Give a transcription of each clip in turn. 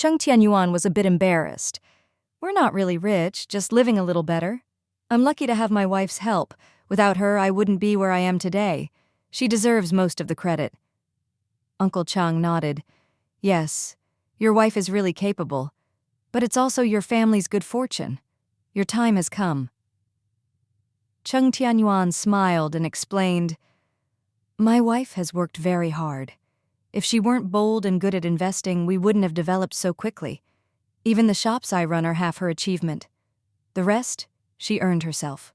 Cheng Tianyuan was a bit embarrassed. "We're not really rich, just living a little better. I'm lucky to have my wife's help. Without her, I wouldn't be where I am today. She deserves most of the credit." Uncle Cheng nodded. "Yes, your wife is really capable. But it's also your family's good fortune. Your time has come." Cheng Tianyuan smiled and explained, "My wife has worked very hard. If she weren't bold and good at investing, we wouldn't have developed so quickly. Even the shops I run are half her achievement. The rest, she earned herself."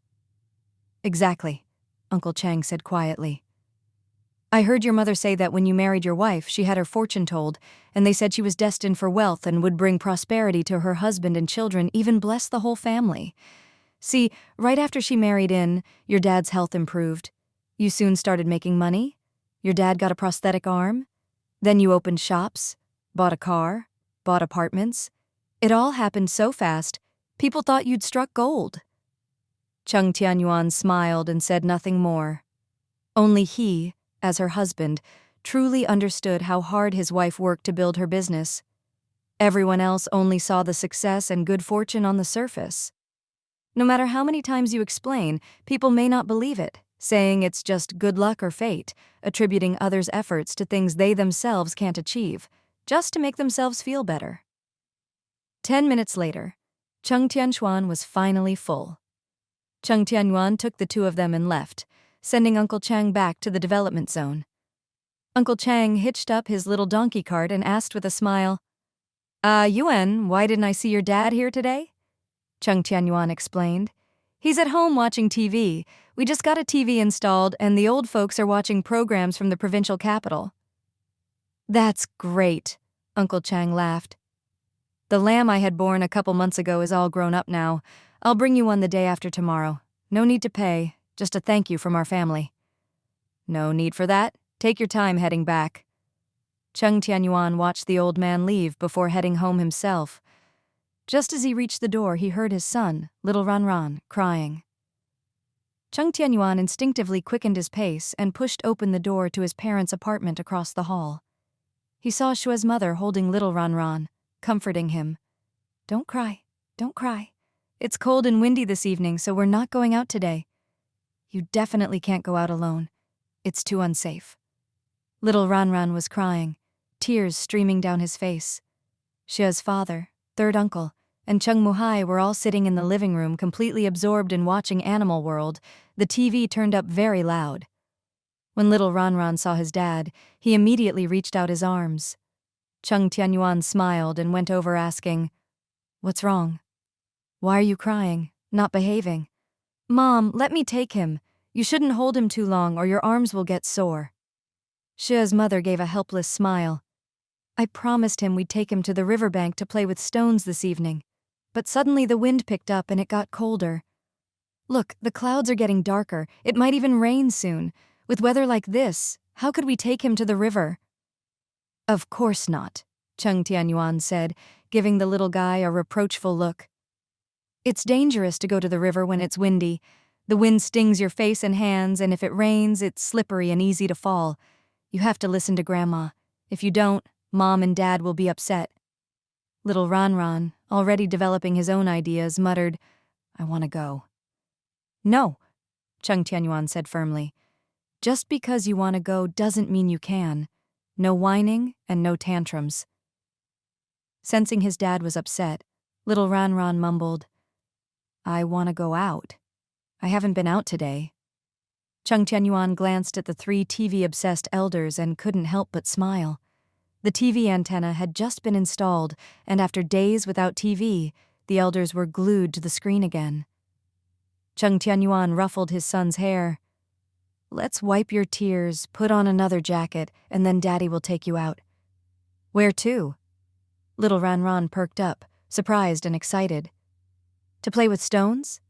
"Exactly," Uncle Cheng said quietly. "I heard your mother say that when you married your wife, she had her fortune told, and they said she was destined for wealth and would bring prosperity to her husband and children, even bless the whole family. See, right after she married in, your dad's health improved. You soon started making money. Your dad got a prosthetic arm. Then you opened shops, bought a car, bought apartments. It all happened so fast, people thought you'd struck gold." Cheng Tianyuan smiled and said nothing more. Only he, as her husband, truly understood how hard his wife worked to build her business. Everyone else only saw the success and good fortune on the surface. No matter how many times you explain, people may not believe it, saying it's just good luck or fate, attributing others' efforts to things they themselves can't achieve, just to make themselves feel better. 10 minutes later, Cheng Tianyuan was finally full. Cheng Tianyuan took the two of them and left, sending Uncle Cheng back to the development zone. Uncle Cheng hitched up his little donkey cart and asked with a smile, Yuan, why didn't I see your dad here today?" Cheng Tianyuan explained. "He's at home watching TV. We just got a TV installed, and the old folks are watching programs from the provincial capital." "That's great," Uncle Cheng laughed. "The lamb I had born a couple months ago is all grown up now. I'll bring you one the day after tomorrow. No need to pay, just a thank you from our family." "No need for that. Take your time heading back." Cheng Tianyuan watched the old man leave before heading home himself. Just as he reached the door, he heard his son, little Ranran, crying. Cheng Tianyuan instinctively quickened his pace and pushed open the door to his parents' apartment across the hall. He saw Xue's mother holding little Ranran, comforting him. Don't cry. It's cold and windy this evening, so we're not going out today. You definitely can't go out alone. It's too unsafe." Little Ranran was crying, tears streaming down his face. Xue's father, third uncle, and Cheng Muhai were all sitting in the living room completely absorbed in watching Animal World, the TV turned up very loud. When little Ranran saw his dad, he immediately reached out his arms. Cheng Tianyuan smiled and went over asking, "What's wrong? Why are you crying, not behaving?" "Mom, let me take him. You shouldn't hold him too long or your arms will get sore." Xue's mother gave a helpless smile. "I promised him we'd take him to the riverbank to play with stones this evening. But suddenly the wind picked up and it got colder. Look, the clouds are getting darker. It might even rain soon. With weather like this, how could we take him to the river?" "Of course not," Cheng Tianyuan said, giving the little guy a reproachful look. "It's dangerous to go to the river when it's windy. The wind stings your face and hands, and if it rains, it's slippery and easy to fall. You have to listen to Grandma. If you don't, Mom and Dad will be upset." Little Ranran, already developing his own ideas, muttered, "I want to go." "No," Cheng Tianyuan said firmly. "Just because you want to go doesn't mean you can. No whining and no tantrums." Sensing his dad was upset, little Ranran mumbled, "I want to go out. I haven't been out today." Cheng Tianyuan glanced at the three TV-obsessed elders and couldn't help but smile. The TV antenna had just been installed, and after days without TV, the elders were glued to the screen again. Cheng Tianyuan ruffled his son's hair. "Let's wipe your tears, put on another jacket, and then Daddy will take you out." "Where to?" Little Ranran perked up, surprised and excited. "To play with stones?"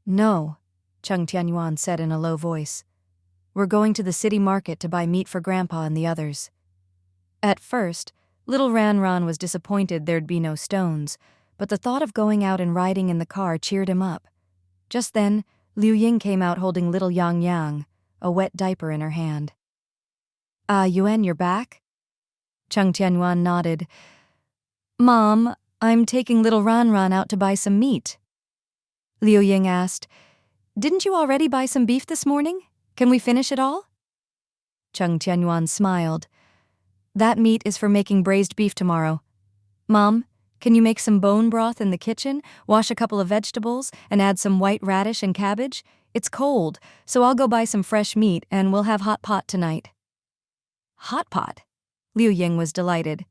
"No," Cheng Tianyuan said in a low voice. "We're going to the city market to buy meat for Grandpa and the others." At first, little Ranran was disappointed there'd be no stones, but the thought of going out and riding in the car cheered him up. Just then, Liu Ying came out holding little Yang Yang, a wet diaper in her hand. Yuan, you're back?" Cheng Tianyuan nodded. Mom, I'm taking little Ranran out to buy some meat. Liu Ying asked, Didn't you already buy some beef this morning? Can we finish it all? Cheng Tianyuan smiled. That meat is for making braised beef tomorrow. Mom, can you make some bone broth in the kitchen, wash a couple of vegetables, and add some white radish and cabbage? It's cold, so I'll go buy some fresh meat and we'll have hot pot tonight. Hot pot? Liu Ying was delighted.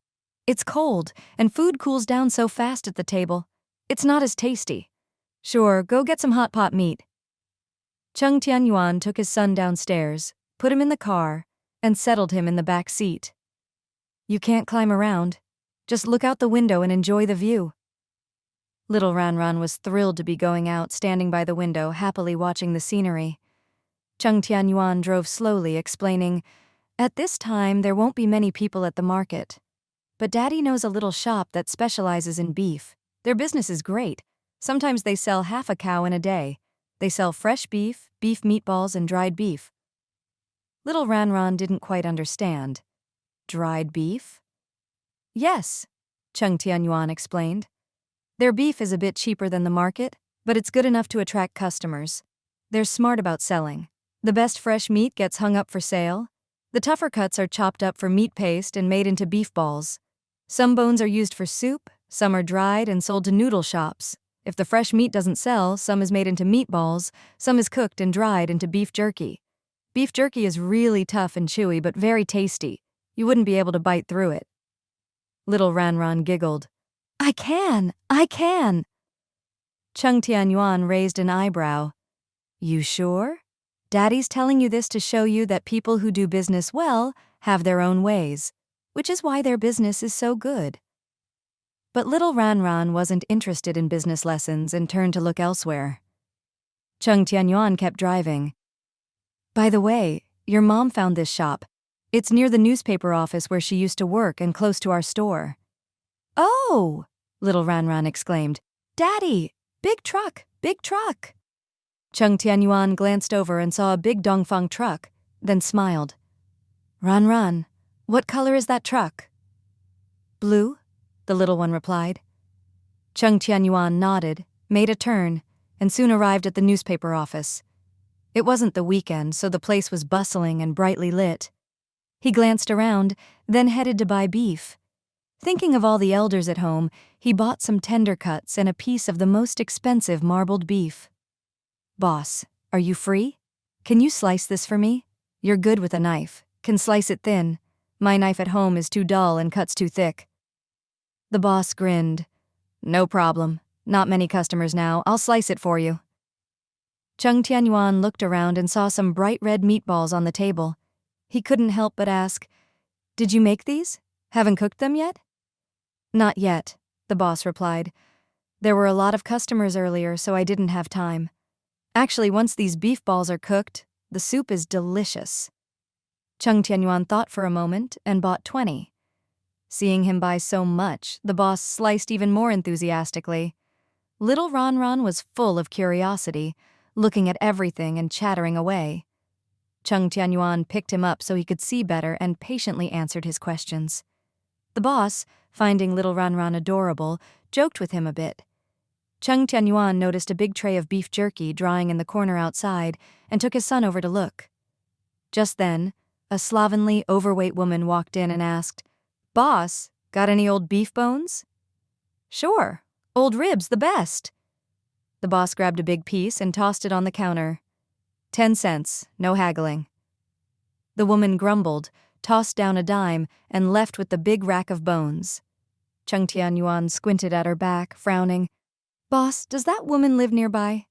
It's cold, and food cools down so fast at the table. It's not as tasty. Sure, go get some hot pot meat. Cheng Tianyuan took his son downstairs, put him in the car, and settled him in the back seat. You can't climb around. Just look out the window and enjoy the view. Little Ranran was thrilled to be going out, standing by the window, happily watching the scenery. Cheng Tianyuan drove slowly, explaining, At this time, there won't be many people at the market. But Daddy knows a little shop that specializes in beef. Their business is great. Sometimes they sell half a cow in a day. They sell fresh beef, beef meatballs, and dried beef. Little Ranran didn't quite understand. Dried beef? Yes, Cheng Tianyuan explained. Their beef is a bit cheaper than the market, but it's good enough to attract customers. They're smart about selling. The best fresh meat gets hung up for sale. The tougher cuts are chopped up for meat paste and made into beef balls. Some bones are used for soup, some are dried and sold to noodle shops. If the fresh meat doesn't sell, some is made into meatballs, some is cooked and dried into beef jerky. Beef jerky is really tough and chewy, but very tasty. You wouldn't be able to bite through it. Little Ranran giggled. I can! Cheng Tianyuan raised an eyebrow. You sure? Daddy's telling you this to show you that people who do business well have their own ways, which is why their business is so good. But little Ranran wasn't interested in business lessons and turned to look elsewhere. Cheng Tianyuan kept driving. By the way, your mom found this shop. It's near the newspaper office where she used to work and close to our store. Oh! Little Ranran exclaimed. Daddy! Big truck! Big truck! Cheng Tianyuan glanced over and saw a big Dongfang truck, then smiled. Ranran, what color is that truck? Blue, the little one replied. Cheng Tianyuan nodded, made a turn, and soon arrived at the newspaper office. It wasn't the weekend, so the place was bustling and brightly lit. He glanced around, then headed to buy beef. Thinking of all the elders at home, he bought some tender cuts and a piece of the most expensive marbled beef. Boss, are you free? Can you slice this for me? You're good with a knife. Can slice it thin. My knife at home is too dull and cuts too thick. The boss grinned. No problem. Not many customers now. I'll slice it for you. Cheng Tianyuan looked around and saw some bright red meatballs on the table. He couldn't help but ask, Did you make these? Haven't cooked them yet? Not yet, the boss replied. There were a lot of customers earlier, so I didn't have time. Actually, once these beef balls are cooked, the soup is delicious. Cheng Tianyuan thought for a moment and bought 20. Seeing him buy so much, the boss sliced even more enthusiastically. Little Ranran was full of curiosity, looking at everything and chattering away. Cheng Tianyuan picked him up so he could see better and patiently answered his questions. The boss, finding little Ranran adorable, joked with him a bit. Cheng Tianyuan noticed a big tray of beef jerky drying in the corner outside and took his son over to look. Just then, a slovenly, overweight woman walked in and asked, Boss, got any old beef bones? Sure, old ribs, the best. The boss grabbed a big piece and tossed it on the counter. 10 cents, no haggling. The woman grumbled, tossed down a dime, and left with the big rack of bones. Cheng Tianyuan squinted at her back, frowning. Boss, does that woman live nearby?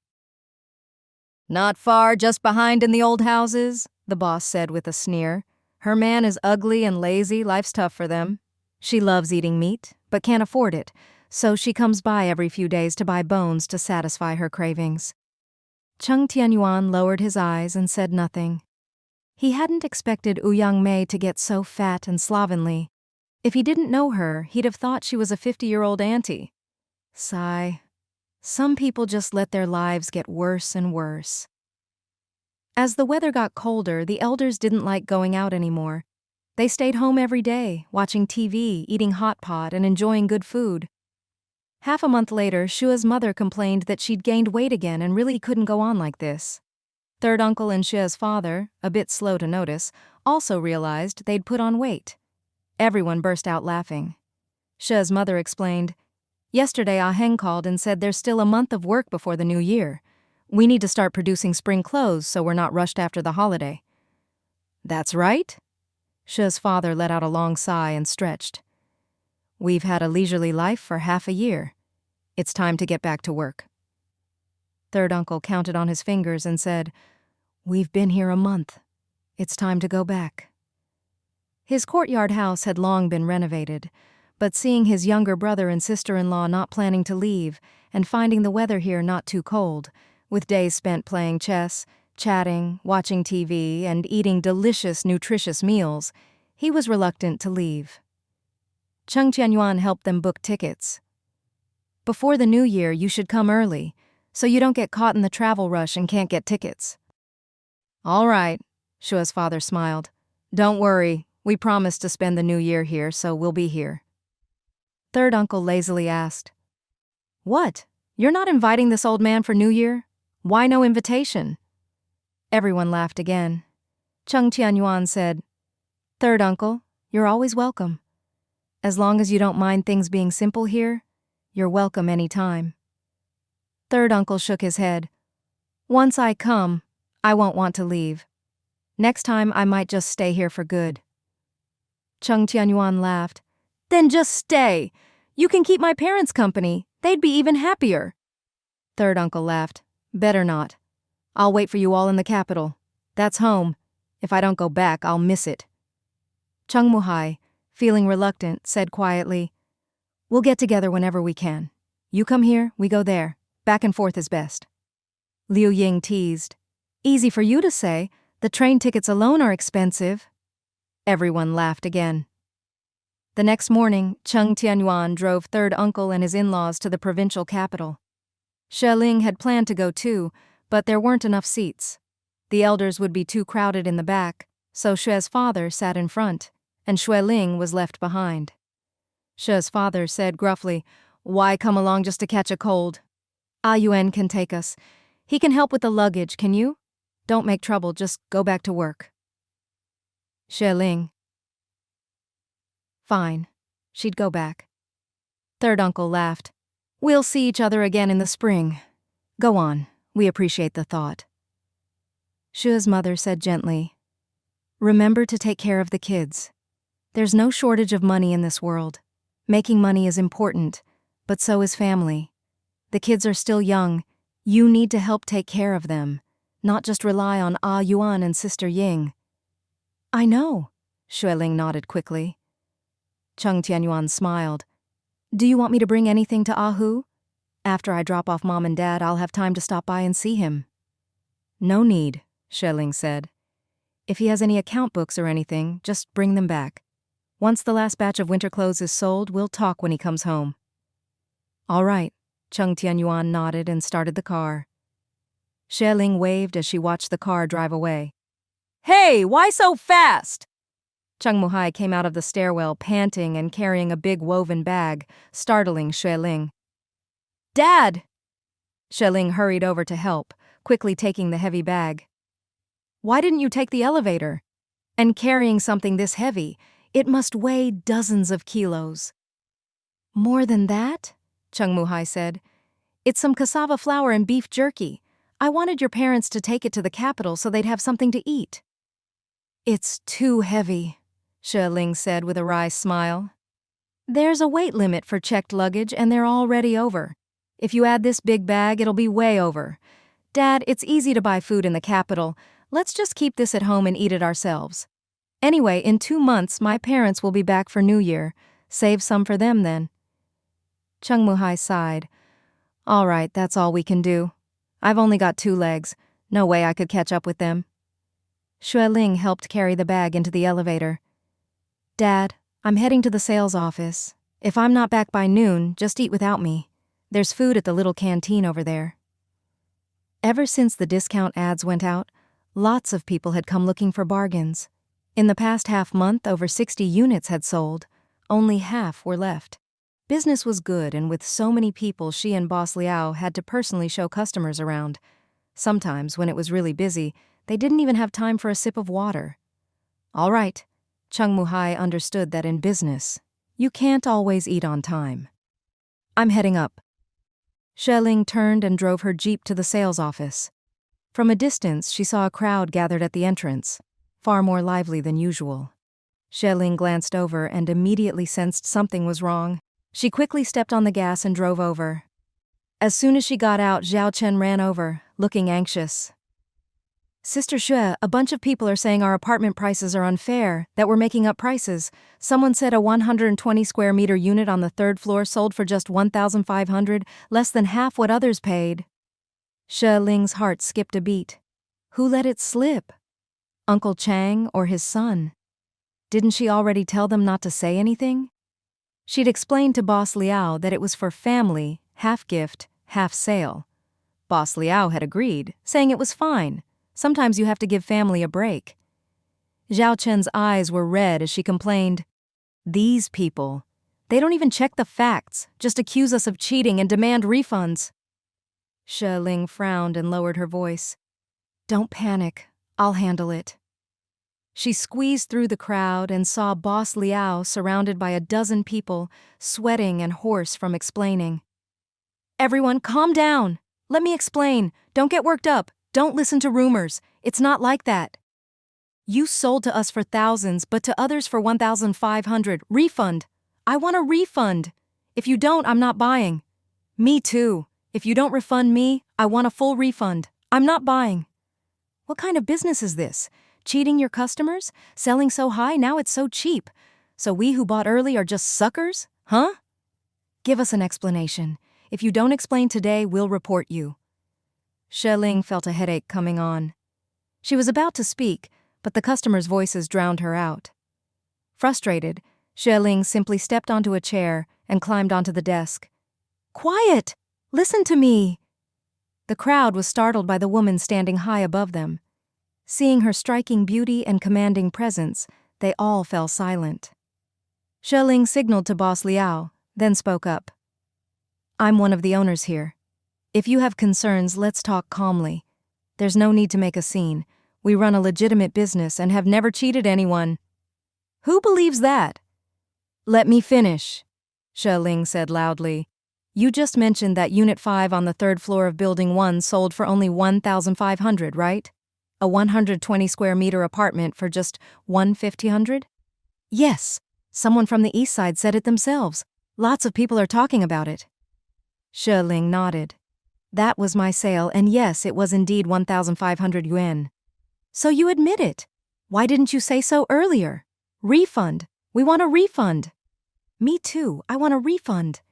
Not far, just behind in the old houses, the boss said with a sneer. Her man is ugly and lazy, life's tough for them. She loves eating meat, but can't afford it, so she comes by every few days to buy bones to satisfy her cravings. Cheng Tianyuan lowered his eyes and said nothing. He hadn't expected Ouyang Mei to get so fat and slovenly. If he didn't know her, he'd have thought she was a 50-year-old auntie. Sigh. Some people just let their lives get worse and worse. As the weather got colder, the elders didn't like going out anymore. They stayed home every day, watching TV, eating hot pot, and enjoying good food. Half a month later, Xue's mother complained that she'd gained weight again and really couldn't go on like this. Third uncle and Xue's father, a bit slow to notice, also realized they'd put on weight. Everyone burst out laughing. Xue's mother explained, "Yesterday Ah Heng called and said there's still a month of work before the new year. We need to start producing spring clothes so we're not rushed after the holiday." "That's right." Xue's father let out a long sigh and stretched. "We've had a leisurely life for half a year. It's time to get back to work." Third uncle counted on his fingers and said, "We've been here a month. It's time to go back." His courtyard house had long been renovated, but seeing his younger brother and sister-in-law not planning to leave and finding the weather here not too cold, with days spent playing chess, chatting, watching TV, and eating delicious, nutritious meals, he was reluctant to leave. Cheng Tianyuan helped them book tickets. "Before the new year, you should come early, so you don't get caught in the travel rush and can't get tickets." "All right," Xue's father smiled. "Don't worry, we promised to spend the new year here, so we'll be here." Third uncle lazily asked, "What? You're not inviting this old man for New Year? Why no invitation?" Everyone laughed again. Cheng Tianyuan said, "Third uncle, you're always welcome. As long as you don't mind things being simple here, you're welcome any time." Third uncle shook his head. "Once I come, I won't want to leave. Next time I might just stay here for good." Cheng Tianyuan laughed. "Then just stay. You can keep my parents company. They'd be even happier." Third uncle laughed. "Better not. I'll wait for you all in the capital. That's home. If I don't go back, I'll miss it." Cheng Muhai, feeling reluctant, said quietly, "We'll get together whenever we can. You come here, we go there. Back and forth is best." Liu Ying teased, "Easy for you to say. The train tickets alone are expensive." Everyone laughed again. The next morning, Cheng Tianyuan drove third uncle and his in-laws to the provincial capital. Xue Ling had planned to go too, but there weren't enough seats. The elders would be too crowded in the back, so Xue's father sat in front, and Xue Ling was left behind. Xue's father said gruffly, "Why come along just to catch a cold? Ah Yuan can take us. He can help with the luggage, can you? Don't make trouble, just go back to work." Xue Ling. Fine. She'd go back. Third uncle laughed. "We'll see each other again in the spring. Go on, we appreciate the thought." Xue's mother said gently, "Remember to take care of the kids. There's no shortage of money in this world. Making money is important, but so is family. The kids are still young. You need to help take care of them, not just rely on Ah Yuan and Sister Ying." "I know," Xue Ling nodded quickly. Cheng Tianyuan smiled. "Do you want me to bring anything to Ahu? After I drop off Mom and Dad, I'll have time to stop by and see him." "No need," Xue Ling said. "If he has any account books or anything, just bring them back. Once the last batch of winter clothes is sold, we'll talk when he comes home." "All right," Cheng Tianyuan nodded and started the car. Xue Ling waved as she watched the car drive away. "Hey, why so fast?" Cheng Muhai came out of the stairwell panting and carrying a big woven bag, startling Xue Ling. "Dad!" Xue Ling hurried over to help, quickly taking the heavy bag. "Why didn't you take the elevator? And carrying something this heavy, it must weigh dozens of kilos." "More than that?" Cheng Muhai said. "It's some cassava flour and beef jerky. I wanted your parents to take it to the capital so they'd have something to eat." "It's too heavy," Xue Ling said with a wry smile. "There's a weight limit for checked luggage and they're already over. If you add this big bag, it'll be way over. Dad, it's easy to buy food in the capital. Let's just keep this at home and eat it ourselves. Anyway, in 2 months, my parents will be back for New Year. Save some for them then." Cheng Muhai sighed. "All right, that's all we can do. I've only got 2 legs. No way I could catch up with them." Xue Ling helped carry the bag into the elevator. "Dad, I'm heading to the sales office. If I'm not back by noon, just eat without me. There's food at the little canteen over there." Ever since the discount ads went out, lots of people had come looking for bargains. In the past half-month, over 60 units had sold. Only half were left. Business was good, and with so many people, she and Boss Liao had to personally show customers around. Sometimes, when it was really busy, they didn't even have time for a sip of water. All right, Cheng Muhai understood that in business, you can't always eat on time. I'm heading up. Xue Ling turned and drove her jeep to the sales office. From a distance, she saw a crowd gathered at the entrance, far more lively than usual. Xue Ling glanced over and immediately sensed something was wrong. She quickly stepped on the gas and drove over. As soon as she got out, Xiao Chen ran over, looking anxious. Sister Xue, a bunch of people are saying our apartment prices are unfair, that we're making up prices. Someone said a 120 square meter unit on the third floor sold for just 1,500, less than half what others paid. Xue Ling's heart skipped a beat. Who let it slip? Uncle Chang or his son? Didn't she already tell them not to say anything? She'd explained to Boss Liao that it was for family, half gift, half sale. Boss Liao had agreed, saying it was fine. Sometimes you have to give family a break. Xiao Chen's eyes were red as she complained. These people, they don't even check the facts, just accuse us of cheating and demand refunds. Xue Ling frowned and lowered her voice. Don't panic, I'll handle it. She squeezed through the crowd and saw Boss Liao surrounded by a dozen people, sweating and hoarse from explaining. Everyone, calm down. Let me explain. Don't get worked up. Don't listen to rumors. It's not like that. You sold to us for thousands, but to others for 1,500. Refund. I want a refund. If you don't, I'm not buying. Me too. If you don't refund me, I want a full refund. I'm not buying. What kind of business is this? Cheating your customers? Selling so high, now it's so cheap. So we who bought early are just suckers? Huh? Give us an explanation. If you don't explain today, we'll report you. Xue Ling felt a headache coming on. She was about to speak, but the customers' voices drowned her out. Frustrated, Xue Ling simply stepped onto a chair and climbed onto the desk. Quiet! Listen to me! The crowd was startled by the woman standing high above them. Seeing her striking beauty and commanding presence, they all fell silent. Xue Ling signaled to Boss Liao, then spoke up. I'm one of the owners here. If you have concerns, let's talk calmly. There's no need to make a scene. We run a legitimate business and have never cheated anyone. Who believes that? Let me finish, Xue Ling said loudly. You just mentioned that Unit 5 on the third floor of Building 1 sold for only 1,500, right? A 120 square meter apartment for just 1,500? Yes, someone from the east side said it themselves. Lots of people are talking about it. Xue Ling nodded. That was my sale, and yes, it was indeed 1,500 yuan. So you admit it. Why didn't you say so earlier? Refund. We want a refund. Me too, I want a refund.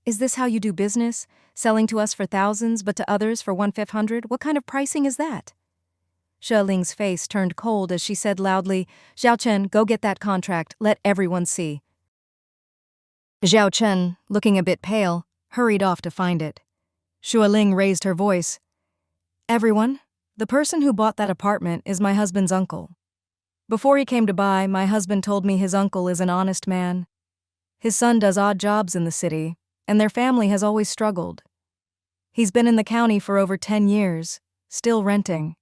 Is this how you do business? Selling to us for thousands, but to others for 1,500? What kind of pricing is that? Xue Ling's face turned cold as she said loudly, Xiao Chen, go get that contract. Let everyone see. Xiao Chen, looking a bit pale, hurried off to find it. Xue Ling raised her voice. Everyone, the person who bought that apartment is my husband's uncle. Before he came to buy, my husband told me his uncle is an honest man. His son does odd jobs in the city, and their family has always struggled. He's been in the county for over 10 years, still renting.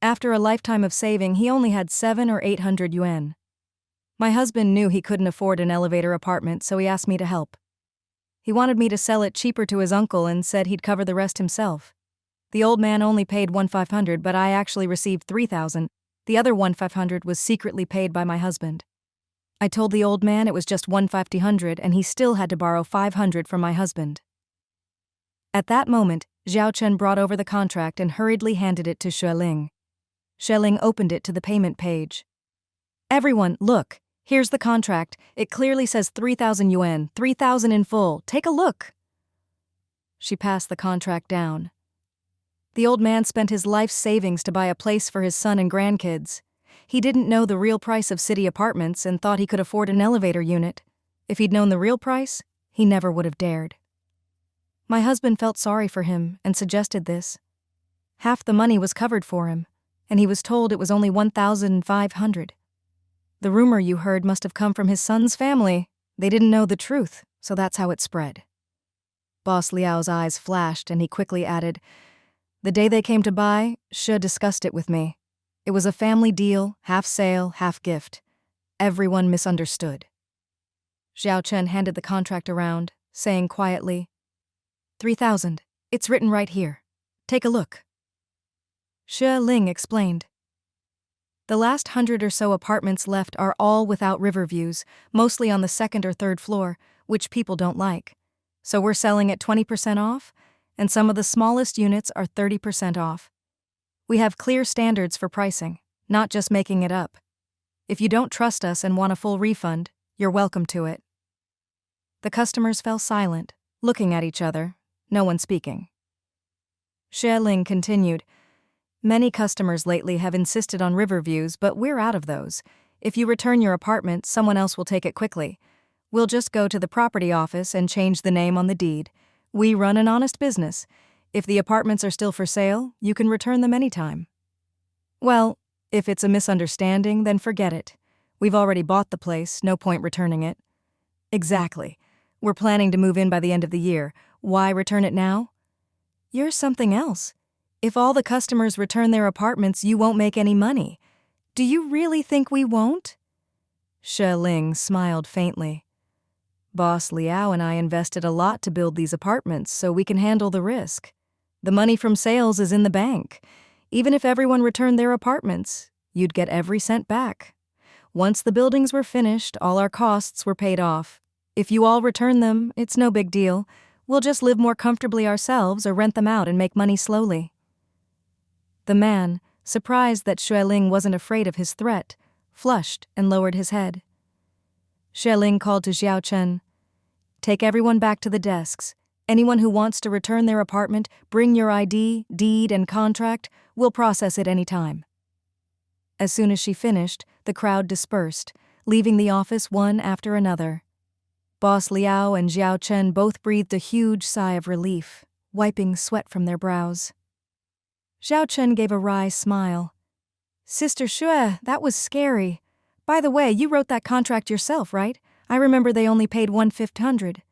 After a lifetime of saving, he only had 700 or 800 yuan. My husband knew he couldn't afford an elevator apartment, so he asked me to help. He wanted me to sell it cheaper to his uncle and said he'd cover the rest himself. The old man only paid 1,500, but I actually received 3,000. The other 1,500 was secretly paid by my husband. I told the old man it was just 1,500 and he still had to borrow 500 from my husband. At that moment, Xiao Chen brought over the contract and hurriedly handed it to Xue Ling. Xue Ling opened it to the payment page. Everyone, look. Here's the contract. It clearly says 3,000 yuan, 3,000 in full. Take a look. She passed the contract down. The old man spent his life's savings to buy a place for his son and grandkids. He didn't know the real price of city apartments and thought he could afford an elevator unit. If he'd known the real price, he never would have dared. My husband felt sorry for him and suggested this. Half the money was covered for him, and he was told it was only 1,500. The rumor you heard must have come from his son's family. They didn't know the truth, so that's how it spread. Boss Liao's eyes flashed, and he quickly added, "The day they came to buy, Xue discussed it with me. It was a family deal, half sale, half gift. Everyone misunderstood." Xiao Chen handed the contract around, saying quietly, 3,000. It's written right here. Take a look. Xue Ling explained. The last 100 or so apartments left are all without river views, mostly on the second or third floor, which people don't like. So we're selling at 20% off, and some of the smallest units are 30% off. We have clear standards for pricing, not just making it up. If you don't trust us and want a full refund, you're welcome to it. The customers fell silent, looking at each other, no one speaking. Xue Ling continued, "Many customers lately have insisted on river views, but we're out of those. If you return your apartment, someone else will take it quickly. We'll just go to the property office and change the name on the deed. We run an honest business. If the apartments are still for sale, you can return them anytime." "Well, if it's a misunderstanding, then forget it. We've already bought the place, no point returning it." "Exactly. We're planning to move in by the end of the year. Why return it now?" "You're something else. If all the customers return their apartments, you won't make any money. Do you really think we won't?" Xue Ling smiled faintly. "Boss Liao and I invested a lot to build these apartments, so we can handle the risk. The money from sales is in the bank. Even if everyone returned their apartments, you'd get every cent back. Once the buildings were finished, all our costs were paid off. If you all return them, it's no big deal. We'll just live more comfortably ourselves or rent them out and make money slowly." The man, surprised that Xue Ling wasn't afraid of his threat, flushed and lowered his head. Xue Ling called to Xiao Chen, "Take everyone back to the desks. Anyone who wants to return their apartment, bring your ID, deed, and contract. We'll process it any time." As soon as she finished, the crowd dispersed, leaving the office one after another. Boss Liao and Xiao Chen both breathed a huge sigh of relief, wiping sweat from their brows. Xiao Chen gave a wry smile. "Sister Xue, that was scary. By the way, you wrote that contract yourself, right? I remember they only paid 1/500.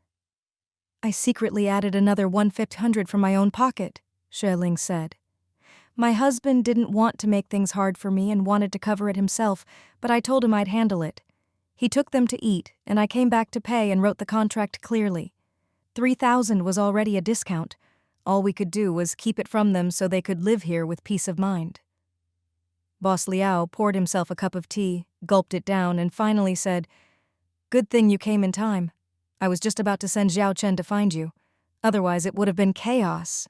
"I secretly added another 1/500 from my own pocket," Xue Ling said. "My husband didn't want to make things hard for me and wanted to cover it himself, but I told him I'd handle it. He took them to eat, and I came back to pay and wrote the contract clearly. 3,000 was already a discount. All we could do was keep it from them so they could live here with peace of mind." Boss Liao poured himself a cup of tea, gulped it down, and finally said, "Good thing you came in time. I was just about to send Xiao Chen to find you. Otherwise it would have been chaos."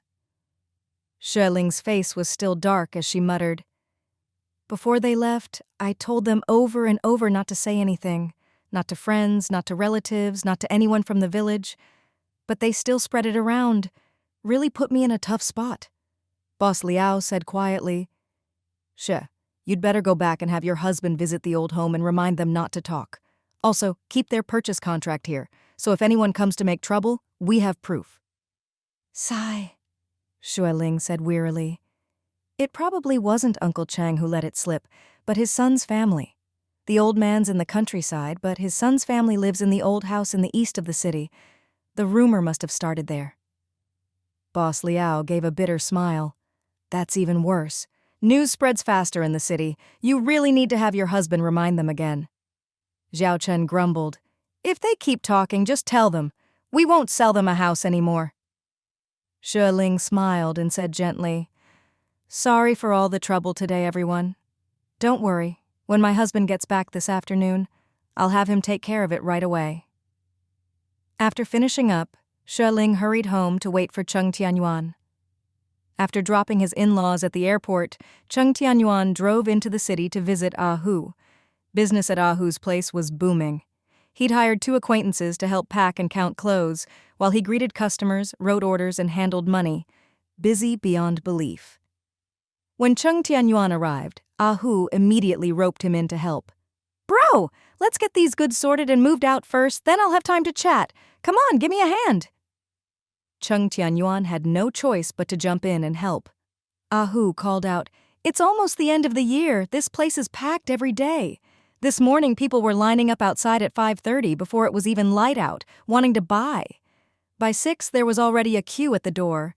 Xue Ling's face was still dark as she muttered, "Before they left, I told them over and over not to say anything. Not to friends, not to relatives, not to anyone from the village. But they still spread it around. Really put me in a tough spot." Boss Liao said quietly, "Xue, you'd better go back and have your husband visit the old home and remind them not to talk. Also, keep their purchase contract here, so if anyone comes to make trouble, we have proof." "Sigh," Xue Ling said wearily. It probably wasn't Uncle Cheng who let it slip, but his son's family. The old man's in the countryside, but his son's family lives in the old house in the east of the city. The rumor must have started there. Boss Liao gave a bitter smile. "That's even worse. News spreads faster in the city. You really need to have your husband remind them again." Xiao Chen grumbled, "If they keep talking, just tell them. We won't sell them a house anymore." Xue Ling smiled and said gently, "Sorry for all the trouble today, everyone. Don't worry, when my husband gets back this afternoon, I'll have him take care of it right away." After finishing up, Xue Ling hurried home to wait for Cheng Tianyuan. After dropping his in-laws at the airport, Cheng Tianyuan drove into the city to visit Ah Hu. Business at Ah Hu's place was booming. He'd hired 2 acquaintances to help pack and count clothes, while he greeted customers, wrote orders, and handled money. Busy beyond belief. When Cheng Tianyuan arrived, Ah Hu immediately roped him in to help. "Bro, let's get these goods sorted and moved out first, then I'll have time to chat. Come on, give me a hand." Cheng Tianyuan had no choice but to jump in and help. Ah Hu called out, "It's almost the end of the year. This place is packed every day. This morning people were lining up outside at 5:30 before it was even light out, wanting to buy. By 6 there was already a queue at the door.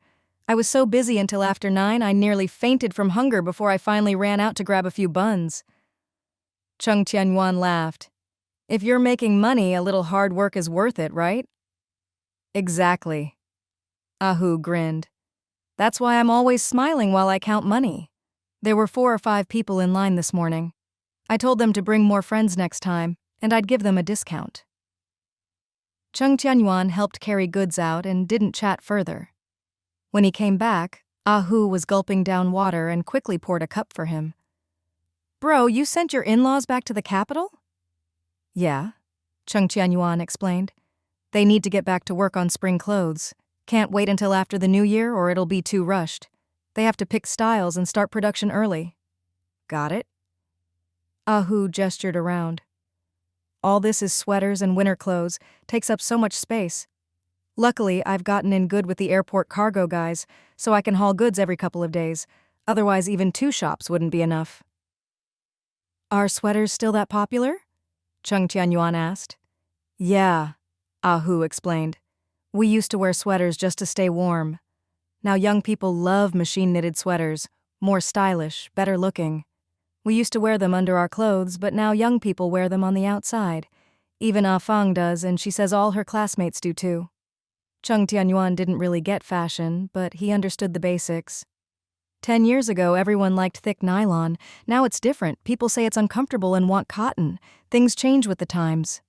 I was so busy until after 9 I nearly fainted from hunger before I finally ran out to grab a few buns. Cheng Tianyuan laughed. If you're making money, a little hard work is worth it, right? Exactly. Ahu grinned. That's why I'm always smiling while I count money. There were 4 or 5 people in line this morning. I told them to bring more friends next time, and I'd give them a discount. Cheng Tianyuan helped carry goods out and didn't chat further. When he came back, Ahu was gulping down water and quickly poured a cup for him. Bro, you sent your in-laws back to the capital? Yeah, Cheng Tianyuan explained. They need to get back to work on spring clothes. Can't wait until after the new year or it'll be too rushed. They have to pick styles and start production early. Got it? Ahu gestured around. All this is sweaters and winter clothes, takes up so much space. Luckily, I've gotten in good with the airport cargo guys, so I can haul goods every couple of days. Otherwise, even 2 shops wouldn't be enough. Are sweaters still that popular? Cheng Tianyuan asked. Yeah, Ahu explained. We used to wear sweaters just to stay warm. Now young people love machine-knitted sweaters, more stylish, better looking. We used to wear them under our clothes, but now young people wear them on the outside. Even Ah Fang does, and she says all her classmates do too. Cheng Tianyuan didn't really get fashion, but he understood the basics. 10 years ago, everyone liked thick nylon. Now it's different. People say it's uncomfortable and want cotton. Things change with the times.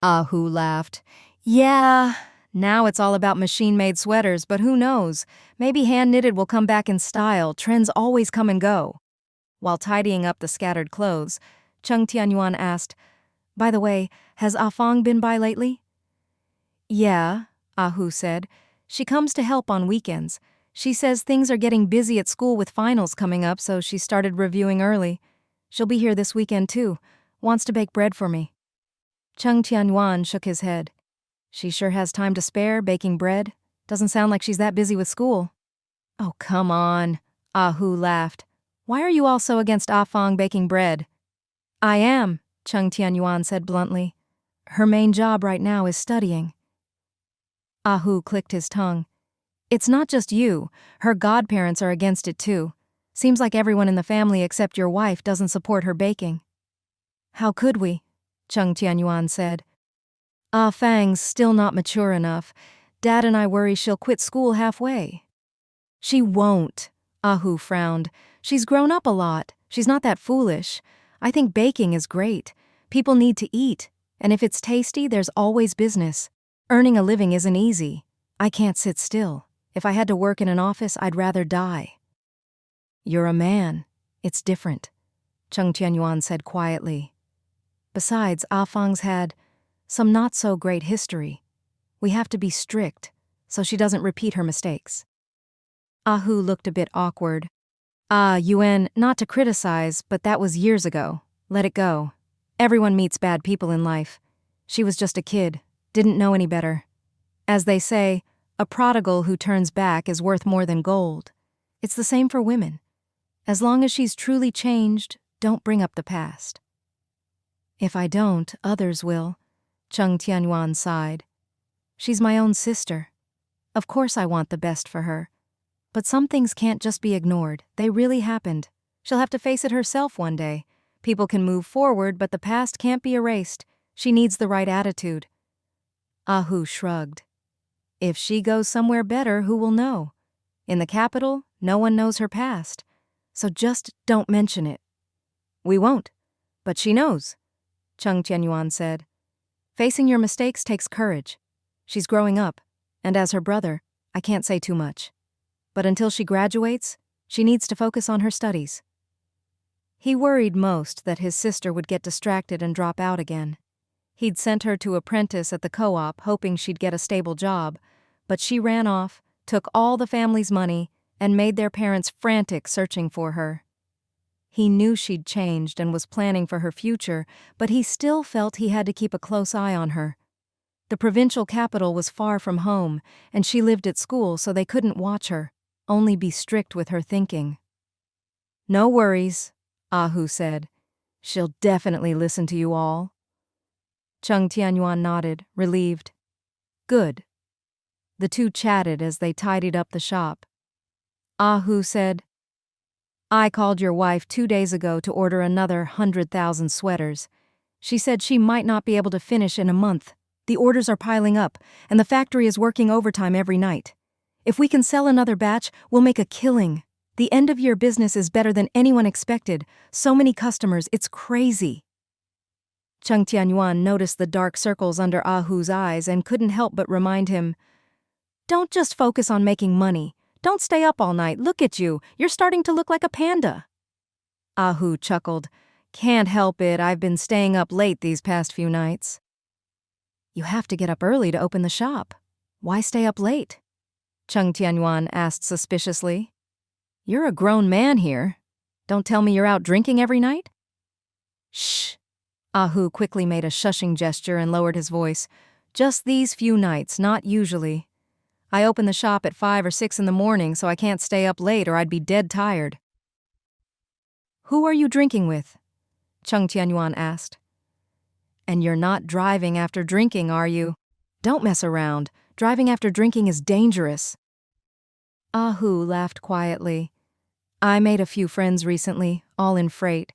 Ahu laughed. Yeah, now it's all about machine-made sweaters, but who knows? Maybe hand-knitted will come back in style. Trends always come and go. While tidying up the scattered clothes, Cheng Tianyuan asked, By the way, has Ah Fang been by lately? Yeah, Ahu said. She comes to help on weekends. She says things are getting busy at school with finals coming up, so she started reviewing early. She'll be here this weekend too. Wants to bake bread for me. Cheng Tianyuan shook his head. She sure has time to spare, baking bread. Doesn't sound like she's that busy with school. Oh, come on, Ahu laughed. Why are you all so against Ah Fang baking bread? I am, Cheng Tianyuan said bluntly. Her main job right now is studying. Ahu clicked his tongue. It's not just you. Her godparents are against it too. Seems like everyone in the family except your wife doesn't support her baking. How could we? Cheng Tianyuan said. Ah Fang's still not mature enough. Dad and I worry she'll quit school halfway. She won't, Ahu frowned. She's grown up a lot. She's not that foolish. I think baking is great. People need to eat, and if it's tasty, there's always business. Earning a living isn't easy. I can't sit still. If I had to work in an office, I'd rather die. You're a man. It's different, Cheng Tianyuan said quietly. Besides, Ah Fang's had some not-so-great history. We have to be strict, so she doesn't repeat her mistakes. Ahu looked a bit awkward. Yuan, not to criticize, but that was years ago. Let it go. Everyone meets bad people in life. She was just a kid, didn't know any better. As they say, a prodigal who turns back is worth more than gold. It's the same for women. As long as she's truly changed, don't bring up the past. If I don't, others will, Cheng Tianyuan sighed. She's my own sister. Of course I want the best for her. But some things can't just be ignored. They really happened. She'll have to face it herself one day. People can move forward, but the past can't be erased. She needs the right attitude. Ahu shrugged. If she goes somewhere better, who will know? In the capital, no one knows her past. So just don't mention it. We won't. But she knows, Cheng Tianyuan said. Facing your mistakes takes courage. She's growing up, and as her brother, I can't say too much. But until she graduates, she needs to focus on her studies. He worried most that his sister would get distracted and drop out again. He'd sent her to apprentice at the co-op, hoping she'd get a stable job, but she ran off, took all the family's money, and made their parents frantic searching for her. He knew she'd changed and was planning for her future, but he still felt he had to keep a close eye on her. The provincial capital was far from home, and she lived at school, so they couldn't watch her, only be strict with her thinking. No worries, Ahu said. She'll definitely listen to you all. Cheng Tianyuan nodded, relieved. Good. The two chatted as they tidied up the shop. Ah Hu said, I called your wife 2 days ago to order another 100,000 sweaters. She said she might not be able to finish in a month. The orders are piling up, and the factory is working overtime every night. If we can sell another batch, we'll make a killing. The end-of-year business is better than anyone expected. So many customers, it's crazy. Cheng Tianyuan noticed the dark circles under Ah Hu's eyes and couldn't help but remind him, Don't just focus on making money. Don't stay up all night. Look at you. You're starting to look like a panda. Ah Hu chuckled. Can't help it. I've been staying up late these past few nights. You have to get up early to open the shop. Why stay up late? Cheng Tianyuan asked suspiciously. You're a grown man here. Don't tell me you're out drinking every night? Shh. Ah Hu quickly made a shushing gesture and lowered his voice. Just these few nights, not usually. I open the shop at 5 or 6 in the morning, so I can't stay up late or I'd be dead tired. Who are you drinking with? Cheng Tianyuan asked. And you're not driving after drinking, are you? Don't mess around. Driving after drinking is dangerous. Ah Hu laughed quietly. I made a few friends recently, all in freight.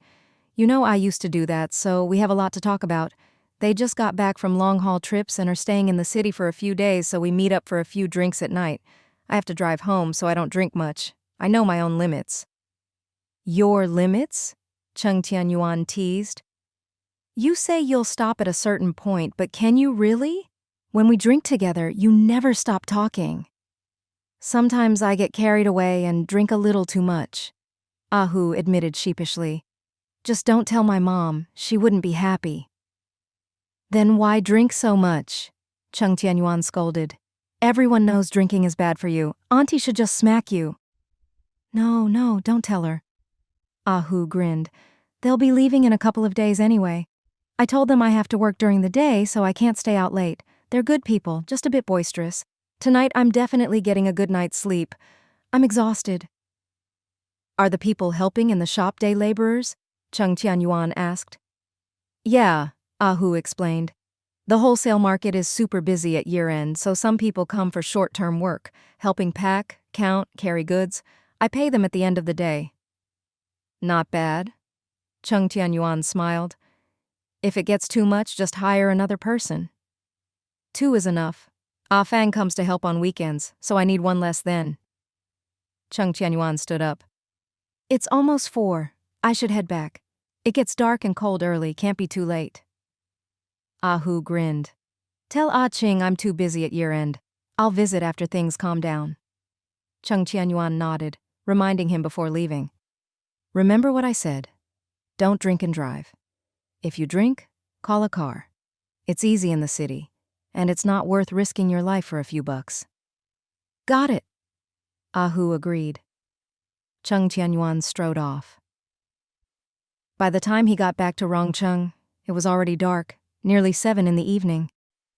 You know I used to do that, so we have a lot to talk about. They just got back from long-haul trips and are staying in the city for a few days, so we meet up for a few drinks at night. I have to drive home, so I don't drink much. I know my own limits. Your limits? Cheng Tianyuan teased. You say you'll stop at a certain point, but can you really? When we drink together, you never stop talking. Sometimes I get carried away and drink a little too much. Ah Hu admitted sheepishly. Just don't tell my mom. She wouldn't be happy. Then why drink so much? Cheng Tianyuan scolded. Everyone knows drinking is bad for you. Auntie should just smack you. No, don't tell her. Ah Hu grinned. They'll be leaving in a couple of days anyway. I told them I have to work during the day, so I can't stay out late. They're good people, just a bit boisterous. Tonight I'm definitely getting a good night's sleep. I'm exhausted. Are the people helping in the shop day laborers? Cheng Tianyuan asked. Yeah, Ah Hu explained. The wholesale market is super busy at year-end, so some people come for short-term work, helping pack, count, carry goods. I pay them at the end of the day. Not bad. Cheng Tianyuan smiled. If it gets too much, just hire another person. 2 is enough. Ah Fang comes to help on weekends, so I need one less then. Cheng Tianyuan stood up. It's almost 4. I should head back. It gets dark and cold early, can't be too late. Ah Hu grinned. Tell Ah Ching I'm too busy at year-end. I'll visit after things calm down. Cheng Tianyuan nodded, reminding him before leaving. Remember what I said. Don't drink and drive. If you drink, call a car. It's easy in the city, and it's not worth risking your life for a few bucks. Got it. Ah Hu agreed. Cheng Tianyuan strode off. By the time he got back to Rongcheng, it was already dark, nearly 7 in the evening.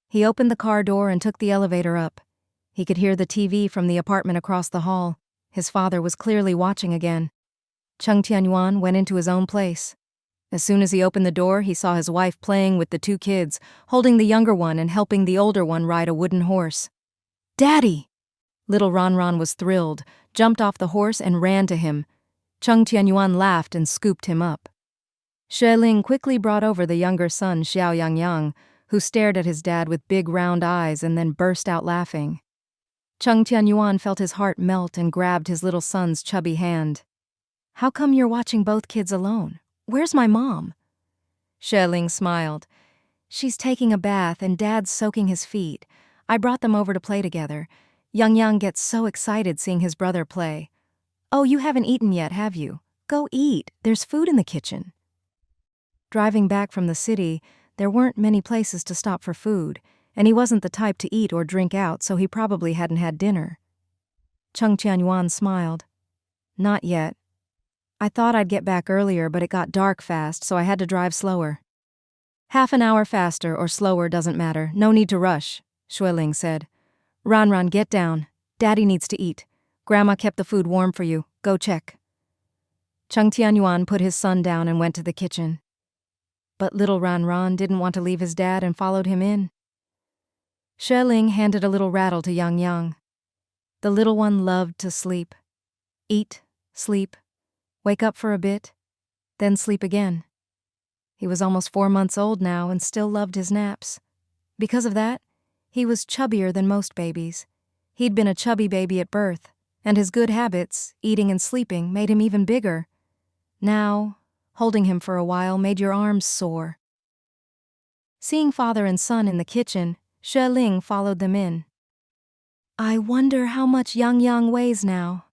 He opened the car door and took the elevator up. He could hear the TV from the apartment across the hall. His father was clearly watching again. Cheng Tianyuan went into his own place. As soon as he opened the door, he saw his wife playing with the 2 kids, holding the younger one and helping the older one ride a wooden horse. Daddy! Little Ranran was thrilled, jumped off the horse and ran to him. Cheng Tianyuan laughed and scooped him up. Xue Ling quickly brought over the younger son, Xiao Yangyang, who stared at his dad with big round eyes and then burst out laughing. Cheng Tianyuan felt his heart melt and grabbed his little son's chubby hand. How come you're watching both kids alone? Where's my mom? Xue Ling smiled. She's taking a bath and Dad's soaking his feet. I brought them over to play together. Yangyang gets so excited seeing his brother play. Oh, you haven't eaten yet, have you? Go eat. There's food in the kitchen. Driving back from the city, there weren't many places to stop for food, and he wasn't the type to eat or drink out, so he probably hadn't had dinner. Cheng Tianyuan smiled. Not yet. I thought I'd get back earlier, but it got dark fast, so I had to drive slower. Half an hour faster or slower doesn't matter. No need to rush, Xue Ling said. Ranran, get down. Daddy needs to eat. Grandma kept the food warm for you. Go check. Cheng Tianyuan put his son down and went to the kitchen. But little Ran didn't want to leave his dad and followed him in. Xue Ling handed a little rattle to Yang. The little one loved to sleep. Eat, sleep, wake up for a bit, then sleep again. He was almost 4 months old now and still loved his naps. Because of that, he was chubbier than most babies. He'd been a chubby baby at birth, and his good habits, eating and sleeping, made him even bigger. Now, holding him for a while made your arms sore. Seeing father and son in the kitchen, Xue Ling followed them in. I wonder how much Yang weighs now.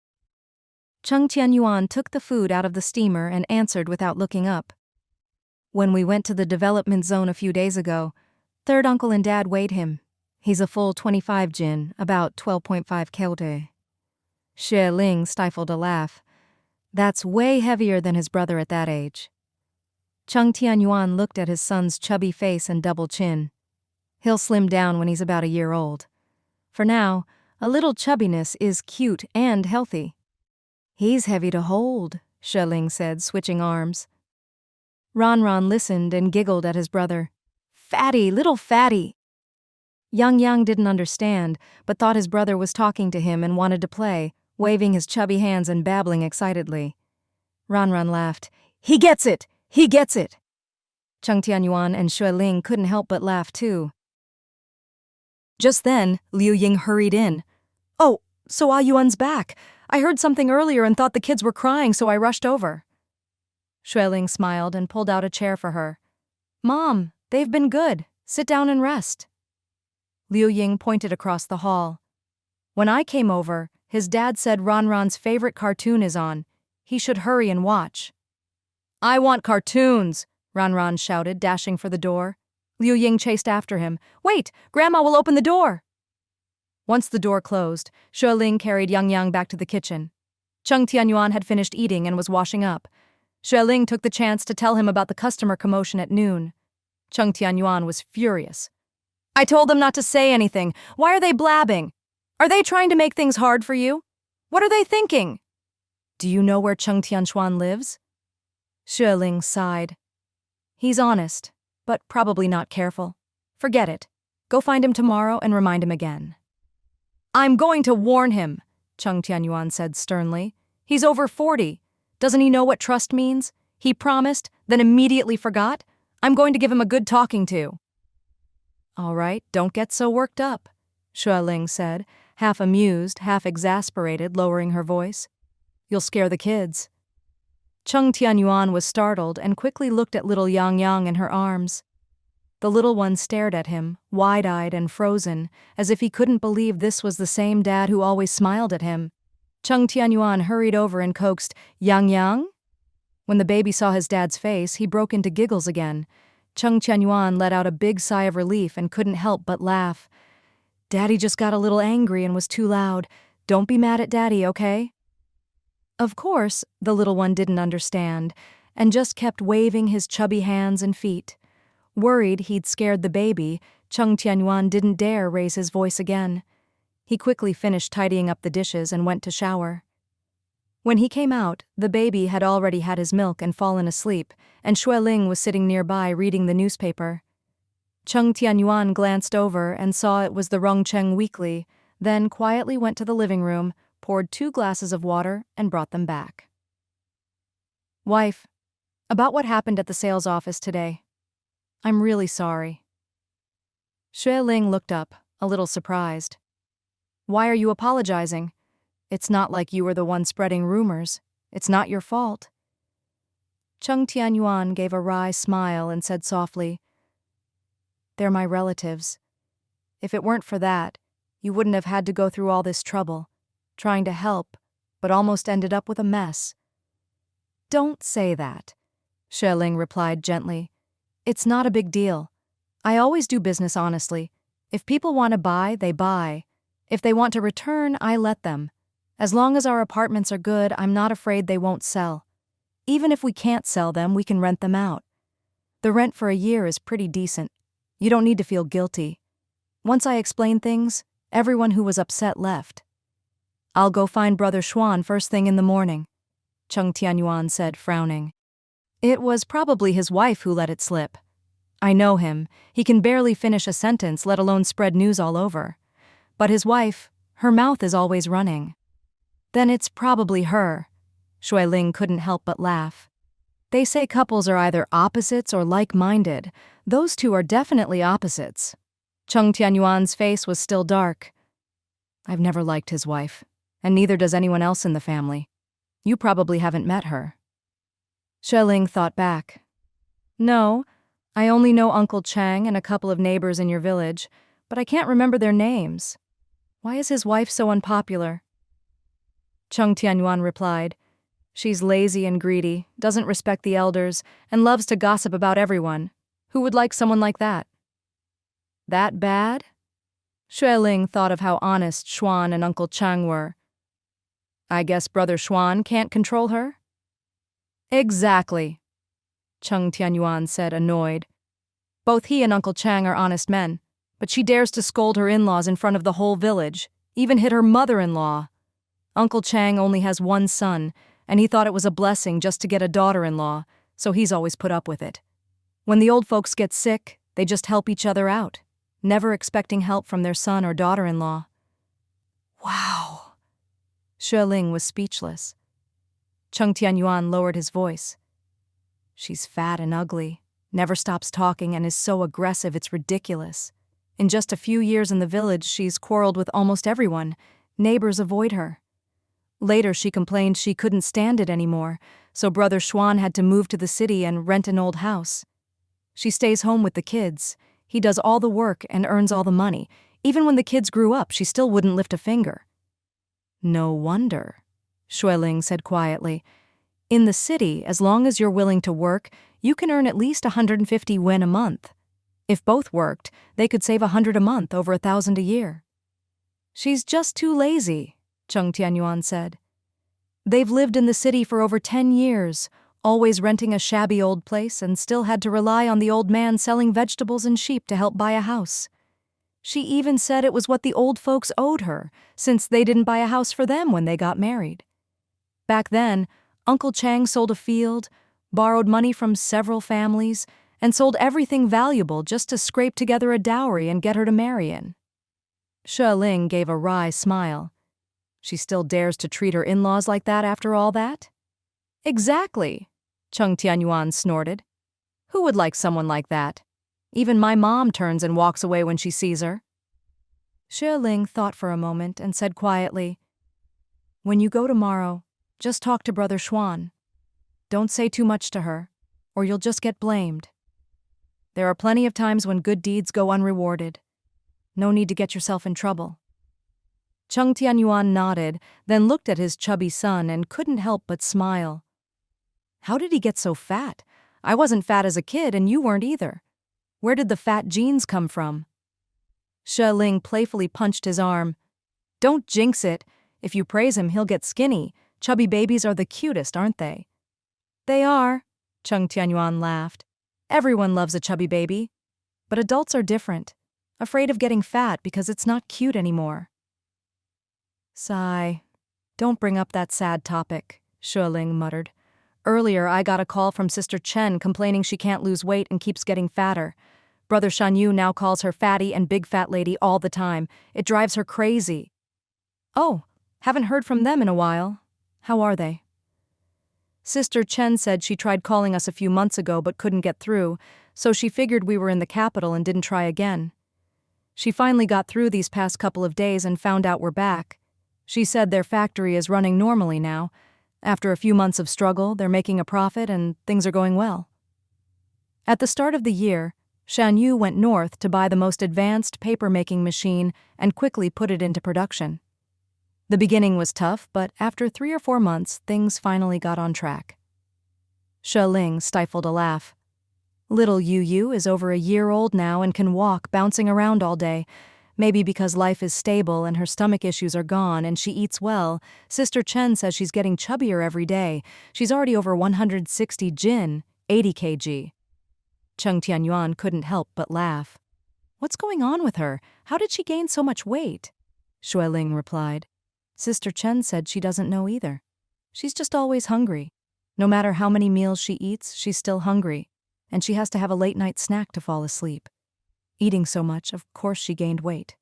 Cheng Tianyuan took the food out of the steamer and answered without looking up. When we went to the development zone a few days ago, third uncle and dad weighed him. He's a full 25 jin, about 12.5 kg. Xue Ling stifled a laugh. That's way heavier than his brother at that age. Cheng Tianyuan looked at his son's chubby face and double chin. He'll slim down when he's about a year old. For now, a little chubbiness is cute and healthy. He's heavy to hold, Xue Ling said, switching arms. Ran listened and giggled at his brother. Fatty, little fatty. Yang didn't understand, but thought his brother was talking to him and wanted to play, waving his chubby hands and babbling excitedly. Ran laughed. He gets it! He gets it! Cheng Tianyuan and Xue Ling couldn't help but laugh too. Just then, Liu Ying hurried in. Oh, so Ah Yuan's back. I heard something earlier and thought the kids were crying, so I rushed over. Xue Ling smiled and pulled out a chair for her. Mom, they've been good. Sit down and rest. Liu Ying pointed across the hall. When I came over, his dad said Ran's favorite cartoon is on. He should hurry and watch. I want cartoons, Ran shouted, dashing for the door. Liu Ying chased after him. Wait, Grandma will open the door. Once the door closed, Xue Ling carried Yang back to the kitchen. Cheng Tianyuan had finished eating and was washing up. Xue Ling took the chance to tell him about the customer commotion at noon. Cheng Tianyuan was furious. I told them not to say anything. Why are they blabbing? Are they trying to make things hard for you? What are they thinking? Do you know where Cheng Tianyuan lives? Xue Ling sighed. He's honest, but probably not careful. Forget it. Go find him tomorrow and remind him again. I'm going to warn him, Cheng Tianyuan said sternly. He's over 40. Doesn't he know what trust means? He promised, then immediately forgot. I'm going to give him a good talking to. All right, don't get so worked up, Xue Ling said, half amused, half exasperated, lowering her voice. You'll scare the kids. Cheng Tianyuan was startled and quickly looked at little Yang in her arms. The little one stared at him, wide-eyed and frozen, as if he couldn't believe this was the same dad who always smiled at him. Cheng Tianyuan hurried over and coaxed, Yang? When the baby saw his dad's face, he broke into giggles again. Cheng Tianyuan let out a big sigh of relief and couldn't help but laugh. Daddy just got a little angry and was too loud. Don't be mad at Daddy, okay? Of course, the little one didn't understand, and just kept waving his chubby hands and feet. Worried he'd scared the baby, Cheng Tianyuan didn't dare raise his voice again. He quickly finished tidying up the dishes and went to shower. When he came out, the baby had already had his milk and fallen asleep, and Xue Ling was sitting nearby reading the newspaper. Cheng Tianyuan glanced over and saw it was the Rongcheng Weekly, then quietly went to the living room, poured 2 glasses of water, and brought them back. Wife, about what happened at the sales office today. I'm really sorry. Xue Ling looked up, a little surprised. Why are you apologizing? It's not like you were the one spreading rumors. It's not your fault. Cheng Tianyuan gave a wry smile and said softly, They're my relatives. If it weren't for that, you wouldn't have had to go through all this trouble, trying to help, but almost ended up with a mess. Don't say that, Xue Ling replied gently. It's not a big deal. I always do business honestly. If people want to buy, they buy. If they want to return, I let them. As long as our apartments are good, I'm not afraid they won't sell. Even if we can't sell them, we can rent them out. The rent for a year is pretty decent. You don't need to feel guilty. Once I explained things, everyone who was upset left. I'll go find Brother Xuan first thing in the morning, Cheng Tianyuan said, frowning. It was probably his wife who let it slip. I know him. He can barely finish a sentence, let alone spread news all over. But his wife, her mouth is always running. Then it's probably her. Xue Ling couldn't help but laugh. They say couples are either opposites or like-minded. Those two are definitely opposites. Cheng Tianyuan's face was still dark. I've never liked his wife, and neither does anyone else in the family. You probably haven't met her. Xue Ling thought back. No, I only know Uncle Cheng and a couple of neighbors in your village, but I can't remember their names. Why is his wife so unpopular? Cheng Tianyuan replied, She's lazy and greedy, doesn't respect the elders, and loves to gossip about everyone. Who would like someone like that? That bad? Xue Ling thought of how honest Xuan and Uncle Cheng were. I guess Brother Xuan can't control her? Exactly, Cheng Tianyuan said, annoyed. Both he and Uncle Cheng are honest men, but she dares to scold her in-laws in front of the whole village, even hit her mother-in-law. Uncle Cheng only has one son, and he thought it was a blessing just to get a daughter-in-law, so he's always put up with it. When the old folks get sick, they just help each other out, never expecting help from their son or daughter-in-law. Wow. Xue Ling was speechless. Cheng Tianyuan lowered his voice. She's fat and ugly, never stops talking, and is so aggressive it's ridiculous. In just a few years in the village, she's quarreled with almost everyone. Neighbors avoid her. Later, she complained she couldn't stand it anymore, so Brother Xuan had to move to the city and rent an old house. She stays home with the kids. He does all the work and earns all the money. Even when the kids grew up, she still wouldn't lift a finger. No wonder, Xue Ling said quietly. In the city, as long as you're willing to work, you can earn at least 150 wen a month. If both worked, they could save 100 a month, over 1,000 a year. She's just too lazy, Cheng Tianyuan said. They've lived in the city for over 10 years, always renting a shabby old place, and still had to rely on the old man selling vegetables and sheep to help buy a house. She even said it was what the old folks owed her, since they didn't buy a house for them when they got married. Back then, Uncle Cheng sold a field, borrowed money from several families, and sold everything valuable just to scrape together a dowry and get her to marry in. Xue Ling gave a wry smile. She still dares to treat her in-laws like that after all that? Exactly, Cheng Tianyuan snorted. Who would like someone like that? Even my mom turns and walks away when she sees her. Xue Ling thought for a moment and said quietly, When you go tomorrow, just talk to Brother Xuan. Don't say too much to her, or you'll just get blamed. There are plenty of times when good deeds go unrewarded. No need to get yourself in trouble. Cheng Tianyuan nodded, then looked at his chubby son and couldn't help but smile. How did he get so fat? I wasn't fat as a kid, and you weren't either. Where did the fat genes come from? Xue Ling playfully punched his arm. Don't jinx it. If you praise him, he'll get skinny. Chubby babies are the cutest, aren't they? They are, Cheng Tianyuan laughed. Everyone loves a chubby baby. But adults are different, afraid of getting fat because it's not cute anymore. Sigh. Don't bring up that sad topic, Xue Ling muttered. Earlier, I got a call from Sister Chen complaining she can't lose weight and keeps getting fatter. Brother Shanyu now calls her fatty and big fat lady all the time. It drives her crazy. Oh, haven't heard from them in a while. How are they? Sister Chen said she tried calling us a few months ago but couldn't get through, so she figured we were in the capital and didn't try again. She finally got through these past couple of days and found out we're back. She said their factory is running normally now. After a few months of struggle, they're making a profit and things are going well. At the start of the year, Shanyu went north to buy the most advanced paper-making machine and quickly put it into production. The beginning was tough, but after 3 or 4 months, things finally got on track. Xue Ling stifled a laugh. Little Yu is over a year old now and can walk, bouncing around all day. Maybe because life is stable and her stomach issues are gone and she eats well, Sister Chen says she's getting chubbier every day. She's already over 160 jin, 80 kg. Cheng Tianyuan couldn't help but laugh. What's going on with her? How did she gain so much weight? Xue Ling replied. Sister Chen said she doesn't know either. She's just always hungry. No matter how many meals she eats, she's still hungry, and she has to have a late-night snack to fall asleep. Eating so much, of course she gained weight.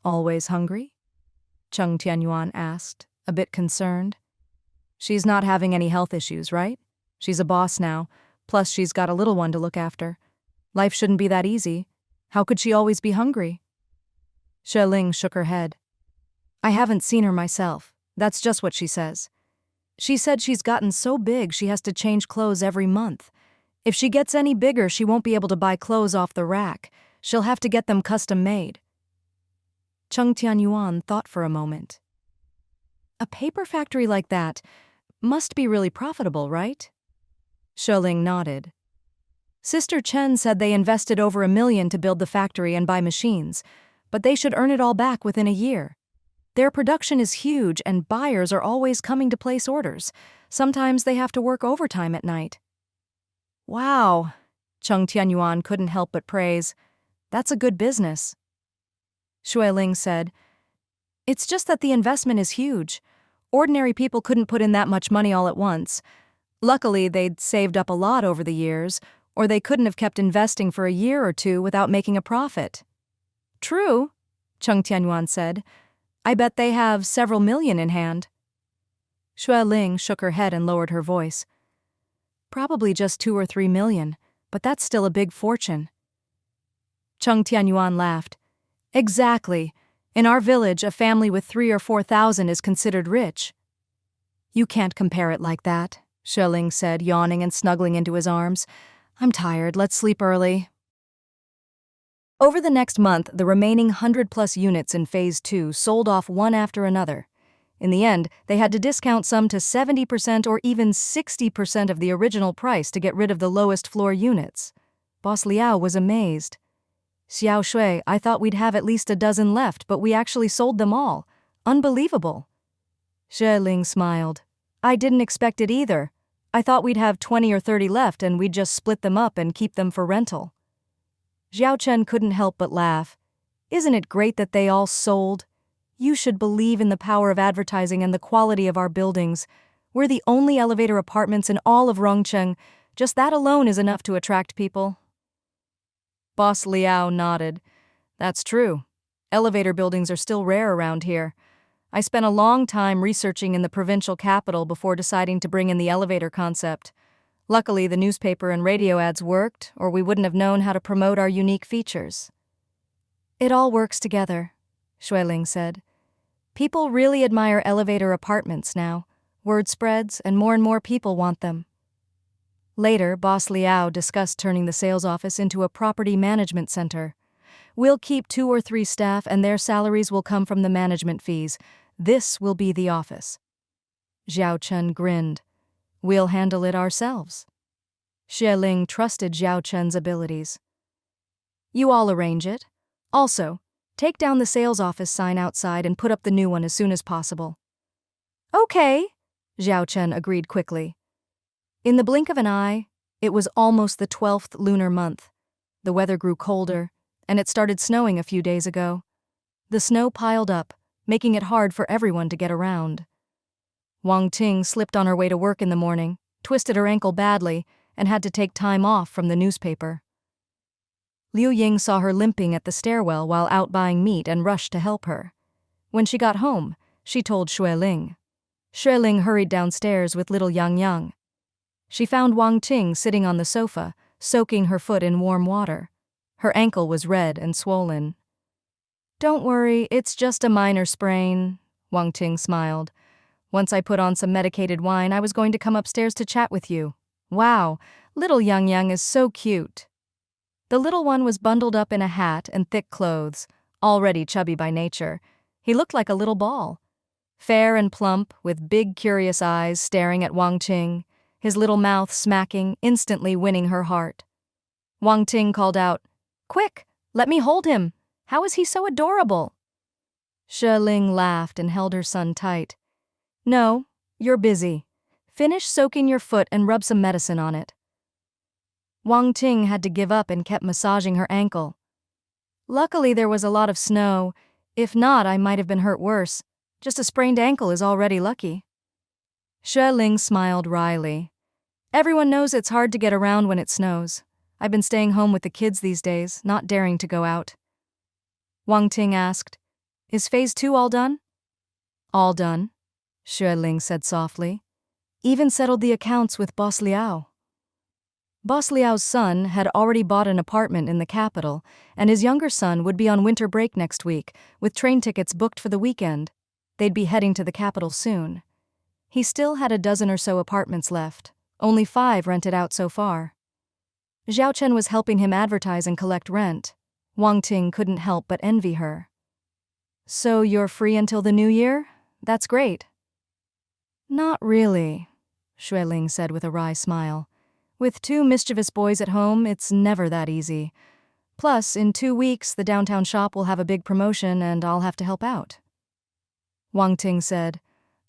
Always hungry? Cheng Tianyuan asked, a bit concerned. She's not having any health issues, right? She's a boss now, plus she's got a little one to look after. Life shouldn't be that easy. How could she always be hungry? Xue Ling shook her head. I haven't seen her myself. That's just what she says. She said she's gotten so big she has to change clothes every month. If she gets any bigger, she won't be able to buy clothes off the rack. She'll have to get them custom made. Cheng Tianyuan thought for a moment. A paper factory like that must be really profitable, right? Xue Ling nodded. Sister Chen said they invested over $1 million to build the factory and buy machines, but they should earn it all back within a year. Their production is huge and buyers are always coming to place orders. Sometimes they have to work overtime at night. Wow, Cheng Tianyuan couldn't help but praise. That's a good business. Xue Ling said, It's just that the investment is huge. Ordinary people couldn't put in that much money all at once. Luckily, they'd saved up a lot over the years, or they couldn't have kept investing for a year or two without making a profit. True, Cheng Tianyuan said. I bet they have several million in hand. Xue Ling shook her head and lowered her voice. Probably just 2 or 3 million, but that's still a big fortune. Cheng Tianyuan laughed. Exactly. In our village, a family with 3,000 or 4,000 is considered rich. You can't compare it like that, Xue Ling said, yawning and snuggling into his arms. I'm tired, let's sleep early. Over the next month, the remaining 100-plus units in Phase 2 sold off one after another. In the end, they had to discount some to 70% or even 60% of the original price to get rid of the lowest floor units. Boss Liao was amazed. Xiao Shui, I thought we'd have at least a dozen left, but we actually sold them all. Unbelievable. Xue Ling smiled. I didn't expect it either. I thought we'd have 20 or 30 left and we'd just split them up and keep them for rental. Xiao Chen couldn't help but laugh. Isn't it great that they all sold? You should believe in the power of advertising and the quality of our buildings. We're the only elevator apartments in all of Rongcheng. Just that alone is enough to attract people. Boss Liao nodded. That's true. Elevator buildings are still rare around here. I spent a long time researching in the provincial capital before deciding to bring in the elevator concept. Luckily, the newspaper and radio ads worked, or we wouldn't have known how to promote our unique features. It all works together, Xue Ling said. People really admire elevator apartments now. Word spreads, and more people want them. Later, Boss Liao discussed turning the sales office into a property management center. We'll keep 2 or 3 staff, and their salaries will come from the management fees. This will be the office. Xiao Chen grinned. We'll handle it ourselves. Xue Ling trusted Xiao Chen's abilities. You all arrange it. Also, take down the sales office sign outside and put up the new one as soon as possible. Okay, Xiao Chen agreed quickly. In the blink of an eye, it was almost the 12th lunar month. The weather grew colder, and it started snowing a few days ago. The snow piled up, making it hard for everyone to get around. Wang Ting slipped on her way to work in the morning, twisted her ankle badly, and had to take time off from the newspaper. Liu Ying saw her limping at the stairwell while out buying meat and rushed to help her. When she got home, she told Xue Ling. Xue Ling hurried downstairs with little Yang Yang. She found Wang Ting sitting on the sofa, soaking her foot in warm water. Her ankle was red and swollen. Don't worry, it's just a minor sprain, Wang Ting smiled. Once I put on some medicated wine, I was going to come upstairs to chat with you. Wow, little Yang Yang is so cute. The little one was bundled up in a hat and thick clothes, already chubby by nature. He looked like a little ball. Fair and plump, with big curious eyes staring at Wang Ting, his little mouth smacking, instantly winning her heart. Wang Ting called out, Quick, let me hold him. How is he so adorable? Xue Ling laughed and held her son tight. No, you're busy. Finish soaking your foot and rub some medicine on it. Wang Ting had to give up and kept massaging her ankle. Luckily, there was a lot of snow. If not, I might have been hurt worse. Just a sprained ankle is already lucky. Xue Ling smiled wryly. Everyone knows it's hard to get around when it snows. I've been staying home with the kids these days, not daring to go out. Wang Ting asked, Is Phase 2 all done? All done, Xue Ling said softly. Even settled the accounts with Boss Liao. Boss Liao's son had already bought an apartment in the capital, and his younger son would be on winter break next week, with train tickets booked for the weekend. They'd be heading to the capital soon. He still had a dozen or so apartments left, only 5 rented out so far. Xiao Chen was helping him advertise and collect rent. Wang Ting couldn't help but envy her. So you're free until the new year? That's great. Not really, Xue Ling said with a wry smile. With 2 mischievous boys at home, it's never that easy. Plus, in 2 weeks, the downtown shop will have a big promotion and I'll have to help out. Wang Ting said,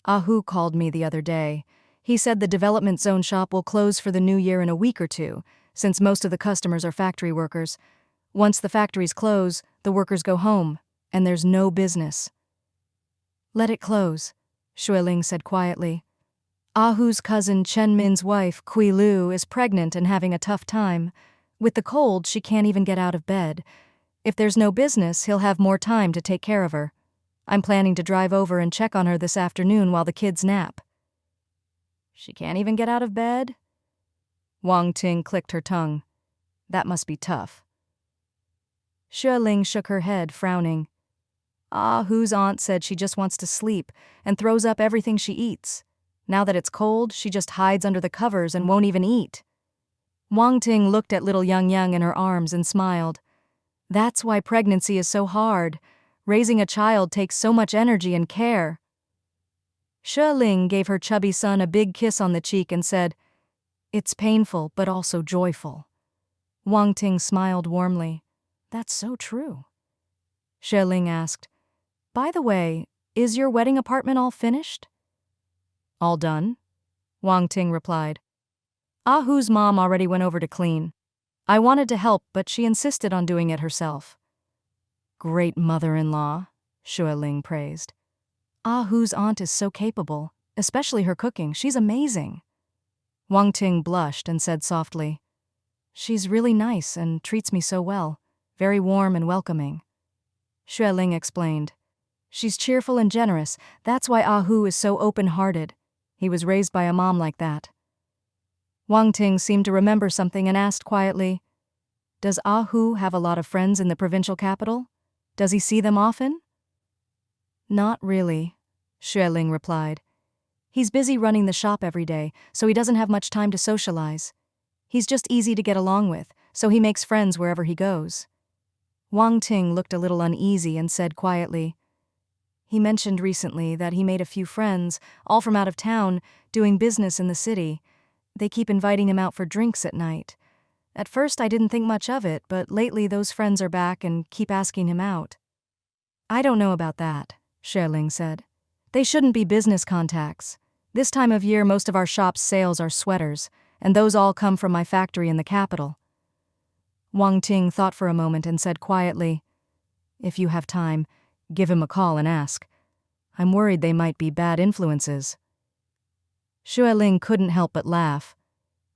Hu called me the other day. He said the development zone shop will close for the new year in a week or 2, since most of the customers are factory workers. Once the factories close, the workers go home, and there's no business. Let it close, Xue Ling said quietly. Hu's cousin Chen Min's wife, Kui Lu, is pregnant and having a tough time. With the cold, she can't even get out of bed. If there's no business, he'll have more time to take care of her. I'm planning to drive over and check on her this afternoon while the kids nap. She can't even get out of bed? Wang Ting clicked her tongue. That must be tough. Xue Ling shook her head, frowning. Hu's aunt said she just wants to sleep and throws up everything she eats. Now that it's cold, she just hides under the covers and won't even eat. Wang Ting looked at little Yang Yang in her arms and smiled. That's why pregnancy is so hard. Raising a child takes so much energy and care. Xue Ling gave her chubby son a big kiss on the cheek and said, It's painful, but also joyful. Wang Ting smiled warmly. That's so true. Xue Ling asked, By the way, is your wedding apartment all finished? All done, Wang Ting replied. Hu's mom already went over to clean. I wanted to help, but she insisted on doing it herself. Great mother-in-law, Xue Ling praised. Hu's aunt is so capable, especially her cooking. She's amazing. Wang Ting blushed and said softly, She's really nice and treats me so well, very warm and welcoming. Xue Ling explained, She's cheerful and generous. That's why Hu is so open-hearted. He was raised by a mom like that. Wang Ting seemed to remember something and asked quietly, Does Hu have a lot of friends in the provincial capital? Does he see them often? Not really, Xue Ling replied. He's busy running the shop every day, so he doesn't have much time to socialize. He's just easy to get along with, so he makes friends wherever he goes. Wang Ting looked a little uneasy and said quietly, He mentioned recently that he made a few friends, all from out of town, doing business in the city. They keep inviting him out for drinks at night. At first I didn't think much of it, but lately those friends are back and keep asking him out. I don't know about that, Xue Ling said. They shouldn't be business contacts. This time of year most of our shop's sales are sweaters, and those all come from my factory in the capital. Wang Ting thought for a moment and said quietly, If you have time, give him a call and ask. I'm worried they might be bad influences. Xue Ling couldn't help but laugh.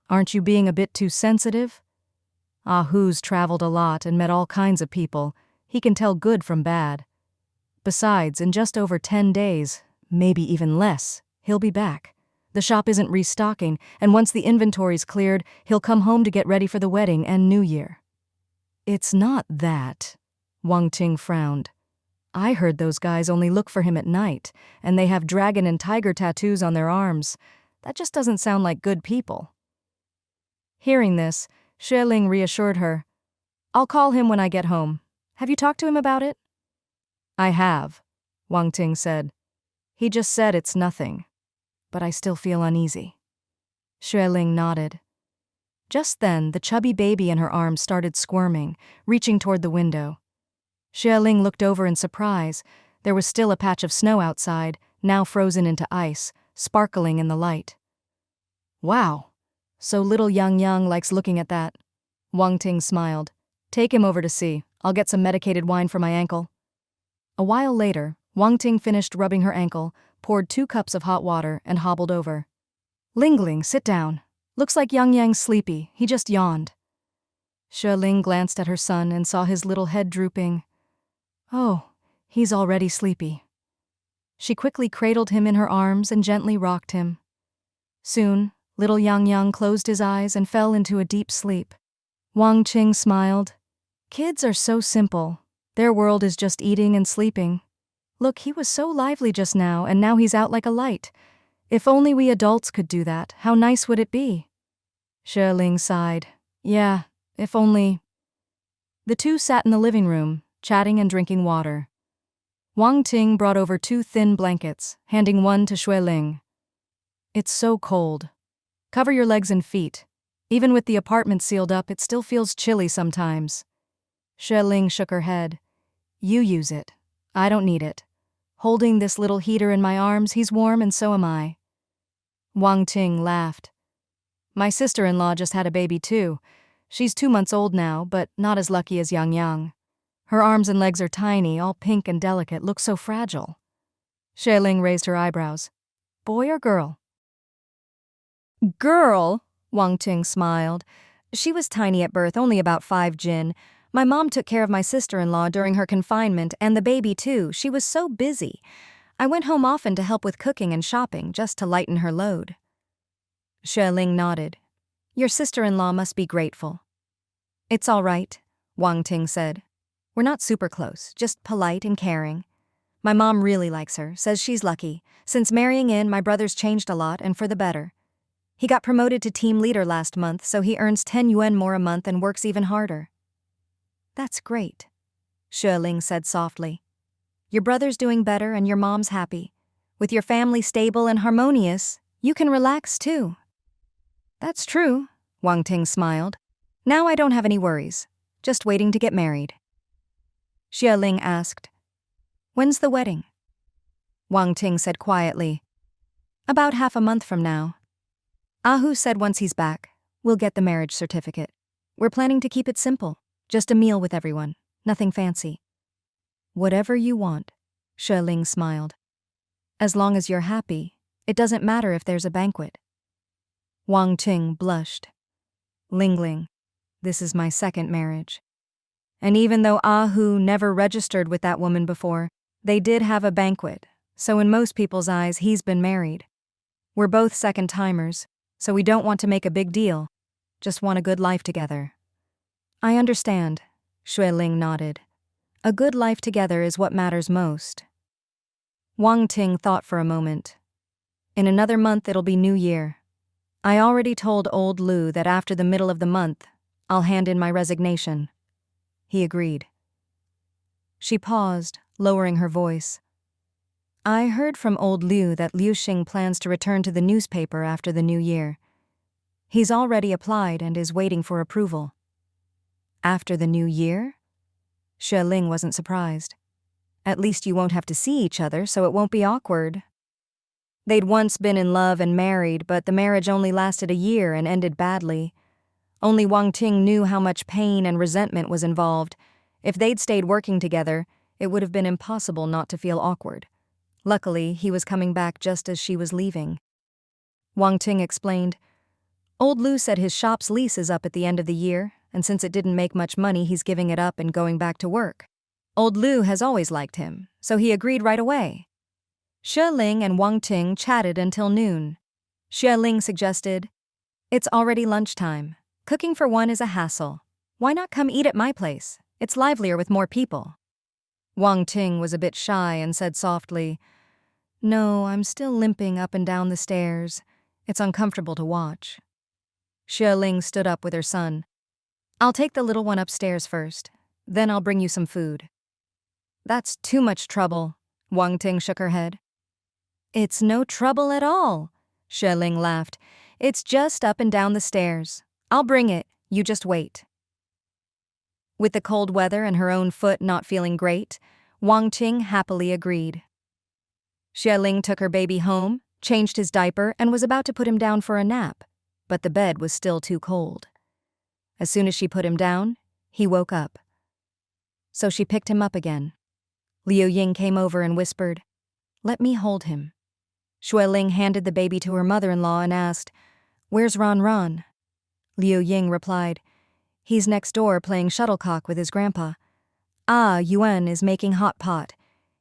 Aren't you being a bit too sensitive? Hu's traveled a lot and met all kinds of people. He can tell good from bad. Besides, in just over 10 days, maybe even less, he'll be back. The shop isn't restocking, and once the inventory's cleared, he'll come home to get ready for the wedding and New Year. It's not that, Wang Ting frowned. I heard those guys only look for him at night, and they have dragon and tiger tattoos on their arms. That just doesn't sound like good people. Hearing this, Xue Ling reassured her. I'll call him when I get home. Have you talked to him about it? I have, Wang Ting said. He just said it's nothing, but I still feel uneasy. Xue Ling nodded. Just then, the chubby baby in her arms started squirming, reaching toward the window. Xue Ling looked over in surprise. There was still a patch of snow outside, now frozen into ice, sparkling in the light. Wow, so little Yang Yang likes looking at that. Wang Ting smiled. Take him over to see. I'll get some medicated wine for my ankle. A while later, Wang Ting finished rubbing her ankle, poured 2 cups of hot water, and hobbled over. Ling Ling, sit down. Looks like Yang Yang's sleepy, he just yawned. Xue Ling glanced at her son and saw his little head drooping. Oh, he's already sleepy. She quickly cradled him in her arms and gently rocked him. Soon, little Yang Yang closed his eyes and fell into a deep sleep. Wang Qing smiled. Kids are so simple. Their world is just eating and sleeping. Look, he was so lively just now, and now he's out like a light. If only we adults could do that, how nice would it be? Xue Ling sighed. Yeah, if only. The two sat in the living room, chatting and drinking water. Wang Ting brought over 2 thin blankets, handing one to Xue Ling. It's so cold. Cover your legs and feet. Even with the apartment sealed up, it still feels chilly sometimes. Xue Ling shook her head. You use it. I don't need it. Holding this little heater in my arms, he's warm and so am I. Wang Ting laughed. My sister-in-law just had a baby too. She's 2 months old now, but not as lucky as Yang Yang. Her arms and legs are tiny, all pink and delicate, look so fragile. Xue Ling raised her eyebrows. Boy or girl? Girl, Wang Ting smiled. She was tiny at birth, only about 5 jin. My mom took care of my sister-in-law during her confinement, and the baby too. She was so busy. I went home often to help with cooking and shopping, just to lighten her load. Xue Ling nodded. Your sister-in-law must be grateful. It's all right, Wang Ting said. We're not super close, just polite and caring. My mom really likes her, says she's lucky. Since marrying in, my brother's changed a lot, and for the better. He got promoted to team leader last month, so he earns 10 yuan more a month and works even harder. That's great, Xue Ling said softly. Your brother's doing better and your mom's happy. With your family stable and harmonious, you can relax too. That's true, Wang Ting smiled. Now I don't have any worries, just waiting to get married. Xue Ling asked, When's the wedding? Wang Ting said quietly, About half a month from now. Ahu said once he's back, we'll get the marriage certificate. We're planning to keep it simple, just a meal with everyone, nothing fancy. Whatever you want, Xue Ling smiled. As long as you're happy, it doesn't matter if there's a banquet. Wang Ting blushed. Ling Ling, this is my 2nd marriage. And even though Ahu never registered with that woman before, they did have a banquet, so in most people's eyes he's been married. We're both second-timers, so we don't want to make a big deal, just want a good life together. I understand, Xue Ling nodded. A good life together is what matters most. Wang Ting thought for a moment. In another month it'll be New Year. I already told old Lu that after the middle of the month, I'll hand in my resignation. He agreed. She paused, lowering her voice. I heard from old Liu that Liu Xing plans to return to the newspaper after the new year. He's already applied and is waiting for approval. After the new year? Xue Ling wasn't surprised. At least you won't have to see each other, so it won't be awkward. They'd once been in love and married, but the marriage only lasted a year and ended badly. Only Wang Ting knew how much pain and resentment was involved. If they'd stayed working together, it would have been impossible not to feel awkward. Luckily, he was coming back just as she was leaving. Wang Ting explained, Old Lu said his shop's lease is up at the end of the year, and since it didn't make much money, he's giving it up and going back to work. Old Lu has always liked him, so he agreed right away. Xue Ling and Wang Ting chatted until noon. Xue Ling suggested, It's already lunchtime. Cooking for one is a hassle. Why not come eat at my place? It's livelier with more people. Wang Ting was a bit shy and said softly, No, I'm still limping up and down the stairs. It's uncomfortable to watch. Xue Ling stood up with her son. I'll take the little one upstairs first. Then I'll bring you some food. That's too much trouble. Wang Ting shook her head. It's no trouble at all, Xue Ling laughed. It's just up and down the stairs. I'll bring it, you just wait. With the cold weather and her own foot not feeling great, Wang Ting happily agreed. Xue Ling took her baby home, changed his diaper, and was about to put him down for a nap, but the bed was still too cold. As soon as she put him down, he woke up. So she picked him up again. Liu Ying came over and whispered, Let me hold him. Xue Ling handed the baby to her mother-in-law and asked, "Where's Ran Ran?" Liu Ying replied, "He's next door playing shuttlecock with his grandpa. Ah, Yuan is making hot pot.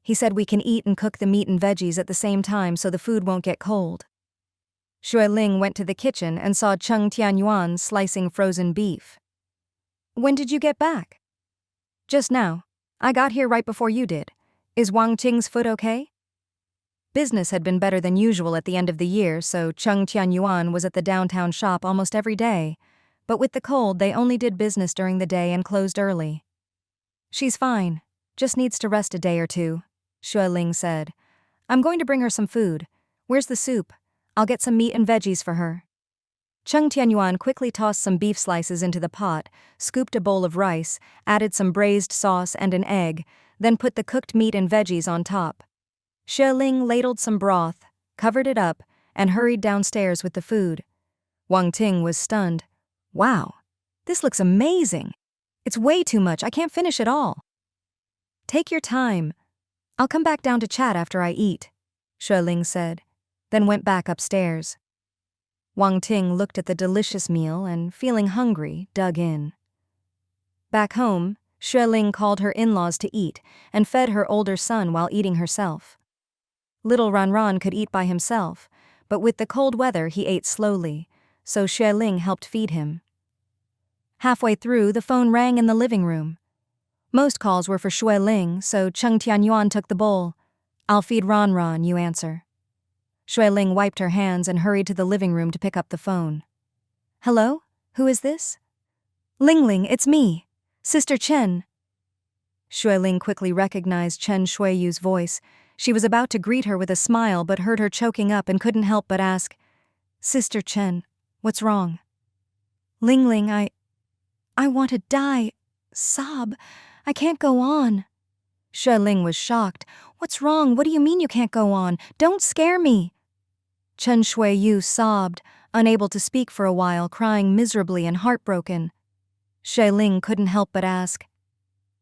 He said we can eat and cook the meat and veggies at the same time so the food won't get cold." Xue Ling went to the kitchen and saw Cheng Tianyuan slicing frozen beef. "When did you get back?" "Just now. I got here right before you did. Is Wang Qing's foot okay?" Business had been better than usual at the end of the year, so Cheng Tianyuan was at the downtown shop almost every day. But with the cold, they only did business during the day and closed early. "She's fine. Just needs to rest a day or two," Xue Ling said. "I'm going to bring her some food. Where's the soup? I'll get some meat and veggies for her." Cheng Tianyuan quickly tossed some beef slices into the pot, scooped a bowl of rice, added some braised sauce and an egg, then put the cooked meat and veggies on top. Xue Ling ladled some broth, covered it up, and hurried downstairs with the food. Wang Ting was stunned. "Wow, this looks amazing. It's way too much, I can't finish it all." "Take your time. I'll come back down to chat after I eat," Xue Ling said, then went back upstairs. Wang Ting looked at the delicious meal and, feeling hungry, dug in. Back home, Xue Ling called her in-laws to eat and fed her older son while eating herself. Little Ran Ran could eat by himself, but with the cold weather he ate slowly, so Xue Ling helped feed him. Halfway through, the phone rang in the living room. Most calls were for Xue Ling, so Cheng Tianyuan took the bowl. "I'll feed Ran Ran, you answer." Xue Ling wiped her hands and hurried to the living room to pick up the phone. "Hello? Who is this?" "Ling Ling, it's me. Sister Chen." Xue Ling quickly recognized Chen Shuiyu's voice. She was about to greet her with a smile but heard her choking up and couldn't help but ask, "Sister Chen, what's wrong?" "Ling Ling, I want to die. Sob. I can't go on." Xue Ling was shocked. "What's wrong? What do you mean you can't go on? Don't scare me." Chen Shuiyu sobbed, unable to speak for a while, crying miserably and heartbroken. Xue Ling couldn't help but ask,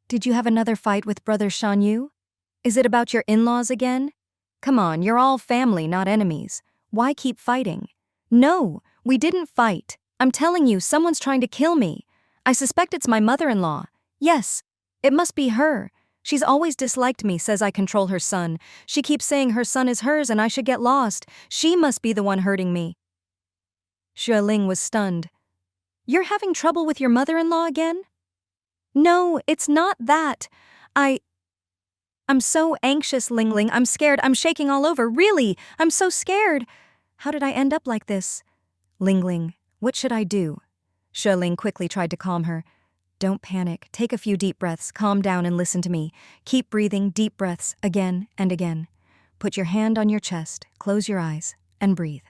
"Did you have another fight with Brother Shanyu? Is it about your in-laws again? Come on, you're all family, not enemies. Why keep fighting?" "No, we didn't fight. I'm telling you, someone's trying to kill me. I suspect it's my mother-in-law. Yes, it must be her. She's always disliked me, says I control her son. She keeps saying her son is hers and I should get lost. She must be the one hurting me." Xue Ling was stunned. "You're having trouble with your mother-in-law again?" "No, it's not that. I'm so anxious, Ling Ling. I'm scared. I'm shaking all over. Really, I'm so scared. How did I end up like this?" "Ling Ling, what should I do?" Xue Ling quickly tried to calm her. "Don't panic. Take a few deep breaths. Calm down and listen to me. Keep breathing deep breaths again and again. Put your hand on your chest, close your eyes, and breathe.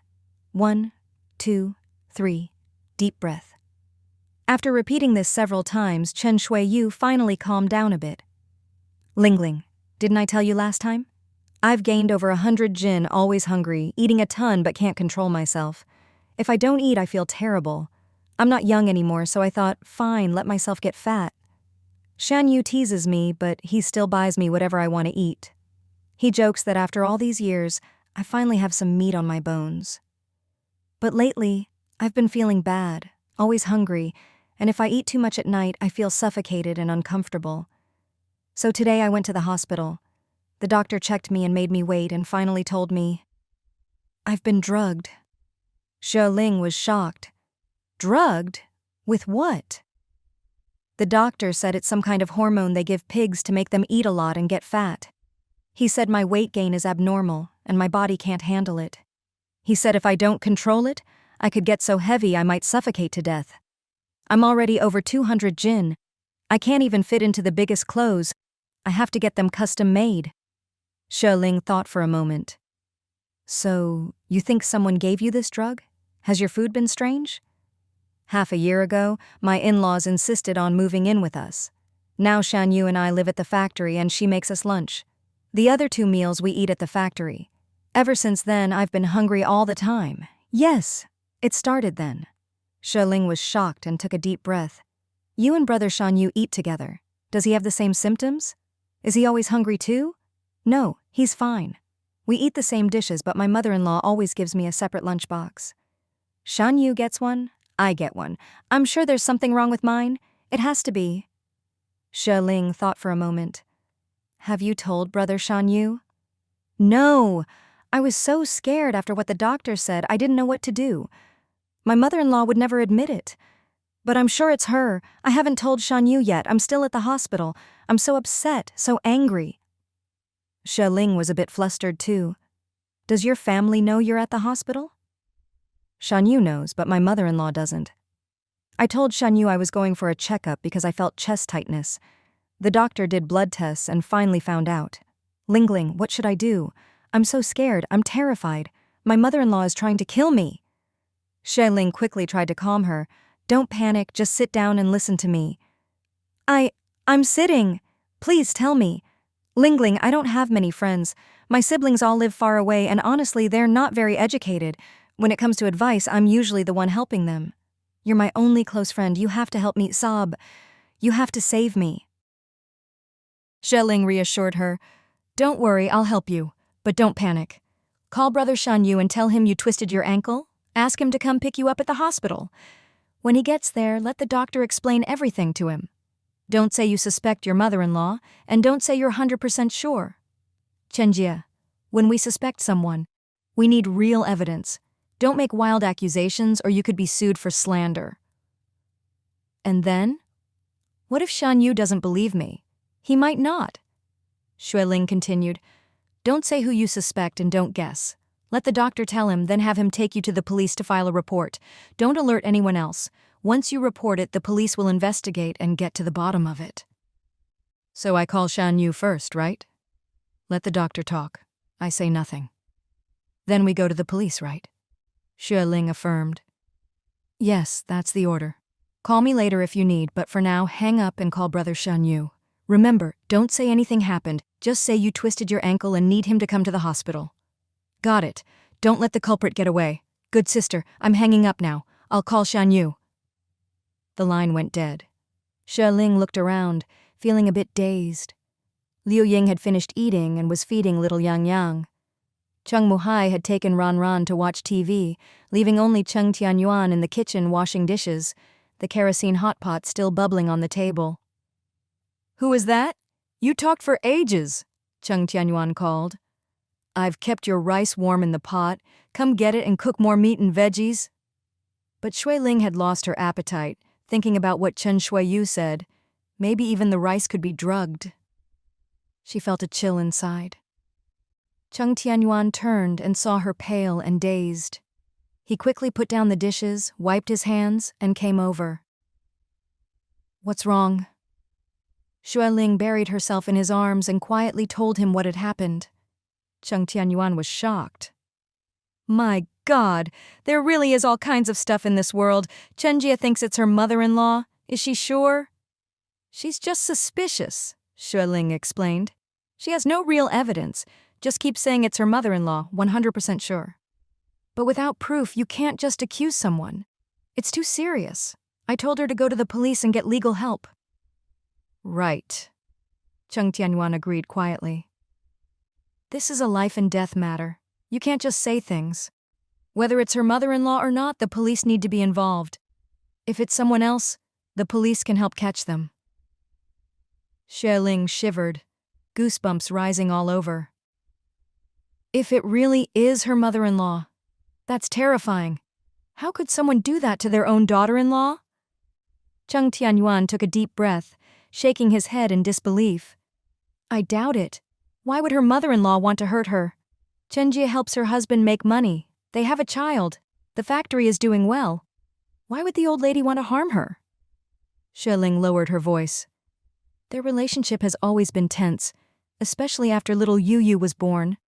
1, 2, 3. Deep breath." After repeating this several times, Chen Shuiyu finally calmed down a bit. "Ling Ling, didn't I tell you last time? I've gained over 100 jin, always hungry, eating a ton but can't control myself. If I don't eat, I feel terrible. I'm not young anymore, so I thought, fine, let myself get fat. Shan Yu teases me, but he still buys me whatever I want to eat. He jokes that after all these years, I finally have some meat on my bones. But lately, I've been feeling bad, always hungry, and if I eat too much at night, I feel suffocated and uncomfortable. So today I went to the hospital. The doctor checked me and made me wait and finally told me, I've been drugged." Xue Ling was shocked. "Drugged? With what?" The doctor said it's some kind of hormone they give pigs to make them eat a lot and get fat. He said my weight gain is abnormal and my body can't handle it. He said if I don't control it, I could get so heavy I might suffocate to death. I'm already over 200 jin. I can't even fit into the biggest clothes. I have to get them custom made. Xue Ling thought for a moment. "So, you think someone gave you this drug? Has your food been strange?" "Half a year ago, my in-laws insisted on moving in with us. Now Shan Yu and I live at the factory and she makes us lunch. The other 2 meals we eat at the factory. Ever since then, I've been hungry all the time. Yes, it started then." Xue Ling was shocked and took a deep breath. "You and Brother Shan Yu eat together. Does he have the same symptoms? Is he always hungry too?" "No, he's fine. We eat the same dishes, but my mother-in-law always gives me a separate lunchbox. Shan Yu gets one, I get one. I'm sure there's something wrong with mine. It has to be. Xue Ling thought for a moment. Have you told Brother Shan Yu? No. I was so scared after what the doctor said, I didn't know what to do. My mother-in-law would never admit it. But I'm sure it's her. I haven't told Shan Yu yet. I'm still at the hospital. I'm so upset, so angry. Xue Ling was a bit flustered too. Does your family know you're at the hospital? Shan Yu knows, but my mother-in-law doesn't. I told Shan Yu I was going for a checkup because I felt chest tightness. The doctor did blood tests and finally found out. Ling, what should I do? I'm so scared. I'm terrified. My mother-in-law is trying to kill me. Xue Ling quickly tried to calm her. Don't panic, just sit down and listen to me. I'm sitting. Please tell me. Ling, I don't have many friends. My siblings all live far away and honestly, they're not very educated. When it comes to advice, I'm usually the one helping them. You're my only close friend. You have to help me, Sob. You have to save me. Xue Ling reassured her. Don't worry, I'll help you. But don't panic. Call Brother Shan Yu and tell him you twisted your ankle. Ask him to come pick you up at the hospital. When he gets there, let the doctor explain everything to him. Don't say you suspect your mother-in-law, and don't say you're 100% sure. Chenjie, when we suspect someone, we need real evidence. Don't make wild accusations or you could be sued for slander. And then? What if Shan Yu doesn't believe me? He might not. Xue Ling continued. Don't say who you suspect and don't guess. Let the doctor tell him, then have him take you to the police to file a report. Don't alert anyone else. Once you report it, the police will investigate and get to the bottom of it. So I call Shan Yu first, right? Let the doctor talk. I say nothing. Then we go to the police, right? Xue Ling affirmed. Yes, that's the order. Call me later if you need, but for now, hang up and call Brother Shan Yu. Remember, don't say anything happened. Just say you twisted your ankle and need him to come to the hospital. Got it. Don't let the culprit get away. Good sister, I'm hanging up now. I'll call Shan Yu. The line went dead. Xue Ling looked around, feeling a bit dazed. Liu Ying had finished eating and was feeding little Yang Yang. Cheng Muhai had taken Ran to watch TV, leaving only Cheng Tianyuan in the kitchen washing dishes, the kerosene hot pot still bubbling on the table. Who is that? You talked for ages, Cheng Tianyuan called. I've kept your rice warm in the pot. Come get it and cook more meat and veggies. But Xue Ling had lost her appetite, thinking about what Chen Shuiyu said. Maybe even the rice could be drugged. She felt a chill inside. Cheng Tianyuan turned and saw her pale and dazed. He quickly put down the dishes, wiped his hands, and came over. What's wrong? Xue Ling buried herself in his arms and quietly told him what had happened. Cheng Tianyuan was shocked. My God, there really is all kinds of stuff in this world. Chenjie thinks it's her mother-in-law. Is she sure? She's just suspicious, Xue Ling explained. She has no real evidence. Just keeps saying it's her mother-in-law, 100% sure. But without proof, you can't just accuse someone. It's too serious. I told her to go to the police and get legal help. Right, Cheng Tianyuan agreed quietly. This is a life and death matter. You can't just say things. Whether it's her mother-in-law or not, the police need to be involved. If it's someone else, the police can help catch them. Xue Ling shivered, goosebumps rising all over. If it really is her mother-in-law, that's terrifying. How could someone do that to their own daughter-in-law? Cheng Tianyuan took a deep breath, shaking his head in disbelief. I doubt it. Why would her mother-in-law want to hurt her? Chenjie helps her husband make money. They have a child. The factory is doing well. Why would the old lady want to harm her? Xue Ling lowered her voice. Their relationship has always been tense, especially after little Yu was born.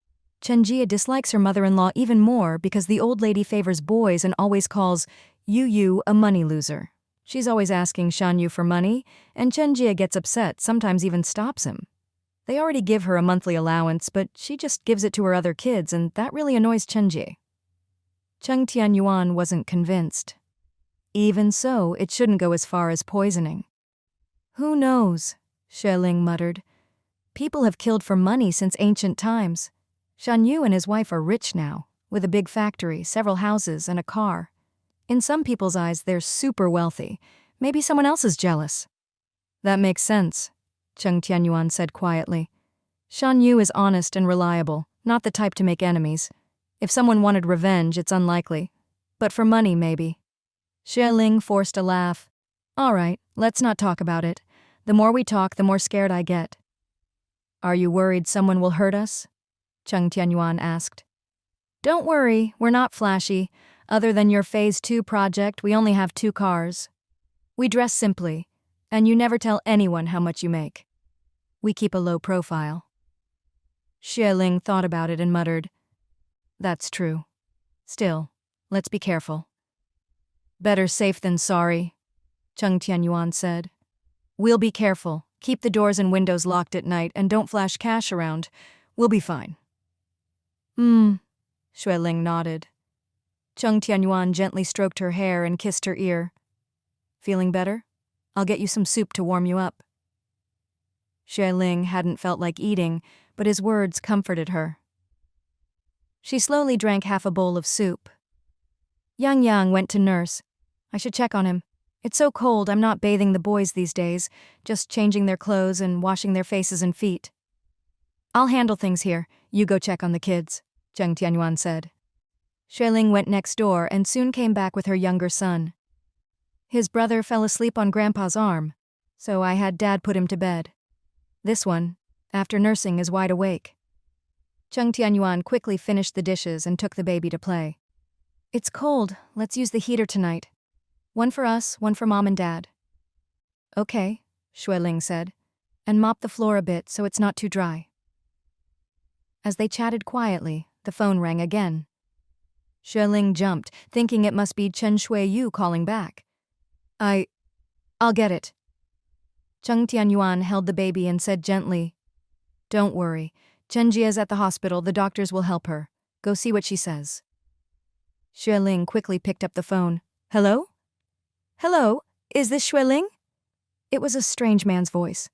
Chenjie dislikes her mother-in-law even more because the old lady favors boys and always calls Yu a money loser. She's always asking Shan Yu for money, and Chenjie gets upset, sometimes even stops him. They already give her a monthly allowance, but she just gives it to her other kids, and that really annoys Chenjie. Cheng Tianyuan wasn't convinced. Even so, it shouldn't go as far as poisoning. Who knows? Xue Ling muttered. People have killed for money since ancient times. Shan Yu and his wife are rich now, with a big factory, several houses, and a car. In some people's eyes, they're super wealthy. Maybe someone else is jealous. That makes sense, Cheng Tianyuan said quietly. Shan Yu is honest and reliable, not the type to make enemies. If someone wanted revenge, it's unlikely. But for money, maybe. Xue Ling forced a laugh. All right, let's not talk about it. The more we talk, the more scared I get. Are you worried someone will hurt us? Cheng Tianyuan asked. Don't worry, we're not flashy. Other than your Phase 2 project, we only have 2 cars. We dress simply, and you never tell anyone how much you make. We keep a low profile. Xue Ling thought about it and muttered, That's true. Still, let's be careful. Better safe than sorry, Cheng Tianyuan said. We'll be careful. Keep the doors and windows locked at night and don't flash cash around. We'll be fine. Xue Ling nodded. Cheng Tianyuan gently stroked her hair and kissed her ear. Feeling better? I'll get you some soup to warm you up. Xue Ling hadn't felt like eating, but his words comforted her. She slowly drank half a bowl of soup. Yang went to nurse. I should check on him. It's so cold, I'm not bathing the boys these days, just changing their clothes and washing their faces and feet. I'll handle things here. You go check on the kids, Cheng Tianyuan said. Xue Ling went next door and soon came back with her younger son. His brother fell asleep on Grandpa's arm, so I had Dad put him to bed. This one, after nursing, is wide awake. Cheng Tianyuan quickly finished the dishes and took the baby to play. It's cold, let's use the heater tonight. One for us, one for Mom and Dad. Okay, Xue Ling said, and mop the floor a bit so it's not too dry. As they chatted quietly, the phone rang again. Xue Ling jumped, thinking it must be Chen Shuiyu calling back. I'll get it. Cheng Tianyuan held the baby and said gently, Don't worry, Chenjia's at the hospital, the doctors will help her. Go see what she says. Xue Ling quickly picked up the phone. Hello? Hello, is this Xue Ling? It was a strange man's voice.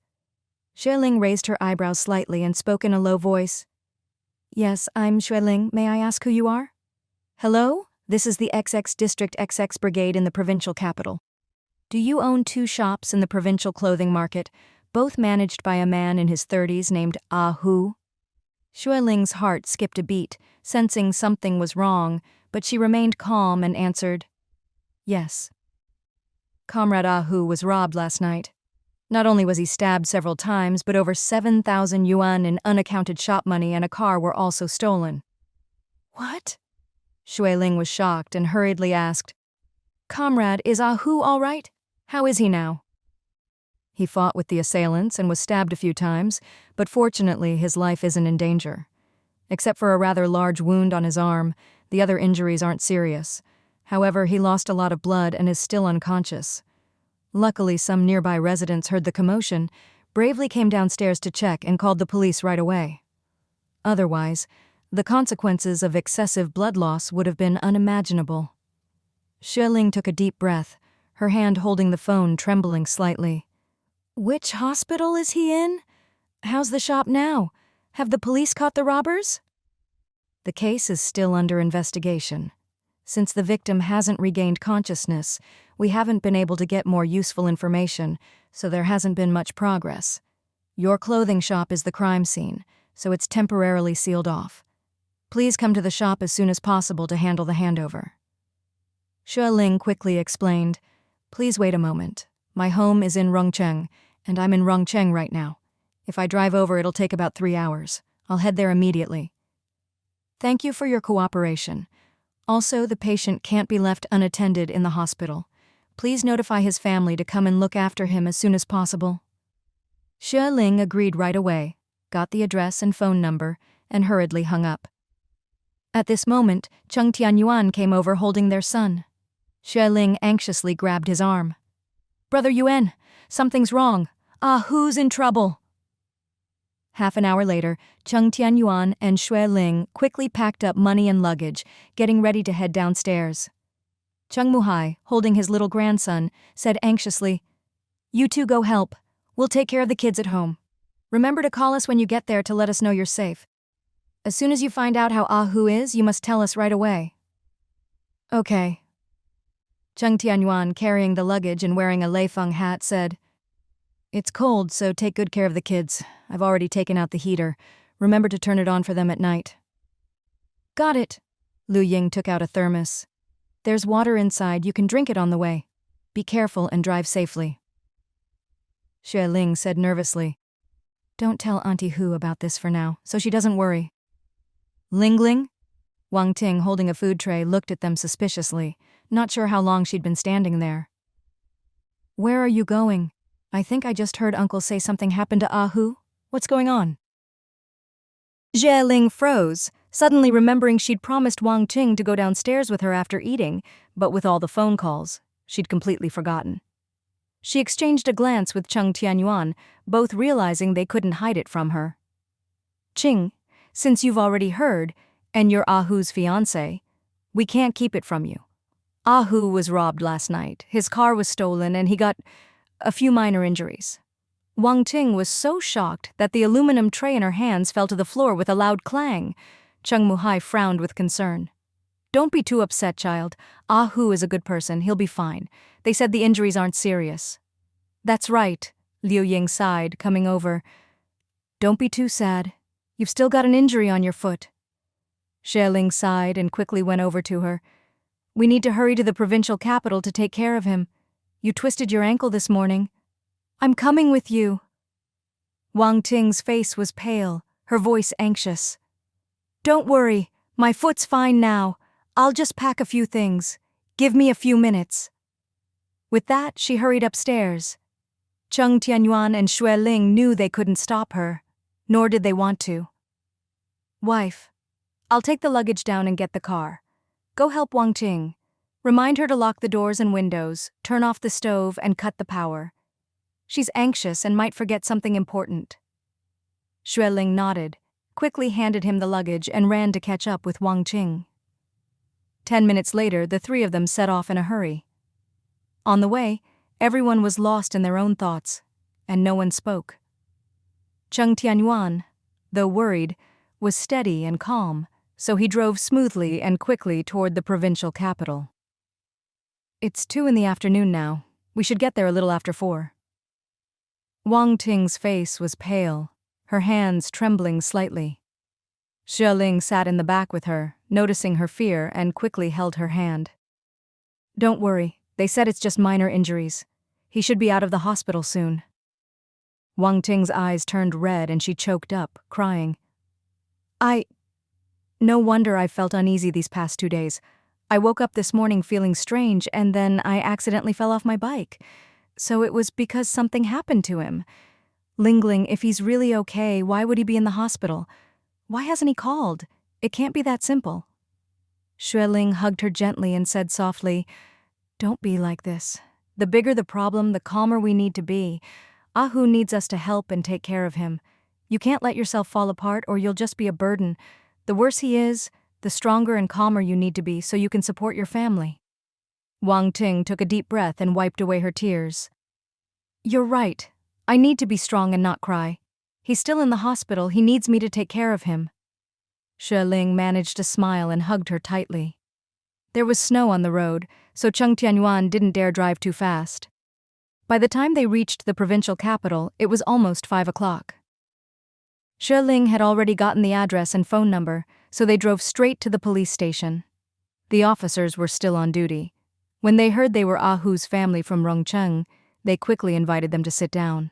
Xue Ling raised her eyebrows slightly and spoke in a low voice. Yes, I'm Xue Ling. May I ask who you are? Hello? This is the XX District XX Brigade in the provincial capital. Do you own 2 shops in the provincial clothing market, both managed by a man in his 30s named Ah Hu? Xue Ling's heart skipped a beat, sensing something was wrong, but she remained calm and answered, Yes. Comrade Ah Hu was robbed last night. Not only was he stabbed several times, but over 7,000 yuan in unaccounted shop money and a car were also stolen. What? Xue Ling was shocked and hurriedly asked, Comrade, is Ah Hu all right? How is he now? He fought with the assailants and was stabbed a few times, but fortunately his life isn't in danger. Except for a rather large wound on his arm, the other injuries aren't serious. However, he lost a lot of blood and is still unconscious. Luckily, some nearby residents heard the commotion, bravely came downstairs to check and called the police right away. Otherwise, the consequences of excessive blood loss would have been unimaginable. Xue Ling took a deep breath, her hand holding the phone trembling slightly. Which hospital is he in? How's the shop now? Have the police caught the robbers? The case is still under investigation. Since the victim hasn't regained consciousness, we haven't been able to get more useful information, so there hasn't been much progress. Your clothing shop is the crime scene, so it's temporarily sealed off. Please come to the shop as soon as possible to handle the handover. Xue Ling quickly explained, Please wait a moment. My home is in Rongcheng, and I'm in Rongcheng right now. If I drive over, it'll take about 3 hours. I'll head there immediately. Thank you for your cooperation. Also, the patient can't be left unattended in the hospital. Please notify his family to come and look after him as soon as possible. Xue Ling agreed right away, got the address and phone number, and hurriedly hung up. At this moment, Cheng Tianyuan came over holding their son. Xue Ling anxiously grabbed his arm. Brother Yuan, something's wrong. Ah Hu's in trouble. Half an hour later, Cheng Tianyuan and Xue Ling quickly packed up money and luggage, getting ready to head downstairs. Cheng Muhai, holding his little grandson, said anxiously, You two go help. We'll take care of the kids at home. Remember to call us when you get there to let us know you're safe. As soon as you find out how Ahu is, you must tell us right away. Okay. Cheng Tianyuan, carrying the luggage and wearing a Leifeng hat, said, It's cold, so take good care of the kids. I've already taken out the heater. Remember to turn it on for them at night. Got it. Lu Ying took out a thermos. There's water inside, you can drink it on the way. Be careful and drive safely. Xue Ling said nervously, Don't tell Auntie Hu about this for now, so she doesn't worry. Ling? Wang Ting, holding a food tray, looked at them suspiciously, not sure how long she'd been standing there. Where are you going? I think I just heard Uncle say something happened to Ahu. What's going on? Xue Ling froze, suddenly remembering she'd promised Wang Ting to go downstairs with her after eating, but with all the phone calls, she'd completely forgotten. She exchanged a glance with Cheng Tianyuan, both realizing they couldn't hide it from her. Ching, since you've already heard, and you're Ahu's fiancé, we can't keep it from you. Ahu was robbed last night, his car was stolen, and he got a few minor injuries. Wang Ting was so shocked that the aluminum tray in her hands fell to the floor with a loud clang. Cheng Muhai frowned with concern. Don't be too upset, child. Ahu is a good person, he'll be fine. They said the injuries aren't serious. That's right, Liu Ying sighed, coming over. Don't be too sad. You've still got an injury on your foot. Xue Ling sighed and quickly went over to her. We need to hurry to the provincial capital to take care of him. You twisted your ankle this morning. I'm coming with you. Wang Ting's face was pale, her voice anxious. Don't worry, my foot's fine now. I'll just pack a few things. Give me a few minutes. With that, she hurried upstairs. Cheng Tianyuan and Xue Ling knew they couldn't stop her, nor did they want to. Wife, I'll take the luggage down and get the car. Go help Wang Ting. Remind her to lock the doors and windows, turn off the stove, and cut the power. She's anxious and might forget something important. Xue Ling nodded, quickly handed him the luggage, and ran to catch up with Wang Ting. 10 minutes later, the three of them set off in a hurry. On the way, everyone was lost in their own thoughts, and no one spoke. Cheng Tianyuan, though worried, was steady and calm, so he drove smoothly and quickly toward the provincial capital. It's 2 in the afternoon now. We should get there a little after 4. Wang Ting's face was pale, her hands trembling slightly. Xue Ling sat in the back with her, noticing her fear, and quickly held her hand. Don't worry, they said it's just minor injuries. He should be out of the hospital soon. Wang Ting's eyes turned red and she choked up, crying. No wonder I felt uneasy these past 2 days. I woke up this morning feeling strange, and then I accidentally fell off my bike. So it was because something happened to him. Ling, if he's really okay, why would he be in the hospital? Why hasn't he called? It can't be that simple. Xue Ling hugged her gently and said softly, Don't be like this. The bigger the problem, the calmer we need to be. Ahu needs us to help and take care of him. You can't let yourself fall apart or you'll just be a burden. The worse he is, the stronger and calmer you need to be so you can support your family. Wang Ting took a deep breath and wiped away her tears. You're right. I need to be strong and not cry. He's still in the hospital. He needs me to take care of him. Xue Ling managed to smile and hugged her tightly. There was snow on the road, so Cheng Tianyuan didn't dare drive too fast. By the time they reached the provincial capital, it was almost 5 o'clock. Xue Ling had already gotten the address and phone number, so they drove straight to the police station. The officers were still on duty. When they heard they were Ahu's family from Rongcheng, they quickly invited them to sit down.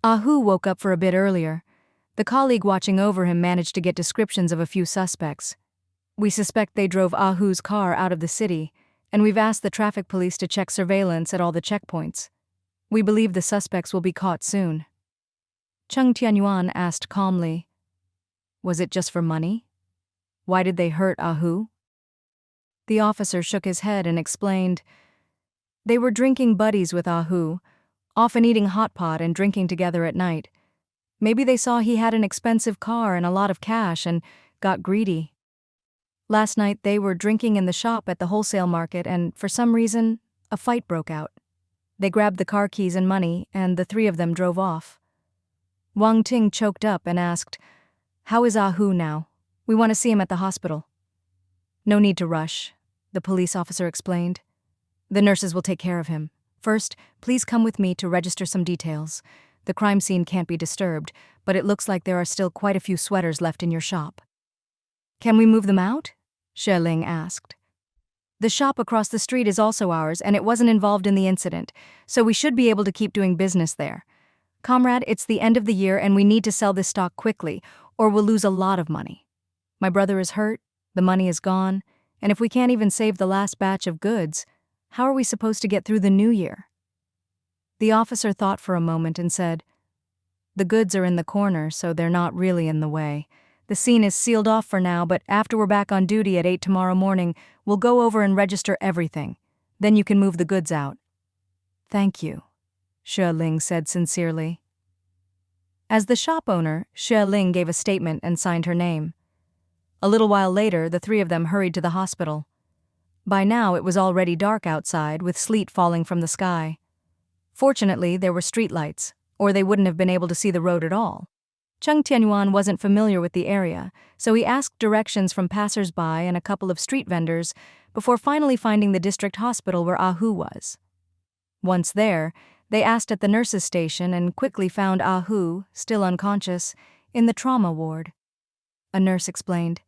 Ahu woke up for a bit earlier. The colleague watching over him managed to get descriptions of a few suspects. We suspect they drove Ahu's car out of the city, and we've asked the traffic police to check surveillance at all the checkpoints. We believe the suspects will be caught soon. Cheng Tianyuan asked calmly, Was it just for money? Why did they hurt Ahu? The officer shook his head and explained, They were drinking buddies with Ahu, often eating hot pot and drinking together at night. Maybe they saw he had an expensive car and a lot of cash and got greedy. Last night they were drinking in the shop at the wholesale market and, for some reason, a fight broke out. They grabbed the car keys and money, and the 3 of them drove off. Wang Ting choked up and asked, How is Ahu now? We want to see him at the hospital. No need to rush, the police officer explained. The nurses will take care of him. First, please come with me to register some details. The crime scene can't be disturbed, but it looks like there are still quite a few sweaters left in your shop. Can we move them out? Xue Ling asked. The shop across the street is also ours, and it wasn't involved in the incident, so we should be able to keep doing business there. Comrade, it's the end of the year and we need to sell this stock quickly, or we'll lose a lot of money. My brother is hurt, the money is gone, and if we can't even save the last batch of goods, how are we supposed to get through the new year? The officer thought for a moment and said, The goods are in the corner, so they're not really in the way. The scene is sealed off for now, but after we're back on duty at 8 tomorrow morning, we'll go over and register everything. Then you can move the goods out. Thank you, Xue Ling said sincerely. As the shop owner, Xue Ling gave a statement and signed her name. A little while later, the three of them hurried to the hospital. By now, it was already dark outside, with sleet falling from the sky. Fortunately, there were streetlights, or they wouldn't have been able to see the road at all. Cheng Tianyuan wasn't familiar with the area, so he asked directions from passers-by and a couple of street vendors before finally finding the district hospital where Ahu was. Once there, they asked at the nurses' station and quickly found Ahu, still unconscious, in the trauma ward. A nurse explained.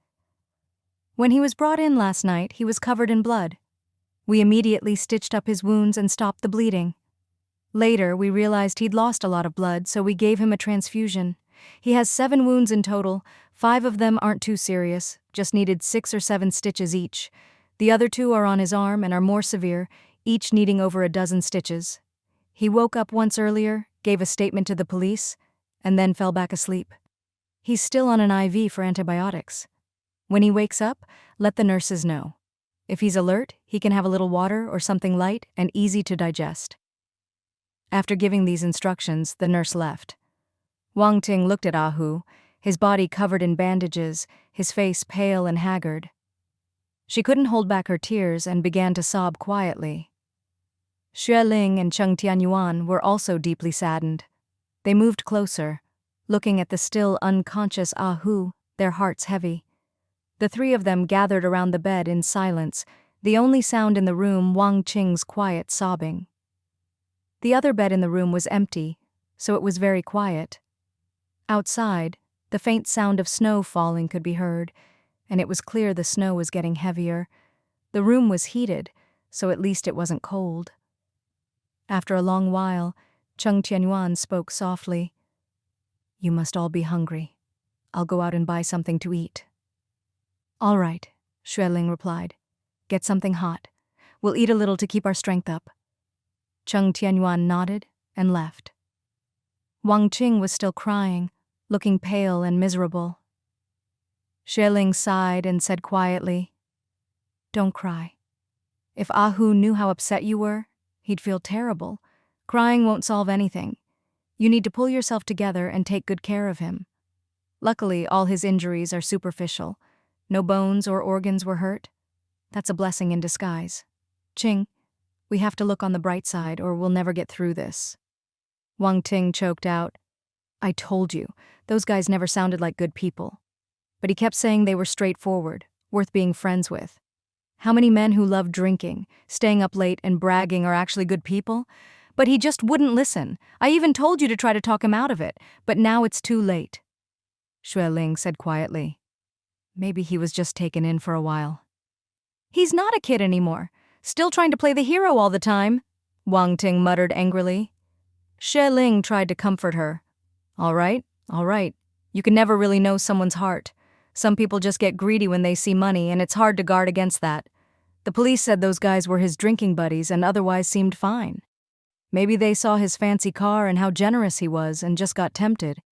When he was brought in last night, he was covered in blood. We immediately stitched up his wounds and stopped the bleeding. Later, we realized he'd lost a lot of blood, so we gave him a transfusion. He has 7 wounds in total. 5 of them aren't too serious, just needed 6 or 7 stitches each. The other 2 are on his arm and are more severe, each needing over a dozen stitches. He woke up once earlier, gave a statement to the police, and then fell back asleep. He's still on an IV for antibiotics. When he wakes up, let the nurses know. If he's alert, he can have a little water or something light and easy to digest. After giving these instructions, the nurse left. Wang Ting looked at Ahu, his body covered in bandages, his face pale and haggard. She couldn't hold back her tears and began to sob quietly. Xue Ling and Cheng Tianyuan were also deeply saddened. They moved closer, looking at the still unconscious Ahu, their hearts heavy. The 3 of them gathered around the bed in silence, the only sound in the room Wang Qing's quiet sobbing. The other bed in the room was empty, so it was very quiet. Outside, the faint sound of snow falling could be heard, and it was clear the snow was getting heavier. The room was heated, so at least it wasn't cold. After a long while, Cheng Tianyuan spoke softly. You must all be hungry. I'll go out and buy something to eat. All right, Xue Ling replied. Get something hot. We'll eat a little to keep our strength up. Cheng Tianyuan nodded and left. Wang Qing was still crying, looking pale and miserable. Xue Ling sighed and said quietly, Don't cry. If Ahu knew how upset you were, he'd feel terrible. Crying won't solve anything. You need to pull yourself together and take good care of him. Luckily, all his injuries are superficial. No bones or organs were hurt. That's a blessing in disguise. Qing, we have to look on the bright side or we'll never get through this. Wang Ting choked out, I told you, those guys never sounded like good people. But he kept saying they were straightforward, worth being friends with. How many men who love drinking, staying up late and bragging are actually good people? But he just wouldn't listen. I even told you to try to talk him out of it, but now it's too late. Xue Ling said quietly. Maybe he was just taken in for a while. He's not a kid anymore. Still trying to play the hero all the time, Wang Ting muttered angrily. Xue Ling tried to comfort her. All right. You can never really know someone's heart. Some people just get greedy when they see money, and it's hard to guard against that. The police said those guys were his drinking buddies and otherwise seemed fine. Maybe they saw his fancy car and how generous he was and just got tempted.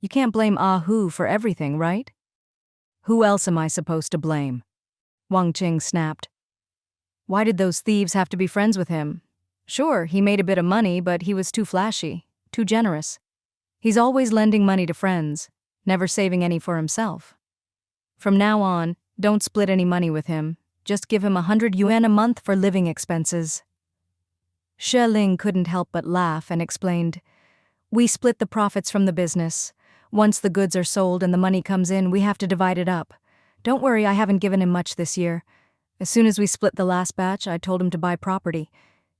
You can't blame Ahu for everything, right? Who else am I supposed to blame? Wang Qing snapped. Why did those thieves have to be friends with him? Sure, he made a bit of money, but he was too flashy, too generous. He's always lending money to friends, never saving any for himself. From now on, don't split any money with him. Just give him 100 yuan a month for living expenses. Xue Ling couldn't help but laugh and explained, We split the profits from the business. Once the goods are sold and the money comes in, we have to divide it up. Don't worry, I haven't given him much this year. As soon as we split the last batch, I told him to buy property.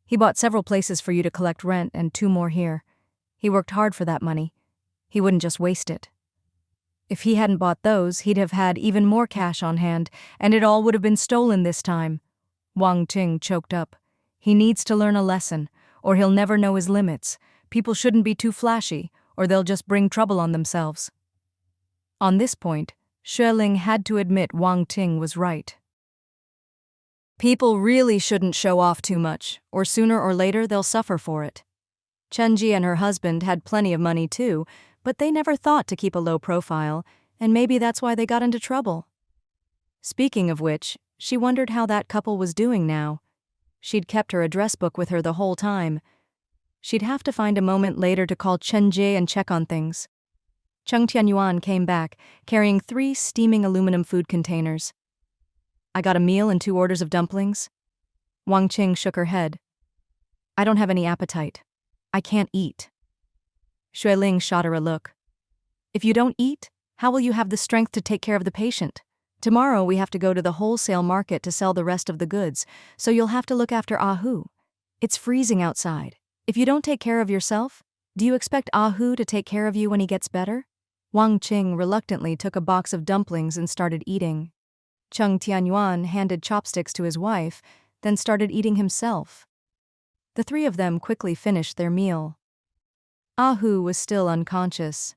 He bought several places for you to collect rent and 2 more here. He worked hard for that money. He wouldn't just waste it. If he hadn't bought those, he'd have had even more cash on hand, and it all would have been stolen this time. Wang Qing choked up. He needs to learn a lesson, or he'll never know his limits. People shouldn't be too flashy, or they'll just bring trouble on themselves. On this point, Xue Ling had to admit Wang Qing was right. People really shouldn't show off too much, or sooner or later they'll suffer for it. Chenji and her husband had plenty of money too, but they never thought to keep a low profile, and maybe that's why they got into trouble. Speaking of which, she wondered how that couple was doing now. She'd kept her address book with her the whole time. She'd have to find a moment later to call Chenji and check on things. Cheng Tianyuan came back, carrying 3 steaming aluminum food containers. I got a meal and 2 orders of dumplings. Wang Qing shook her head. I don't have any appetite. I can't eat. Xue Ling shot her a look. If you don't eat, how will you have the strength to take care of the patient? Tomorrow we have to go to the wholesale market to sell the rest of the goods, so you'll have to look after Ahu. It's freezing outside. If you don't take care of yourself, do you expect Ahu to take care of you when he gets better? Wang Qing reluctantly took a box of dumplings and started eating. Cheng Tianyuan handed chopsticks to his wife, then started eating himself. The 3 of them quickly finished their meal. Ahu was still unconscious.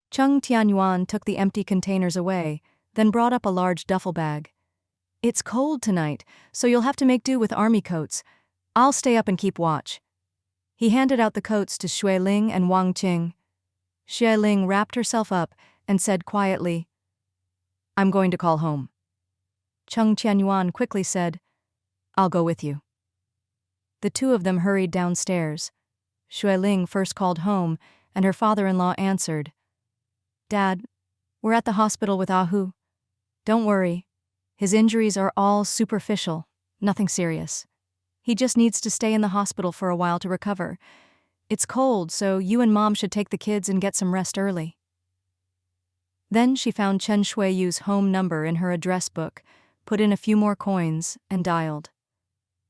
Cheng Tianyuan took the empty containers away, then brought up a large duffel bag. It's cold tonight, so you'll have to make do with army coats. I'll stay up and keep watch. He handed out the coats to Xue Ling and Wang Qing. Xue Ling wrapped herself up and said quietly, I'm going to call home. Cheng Tianyuan quickly said, I'll go with you. The 2 of them hurried downstairs. Xue Ling first called home, and her father-in-law answered, Dad, we're at the hospital with Ahu. Don't worry. His injuries are all superficial, nothing serious. He just needs to stay in the hospital for a while to recover. It's cold, so you and Mom should take the kids and get some rest early. Then she found Chen Shuiyu's home number in her address book, put in a few more coins, and dialed.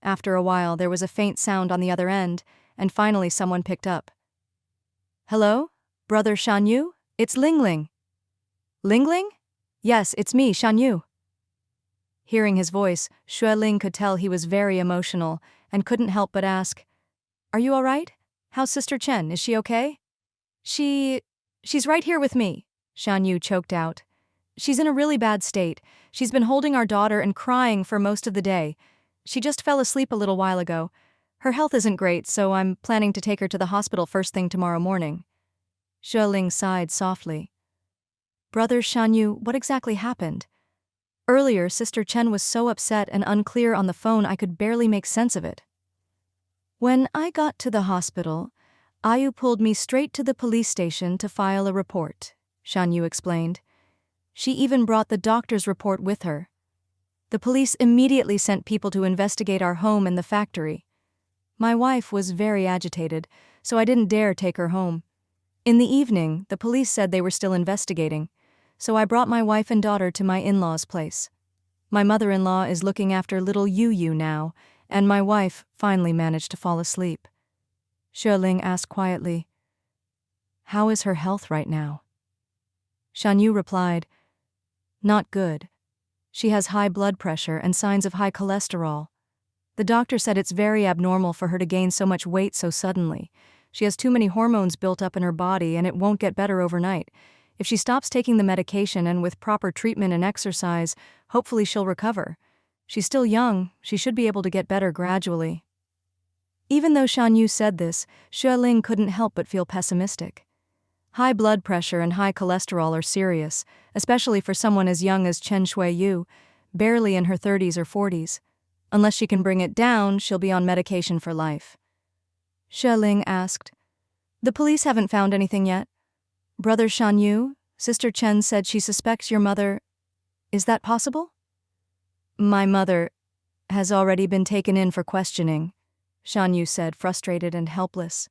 After a while, there was a faint sound on the other end, and finally someone picked up. Hello? Brother Shanyu? It's Ling Ling. Ling Ling? Yes, it's me, Shanyu. Hearing his voice, Xue Ling could tell he was very emotional and couldn't help but ask, Are you all right? How's Sister Chen? Is she okay? She's right here with me, Shanyu choked out. She's in a really bad state. She's been holding our daughter and crying for most of the day. She just fell asleep a little while ago. Her health isn't great, so I'm planning to take her to the hospital first thing tomorrow morning. Xue Ling sighed softly. Brother Shanyu, what exactly happened? Earlier, Sister Chen was so upset and unclear on the phone I could barely make sense of it. When I got to the hospital, Ayu pulled me straight to the police station to file a report, Shanyu explained. She even brought the doctor's report with her. The police immediately sent people to investigate our home and the factory. My wife was very agitated, so I didn't dare take her home. In the evening, the police said they were still investigating, so I brought my wife and daughter to my in-laws' place. My mother-in-law is looking after little Yu now, and my wife finally managed to fall asleep. Xue Ling asked quietly, How is her health right now? Shanyu replied, Not good. She has high blood pressure and signs of high cholesterol. The doctor said it's very abnormal for her to gain so much weight so suddenly. She has too many hormones built up in her body and it won't get better overnight. If she stops taking the medication and with proper treatment and exercise, hopefully she'll recover. She's still young, she should be able to get better gradually. Even though Shanyu said this, Xue Ling couldn't help but feel pessimistic. High blood pressure and high cholesterol are serious, especially for someone as young as Chen Shuiyu, barely in her 30s or 40s. Unless she can bring it down, she'll be on medication for life. Xue Ling asked, The police haven't found anything yet? Brother Shanyu, Sister Chen said she suspects your mother. Is that possible? My mother has already been taken in for questioning, Shanyu said, frustrated and helpless.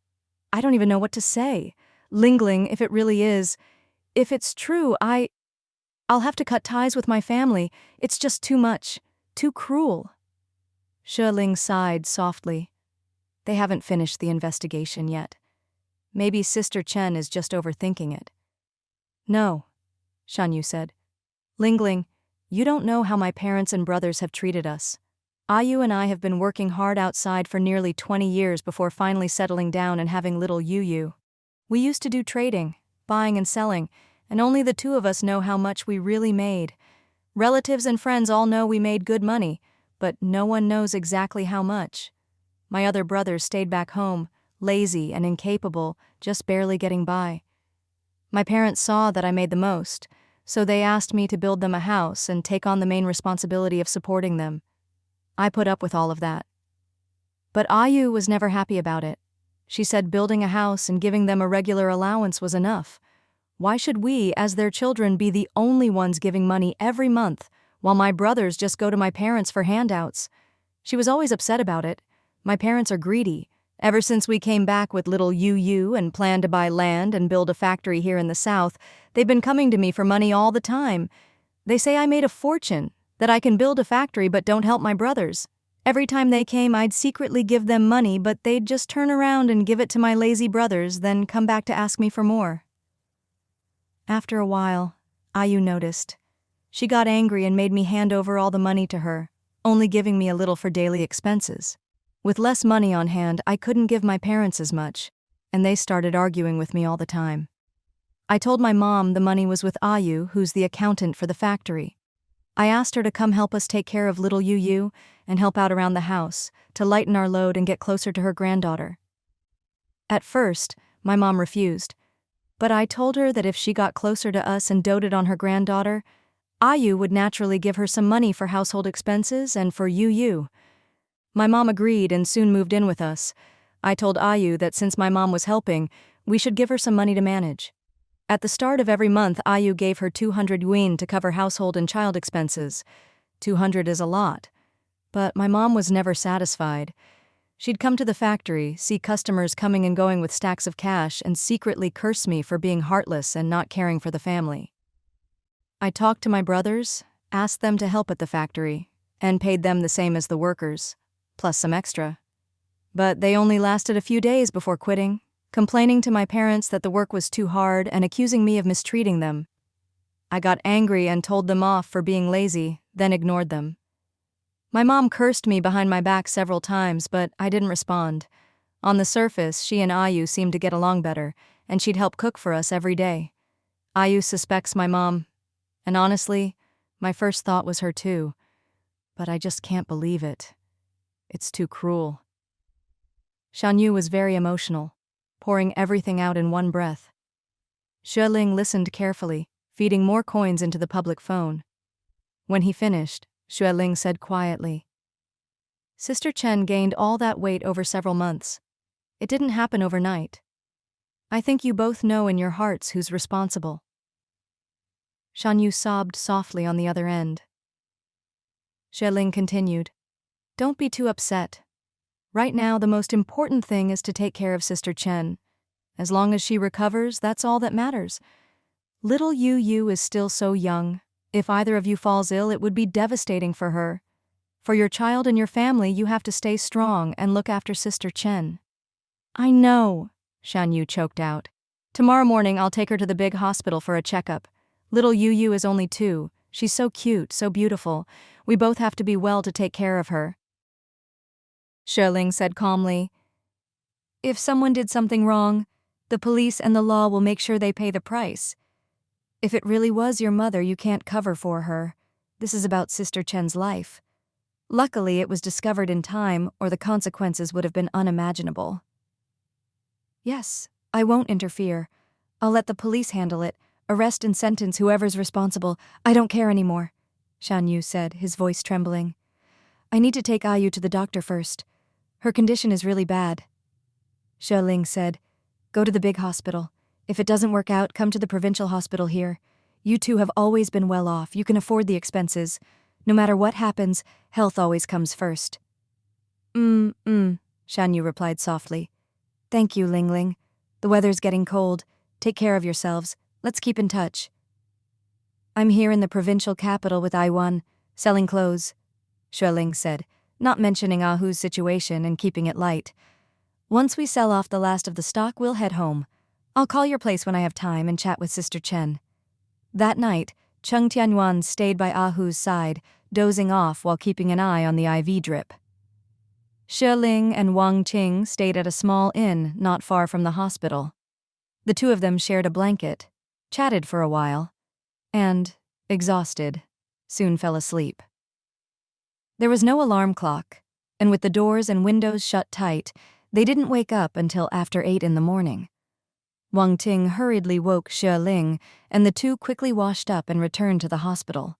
I don't even know what to say. Ling Ling, if it really is, If it's true, I'll have to cut ties with my family. It's just too much. Too cruel. Xue Ling sighed softly. They haven't finished the investigation yet. Maybe Sister Chen is just overthinking it. No, Shanyu said. Lingling, you don't know how my parents and brothers have treated us. Ayu and I have been working hard outside for nearly 20 years before finally settling down and having little Yu. We used to do trading, buying and selling, and only the two of us know how much we really made. Relatives and friends all know we made good money, but no one knows exactly how much. My other brothers stayed back home, lazy and incapable, just barely getting by. My parents saw that I made the most, so they asked me to build them a house and take on the main responsibility of supporting them. I put up with all of that. But Ayu was never happy about it. She said building a house and giving them a regular allowance was enough. Why should we, as their children, be the only ones giving money every month, while my brothers just go to my parents for handouts? She was always upset about it. My parents are greedy. Ever since we came back with little Yu and planned to buy land and build a factory here in the South, they've been coming to me for money all the time. They say I made a fortune, that I can build a factory but don't help my brothers. Every time they came, I'd secretly give them money, but they'd just turn around and give it to my lazy brothers, then come back to ask me for more. After a while, Ayu noticed. She got angry and made me hand over all the money to her, only giving me a little for daily expenses. With less money on hand, I couldn't give my parents as much, and they started arguing with me all the time. I told my mom the money was with Ayu, who's the accountant for the factory. I asked her to come help us take care of little Yu and help out around the house, to lighten our load and get closer to her granddaughter. At first, my mom refused, but I told her that if she got closer to us and doted on her granddaughter, Ayu would naturally give her some money for household expenses and for Yu. My mom agreed and soon moved in with us. I told Ayu that since my mom was helping, we should give her some money to manage. At the start of every month, Ayu gave her 200 yuan to cover household and child expenses. 200 is a lot. But my mom was never satisfied. She'd come to the factory, see customers coming and going with stacks of cash, and secretly curse me for being heartless and not caring for the family. I talked to my brothers, asked them to help at the factory, and paid them the same as the workers, plus some extra. But they only lasted a few days before quitting, complaining to my parents that the work was too hard and accusing me of mistreating them. I got angry and told them off for being lazy, then ignored them. My mom cursed me behind my back several times, but I didn't respond. On the surface, she and Ayu seemed to get along better, and she'd help cook for us every day. Ayu suspects my mom, and honestly, my first thought was her too. But I just can't believe it. It's too cruel. Shanyu was very emotional, pouring everything out in one breath. Xue Ling listened carefully, feeding more coins into the public phone. When he finished, Xue Ling said quietly, Sister Chen gained all that weight over several months. It didn't happen overnight. I think you both know in your hearts who's responsible. Shanyu sobbed softly on the other end. Xue Ling continued, Don't be too upset. Right now, the most important thing is to take care of Sister Chen. As long as she recovers, that's all that matters. Little Yu is still so young. If either of you falls ill, it would be devastating for her. For your child and your family, you have to stay strong and look after Sister Chen. I know, Shanyu choked out. Tomorrow morning, I'll take her to the big hospital for a checkup. Little Yu is only 2. She's so cute, so beautiful. We both have to be well to take care of her. Xue Ling said calmly, If someone did something wrong, the police and the law will make sure they pay the price. If it really was your mother, you can't cover for her. This is about Sister Chen's life. Luckily, it was discovered in time, or the consequences would have been unimaginable. Yes, I won't interfere. I'll let the police handle it. Arrest and sentence whoever's responsible. I don't care anymore, Shanyu said, his voice trembling. I need to take Ayu to the doctor first. Her condition is really bad. Xue Ling said, Go to the big hospital. If it doesn't work out, come to the provincial hospital here. You two have always been well off. You can afford the expenses. No matter what happens, health always comes first. Shanyu replied softly. Thank you, Ling Ling. The weather's getting cold. Take care of yourselves. Let's keep in touch. I'm here in the provincial capital with Iwan, selling clothes, Xue Ling said, not mentioning Ahu's situation and keeping it light. Once we sell off the last of the stock, we'll head home. I'll call your place when I have time and chat with Sister Chen. That night, Cheng Tianyuan stayed by Ahu's side, dozing off while keeping an eye on the IV drip. Xue Ling and Wang Qing stayed at a small inn not far from the hospital. The two of them shared a blanket, chatted for a while, and, exhausted, soon fell asleep. There was no alarm clock, and with the doors and windows shut tight, they didn't wake up until after 8 in the morning. Wang Ting hurriedly woke Xue Ling, and the two quickly washed up and returned to the hospital.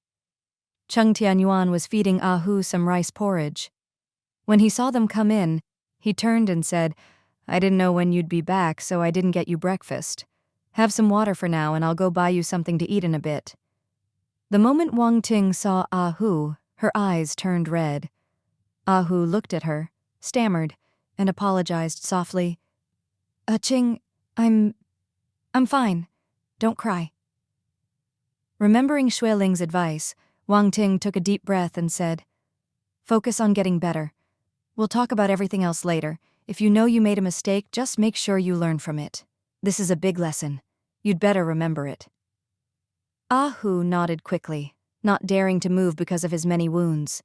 Cheng Tianyuan was feeding Ahu some rice porridge. When he saw them come in, he turned and said, "I didn't know when you'd be back, so I didn't get you breakfast. Have some water for now, and I'll go buy you something to eat in a bit." The moment Wang Ting saw Ahu, her eyes turned red. Ahu looked at her, stammered, and apologized softly. Qing, I'm fine. Don't cry." Remembering Xue Ling's advice, Wang Ting took a deep breath and said, "Focus on getting better. We'll talk about everything else later. If you know you made a mistake, just make sure you learn from it. This is a big lesson. You'd better remember it." Ahu nodded quickly, not daring to move because of his many wounds.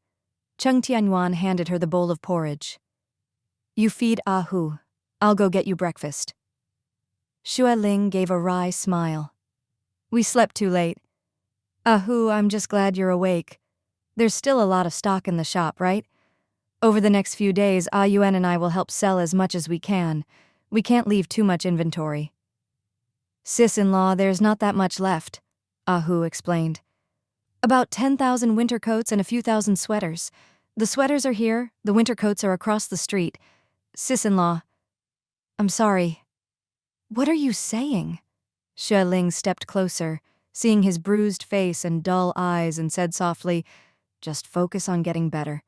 Cheng Tianyuan handed her the bowl of porridge. "You feed Ahu. I'll go get you breakfast." Xue Ling gave a wry smile. "We slept too late. Ahu, I'm just glad you're awake. There's still a lot of stock in the shop, right? Over the next few days, Yuan and I will help sell as much as we can. We can't leave too much inventory." "Sis-in-law, there's not that much left," Ahu explained. "About 10,000 winter coats and a few thousand sweaters. The sweaters are here, the winter coats are across the street. Sis-in-law, I'm sorry." "What are you saying?" Xue Ling stepped closer, seeing his bruised face and dull eyes, and said softly, "Just focus on getting better.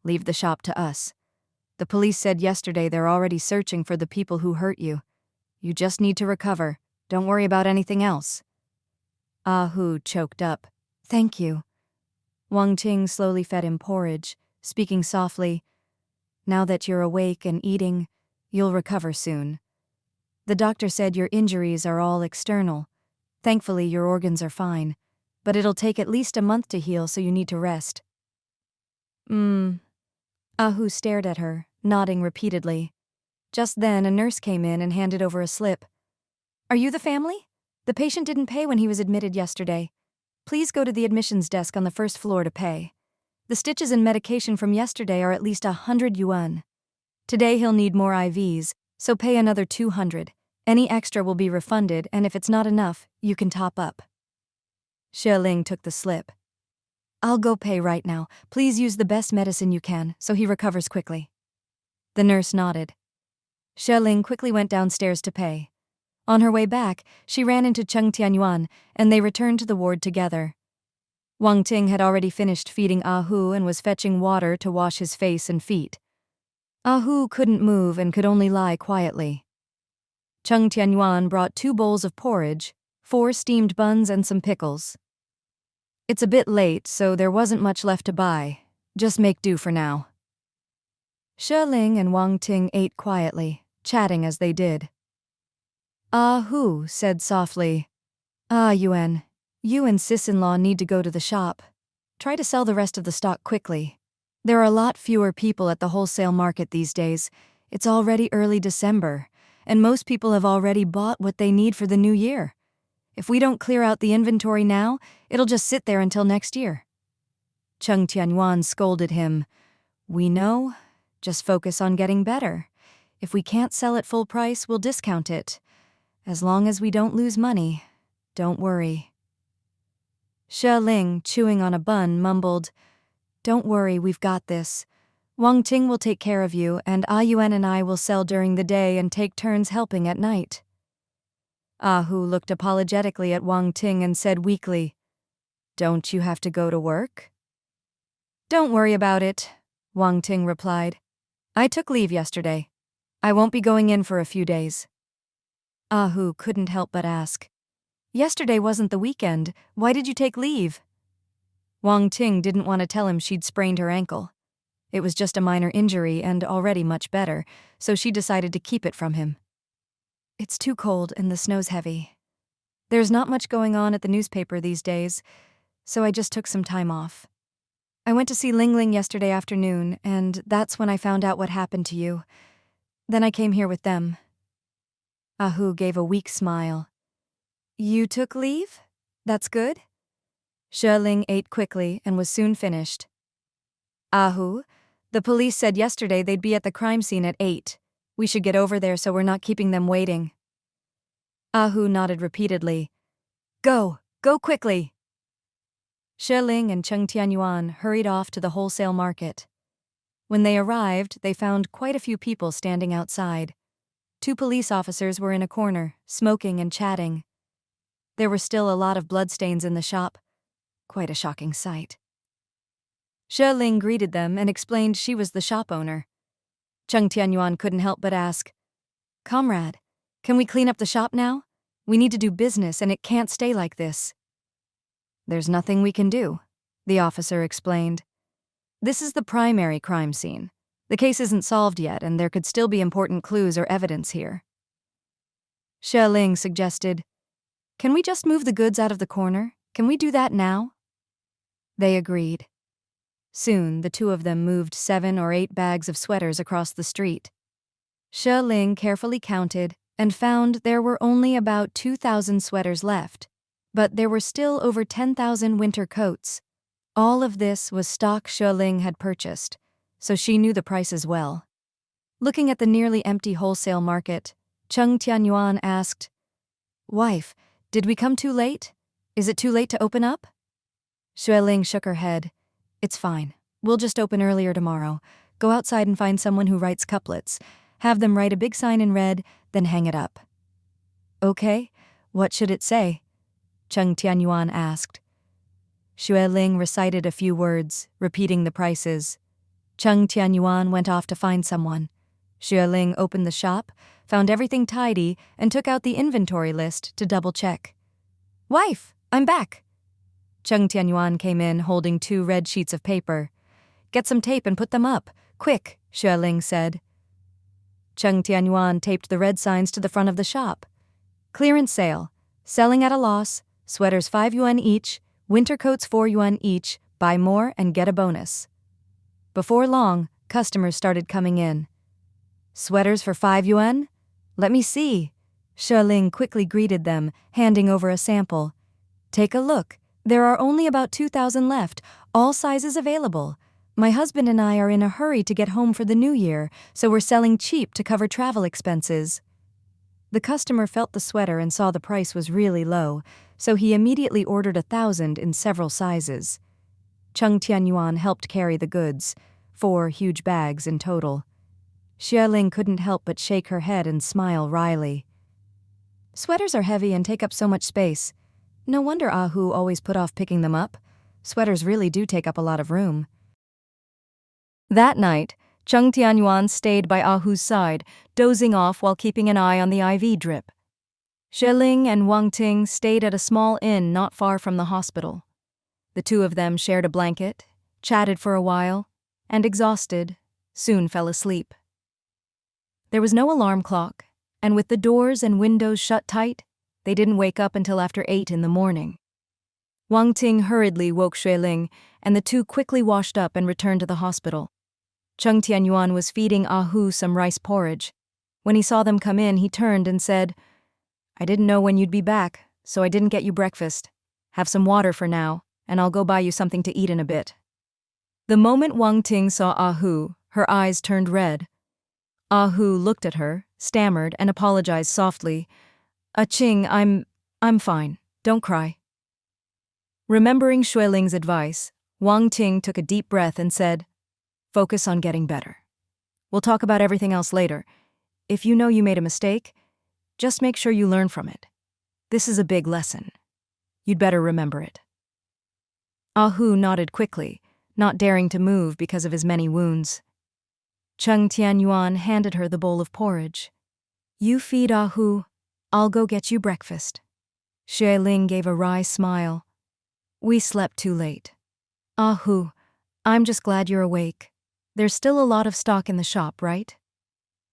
Leave the shop to us. The police said yesterday they're already searching for the people who hurt you. You just need to recover. Don't worry about anything else." Ahu choked up. "Thank you." Wang Ting slowly fed him porridge, speaking softly, "Now that you're awake and eating, you'll recover soon. The doctor said your injuries are all external. Thankfully, your organs are fine, but it'll take at least a month to heal, so you need to rest." Ahu stared at her, nodding repeatedly. Just then, a nurse came in and handed over a slip. "Are you the family? The patient didn't pay when he was admitted yesterday. Please go to the admissions desk on the first floor to pay. The stitches and medication from yesterday are at least 100 yuan. Today he'll need more IVs, so pay another 200. Any extra will be refunded, and if it's not enough, you can top up." Xue Ling took the slip. "I'll go pay right now. Please use the best medicine you can, so he recovers quickly." The nurse nodded. Xue Ling quickly went downstairs to pay. On her way back, she ran into Cheng Tianyuan, and they returned to the ward together. Wang Ting had already finished feeding Ahu and was fetching water to wash his face and feet. Ahu couldn't move and could only lie quietly. Cheng Tianyuan brought 2 bowls of porridge, 4 steamed buns, and some pickles. "It's a bit late, so there wasn't much left to buy. Just make do for now." Xue Ling and Wang Ting ate quietly, chatting as they did. Ahu said softly, "Yuan, you and sis-in-law need to go to the shop. Try to sell the rest of the stock quickly. There are a lot fewer people at the wholesale market these days. It's already early December, and most people have already bought what they need for the new year. If we don't clear out the inventory now, it'll just sit there until next year." Cheng Tianyuan scolded him. "We know. Just focus on getting better. If we can't sell at full price, we'll discount it. As long as we don't lose money, don't worry." Xue Ling, chewing on a bun, mumbled, "Don't worry, we've got this. Wang Ting will take care of you, and Yuan and I will sell during the day and take turns helping at night." Ahu looked apologetically at Wang Ting and said weakly, "Don't you have to go to work?" "Don't worry about it," Wang Ting replied. "I took leave yesterday. I won't be going in for a few days." Ahu couldn't help but ask, Yesterday wasn't the weekend. Why did you take leave? Wang Ting didn't want to tell him she'd sprained her ankle. It was just a minor injury and already much better, so she decided to keep it from him. It's too cold and the snow's heavy. There's not much going on at the newspaper these days, so I just took some time off. I went to see Ling Ling yesterday afternoon, and that's when I found out what happened to you. Then I came here with them. Ahu gave a weak smile. You took leave? That's good? Xue Ling ate quickly and was soon finished. Ahu, the police said yesterday they'd be at the crime scene at 8. We should get over there so we're not keeping them waiting. Ahu nodded repeatedly. Go quickly. Xue Ling and Cheng Tianyuan hurried off to the wholesale market. When they arrived, they found quite a few people standing outside. 2 police officers were in a corner, smoking and chatting. There were still a lot of bloodstains in the shop. Quite a shocking sight. Xue Ling greeted them and explained she was the shop owner. Cheng Tianyuan couldn't help but ask, Comrade, can we clean up the shop now? We need to do business and it can't stay like this. There's nothing we can do, the officer explained. This is the primary crime scene. The case isn't solved yet and there could still be important clues or evidence here. Xue Ling suggested, Can we just move the goods out of the corner? Can we do that now? They agreed. Soon, the 2 of them moved 7 or 8 bags of sweaters across the street. Xue Ling carefully counted and found there were only about 2,000 sweaters left, but there were still over 10,000 winter coats. All of this was stock Xue Ling had purchased, so she knew the prices well. Looking at the nearly empty wholesale market, Cheng Tianyuan asked, Wife, did we come too late? Is it too late to open up? Xue Ling shook her head. It's fine. We'll just open earlier tomorrow. Go outside and find someone who writes couplets. Have them write a big sign in red, then hang it up. Okay, what should it say? Cheng Tianyuan asked. Xue Ling recited a few words, repeating the prices. Cheng Tianyuan went off to find someone. Xue Ling opened the shop, found everything tidy, and took out the inventory list to double-check. Wife, I'm back. Cheng Tianyuan came in holding 2 red sheets of paper. Get some tape and put them up. Quick, Xue Ling said. Cheng Tianyuan taped the red signs to the front of the shop. Clearance sale. Selling at a loss. Sweaters 5 yuan each. Winter coats 4 yuan each. Buy more and get a bonus. Before long, customers started coming in. Sweaters for 5 yuan? Let me see. Xue Ling quickly greeted them, handing over a sample. Take a look. There are only about 2,000 left, all sizes available. My husband and I are in a hurry to get home for the new year, so we're selling cheap to cover travel expenses. The customer felt the sweater and saw the price was really low, so he immediately ordered 1,000 in several sizes. Cheng Tianyuan helped carry the goods, 4 huge bags in total. Xue Ling couldn't help but shake her head and smile wryly. Sweaters are heavy and take up so much space. No wonder Ahu always put off picking them up. Sweaters really do take up a lot of room. That night, Cheng Tianyuan stayed by Ahu's side, dozing off while keeping an eye on the IV drip. Xue Ling and Wang Ting stayed at a small inn not far from the hospital. The 2 of them shared a blanket, chatted for a while, and exhausted, soon fell asleep. There was no alarm clock, and with the doors and windows shut tight, they didn't wake up until after 8 in the morning. Wang Ting hurriedly woke Xue Ling, and the 2 quickly washed up and returned to the hospital. Cheng Tianyuan was feeding Ahu some rice porridge. When he saw them come in, he turned and said, I didn't know when you'd be back, so I didn't get you breakfast. Have some water for now, and I'll go buy you something to eat in a bit. The moment Wang Ting saw Ahu, her eyes turned red. Ahu looked at her, stammered, and apologized softly. Ching, I'm fine. Don't cry. Remembering Xue Ling's advice, Wang Ting took a deep breath and said, Focus on getting better. We'll talk about everything else later. If you know you made a mistake, just make sure you learn from it. This is a big lesson. You'd better remember it. Ahu nodded quickly, not daring to move because of his many wounds. Cheng Tianyuan handed her the bowl of porridge. You feed Ahu, I'll go get you breakfast. Xue Ling gave a wry smile. We slept too late. Ah-hu, I'm just glad you're awake. There's still a lot of stock in the shop, right?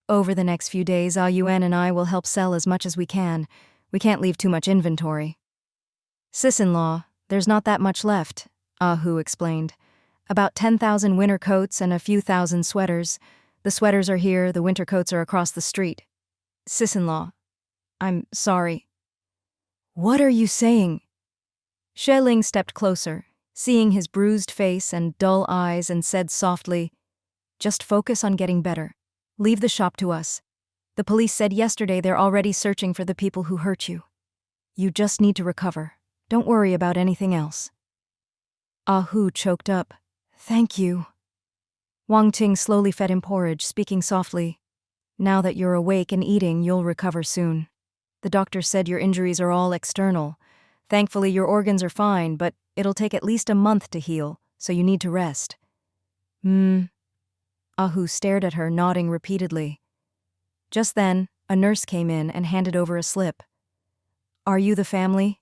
Over the next few days, Yuan and I will help sell as much as we can. We can't leave too much inventory. Sis-in-law, there's not that much left, Ah-hu explained. About 10,000 winter coats and a few thousand sweaters. The sweaters are here, the winter coats are across the street. Sis-in-law, I'm sorry. What are you saying? Xue Ling stepped closer, seeing his bruised face and dull eyes, and said softly, just focus on getting better. Leave the shop to us. The police said yesterday they're already searching for the people who hurt you. You just need to recover. Don't worry about anything else. Ah-hu choked up. Thank you. Wang Ting slowly fed him porridge, speaking softly. Now that you're awake and eating, you'll recover soon. The doctor said your injuries are all external. Thankfully, your organs are fine, but it'll take at least a month to heal, so you need to rest. Ah-hu stared at her, nodding repeatedly. Just then, a nurse came in and handed over a slip. Are you the family?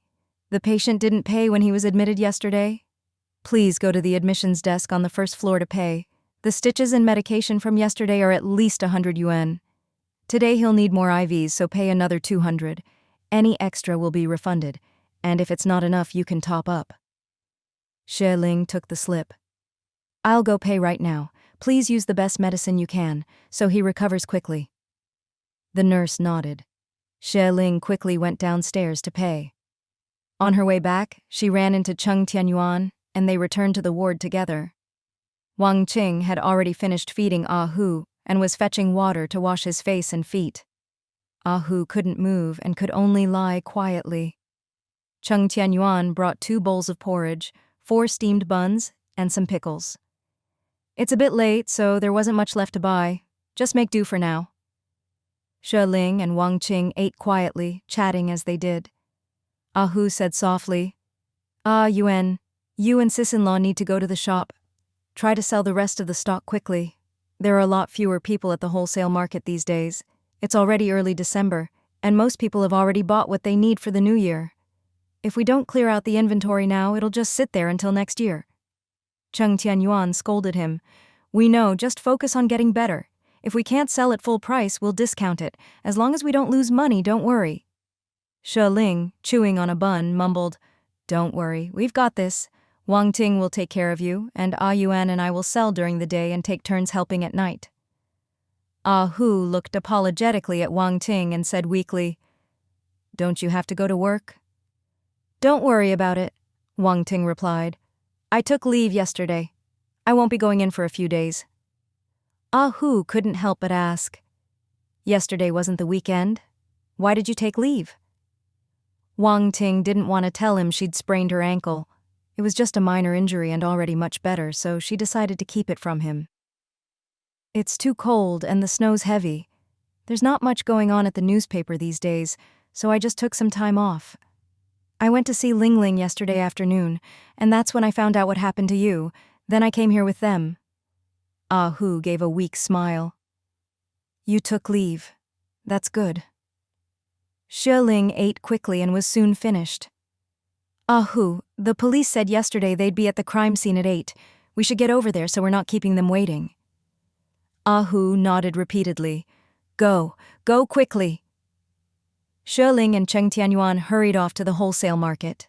The patient didn't pay when he was admitted yesterday? Please go to the admissions desk on the first floor to pay. The stitches and medication from yesterday are at least 100 yuan. Today he'll need more IVs, so pay another 200. Any extra will be refunded, and if it's not enough, you can top up. Xue Ling took the slip. I'll go pay right now. Please use the best medicine you can, so he recovers quickly. The nurse nodded. Xue Ling quickly went downstairs to pay. On her way back, she ran into Cheng Tianyuan, and they returned to the ward together. Wang Qing had already finished feeding Ah-hu and was fetching water to wash his face and feet. Ah-hu couldn't move and could only lie quietly. Cheng Tianyuan brought 2 bowls of porridge, 4 steamed buns, and some pickles. It's a bit late, so there wasn't much left to buy. Just make do for now. Xue Ling and Wang Qing ate quietly, chatting as they did. Ah-hu said softly, Yuan, you and sis-in-law need to go to the shop. Try to sell the rest of the stock quickly. There are a lot fewer people at the wholesale market these days. It's already early December, and most people have already bought what they need for the new year. If we don't clear out the inventory now, it'll just sit there until next year. Cheng Tianyuan scolded him. We know, just focus on getting better. If we can't sell at full price, we'll discount it. As long as we don't lose money, don't worry. Xue Ling, chewing on a bun, mumbled, Don't worry, we've got this. Wang Ting will take care of you, and Yuan and I will sell during the day and take turns helping at night. Ah-hu looked apologetically at Wang Ting and said weakly, Don't you have to go to work? Don't worry about it, Wang Ting replied. I took leave yesterday. I won't be going in for a few days. Ah-hu couldn't help but ask, Yesterday wasn't the weekend? Why did you take leave? Wang Ting didn't want to tell him she'd sprained her ankle. It was just a minor injury and already much better, so she decided to keep it from him. It's too cold and the snow's heavy. There's not much going on at the newspaper these days, so I just took some time off. I went to see Ling Ling yesterday afternoon, and that's when I found out what happened to you. Then I came here with them. Ah-hu gave a weak smile. You took leave. That's good. Xue Ling ate quickly and was soon finished. Ah-hu, the police said yesterday they'd be at the crime scene at 8. We should get over there so we're not keeping them waiting. Ah-hu nodded repeatedly. Go quickly. Xue Ling and Cheng Tianyuan hurried off to the wholesale market.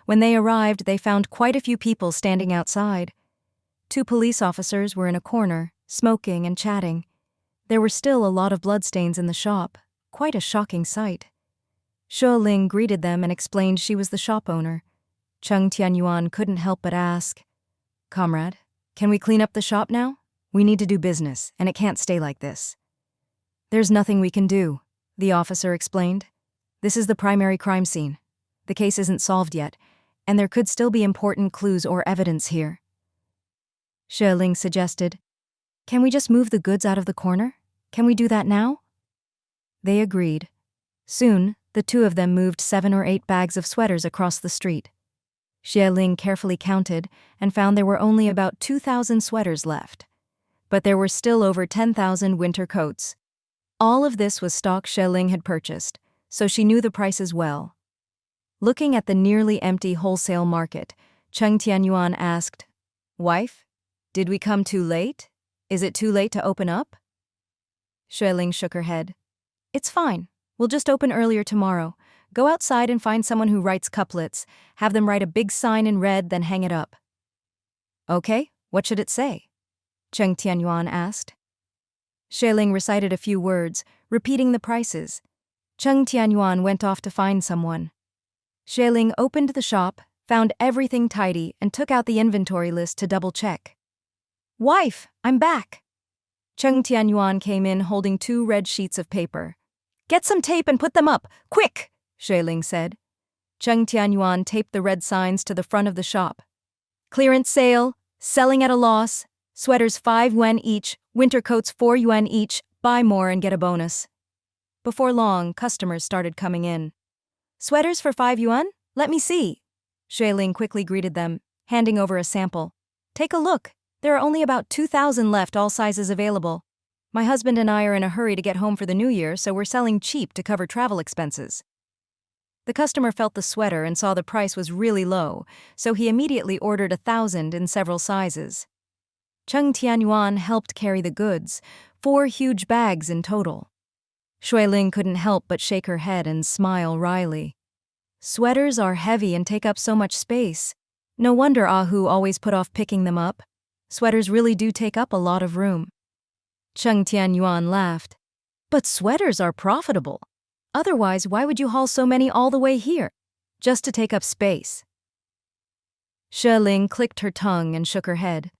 When they arrived, they found quite a few people standing outside. 2 police officers were in a corner, smoking and chatting. There were still a lot of bloodstains in the shop, quite a shocking sight. Xue Ling greeted them and explained she was the shop owner. Cheng Tianyuan couldn't help but ask, Comrade, can we clean up the shop now? We need to do business, and it can't stay like this. There's nothing we can do, the officer explained. This is the primary crime scene. The case isn't solved yet, and there could still be important clues or evidence here. Xue Ling suggested, Can we just move the goods out of the corner? Can we do that now? They agreed. Soon, the 2 of them moved 7 or 8 bags of sweaters across the street. Xue Ling carefully counted and found there were only about 2,000 sweaters left. But there were still over 10,000 winter coats. All of this was stock Xue Ling had purchased, so she knew the prices well. Looking at the nearly empty wholesale market, Cheng Tianyuan asked, "Wife, did we come too late? Is it too late to open up?" Xue Ling shook her head. "It's fine. We'll just open earlier tomorrow. Go outside and find someone who writes couplets. Have them write a big sign in red, then hang it up." "Okay, what should it say?" Cheng Tianyuan asked. Xue Ling recited a few words, repeating the prices. Cheng Tianyuan went off to find someone. Xue Ling opened the shop, found everything tidy, and took out the inventory list to double-check. "Wife, I'm back." Cheng Tianyuan came in holding 2 red sheets of paper. "Get some tape and put them up, quick," Xue Ling said. Cheng Tianyuan taped the red signs to the front of the shop. "Clearance sale, selling at a loss, sweaters 5 yuan each, winter coats 4 yuan each, buy more and get a bonus." Before long, customers started coming in. "Sweaters for 5 yuan? Let me see." Xue Ling quickly greeted them, handing over a sample. "Take a look. There are only about 2,000 left, all sizes available. My husband and I are in a hurry to get home for the new year, so we're selling cheap to cover travel expenses." The customer felt the sweater and saw the price was really low, so he immediately ordered 1,000 in several sizes. Cheng Tianyuan helped carry the goods, 4 huge bags in total. Xue Ling couldn't help but shake her head and smile wryly. Sweaters are heavy and take up so much space. No wonder Ahu always put off picking them up. Sweaters really do take up a lot of room. Cheng Tianyuan laughed. "But sweaters are profitable. Otherwise, why would you haul so many all the way here? Just to take up space." Xue Ling clicked her tongue and shook her head.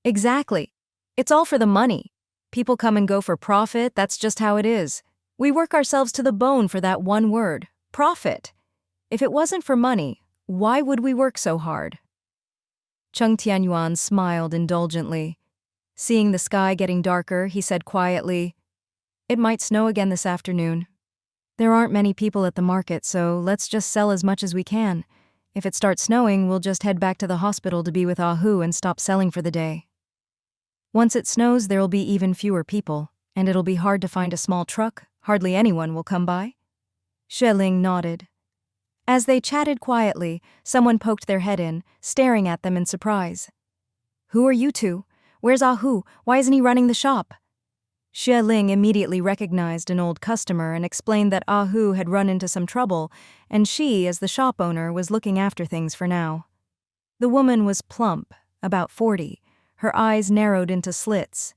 "Exactly. It's all for the money. People come and go for profit, that's just how it is. We work ourselves to the bone for that one word, profit. If it wasn't for money, why would we work so hard?" Cheng Tianyuan smiled indulgently. Seeing the sky getting darker, he said quietly, "It might snow again this afternoon. There aren't many people at the market, so let's just sell as much as we can. If it starts snowing, we'll just head back to the hospital to be with Ahu and stop selling for the day. Once it snows, there'll be even fewer people, and it'll be hard to find a small truck. Hardly anyone will come by." Xue Ling nodded. As they chatted quietly, someone poked their head in, staring at them in surprise. "Who are you two? Where's Ahu? Why isn't he running the shop?" Xue Ling immediately recognized an old customer and explained that Ahu had run into some trouble, and she, as the shop owner, was looking after things for now. The woman was plump, about 40, her eyes narrowed into slits.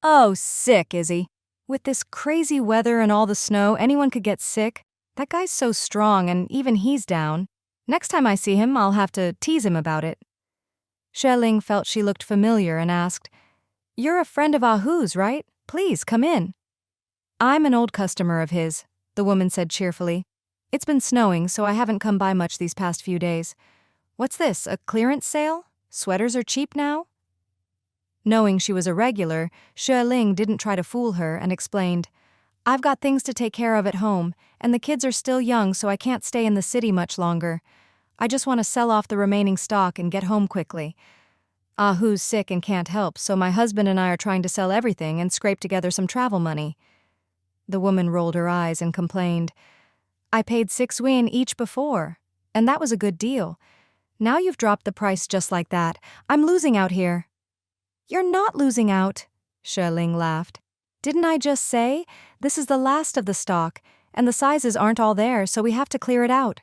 "Oh, sick, is he? With this crazy weather and all the snow, anyone could get sick. That guy's so strong, and even he's down. Next time I see him, I'll have to tease him about it." Xue Ling felt she looked familiar and asked, "You're a friend of Ahu's, right? Please, come in." "I'm an old customer of his," the woman said cheerfully. "It's been snowing, so I haven't come by much these past few days. What's this, a clearance sale? Sweaters are cheap now?" Knowing she was a regular, Xue Ling didn't try to fool her and explained, "I've got things to take care of at home, and the kids are still young, so I can't stay in the city much longer. I just want to sell off the remaining stock and get home quickly. Ahu's sick and can't help, so my husband and I are trying to sell everything and scrape together some travel money." The woman rolled her eyes and complained, "I paid 6 yuan each before, and that was a good deal. Now you've dropped the price just like that. I'm losing out here." "You're not losing out," Xue Ling laughed. "Didn't I just say, this is the last of the stock, and the sizes aren't all there, so we have to clear it out."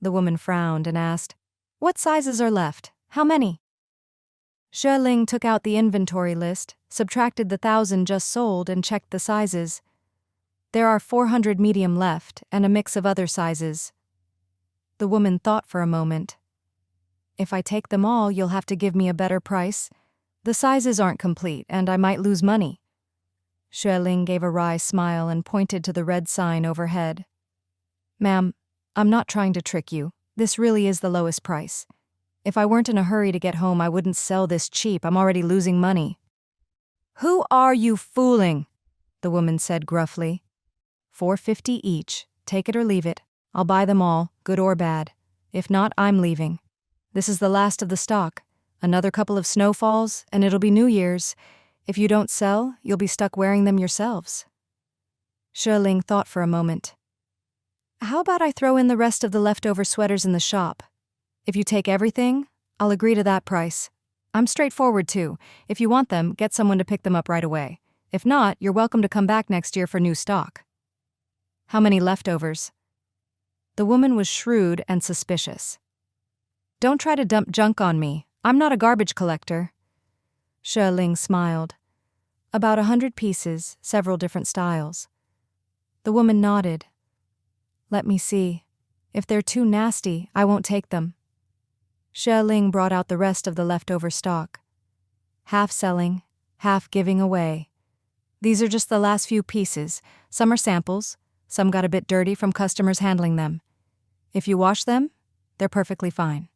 The woman frowned and asked, "What sizes are left? How many?" Xue Ling took out the inventory list, subtracted the 1,000 just sold, and checked the sizes. "There are 400 medium left, and a mix of other sizes." The woman thought for a moment. "If I take them all, you'll have to give me a better price. The sizes aren't complete, and I might lose money." Xue Ling gave a wry smile and pointed to the red sign overhead. "Ma'am, I'm not trying to trick you. This really is the lowest price. If I weren't in a hurry to get home, I wouldn't sell this cheap. I'm already losing money." "Who are you fooling?" the woman said gruffly. "450 each. Take it or leave it. I'll buy them all, good or bad. If not, I'm leaving. This is the last of the stock. Another couple of snowfalls, and it'll be New Year's. If you don't sell, you'll be stuck wearing them yourselves." Xue Ling thought for a moment. How about I throw in the rest of the leftover sweaters in the shop? If you take everything, I'll agree to that price. I'm straightforward too. If you want them, get someone to pick them up right away. If not, you're welcome to come back next year for new stock. How many leftovers? The woman was shrewd and suspicious. Don't try to dump junk on me. I'm not a garbage collector. Xue Ling smiled. About 100 pieces, several different styles. The woman nodded. Let me see. If they're too nasty, I won't take them. Xue Ling brought out the rest of the leftover stock. Half selling, half giving away. These are just the last few pieces. Some are samples. Some got a bit dirty from customers handling them. If you wash them, they're perfectly fine.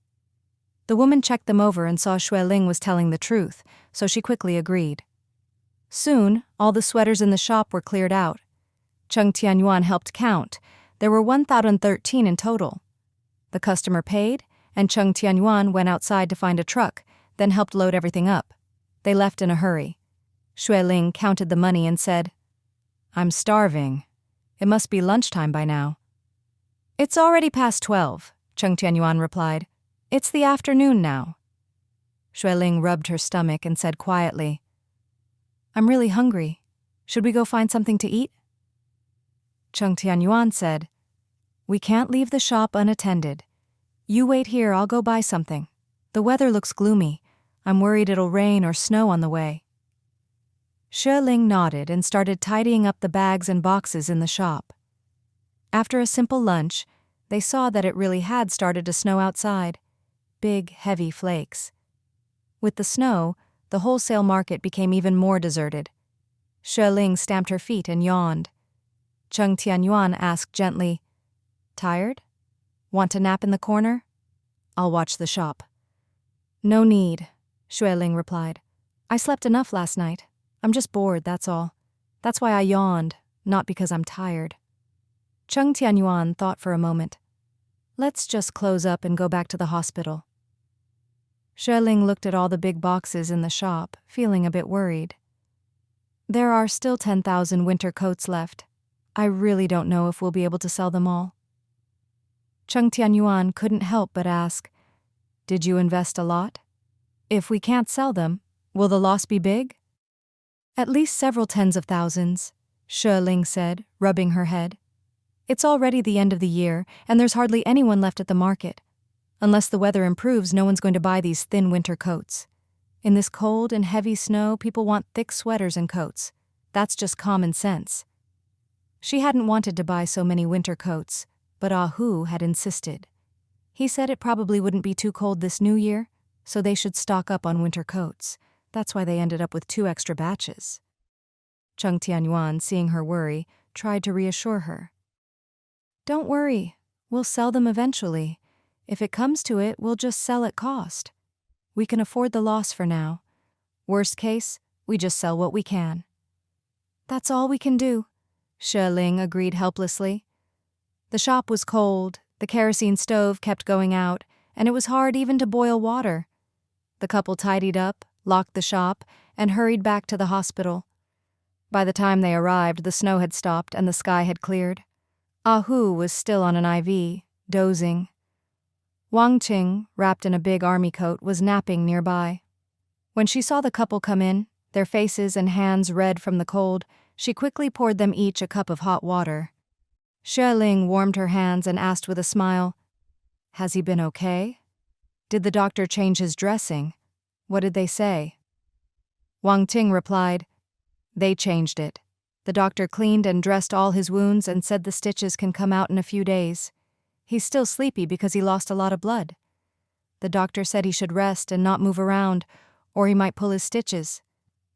The woman checked them over and saw Xue Ling was telling the truth, so she quickly agreed. Soon, all the sweaters in the shop were cleared out. Cheng Tianyuan helped count. There were 1,013 in total. The customer paid, and Cheng Tianyuan went outside to find a truck, then helped load everything up. They left in a hurry. Xue Ling counted the money and said, I'm starving. It must be lunchtime by now. It's already past 12, Cheng Tianyuan replied. It's the afternoon now. Xue Ling rubbed her stomach and said quietly, I'm really hungry. Should we go find something to eat? Cheng Tianyuan said, We can't leave the shop unattended. You wait here, I'll go buy something. The weather looks gloomy. I'm worried it'll rain or snow on the way. Xue Ling nodded and started tidying up the bags and boxes in the shop. After a simple lunch, they saw that it really had started to snow outside. Big, heavy flakes. With the snow, the wholesale market became even more deserted. Xue Ling stamped her feet and yawned. Cheng Tianyuan asked gently, Tired? Want to nap in the corner? I'll watch the shop. No need, Xue Ling replied. I slept enough last night. I'm just bored, that's all. That's why I yawned, not because I'm tired. Cheng Tianyuan thought for a moment. Let's just close up and go back to the hospital. Xue Ling looked at all the big boxes in the shop, feeling a bit worried. There are still 10,000 winter coats left. I really don't know if we'll be able to sell them all. Cheng Tianyuan couldn't help but ask, Did you invest a lot? If we can't sell them, will the loss be big? At least several tens of thousands, Xue Ling said, rubbing her head. It's already the end of the year, and there's hardly anyone left at the market. Unless the weather improves, no one's going to buy these thin winter coats. In this cold and heavy snow, people want thick sweaters and coats. That's just common sense. She hadn't wanted to buy so many winter coats, but Ah Hu had insisted. He said it probably wouldn't be too cold this new year, so they should stock up on winter coats. That's why they ended up with 2 extra batches. Cheng Tianyuan, seeing her worry, tried to reassure her. Don't worry, we'll sell them eventually. If it comes to it, we'll just sell at cost. We can afford the loss for now. Worst case, we just sell what we can. That's all we can do, Xue Ling agreed helplessly. The shop was cold, the kerosene stove kept going out, and it was hard even to boil water. The couple tidied up, locked the shop, and hurried back to the hospital. By the time they arrived, the snow had stopped and the sky had cleared. Ah Hu was still on an IV, dozing. Wang Qing, wrapped in a big army coat, was napping nearby. When she saw the couple come in, their faces and hands red from the cold, she quickly poured them each a cup of hot water. Xue Ling warmed her hands and asked with a smile, Has he been okay? Did the doctor change his dressing? What did they say? Wang Qing replied, They changed it. The doctor cleaned and dressed all his wounds and said the stitches can come out in a few days. He's still sleepy because he lost a lot of blood. The doctor said he should rest and not move around, or he might pull his stitches.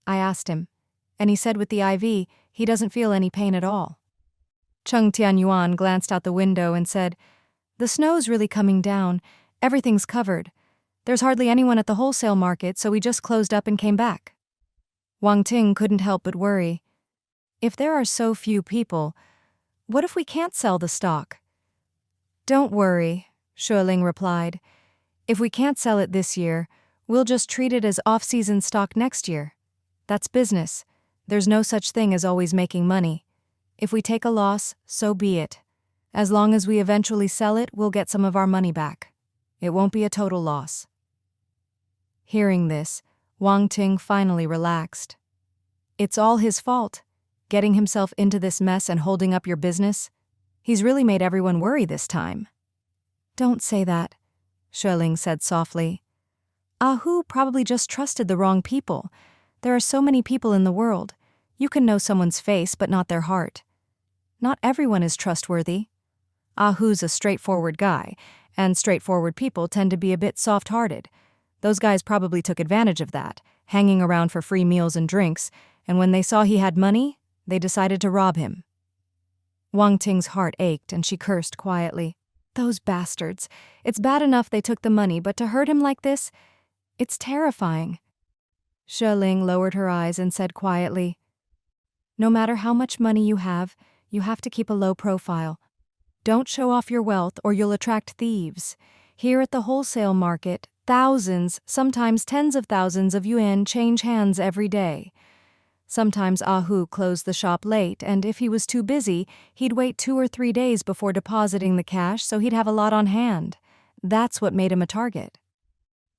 I asked him, and he said with the IV, he doesn't feel any pain at all. Cheng Tianyuan glanced out the window and said, The snow's really coming down. Everything's covered. There's hardly anyone at the wholesale market, so we just closed up and came back. Wang Ting couldn't help but worry. If there are so few people, what if we can't sell the stock? Don't worry, Xue Ling replied. If we can't sell it this year, we'll just treat it as off-season stock next year. That's business. There's no such thing as always making money. If we take a loss, so be it. As long as we eventually sell it, we'll get some of our money back. It won't be a total loss." Hearing this, Wang Ting finally relaxed. It's all his fault, getting himself into this mess and holding up your business. He's really made everyone worry this time. "Don't say that," Xue Ling said softly. "Hu probably just trusted the wrong people. There are so many people in the world. You can know someone's face but not their heart. Not everyone is trustworthy. Hu's a straightforward guy, and straightforward people tend to be a bit soft-hearted. Those guys probably took advantage of that, hanging around for free meals and drinks, and when they saw he had money, they decided to rob him." Wang Ting's heart ached and she cursed quietly. "Those bastards. It's bad enough they took the money, but to hurt him like this, it's terrifying." Xue Ling lowered her eyes and said quietly, "No matter how much money you have to keep a low profile. Don't show off your wealth or you'll attract thieves. Here at the wholesale market, thousands, sometimes tens of thousands of yuan change hands every day. Sometimes Hu closed the shop late, and if he was too busy, he'd wait 2 or 3 days before depositing the cash so he'd have a lot on hand. That's what made him a target.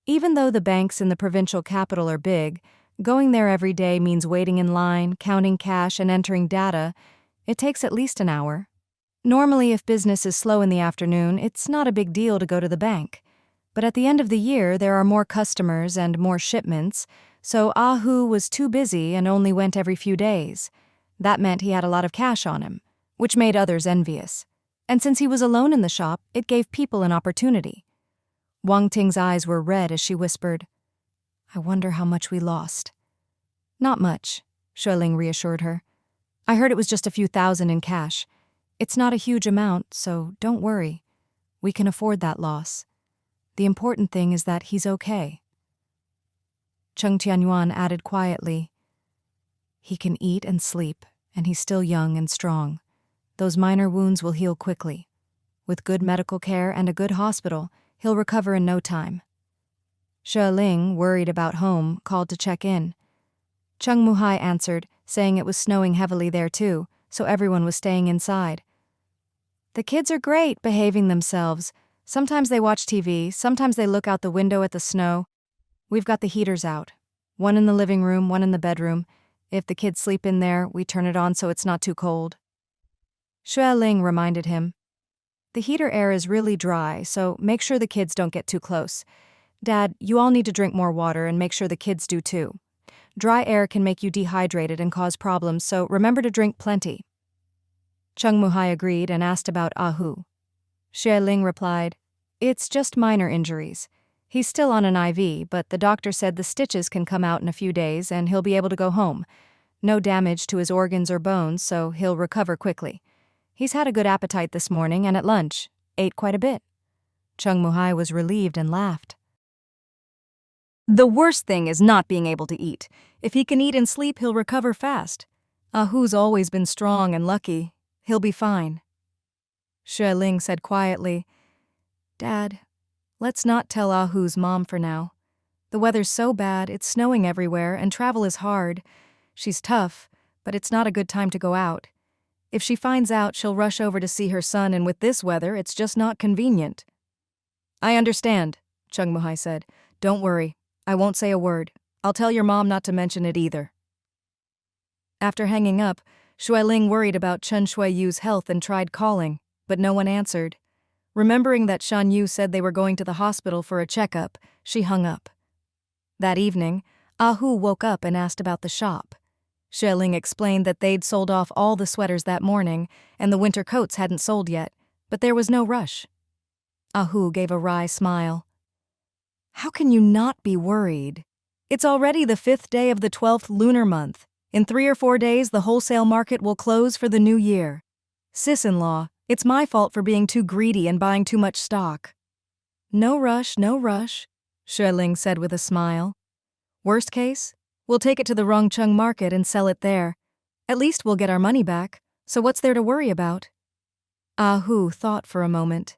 Even though the banks in the provincial capital are big, going there every day means waiting in line, counting cash, and entering data. It takes at least an hour. Normally, if business is slow in the afternoon, it's not a big deal to go to the bank. But at the end of the year, there are more customers and more shipments, so Hu was too busy and only went every few days. That meant he had a lot of cash on him, which made others envious. And since he was alone in the shop, it gave people an opportunity. Wang Ting's eyes were red as she whispered, "I wonder how much we lost." "Not much," Xue Ling reassured her. "I heard it was just a few thousand in cash. It's not a huge amount, so don't worry. We can afford that loss. The important thing is that he's okay." Cheng Tianyuan added quietly, "He can eat and sleep, and he's still young and strong. Those minor wounds will heal quickly. With good medical care and a good hospital, he'll recover in no time." Xue Ling, worried about home, called to check in. Cheng Muhai answered, saying it was snowing heavily there too, so everyone was staying inside. "The kids are great, behaving themselves. Sometimes they watch TV, sometimes they look out the window at the snow. We've got the heaters out. One in the living room, one in the bedroom. If the kids sleep in there, we turn it on so it's not too cold." Xue Ling reminded him, "The heater air is really dry, so make sure the kids don't get too close. Dad, you all need to drink more water and make sure the kids do too. Dry air can make you dehydrated and cause problems, so remember to drink plenty." Cheng Muhai agreed and asked about Hu. Xue Ling replied, "It's just minor injuries. He's still on an IV, but the doctor said the stitches can come out in a few days and he'll be able to go home. No damage to his organs or bones, so he'll recover quickly. He's had a good appetite this morning and at lunch, ate quite a bit." Cheng Muhai was relieved and laughed. "The worst thing is not being able to eat. If he can eat and sleep, he'll recover fast. Hu's always been strong and lucky. He'll be fine." Xue Ling said quietly, "Dad, let's not tell Hu's mom for now. The weather's so bad, it's snowing everywhere, and travel is hard. She's tough, but it's not a good time to go out. If she finds out, she'll rush over to see her son, and with this weather, it's just not convenient." "I understand," Cheng Muhai said. "Don't worry. I won't say a word. I'll tell your mom not to mention it either." After hanging up, Xue Ling worried about Chen Shuiyu's health and tried calling, but no one answered. Remembering that Shan Yu said they were going to the hospital for a checkup, she hung up. That evening, Hu woke up and asked about the shop. Xue Ling explained that they'd sold off all the sweaters that morning, and the winter coats hadn't sold yet, but there was no rush. Hu gave a wry smile. "How can you not be worried? It's already the 5th day of the 12th lunar month. In 3 or 4 days, the wholesale market will close for the new year. Sis-in-law, it's my fault for being too greedy and buying too much stock." No rush, Xue Ling said with a smile. "Worst case, we'll take it to the Rongcheng market and sell it there. At least we'll get our money back, so what's there to worry about?" Hu thought for a moment.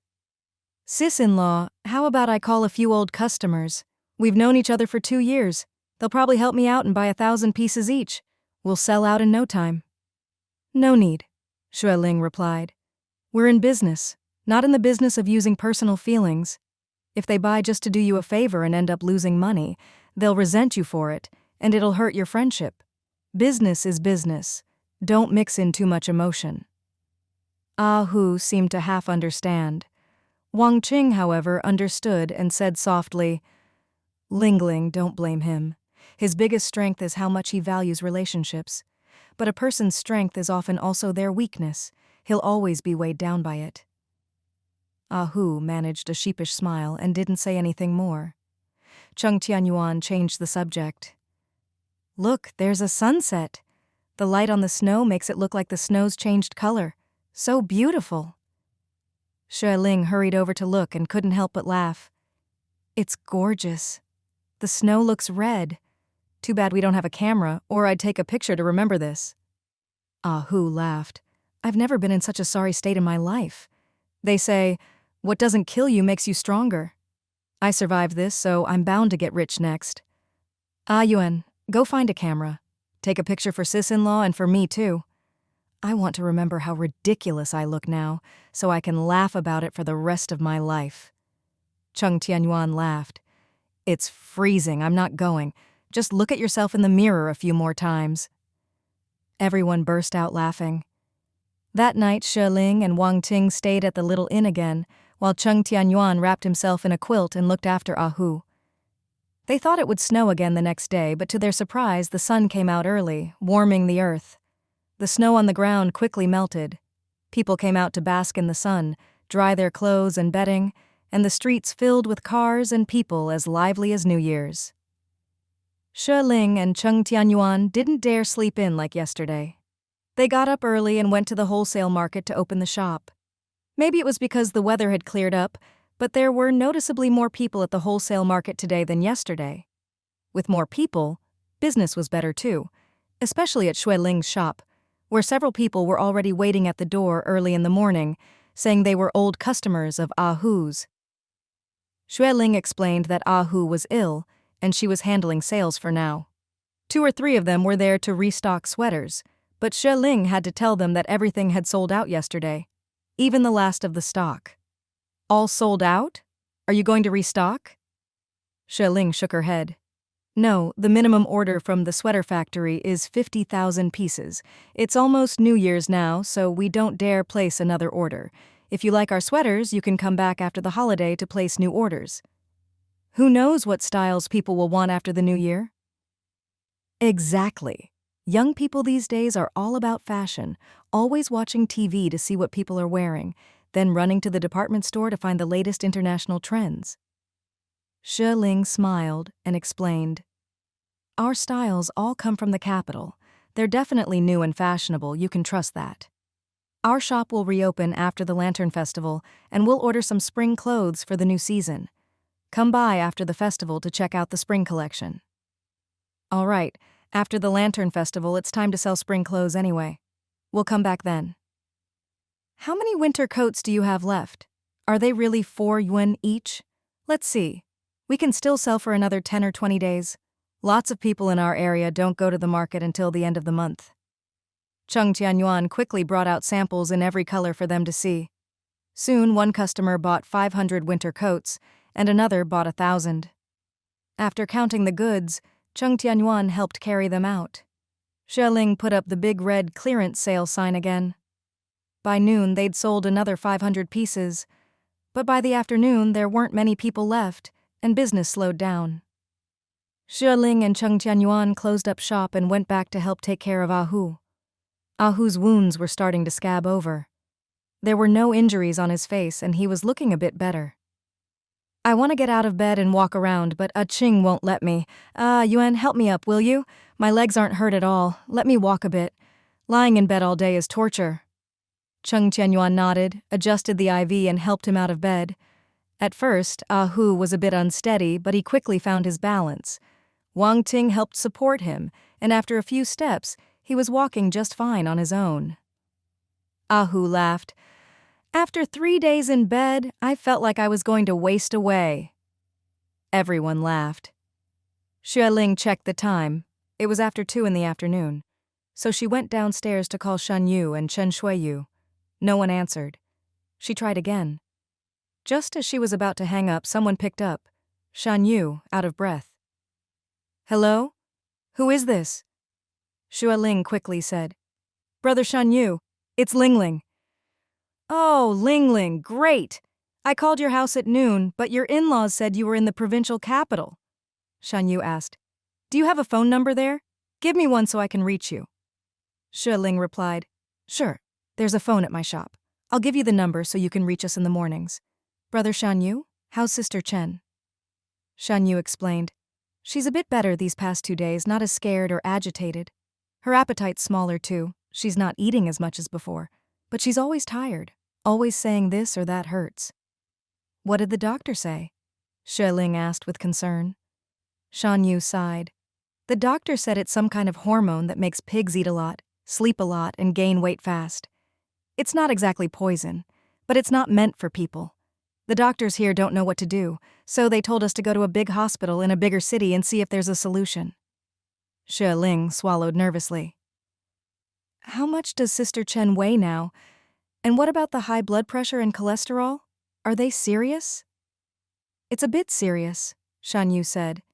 "Sis-in-law, how about I call a few old customers? We've known each other for 2 years. They'll probably help me out and buy 1,000 pieces each. We'll sell out in no time." "No need," Xue Ling replied. We're in business, not in the business of using personal feelings. If they buy just to do you a favor and end up losing money, they'll resent you for it, and it'll hurt your friendship. Business is business. Don't mix in too much emotion. Ah Hu seemed to half understand. Wang Qing, however, understood and said softly, Ling Ling, don't blame him. His biggest strength is how much he values relationships. But a person's strength is often also their weakness. He'll always be weighed down by it. Ah Hu managed a sheepish smile and didn't say anything more. Cheng Tianyuan changed the subject. Look, there's a sunset. The light on the snow makes it look like the snow's changed color. So beautiful. Xue Ling hurried over to look and couldn't help but laugh. It's gorgeous. The snow looks red. Too bad we don't have a camera, or I'd take a picture to remember this. Ah Hu laughed. I've never been in such a sorry state in my life. They say, what doesn't kill you makes you stronger. I survived this, so I'm bound to get rich next. Ah Yuan, go find a camera. Take a picture for sis-in-law and for me too. I want to remember how ridiculous I look now, so I can laugh about it for the rest of my life. Cheng Tianyuan laughed. It's freezing, I'm not going. Just look at yourself in the mirror a few more times. Everyone burst out laughing. That night, Xue Ling and Wang Ting stayed at the little inn again, while Cheng Tianyuan wrapped himself in a quilt and looked after Ah Hu. They thought it would snow again the next day, but to their surprise, the sun came out early, warming the earth. The snow on the ground quickly melted. People came out to bask in the sun, dry their clothes and bedding, and the streets filled with cars and people as lively as New Year's. Xue Ling and Cheng Tianyuan didn't dare sleep in like yesterday. They got up early and went to the wholesale market to open the shop. Maybe it was because the weather had cleared up, but there were noticeably more people at the wholesale market today than yesterday. With more people, business was better too, especially at Xue Ling's shop, where several people were already waiting at the door early in the morning, saying they were old customers of Ah Hu's. Xue Ling explained that Ah Hu was ill, and she was handling sales for now. 2 or 3 of them were there to restock sweaters, but Xue Ling had to tell them that everything had sold out yesterday, even the last of the stock. All sold out? Are you going to restock? Xue Ling shook her head. No, the minimum order from the sweater factory is 50,000 pieces. It's almost New Year's now, so we don't dare place another order. If you like our sweaters, you can come back after the holiday to place new orders. Who knows what styles people will want after the new year? Exactly. Young people these days are all about fashion, always watching TV to see what people are wearing, then running to the department store to find the latest international trends. Xue Ling smiled and explained, Our styles all come from the capital. They're definitely new and fashionable, you can trust that. Our shop will reopen after the Lantern Festival, and we'll order some spring clothes for the new season. Come by after the festival to check out the spring collection. All right, after the Lantern Festival, it's time to sell spring clothes anyway. We'll come back then. How many winter coats do you have left? Are they really 4 yuan each? Let's see. We can still sell for another 10 or 20 days. Lots of people in our area don't go to the market until the end of the month. Cheng Tianyuan quickly brought out samples in every color for them to see. Soon, one customer bought 500 winter coats, and another bought 1,000. After counting the goods, Cheng Tianyuan helped carry them out. Xue Ling put up the big red clearance sale sign again. By noon, they'd sold another 500 pieces, but by the afternoon, there weren't many people left, and business slowed down. Xue Ling and Cheng Tianyuan closed up shop and went back to help take care of Ah Hu. Ah Hu's wounds were starting to scab over. There were no injuries on his face, and he was looking a bit better. I want to get out of bed and walk around, but Ching won't let me. Yuan, help me up, will you? My legs aren't hurt at all. Let me walk a bit. Lying in bed all day is torture. Cheng Tianyuan nodded, adjusted the IV, and helped him out of bed. At first, Ah Hu was a bit unsteady, but he quickly found his balance. Wang Ting helped support him, and after a few steps, he was walking just fine on his own. Ah Hu laughed. After 3 days in bed, I felt like I was going to waste away. Everyone laughed. Xue Ling checked the time. It was after 2 in the afternoon. So she went downstairs to call Shan Yu and Chen Shuiyu. No one answered. She tried again. Just as she was about to hang up, someone picked up. Shan Yu, out of breath. "Hello? Who is this?" Xue Ling quickly said. "Brother Shan Yu, it's Ling Ling." "Oh, Ling Ling, great! I called your house at noon, but your in-laws said you were in the provincial capital." Shan Yu asked, "Do you have a phone number there? Give me one so I can reach you." Xue Ling replied, "Sure, there's a phone at my shop. I'll give you the number so you can reach us in the mornings." "Brother Shan Yu, how's Sister Chen?" Shan Yu explained, "She's a bit better these past 2 days, not as scared or agitated. Her appetite's smaller too, she's not eating as much as before, but she's always tired, always saying this or that hurts." "What did the doctor say?" Xue Ling asked with concern. Shan Yu sighed. "The doctor said it's some kind of hormone that makes pigs eat a lot, sleep a lot, and gain weight fast. It's not exactly poison, but it's not meant for people. The doctors here don't know what to do, so they told us to go to a big hospital in a bigger city and see if there's a solution." Xue Ling swallowed nervously. "How much does Sister Chen weigh now? And what about the high blood pressure and cholesterol? Are they serious?" "It's a bit serious," Shan Yu said.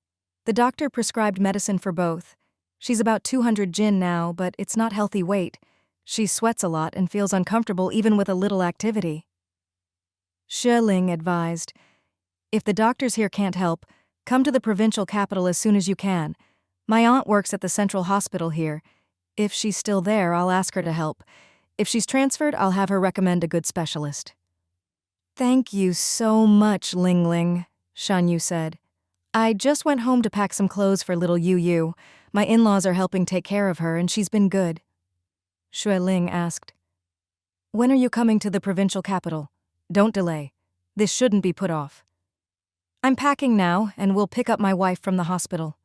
"The doctor prescribed medicine for both. She's about 200 jin now, but it's not healthy weight. She sweats a lot and feels uncomfortable even with a little activity." Xue Ling advised, "If the doctors here can't help, come to the provincial capital as soon as you can. My aunt works at the central hospital here. If she's still there, I'll ask her to help. If she's transferred, I'll have her recommend a good specialist." "Thank you so much, Ling Ling," Shan Yu said. "I just went home to pack some clothes for little Yu Yu. My in-laws are helping take care of her, and she's been good." Xue Ling asked, "When are you coming to the provincial capital? Don't delay. This shouldn't be put off." "I'm packing now, and we'll pick up my wife from the hospital.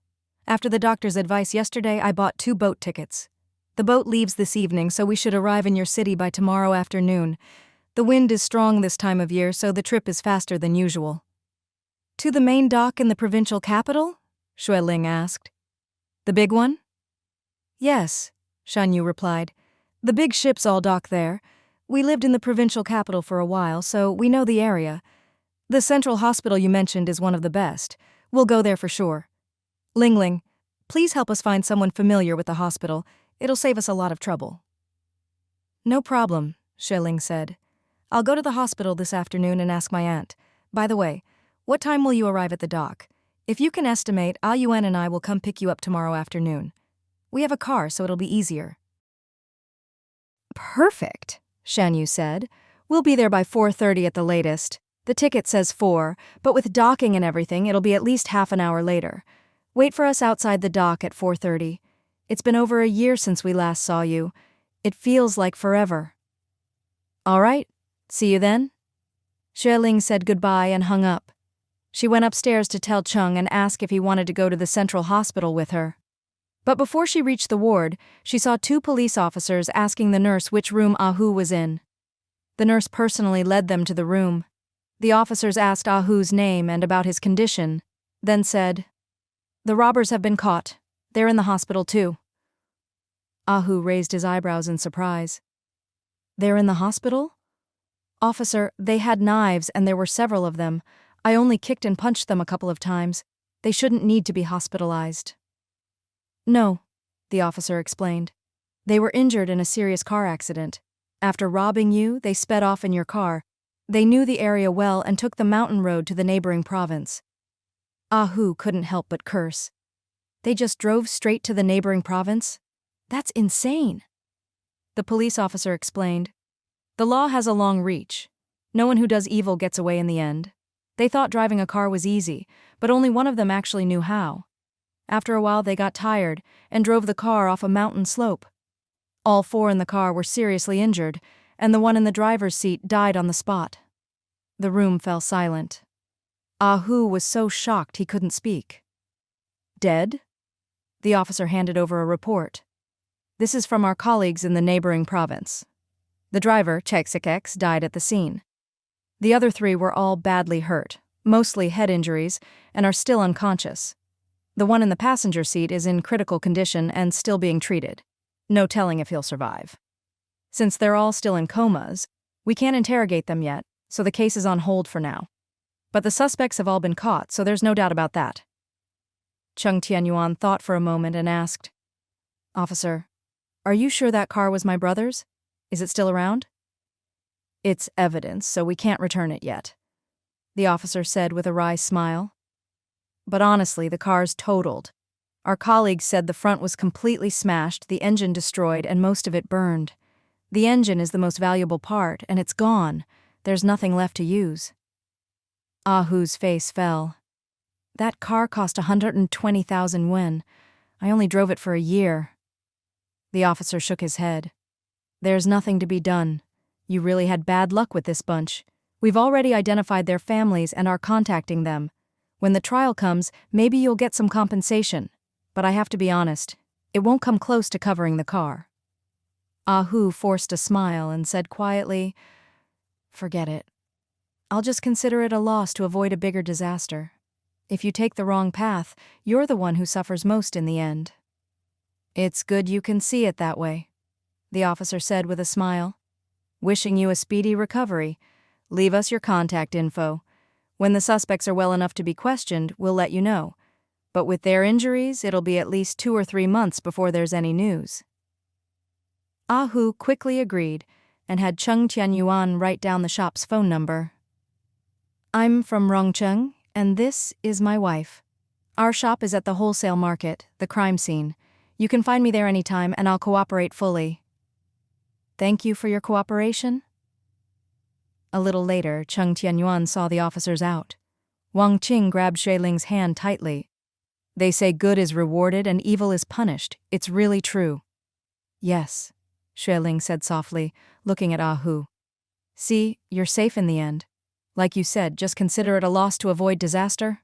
After the doctor's advice yesterday, I bought 2 boat tickets. The boat leaves this evening, so we should arrive in your city by tomorrow afternoon. The wind is strong this time of year, so the trip is faster than usual." "To the main dock in the provincial capital?" Xue Ling asked. "The big one?" "Yes," Shan Yu replied. "The big ships all dock there. We lived in the provincial capital for a while, so we know the area. The central hospital you mentioned is one of the best. We'll go there for sure. Ling Ling, please help us find someone familiar with the hospital. It'll save us a lot of trouble." "No problem," Xue Ling said. "I'll go to the hospital this afternoon and ask my aunt. By the way, what time will you arrive at the dock? If you can estimate, Yuan and I will come pick you up tomorrow afternoon. We have a car, so it'll be easier." "Perfect," Shan Yu said. "We'll be there by 4:30 at the latest. The ticket says 4, but with docking and everything, it'll be at least half an hour later. Wait for us outside the dock at 4:30. It's been over a year since we last saw you. It feels like forever." "All right, see you then." Xue Ling said goodbye and hung up. She went upstairs to tell Cheng and ask if he wanted to go to the central hospital with her. But before she reached the ward, she saw 2 police officers asking the nurse which room Ahu was in. The nurse personally led them to the room. The officers asked Ahu's name and about his condition, then said, "The robbers have been caught. They're in the hospital too." Ahu raised his eyebrows in surprise. "They're in the hospital?" "Officer, they had knives and there were several of them. I only kicked and punched them a couple of times. They shouldn't need to be hospitalized." "No," the officer explained. "They were injured in a serious car accident. After robbing you, they sped off in your car. They knew the area well and took the mountain road to the neighboring province." Ahu couldn't help but curse. They just drove straight to the neighboring province? That's insane. The police officer explained, "The law has a long reach. No one who does evil gets away in the end. They thought driving a car was easy, but only one of them actually knew how. After a while they got tired and drove the car off a mountain slope. All 4 in the car were seriously injured, and the one in the driver's seat died on the spot." The room fell silent. Ahu was so shocked he couldn't speak. "Dead?" The officer handed over a report. "This is from our colleagues in the neighboring province. The driver, Cheksikeks, died at the scene. The other 3 were all badly hurt, mostly head injuries, and are still unconscious. The one in the passenger seat is in critical condition and still being treated. No telling if he'll survive. Since they're all still in comas, We can't interrogate them yet, so the case is on hold for now. But the suspects have all been caught, so there's no doubt about that. Cheng Tianyuan thought for a moment and asked, "Officer, are you sure that car was my brother's? Is it still around?" "It's evidence, so we can't return it yet," the officer said with a wry smile. "But honestly, the car's totaled. Our colleagues said the front was completely smashed, the engine destroyed, and most of it burned. The engine is the most valuable part, and it's gone. There's nothing left to use." Ah Hu's face fell. "That car cost 120,000 yuan. I only drove it for a year." The officer shook his head. "There's nothing to be done. You really had bad luck with this bunch. We've already identified their families and are contacting them. When the trial comes, maybe you'll get some compensation. But I have to be honest, it won't come close to covering the car." Ah Hu forced a smile and said quietly, "Forget it. I'll just consider it a loss to avoid a bigger disaster. If you take the wrong path, you're the one who suffers most in the end." "It's good you can see it that way," the officer said with a smile. "Wishing you a speedy recovery. Leave us your contact info. When the suspects are well enough to be questioned, we'll let you know. But with their injuries, it'll be at least 2 or 3 months before there's any news." Ah Hu quickly agreed and had Cheng Tianyuan write down the shop's phone number. "I'm from Rongcheng, and this is my wife. Our shop is at the wholesale market, the crime scene. You can find me there anytime, and I'll cooperate fully." "Thank you for your cooperation." A little later, Cheng Tianyuan saw the officers out. Wang Qing grabbed Xue Ling's hand tightly. "They say good is rewarded and evil is punished. It's really true." "Yes," Xue Ling said softly, looking at Ah Hu. "See, you're safe in the end. Like you said, just consider it a loss to avoid disaster."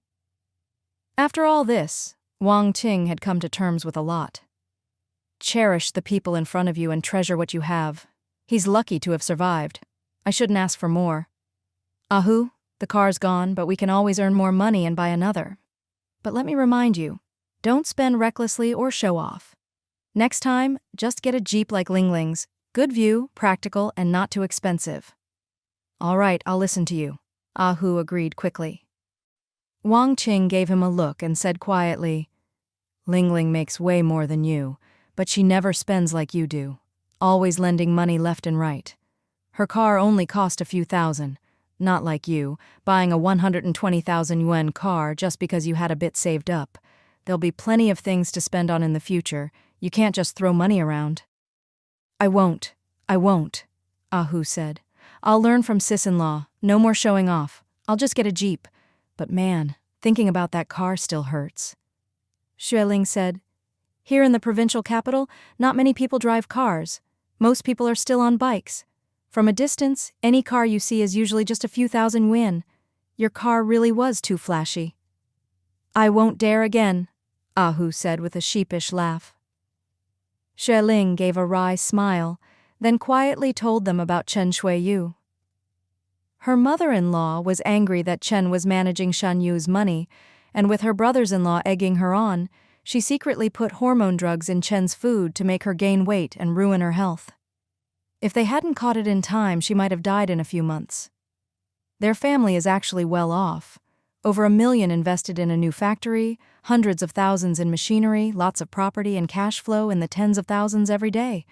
After all this, Wang Qing had come to terms with a lot. Cherish the people in front of you and treasure what you have. He's lucky to have survived. I shouldn't ask for more. Ah Hu, the car's gone, but we can always earn more money and buy another. But let me remind you, don't spend recklessly or show off. Next time, just get a Jeep like Ling Ling's. Good view, practical, and not too expensive." "All right, I'll listen to you," Ah Hu agreed quickly. Wang Qing gave him a look and said quietly, "Ling Ling makes way more than you, but she never spends like you do, always lending money left and right. Her car only cost a few thousand, not like you, buying a 120,000 yuan car just because you had a bit saved up. There'll be plenty of things to spend on in the future. You can't just throw money around." I won't, Ah Hu said. "I'll learn from sis-in-law, no more showing off. I'll just get a Jeep. But man, thinking about that car still hurts." Xue Ling said, "Here in the provincial capital, not many people drive cars. Most people are still on bikes. From a distance, any car you see is usually just a few thousand yuan. Your car really was too flashy." "I won't dare again," Ah Hu said with a sheepish laugh. Xue Ling gave a wry smile, then quietly told them about Chen Shuiyu. Her mother-in-law was angry that Chen was managing Shan Yu's money, and with her brothers-in-law egging her on, she secretly put hormone drugs in Chen's food to make her gain weight and ruin her health. If they hadn't caught it in time, she might have died in a few months. Their family is actually well off. Over $1 million invested in a new factory, hundreds of thousands in machinery, lots of property and cash flow in the tens of thousands every day.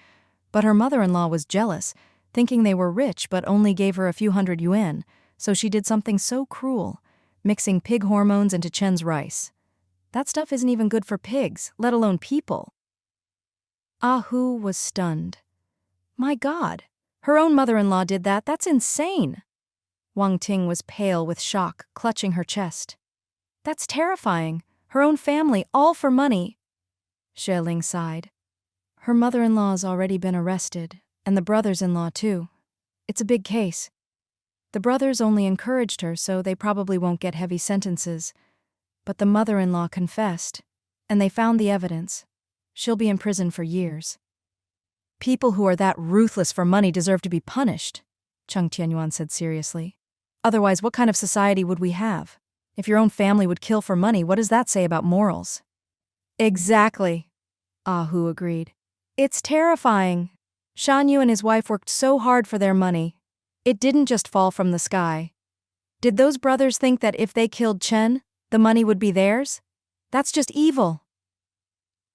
But her mother-in-law was jealous, thinking they were rich but only gave her a few hundred yuan, so she did something so cruel, mixing pig hormones into Chen's rice. That stuff isn't even good for pigs, let alone people. Ah Hu was stunned. My God, her own mother-in-law did that? That's insane. Wang Ting was pale with shock, clutching her chest. That's terrifying. Her own family, all for money. Xue Ling sighed. Her mother-in-law's already been arrested, and the brothers-in-law too. It's a big case. The brothers only encouraged her, so they probably won't get heavy sentences. But the mother-in-law confessed, and they found the evidence. She'll be in prison for years. People who are that ruthless for money deserve to be punished, Cheng Tianyuan said seriously. Otherwise, what kind of society would we have? If your own family would kill for money, what does that say about morals? Exactly, Ah Hu agreed. It's terrifying. Shan Yu and his wife worked so hard for their money. It didn't just fall from the sky. Did those brothers think that if they killed Chen, the money would be theirs? That's just evil.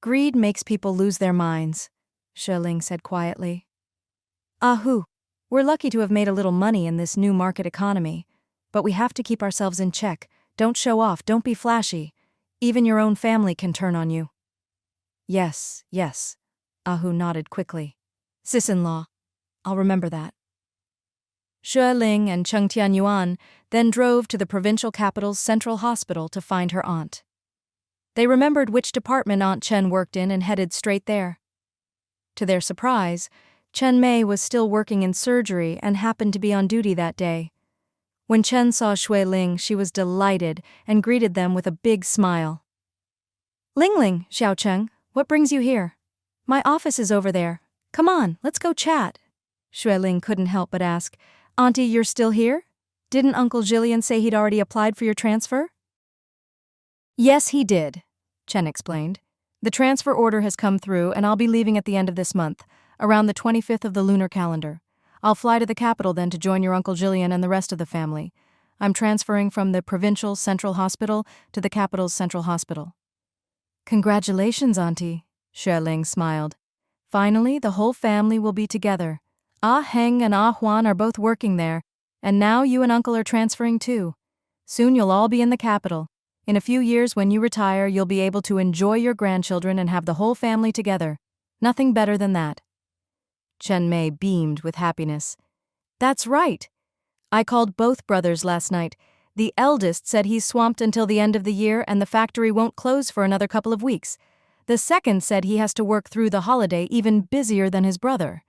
Greed makes people lose their minds, Xue Ling said quietly. We're lucky to have made a little money in this new market economy, but we have to keep ourselves in check. Don't show off, don't be flashy. Even your own family can turn on you. Yes, Ahu nodded quickly. Sis-in-law, I'll remember that. Xue Ling and Cheng Tianyuan then drove to the provincial capital's central hospital to find her aunt. They remembered which department Aunt Chen worked in and headed straight there. To their surprise, Chen Mei was still working in surgery and happened to be on duty that day. When Chen saw Xue Ling, she was delighted and greeted them with a big smile. Ling, Xiao Cheng, what brings you here? My office is over there. Come on, let's go chat. Xue Ling couldn't help but ask, Auntie, you're still here? Didn't Uncle Jillian say he'd already applied for your transfer? Yes, he did, Chen explained. The transfer order has come through and I'll be leaving at the end of this month, around the 25th of the lunar calendar. I'll fly to the capital then to join your Uncle Jillian and the rest of the family. I'm transferring from the provincial central hospital to the capital's central hospital. Congratulations, Auntie, Xue Ling smiled. Finally, the whole family will be together. Ah Heng and Ah Huan are both working there, and now you and Uncle are transferring too. Soon you'll all be in the capital. In a few years when you retire, you'll be able to enjoy your grandchildren and have the whole family together. Nothing better than that. Chen Mei beamed with happiness. That's right. I called both brothers last night. The eldest said he's swamped until the end of the year and the factory won't close for another couple of weeks. The second said he has to work through the holiday even busier than his brother.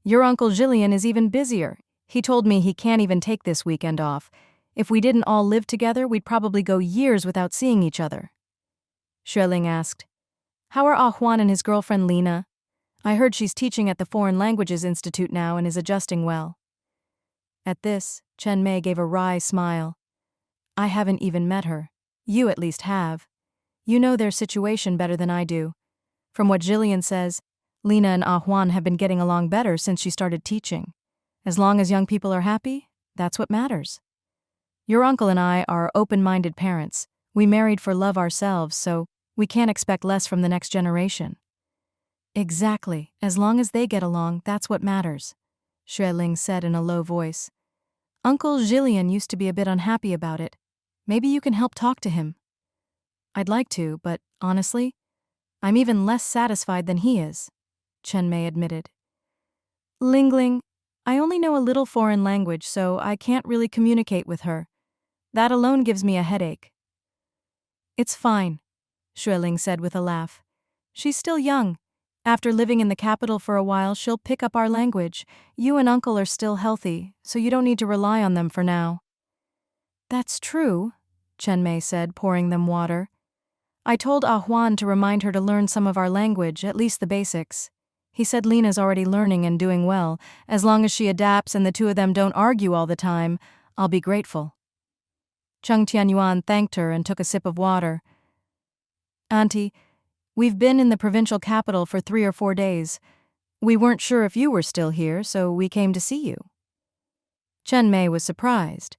Your Uncle Jillian is even busier. He told me he can't even take this weekend off. If we didn't all live together, we'd probably go years without seeing each other. Xue Ling asked, How are Ah Huan and his girlfriend Lena? I heard she's teaching at the Foreign Languages Institute now and is adjusting well. At this, Chen Mei gave a wry smile. I haven't even met her. You at least have. You know their situation better than I do. From what Jillian says, Lena and Ah Huan have been getting along better since she started teaching. As long as young people are happy, that's what matters. Your uncle and I are open-minded parents. We married for love ourselves, so we can't expect less from the next generation. Exactly. As long as they get along, that's what matters, Xue Ling said in a low voice. Uncle Jillian used to be a bit unhappy about it. Maybe you can help talk to him. I'd like to, but honestly, I'm even less satisfied than he is, Chen Mei admitted. Ling, I only know a little foreign language, so I can't really communicate with her. That alone gives me a headache. It's fine, Xue Ling said with a laugh. She's still young. After living in the capital for a while, she'll pick up our language. You and Uncle are still healthy, so you don't need to rely on them for now. That's true, Chen Mei said, pouring them water. I told Ah Huan to remind her to learn some of our language, at least the basics. He said Lena's already learning and doing well. As long as she adapts and the two of them don't argue all the time, I'll be grateful. Cheng Tianyuan thanked her and took a sip of water. Auntie, we've been in the provincial capital for 3 or 4 days. We weren't sure if you were still here, so we came to see you. Chen Mei was surprised.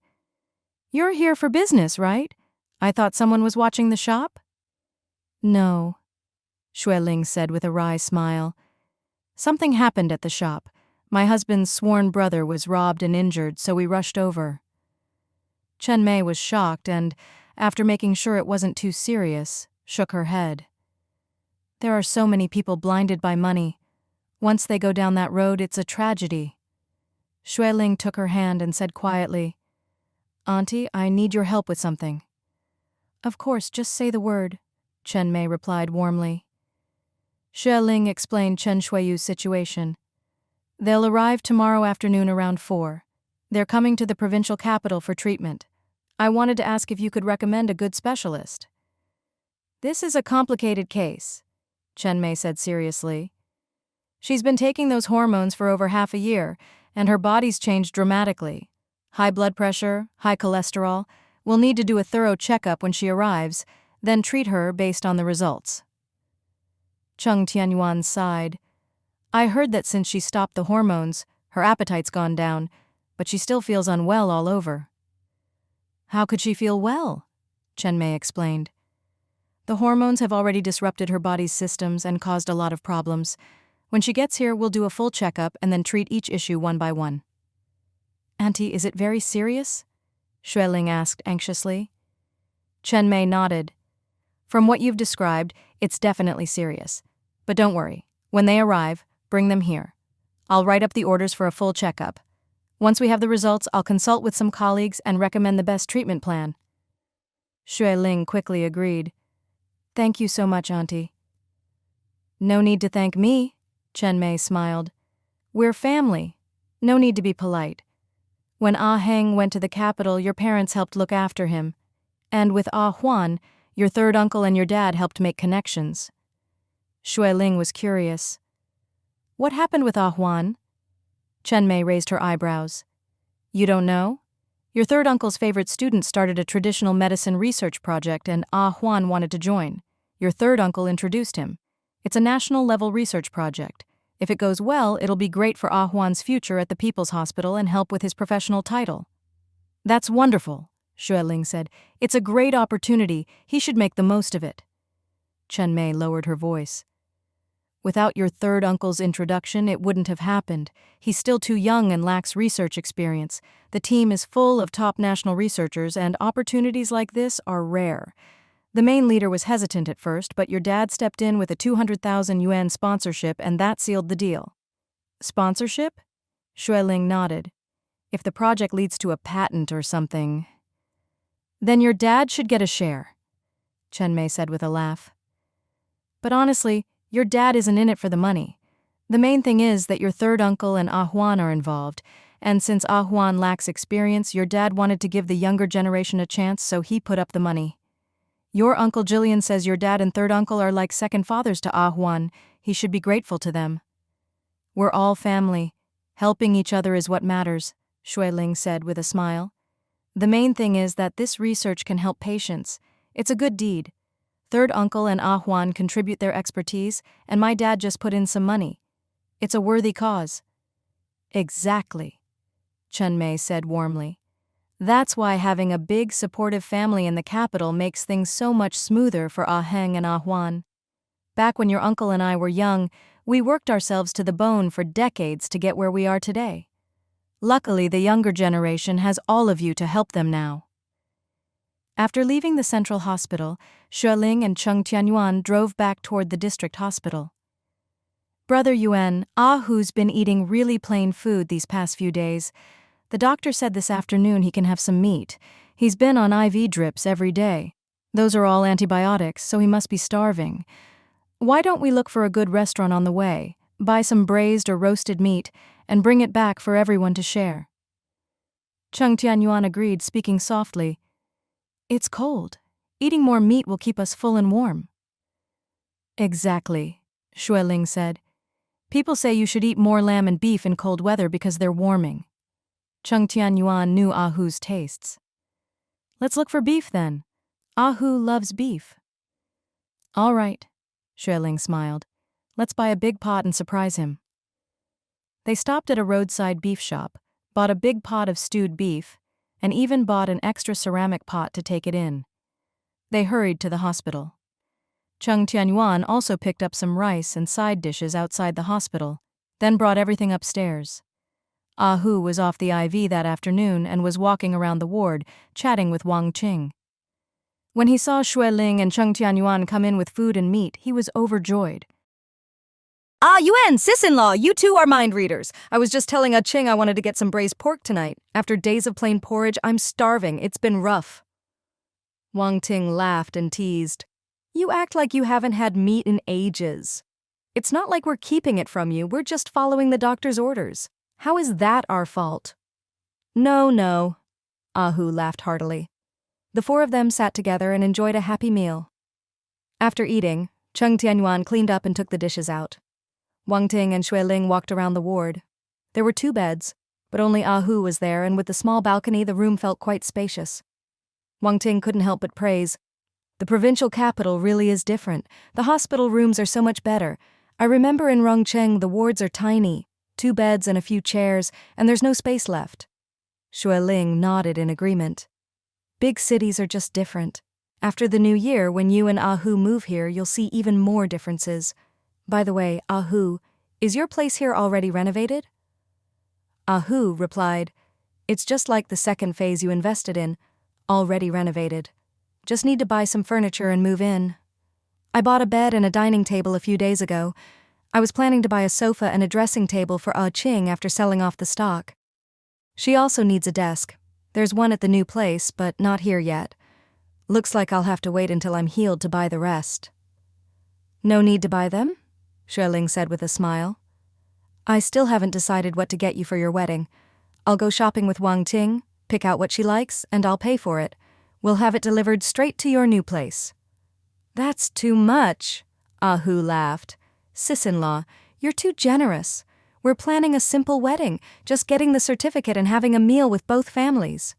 You're here for business, right? I thought someone was watching the shop? No, Xue Ling said with a wry smile. Something happened at the shop. My husband's sworn brother was robbed and injured, so we rushed over. Chen Mei was shocked and, after making sure it wasn't too serious, shook her head. There are so many people blinded by money. Once they go down that road, it's a tragedy. Xue Ling took her hand and said quietly, Auntie, I need your help with something. Of course, just say the word, Chen Mei replied warmly. Xue Ling explained Chen Shuiyu's situation. They'll arrive tomorrow afternoon around 4. They're coming to the provincial capital for treatment. I wanted to ask if you could recommend a good specialist. This is a complicated case, Chen Mei said seriously. She's been taking those hormones for over half a year, and her body's changed dramatically. High blood pressure, high cholesterol. We'll need to do a thorough checkup when she arrives, then treat her based on the results. Cheng Tianyuan sighed. I heard that since she stopped the hormones, her appetite's gone down. but she still feels unwell all over. How could she feel well? Chen Mei explained. The hormones have already disrupted her body's systems and caused a lot of problems. When she gets here, we'll do a full checkup and then treat each issue one by one. Auntie, is it very serious? Xue Ling asked anxiously. Chen Mei nodded. From what you've described, it's definitely serious. But don't worry. When they arrive, bring them here. I'll write up the orders for a full checkup. Once we have the results, I'll consult with some colleagues and recommend the best treatment plan. Xue Ling quickly agreed. Thank you so much, Auntie. No need to thank me, Chen Mei smiled. We're family. No need to be polite. When Ah Heng went to the capital, your parents helped look after him. And with Ah Huan, your third uncle and your dad helped make connections. Xue Ling was curious. What happened with Ah Huan? Chen Mei raised her eyebrows. You don't know? Your third uncle's favorite student started a traditional medicine research project and Ah Huan wanted to join. Your third uncle introduced him. It's a national-level research project. If it goes well, it'll be great for Ah Huan's future at the People's Hospital and help with his professional title. That's wonderful, Xue Ling said. It's a great opportunity. He should make the most of it. Chen Mei lowered her voice. Without your third uncle's introduction, it wouldn't have happened. He's still too young and lacks research experience. The team is full of top national researchers, and opportunities like this are rare. The main leader was hesitant at first, but your dad stepped in with a 200,000 yuan sponsorship, and that sealed the deal. Sponsorship? Xue Ling nodded. If the project leads to a patent or something, then your dad should get a share, Chen Mei said with a laugh. But honestly, your dad isn't in it for the money. The main thing is that your third uncle and Ah Huan are involved, and since Ah Huan lacks experience, your dad wanted to give the younger generation a chance, so he put up the money. Your Uncle Jillian says your dad and third uncle are like second fathers to Ah Huan. He should be grateful to them. We're all family. Helping each other is what matters, Xue Ling said with a smile. The main thing is that this research can help patients. It's a good deed. Third uncle and Ah Huan contribute their expertise, and my dad just put in some money. It's a worthy cause. Exactly, Chen Mei said warmly. That's why having a big, supportive family in the capital makes things so much smoother for Ah Heng and Ah Huan. Back when your uncle and I were young, we worked ourselves to the bone for decades to get where we are today. Luckily, the younger generation has all of you to help them now. After leaving the central hospital, Xue Ling and Cheng Tianyuan drove back toward the district hospital. Brother Yuan, Ah Hu's been eating really plain food these past few days. The doctor said this afternoon he can have some meat. He's been on IV drips every day. Those are all antibiotics, so he must be starving. Why don't we look for a good restaurant on the way, buy some braised or roasted meat, and bring it back for everyone to share? Cheng Tianyuan agreed, speaking softly. It's cold. Eating more meat will keep us full and warm. Exactly, Xue Ling said. People say you should eat more lamb and beef in cold weather because they're warming. Cheng Tianyuan knew Ah Hu's tastes. Let's look for beef then. Ah Hu loves beef. All right, Xue Ling smiled. Let's buy a big pot and surprise him. They stopped at a roadside beef shop, bought a big pot of stewed beef, and even bought an extra ceramic pot to take it in. They hurried to the hospital. Cheng Tianyuan also picked up some rice and side dishes outside the hospital, then brought everything upstairs. Ah Hu was off the IV that afternoon and was walking around the ward, chatting with Wang Qing. When he saw Xue Ling and Cheng Tianyuan come in with food and meat, he was overjoyed. Ah, Yuan, sis-in-law, you two are mind readers. I was just telling Qing I wanted to get some braised pork tonight. After days of plain porridge, I'm starving. It's been rough. Wang Qing laughed and teased. You act like you haven't had meat in ages. It's not like we're keeping it from you. We're just following the doctor's orders. How is that our fault? No, Ah Hu laughed heartily. The four of them sat together and enjoyed a happy meal. After eating, Cheng Tianyuan cleaned up and took the dishes out. Wang Ting and Xue Ling walked around the ward. There were 2 beds, but only Ah Hu was there, and with the small balcony the room felt quite spacious. Wang Ting couldn't help but praise. The provincial capital really is different. The hospital rooms are so much better. I remember in Rongcheng the wards are tiny. 2 beds and a few chairs, and there's no space left. Xue Ling nodded in agreement. Big cities are just different. After the new year, when you and Ahu move here, you'll see even more differences. By the way, Ahu, is your place here already renovated? Ahu replied, "It's just like the second phase you invested in, already renovated. Just need to buy some furniture and move in. I bought a bed and a dining table a few days ago. I was planning to buy a sofa and a dressing table for Ching after selling off the stock. She also needs a desk. There's one at the new place, but not here yet. Looks like I'll have to wait until I'm healed to buy the rest." "No need to buy them?" Xue Ling said with a smile. "I still haven't decided what to get you for your wedding. I'll go shopping with Wang Ting, pick out what she likes, and I'll pay for it. We'll have it delivered straight to your new place." "That's too much," Ahu laughed. "Sis-in-law, you're too generous. We're planning a simple wedding, just getting the certificate and having a meal with both families."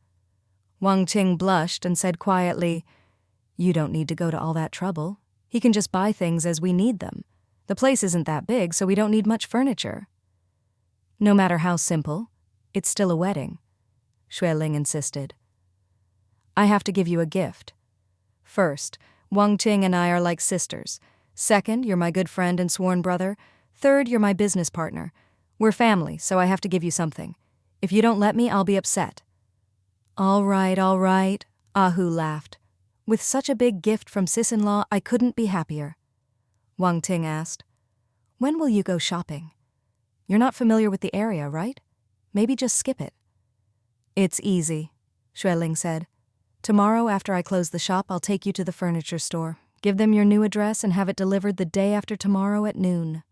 Wang Ting blushed and said quietly, "You don't need to go to all that trouble. He can just buy things as we need them. The place isn't that big, so we don't need much furniture." "No matter how simple, it's still a wedding," Xue Ling insisted. "I have to give you a gift. First, Wang Ting and I are like sisters. Second, you're my good friend and sworn brother. Third, you're my business partner. We're family, so I have to give you something. If you don't let me, I'll be upset." All right, Ahu laughed. "With such a big gift from sis-in-law, I couldn't be happier." Wang Ting asked, "When will you go shopping? You're not familiar with the area, right? Maybe just skip it." "It's easy," Xue Ling said. "Tomorrow after I close the shop, I'll take you to the furniture store. Give them your new address and have it delivered the day after tomorrow at noon."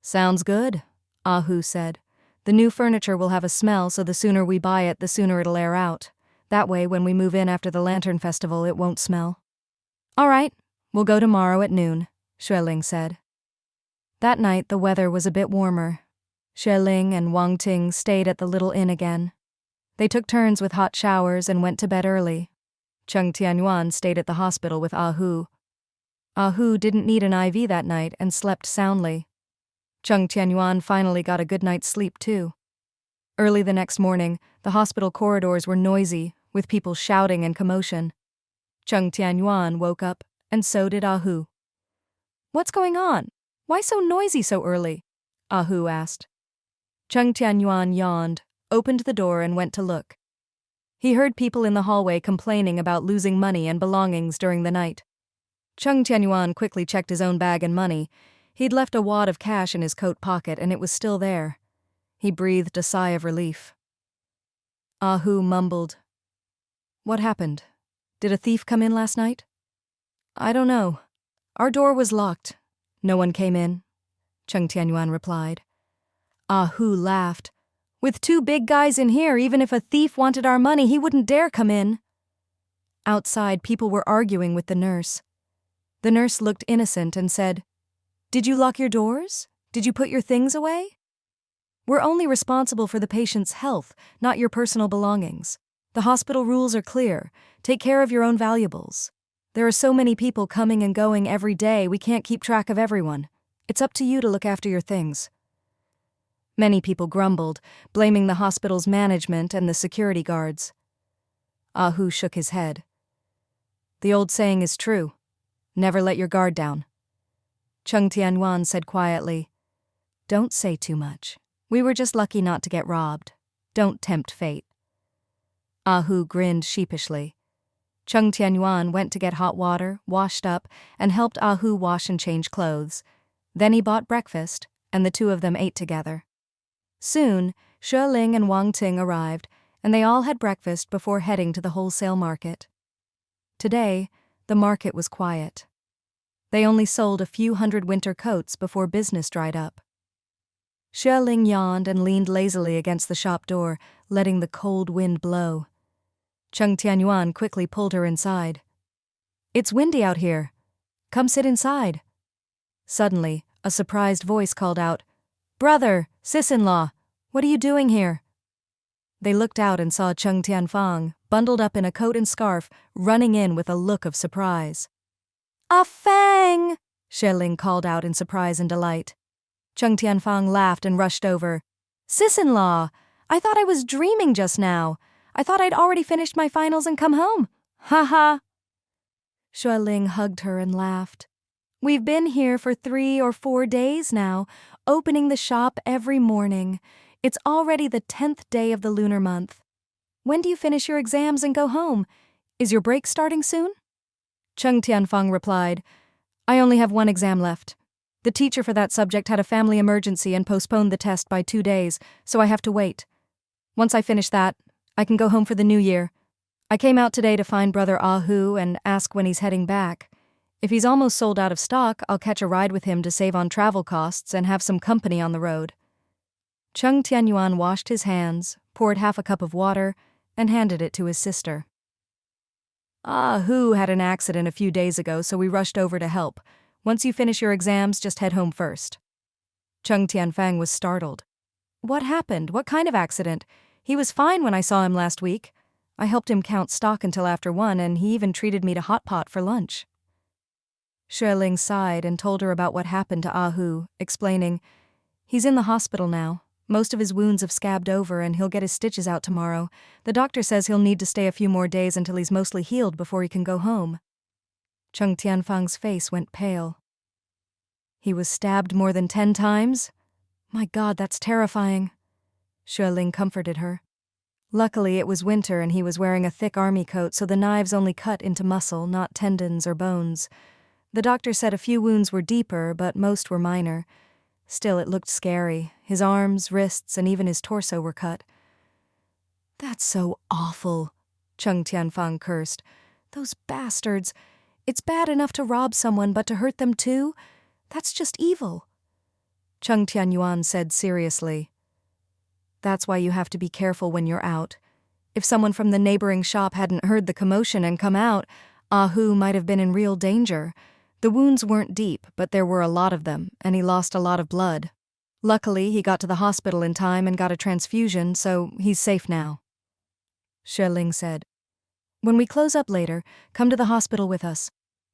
"Sounds good," Ahu said. "The new furniture will have a smell, so the sooner we buy it, the sooner it'll air out. That way, when we move in after the Lantern Festival, it won't smell." "All right, we'll go tomorrow at noon," Xue Ling said. That night, the weather was a bit warmer. Xue Ling and Wang Ting stayed at the little inn again. They took turns with hot showers and went to bed early. Cheng Tianyuan stayed at the hospital with Ahu. Ahu didn't need an IV that night and slept soundly. Cheng Tianyuan finally got a good night's sleep, too. Early the next morning, the hospital corridors were noisy, with people shouting and commotion. Cheng Tianyuan woke up, and so did Ahu. "What's going on? Why so noisy so early?" Ahu asked. Cheng Tianyuan yawned, opened the door and went to look. He heard people in the hallway complaining about losing money and belongings during the night. Cheng Tianyuan quickly checked his own bag and money. He'd left a wad of cash in his coat pocket and it was still there. He breathed a sigh of relief. Ahu mumbled, "What happened? Did a thief come in last night?" "I don't know. Our door was locked. No one came in," Cheng Tianyuan replied. Ahu laughed. "With two big guys in here, even if a thief wanted our money, he wouldn't dare come in." Outside, people were arguing with the nurse. The nurse looked innocent and said, "Did you lock your doors? Did you put your things away? We're only responsible for the patient's health, not your personal belongings. The hospital rules are clear. Take care of your own valuables. There are so many people coming and going every day, we can't keep track of everyone. It's up to you to look after your things." Many people grumbled, blaming the hospital's management and the security guards. Ahu shook his head. "The old saying is true. Never let your guard down." Cheng Tianyuan said quietly, "Don't say too much. We were just lucky not to get robbed. Don't tempt fate." Ahu grinned sheepishly. Cheng Tianyuan went to get hot water, washed up, and helped Ahu wash and change clothes. Then he bought breakfast, and the two of them ate together. Soon, Xue Ling and Wang Ting arrived, and they all had breakfast before heading to the wholesale market. Today, the market was quiet. They only sold a few hundred winter coats before business dried up. Xue Ling yawned and leaned lazily against the shop door, letting the cold wind blow. Cheng Tianyuan quickly pulled her inside. "It's windy out here. Come sit inside." Suddenly, a surprised voice called out, "Brother, sis-in-law, what are you doing here?" They looked out and saw Cheng Tianfang, bundled up in a coat and scarf, running in with a look of surprise. "Ah Fang!" Xue Ling called out in surprise and delight. Cheng Tianfang laughed and rushed over. "Sis-in-law, I thought I was dreaming just now. I thought I'd already finished my finals and come home. Ha ha. Xue Ling hugged her and laughed. We've been here for 3 or 4 days now, opening the shop every morning. It's already the 10th day of the lunar month. When do you finish your exams and go home? Is your break starting soon? Cheng Tianyuan replied, I only have 1 exam left. The teacher for that subject had a family emergency and postponed the test by 2 days, so I have to wait. Once I finish that, I can go home for the new year. I came out today to find Brother Ahu and ask when he's heading back. If he's almost sold out of stock, I'll catch a ride with him to save on travel costs and have some company on the road. Cheng Tianyuan washed his hands, poured half a cup of water, and handed it to his sister. Ahu had an accident a few days ago, so we rushed over to help. Once you finish your exams, just head home first. Cheng Tianyuan was startled. What happened? What kind of accident? He was fine when I saw him last week. I helped him count stock until after 1, and he even treated me to hot pot for lunch. Xue Ling sighed and told her about what happened to Ahu, explaining, He's in the hospital now. Most of his wounds have scabbed over and he'll get his stitches out tomorrow. The doctor says he'll need to stay a few more days until he's mostly healed before he can go home. Cheng Tianyuan's face went pale. He was stabbed more than 10 times? My God, that's terrifying. Xue Ling comforted her. Luckily, it was winter and he was wearing a thick army coat, so the knives only cut into muscle, not tendons or bones. The doctor said a few wounds were deeper, but most were minor. Still, it looked scary. His arms, wrists, and even his torso were cut. That's so awful, Cheng Tianyuan cursed. Those bastards. It's bad enough to rob someone, but to hurt them too? That's just evil. Cheng Tianyuan said seriously, That's why you have to be careful when you're out. If someone from the neighboring shop hadn't heard the commotion and come out, Ahu might have been in real danger. The wounds weren't deep, but there were a lot of them, and he lost a lot of blood. Luckily, he got to the hospital in time and got a transfusion, so he's safe now. Xue Ling said, When we close up later, come to the hospital with us.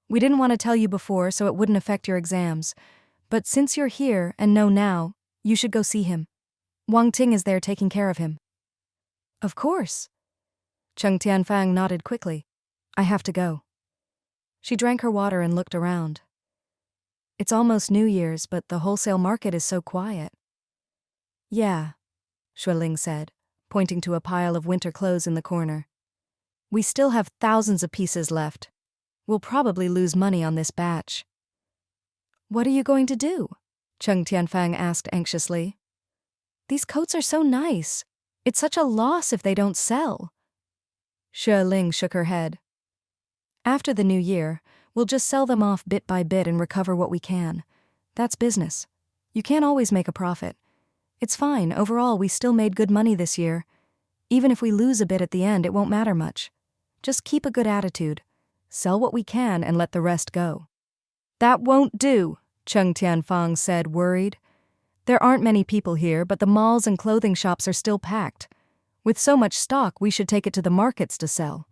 We didn't want to tell you before so it wouldn't affect your exams. But since you're here and know now, you should go see him. Wang Ting is there taking care of him. Of course. Cheng Tianyuan nodded quickly. I have to go. She drank her water and looked around. It's almost New Year's, but the wholesale market is so quiet. Yeah, Xue Ling said, pointing to a pile of winter clothes in the corner. We still have thousands of pieces left. We'll probably lose money on this batch. What are you going to do? Cheng Tianyuan asked anxiously. These coats are so nice. It's such a loss if they don't sell. Xue Ling shook her head. After the new year, we'll just sell them off bit by bit and recover what we can. That's business. You can't always make a profit. It's fine, overall we still made good money this year. Even if we lose a bit at the end, it won't matter much. Just keep a good attitude. Sell what we can and let the rest go. That won't do, Cheng Tianyuan said, worried. There aren't many people here, but the malls and clothing shops are still packed. With so much stock, we should take it to the markets to sell.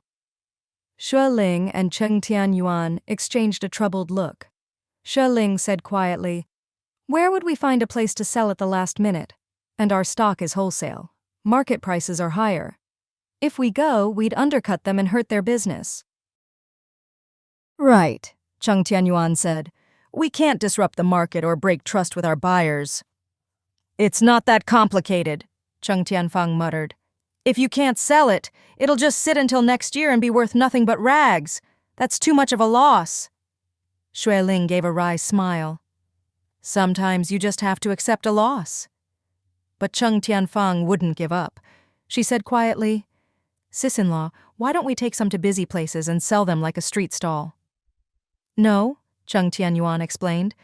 Xue Ling and Cheng Tianyuan exchanged a troubled look. Xue Ling said quietly, Where would we find a place to sell at the last minute? And our stock is wholesale. Market prices are higher. If we go, we'd undercut them and hurt their business. Right, Cheng Tianyuan said. We can't disrupt the market or break trust with our buyers. It's not that complicated, Cheng Tianyuan muttered. If you can't sell it, it'll just sit until next year and be worth nothing but rags. That's too much of a loss. Xue Ling gave a wry smile. Sometimes you just have to accept a loss. But Cheng Tianyuan wouldn't give up. She said quietly, Sis-in-law, why don't we take some to busy places and sell them like a street stall? No, Cheng Tianyuan explained.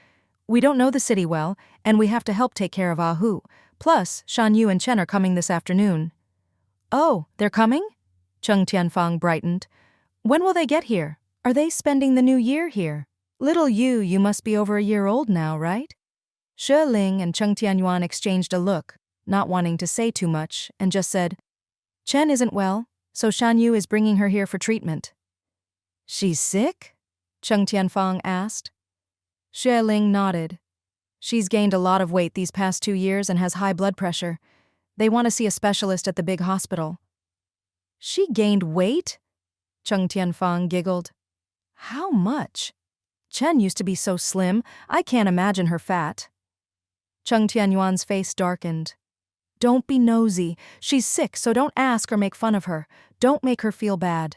We don't know the city well, and we have to help take care of Ahu. Plus, Shan Yu and Chen are coming this afternoon. Oh, they're coming? Cheng Tianyuan brightened. When will they get here? Are they spending the new year here? Little you must be over a year old now, right? Xue Ling and Cheng Tianyuan exchanged a look, not wanting to say too much, and just said, Chen isn't well, so Shan Yu is bringing her here for treatment. She's sick? Cheng Tianyuan asked. Xue Ling nodded. She's gained a lot of weight these past 2 years and has high blood pressure. They want to see a specialist at the big hospital. She gained weight? Cheng Tianyuan giggled. How much? Chen used to be so slim, I can't imagine her fat. Cheng Tianyuan's face darkened. Don't be nosy. She's sick, so don't ask or make fun of her. Don't make her feel bad.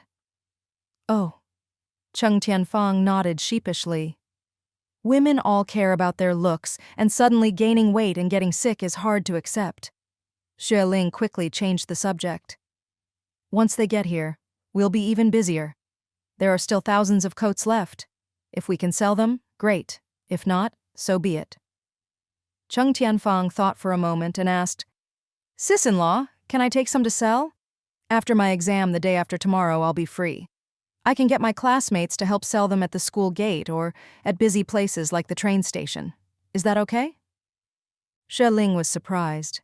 Oh. Cheng Tianyuan nodded sheepishly. Women all care about their looks, and suddenly gaining weight and getting sick is hard to accept. Xue Ling quickly changed the subject. Once they get here, we'll be even busier. There are still thousands of coats left. If we can sell them, great. If not, so be it. Cheng Tianyuan thought for a moment and asked, Sis-in-law, can I take some to sell? After my exam the day after tomorrow, I'll be free. I can get my classmates to help sell them at the school gate or at busy places like the train station. Is that okay? Xue Ling was surprised,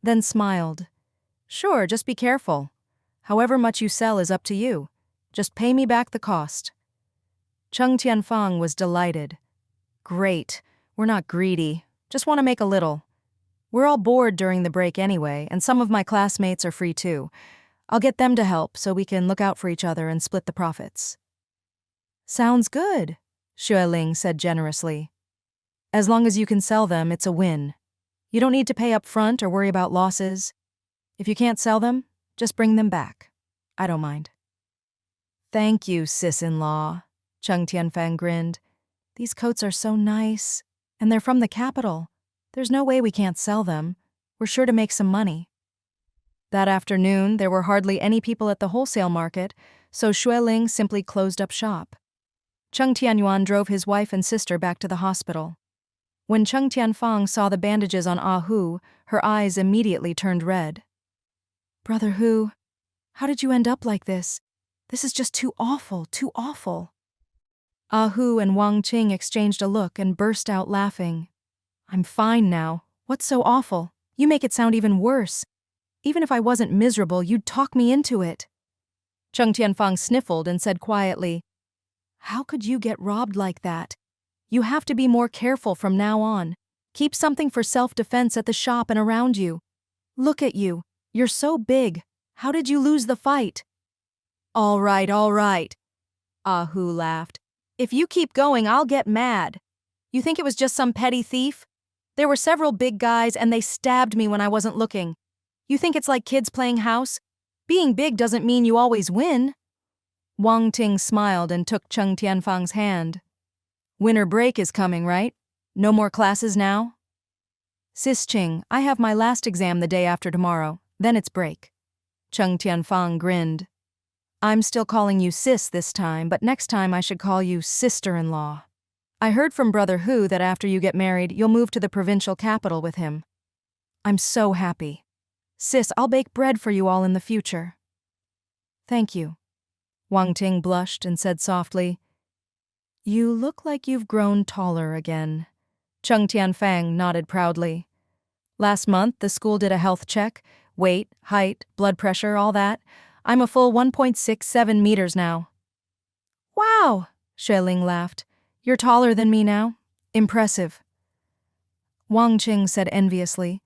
then smiled. Sure, just be careful. However much you sell is up to you. Just pay me back the cost. Cheng Tianyuan was delighted. Great. We're not greedy. Just want to make a little. We're all bored during the break anyway, and some of my classmates are free too. I'll get them to help so we can look out for each other and split the profits. Sounds good, Xue Ling said generously. As long as you can sell them, it's a win. You don't need to pay up front or worry about losses. If you can't sell them, just bring them back. I don't mind. Thank you, sis-in-law, Cheng Tianyuan grinned. These coats are so nice, and they're from the capital. There's no way we can't sell them. We're sure to make some money. That afternoon, there were hardly any people at the wholesale market, so Xue Ling simply closed up shop. Cheng Tianyuan drove his wife and sister back to the hospital. When Cheng Tianyuan saw the bandages on Hu, her eyes immediately turned red. Brother Hu, how did you end up like this? This is just too awful, too awful. Hu and Wang Qing exchanged a look and burst out laughing. I'm fine now. What's so awful? You make it sound even worse. Even if I wasn't miserable, you'd talk me into it. Cheng Tianyuan sniffled and said quietly, How could you get robbed like that? You have to be more careful from now on. Keep something for self-defense at the shop and around you. Look at you. You're so big. How did you lose the fight? All right, Hu laughed. If you keep going, I'll get mad. You think it was just some petty thief? There were several big guys and they stabbed me when I wasn't looking. You think it's like kids playing house? Being big doesn't mean you always win. Wang Ting smiled and took Cheng Tianyuan's hand. Winter break is coming, right? No more classes now? Sis Ching, I have my last exam the day after tomorrow. Then it's break. Cheng Tianyuan grinned. I'm still calling you sis this time, but next time I should call you sister-in-law. I heard from Brother Hu that after you get married, you'll move to the provincial capital with him. I'm so happy. Sis, I'll bake bread for you all in the future. Thank you. Wang Ting blushed and said softly, You look like you've grown taller again. Cheng Tianyuan nodded proudly. Last month, the school did a health check. Weight, height, blood pressure, all that. I'm a full 1.67 meters now. Wow, Xue Ling laughed. You're taller than me now. Impressive. Wang Qing said enviously,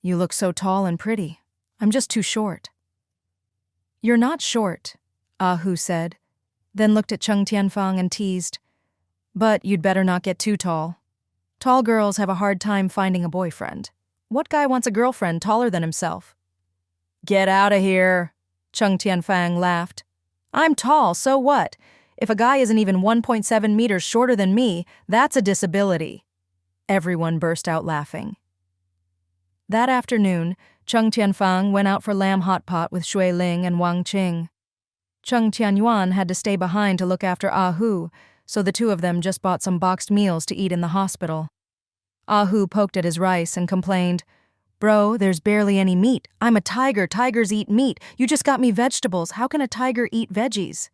You look so tall and pretty. I'm just too short. You're not short, Hu said, then looked at Cheng Tianyuan and teased. But you'd better not get too tall. Tall girls have a hard time finding a boyfriend. What guy wants a girlfriend taller than himself? Get out of here, Cheng Tianyuan laughed. I'm tall, so what? If a guy isn't even 1.7 meters shorter than me, that's a disability. Everyone burst out laughing. That afternoon, Cheng Tianyuan went out for lamb hot pot with Xue Ling and Wang Qing. Cheng Tianyuan had to stay behind to look after Hu, so the two of them just bought some boxed meals to eat in the hospital. Hu poked at his rice and complained, Bro, there's barely any meat. I'm a tiger. Tigers eat meat. You just got me vegetables. How can a tiger eat veggies?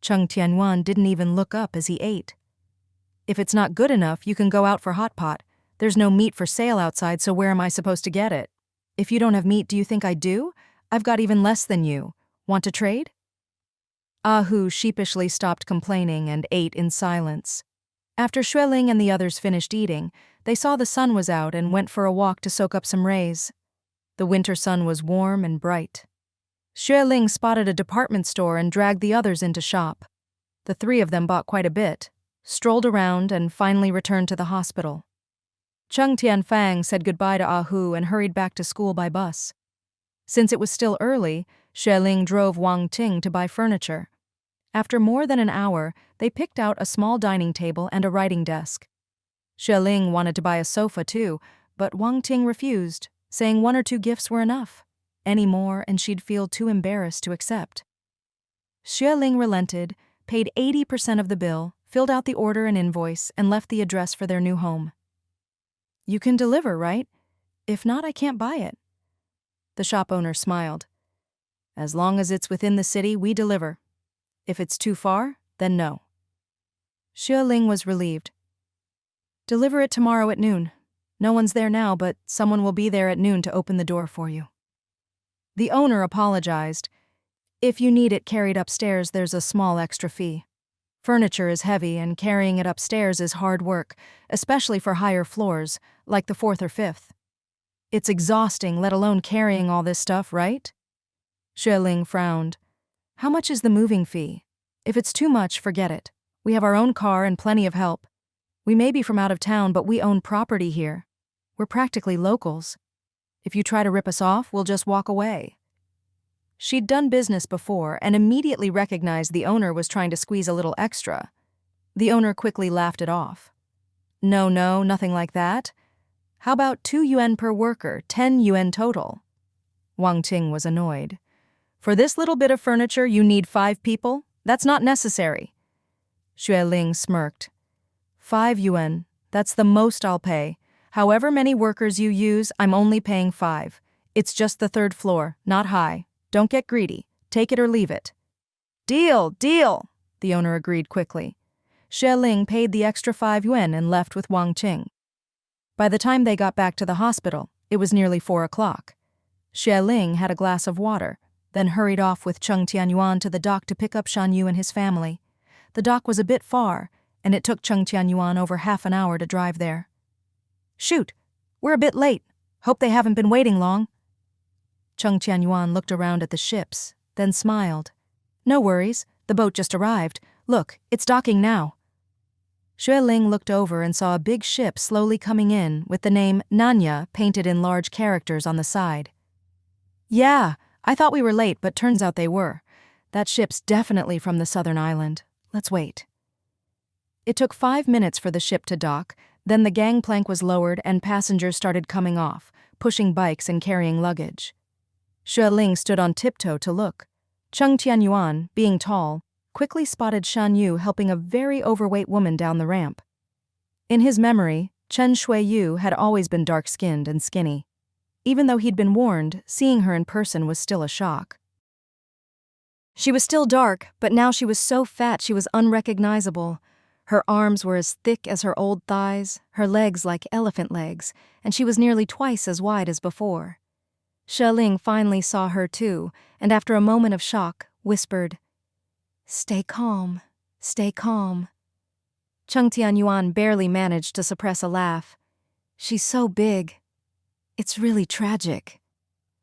Cheng Tianyuan didn't even look up as he ate. If it's not good enough, you can go out for hot pot. There's no meat for sale outside, so where am I supposed to get it? If you don't have meat, do you think I do? I've got even less than you. Want to trade? Hu sheepishly stopped complaining and ate in silence. After Xue Ling and the others finished eating, they saw the sun was out and went for a walk to soak up some rays. The winter sun was warm and bright. Xue Ling spotted a department store and dragged the others into shop. The three of them bought quite a bit, strolled around, and finally returned to the hospital. Cheng Tianyuan said goodbye to Ahu and hurried back to school by bus. Since it was still early, Xue Ling drove Wang Ting to buy furniture. After more than an hour, they picked out a small dining table and a writing desk. Xue Ling wanted to buy a sofa too, but Wang Ting refused, saying 1 or 2 gifts were enough. Any more and she'd feel too embarrassed to accept. Xue Ling relented, paid 80% of the bill, filled out the order and invoice, and left the address for their new home. "You can deliver, right? If not, I can't buy it." The shop owner smiled. "As long as it's within the city, we deliver. If it's too far, then no." Xue Ling was relieved. "Deliver it tomorrow at noon. No one's there now, but someone will be there at noon to open the door for you." The owner apologized. "If you need it carried upstairs, there's a small extra fee. Furniture is heavy and carrying it upstairs is hard work, especially for higher floors, like the 4th or 5th. It's exhausting, let alone carrying all this stuff, right?" Xue Ling frowned. "How much is the moving fee? If it's too much, forget it. We have our own car and plenty of help. We may be from out of town, but we own property here. We're practically locals. If you try to rip us off, we'll just walk away." She'd done business before and immediately recognized the owner was trying to squeeze a little extra. The owner quickly laughed it off. No, nothing like that. How about 2 yuan per worker, 10 yuan total?" Wang Ting was annoyed. "For this little bit of furniture, you need 5 people? That's not necessary." Xue Ling smirked. 5 yuan, that's the most I'll pay. However many workers you use, I'm only paying 5. It's just the 3rd floor, not high. Don't get greedy. Take it or leave it." Deal, the owner agreed quickly. Xue Ling paid the extra 5 yuan and left with Wang Ting. By the time they got back to the hospital, it was nearly 4 o'clock. Xue Ling had a glass of water, then hurried off with Cheng Tianyuan to the dock to pick up Shan Yu and his family. The dock was a bit far, and it took Cheng Tianyuan over half an hour to drive there. "Shoot, we're a bit late. Hope they haven't been waiting long." Cheng Tianyuan looked around at the ships, then smiled. "No worries, the boat just arrived. Look, it's docking now." Xue Ling looked over and saw a big ship slowly coming in with the name Nanya painted in large characters on the side. "Yeah, I thought we were late, but turns out they were. That ship's definitely from the southern island. Let's wait." It took 5 minutes for the ship to dock, then the gangplank was lowered and passengers started coming off, pushing bikes and carrying luggage. Xue Ling stood on tiptoe to look. Cheng Tianyuan, being tall, quickly spotted Shan Yu helping a very overweight woman down the ramp. In his memory, Chen Shui-yu had always been dark-skinned and skinny. Even though he'd been warned, seeing her in person was still a shock. She was still dark, but now she was so fat she was unrecognizable. Her arms were as thick as her old thighs, her legs like elephant legs, and she was nearly twice as wide as before. Xue Ling finally saw her too, and after a moment of shock, whispered, "Stay calm, stay calm." Cheng Tianyuan barely managed to suppress a laugh. "She's so big. It's really tragic."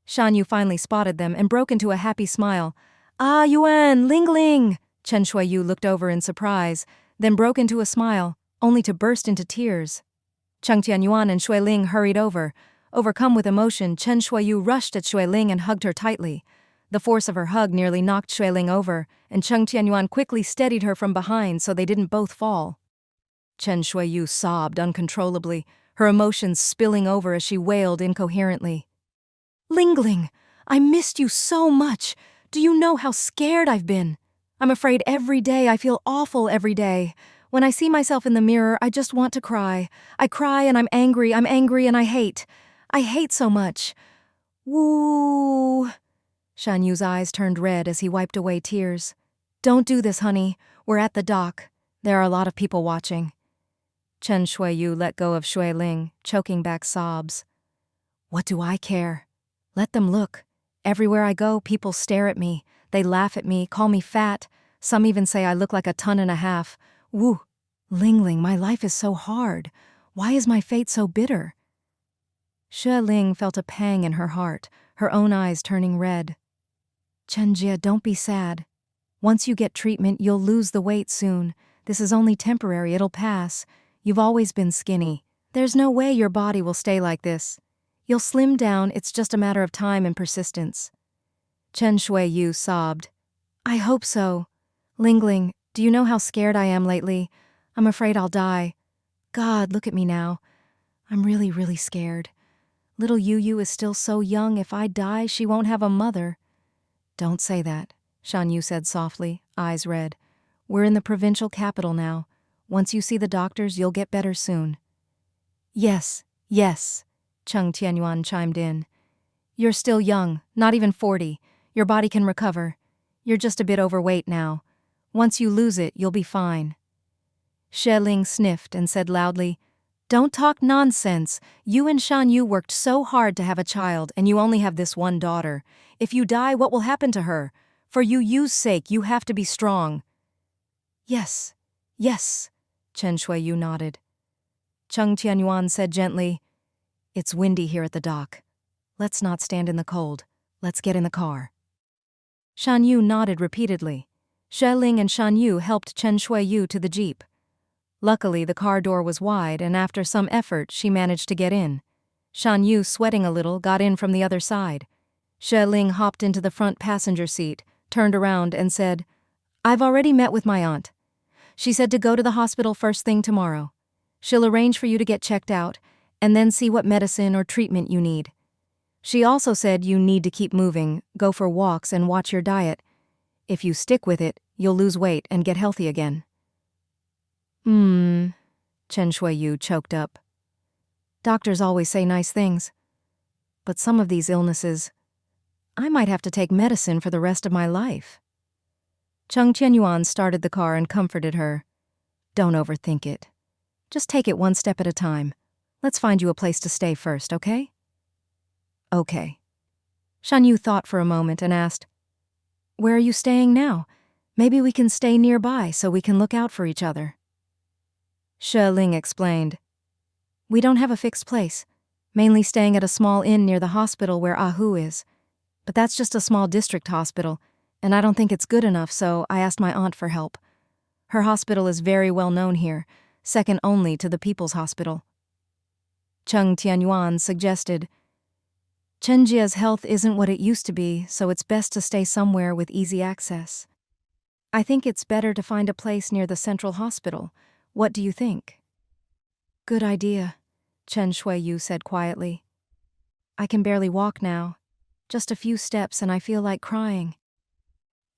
Shan Yu finally spotted them and broke into a happy smile. "Ah, Yuan, Ling Ling!" Chen Shui-yu looked over in surprise, then broke into a smile, only to burst into tears. Cheng Tianyuan and Xue Ling hurried over. Overcome with emotion, Chen Shui-yu rushed at Xue Ling and hugged her tightly. The force of her hug nearly knocked Xue Ling over, and Cheng Tianyuan quickly steadied her from behind so they didn't both fall. Chen Shui-yu sobbed uncontrollably, her emotions spilling over as she wailed incoherently. "Ling Ling, I missed you so much. Do you know how scared I've been? I'm afraid every day. I feel awful every day. When I see myself in the mirror, I just want to cry. I cry and I'm angry and I hate. I hate so much. Woo." Shan Yu's eyes turned red as he wiped away tears. "Don't do this, honey. We're at the dock. There are a lot of people watching." Chen Shui-yu let go of Xue Ling, choking back sobs. "What do I care? Let them look. Everywhere I go, people stare at me. They laugh at me, call me fat. Some even say I look like a 1.5 tons. Woo. Ling Ling, my life is so hard. Why is my fate so bitter?" Xue Ling felt a pang in her heart, her own eyes turning red. Chenjia, don't be sad. Once you get treatment, you'll lose the weight soon. This is only temporary, it'll pass. You've always been skinny. There's no way your body will stay like this. You'll slim down, it's just a matter of time and persistence. Chen Shuiyu sobbed. I hope so. Lingling, do you know how scared I am lately? I'm afraid I'll die. God, look at me now. I'm really, really scared. Little Yu is still so young, if I die, she won't have a mother. Don't say that, Shan Yu said softly, eyes red. We're in the provincial capital now. Once you see the doctors, you'll get better soon. Yes, yes, Cheng Tianyuan chimed in. You're still young, not even 40. Your body can recover. You're just a bit overweight now. Once you lose it, you'll be fine. Xue Ling sniffed and said loudly, Don't talk nonsense. You and Shan Yu worked so hard to have a child, and you only have this one daughter. If you die, what will happen to her? For Yu's sake, you have to be strong. Yes, yes, Chen Shuiyu nodded. Cheng Tianyuan said gently, It's windy here at the dock. Let's not stand in the cold. Let's get in the car. Shan Yu nodded repeatedly. Xue Ling and Shan Yu helped Chen Shuiyu to the jeep. Luckily, the car door was wide, and after some effort, she managed to get in. Shan Yu, sweating a little, got in from the other side. Xue Ling hopped into the front passenger seat, turned around, and said, I've already met with my aunt. She said to go to the hospital first thing tomorrow. She'll arrange for you to get checked out, and then see what medicine or treatment you need. She also said you need to keep moving, go for walks, and watch your diet. If you stick with it, you'll lose weight and get healthy again. Chen Shuiyu choked up. Doctors always say nice things. But some of these illnesses, I might have to take medicine for the rest of my life. Cheng Tianyuan started the car and comforted her. Don't overthink it. Just take it one step at a time. Let's find you a place to stay first, okay? Okay. Shan Yu thought for a moment and asked, Where are you staying now? Maybe we can stay nearby so we can look out for each other. Xue Ling explained, We don't have a fixed place, mainly staying at a small inn near the hospital where Ahu is. But that's just a small district hospital, and I don't think it's good enough, so I asked my aunt for help. Her hospital is very well known here, second only to the People's Hospital. Cheng Tianyuan suggested, Chenjia's health isn't what it used to be, so it's best to stay somewhere with easy access. I think it's better to find a place near the central hospital. What do you think? Good idea, Chen Shuiyu said quietly. I can barely walk now. Just a few steps and I feel like crying.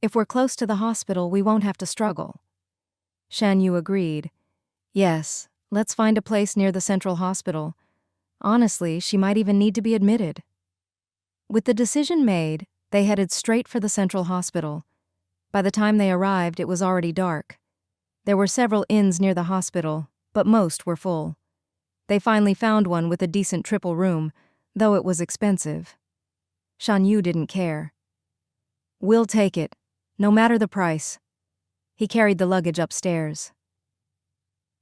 If we're close to the hospital, we won't have to struggle. Shan Yu agreed. Yes, let's find a place near the central hospital. Honestly, she might even need to be admitted. With the decision made, they headed straight for the central hospital. By the time they arrived, it was already dark. There were several inns near the hospital, but most were full. They finally found one with a decent triple room, though it was expensive. Shan Yu didn't care. We'll take it, no matter the price. He carried the luggage upstairs.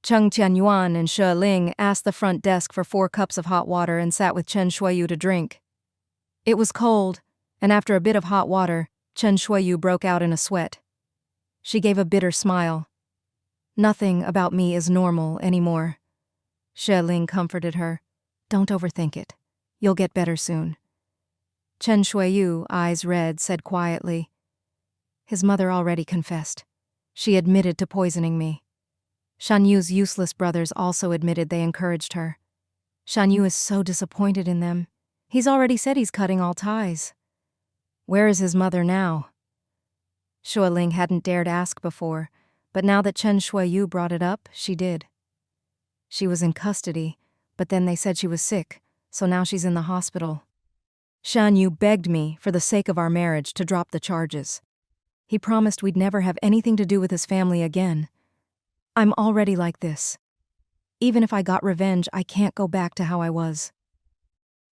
Cheng Tianyuan and Xue Ling asked the front desk for 4 cups of hot water and sat with Chen Shuiyu to drink. It was cold, and after a bit of hot water, Chen Shuiyu broke out in a sweat. She gave a bitter smile. Nothing about me is normal anymore. Xue Ling comforted her. Don't overthink it. You'll get better soon. Chen Shuiyu, eyes red, said quietly, His mother already confessed. She admitted to poisoning me. Shan Yu's useless brothers also admitted they encouraged her. Shan Yu is so disappointed in them. He's already said he's cutting all ties. Where is his mother now? Xue Ling hadn't dared ask before, but now that Chen Shuiyu brought it up, she did. She was in custody, but then they said she was sick, so now she's in the hospital. Shan Yu begged me, for the sake of our marriage, to drop the charges. He promised we'd never have anything to do with his family again. I'm already like this. Even if I got revenge, I can't go back to how I was.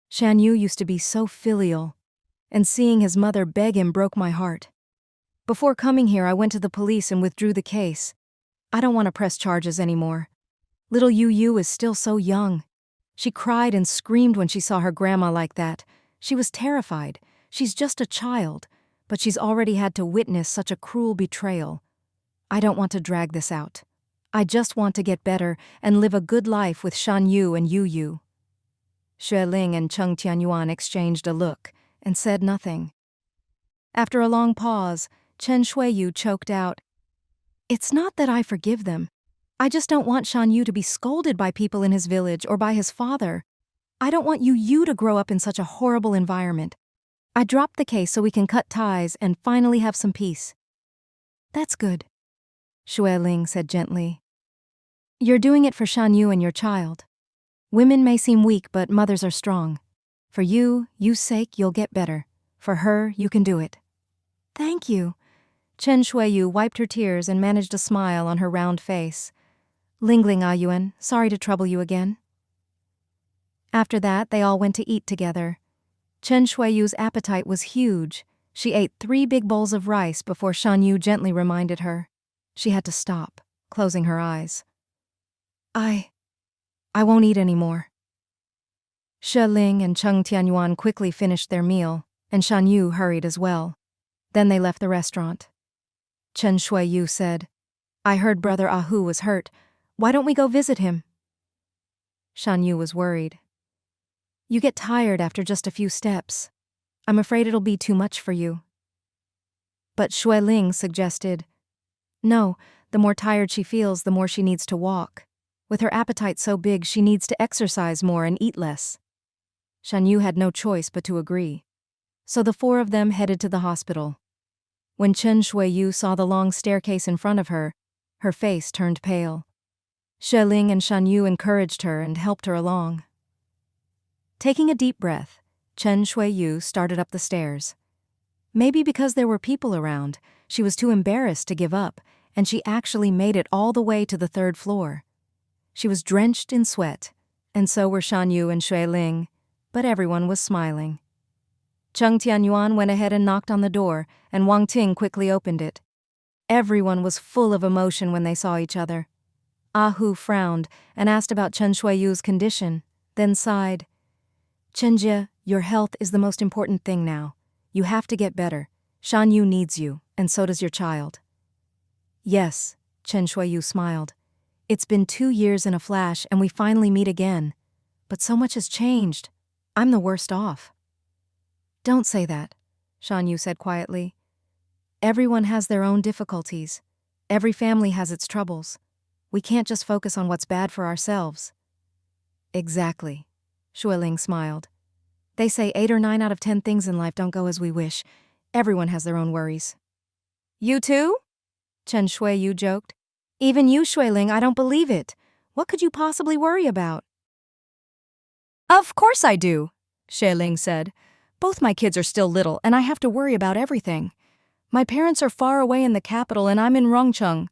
Shan Yu used to be so filial, and seeing his mother beg him broke my heart. Before coming here, I went to the police and withdrew the case. I don't want to press charges anymore. Little Yu is still so young. She cried and screamed when she saw her grandma like that. She was terrified. She's just a child, but she's already had to witness such a cruel betrayal. I don't want to drag this out. I just want to get better and live a good life with Shan Yu and Yu Yu. Xue Ling and Cheng Tianyuan exchanged a look and said nothing. After a long pause, Chen Shuiyu choked out, "It's not that I forgive them. I just don't want Shan Yu to be scolded by people in his village or by his father. I don't want Yu to grow up in such a horrible environment. I dropped the case so we can cut ties and finally have some peace." "That's good," Xue Ling said gently. "You're doing it for Shan Yu and your child. Women may seem weak, but mothers are strong. For Yu's sake, you'll get better. For her, you can do it." "Thank you." Chen Shuiyu wiped her tears and managed a smile on her round face. "Lingling Ayuan, sorry to trouble you again." After that, they all went to eat together. Chen Shuiyu's appetite was huge. She ate 3 big bowls of rice before Shan Yu gently reminded her. She had to stop, closing her eyes. I won't eat anymore." Xue Ling and Cheng Tianyuan quickly finished their meal, and Shan Yu hurried as well. Then they left the restaurant. Chen Shuiyu said, "I heard Brother Ahu was hurt. Why don't we go visit him?" Shan Yu was worried. "You get tired after just a few steps. I'm afraid it'll be too much for you." But Xue Ling suggested, "No, the more tired she feels, the more she needs to walk. With her appetite so big, she needs to exercise more and eat less." Shan Yu had no choice but to agree. So the 4 of them headed to the hospital. When Chen Shuiyu saw the long staircase in front of her face turned pale. Xue Ling and Shan Yu encouraged her and helped her along. Taking a deep breath, Chen Shuiyu started up the stairs. Maybe because there were people around, she was too embarrassed to give up, and she actually made it all the way to the 3rd floor. She was drenched in sweat, and so were Shan Yu and Xue Ling, but everyone was smiling. Cheng Tianyuan went ahead and knocked on the door, and Wang Ting quickly opened it. Everyone was full of emotion when they saw each other. Ahu frowned and asked about Chen Shuiyu's condition, then sighed. "Chenjie, your health is the most important thing now. You have to get better. Shan Yu needs you, and so does your child." "Yes," Chen Shuiyu smiled. "It's been 2 years in a flash, and we finally meet again. But so much has changed. I'm the worst off." "Don't say that," Shan Yu said quietly. "Everyone has their own difficulties. Every family has its troubles. We can't just focus on what's bad for ourselves." "Exactly," Xue Ling smiled. "They say 8 or 9 out of 10 things in life don't go as we wish. Everyone has their own worries." "You too?" Chen Shuiyu joked. "Even you, Xue Ling, I don't believe it. What could you possibly worry about?" "Of course I do," Xue Ling said. "Both my kids are still little, and I have to worry about everything. My parents are far away in the capital, and I'm in Rongcheng.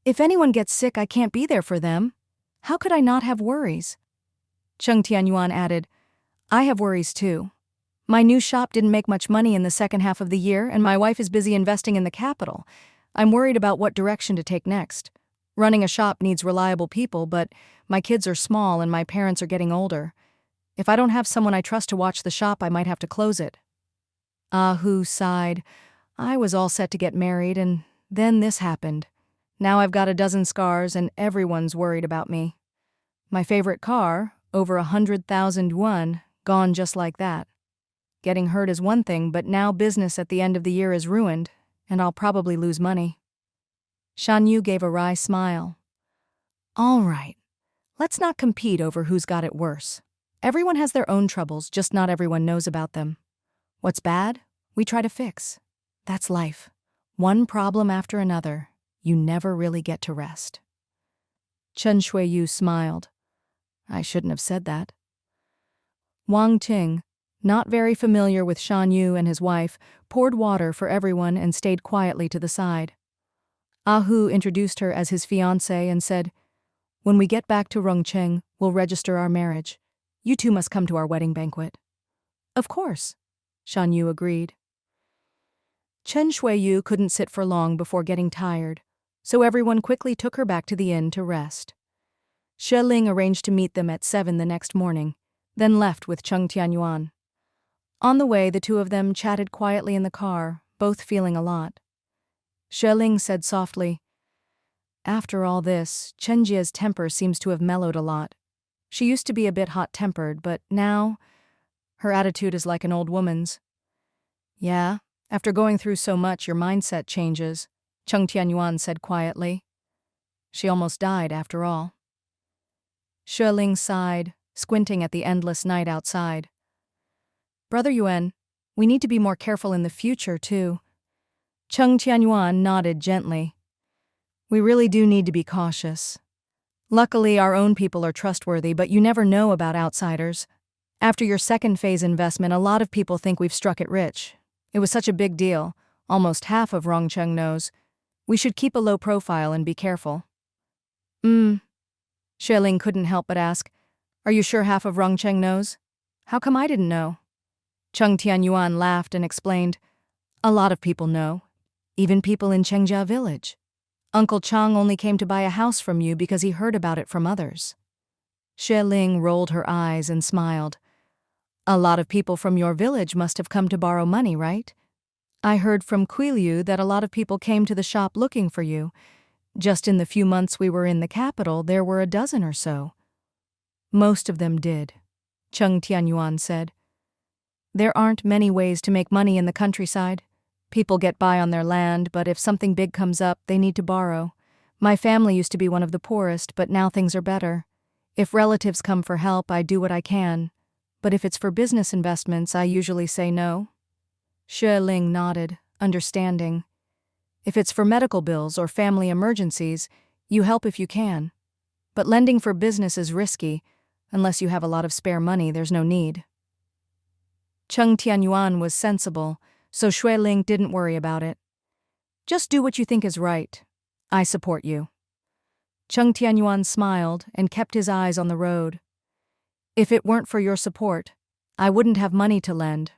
If anyone gets sick, I can't be there for them. How could I not have worries?" Cheng Tianyuan added, "I have worries too. My new shop didn't make much money in the second half of the year, and my wife is busy investing in the capital. I'm worried about what direction to take next. Running a shop needs reliable people, but my kids are small and my parents are getting older. If I don't have someone I trust to watch the shop, I might have to close it." Ahu sighed. "I was all set to get married, and then this happened. Now I've got a dozen scars, and everyone's worried about me. My favorite car, over 100,000 yuan, gone just like that. Getting hurt is one thing, but now business at the end of the year is ruined, and I'll probably lose money." Shan Yu gave a wry smile. "All right, let's not compete over who's got it worse. Everyone has their own troubles, just not everyone knows about them. What's bad, we try to fix. That's life. One problem after another. You never really get to rest." Chen Shuiyu smiled. "I shouldn't have said that." Wang Ting, not very familiar with Shan Yu and his wife, poured water for everyone and stayed quietly to the side. Ahu introduced her as his fiancée and said, "When we get back to Rongcheng, we'll register our marriage. You two must come to our wedding banquet." "Of course," Shan Yu agreed. Chen Shuiyu couldn't sit for long before getting tired, so everyone quickly took her back to the inn to rest. Xue Ling arranged to meet them at 7 the next morning, then left with Cheng Tianyuan. On the way, the two of them chatted quietly in the car, both feeling a lot. Xue Ling said softly, "After all this, Chenjia's temper seems to have mellowed a lot. She used to be a bit hot-tempered, but now, her attitude is like an old woman's." "Yeah, after going through so much, your mindset changes," Cheng Tianyuan said quietly. "She almost died after all." Xue Ling sighed, squinting at the endless night outside. "Brother Yuan, we need to be more careful in the future, too." Cheng Tianyuan nodded gently. "We really do need to be cautious. Luckily, our own people are trustworthy, but you never know about outsiders. After your second phase investment, a lot of people think we've struck it rich. It was such a big deal. Almost half of Rongcheng knows. We should keep a low profile and be careful." Xue Ling couldn't help but ask, "Are you sure half of Rongcheng knows? How come I didn't know?" Cheng Tianyuan laughed and explained, "A lot of people know. Even people in Chengjia village. Uncle Chang only came to buy a house from you because he heard about it from others." Xue Ling rolled her eyes and smiled. "A lot of people from your village must have come to borrow money, right? I heard from Quiliu that a lot of people came to the shop looking for you. Just in the few months we were in the capital, there were a dozen or so." "Most of them did," Cheng Tianyuan said. "There aren't many ways to make money in the countryside. People get by on their land, but if something big comes up, they need to borrow. My family used to be one of the poorest, but now things are better. If relatives come for help, I do what I can. But if it's for business investments, I usually say no." Xue Ling nodded, understanding. "If it's for medical bills or family emergencies, you help if you can. But lending for business is risky. Unless you have a lot of spare money, there's no need." Cheng Tianyuan was sensible, so Xue Ling didn't worry about it. "Just do what you think is right. I support you." Cheng Tianyuan smiled and kept his eyes on the road. "If it weren't for your support, I wouldn't have money to lend.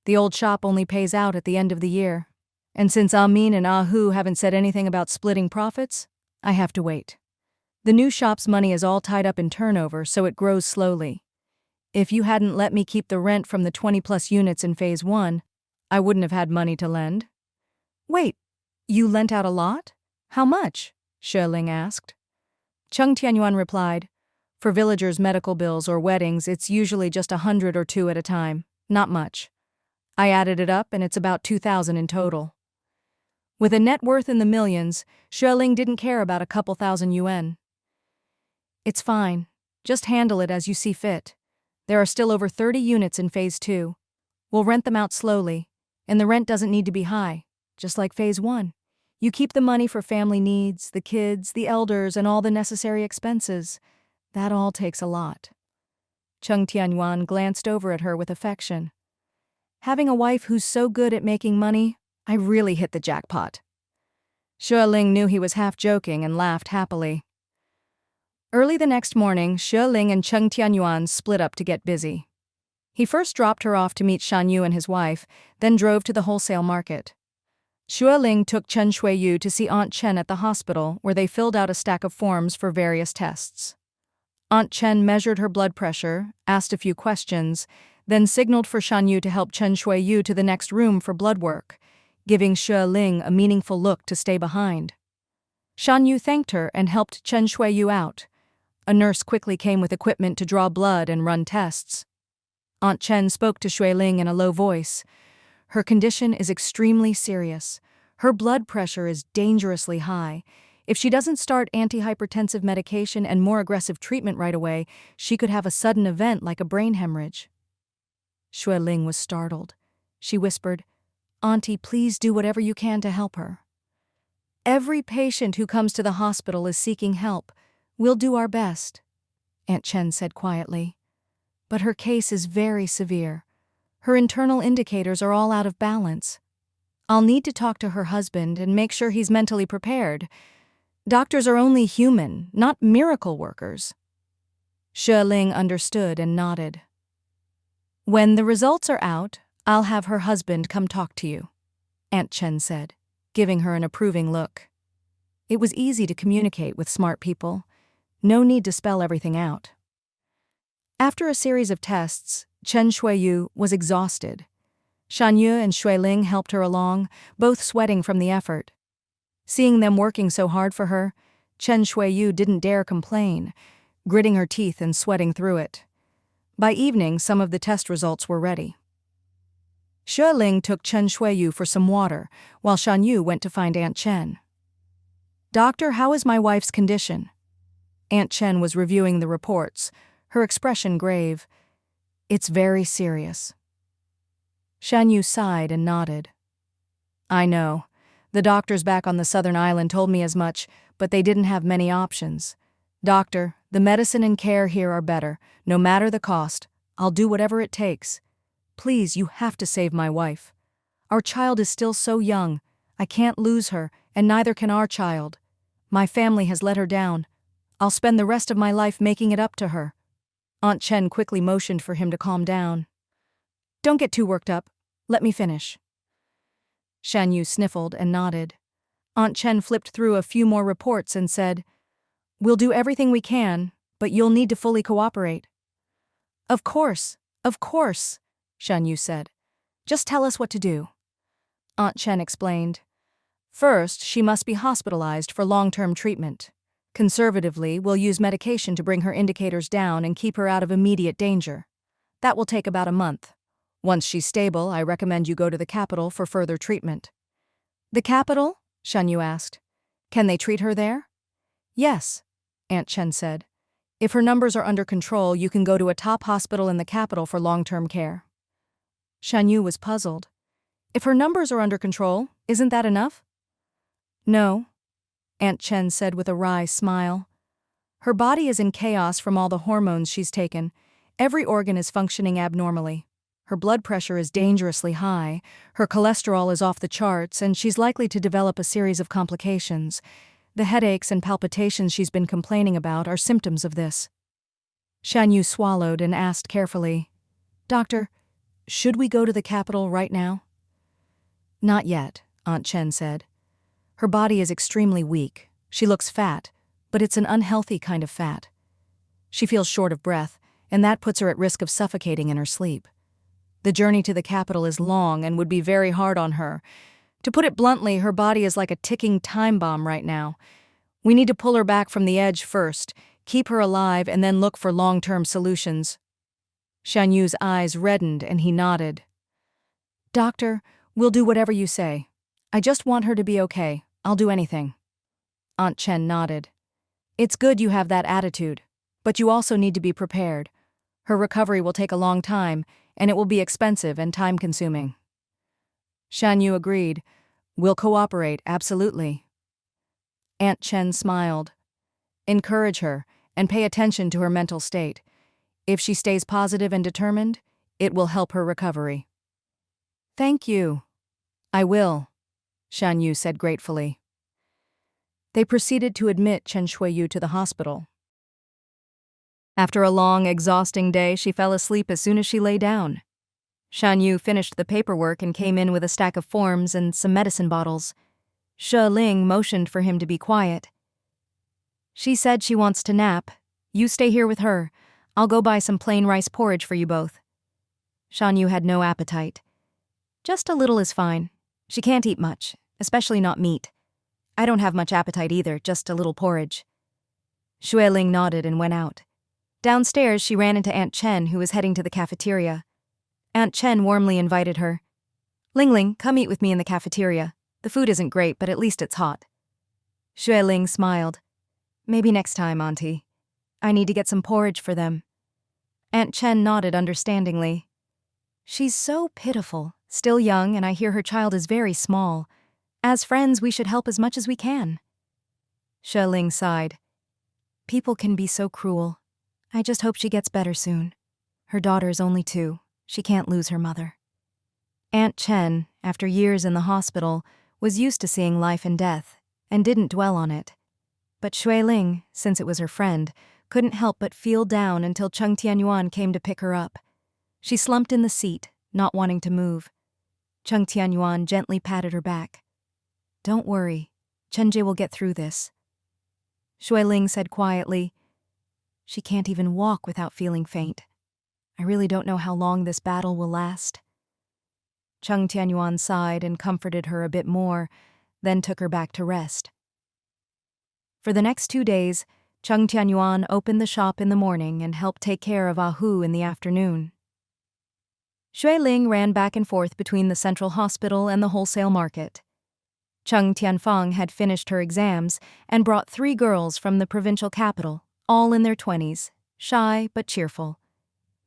The old shop only pays out at the end of the year. And since Amin and Ahu haven't said anything about splitting profits, I have to wait. The new shop's money is all tied up in turnover, so it grows slowly. If you hadn't let me keep the rent from the 20-plus units in Phase 1, I wouldn't have had money to lend." "Wait, you lent out a lot? How much?" Xue Ling asked. Cheng Tianyuan replied, "For villagers' medical bills or weddings, it's usually just 100 or 2 at a time. Not much. I added it up and it's about 2,000 in total." With a net worth in the millions, Xue Ling didn't care about a couple thousand yuan. "It's fine. Just handle it as you see fit. There are still over 30 units in Phase 2. We'll rent them out slowly, and the rent doesn't need to be high, just like Phase 1. You keep the money for family needs, the kids, the elders, and all the necessary expenses. That all takes a lot." Cheng Tianyuan glanced over at her with affection. "Having a wife who's so good at making money, I really hit the jackpot." Xue Ling knew he was half joking and laughed happily. Early the next morning, Xue Ling and Cheng Tianyuan split up to get busy. He first dropped her off to meet Shan Yu and his wife, then drove to the wholesale market. Xue Ling took Chen Shuiyu to see Aunt Chen at the hospital, where they filled out a stack of forms for various tests. Aunt Chen measured her blood pressure, asked a few questions, then signaled for Shan Yu to help Chen Shuiyu to the next room for blood work, giving Xue Ling a meaningful look to stay behind. Shan Yu thanked her and helped Chen Shuiyu out. A nurse quickly came with equipment to draw blood and run tests. Aunt Chen spoke to Xue Ling in a low voice. "Her condition is extremely serious. Her blood pressure is dangerously high. If she doesn't start antihypertensive medication and more aggressive treatment right away, she could have a sudden event like a brain hemorrhage." Xue Ling was startled. She whispered, "Auntie, please do whatever you can to help her." "Every patient who comes to the hospital is seeking help. We'll do our best," Aunt Chen said quietly. "But her case is very severe. Her internal indicators are all out of balance. I'll need to talk to her husband and make sure he's mentally prepared. Doctors are only human, not miracle workers." Xue Ling understood and nodded. "When the results are out, I'll have her husband come talk to you," Aunt Chen said, giving her an approving look. It was easy to communicate with smart people. No need to spell everything out. After a series of tests, Chen Shuiyu was exhausted. Shan Yu and Xue Ling helped her along, both sweating from the effort. Seeing them working so hard for her, Chen Shuiyu didn't dare complain, gritting her teeth and sweating through it. By evening, some of the test results were ready. Xue Ling took Chen Shuiyu for some water, while Shan Yu went to find Aunt Chen. "Doctor, how is my wife's condition?" Aunt Chen was reviewing the reports, her expression grave. "It's very serious." Shan Yu sighed and nodded. "I know. The doctors back on the southern island told me as much, but they didn't have many options. Doctor, the medicine and care here are better, no matter the cost. I'll do whatever it takes. Please, you have to save my wife. Our child is still so young. I can't lose her, and neither can our child. My family has let her down. I'll spend the rest of my life making it up to her." Aunt Chen quickly motioned for him to calm down. "Don't get too worked up. Let me finish." Shan Yu sniffled and nodded. Aunt Chen flipped through a few more reports and said, "We'll do everything we can, but you'll need to fully cooperate." Of course," Shan Yu said. "Just tell us what to do." Aunt Chen explained. "First, she must be hospitalized for long-term treatment. Conservatively, we'll use medication to bring her indicators down and keep her out of immediate danger. That will take about a month. Once she's stable, I recommend you go to the capital for further treatment." "The capital?" Shan Yu asked. "Can they treat her there?" "Yes," Aunt Chen said. "If her numbers are under control, you can go to a top hospital in the capital for long-term care." Shan Yu was puzzled. "If her numbers are under control, isn't that enough?" "No," Aunt Chen said with a wry smile. "Her body is in chaos from all the hormones she's taken. Every organ is functioning abnormally. Her blood pressure is dangerously high, her cholesterol is off the charts, and she's likely to develop a series of complications. The headaches and palpitations she's been complaining about are symptoms of this." Shan Yu swallowed and asked carefully, "Doctor, should we go to the capital right now?" "Not yet," Aunt Chen said. "Her body is extremely weak. She looks fat, but it's an unhealthy kind of fat. She feels short of breath, and that puts her at risk of suffocating in her sleep. The journey to the capital is long and would be very hard on her. To put it bluntly, her body is like a ticking time bomb right now. We need to pull her back from the edge first, keep her alive, and then look for long-term solutions." Shan Yu's eyes reddened and he nodded. "Doctor, we'll do whatever you say. I just want her to be okay. I'll do anything." Aunt Chen nodded. "It's good you have that attitude, but you also need to be prepared. Her recovery will take a long time, and it will be expensive and time-consuming." Shan Yu agreed. "We'll cooperate, absolutely." Aunt Chen smiled. "Encourage her, and pay attention to her mental state. If she stays positive and determined, it will help her recovery." "Thank you." "I will," Shan Yu said gratefully. They proceeded to admit Chen Shuiyu to the hospital. After a long, exhausting day, she fell asleep as soon as she lay down. Shan Yu finished the paperwork and came in with a stack of forms and some medicine bottles. Xue Ling motioned for him to be quiet. "She said she wants to nap. You stay here with her. I'll go buy some plain rice porridge for you both." Shan Yu had no appetite. "Just a little is fine. She can't eat much, especially not meat. I don't have much appetite either, just a little porridge." Xue Ling nodded and went out. Downstairs, she ran into Aunt Chen, who was heading to the cafeteria. Aunt Chen warmly invited her. "Ling Ling, come eat with me in the cafeteria. The food isn't great, but at least it's hot." Xue Ling smiled. "Maybe next time, Auntie. I need to get some porridge for them." Aunt Chen nodded understandingly. "She's so pitiful, still young, and I hear her child is very small. As friends, we should help as much as we can." Xue Ling sighed. "People can be so cruel. I just hope she gets better soon. Her daughter is only 2. She can't lose her mother." Aunt Chen, after years in the hospital, was used to seeing life and death, and didn't dwell on it. But Xue Ling, since it was her friend, couldn't help but feel down until Cheng Tianyuan came to pick her up. She slumped in the seat, not wanting to move. Cheng Tianyuan gently patted her back. "Don't worry. Chenjie will get through this." Xue Ling said quietly, She can't even walk without feeling faint. I really don't know how long this battle will last. Cheng Tianyuan sighed and comforted her a bit more, then took her back to rest. For the next 2 days, Cheng Tianyuan opened the shop in the morning and helped take care of Hu in the afternoon. Xue Ling ran back and forth between the central hospital and the wholesale market. Cheng Tianfang had finished her exams and brought 3 girls from the provincial capital, all in their 20s, shy but cheerful.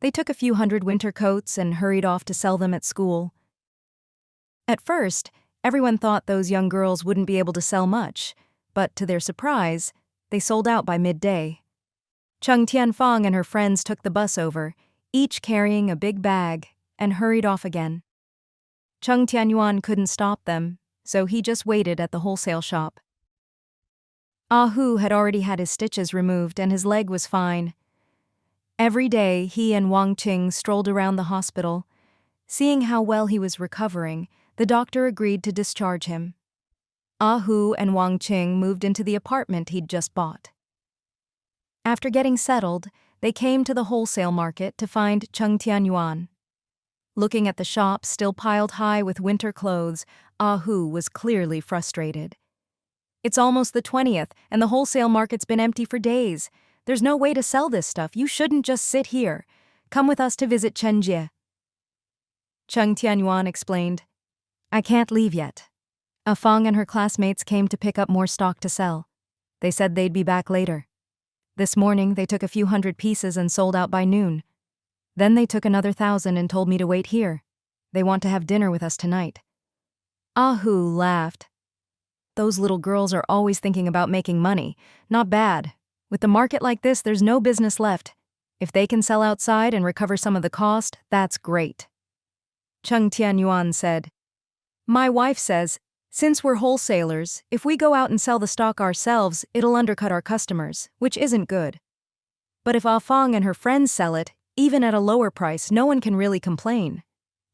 They took a few hundred winter coats and hurried off to sell them at school. At first, everyone thought those young girls wouldn't be able to sell much, but to their surprise, they sold out by midday. Cheng Tianfang and her friends took the bus over, each carrying a big bag, and hurried off again. Cheng Tianyuan couldn't stop them, so he just waited at the wholesale shop. Hu had already had his stitches removed and his leg was fine. Every day, he and Wang Qing strolled around the hospital. Seeing how well he was recovering, the doctor agreed to discharge him. Hu and Wang Qing moved into the apartment he'd just bought. After getting settled, they came to the wholesale market to find Cheng Tianyuan. Looking at the shop still piled high with winter clothes, Hu was clearly frustrated. It's almost the 20th, and the wholesale market's been empty for days. There's no way to sell this stuff. You shouldn't just sit here. Come with us to visit Chenjie. Cheng Tianyuan explained, I can't leave yet. Fang and her classmates came to pick up more stock to sell. They said they'd be back later. This morning, they took a few hundred pieces and sold out by noon. Then they took another 1,000 and told me to wait here. They want to have dinner with us tonight. Hu laughed. Those little girls are always thinking about making money. Not bad. With the market like this, there's no business left. If they can sell outside and recover some of the cost, that's great. Cheng Tianyuan said, My wife says, since we're wholesalers, if we go out and sell the stock ourselves, it'll undercut our customers, which isn't good. But if Fang and her friends sell it, even at a lower price, no one can really complain.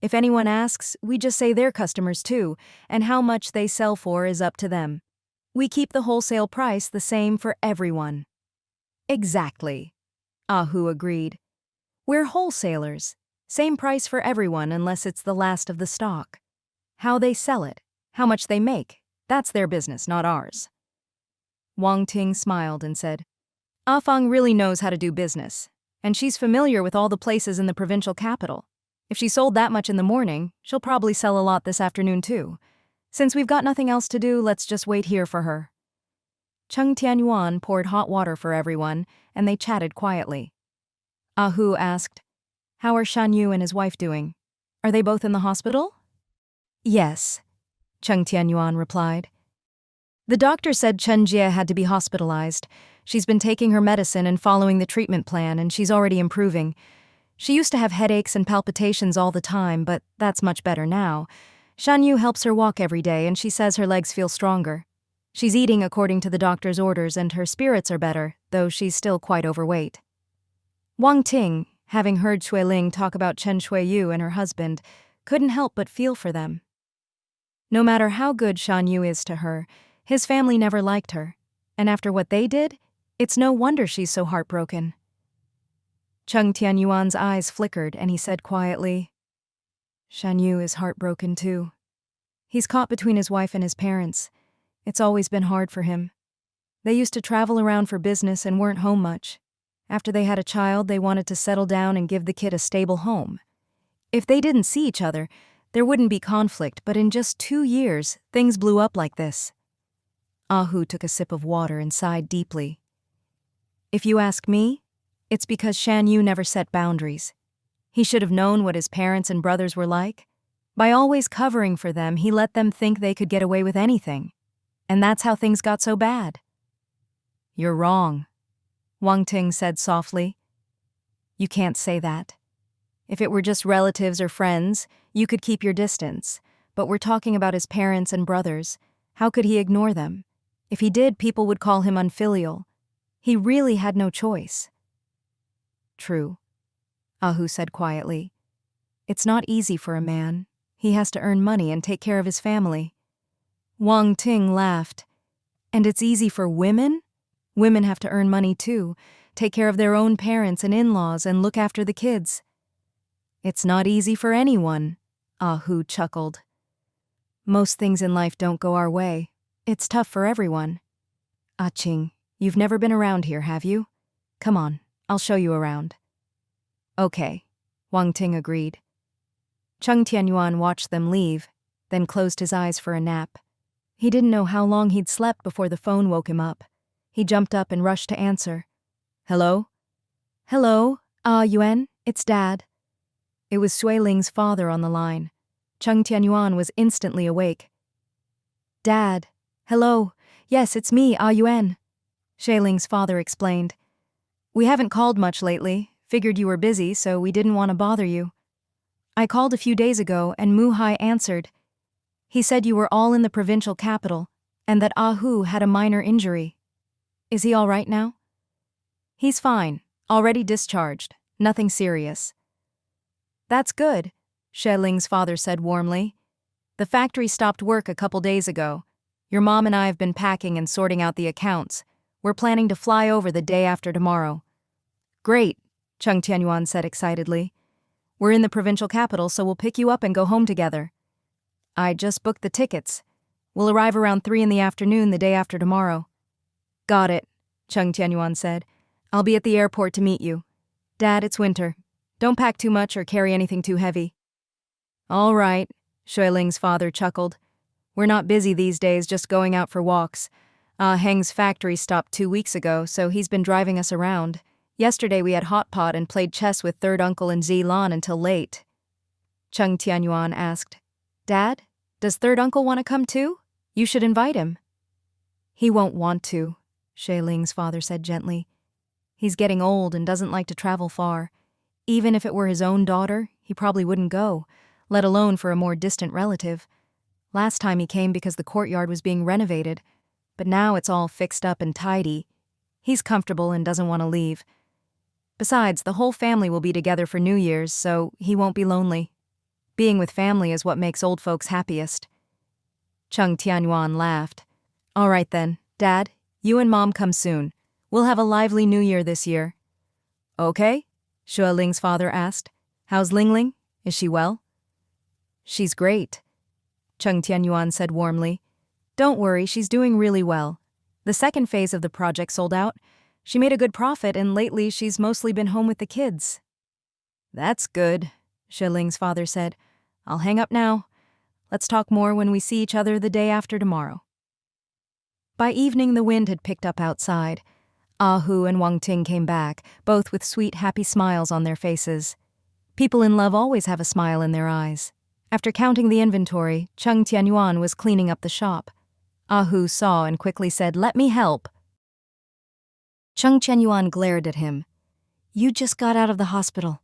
If anyone asks, we just say they're customers too, and how much they sell for is up to them. We keep the wholesale price the same for everyone. Exactly. Hu agreed. We're wholesalers. Same price for everyone unless it's the last of the stock. How they sell it, how much they make, that's their business, not ours. Wang Ting smiled and said, Fang really knows how to do business, and she's familiar with all the places in the provincial capital. If she sold that much in the morning, she'll probably sell a lot this afternoon too. Since we've got nothing else to do, let's just wait here for her. Cheng Tianyuan poured hot water for everyone, and they chatted quietly. Hu asked, How are Shanyu and his wife doing? Are they both in the hospital? Yes, Cheng Tianyuan replied. The doctor said Chenjie had to be hospitalized. She's been taking her medicine and following the treatment plan, and she's already improving. She used to have headaches and palpitations all the time, but that's much better now. Shanyu helps her walk every day, and she says her legs feel stronger. She's eating according to the doctor's orders, and her spirits are better, though she's still quite overweight. Wang Ting, having heard Xue Ling talk about Chen Shuiyu and her husband, couldn't help but feel for them. No matter how good Shanyu is to her, his family never liked her, and after what they did, it's no wonder she's so heartbroken. Cheng Tianyuan's eyes flickered, and he said quietly, Shanyu is heartbroken too. He's caught between his wife and his parents. It's always been hard for him. They used to travel around for business and weren't home much. After they had a child, they wanted to settle down and give the kid a stable home. If they didn't see each other, there wouldn't be conflict, but in just 2 years, things blew up like this. Hu took a sip of water and sighed deeply. If you ask me, it's because Shanyu never set boundaries. He should have known what his parents and brothers were like. By always covering for them, he let them think they could get away with anything. And that's how things got so bad. You're wrong, Wang Ting said softly. You can't say that. If it were just relatives or friends, you could keep your distance. But we're talking about his parents and brothers. How could he ignore them? If he did, people would call him unfilial. He really had no choice. True, Hu said quietly. It's not easy for a man. He has to earn money and take care of his family. Wang Ting laughed. And it's easy for women? Women have to earn money too. take care of their own parents and in-laws, and look after the kids. It's not easy for anyone, Ah Hu chuckled. Most things in life don't go our way. It's tough for everyone. Ah Ching, you've never been around here, have you? Come on, I'll show you around. Okay, Wang Ting agreed. Cheng Tianyuan watched them leave, then closed his eyes for a nap. He didn't know how long he'd slept before the phone woke him up. He jumped up and rushed to answer. Hello? Hello, Ah Yuan, it's Dad. It was Xue Ling's father on the line. Cheng Tianyuan was instantly awake. Dad. Hello. Yes, it's me, Ah Yuan. Xue Ling's father explained. We haven't called much lately. Figured you were busy, so we didn't want to bother you. I called a few days ago and Mu Hai answered. He said you were all in the provincial capital and that Ah Hu had a minor injury. Is he all right now? He's fine, already discharged, nothing serious. That's good, Xue Ling's father said warmly. The factory stopped work a couple days ago. Your mom and I have been packing and sorting out the accounts. We're planning to fly over the day after tomorrow. Great, Cheng Tianyuan said excitedly. We're in the provincial capital, so we'll pick you up and go home together. I just booked the tickets. We'll arrive around 3 in the afternoon the day after tomorrow. Got it, Cheng Tianyuan said. I'll be at the airport to meet you. Dad, it's winter. Don't pack too much or carry anything too heavy. All right, Xue Ling's father chuckled. We're not busy these days, just going out for walks. Heng's factory stopped 2 weeks ago, so he's been driving us around. Yesterday we had hot pot and played chess with third uncle and Xue Lan until late. Cheng Tianyuan asked, Dad, does third uncle want to come too? You should invite him. He won't want to, Xue Ling's father said gently. He's getting old and doesn't like to travel far. Even if it were his own daughter, he probably wouldn't go, let alone for a more distant relative. Last time he came because the courtyard was being renovated, but now it's all fixed up and tidy. He's comfortable and doesn't want to leave. Besides, the whole family will be together for New Year's, so he won't be lonely. Being with family is what makes old folks happiest. Cheng Tianyuan laughed. All right then, Dad, you and Mom come soon. We'll have a lively New Year this year. Okay, Xue Ling's father asked. How's Ling Ling? Is she well? She's great, Cheng Tianyuan said warmly. Don't worry, she's doing really well. The second phase of the project sold out. She made a good profit, and lately she's mostly been home with the kids. That's good, Xue Ling's father said. I'll hang up now. Let's talk more when we see each other the day after tomorrow. By evening, the wind had picked up outside. Ah Hu and Wang Ting came back, both with sweet, happy smiles on their faces. People in love always have a smile in their eyes. After counting the inventory, Cheng Tianyuan was cleaning up the shop. Ah Hu saw and quickly said, Let me help. Cheng Tianyuan glared at him. You just got out of the hospital.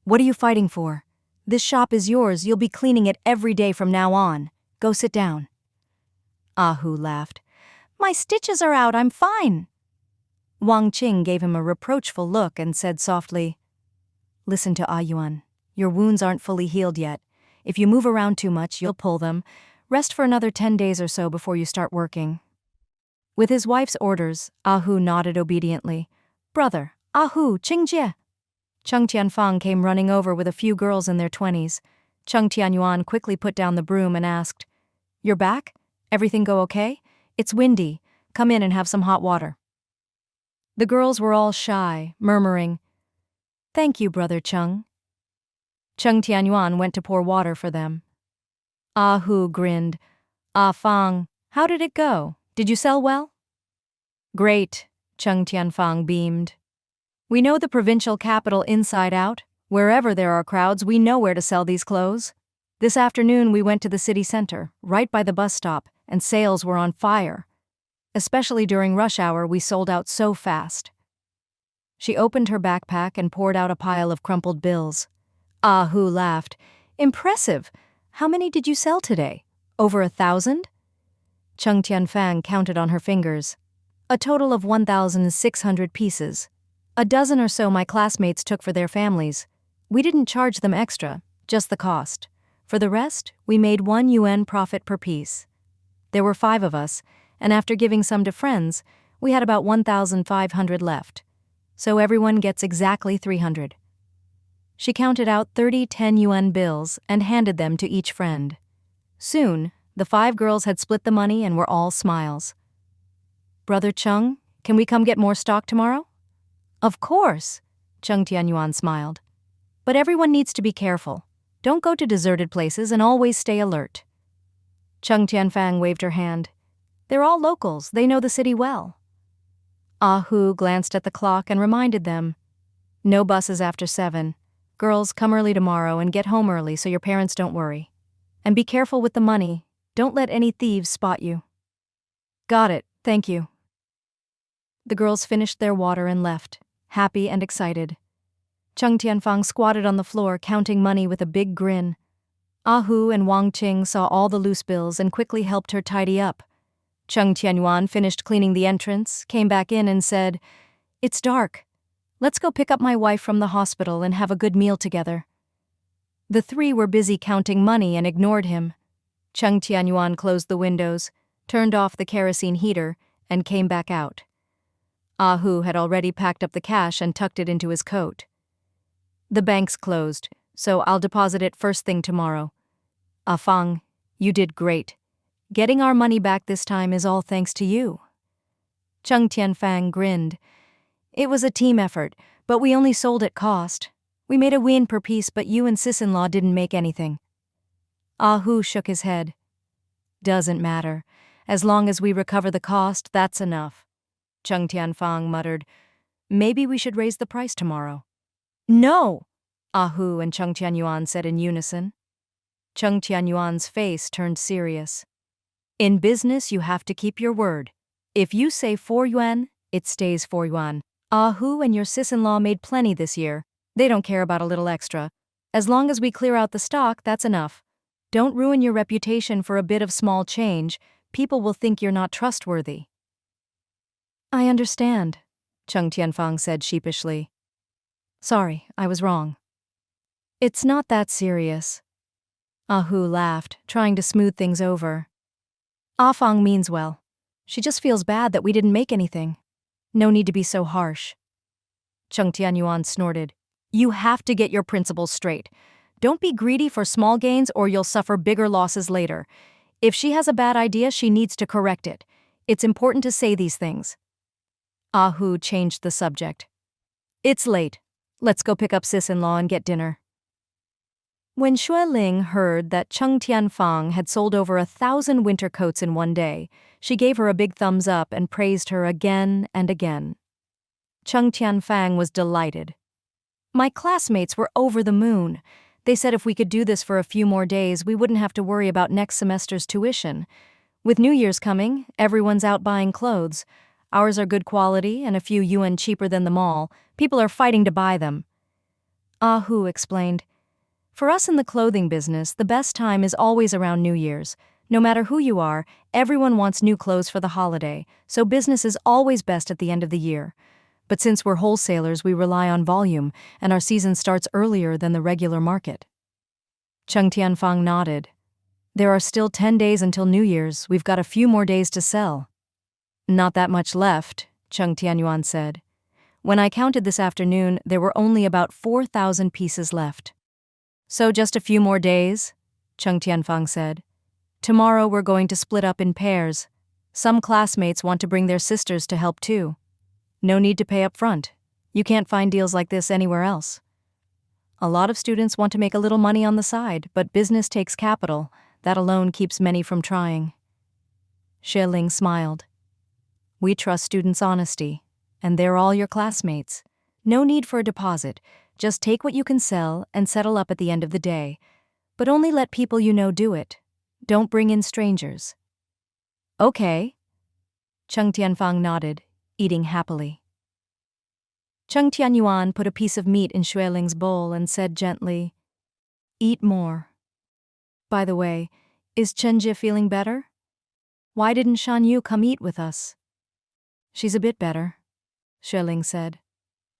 What are you fighting for? This shop is yours. You'll be cleaning it every day from now on. Go sit down. Ah Hu laughed. My stitches are out. I'm fine. Wang Qing gave him a reproachful look and said softly, Listen to Ah Yuan. Your wounds aren't fully healed yet. If you move around too much, you'll pull them. Rest for another 10 days or so before you start working. With his wife's orders, Ah Hu nodded obediently. Brother, Ah Hu, Qingjie. Cheng Tianfang came running over with a few girls in their 20s. Cheng Tianyuan quickly put down the broom and asked, You're back? Everything go okay? It's windy. Come in and have some hot water. The girls were all shy, murmuring, Thank you, Brother Cheng. Cheng Tianyuan went to pour water for them. Ah Hu grinned. Ah Fang, how did it go? Did you sell well? Great, Cheng Tianfang beamed. We know the provincial capital inside out. Wherever there are crowds, we know where to sell these clothes. This afternoon we went to the city center, right by the bus stop, and sales were on fire. Especially during rush hour, we sold out so fast. She opened her backpack and poured out a pile of crumpled bills. Ah Hu laughed. Impressive! How many did you sell today? Over 1,000? Cheng Tianfang counted on her fingers. A total of 1,600 pieces. A dozen or so my classmates took for their families. We didn't charge them extra, just the cost. For the rest, we made 1 yuan profit per piece. There were 5 of us, and after giving some to friends, we had about 1,500 left. so everyone gets exactly 300. She counted out 30 10 yuan bills and handed them to each friend. Soon, the 5 girls had split the money and were all smiles. "Brother Cheng, can we come get more stock tomorrow?" "Of course," Cheng Tianyuan smiled. "But everyone needs to be careful. Don't go to deserted places and always stay alert." Cheng Tianfang waved her hand. "They're all locals, they know the city well." Ah Hu glanced at the clock and reminded them, "No buses after 7. Girls, come early tomorrow and get home early so your parents don't worry. And be careful with the money. Don't let any thieves spot you." "Got it, thank you." The girls finished their water and left, happy and excited. Cheng Tianfang squatted on the floor counting money with a big grin. Ah Hu and Wang Qing saw all the loose bills and quickly helped her tidy up. Cheng Tianyuan finished cleaning the entrance, came back in and said, "It's dark. Let's go pick up my wife from the hospital and have a good meal together." The 3 were busy counting money and ignored him. Cheng Tianyuan closed the windows, turned off the kerosene heater, and came back out. Ah Hu had already packed up the cash and tucked it into his coat. "The bank's closed, so I'll deposit it first thing tomorrow. Ah Fang, you did great. Getting our money back this time is all thanks to you." Cheng Tianfang grinned. "It was a team effort, but we only sold at cost. We made a win per piece, but you and sis-in-law didn't make anything." Ah Hu shook his head. "Doesn't matter. As long as we recover the cost, that's enough." Cheng Tianfang muttered, "Maybe we should raise the price tomorrow." "No!" Ah Hu and Cheng Tianyuan said in unison. Cheng Tianyuan's face turned serious. "In business, you have to keep your word. If you say 4 yuan, it stays 4 yuan. Ah Hu and your sis-in-law made plenty this year. They don't care about a little extra. As long as we clear out the stock, that's enough. Don't ruin your reputation for a bit of small change. People will think you're not trustworthy." "I understand," Cheng Tianfang said sheepishly. "Sorry, I was wrong." "It's not that serious." Ah Hu laughed, trying to smooth things over. "Ah Fang means well. She just feels bad that we didn't make anything. No need to be so harsh." Cheng Tianyuan snorted. "You have to get your principles straight. Don't be greedy for small gains or you'll suffer bigger losses later. If she has a bad idea, she needs to correct it. It's important to say these things." Ah Hu changed the subject. "It's late. Let's go pick up sis-in-law and get dinner." When Xue Ling heard that Cheng Tianfang had sold over 1,000 winter coats in one day, she gave her a big thumbs up and praised her again and again. Cheng Tianfang was delighted. "My classmates were over the moon. They said if we could do this for a few more days, we wouldn't have to worry about next semester's tuition. With New Year's coming, everyone's out buying clothes. Ours are good quality and a few yuan cheaper than the mall. People are fighting to buy them." Ah Hu explained, "For us in the clothing business, the best time is always around New Year's. No matter who you are, everyone wants new clothes for the holiday, so business is always best at the end of the year. But since we're wholesalers, we rely on volume, and our season starts earlier than the regular market." Cheng Tianfang nodded. "There are still 10 days until New Year's. We've got a few more days to sell." "Not that much left," Cheng Tianyuan said. "When I counted this afternoon, there were only about 4,000 pieces left." "So just a few more days?" Cheng Tianfang said. "Tomorrow we're going to split up in pairs. Some classmates want to bring their sisters to help too. No need to pay up front. You can't find deals like this anywhere else. A lot of students want to make a little money on the side, but business takes capital. That alone keeps many from trying." Xue Ling smiled. "We trust students' honesty, and they're all your classmates. No need for a deposit. Just take what you can sell and settle up at the end of the day. But only let people you know do it. Don't bring in strangers." "Okay." Cheng Tianfang nodded, eating happily. Cheng Tianyuan put a piece of meat in Xue Ling's bowl and said gently, "Eat more. By the way, is Chenji feeling better? Why didn't Shan Yu come eat with us?" "She's a bit better," Xue Ling said.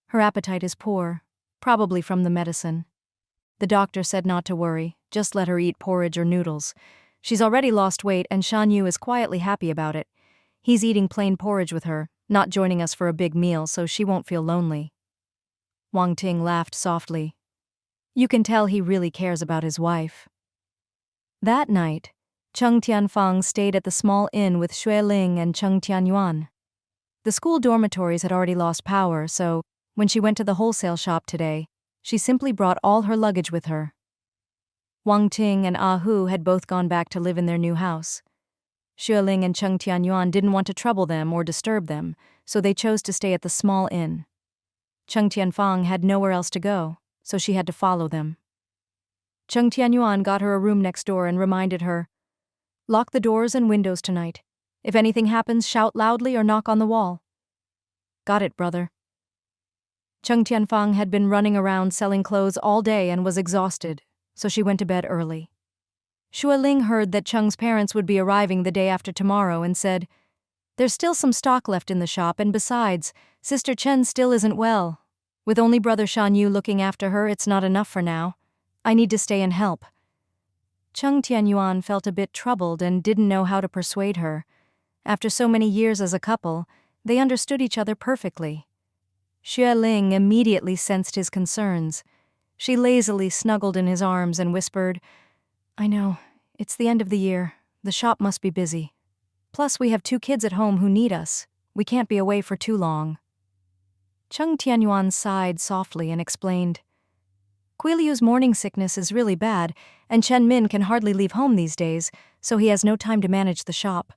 "Her appetite is poor, probably from the medicine. The doctor said not to worry, just let her eat porridge or noodles. She's already lost weight and Shan Yu is quietly happy about it. He's eating plain porridge with her, not joining us for a big meal so she won't feel lonely." Wang Ting laughed softly. You can tell he really cares about his wife. That night, Cheng Tianyuan stayed at the small inn with Xue Ling and Cheng Tianyuan. The school dormitories had already lost power, so when she went to the wholesale shop today, she simply brought all her luggage with her. Wang Ting and Hu had both gone back to live in their new house. Xue Ling and Cheng Tianyuan didn't want to trouble them or disturb them, so they chose to stay at the small inn. Cheng Tianyuan had nowhere else to go, so she had to follow them. Cheng Tianyuan got her a room next door and reminded her, "Lock the doors and windows tonight. If anything happens, shout loudly or knock on the wall." "Got it, brother." Cheng Tianyuan had been running around selling clothes all day and was exhausted, so she went to bed early. Xue Ling heard that Cheng's parents would be arriving the day after tomorrow and said, "There's still some stock left in the shop, and besides, Sister Chen still isn't well. With only Brother Shan Yu looking after her, it's not enough for now. I need to stay and help." Cheng Tianyuan felt a bit troubled and didn't know how to persuade her. After so many years as a couple, they understood each other perfectly. Xue Ling immediately sensed his concerns. She lazily snuggled in his arms and whispered, "I know, it's the end of the year. The shop must be busy. Plus, we have 2 kids at home who need us. We can't be away for too long." Cheng Tianyuan sighed softly and explained, "Guiliu's morning sickness is really bad, and Chen Min can hardly leave home these days, so he has no time to manage the shop.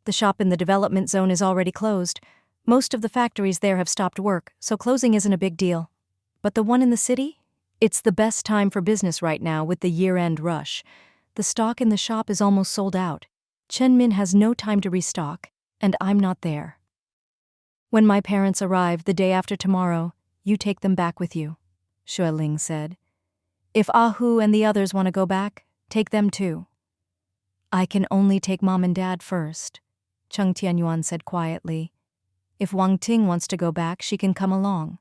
The shop in the development zone is already closed. Most of the factories there have stopped work, so closing isn't a big deal. But the one in the city? It's the best time for business right now with the year-end rush. The stock in the shop is almost sold out. Chen Min has no time to restock, and I'm not there. When my parents arrive the day after tomorrow, you take them back with you," Xue Ling said. "If Hu and the others want to go back, take them too." "I can only take Mom and Dad first," Cheng Tianyuan said quietly. "If Wang Ting wants to go back, she can come along.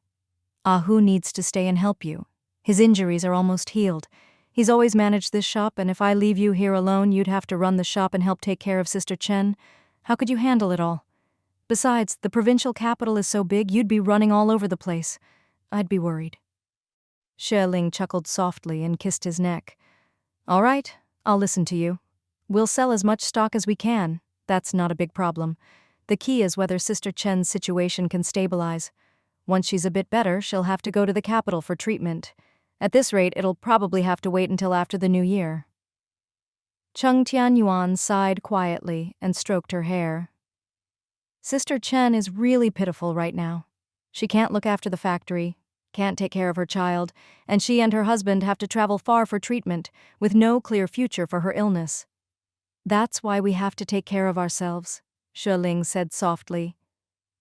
Hu needs to stay and help you. His injuries are almost healed. He's always managed this shop, and if I leave you here alone, you'd have to run the shop and help take care of Sister Chen. How could you handle it all? Besides, the provincial capital is so big, you'd be running all over the place. I'd be worried." Xue Ling chuckled softly and kissed his neck. "All right, I'll listen to you. We'll sell as much stock as we can. That's not a big problem. The key is whether Sister Chen's situation can stabilize. Once she's a bit better, she'll have to go to the capital for treatment. At this rate, it'll probably have to wait until after the new year." Cheng Tianyuan sighed quietly and stroked her hair. "Sister Chen is really pitiful right now. She can't look after the factory, can't take care of her child, and she and her husband have to travel far for treatment, with no clear future for her illness. That's why we have to take care of ourselves," Xue Ling said softly.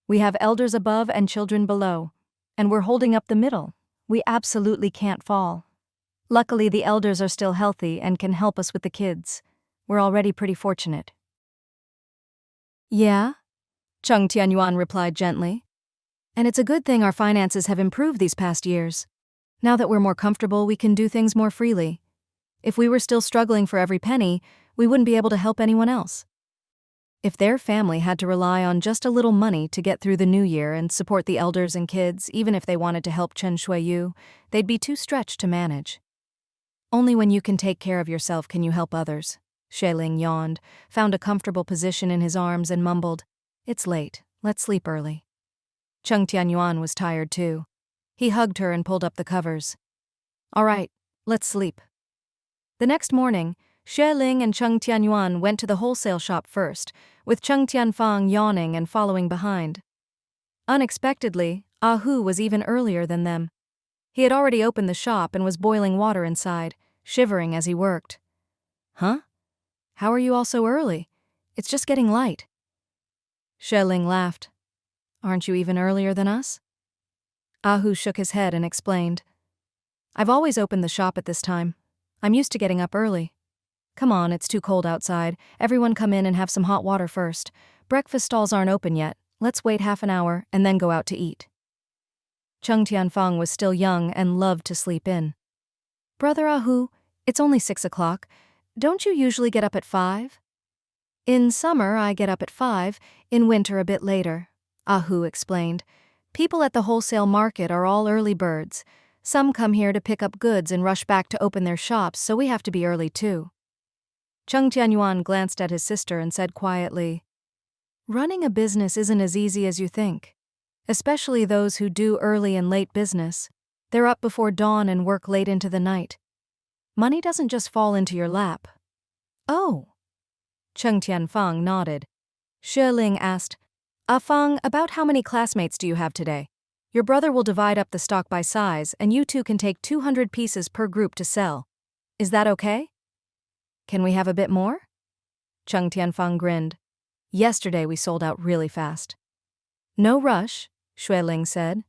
"We have elders above and children below, and we're holding up the middle. We absolutely can't fall. Luckily, the elders are still healthy and can help us with the kids. We're already pretty fortunate." "Yeah?" Cheng Tianyuan replied gently. "And it's a good thing our finances have improved these past years. Now that we're more comfortable, we can do things more freely. If we were still struggling for every penny, we wouldn't be able to help anyone else." If their family had to rely on just a little money to get through the new year and support the elders and kids, even if they wanted to help Chen Shuiyu, they'd be too stretched to manage. "Only when you can take care of yourself can you help others." Xue Ling yawned, found a comfortable position in his arms and mumbled, "It's late. Let's sleep early." Cheng Tianyuan was tired too. He hugged her and pulled up the covers. "All right, let's sleep." The next morning, Xue Ling and Cheng Tianyuan went to the wholesale shop first, with Cheng Tianfang yawning and following behind. Unexpectedly, Hu was even earlier than them. He had already opened the shop and was boiling water inside, shivering as he worked. "Huh? How are you all so early? It's just getting light." Xue Ling laughed. "Aren't you even earlier than us?" Hu shook his head and explained, "I've always opened the shop at this time. I'm used to getting up early. Come on, it's too cold outside. Everyone come in and have some hot water first. Breakfast stalls aren't open yet. Let's wait half an hour and then go out to eat." Cheng Tianfang was still young and loved to sleep in. "Brother Hu, it's only 6 o'clock. Don't you usually get up at 5? "In summer, I get up at 5, in winter a bit later. Ahu explained. People at the wholesale market are all early birds. Some come here to pick up goods and rush back to open their shops, so we have to be early too. Cheng Tianyuan glanced at his sister and said quietly, "Running a business isn't as easy as you think. Especially those who do early and late business. They're up before dawn and work late into the night. Money doesn't just fall into your lap." "Oh." Cheng Tianfang nodded. Xue Ling asked, Fang, about how many classmates do you have today? Your brother will divide up the stock by size, and you two can take 200 pieces per group to sell. Is that okay?" "Can we have a bit more?" Cheng Tianfang grinned. "Yesterday we sold out really fast." "No rush," Xue Ling said.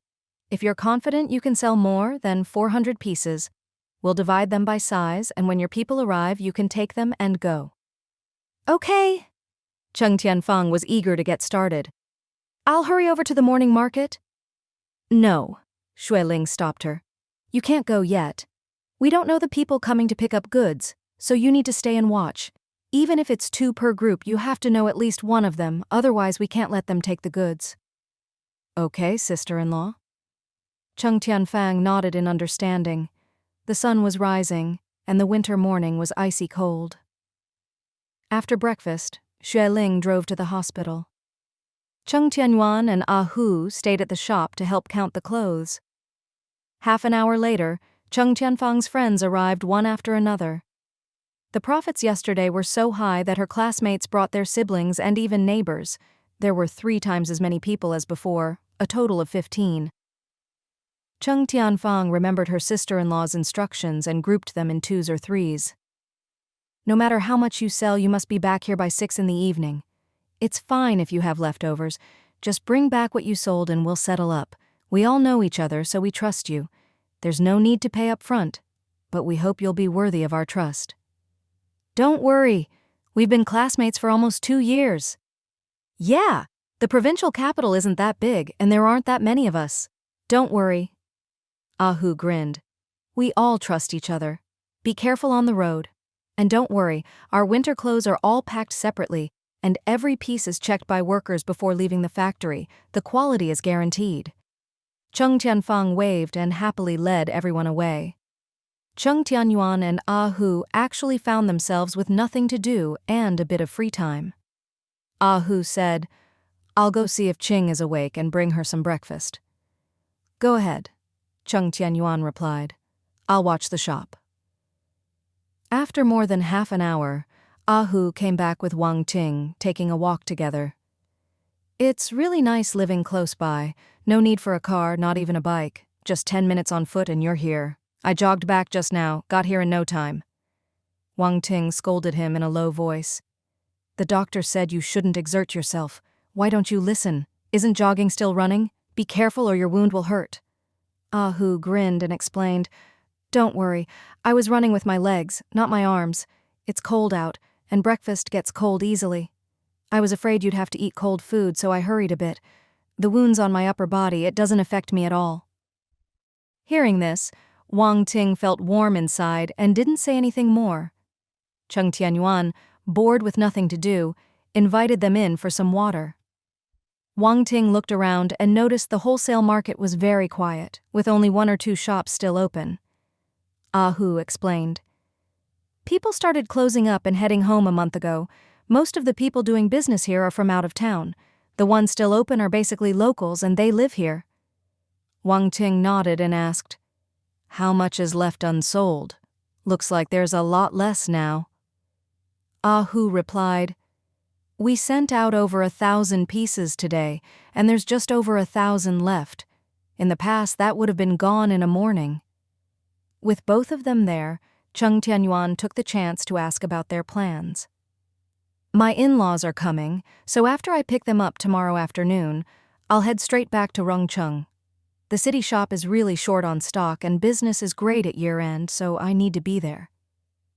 "If you're confident you can sell more than 400 pieces, we'll divide them by size, and when your people arrive, you can take them and go." "Okay." Cheng Tianfang was eager to get started. "I'll hurry over to the morning market." "No," Xue Ling stopped her. "You can't go yet. We don't know the people coming to pick up goods, so you need to stay and watch. Even if it's 2 per group, you have to know at least one of them, otherwise we can't let them take the goods." "Okay, sister-in-law." Cheng Tianfang nodded in understanding. The sun was rising, and the winter morning was icy cold. After breakfast, Xue Ling drove to the hospital. Cheng Tianyuan and Hu stayed at the shop to help count the clothes. Half an hour later, Cheng Tianfang's friends arrived one after another. The profits yesterday were so high that her classmates brought their siblings and even neighbors. There were 3 times as many people as before, a total of 15. Cheng Tianfang remembered her sister-in-law's instructions and grouped them in 2s or 3s. "No matter how much you sell, you must be back here by 6 in the evening. It's fine if you have leftovers. Just bring back what you sold and we'll settle up. We all know each other, so we trust you. There's no need to pay up front, but we hope you'll be worthy of our trust." "Don't worry. We've been classmates for almost 2 years." "Yeah, the provincial capital isn't that big and there aren't that many of us. Don't worry." Ahu grinned. "We all trust each other. Be careful on the road. And don't worry, our winter clothes are all packed separately, and every piece is checked by workers before leaving the factory. The quality is guaranteed." Cheng Tianfang waved and happily led everyone away. Cheng Tianyuan and Hu actually found themselves with nothing to do and a bit of free time. Hu said, "I'll go see if Ching is awake and bring her some breakfast." "Go ahead," Cheng Tianyuan replied. "I'll watch the shop." After more than half an hour, Hu came back with Wang Ting, taking a walk together. "It's really nice living close by. No need for a car, not even a bike. Just 10 minutes on foot and you're here. I jogged back just now, got here in no time." Wang Ting scolded him in a low voice. "The doctor said you shouldn't exert yourself. Why don't you listen? Isn't jogging still running? Be careful or your wound will hurt." Hu grinned and explained, "Don't worry, I was running with my legs, not my arms. It's cold out, and breakfast gets cold easily. I was afraid you'd have to eat cold food, so I hurried a bit. The wound's on my upper body, it doesn't affect me at all." Hearing this, Wang Ting felt warm inside and didn't say anything more. Cheng Tianyuan, bored with nothing to do, invited them in for some water. Wang Ting looked around and noticed the wholesale market was very quiet, with only 1 or 2 shops still open. Hu explained. "People started closing up and heading home a month ago. Most of the people doing business here are from out of town. The ones still open are basically locals and they live here." Wang Ting nodded and asked, "How much is left unsold? Looks like there's a lot less now." Hu replied, "We sent out over 1,000 pieces today, and there's just over 1,000 left. In the past, that would have been gone in a morning." With both of them there, Cheng Tianyuan took the chance to ask about their plans. "My in-laws are coming, so after I pick them up tomorrow afternoon, I'll head straight back to Rongcheng. The city shop is really short on stock and business is great at year-end, so I need to be there."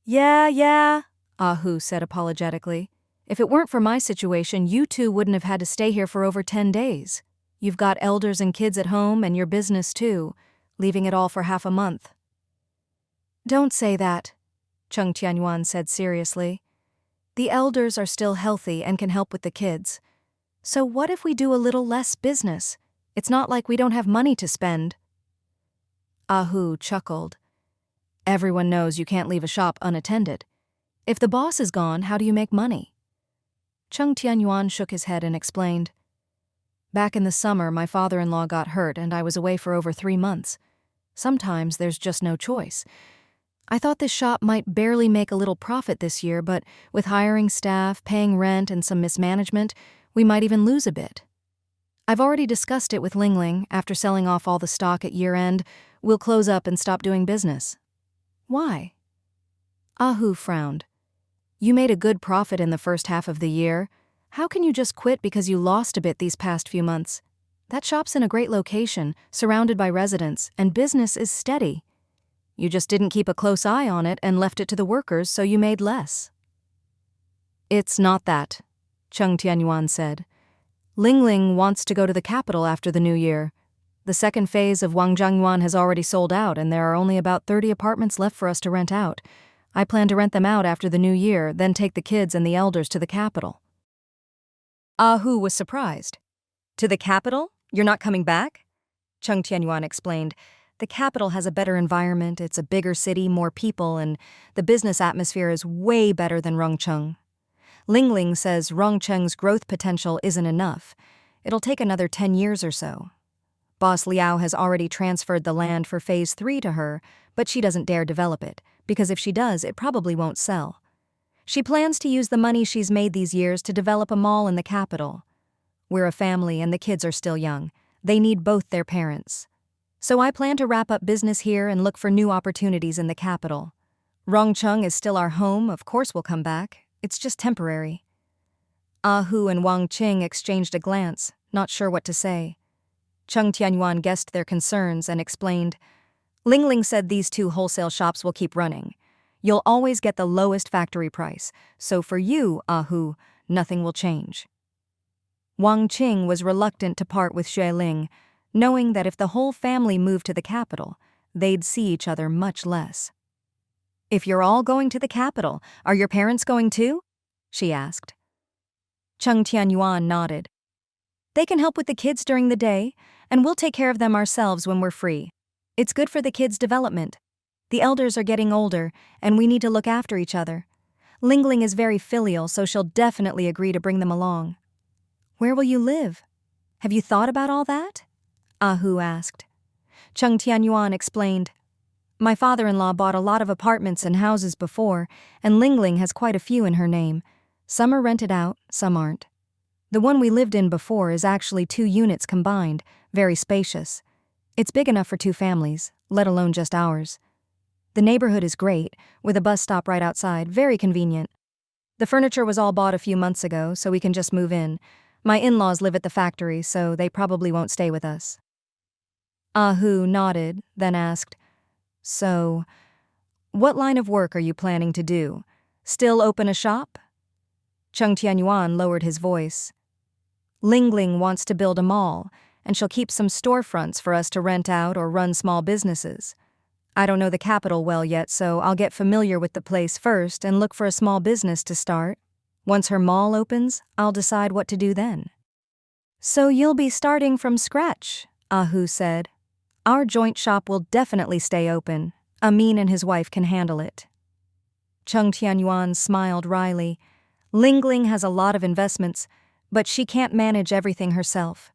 Yeah, Hu said apologetically. "If it weren't for my situation, you two wouldn't have had to stay here for over 10 days. You've got elders and kids at home and your business too, leaving it all for half a month." "Don't say that," Cheng Tianyuan said seriously. "The elders are still healthy and can help with the kids. So what if we do a little less business? It's not like we don't have money to spend. Ah Hu chuckled. Everyone knows you can't leave a shop unattended. If the boss is gone, how do you make money? Cheng Tianyuan shook his head and explained. Back in the summer, my father-in-law got hurt and I was away for over 3 months. Sometimes there's just no choice. I thought this shop might barely make a little profit this year, but with hiring staff, paying rent, and some mismanagement, we might even lose a bit. I've already discussed it with Ling Ling. After selling off all the stock at year-end, we'll close up and stop doing business. Why? Ah Hu frowned. You made a good profit in the first half of the year. How can you just quit because you lost a bit these past few months? That shop's in a great location, surrounded by residents, and business is steady. You just didn't keep a close eye on it and left it to the workers, so you made less. It's not that, Cheng Tianyuan said. Ling Ling wants to go to the capital after the new year. The second phase of Wangjiangyuan has already sold out, and there are only about 30 apartments left for us to rent out. I plan to rent them out after the new year, then take the kids and the elders to the capital. Ah Hu was surprised. To the capital? You're not coming back? Cheng Tianyuan explained. The capital has a better environment, it's a bigger city, more people, and the business atmosphere is way better than Rongcheng. Ling Ling says Rongcheng's growth potential isn't enough. It'll take another 10 years or so. Boss Liao has already transferred the land for Phase 3 to her, but she doesn't dare develop it, because if she does, it probably won't sell. She plans to use the money she's made these years to develop a mall in the capital. We're a family and the kids are still young. They need both their parents. So I plan to wrap up business here and look for new opportunities in the capital. Rongcheng is still our home, of course we'll come back. It's just temporary. Ah Hu and Wang Qing exchanged a glance, not sure what to say. Cheng Tianyuan guessed their concerns and explained, Ling Ling said these 2 wholesale shops will keep running. You'll always get the lowest factory price, so for you, Ah Hu, nothing will change. Wang Qing was reluctant to part with Xue Ling, knowing that if the whole family moved to the capital, they'd see each other much less. If you're all going to the capital, are your parents going too? She asked. Cheng Tianyuan nodded. They can help with the kids during the day, and we'll take care of them ourselves when we're free. It's good for the kids' development. The elders are getting older, and we need to look after each other. Ling Ling is very filial, so she'll definitely agree to bring them along. Where will you live? Have you thought about all that? Ah Hu asked. Cheng Tianyuan explained. My father-in-law bought a lot of apartments and houses before, and Ling Ling has quite a few in her name. Some are rented out, some aren't. The one we lived in before is actually 2 units combined, very spacious. It's big enough for 2 families, let alone just ours. The neighborhood is great, with a bus stop right outside, very convenient. The furniture was all bought a few months ago, so we can just move in. My in-laws live at the factory, so they probably won't stay with us. Ah Hu nodded, then asked, So, what line of work are you planning to do? Still open a shop? Cheng Tianyuan lowered his voice. Ling Ling wants to build a mall, and she'll keep some storefronts for us to rent out or run small businesses. I don't know the capital well yet, so I'll get familiar with the place first and look for a small business to start. Once her mall opens, I'll decide what to do then. So you'll be starting from scratch, Ah Hu said. Our joint shop will definitely stay open. Amin and his wife can handle it. Cheng Tianyuan smiled wryly. Ling Ling has a lot of investments, but she can't manage everything herself.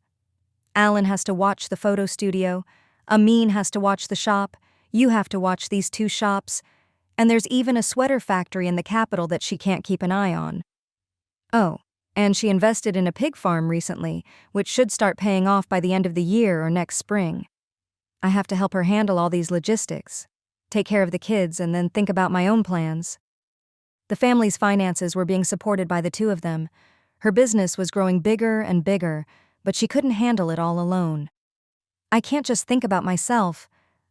Alan has to watch the photo studio, Amin has to watch the shop, you have to watch these 2 shops, and there's even a sweater factory in the capital that she can't keep an eye on. Oh, and she invested in a pig farm recently, which should start paying off by the end of the year or next spring. I have to help her handle all these logistics, take care of the kids, and then think about my own plans. The family's finances were being supported by the 2 of them. Her business was growing bigger and bigger, but she couldn't handle it all alone. I can't just think about myself.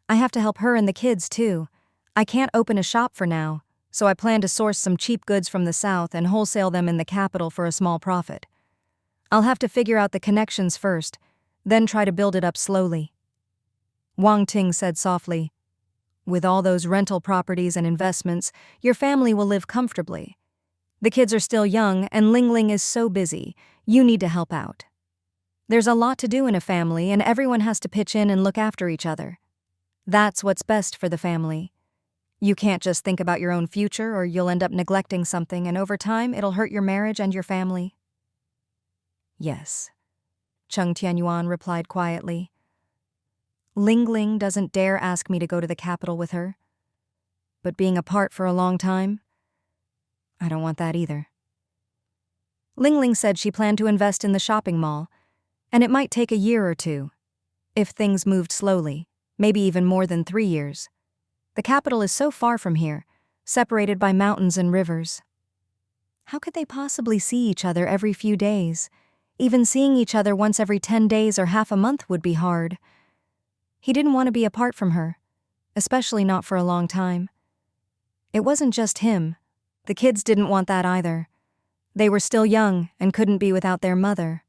I have to help her and the kids too. I can't open a shop for now, so I plan to source some cheap goods from the south and wholesale them in the capital for a small profit. I'll have to figure out the connections first, then try to build it up slowly. Wang Ting said softly, With all those rental properties and investments, your family will live comfortably. The kids are still young, and Ling Ling is so busy. You need to help out. There's a lot to do in a family, and everyone has to pitch in and look after each other. That's what's best for the family. You can't just think about your own future, or you'll end up neglecting something, and over time, it'll hurt your marriage and your family. Yes, Cheng Tianyuan replied quietly. Ling Ling doesn't dare ask me to go to the capital with her. But being apart for a long time, I don't want that either. Ling Ling said she planned to invest in the shopping mall, and it might take a year or two. If things moved slowly, maybe even more than 3 years. The capital is so far from here, separated by mountains and rivers. How could they possibly see each other every few days? Even seeing each other once every 10 days or half a month would be hard. He didn't want to be apart from her, especially not for a long time. It wasn't just him. The kids didn't want that either. They were still young and couldn't be without their mother.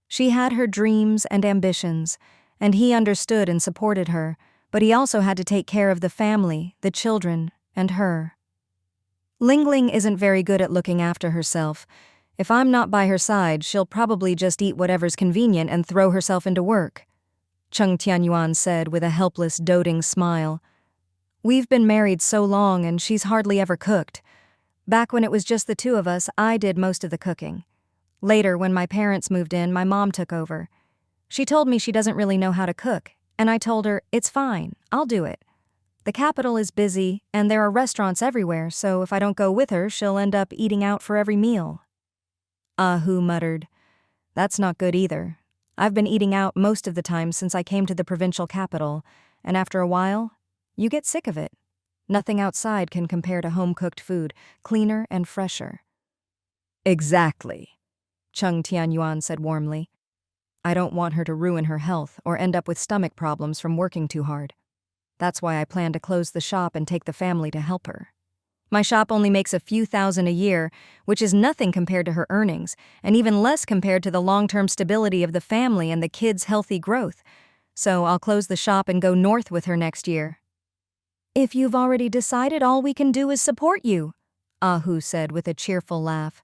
She had her dreams and ambitions, and he understood and supported her, but he also had to take care of the family, the children, and her. Ling Ling isn't very good at looking after herself. If I'm not by her side, she'll probably just eat whatever's convenient and throw herself into work, Cheng Tianyuan said with a helpless, doting smile. We've been married so long and she's hardly ever cooked. Back when it was just the two of us, I did most of the cooking. Later, when my parents moved in, my mom took over. She told me she doesn't really know how to cook, and I told her, it's fine, I'll do it. The capital is busy, and there are restaurants everywhere, so if I don't go with her, she'll end up eating out for every meal. Hu muttered, That's not good either. I've been eating out most of the time since I came to the provincial capital, and after a while, you get sick of it. Nothing outside can compare to home-cooked food, cleaner and fresher. Exactly, Cheng Tianyuan said warmly. I don't want her to ruin her health or end up with stomach problems from working too hard. That's why I plan to close the shop and take the family to help her. My shop only makes a few thousand a year, which is nothing compared to her earnings, and even less compared to the long-term stability of the family and the kids' healthy growth. So I'll close the shop and go north with her next year. If you've already decided, all we can do is support you, Hu said with a cheerful laugh.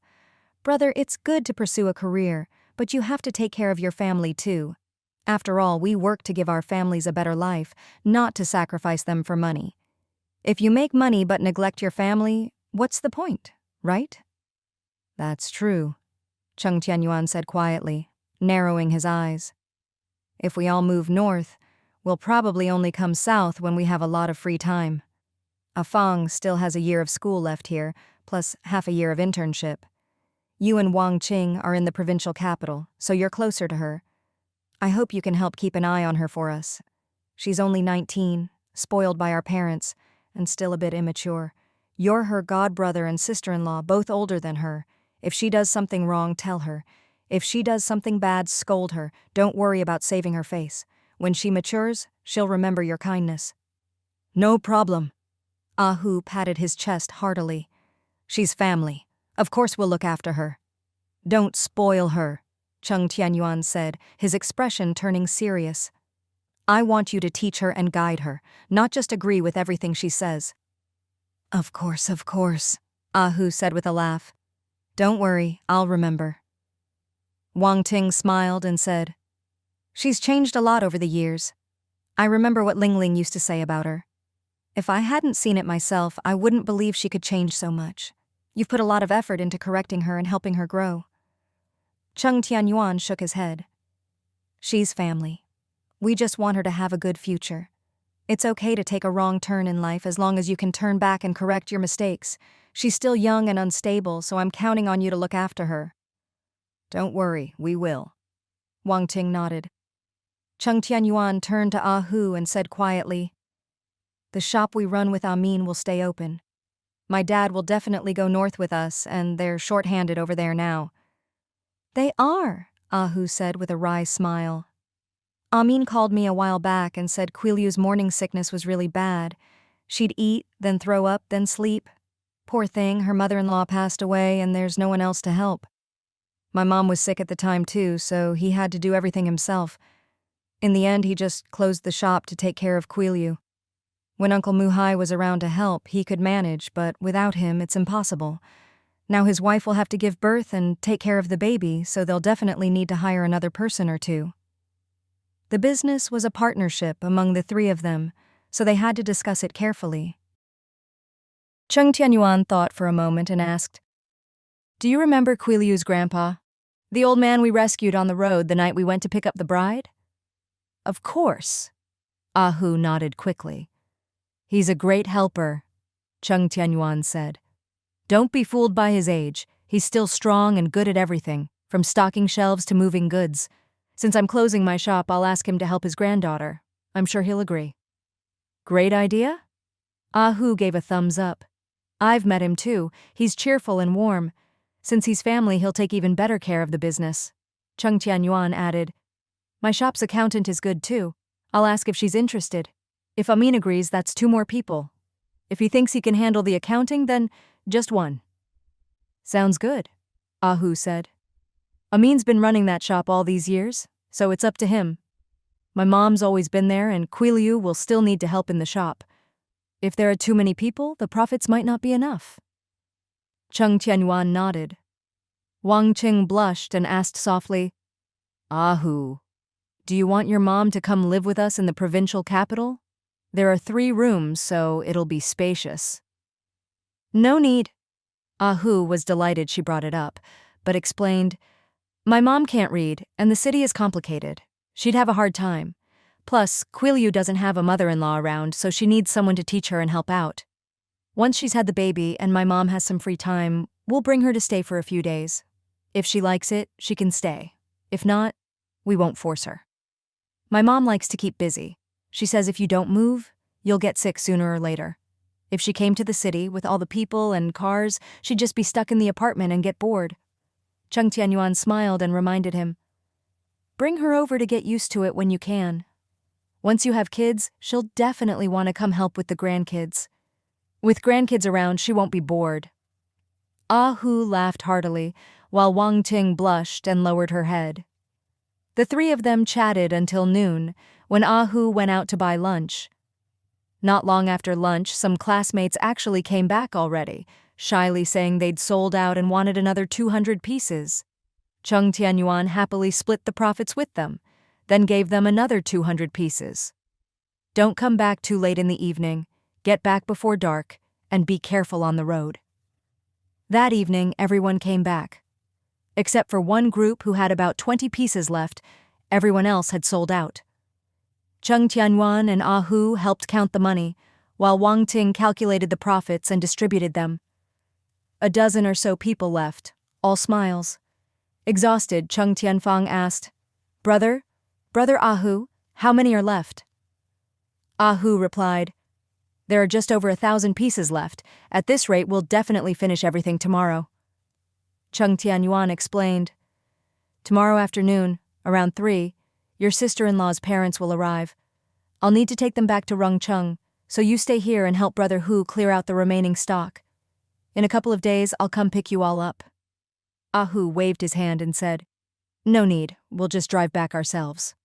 Brother, it's good to pursue a career, but you have to take care of your family too. After all, we work to give our families a better life, not to sacrifice them for money. If you make money but neglect your family, what's the point, right? That's true, Cheng Tianyuan said quietly, narrowing his eyes. If we all move north, we'll probably only come south when we have a lot of free time. Afang still has a year of school left here, plus half a year of internship. You and Wang Qing are in the provincial capital, so you're closer to her. I hope you can help keep an eye on her for us. She's only 19, spoiled by our parents, and still a bit immature. You're her godbrother and sister-in-law, both older than her. If she does something wrong, tell her. If she does something bad, scold her. Don't worry about saving her face. When she matures, she'll remember your kindness. No problem. Hu patted his chest heartily. She's family. Of course we'll look after her. Don't spoil her, Cheng Tianyuan said, his expression turning serious. I want you to teach her and guide her, not just agree with everything she says. Of course, Hu said with a laugh. Don't worry, I'll remember. Wang Ting smiled and said, She's changed a lot over the years. I remember what Ling Ling used to say about her. If I hadn't seen it myself, I wouldn't believe she could change so much. You've put a lot of effort into correcting her and helping her grow. Cheng Tianyuan shook his head. She's family. We just want her to have a good future. It's okay to take a wrong turn in life as long as you can turn back and correct your mistakes. She's still young and unstable, so I'm counting on you to look after her. Don't worry, we will. Wang Ting nodded. Cheng Tianyuan turned to Hu and said quietly, The shop we run with Amin will stay open. My dad will definitely go north with us, and they're short-handed over there now. They are, Hu said with a wry smile. Amin called me a while back and said Quilyu's morning sickness was really bad. She'd eat, then throw up, then sleep. Poor thing, her mother-in-law passed away and there's no one else to help. My mom was sick at the time too, so he had to do everything himself. In the end, he just closed the shop to take care of Quilyu. When Uncle Muhai was around to help, he could manage, but without him, it's impossible. Now his wife will have to give birth and take care of the baby, so they'll definitely need to hire another person or two. The business was a partnership among the three of them, so they had to discuss it carefully. Cheng Tianyuan thought for a moment and asked, "Do you remember Xue Ling's grandpa? The old man we rescued on the road the night we went to pick up the bride?" "Of course." Hu nodded quickly. "He's a great helper," Cheng Tianyuan said. "Don't be fooled by his age. He's still strong and good at everything, from stocking shelves to moving goods. Since I'm closing my shop, I'll ask him to help his granddaughter. I'm sure he'll agree." "Great idea?" Hu gave a thumbs up. "I've met him too. He's cheerful and warm. Since he's family, he'll take even better care of the business." Cheng Tianyuan added, "My shop's accountant is good too. I'll ask if she's interested. If Amin agrees, that's 2 more people. If he thinks he can handle the accounting, then just 1. "Sounds good," Hu said. "Amin's been running that shop all these years, so it's up to him. My mom's always been there, and Xue Ling will still need to help in the shop. If there are too many people, the profits might not be enough." Cheng Tianyuan nodded. Wang Qing blushed and asked softly, "Hu, do you want your mom to come live with us in the provincial capital? There are 3 rooms, so it'll be spacious." "No need." Hu was delighted she brought it up, but explained, "My mom can't read, and the city is complicated. She'd have a hard time. Plus, Xue Ling doesn't have a mother-in-law around, so she needs someone to teach her and help out. Once she's had the baby and my mom has some free time, we'll bring her to stay for a few days. If she likes it, she can stay. If not, we won't force her. My mom likes to keep busy. She says if you don't move, you'll get sick sooner or later. If she came to the city with all the people and cars, she'd just be stuck in the apartment and get bored." Cheng Tianyuan smiled and reminded him, "Bring her over to get used to it when you can. Once you have kids, she'll definitely want to come help with the grandkids. With grandkids around, she won't be bored." Hu laughed heartily, while Wang Ting blushed and lowered her head. The 3 of them chatted until noon, when Hu went out to buy lunch. Not long after lunch, some classmates actually came back already, shyly saying they'd sold out and wanted another 200 pieces. Cheng Tianyuan happily split the profits with them, then gave them another 200 pieces. "Don't come back too late in the evening, get back before dark, and be careful on the road." That evening, everyone came back. Except for one group who had about 20 pieces left, everyone else had sold out. Cheng Tianyuan and Hu helped count the money, while Wang Ting calculated the profits and distributed them. A dozen or so people left, all smiles. Exhausted, Cheng Tianfang asked, Brother Hu, how many are left?" Hu replied, "There are just over 1,000 pieces left. At this rate, we'll definitely finish everything tomorrow." Cheng Tianyuan explained, "Tomorrow afternoon, around 3, your sister-in-law's parents will arrive. I'll need to take them back to Rongcheng, so you stay here and help Brother Hu clear out the remaining stock. In a couple of days, I'll come pick you all up." Hu waved his hand and said, "No need, we'll just drive back ourselves."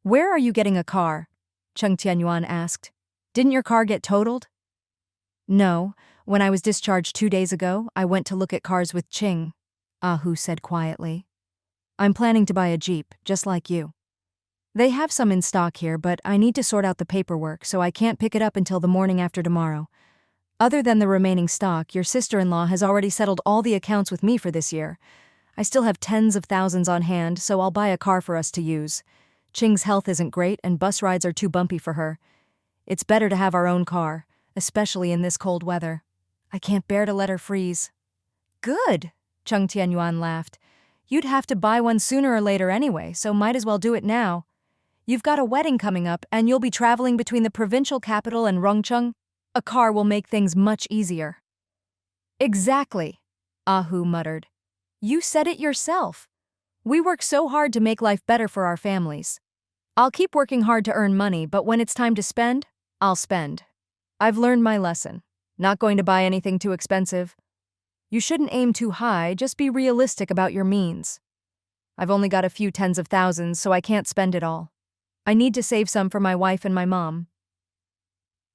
"Where are you getting a car?" Cheng Tianyuan asked. "Didn't your car get totaled?" "No, when I was discharged 2 days ago, I went to look at cars with Ching," Hu said quietly. "I'm planning to buy a Jeep, just like you. They have some in stock here, but I need to sort out the paperwork, so I can't pick it up until the morning after tomorrow. Other than the remaining stock, your sister-in-law has already settled all the accounts with me for this year. I still have tens of thousands on hand, so I'll buy a car for us to use. Ching's health isn't great, and bus rides are too bumpy for her. It's better to have our own car, especially in this cold weather. I can't bear to let her freeze." "Good," Cheng Tianyuan laughed. "You'd have to buy one sooner or later anyway, so might as well do it now. You've got a wedding coming up, and you'll be traveling between the provincial capital and Rongcheng. A car will make things much easier." "Exactly," Hu muttered. "You said it yourself. We work so hard to make life better for our families. I'll keep working hard to earn money, but when it's time to spend, I'll spend. I've learned my lesson. Not going to buy anything too expensive. You shouldn't aim too high, just be realistic about your means. I've only got a few tens of thousands, so I can't spend it all. I need to save some for my wife and my mom."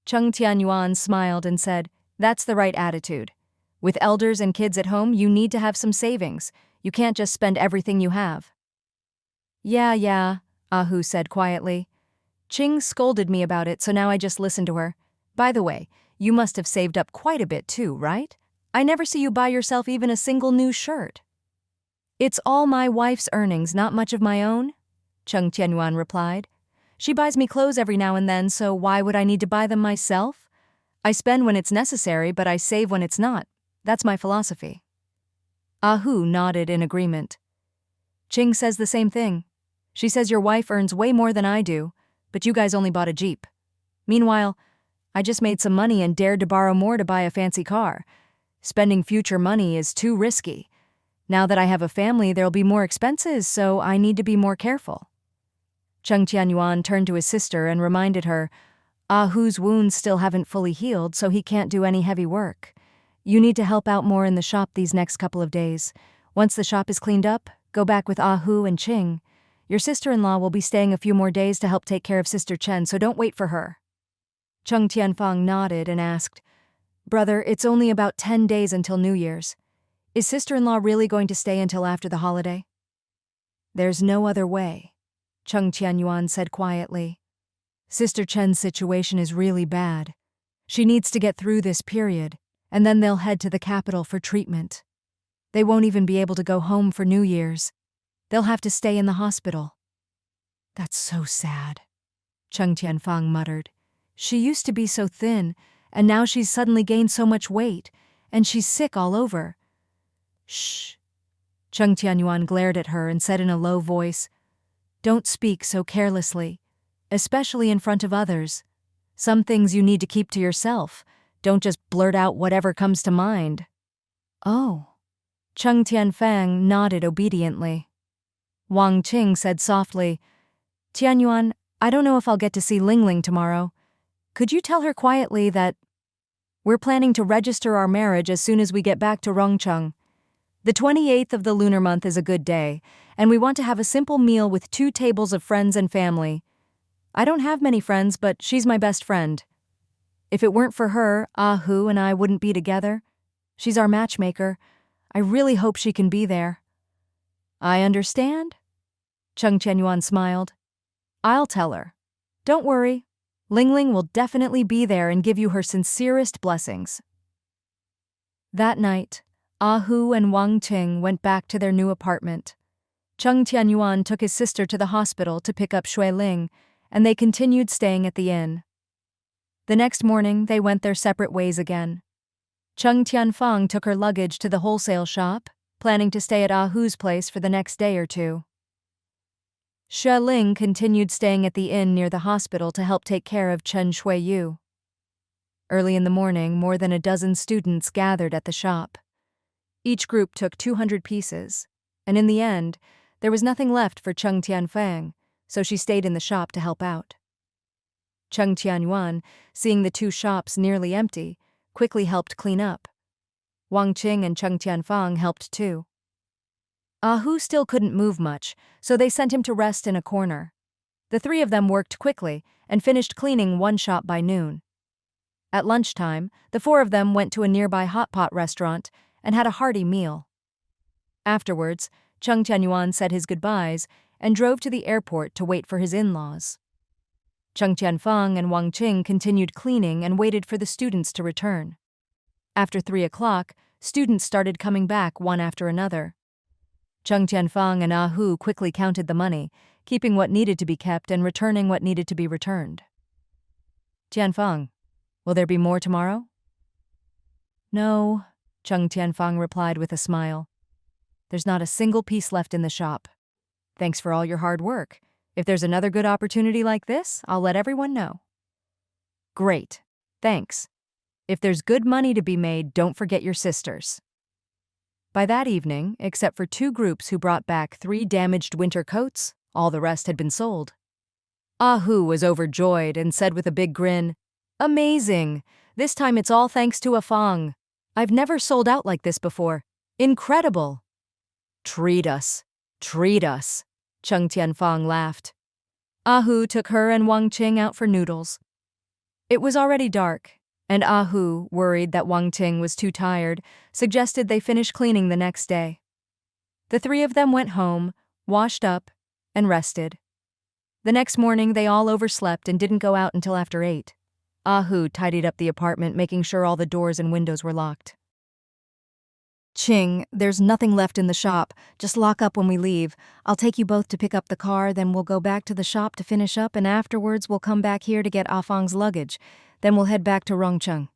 Cheng Tianyuan smiled and said, "That's the right attitude. With elders and kids at home, you need to have some savings. You can't just spend everything you have. Yeah, Ahu said quietly. Ching scolded me about it, so now I just listen to her. By the way, you must have saved up quite a bit too, right? I never see you buy yourself even a single new shirt. It's all my wife's earnings, not much of my own, Cheng Tianyuan replied. She buys me clothes every now and then, so why would I need to buy them myself? I spend when it's necessary, but I save when it's not. That's my philosophy. Ahu nodded in agreement. Ching says the same thing. She says your wife earns way more than I do, but you guys only bought a Jeep. Meanwhile, I just made some money and dared to borrow more to buy a fancy car. Spending future money is too risky. Now that I have a family, there'll be more expenses, so I need to be more careful. Cheng Tianyuan turned to his sister and reminded her, Ahu's wounds still haven't fully healed, so he can't do any heavy work. You need to help out more in the shop these next couple of days. Once the shop is cleaned up, go back with Ahu and Ching. Your sister-in-law will be staying a few more days to help take care of Sister Chen, so don't wait for her. Cheng Tianfang nodded and asked, Brother, it's only about 10 days until New Year's. Is sister-in-law really going to stay until after the holiday? There's no other way, Cheng Tianyuan said quietly. Sister Chen's situation is really bad. She needs to get through this period, and then they'll head to the capital for treatment. They won't even be able to go home for New Year's. They'll have to stay in the hospital. That's so sad, Cheng Tianfang muttered. She used to be so thin, and now she's suddenly gained so much weight, and she's sick all over. Shh. Cheng Tianyuan glared at her and said in a low voice, Don't speak so carelessly, especially in front of others. Some things you need to keep to yourself. Don't just blurt out whatever comes to mind. Oh. Cheng Tianfang nodded obediently. Wang Qing said softly, Tianyuan, I don't know if I'll get to see Ling Ling tomorrow. Could you tell her quietly that we're planning to register our marriage as soon as we get back to Rongcheng? The 28th of the lunar month is a good day, and we want to have a simple meal with 2 tables of friends and family. I don't have many friends, but she's my best friend. If it weren't for her, Ahu and I wouldn't be together. She's our matchmaker. I really hope she can be there. I understand, Cheng Tianyuan smiled. I'll tell her. Don't worry. Ling Ling will definitely be there and give you her sincerest blessings. That night, Ahu and Wang Qing went back to their new apartment. Cheng Tianyuan took his sister to the hospital to pick up Xue Ling, and they continued staying at the inn. The next morning, they went their separate ways again. Cheng Tianfang took her luggage to the wholesale shop, planning to stay at Ahu's place for the next day or 2. Xue Ling continued staying at the inn near the hospital to help take care of Chen Shuiyu. Early in the morning, more than a dozen students gathered at the shop. Each group took 200 pieces, and in the end, there was nothing left for Cheng Tianfang, so she stayed in the shop to help out. Cheng Tianyuan, seeing the 2 shops nearly empty, quickly helped clean up. Wang Qing and Cheng Tianfang helped too. Ahu still couldn't move much, so they sent him to rest in a corner. The 3 of them worked quickly and finished cleaning 1 shop by noon. At lunchtime, the 4 of them went to a nearby hot pot restaurant and had a hearty meal. Afterwards, Cheng Tianyuan said his goodbyes and drove to the airport to wait for his in-laws. Cheng Tianfang and Wang Qing continued cleaning and waited for the students to return. After 3 o'clock, students started coming back one after another. Cheng Tianfang and Ahu quickly counted the money, keeping what needed to be kept and returning what needed to be returned. Tianfang, will there be more tomorrow? No, Cheng Tianfang replied with a smile. There's not a single piece left in the shop. Thanks for all your hard work. If there's another good opportunity like this, I'll let everyone know. Great, thanks. If there's good money to be made, don't forget your sisters. By that evening, except for 2 groups who brought back 3 damaged winter coats, all the rest had been sold. Ahu was overjoyed and said with a big grin, Amazing! This time it's all thanks to Afang. I've never sold out like this before. Incredible! Treat us, Cheng Tianfang laughed. Ahu took her and Wang Qing out for noodles. It was already dark, And Ahu, worried that Wang Ting was too tired, suggested they finish cleaning the next day. The three of them went home, washed up, and rested. The next morning, they all overslept and didn't go out until after 8. Ahu tidied up the apartment, making sure all the doors and windows were locked. Ching, there's nothing left in the shop. Just lock up when we leave. I'll take you both to pick up the car, then we'll go back to the shop to finish up, and afterwards we'll come back here to get Afang's luggage. Then we'll head back to Rongcheng.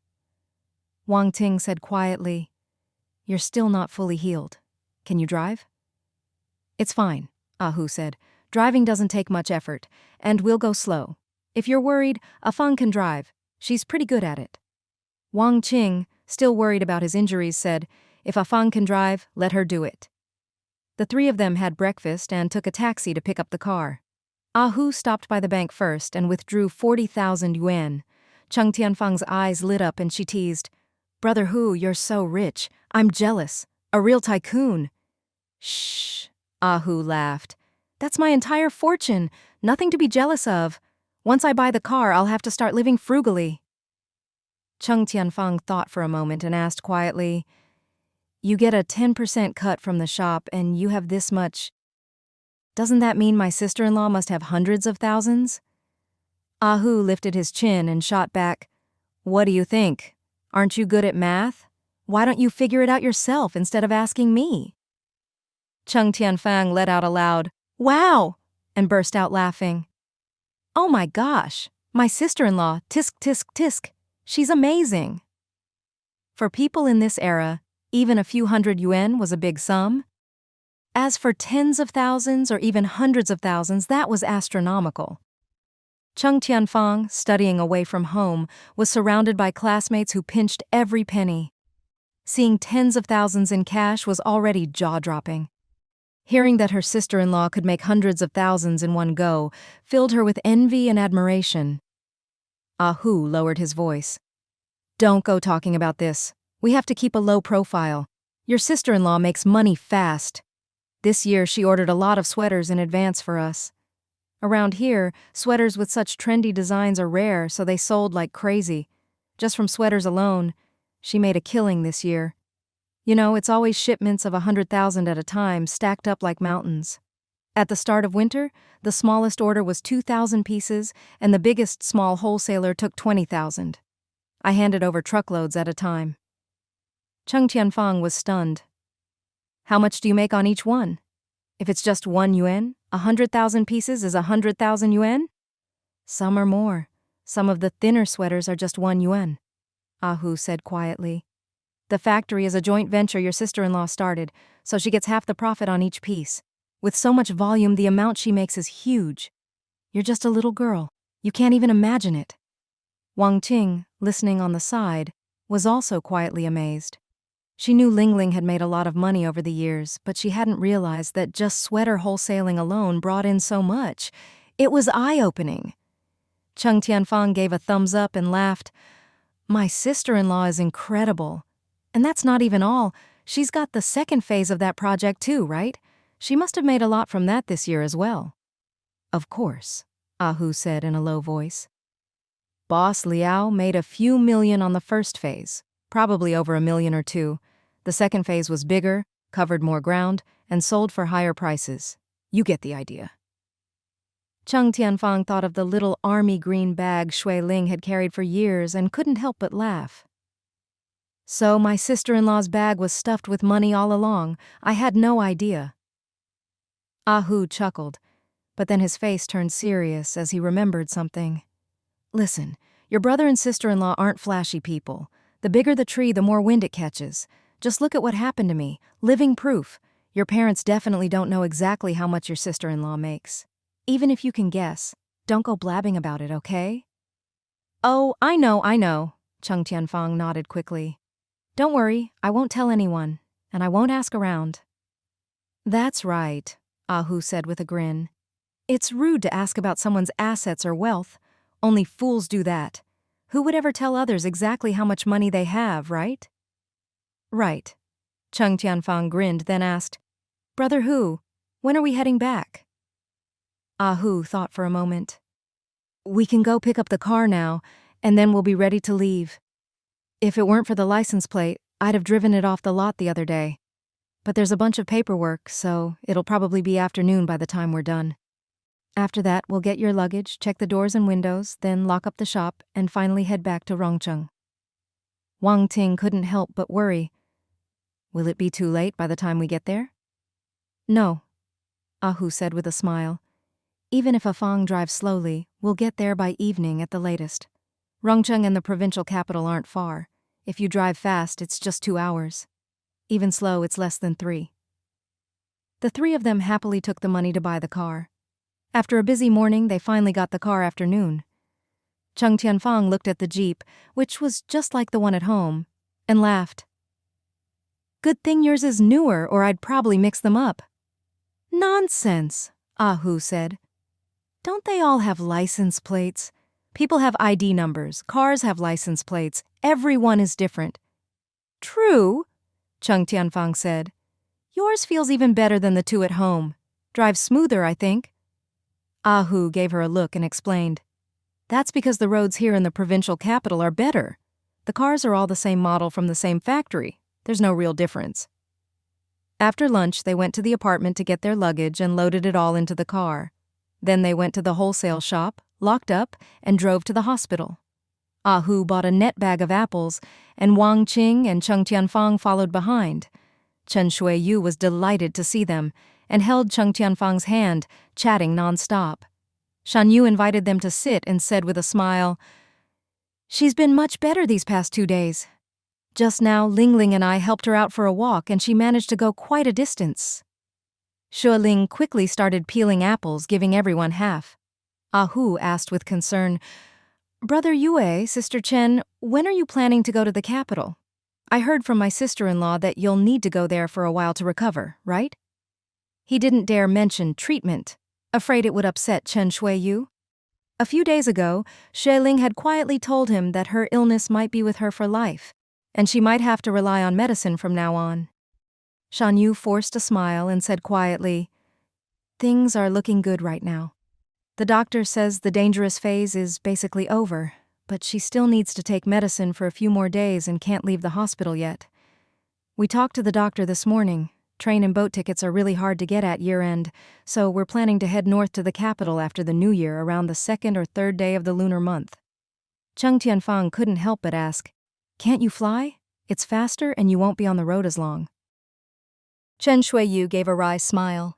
Wang Ting said quietly, "You're still not fully healed. Can you drive?" "It's fine," Ahu said. "Driving doesn't take much effort, and we'll go slow. If you're worried, Afang can drive. She's pretty good at it." Wang Ting, still worried about his injuries, said, "If Afang can drive, let her do it." The three of them had breakfast and took a taxi to pick up the car. Ahu stopped by the bank first and withdrew 40,000 yuan. Cheng Tianyuan's eyes lit up and she teased, "Brother Hu, you're so rich. I'm jealous. A real tycoon." "Shh," Ahu laughed. "That's my entire fortune. Nothing to be jealous of. Once I buy the car, I'll have to start living frugally." Cheng Tianyuan thought for a moment and asked quietly, "You get a 10% cut from the shop and you have this much. Doesn't that mean my sister-in-law must have hundreds of thousands?" Ahu lifted his chin and shot back, "What do you think? Aren't you good at math? Why don't you figure it out yourself instead of asking me?" Cheng Tianyuan let out a loud, "Wow!" and burst out laughing. "Oh my gosh, my sister-in-law, tisk tisk tisk. She's amazing." For people in this era, even a few hundred yuan was a big sum. As for tens of thousands or even hundreds of thousands, that was astronomical. Cheng Tianyuan, studying away from home, was surrounded by classmates who pinched every penny. Seeing tens of thousands in cash was already jaw-dropping. Hearing that her sister-in-law could make hundreds of thousands in one go filled her with envy and admiration. Ahu lowered his voice. "Don't go talking about this. We have to keep a low profile. Your sister-in-law makes money fast. This year she ordered a lot of sweaters in advance for us. Around here, sweaters with such trendy designs are rare, so they sold like crazy. Just from sweaters alone, she made a killing this year. You know, it's always shipments of 100,000 at a time, stacked up like mountains. At the start of winter, the smallest order was 2,000 pieces, and the biggest small wholesaler took 20,000. I handed over truckloads at a time." Cheng Tianyuan was stunned. "How much do you make on each one? If it's just 1 yuan, 100,000 pieces is 100,000 yuan?" "Some are more. Some of the thinner sweaters are just 1 yuan," Ahu said quietly. "The factory is a joint venture your sister-in-law started, so she gets half the profit on each piece. With so much volume, the amount she makes is huge. You're just a little girl. You can't even imagine it." Wang Ting, listening on the side, was also quietly amazed. She knew Ling Ling had made a lot of money over the years, but she hadn't realized that just sweater wholesaling alone brought in so much. It was eye-opening. Cheng Tianyuan gave a thumbs up and laughed. "My sister-in-law is incredible. And that's not even all. She's got the second phase of that project too, right? She must have made a lot from that this year as well." "Of course," Ahu said in a low voice. "Boss Liao made a few million on the first phase, probably over 1 million or 2. The second phase was bigger, covered more ground, and sold for higher prices. You get the idea." Cheng Tianyuan thought of the little army green bag Xue Ling had carried for years and couldn't help but laugh. "So my sister-in-law's bag was stuffed with money all along. I had no idea." Ahu chuckled, but then his face turned serious as he remembered something. "Listen, your brother and sister-in-law aren't flashy people. The bigger the tree, the more wind it catches. Just look at what happened to me. Living proof. Your parents definitely don't know exactly how much your sister-in-law makes. Even if you can guess, don't go blabbing about it, okay?" "Oh, I know, Cheng Tianyuan nodded quickly. "Don't worry, I won't tell anyone, and I won't ask around." "That's right," Ahu said with a grin. "It's rude to ask about someone's assets or wealth. Only fools do that. Who would ever tell others exactly how much money they have, right?" "Right." Cheng Tianyuan grinned, then asked, "Brother Hu, when are we heading back?" Ahu thought for a moment. "We can go pick up the car now, and then we'll be ready to leave. If it weren't for the license plate, I'd have driven it off the lot the other day. But there's a bunch of paperwork, so it'll probably be afternoon by the time we're done. After that, we'll get your luggage, check the doors and windows, then lock up the shop, and finally head back to Rongcheng. Wang Ting couldn't help but worry. Will it be too late by the time we get there? No, Ahu said with a smile. Even if Afang drives slowly, we'll get there by evening at the latest. Rongcheng and the provincial capital aren't far. If you drive fast, it's just 2 hours. Even slow, it's less than 3. The three of them happily took the money to buy the car. After a busy morning, they finally got the car after noon. Cheng Tianyuan looked at the Jeep, which was just like the one at home, and laughed. Good thing yours is newer, or I'd probably mix them up. Nonsense, Ahu said. Don't they all have license plates? People have ID numbers, cars have license plates, everyone is different. True, Cheng Tianyuan said. Yours feels even better than the two at home. Drives smoother, I think. Ahu gave her a look and explained. That's because the roads here in the provincial capital are better. The cars are all the same model from the same factory. There's no real difference. After lunch, they went to the apartment to get their luggage and loaded it all into the car. Then they went to the wholesale shop, locked up, and drove to the hospital. Ahu bought a net bag of apples, and Wang Qing and Cheng Tianyuan followed behind. Chen Shuiyu was delighted to see them and held Cheng Tianyuan's hand, chatting nonstop. Shan Yu invited them to sit and said with a smile, She's been much better these past 2 days. Just now, Ling Ling and I helped her out for a walk, and she managed to go quite a distance. Xue Ling quickly started peeling apples, giving everyone half. Ahu asked with concern, Brother Yue, Sister Chen, when are you planning to go to the capital? I heard from my sister-in-law that you'll need to go there for a while to recover, right? He didn't dare mention treatment, afraid it would upset Chen Shuiyu. A few days ago, Xue Ling had quietly told him that her illness might be with her for life, and she might have to rely on medicine from now on. Shan Yu forced a smile and said quietly, Things are looking good right now. The doctor says the dangerous phase is basically over, but she still needs to take medicine for a few more days and can't leave the hospital yet. We talked to the doctor this morning. Train and boat tickets are really hard to get at year-end, so we're planning to head north to the capital after the New Year around the 2nd or 3rd day of the lunar month. Cheng Tianyuan couldn't help but ask, Can't you fly? It's faster and you won't be on the road as long. Chen Shuiyu gave a wry smile.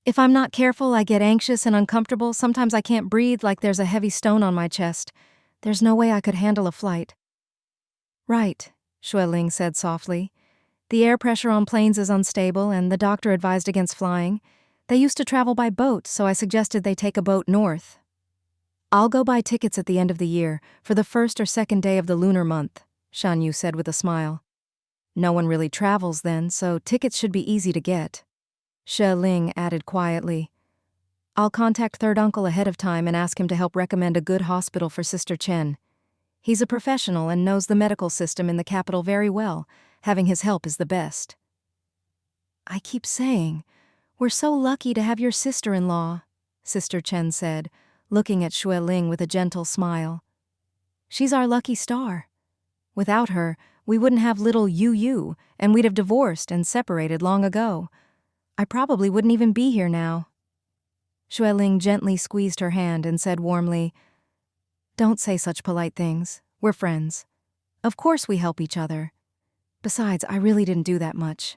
If I'm not careful, I get anxious and uncomfortable. Sometimes I can't breathe like there's a heavy stone on my chest. There's no way I could handle a flight. Right, Xue Ling said softly. The air pressure on planes is unstable, and the doctor advised against flying. They used to travel by boat, so I suggested they take a boat north. I'll go buy tickets at the end of the year, for the 1st or 2nd day of the lunar month, Shan Yu said with a smile. No one really travels then, so tickets should be easy to get. Xue Ling added quietly, I'll contact Third Uncle ahead of time and ask him to help recommend a good hospital for Sister Chen. He's a professional and knows the medical system in the capital very well. Having his help is the best. I keep saying, we're so lucky to have your sister-in-law, Sister Chen said, looking at Xue Ling with a gentle smile. She's our lucky star. Without her, we wouldn't have little Yu, and we'd have divorced and separated long ago. I probably wouldn't even be here now. Xue Ling gently squeezed her hand and said warmly, Don't say such polite things. We're friends. Of course we help each other. Besides, I really didn't do that much.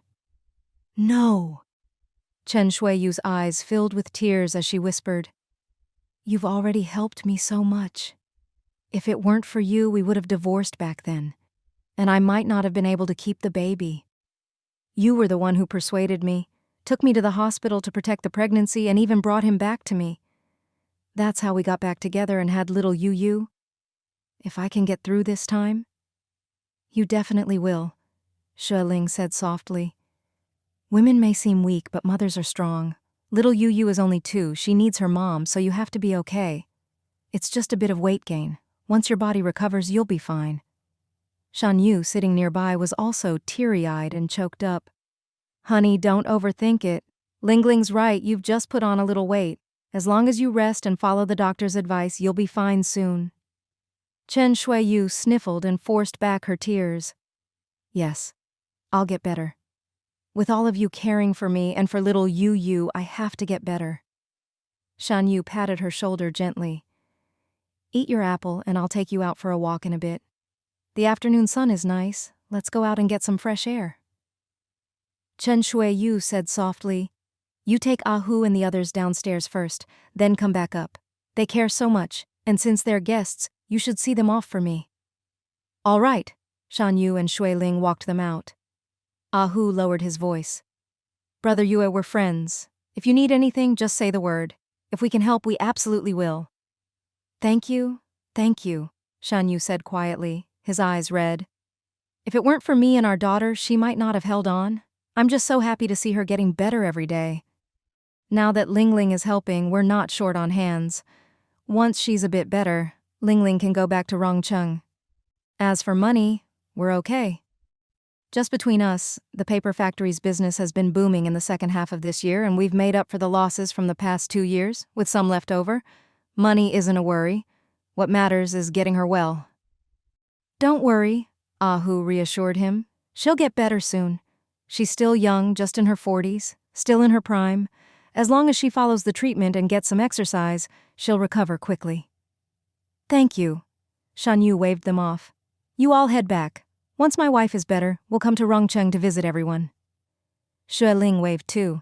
No. Chen Shuiyu's eyes filled with tears as she whispered, You've already helped me so much. If it weren't for you, we would have divorced back then, and I might not have been able to keep the baby. You were the one who persuaded me, took me to the hospital to protect the pregnancy, and even brought him back to me. That's how we got back together and had little Yu. If I can get through this time. You definitely will, Xue Ling said softly. Women may seem weak, but mothers are strong. Little Yu is only 2. She needs her mom, so you have to be okay. It's just a bit of weight gain. Once your body recovers, you'll be fine. Shan Yu, sitting nearby, was also teary-eyed and choked up. Honey, don't overthink it. Ling Ling's right, you've just put on a little weight. As long as you rest and follow the doctor's advice, you'll be fine soon. Chen Shuiyu sniffled and forced back her tears. Yes, I'll get better. With all of you caring for me and for little Yu, I have to get better. Shan Yu patted her shoulder gently. Eat your apple and I'll take you out for a walk in a bit. The afternoon sun is nice. Let's go out and get some fresh air. Chen Shuiyu said softly, You take Ahu and the others downstairs first, then come back up. They care so much, and since they're guests, you should see them off for me. All right. Shan Yu and Xue Ling walked them out. Ahu lowered his voice. Brother Yue, we're friends. If you need anything, just say the word. If we can help, we absolutely will. Thank you, Shan Yu said quietly, his eyes red. If it weren't for me and our daughter, she might not have held on. I'm just so happy to see her getting better every day. Now that Ling Ling is helping, we're not short on hands. Once she's a bit better, Ling Ling can go back to Rongcheng. As for money, we're okay. Just between us, the paper factory's business has been booming in the second half of this year, and we've made up for the losses from the past 2 years, with some left over. Money isn't a worry. What matters is getting her well. Don't worry, Ahu reassured him. She'll get better soon. She's still young, just in her 40s, still in her prime. As long as she follows the treatment and gets some exercise, she'll recover quickly. Thank you. Shan Yu waved them off. You all head back. Once my wife is better, we'll come to Rongcheng to visit everyone. Xue Ling waved too.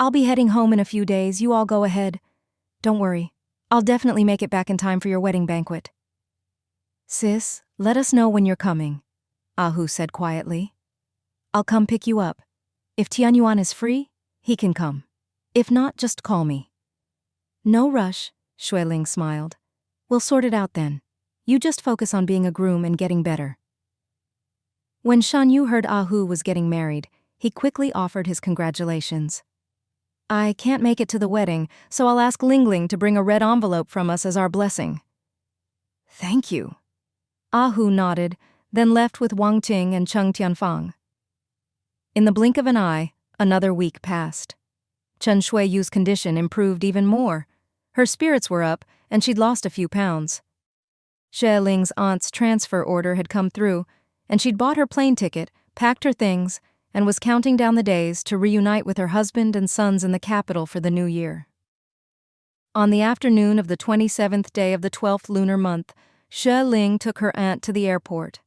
I'll be heading home in a few days, you all go ahead. Don't worry, I'll definitely make it back in time for your wedding banquet. Sis, let us know when you're coming, Ahu said quietly. I'll come pick you up. If Tianyuan is free, he can come. If not, just call me. No rush, Xue Ling smiled. We'll sort it out then. You just focus on being a groom and getting better. When Shan Yu heard Ahu was getting married, he quickly offered his congratulations. I can't make it to the wedding, so I'll ask Ling Ling to bring a red envelope from us as our blessing. Thank you. Ahu nodded, then left with Wang Ting and Cheng Tianyuan. In the blink of an eye, another week passed. Chen Shuiyu's condition improved even more. Her spirits were up, and she'd lost a few pounds. Xue Ling's aunt's transfer order had come through, and she'd bought her plane ticket, packed her things, and was counting down the days to reunite with her husband and sons in the capital for the new year. On the afternoon of the 27th day of the 12th lunar month, Xue Ling took her aunt to the airport.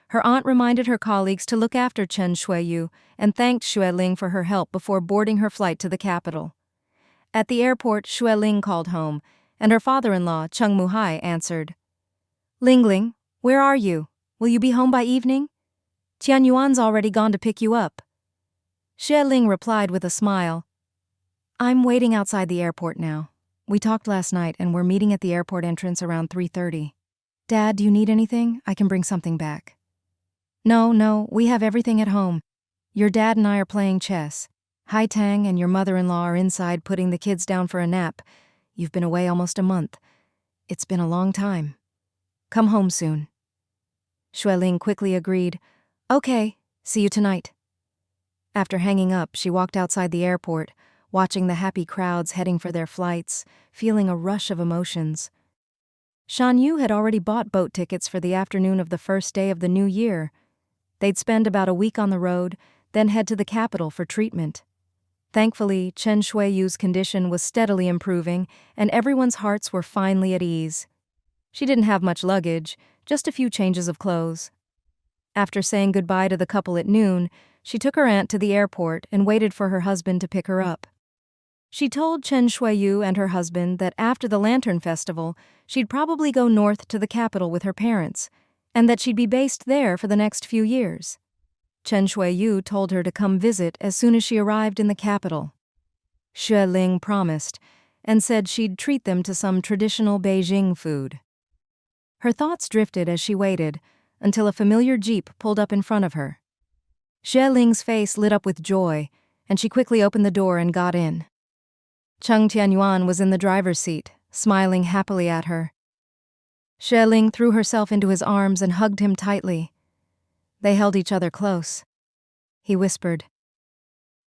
Her aunt reminded her colleagues to look after Chen Shuiyu and thanked Xue Ling for her help before boarding her flight to the capital. At the airport, Xue Ling called home, and her father-in-law, Cheng Muhai, answered. Ling Ling, where are you? Will you be home by evening? Tianyuan's already gone to pick you up. Xue Ling replied with a smile. I'm waiting outside the airport now. We talked last night and we're meeting at the airport entrance around 3:30. Dad, do you need anything? I can bring something back. No, we have everything at home. Your dad and I are playing chess. Hai Tang and your mother-in-law are inside putting the kids down for a nap. You've been away almost a month. It's been a long time. Come home soon. Xue Ling quickly agreed. Okay, see you tonight. After hanging up, she walked outside the airport, watching the happy crowds heading for their flights, feeling a rush of emotions. Shan Yu had already bought boat tickets for the afternoon of the first day of the new year. They'd spend about a week on the road, then head to the capital for treatment. Thankfully, Chen Shuiyu's condition was steadily improving, and everyone's hearts were finally at ease. She didn't have much luggage, just a few changes of clothes. After saying goodbye to the couple at noon, she took her aunt to the airport and waited for her husband to pick her up. She told Chen Shuiyu and her husband that after the Lantern Festival, she'd probably go north to the capital with her parents, and that she'd be based there for the next few years. Chen Shuiyu told her to come visit as soon as she arrived in the capital. Xue Ling promised, and said she'd treat them to some traditional Beijing food. Her thoughts drifted as she waited, until a familiar jeep pulled up in front of her. Xue Ling's face lit up with joy, and she quickly opened the door and got in. Cheng Tianyuan was in the driver's seat, smiling happily at her. Xue Ling threw herself into his arms and hugged him tightly. They held each other close. He whispered,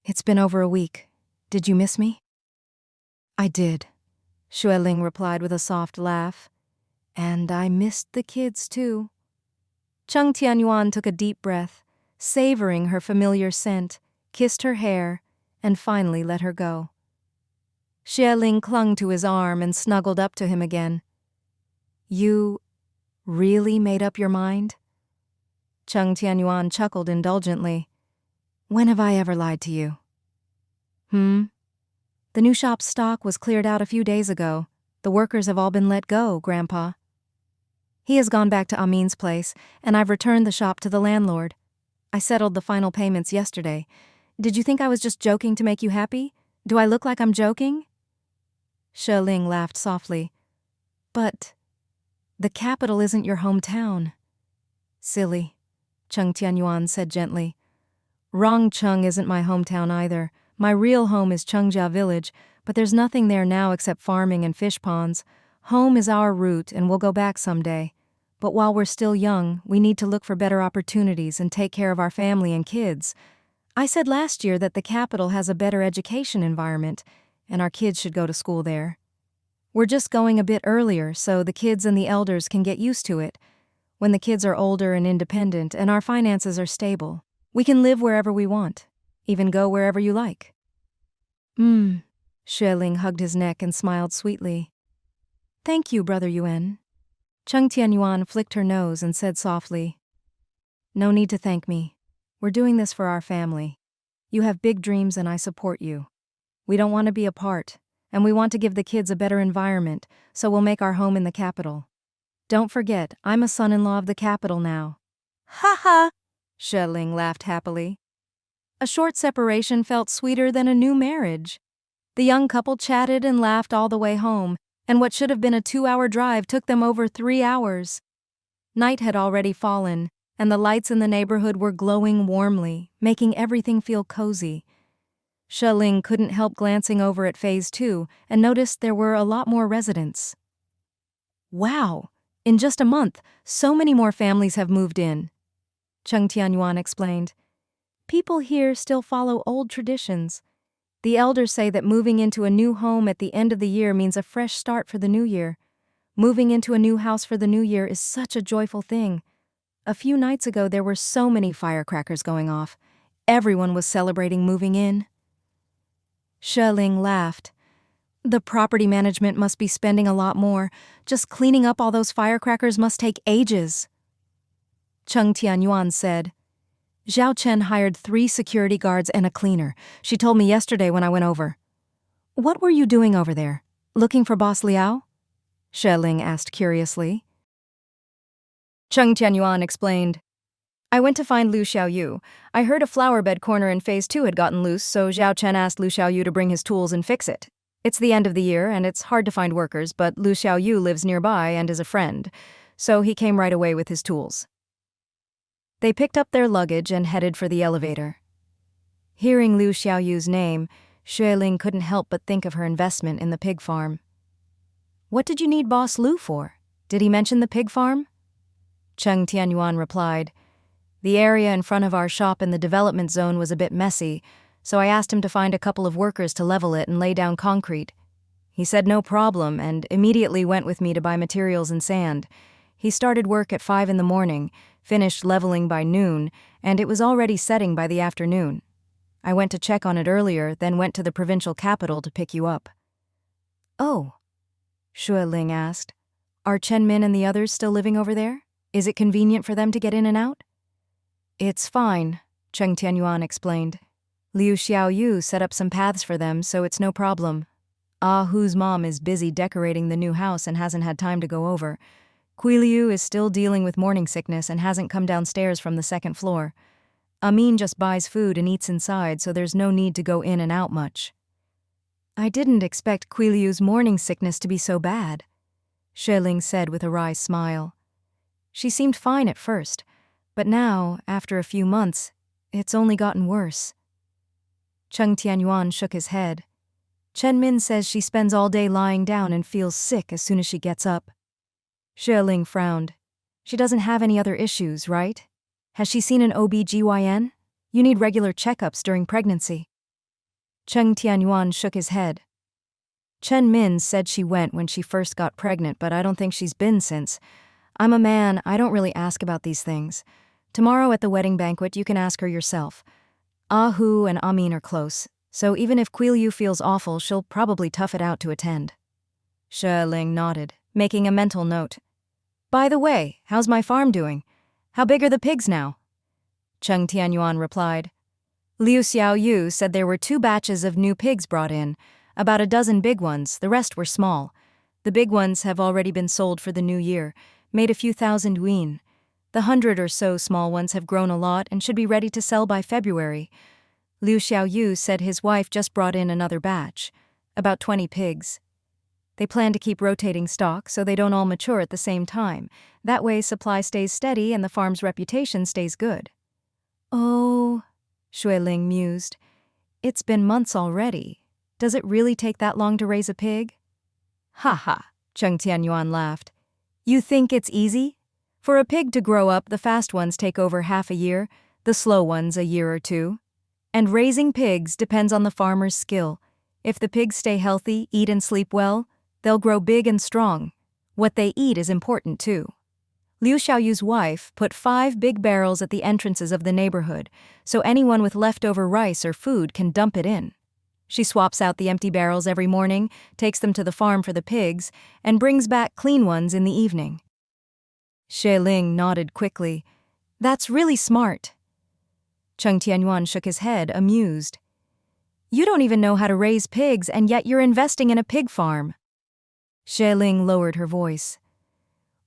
It's been over a week. Did you miss me? I did, Xue Ling replied with a soft laugh. And I missed the kids, too. Cheng Tianyuan took a deep breath, savoring her familiar scent, kissed her hair, and finally let her go. Xue Ling clung to his arm and snuggled up to him again. You really made up your mind? Cheng Tianyuan chuckled indulgently. When have I ever lied to you? The new shop's stock was cleared out a few days ago. The workers have all been let go, Grandpa. He has gone back to Amin's place, and I've returned the shop to the landlord. I settled the final payments yesterday. Did you think I was just joking to make you happy? Do I look like I'm joking? Xue Ling laughed softly. But the capital isn't your hometown. Silly, Cheng Tianyuan said gently. Rongcheng isn't my hometown either. My real home is Chengjia village, but there's nothing there now except farming and fish ponds. Home is our root, and we'll go back someday. But while we're still young, we need to look for better opportunities and take care of our family and kids. I said last year that the capital has a better education environment, and our kids should go to school there. We're just going a bit earlier so the kids and the elders can get used to it. When the kids are older and independent and our finances are stable, we can live wherever we want, even go wherever you like. Xue Ling hugged his neck and smiled sweetly. Thank you, Brother Yuan. Cheng Tianyuan flicked her nose and said softly, No need to thank me. We're doing this for our family. You have big dreams and I support you. We don't want to be apart, and we want to give the kids a better environment, so we'll make our home in the capital. Don't forget, I'm a son-in-law of the capital now. Ha ha! Xue Ling laughed happily. A short separation felt sweeter than a new marriage. The young couple chatted and laughed all the way home, and what should have been a 2-hour drive took them over 3 hours. Night had already fallen, and the lights in the neighborhood were glowing warmly, making everything feel cozy. Xue Ling couldn't help glancing over at Phase 2 and noticed there were a lot more residents. Wow! In just a month, so many more families have moved in, Cheng Tianyuan explained. People here still follow old traditions. The elders say that moving into a new home at the end of the year means a fresh start for the new year. Moving into a new house for the new year is such a joyful thing. A few nights ago, there were so many firecrackers going off. Everyone was celebrating moving in. Xue Ling laughed. The property management must be spending a lot more. Just cleaning up all those firecrackers must take ages. Cheng Tianyuan said, Zhao Chen hired 3 security guards and a cleaner. She told me yesterday when I went over. What were you doing over there? Looking for Boss Liao? Xue Ling asked curiously. Cheng Tianyuan explained. I went to find Lu Xiaoyu. I heard a flower bed corner in Phase 2 had gotten loose, so Zhao Chen asked Lu Xiaoyu to bring his tools and fix it. It's the end of the year, and it's hard to find workers, but Lu Xiaoyu lives nearby and is a friend, so he came right away with his tools. They picked up their luggage and headed for the elevator. Hearing Lu Xiaoyu's name, Xue Ling couldn't help but think of her investment in the pig farm. What did you need Boss Lu for? Did he mention the pig farm? Cheng Tianyuan replied, The area in front of our shop in the development zone was a bit messy, so I asked him to find a couple of workers to level it and lay down concrete. He said no problem and immediately went with me to buy materials and sand. He started work at 5 in the morning, finished leveling by noon, and it was already setting by the afternoon. I went to check on it earlier, then went to the provincial capital to pick you up. Oh, Xue Ling asked. Are Chen Min and the others still living over there? Is it convenient for them to get in and out? It's fine, Cheng Tianyuan explained. Liu Xiaoyu set up some paths for them, so it's no problem. Ah Hu's mom is busy decorating the new house and hasn't had time to go over. Kui Liu is still dealing with morning sickness and hasn't come downstairs from the 2nd floor. Amin just buys food and eats inside, so there's no need to go in and out much. I didn't expect Kui Liu's morning sickness to be so bad, Xue Ling said with a wry smile. She seemed fine at first, but now, after a few months, it's only gotten worse. Cheng Tianyuan shook his head. Chen Min says she spends all day lying down and feels sick as soon as she gets up. Xue Ling frowned. She doesn't have any other issues, right? Has she seen an OB/GYN? You need regular checkups during pregnancy. Cheng Tianyuan shook his head. Chen Min said she went when she first got pregnant, but I don't think she's been since. I'm a man, I don't really ask about these things. Tomorrow at the wedding banquet, you can ask her yourself. Ah Hu and Amin are close, so even if Quil Yu feels awful, she'll probably tough it out to attend. Xue Ling nodded, making a mental note. By the way, how's my farm doing? How big are the pigs now? Cheng Tianyuan replied. Liu Xiaoyu said there were 2 batches of new pigs brought in, about a dozen big ones, the rest were small. The big ones have already been sold for the new year, made a few thousand yuan. The 100 or so small ones have grown a lot and should be ready to sell by February. Liu Xiaoyu said his wife just brought in another batch, about 20 pigs. They plan to keep rotating stock so they don't all mature at the same time. That way supply stays steady and the farm's reputation stays good. Oh, Xue Ling mused. It's been months already. Does it really take that long to raise a pig? Ha ha, Cheng Tianyuan laughed. You think it's easy? For a pig to grow up, the fast ones take over half a year, the slow ones a year or 2. And raising pigs depends on the farmer's skill. If the pigs stay healthy, eat and sleep well, they'll grow big and strong. What they eat is important too. Liu Xiaoyu's wife put 5 big barrels at the entrances of the neighborhood, so anyone with leftover rice or food can dump it in. She swaps out the empty barrels every morning, takes them to the farm for the pigs, and brings back clean ones in the evening. Xue Ling nodded quickly. That's really smart. Cheng Tianyuan shook his head, amused. You don't even know how to raise pigs, and yet you're investing in a pig farm. Xue Ling lowered her voice.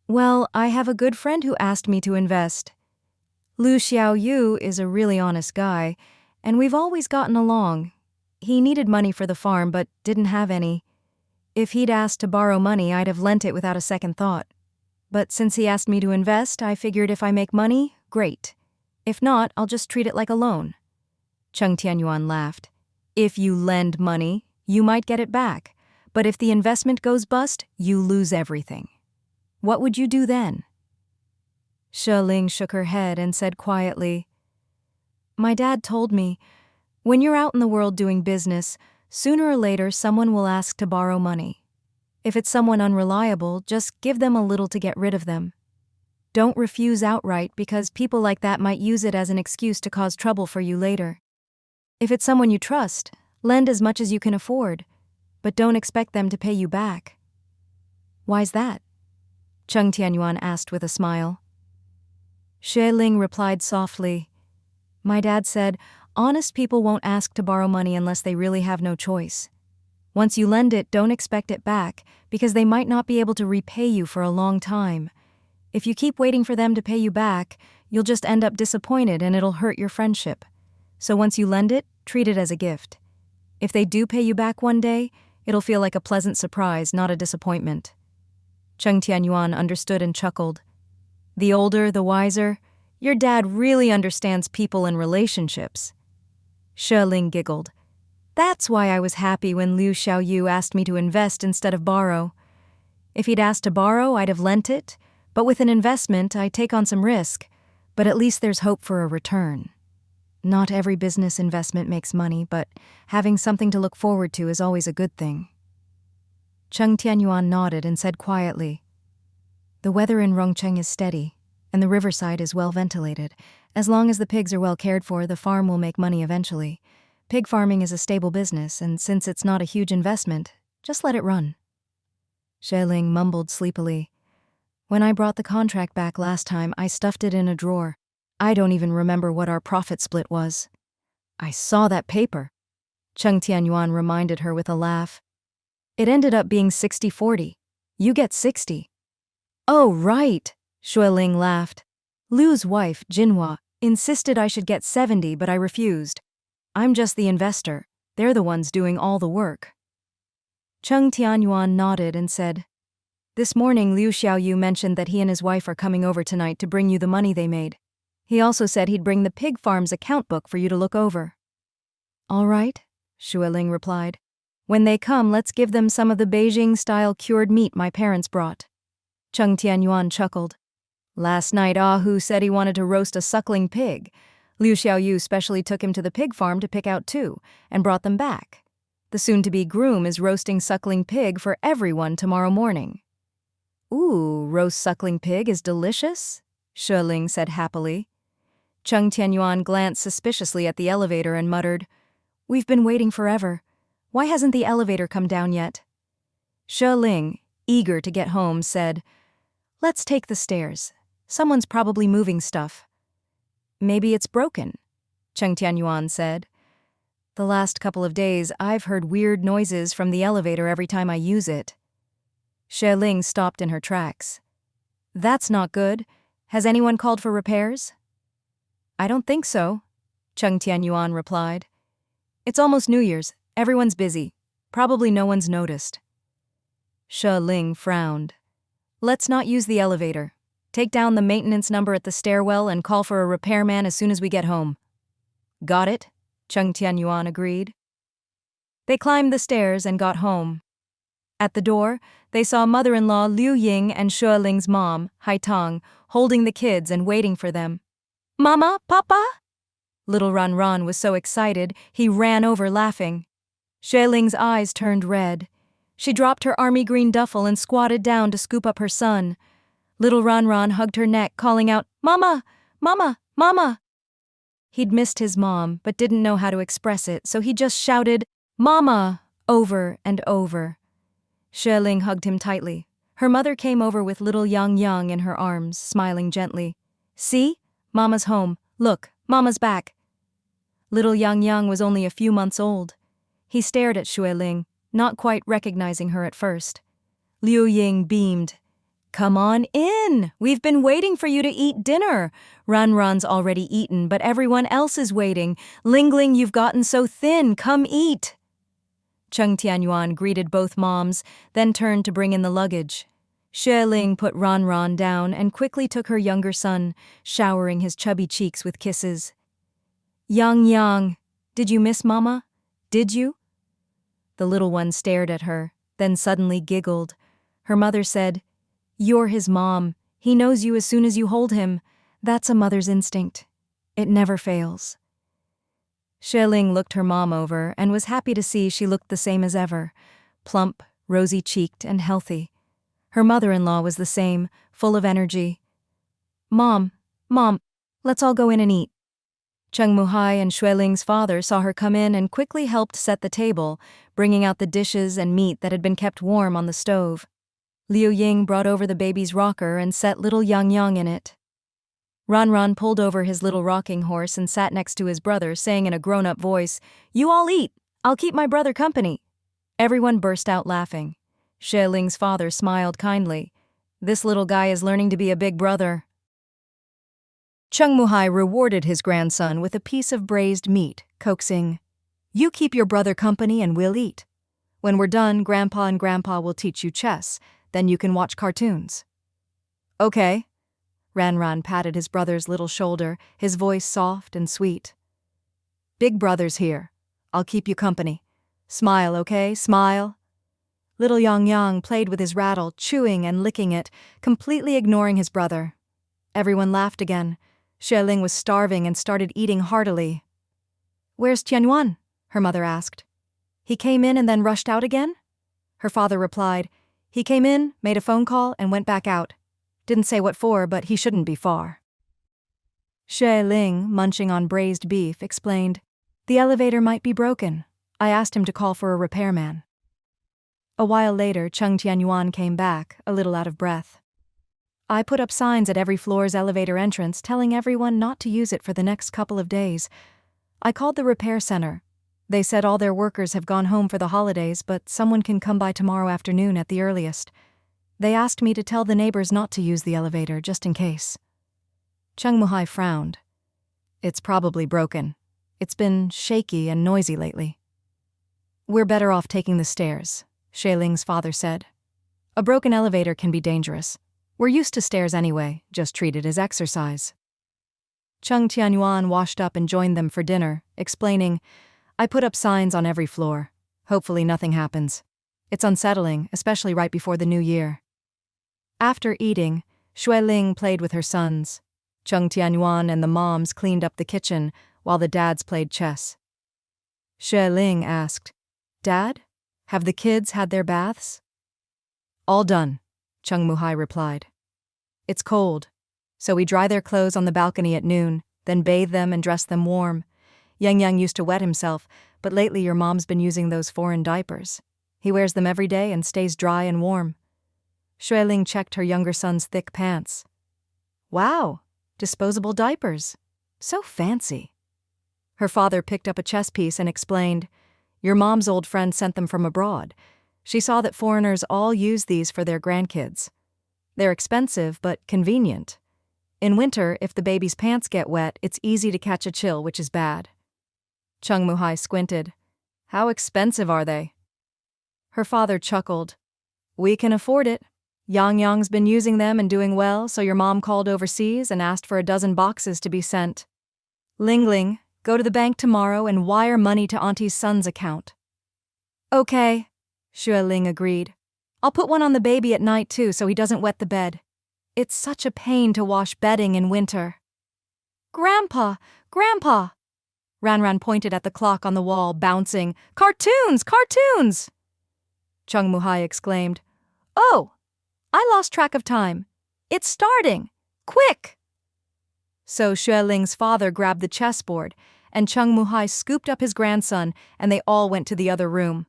Well, I have a good friend who asked me to invest. Liu Xiaoyu is a really honest guy, and we've always gotten along. He needed money for the farm, but didn't have any. If he'd asked to borrow money, I'd have lent it without a second thought. But since he asked me to invest, I figured if I make money, great. If not, I'll just treat it like a loan. Cheng Tianyuan laughed. If you lend money, you might get it back. But if the investment goes bust, you lose everything. What would you do then? Xue Ling shook her head and said quietly, My dad told me, when you're out in the world doing business, sooner or later someone will ask to borrow money. If it's someone unreliable, just give them a little to get rid of them. Don't refuse outright because people like that might use it as an excuse to cause trouble for you later. If it's someone you trust, lend as much as you can afford, but don't expect them to pay you back. Why's that? Cheng Tianyuan asked with a smile. Xue Ling replied softly, My dad said, honest people won't ask to borrow money unless they really have no choice. Once you lend it, don't expect it back, because they might not be able to repay you for a long time. If you keep waiting for them to pay you back, you'll just end up disappointed and it'll hurt your friendship. So once you lend it, treat it as a gift. If they do pay you back one day, it'll feel like a pleasant surprise, not a disappointment. Cheng Tianyuan understood and chuckled. The older, the wiser. Your dad really understands people and relationships. Xue Ling giggled. That's why I was happy when Liu Xiaoyu asked me to invest instead of borrow. If he'd asked to borrow, I'd have lent it, but with an investment, I take on some risk, but at least there's hope for a return. Not every business investment makes money, but having something to look forward to is always a good thing. Cheng Tianyuan nodded and said quietly, The weather in Rongcheng is steady, and the riverside is well ventilated. As long as the pigs are well cared for, the farm will make money eventually. Pig farming is a stable business, and since it's not a huge investment, just let it run. Xue Ling mumbled sleepily. When I brought the contract back last time, I stuffed it in a drawer. I don't even remember what our profit split was. I saw that paper. Cheng Tianyuan reminded her with a laugh. It ended up being 60-40. You get 60. Oh, right, Xue Ling laughed. Liu's wife, Jinhua, insisted I should get 70, but I refused. I'm just the investor. They're the ones doing all the work. Cheng Tianyuan nodded and said, This morning Liu Xiaoyu mentioned that he and his wife are coming over tonight to bring you the money they made. He also said he'd bring the pig farm's account book for you to look over. All right, Xue Ling replied. When they come, let's give them some of the Beijing-style cured meat my parents brought. Cheng Tianyuan chuckled. Last night Ah Hu said he wanted to roast a suckling pig. Liu Xiaoyu specially took him to the pig farm to pick out 2, and brought them back. The soon-to-be groom is roasting suckling pig for everyone tomorrow morning. Ooh, roast suckling pig is delicious, Xue Ling said happily. Cheng Tianyuan glanced suspiciously at the elevator and muttered, "We've been waiting forever. Why hasn't the elevator come down yet?" Xue Ling, eager to get home, said, "Let's take the stairs. Someone's probably moving stuff." "Maybe it's broken," Cheng Tianyuan said. "The last couple of days, I've heard weird noises from the elevator every time I use it." Xue Ling stopped in her tracks. "That's not good. Has anyone called for repairs?" "I don't think so," Cheng Tianyuan replied. "It's almost New Year's. Everyone's busy. Probably no one's noticed." Xue Ling frowned. "Let's not use the elevator. Take down the maintenance number at the stairwell and call for a repairman as soon as we get home." "Got it," Cheng Tianyuan agreed. They climbed the stairs and got home. At the door, they saw mother-in-law Liu Ying and Xue Ling's mom, Haitang, holding the kids and waiting for them. "Mama, Papa?" Little Ran was so excited, he ran over laughing. Xue Ling's eyes turned red. She dropped her army green duffel and squatted down to scoop up her son. Little Ran hugged her neck, calling out, "Mama! Mama! Mama!" He'd missed his mom, but didn't know how to express it, so he just shouted, "Mama!" over and over. Xue Ling hugged him tightly. Her mother came over with little Yang in her arms, smiling gently. "See? Mama's home. Look, Mama's back." Little Yang was only a few months old. He stared at Xue Ling, not quite recognizing her at first. Liu Ying beamed. "Come on in! We've been waiting for you to eat dinner. Ran's already eaten, but everyone else is waiting. Ling, you've gotten so thin. Come eat." Cheng Tianyuan greeted both moms, then turned to bring in the luggage. Xue Ling put Ran down and quickly took her younger son, showering his chubby cheeks with kisses. Yang, did you miss Mama? Did you?" The little one stared at her, then suddenly giggled. Her mother said, "You're his mom. He knows you as soon as you hold him. That's a mother's instinct. It never fails." Xue Ling looked her mom over and was happy to see she looked the same as ever, plump, rosy-cheeked, and healthy. Her mother-in-law was the same, full of energy. Mom, let's all go in and eat." Cheng Muhai and Xue Ling's father saw her come in and quickly helped set the table, bringing out the dishes and meat that had been kept warm on the stove. Liu Ying brought over the baby's rocker and set little Yang in it. Ran pulled over his little rocking horse and sat next to his brother, saying in a grown-up voice, "You all eat. I'll keep my brother company." Everyone burst out laughing. Xue Ling's father smiled kindly. "This little guy is learning to be a big brother." Cheng Muhai rewarded his grandson with a piece of braised meat, coaxing, "You keep your brother company and we'll eat. When we're done, Grandpa and Grandpa will teach you chess. Then you can watch cartoons." "Okay." Ran patted his brother's little shoulder, his voice soft and sweet. "Big brother's here. I'll keep you company. Smile, okay? Smile." Little Yang played with his rattle, chewing and licking it, completely ignoring his brother. Everyone laughed again. Xue Ling was starving and started eating heartily. "Where's Tianyuan?" her mother asked. "He came in and then rushed out again?" Her father replied, "He came in, made a phone call, and went back out. Didn't say what for, but he shouldn't be far." Xue Ling, munching on braised beef, explained, "The elevator might be broken. I asked him to call for a repairman." A while later, Cheng Tianyuan came back, a little out of breath. "I put up signs at every floor's elevator entrance telling everyone not to use it for the next couple of days. I called the repair center. They said all their workers have gone home for the holidays, but someone can come by tomorrow afternoon at the earliest. They asked me to tell the neighbors not to use the elevator, just in case." Cheng Muhai frowned. "It's probably broken. It's been shaky and noisy lately." "We're better off taking the stairs," Xue Ling's father said. "A broken elevator can be dangerous. We're used to stairs anyway, just treat it as exercise." Cheng Tianyuan washed up and joined them for dinner, explaining, "I put up signs on every floor. Hopefully nothing happens. It's unsettling, especially right before the new year." After eating, Xue Ling played with her sons. Cheng Tianyuan and the moms cleaned up the kitchen while the dads played chess. Xue Ling asked, Dad, have the kids had their baths? All done, Cheng Muhai replied. It's cold, so we dry their clothes on the balcony at noon, then bathe them and dress them warm. Yang used to wet himself, but lately your mom's been using those foreign diapers. He wears them every day and stays dry and warm. Xue Ling checked her younger son's thick pants. Wow, disposable diapers. So fancy. Her father picked up a chess piece and explained, Your mom's old friend sent them from abroad. She saw that foreigners all use these for their grandkids. They're expensive, but convenient. In winter, if the baby's pants get wet, it's easy to catch a chill, which is bad. Cheng Muhai squinted. How expensive are they? Her father chuckled. We can afford it. Yang's been using them and doing well, so your mom called overseas and asked for a dozen boxes to be sent. Ling, go to the bank tomorrow and wire money to Auntie's son's account. Okay, Xue Ling agreed. I'll put one on the baby at night too so he doesn't wet the bed. It's such a pain to wash bedding in winter. Grandpa! Ranran pointed at the clock on the wall, bouncing. Cartoons! Cheng Muhai exclaimed. Oh! I lost track of time. It's starting! Quick! So Xue Ling's father grabbed the chessboard, and Cheng Muhai scooped up his grandson, and they all went to the other room.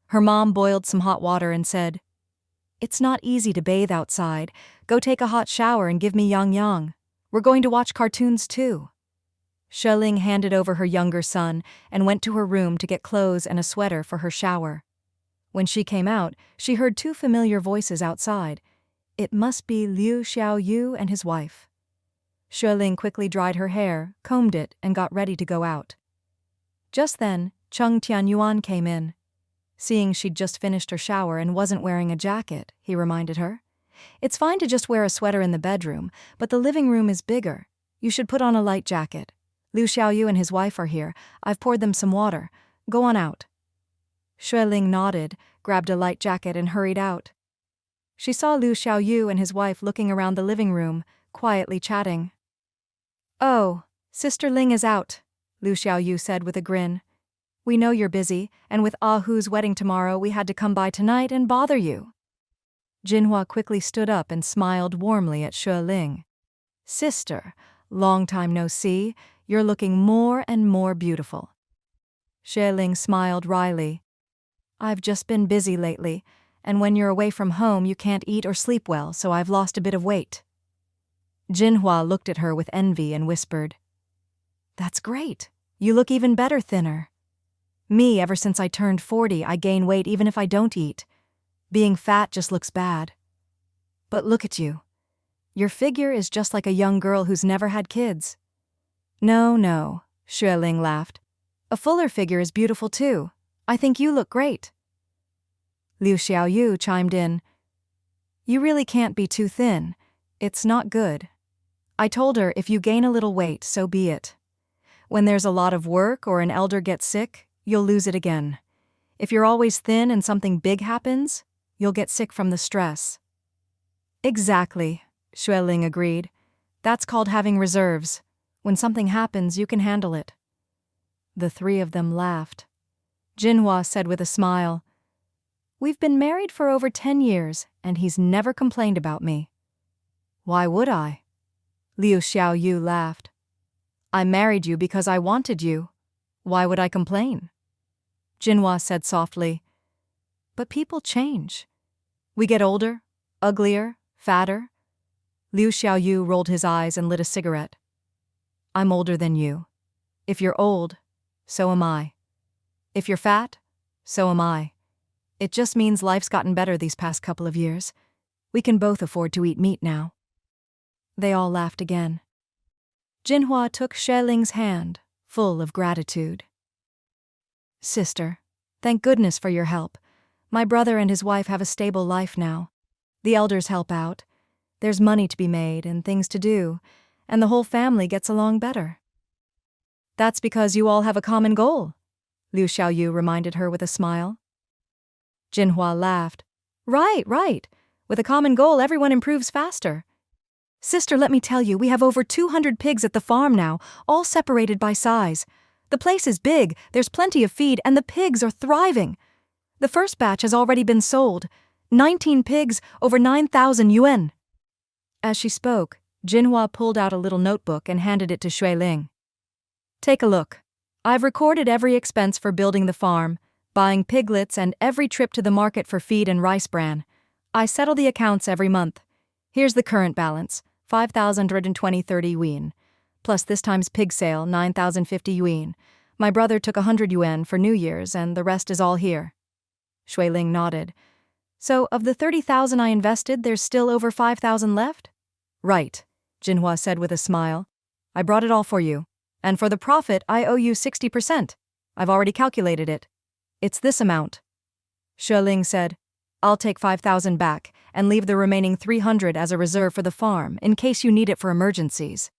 Her mom boiled some hot water and said, It's not easy to bathe outside. Go take a hot shower and give me Yang. We're going to watch cartoons too. Xue Ling handed over her younger son and went to her room to get clothes and a sweater for her shower. When she came out, she heard two familiar voices outside. It must be Liu Xiaoyu and his wife. Xue Ling quickly dried her hair, combed it, and got ready to go out. Just then, Cheng Tianyuan came in. Seeing she'd just finished her shower and wasn't wearing a jacket, he reminded her. It's fine to just wear a sweater in the bedroom, but the living room is bigger. You should put on a light jacket. Liu Xiaoyu and his wife are here. I've poured them some water. Go on out. Xue Ling nodded, grabbed a light jacket and hurried out. She saw Liu Xiaoyu and his wife looking around the living room, quietly chatting. Oh, Sister Ling is out, Liu Xiaoyu said with a grin. We know you're busy, and with Hu's wedding tomorrow we had to come by tonight and bother you. Jinhua quickly stood up and smiled warmly at Xue Ling. Sister, long time no see, you're looking more and more beautiful. Xue Ling smiled wryly. I've just been busy lately, and when you're away from home you can't eat or sleep well, so I've lost a bit of weight. Jinhua looked at her with envy and whispered, That's great. You look even better thinner. Me, ever since I turned 40, I gain weight even if I don't eat. Being fat just looks bad. But look at you. Your figure is just like a young girl who's never had kids. No, Xue Ling laughed. A fuller figure is beautiful too. I think you look great. Liu Xiaoyu chimed in. You really can't be too thin. It's not good. I told her if you gain a little weight, so be it. When there's a lot of work or an elder gets sick, you'll lose it again. If you're always thin and something big happens, you'll get sick from the stress. Exactly, Xue Ling agreed. That's called having reserves. When something happens, you can handle it. The three of them laughed. Jinhua said with a smile, We've been married for over 10 years, and he's never complained about me. Why would I? Liu Xiaoyu laughed. I married you because I wanted you. Why would I complain? Jinhua said softly, But people change. We get older, uglier, fatter. Liu Xiaoyu rolled his eyes and lit a cigarette. I'm older than you. If you're old, so am I. If you're fat, so am I. It just means life's gotten better these past couple of years. We can both afford to eat meat now. They all laughed again. Jinhua took Xue Ling's hand, full of gratitude. Sister, thank goodness for your help. My brother and his wife have a stable life now. The elders help out. There's money to be made and things to do, and the whole family gets along better. That's because you all have a common goal, Liu Xiaoyu reminded her with a smile. Jinhua laughed. Right. With a common goal, everyone improves faster. Sister, let me tell you, we have over 200 pigs at the farm now, all separated by size. The place is big, there's plenty of feed, and the pigs are thriving. The first batch has already been sold. 19 pigs, over 9,000 yuan. As she spoke, Jinhua pulled out a little notebook and handed it to Xue Ling. Take a look. I've recorded every expense for building the farm, buying piglets, and every trip to the market for feed and rice bran. I settle the accounts every month. Here's the current balance, 5,120.30 yuan. Plus this time's pig sale, 9,050 yuan. My brother took 100 yuan for New Year's, and the rest is all here. Xue Ling nodded. So, of the 30,000 I invested, there's still over 5,000 left? Right, Jinhua said with a smile. I brought it all for you. And for the profit, I owe you 60%. I've already calculated it. It's this amount. Xue Ling said, I'll take 5,000 back and leave the remaining 300 as a reserve for the farm in case you need it for emergencies.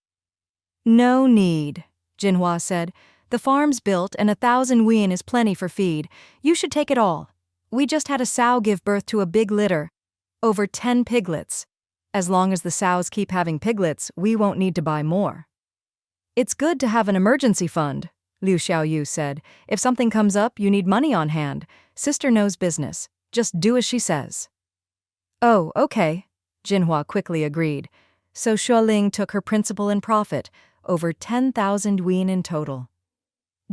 No need, Jinhua said. The farm's built and 1,000 yuan is plenty for feed. You should take it all. We just had a sow give birth to a big litter. Over 10 piglets. As long as the sows keep having piglets, we won't need to buy more. It's good to have an emergency fund, Liu Xiaoyu said. If something comes up, you need money on hand. Sister knows business. Just do as she says. Oh, okay, Jinhua quickly agreed. So Xue Ling took her principal and profit, over 10,000 yuan in total.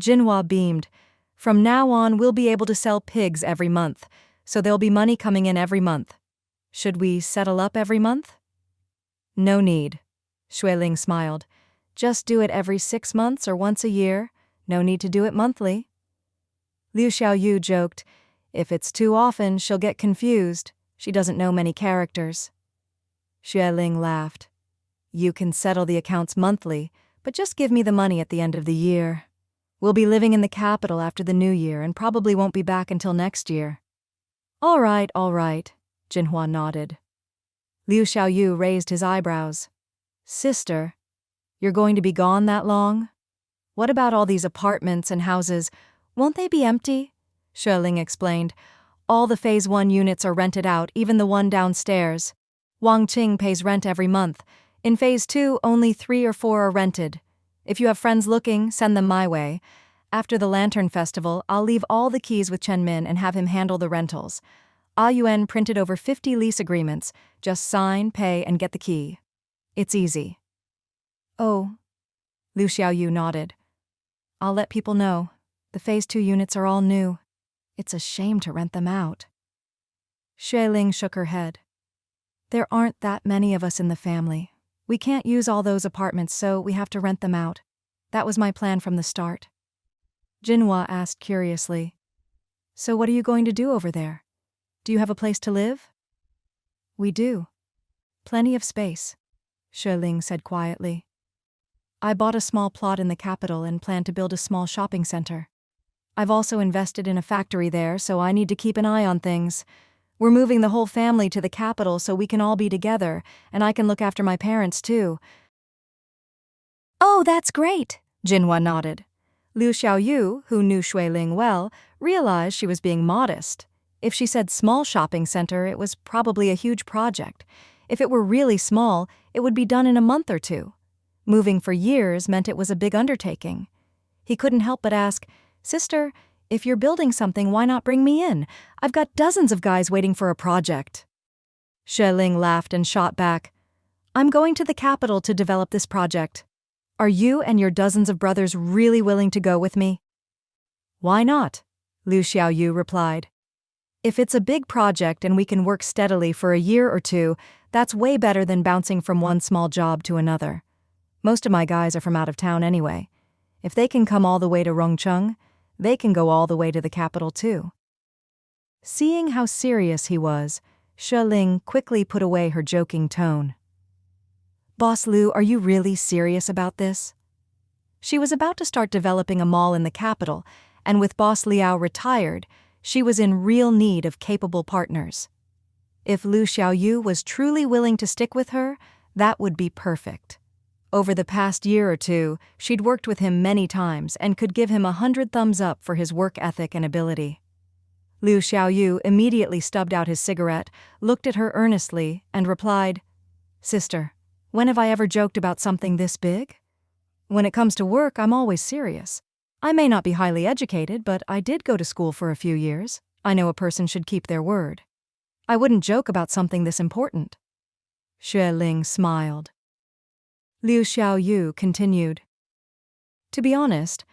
Jinhua beamed. From now on, we'll be able to sell pigs every month, so there'll be money coming in every month. Should we settle up every month? No need, Xue Ling smiled. Just do it every 6 months or once a year. No need to do it monthly. Liu Xiaoyu joked, if it's too often, she'll get confused. She doesn't know many characters. Xue Ling laughed. You can settle the accounts monthly, but just give me the money at the end of the year. We'll be living in the capital after the new year and probably won't be back until next year. All right, Jinhua nodded. Liu Xiaoyu raised his eyebrows. Sister, you're going to be gone that long? What about all these apartments and houses? Won't they be empty? Xue Ling explained. All the Phase 1 units are rented out, even the one downstairs. Wang Qing pays rent every month. In Phase 2, only 3 or 4 are rented. If you have friends looking, send them my way. After the Lantern Festival, I'll leave all the keys with Chen Min and have him handle the rentals. Yuan printed over 50 lease agreements. Just sign, pay, and get the key. It's easy. Oh, Liu Xiaoyu nodded. I'll let people know. The Phase 2 units are all new. It's a shame to rent them out. Xue Ling shook her head. There aren't that many of us in the family. We can't use all those apartments, so we have to rent them out. That was my plan from the start. Jinhua asked curiously, So what are you going to do over there? Do you have a place to live? We do. Plenty of space, Xue Ling said quietly. I bought a small plot in the capital and plan to build a small shopping center. I've also invested in a factory there, so I need to keep an eye on things. We're moving the whole family to the capital so we can all be together, and I can look after my parents too. Oh, that's great, Jinhua nodded. Liu Xiaoyu, who knew Xue Ling well, realized she was being modest. If she said small shopping center, it was probably a huge project. If it were really small, it would be done in a month or 2. Moving for years meant it was a big undertaking. He couldn't help but ask, Sister, if you're building something, why not bring me in? I've got dozens of guys waiting for a project. Xue Ling laughed and shot back. I'm going to the capital to develop this project. Are you and your dozens of brothers really willing to go with me? Why not? Liu Xiaoyu replied. If it's a big project and we can work steadily for a year or 2, that's way better than bouncing from one small job to another. Most of my guys are from out of town anyway. If they can come all the way to Rongcheng, they can go all the way to the capital too. Seeing how serious he was, Xue Ling quickly put away her joking tone. Boss Liu, are you really serious about this? She was about to start developing a mall in the capital, and with Boss Liao retired, she was in real need of capable partners. If Liu Xiaoyu was truly willing to stick with her, that would be perfect. Over the past year or 2, she'd worked with him many times and could give him 100 thumbs up for his work ethic and ability. Liu Xiaoyu immediately stubbed out his cigarette, looked at her earnestly, and replied, Sister, when have I ever joked about something this big? When it comes to work, I'm always serious. I may not be highly educated, but I did go to school for a few years. I know a person should keep their word. I wouldn't joke about something this important. Xue Ling smiled. Liu Xiaoyu continued. To be honest,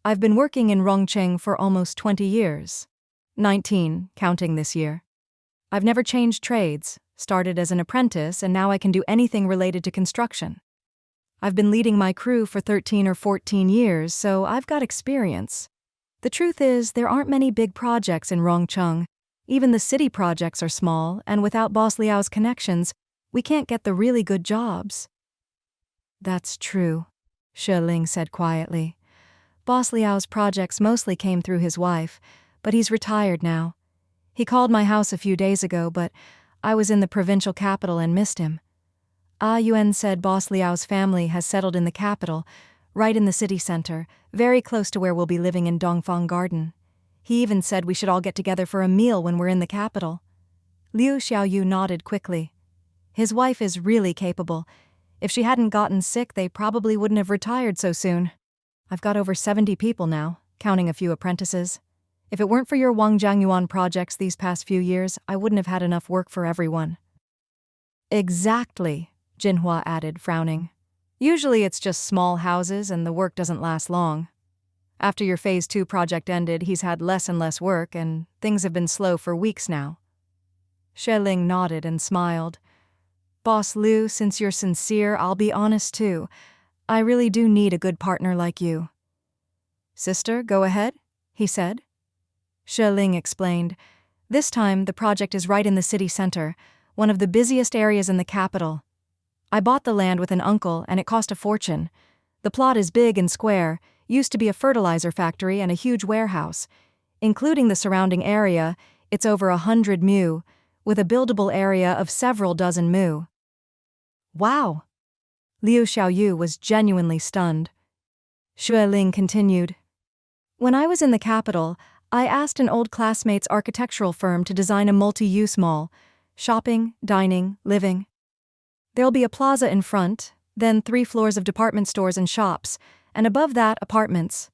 I've been working in Rongcheng for almost 20 years. 19, counting this year. I've never changed trades, started as an apprentice, and now I can do anything related to construction. I've been leading my crew for 13 or 14 years, so I've got experience. The truth is, there aren't many big projects in Rongcheng. Even the city projects are small, and without Boss Liao's connections, we can't get the really good jobs. That's true, Xue Ling said quietly. Boss Liao's projects mostly came through his wife, but he's retired now. He called my house a few days ago, but I was in the provincial capital and missed him. Yuan said Boss Liao's family has settled in the capital, right in the city center, very close to where we'll be living in Dongfang Garden. He even said we should all get together for a meal when we're in the capital. Liu Xiaoyu nodded quickly. His wife is really capable. If she hadn't gotten sick, they probably wouldn't have retired so soon. I've got over 70 people now, counting a few apprentices. If it weren't for your Wang Jiangyuan projects these past few years, I wouldn't have had enough work for everyone. Exactly, Jinhua added, frowning. Usually it's just small houses and the work doesn't last long. After your Phase 2 project ended, he's had less and less work, and things have been slow for weeks now. Xue Ling nodded and smiled. Boss Liu, since you're sincere, I'll be honest too. I really do need a good partner like you. Sister, go ahead, he said. Xue Ling explained. This time, the project is right in the city center, one of the busiest areas in the capital. I bought the land with an uncle, and it cost a fortune. The plot is big and square, used to be a fertilizer factory and a huge warehouse. Including the surrounding area, it's over 100 mu, with a buildable area of several dozen mu. Wow! Liu Xiaoyu was genuinely stunned. Xue Ling continued. When I was in the capital, I asked an old classmate's architectural firm to design a multi-use mall, shopping, dining, living. There'll be a plaza in front, then 3 floors of department stores and shops, and above that, apartments.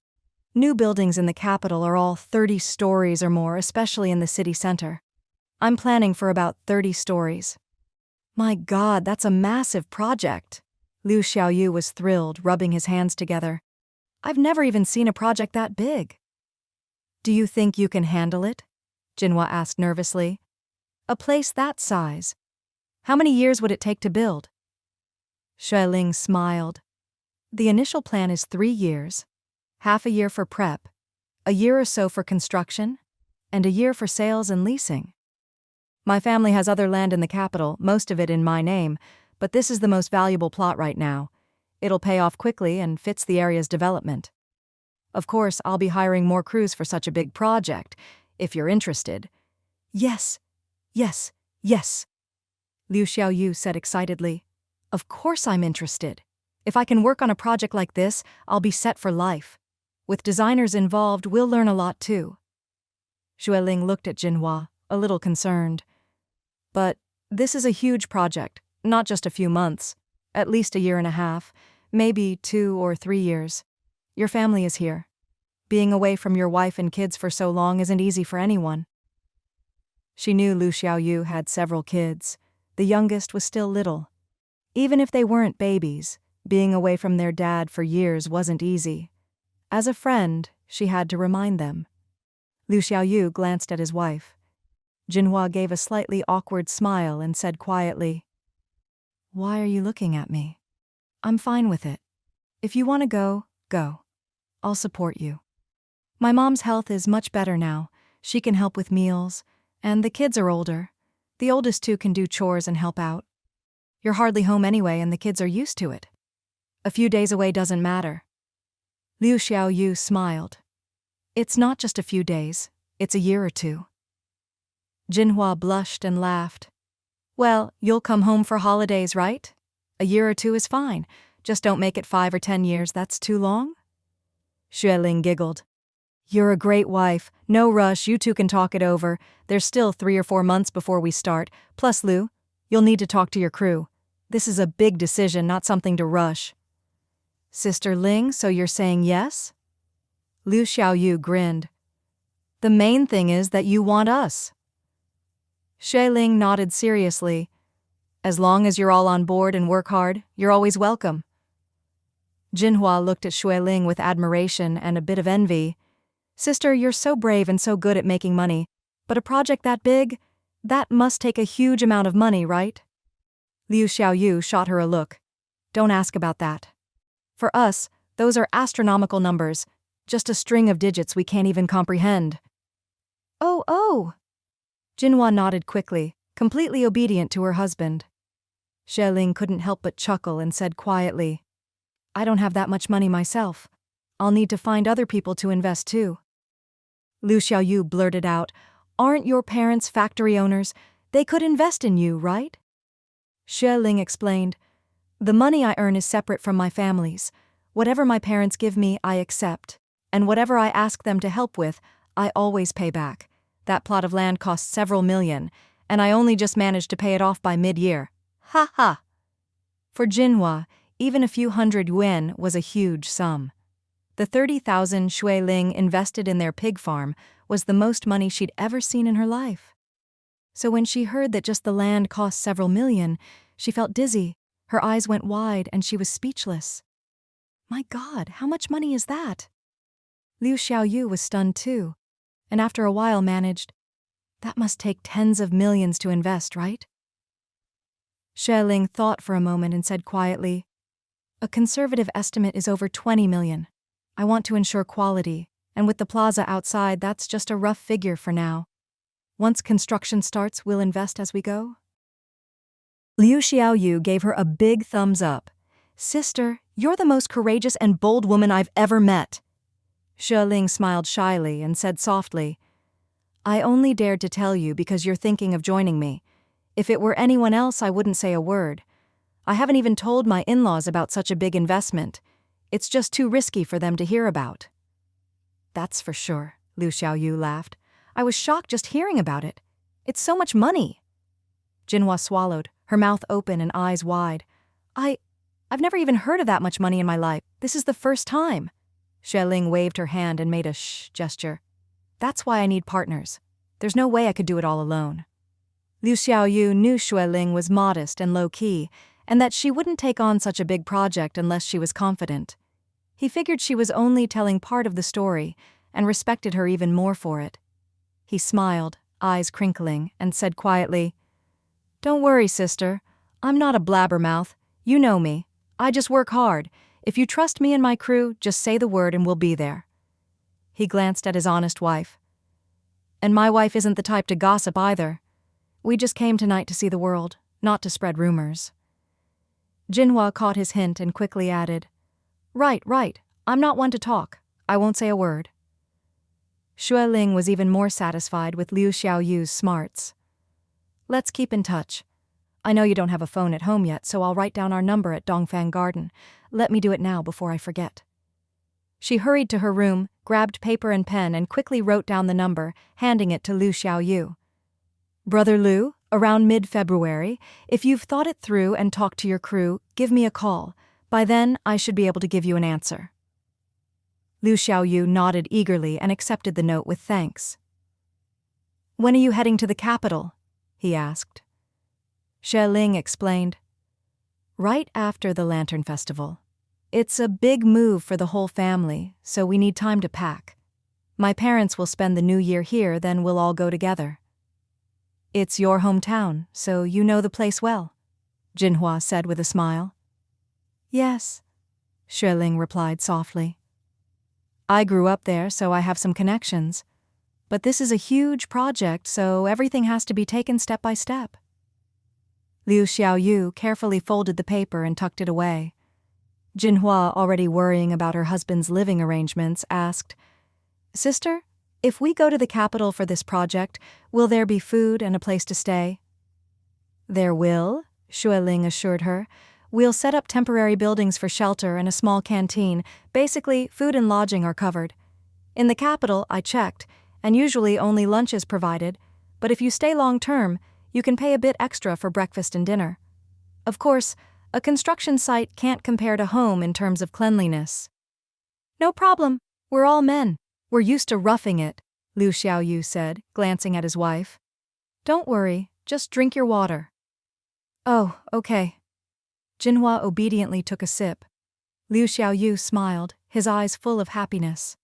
New buildings in the capital are all 30 stories or more, especially in the city center. I'm planning for about 30 stories. My God, that's a massive project. Liu Xiaoyu was thrilled, rubbing his hands together. I've never even seen a project that big. Do you think you can handle it? Jinhua asked nervously. A place that size. How many years would it take to build? Xue Ling smiled. The initial plan is 3 years, half a year for prep, a year or so for construction, and a year for sales and leasing. My family has other land in the capital, most of it in my name, but this is the most valuable plot right now. It'll pay off quickly and fits the area's development. Of course, I'll be hiring more crews for such a big project, if you're interested. Yes, yes, yes, Liu Xiaoyu said excitedly. Of course I'm interested. If I can work on a project like this, I'll be set for life. With designers involved, we'll learn a lot too. Xue Ling looked at Jinhua, a little concerned. But this is a huge project, not just a few months, at least a year and a half, maybe 2 or 3 years. Your family is here. Being away from your wife and kids for so long isn't easy for anyone. She knew Liu Xiaoyu had several kids. The youngest was still little. Even if they weren't babies, being away from their dad for years wasn't easy. As a friend, she had to remind them. Liu Xiaoyu glanced at his wife. Jinhua gave a slightly awkward smile and said quietly, Why are you looking at me? I'm fine with it. If you want to go, go. I'll support you. My mom's health is much better now. She can help with meals, and the kids are older. The oldest 2 can do chores and help out. You're hardly home anyway, and the kids are used to it. A few days away doesn't matter. Liu Xiaoyu smiled. It's not just a few days, it's a year or 2. Jinhua blushed and laughed. Well, you'll come home for holidays, right? A year or 2 is fine. Just don't make it 5 or 10 years, that's too long? Xue Ling giggled. You're a great wife. No rush, you 2 can talk it over. There's still 3 or 4 months before we start. Plus, Liu, you'll need to talk to your crew. This is a big decision, not something to rush. Sister Ling, so you're saying yes? Liu Xiaoyu grinned. The main thing is that you want us." Xue Ling nodded seriously. "As long as you're all on board and work hard, you're always welcome." Jinhua looked at Xue Ling with admiration and a bit of envy. "Sister, you're so brave and so good at making money, but a project that big, that must take a huge amount of money, right?" Liu Xiaoyu shot her a look. "Don't ask about that. For us, those are astronomical numbers, just a string of digits we can't even comprehend." Oh. Jinhua nodded quickly, completely obedient to her husband. Xue Ling couldn't help but chuckle and said quietly, "I don't have that much money myself. I'll need to find other people to invest too." Liu Xiaoyu blurted out, "Aren't your parents factory owners? They could invest in you, right?" Xue Ling explained, "The money I earn is separate from my family's. Whatever my parents give me, I accept. And whatever I ask them to help with, I always pay back. That plot of land cost several million, and I only just managed to pay it off by mid-year. Ha ha!" For Jinhua, even a few hundred yuan was a huge sum. The 30,000 Xue Ling invested in their pig farm was the most money she'd ever seen in her life. So when she heard that just the land cost several million, she felt dizzy, her eyes went wide, and she was speechless. My God, how much money is that? Liu Xiaoyu was stunned too, and after a while managed, "That must take tens of millions to invest, right?" Xue Ling thought for a moment and said quietly, "A conservative estimate is over 20 million. I want to ensure quality, and with the plaza outside, that's just a rough figure for now. Once construction starts, we'll invest as we go." Liu Xiaoyu gave her a big thumbs up. "Sister, you're the most courageous and bold woman I've ever met." Xue Ling smiled shyly and said softly, "I only dared to tell you because you're thinking of joining me. If it were anyone else, I wouldn't say a word. I haven't even told my in-laws about such a big investment. It's just too risky for them to hear about." "That's for sure," Liu Xiaoyu laughed. "I was shocked just hearing about it. It's so much money." Jinhua swallowed, her mouth open and eyes wide. I've never even heard of that much money in my life. This is the first time." Xue Ling waved her hand and made a shh gesture. "That's why I need partners. There's no way I could do it all alone." Liu Xiaoyu knew Xue Ling was modest and low-key, and that she wouldn't take on such a big project unless she was confident. He figured she was only telling part of the story, and respected her even more for it. He smiled, eyes crinkling, and said quietly, "Don't worry, sister. I'm not a blabbermouth. You know me. I just work hard. If you trust me and my crew, just say the word and we'll be there." He glanced at his honest wife. "And my wife isn't the type to gossip either. We just came tonight to see the world, not to spread rumors." Jinhua caught his hint and quickly added, Right. I'm not one to talk. I won't say a word." Xue Ling was even more satisfied with Liu Xiaoyu's smarts. "Let's keep in touch. I know you don't have a phone at home yet, so I'll write down our number at Dongfang Garden. Let me do it now before I forget." She hurried to her room, grabbed paper and pen, and quickly wrote down the number, handing it to Liu Xiaoyu. "Brother Liu, around mid-February, if you've thought it through and talked to your crew, give me a call. By then, I should be able to give you an answer." Liu Xiaoyu nodded eagerly and accepted the note with thanks. "When are you heading to the capital?" he asked. Xue Ling explained, "Right after the Lantern Festival. It's a big move for the whole family, so we need time to pack. My parents will spend the new year here, then we'll all go together." "It's your hometown, so you know the place well," Jinhua said with a smile. "Yes," Xue Ling replied softly. "I grew up there, so I have some connections. But this is a huge project, so everything has to be taken step by step." Liu Xiaoyu carefully folded the paper and tucked it away. Jinhua, already worrying about her husband's living arrangements, asked, "Sister, if we go to the capital for this project, will there be food and a place to stay?" "There will," Xue Ling assured her. "We'll set up temporary buildings for shelter and a small canteen. Basically, food and lodging are covered. In the capital, I checked, and usually only lunch is provided, but if you stay long-term, you can pay a bit extra for breakfast and dinner. Of course, a construction site can't compare to home in terms of cleanliness." "No problem. We're all men. We're used to roughing it," Liu Xiaoyu said, glancing at his wife. Don't worry, just drink your water. Oh, okay. Jinhua obediently took a sip. Liu Xiaoyu smiled, his eyes full of happiness.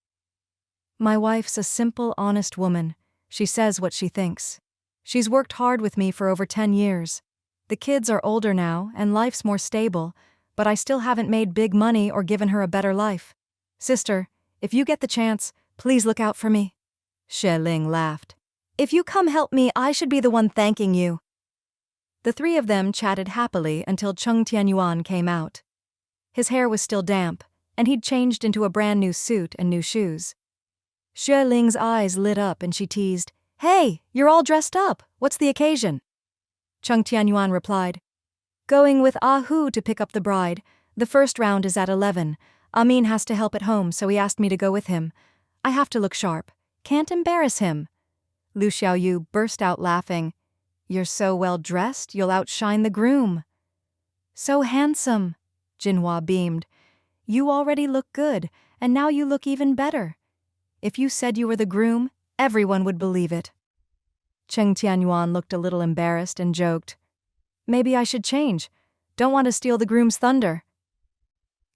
My wife's a simple, honest woman. She says what she thinks. She's worked hard with me for over 10 years. The kids are older now, and life's more stable, but I still haven't made big money or given her a better life. Sister, if you get the chance, please look out for me. Xue Ling laughed. If you come help me, I should be the one thanking you. The three of them chatted happily until Cheng Tianyuan came out. His hair was still damp, and he'd changed into a brand new suit and new shoes. Xue Ling's eyes lit up and she teased, Hey, you're all dressed up. What's the occasion? Cheng Tianyuan replied, Going with Ah Hu to pick up the bride. The first round is at 11. Amin has to help at home, so he asked me to go with him. I have to look sharp. Can't embarrass him. Liu Xiaoyu burst out laughing. You're so well dressed, you'll outshine the groom. So handsome, Jinhua beamed. You already look good, and now you look even better. If you said you were the groom, everyone would believe it. Cheng Tianyuan looked a little embarrassed and joked. Maybe I should change. Don't want to steal the groom's thunder.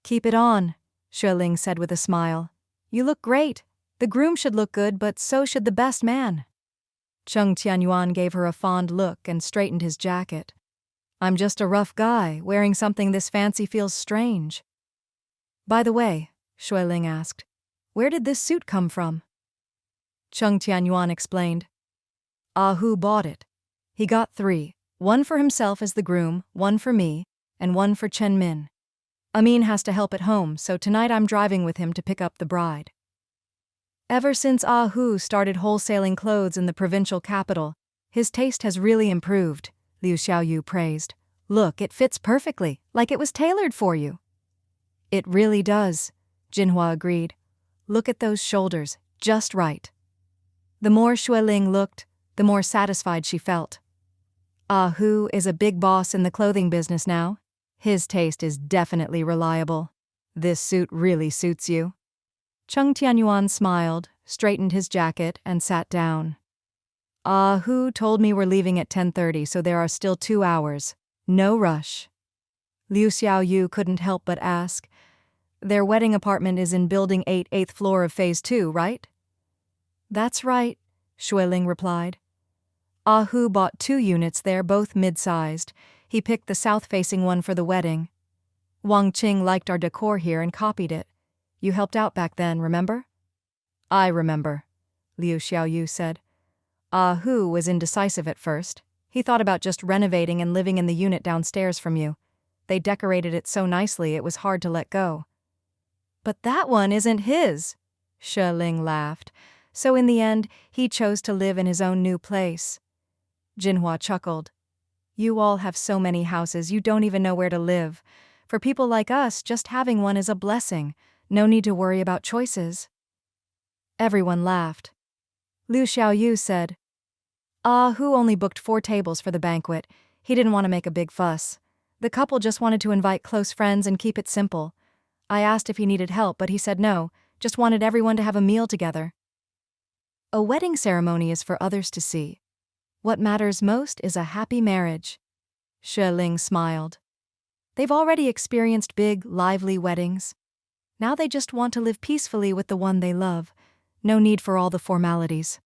Keep it on, Xue Ling said with a smile. You look great. The groom should look good, but so should the best man. Cheng Tianyuan gave her a fond look and straightened his jacket. I'm just a rough guy. Wearing something this fancy feels strange. By the way, Xue Ling asked, where did this suit come from? Cheng Tianyuan explained. Ah Hu bought it. He got 3, one for himself as the groom, one for me, and one for Chen Min. Amin has to help at home, so tonight I'm driving with him to pick up the bride. Ever since Ah Hu started wholesaling clothes in the provincial capital, his taste has really improved, Liu Xiaoyu praised. Look, it fits perfectly, like it was tailored for you. It really does, Jinhua agreed. Look at those shoulders, just right. The more Xue Ling looked, the more satisfied she felt. Ah Hu is a big boss in the clothing business now. His taste is definitely reliable. This suit really suits you. Cheng Tianyuan smiled, straightened his jacket, and sat down. Ah Hu told me we're leaving at 10:30, so there are still 2 hours. No rush. Liu Xiaoyu couldn't help but ask, their wedding apartment is in Building 8, 8th floor of Phase 2, right? That's right, Xue Ling replied. Ah Hu bought 2 units there, both mid-sized. He picked the south-facing one for the wedding. Wang Qing liked our decor here and copied it. You helped out back then, remember? I remember, Liu Xiaoyu said. Ah Hu was indecisive at first. He thought about just renovating and living in the unit downstairs from you. They decorated it so nicely it was hard to let go. But that one isn't his, Xue Ling laughed. So in the end, he chose to live in his own new place. Jinhua chuckled. You all have so many houses you don't even know where to live. For people like us, just having one is a blessing. No need to worry about choices. Everyone laughed. Liu Xiaoyu said, Ah Hu only booked 4 tables for the banquet. He didn't want to make a big fuss. The couple just wanted to invite close friends and keep it simple. I asked if he needed help, but he said no, just wanted everyone to have a meal together. A wedding ceremony is for others to see. What matters most is a happy marriage. Xue Ling smiled. They've already experienced big, lively weddings. Now they just want to live peacefully with the one they love. No need for all the formalities.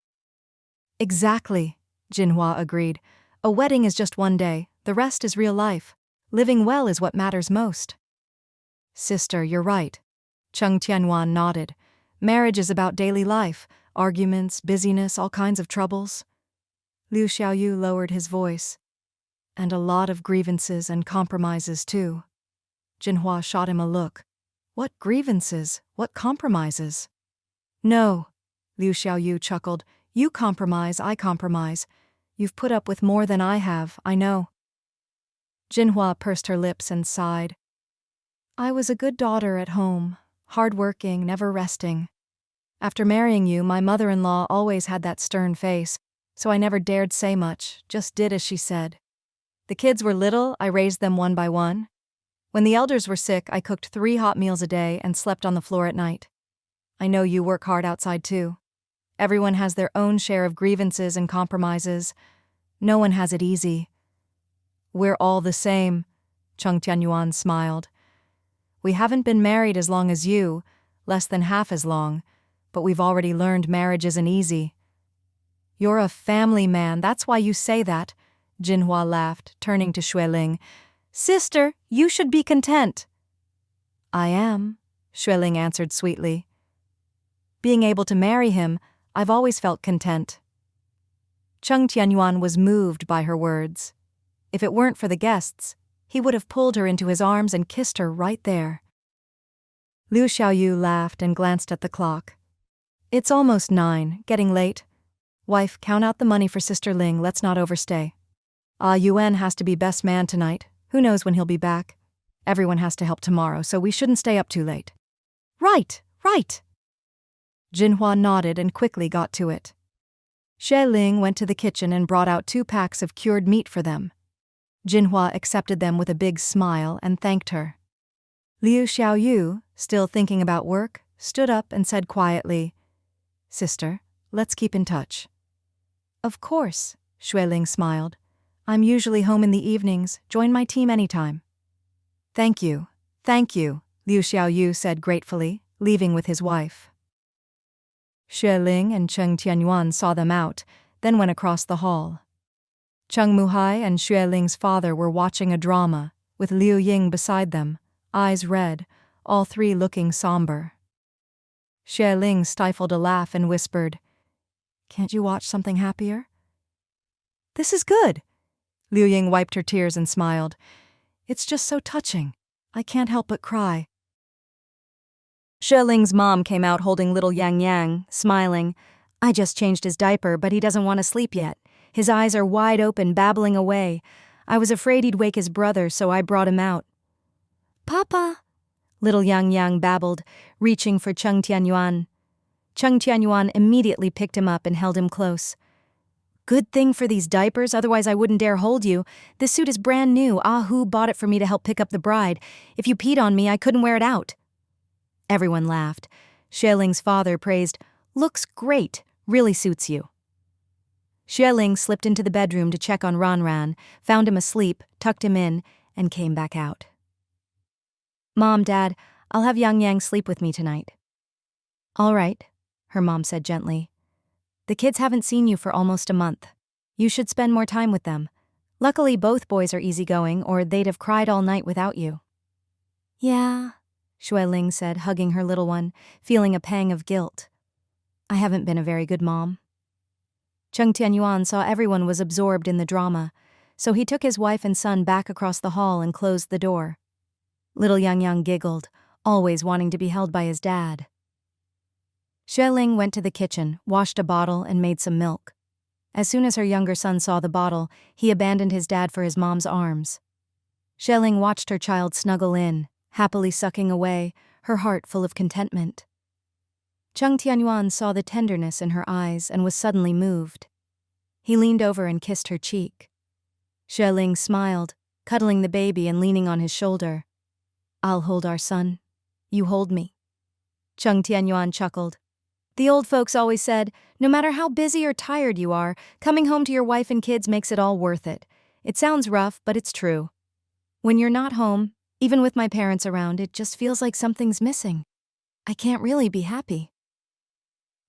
Exactly, Jinhua agreed. A wedding is just one day, the rest is real life. Living well is what matters most. Sister, you're right. Cheng Tianyuan nodded. Marriage is about daily life, arguments, busyness, all kinds of troubles. Liu Xiaoyu lowered his voice. And a lot of grievances and compromises too. Jinhua shot him a look. What grievances? What compromises? No, Liu Xiaoyu chuckled. You compromise, I compromise. You've put up with more than I have, I know. Jinhua pursed her lips and sighed. I was a good daughter at home, hard-working, never resting. After marrying you, my mother-in-law always had that stern face, so I never dared say much, just did as she said. The kids were little, I raised them one by one. When the elders were sick, I cooked 3 hot meals a day and slept on the floor at night. I know you work hard outside too. Everyone has their own share of grievances and compromises. No one has it easy. We're all the same, Cheng Tianyuan smiled. We haven't been married as long as you, less than half as long, but we've already learned marriage isn't easy. You're a family man, that's why you say that, Jinhua laughed, turning to Xue Ling. Sister, you should be content. I am, Xue Ling answered sweetly. Being able to marry him, I've always felt content. Cheng Tianyuan was moved by her words. If it weren't for the guests, he would have pulled her into his arms and kissed her right there. Liu Xiaoyu laughed and glanced at the clock. It's almost 9, getting late. Wife, count out the money for Sister Ling, let's not overstay. Yuan has to be best man tonight. Who knows when he'll be back? Everyone has to help tomorrow, so we shouldn't stay up too late. Right. Jinhua nodded and quickly got to it. Xue Ling went to the kitchen and brought out 2 packs of cured meat for them. Jinhua accepted them with a big smile and thanked her. Liu Xiaoyu, still thinking about work, stood up and said quietly, Sister, let's keep in touch. Of course, Xue Ling smiled. I'm usually home in the evenings, join my team anytime. Thank you, Liu Xiaoyu said gratefully, leaving with his wife. Xue Ling and Cheng Tianyuan saw them out, then went across the hall. Cheng Muhai and Xue Ling's father were watching a drama, with Liu Ying beside them, eyes red, all 3 looking somber. Xue Ling stifled a laugh and whispered, Can't you watch something happier? This is good. Liu Ying wiped her tears and smiled. It's just so touching. I can't help but cry. Xue Ling's mom came out holding little Yang Yang, smiling. I just changed his diaper, but he doesn't want to sleep yet. His eyes are wide open, babbling away. I was afraid he'd wake his brother, so I brought him out. Papa, little Yang Yang babbled, reaching for Cheng Tianyuan. Cheng Tianyuan immediately picked him up and held him close. Good thing for these diapers, otherwise I wouldn't dare hold you. This suit is brand new. Hu bought it for me to help pick up the bride. If you peed on me, I couldn't wear it out. Everyone laughed. Xue Ling's father praised, Looks great, really suits you. Xue Ling slipped into the bedroom to check on Ranran, found him asleep, tucked him in, and came back out. Mom, Dad, I'll have Yang Yang sleep with me tonight. All right, her mom said gently. The kids haven't seen you for almost a month. You should spend more time with them. Luckily, both boys are easygoing, or they'd have cried all night without you. Yeah, Xue Ling said, hugging her little one, feeling a pang of guilt. I haven't been a very good mom. Cheng Tianyuan saw everyone was absorbed in the drama, so he took his wife and son back across the hall and closed the door. Little Yang Yang giggled, always wanting to be held by his dad. Xue Ling went to the kitchen, washed a bottle, and made some milk. As soon as her younger son saw the bottle, he abandoned his dad for his mom's arms. Xue Ling watched her child snuggle in, happily sucking away, her heart full of contentment. Cheng Tianyuan saw the tenderness in her eyes and was suddenly moved. He leaned over and kissed her cheek. Xue Ling smiled, cuddling the baby and leaning on his shoulder. I'll hold our son. You hold me. Cheng Tianyuan chuckled. The old folks always said, no matter how busy or tired you are, coming home to your wife and kids makes it all worth it. It sounds rough, but it's true. When you're not home, even with my parents around, it just feels like something's missing. I can't really be happy.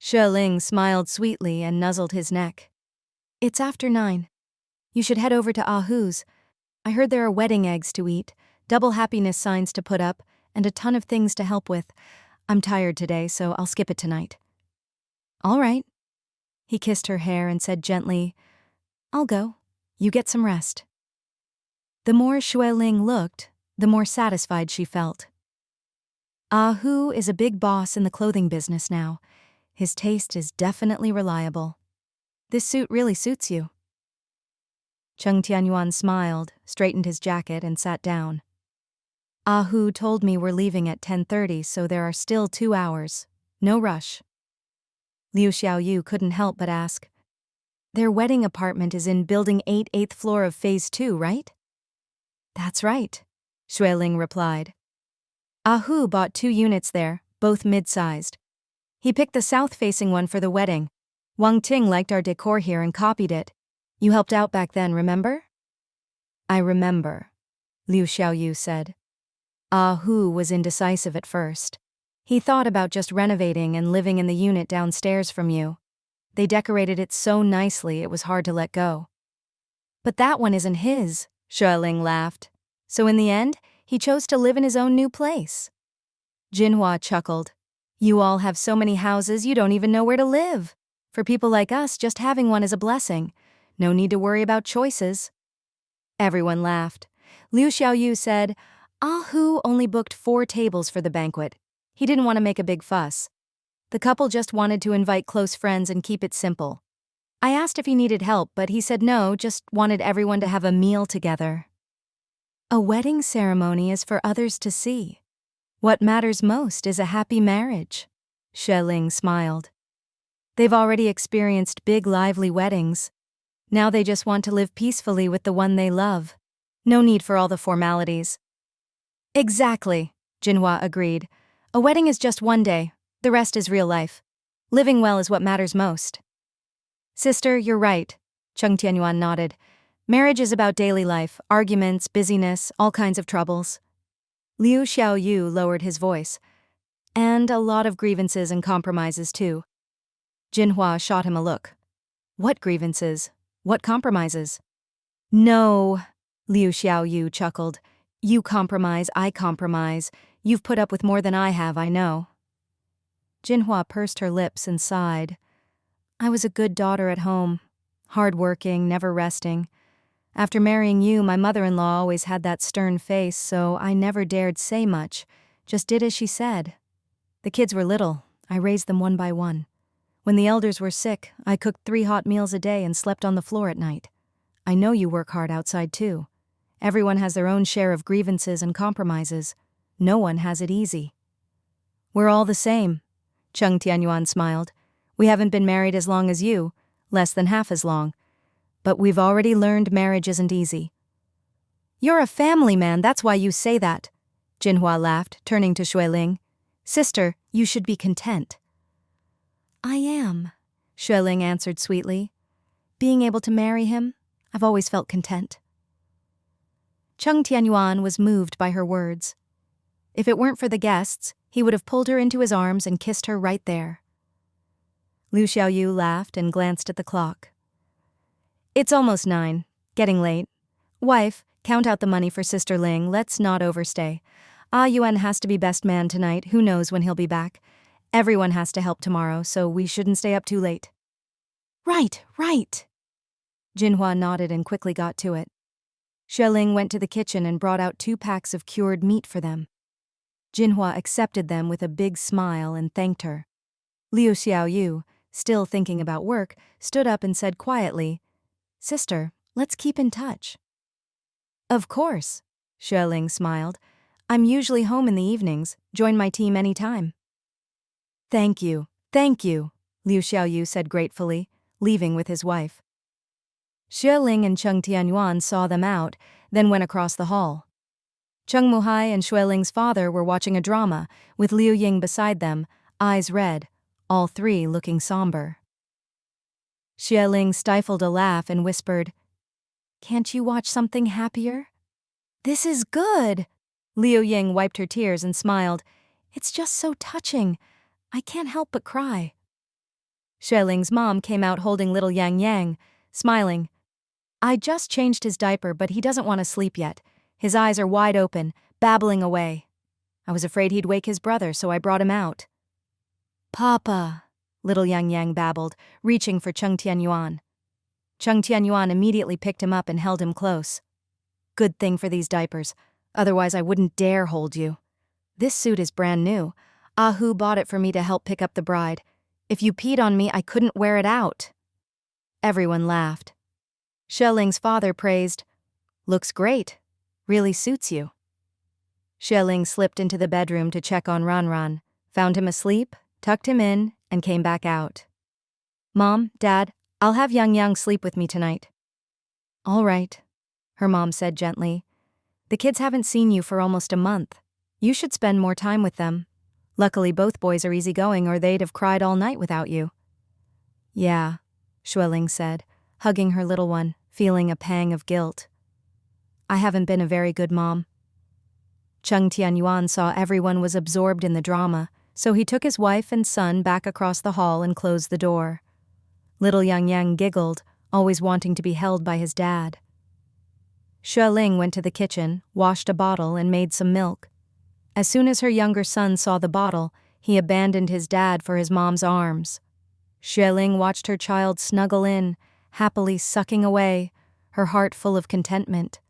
Xue Ling smiled sweetly and nuzzled his neck. It's after 9. You should head over to Ahu's. I heard there are wedding eggs to eat, double happiness signs to put up, and a ton of things to help with. I'm tired today, so I'll skip it tonight. All right. He kissed her hair and said gently, I'll go. You get some rest. The more Xue Ling looked, the more satisfied she felt. Hu is a big boss in the clothing business now. His taste is definitely reliable. This suit really suits you. Cheng Tianyuan smiled, straightened his jacket, and sat down. Hu told me we're leaving at 10:30, so there are still 2 hours. No rush. Liu Xiaoyu couldn't help but ask, Their wedding apartment is in Building 8, 8th floor of Phase 2, right? That's right, Xue Ling replied. Hu bought 2 units there, both mid-sized. He picked the south-facing one for the wedding, Wang Ting liked our decor here and copied it. You helped out back then, remember? I remember, Liu Xiaoyu said. Ah Hu was indecisive at first. He thought about just renovating and living in the unit downstairs from you. They decorated it so nicely it was hard to let go. But that one isn't his, Xue Ling laughed. So in the end, he chose to live in his own new place. Jinhua chuckled. You all have so many houses you don't even know where to live. For people like us, just having one is a blessing. No need to worry about choices. Everyone laughed. Liu Xiaoyu said, Ah Hu only booked 4 tables for the banquet. He didn't want to make a big fuss. The couple just wanted to invite close friends and keep it simple. I asked if he needed help, but he said no, just wanted everyone to have a meal together. A wedding ceremony is for others to see. What matters most is a happy marriage. Xue Ling smiled. They've already experienced big, lively weddings. Now they just want to live peacefully with the one they love. No need for all the formalities. Exactly, Jinhua agreed. A wedding is just one day, the rest is real life. Living well is what matters most. Sister, you're right, Cheng Tianyuan nodded. Marriage is about daily life, arguments, busyness, all kinds of troubles. Liu Xiaoyu lowered his voice. And a lot of grievances and compromises too. Jinhua shot him a look. What grievances? What compromises? No, Liu Xiaoyu chuckled. You compromise, I compromise. You've put up with more than I have, I know. Jinhua pursed her lips and sighed. I was a good daughter at home, hard-working, never resting. After marrying you, my mother-in-law always had that stern face, so I never dared say much, just did as she said. The kids were little, I raised them one by one. When the elders were sick, I cooked 3 hot meals a day and slept on the floor at night. I know you work hard outside too. Everyone has their own share of grievances and compromises. No one has it easy. We're all the same, Cheng Tianyuan smiled. We haven't been married as long as you, less than half as long. But we've already learned marriage isn't easy. You're a family man, that's why you say that, Jinhua laughed, turning to Xue Ling. Sister, you should be content. I am, Xue Ling answered sweetly. Being able to marry him, I've always felt content. Cheng Tianyuan was moved by her words. If it weren't for the guests, he would have pulled her into his arms and kissed her right there. Liu Xiaoyu laughed and glanced at the clock. It's almost 9, getting late. Wife, count out the money for Sister Ling, let's not overstay. Ah Yuan has to be best man tonight, who knows when he'll be back. Everyone has to help tomorrow, so we shouldn't stay up too late. Right. Jinhua nodded and quickly got to it. Xue Ling went to the kitchen and brought out 2 packs of cured meat for them. Jinhua accepted them with a big smile and thanked her. Liu Xiaoyu, still thinking about work, stood up and said quietly, Sister, let's keep in touch. Of course, Xue Ling smiled. I'm usually home in the evenings, join my team any time. Thank you, Liu Xiaoyu said gratefully, leaving with his wife. Xue Ling and Cheng Tianyuan saw them out, then went across the hall. Cheng Muhai and Xue Ling's father were watching a drama, with Liu Ying beside them, eyes red, all 3 looking somber. Xue Ling stifled a laugh and whispered, Can't you watch something happier? This is good. Liu Ying wiped her tears and smiled. It's just so touching. I can't help but cry. Xue Ling's mom came out holding little Yang Yang, smiling. I just changed his diaper, but he doesn't want to sleep yet. His eyes are wide open, babbling away. I was afraid he'd wake his brother, so I brought him out. Papa, little Yang Yang babbled, reaching for Cheng Tianyuan. Cheng Tianyuan immediately picked him up and held him close. Good thing for these diapers, otherwise I wouldn't dare hold you. This suit is brand new. Ah Hu bought it for me to help pick up the bride. If you peed on me, I couldn't wear it out. Everyone laughed. Xue Ling's father praised, Looks great. Really suits you. Xue Ling slipped into the bedroom to check on Ranran, found him asleep, tucked him in, and came back out. Mom, Dad, I'll have Yang Yang sleep with me tonight. All right, her mom said gently. The kids haven't seen you for almost a month. You should spend more time with them. Luckily both boys are easygoing or they'd have cried all night without you. Yeah, Xue Ling said, hugging her little one, feeling a pang of guilt. I haven't been a very good mom. Cheng Tianyuan saw everyone was absorbed in the drama, so he took his wife and son back across the hall and closed the door. Little Yang Yang giggled, always wanting to be held by his dad. Xue Ling went to the kitchen, washed a bottle, and made some milk. As soon as her younger son saw the bottle, he abandoned his dad for his mom's arms. Xue Ling watched her child snuggle in, happily sucking away, her heart full of contentment.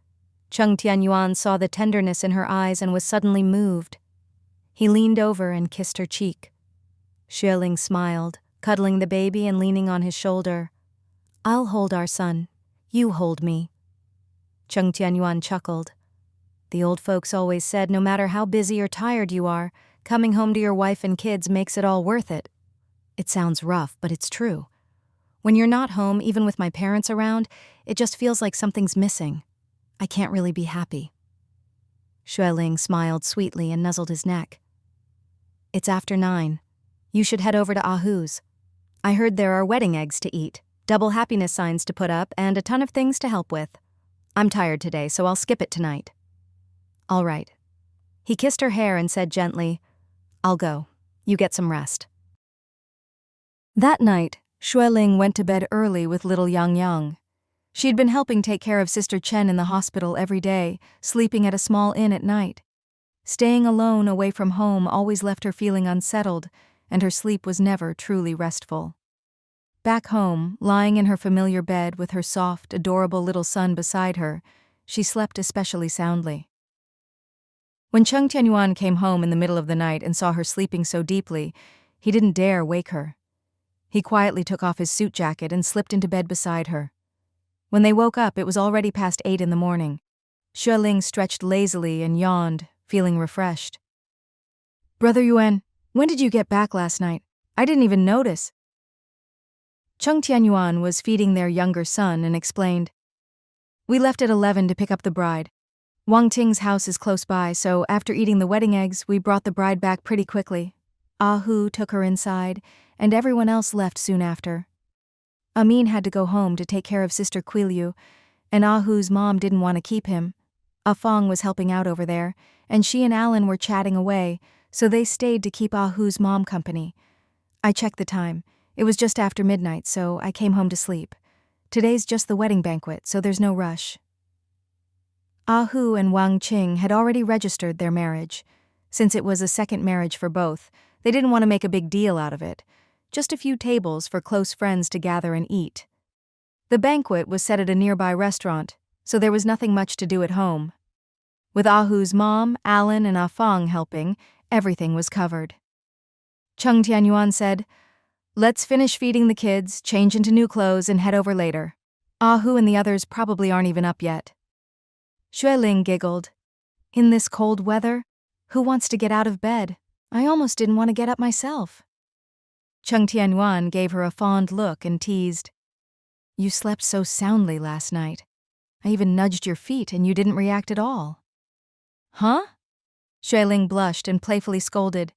Cheng Tianyuan saw the tenderness in her eyes and was suddenly moved. He leaned over and kissed her cheek. Xue Ling smiled, cuddling the baby and leaning on his shoulder. I'll hold our son. You hold me. Cheng Tianyuan chuckled. The old folks always said no matter how busy or tired you are, coming home to your wife and kids makes it all worth it. It sounds rough, but it's true. When you're not home, even with my parents around, it just feels like something's missing. I can't really be happy. Xue Ling smiled sweetly and nuzzled his neck. It's after 9. You should head over to Ahu's. I heard there are wedding eggs to eat, double happiness signs to put up, and a ton of things to help with. I'm tired today, so I'll skip it tonight. All right. He kissed her hair and said gently, I'll go. You get some rest. That night, Xue Ling went to bed early with little Yang Yang. She'd been helping take care of Sister Chen in the hospital every day, sleeping at a small inn at night. Staying alone away from home always left her feeling unsettled, and her sleep was never truly restful. Back home, lying in her familiar bed with her soft, adorable little son beside her, she slept especially soundly. When Cheng Tianyuan came home in the middle of the night and saw her sleeping so deeply, he didn't dare wake her. He quietly took off his suit jacket and slipped into bed beside her. When they woke up, it was already past 8 in the morning. Xue Ling stretched lazily and yawned, feeling refreshed. Brother Yuan, when did you get back last night? I didn't even notice. Cheng Tianyuan was feeding their younger son and explained, We left at 11 to pick up the bride. Wang Ting's house is close by, so after eating the wedding eggs, we brought the bride back pretty quickly. Ahu took her inside, and everyone else left soon after. Amin had to go home to take care of Sister Quiliu, and Ahu's mom didn't want to keep him. Afong was helping out over there, and she and Alan were chatting away, so they stayed to keep Ahu's mom company. I checked the time. It was just after midnight, so I came home to sleep. Today's just the wedding banquet, so there's no rush. Ahu and Wang Qing had already registered their marriage. Since it was a second marriage for both, they didn't want to make a big deal out of it. Just a few tables for close friends to gather and eat. The banquet was set at a nearby restaurant, so there was nothing much to do at home. With Ahu's mom, Alan, and Afong helping, everything was covered. Cheng Tianyuan said, Let's finish feeding the kids, change into new clothes, and head over later. Ahu and the others probably aren't even up yet. Xue Ling giggled. In this cold weather? Who wants to get out of bed? I almost didn't want to get up myself. Cheng Tianyuan gave her a fond look and teased. You slept so soundly last night. I even nudged your feet and you didn't react at all. Huh? Xue Ling blushed and playfully scolded.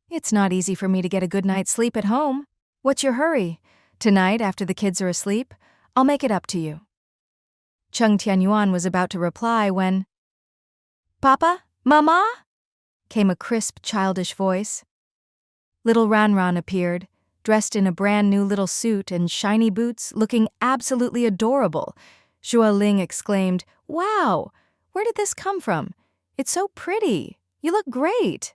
It's not easy for me to get a good night's sleep at home. What's your hurry? Tonight, after the kids are asleep, I'll make it up to you. Cheng Tianyuan was about to reply when, Papa? Mama? Came a crisp, childish voice. Little Ranran appeared, dressed in a brand-new little suit and shiny boots, looking absolutely adorable. Xue Ling exclaimed, Wow! Where did this come from? It's so pretty. You look great.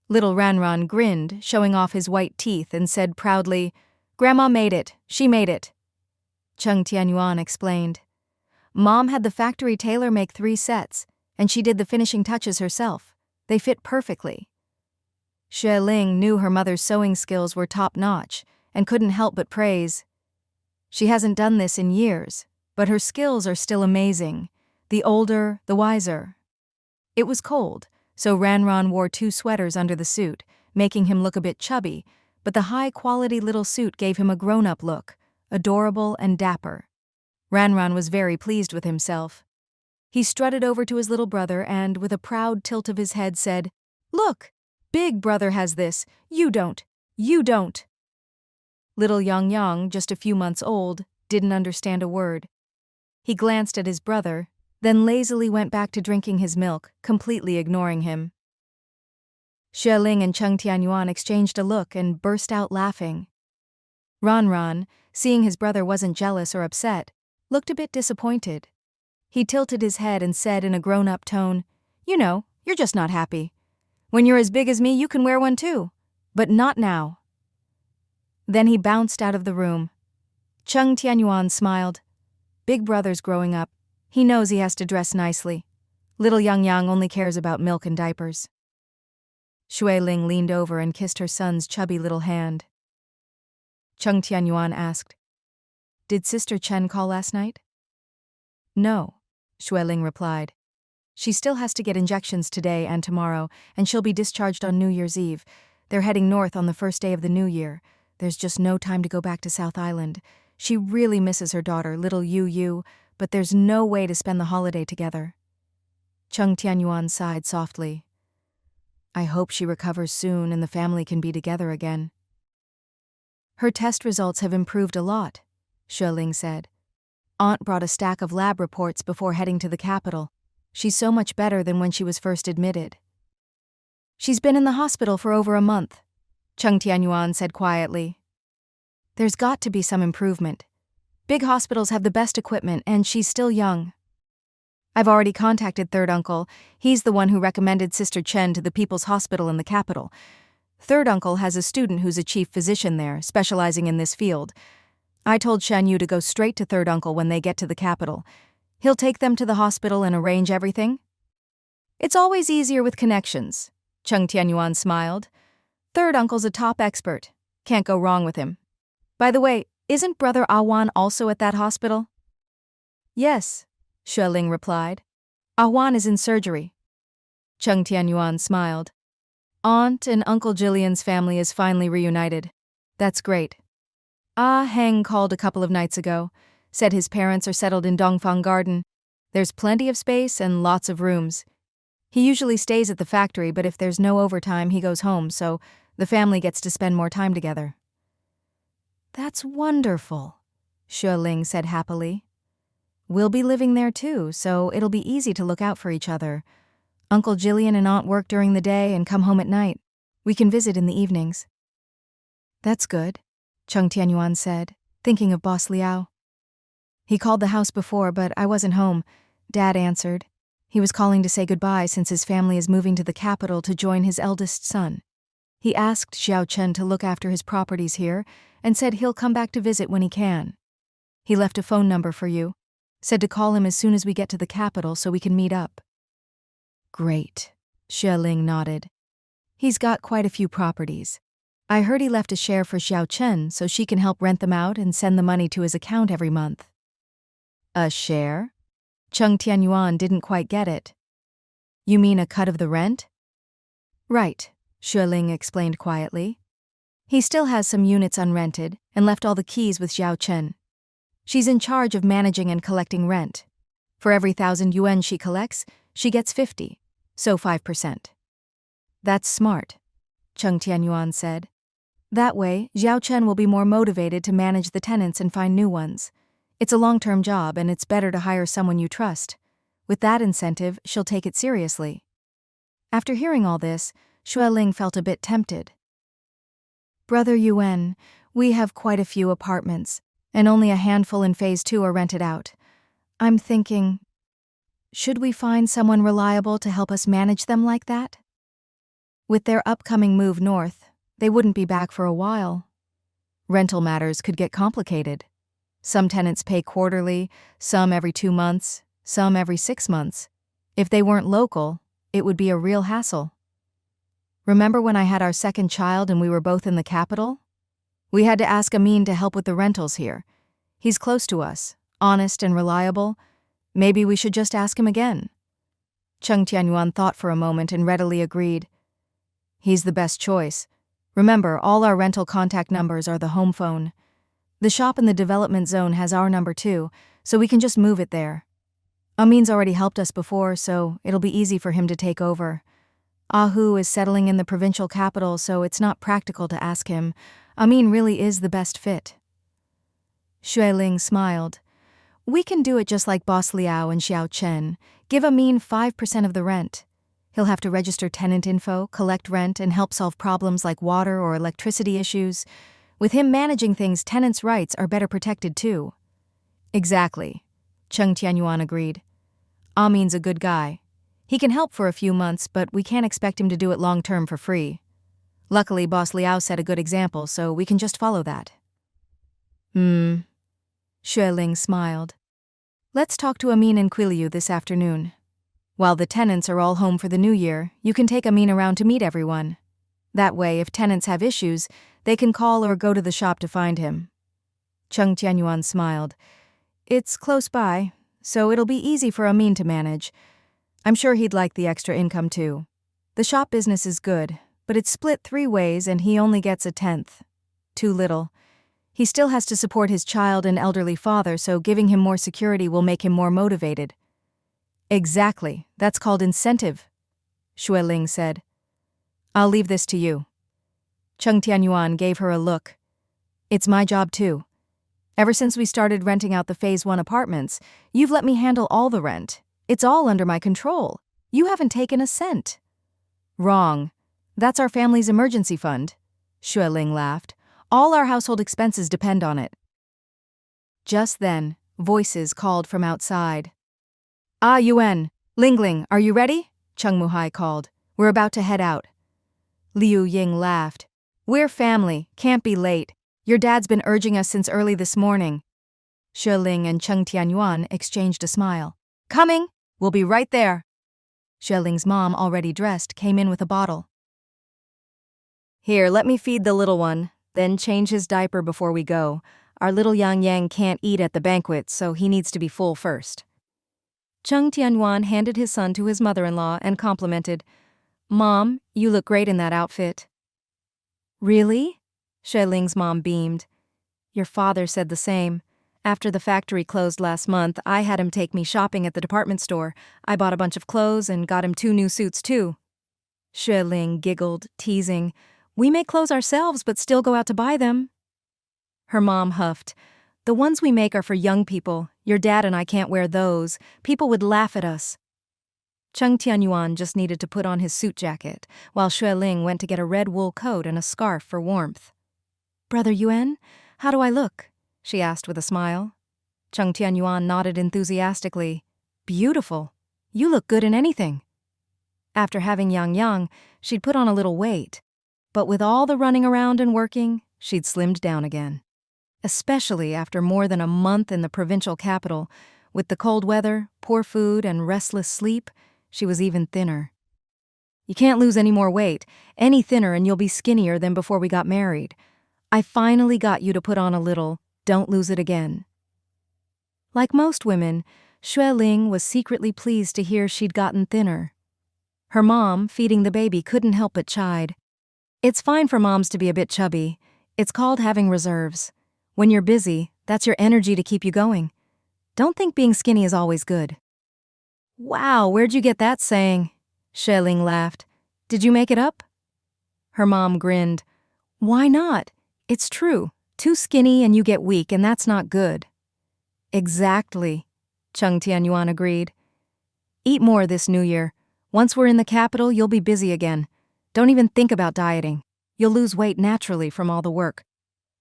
Little Ranran grinned, showing off his white teeth, and said proudly, Grandma made it. She made it. Cheng Tianyuan explained. Mom had the factory tailor make 3 sets, and she did the finishing touches herself. They fit perfectly. Xue Ling knew her mother's sewing skills were top-notch and couldn't help but praise. She hasn't done this in years, but her skills are still amazing. The older, the wiser. It was cold, so Ranran wore 2 sweaters under the suit, making him look a bit chubby, but the high-quality little suit gave him a grown-up look, adorable and dapper. Ranran was very pleased with himself. He strutted over to his little brother and, with a proud tilt of his head, said, Look! Big brother has this. You don't. You don't. Little Yang, just a few months old, didn't understand a word. He glanced at his brother, then lazily went back to drinking his milk, completely ignoring him. Xue Ling and Cheng Tianyuan exchanged a look and burst out laughing. Ran, seeing his brother wasn't jealous or upset, looked a bit disappointed. He tilted his head and said in a grown-up tone, "You know, you're just not happy. When you're as big as me, you can wear one too. But not now." Then he bounced out of the room. Cheng Tianyuan smiled. Big brother's growing up. He knows he has to dress nicely. Little Yang only cares about milk and diapers. Xue Ling leaned over and kissed her son's chubby little hand. Cheng Tianyuan asked, "Did Sister Chen call last night?" "No," Xue Ling replied. "She still has to get injections today and tomorrow, and she'll be discharged on New Year's Eve. They're heading north on the first day of the new year. There's just no time to go back to South Island. She really misses her daughter, little Yu, but there's no way to spend the holiday together." Cheng Tianyuan sighed softly. "I hope she recovers soon and the family can be together again." "Her test results have improved a lot," Xue Ling said. "Aunt brought a stack of lab reports before heading to the capital. She's so much better than when she was first admitted." "She's been in the hospital for over a month," Cheng Tianyuan said quietly. "There's got to be some improvement. Big hospitals have the best equipment, and she's still young. I've already contacted Third Uncle. He's the one who recommended Sister Chen to the People's Hospital in the capital. Third Uncle has a student who's a chief physician there, specializing in this field. I told Shan Yu to go straight to Third Uncle when they get to the capital. He'll take them to the hospital and arrange everything." "It's always easier with connections," Cheng Tianyuan smiled. "Third Uncle's a top expert. Can't go wrong with him. By the way, isn't Brother Awan also at that hospital?" "Yes," Xue Ling replied. "Awan is in surgery." Cheng Tianyuan smiled. "Aunt and Uncle Jillian's family is finally reunited. That's great. Heng called a couple of nights ago, said his parents are settled in Dongfang Garden. There's plenty of space and lots of rooms. He usually stays at the factory, but if there's no overtime, he goes home, so the family gets to spend more time together." "That's wonderful," Xue Ling said happily. "We'll be living there too, so it'll be easy to look out for each other. Uncle Jillian and Aunt work during the day and come home at night. We can visit in the evenings." "That's good," Cheng Tianyuan said, thinking of Boss Liao. "He called the house before, but I wasn't home," Dad answered. "He was calling to say goodbye since his family is moving to the capital to join his eldest son. He asked Xiao Chen to look after his properties here and said he'll come back to visit when he can. He left a phone number for you, said to call him as soon as we get to the capital so we can meet up." "Great," Xue Ling nodded. "He's got quite a few properties. I heard he left a share for Xiao Chen so she can help rent them out and send the money to his account every month." "A share?" Cheng Tianyuan didn't quite get it. "You mean a cut of the rent?" "Right," Xue Ling explained quietly. "He still has some units unrented and left all the keys with Xiao Chen. She's in charge of managing and collecting rent. For every 1,000 yuan she collects, she gets 50, so 5%. "That's smart," Cheng Tianyuan said. "That way, Xiao Chen will be more motivated to manage the tenants and find new ones. It's a long-term job, and it's better to hire someone you trust. With that incentive, she'll take it seriously." After hearing all this, Xue Ling felt a bit tempted. "Brother Yuan, we have quite a few apartments, and only a handful in Phase 2 are rented out. I'm thinking, should we find someone reliable to help us manage them like that? With their upcoming move north, they wouldn't be back for a while. Rental matters could get complicated. Some tenants pay quarterly, some every 2 months, some every 6 months. If they weren't local, it would be a real hassle. Remember when I had our second child and we were both in the capital? We had to ask Amin to help with the rentals here. He's close to us, honest and reliable. Maybe we should just ask him again." Cheng Tianyuan thought for a moment and readily agreed. "He's the best choice. Remember, all our rental contact numbers are the home phone. The shop in the development zone has our number too, so we can just move it there. Amin's already helped us before, so it'll be easy for him to take over. Ahu is settling in the provincial capital, so it's not practical to ask him. Amin really is the best fit. Xue Ling smiled. We can do it just like Boss Liao and Xiao Chen. Give Amin 5% of the rent. He'll have to register tenant info, collect rent, and help solve problems like water or electricity issues. With him managing things, tenants' rights are better protected too. Exactly, Cheng Tianyuan agreed. Amin's a good guy. He can help for a few months, but we can't expect him to do it long-term for free. Luckily, Boss Liao set a good example, so we can just follow that. Xue Ling smiled. Let's talk to Amin and Quiliu this afternoon. While the tenants are all home for the new year, you can take Amin around to meet everyone. That way, if tenants have issues, they can call or go to the shop to find him. Cheng Tianyuan smiled. It's close by, so it'll be easy for Amin to manage. I'm sure he'd like the extra income too. The shop business is good, but it's split 3 ways and he only gets 1/10. Too little. He still has to support his child and elderly father, so giving him more security will make him more motivated. Exactly, that's called incentive, Xue Ling said. I'll leave this to you. Cheng Tianyuan gave her a look. It's my job too. Ever since we started renting out the Phase 1 apartments, you've let me handle all the rent. It's all under my control. You haven't taken a cent. Wrong. That's our family's emergency fund, Xue Ling laughed. All our household expenses depend on it. Just then, voices called from outside. Ah, Yuan, Lingling, are you ready? Cheng Muhai called. We're about to head out. Liu Ying laughed. We're family, can't be late. Your dad's been urging us since early this morning. Xue Ling and Cheng Tianyuan exchanged a smile. Coming! We'll be right there. Xue Ling's mom, already dressed, came in with a bottle. Here, let me feed the little one, then change his diaper before we go. Our little Yang Yang can't eat at the banquet, so he needs to be full first. Cheng Tianyuan handed his son to his mother-in-law and complimented, Mom, you look great in that outfit. Really? Xue Ling's mom beamed. Your father said the same. After the factory closed last month, I had him take me shopping at the department store. I bought a bunch of clothes and got him 2 new suits too. Xue Ling giggled, teasing, We make clothes ourselves but still go out to buy them. Her mom huffed. The ones we make are for young people. Your dad and I can't wear those. People would laugh at us. Cheng Tianyuan just needed to put on his suit jacket, while Xue Ling went to get a red wool coat and a scarf for warmth. Brother Yuan, how do I look? She asked with a smile. Cheng Tianyuan nodded enthusiastically. Beautiful. You look good in anything. After having Yang Yang, she'd put on a little weight. But with all the running around and working, she'd slimmed down again. Especially after more than a month in the provincial capital, with the cold weather, poor food, and restless sleep, she was even thinner. You can't lose any more weight. Any thinner and you'll be skinnier than before we got married. I finally got you to put on a little. Don't lose it again. Like most women, Xue Ling was secretly pleased to hear she'd gotten thinner. Her mom, feeding the baby, couldn't help but chide. It's fine for moms to be a bit chubby. It's called having reserves. When you're busy, that's your energy to keep you going. Don't think being skinny is always good. Wow, where'd you get that saying? Xue Ling laughed. Did you make it up? Her mom grinned. Why not? It's true. Too skinny and you get weak, and that's not good. Exactly, Cheng Tianyuan agreed. Eat more this new year. Once we're in the capital, you'll be busy again. Don't even think about dieting. You'll lose weight naturally from all the work.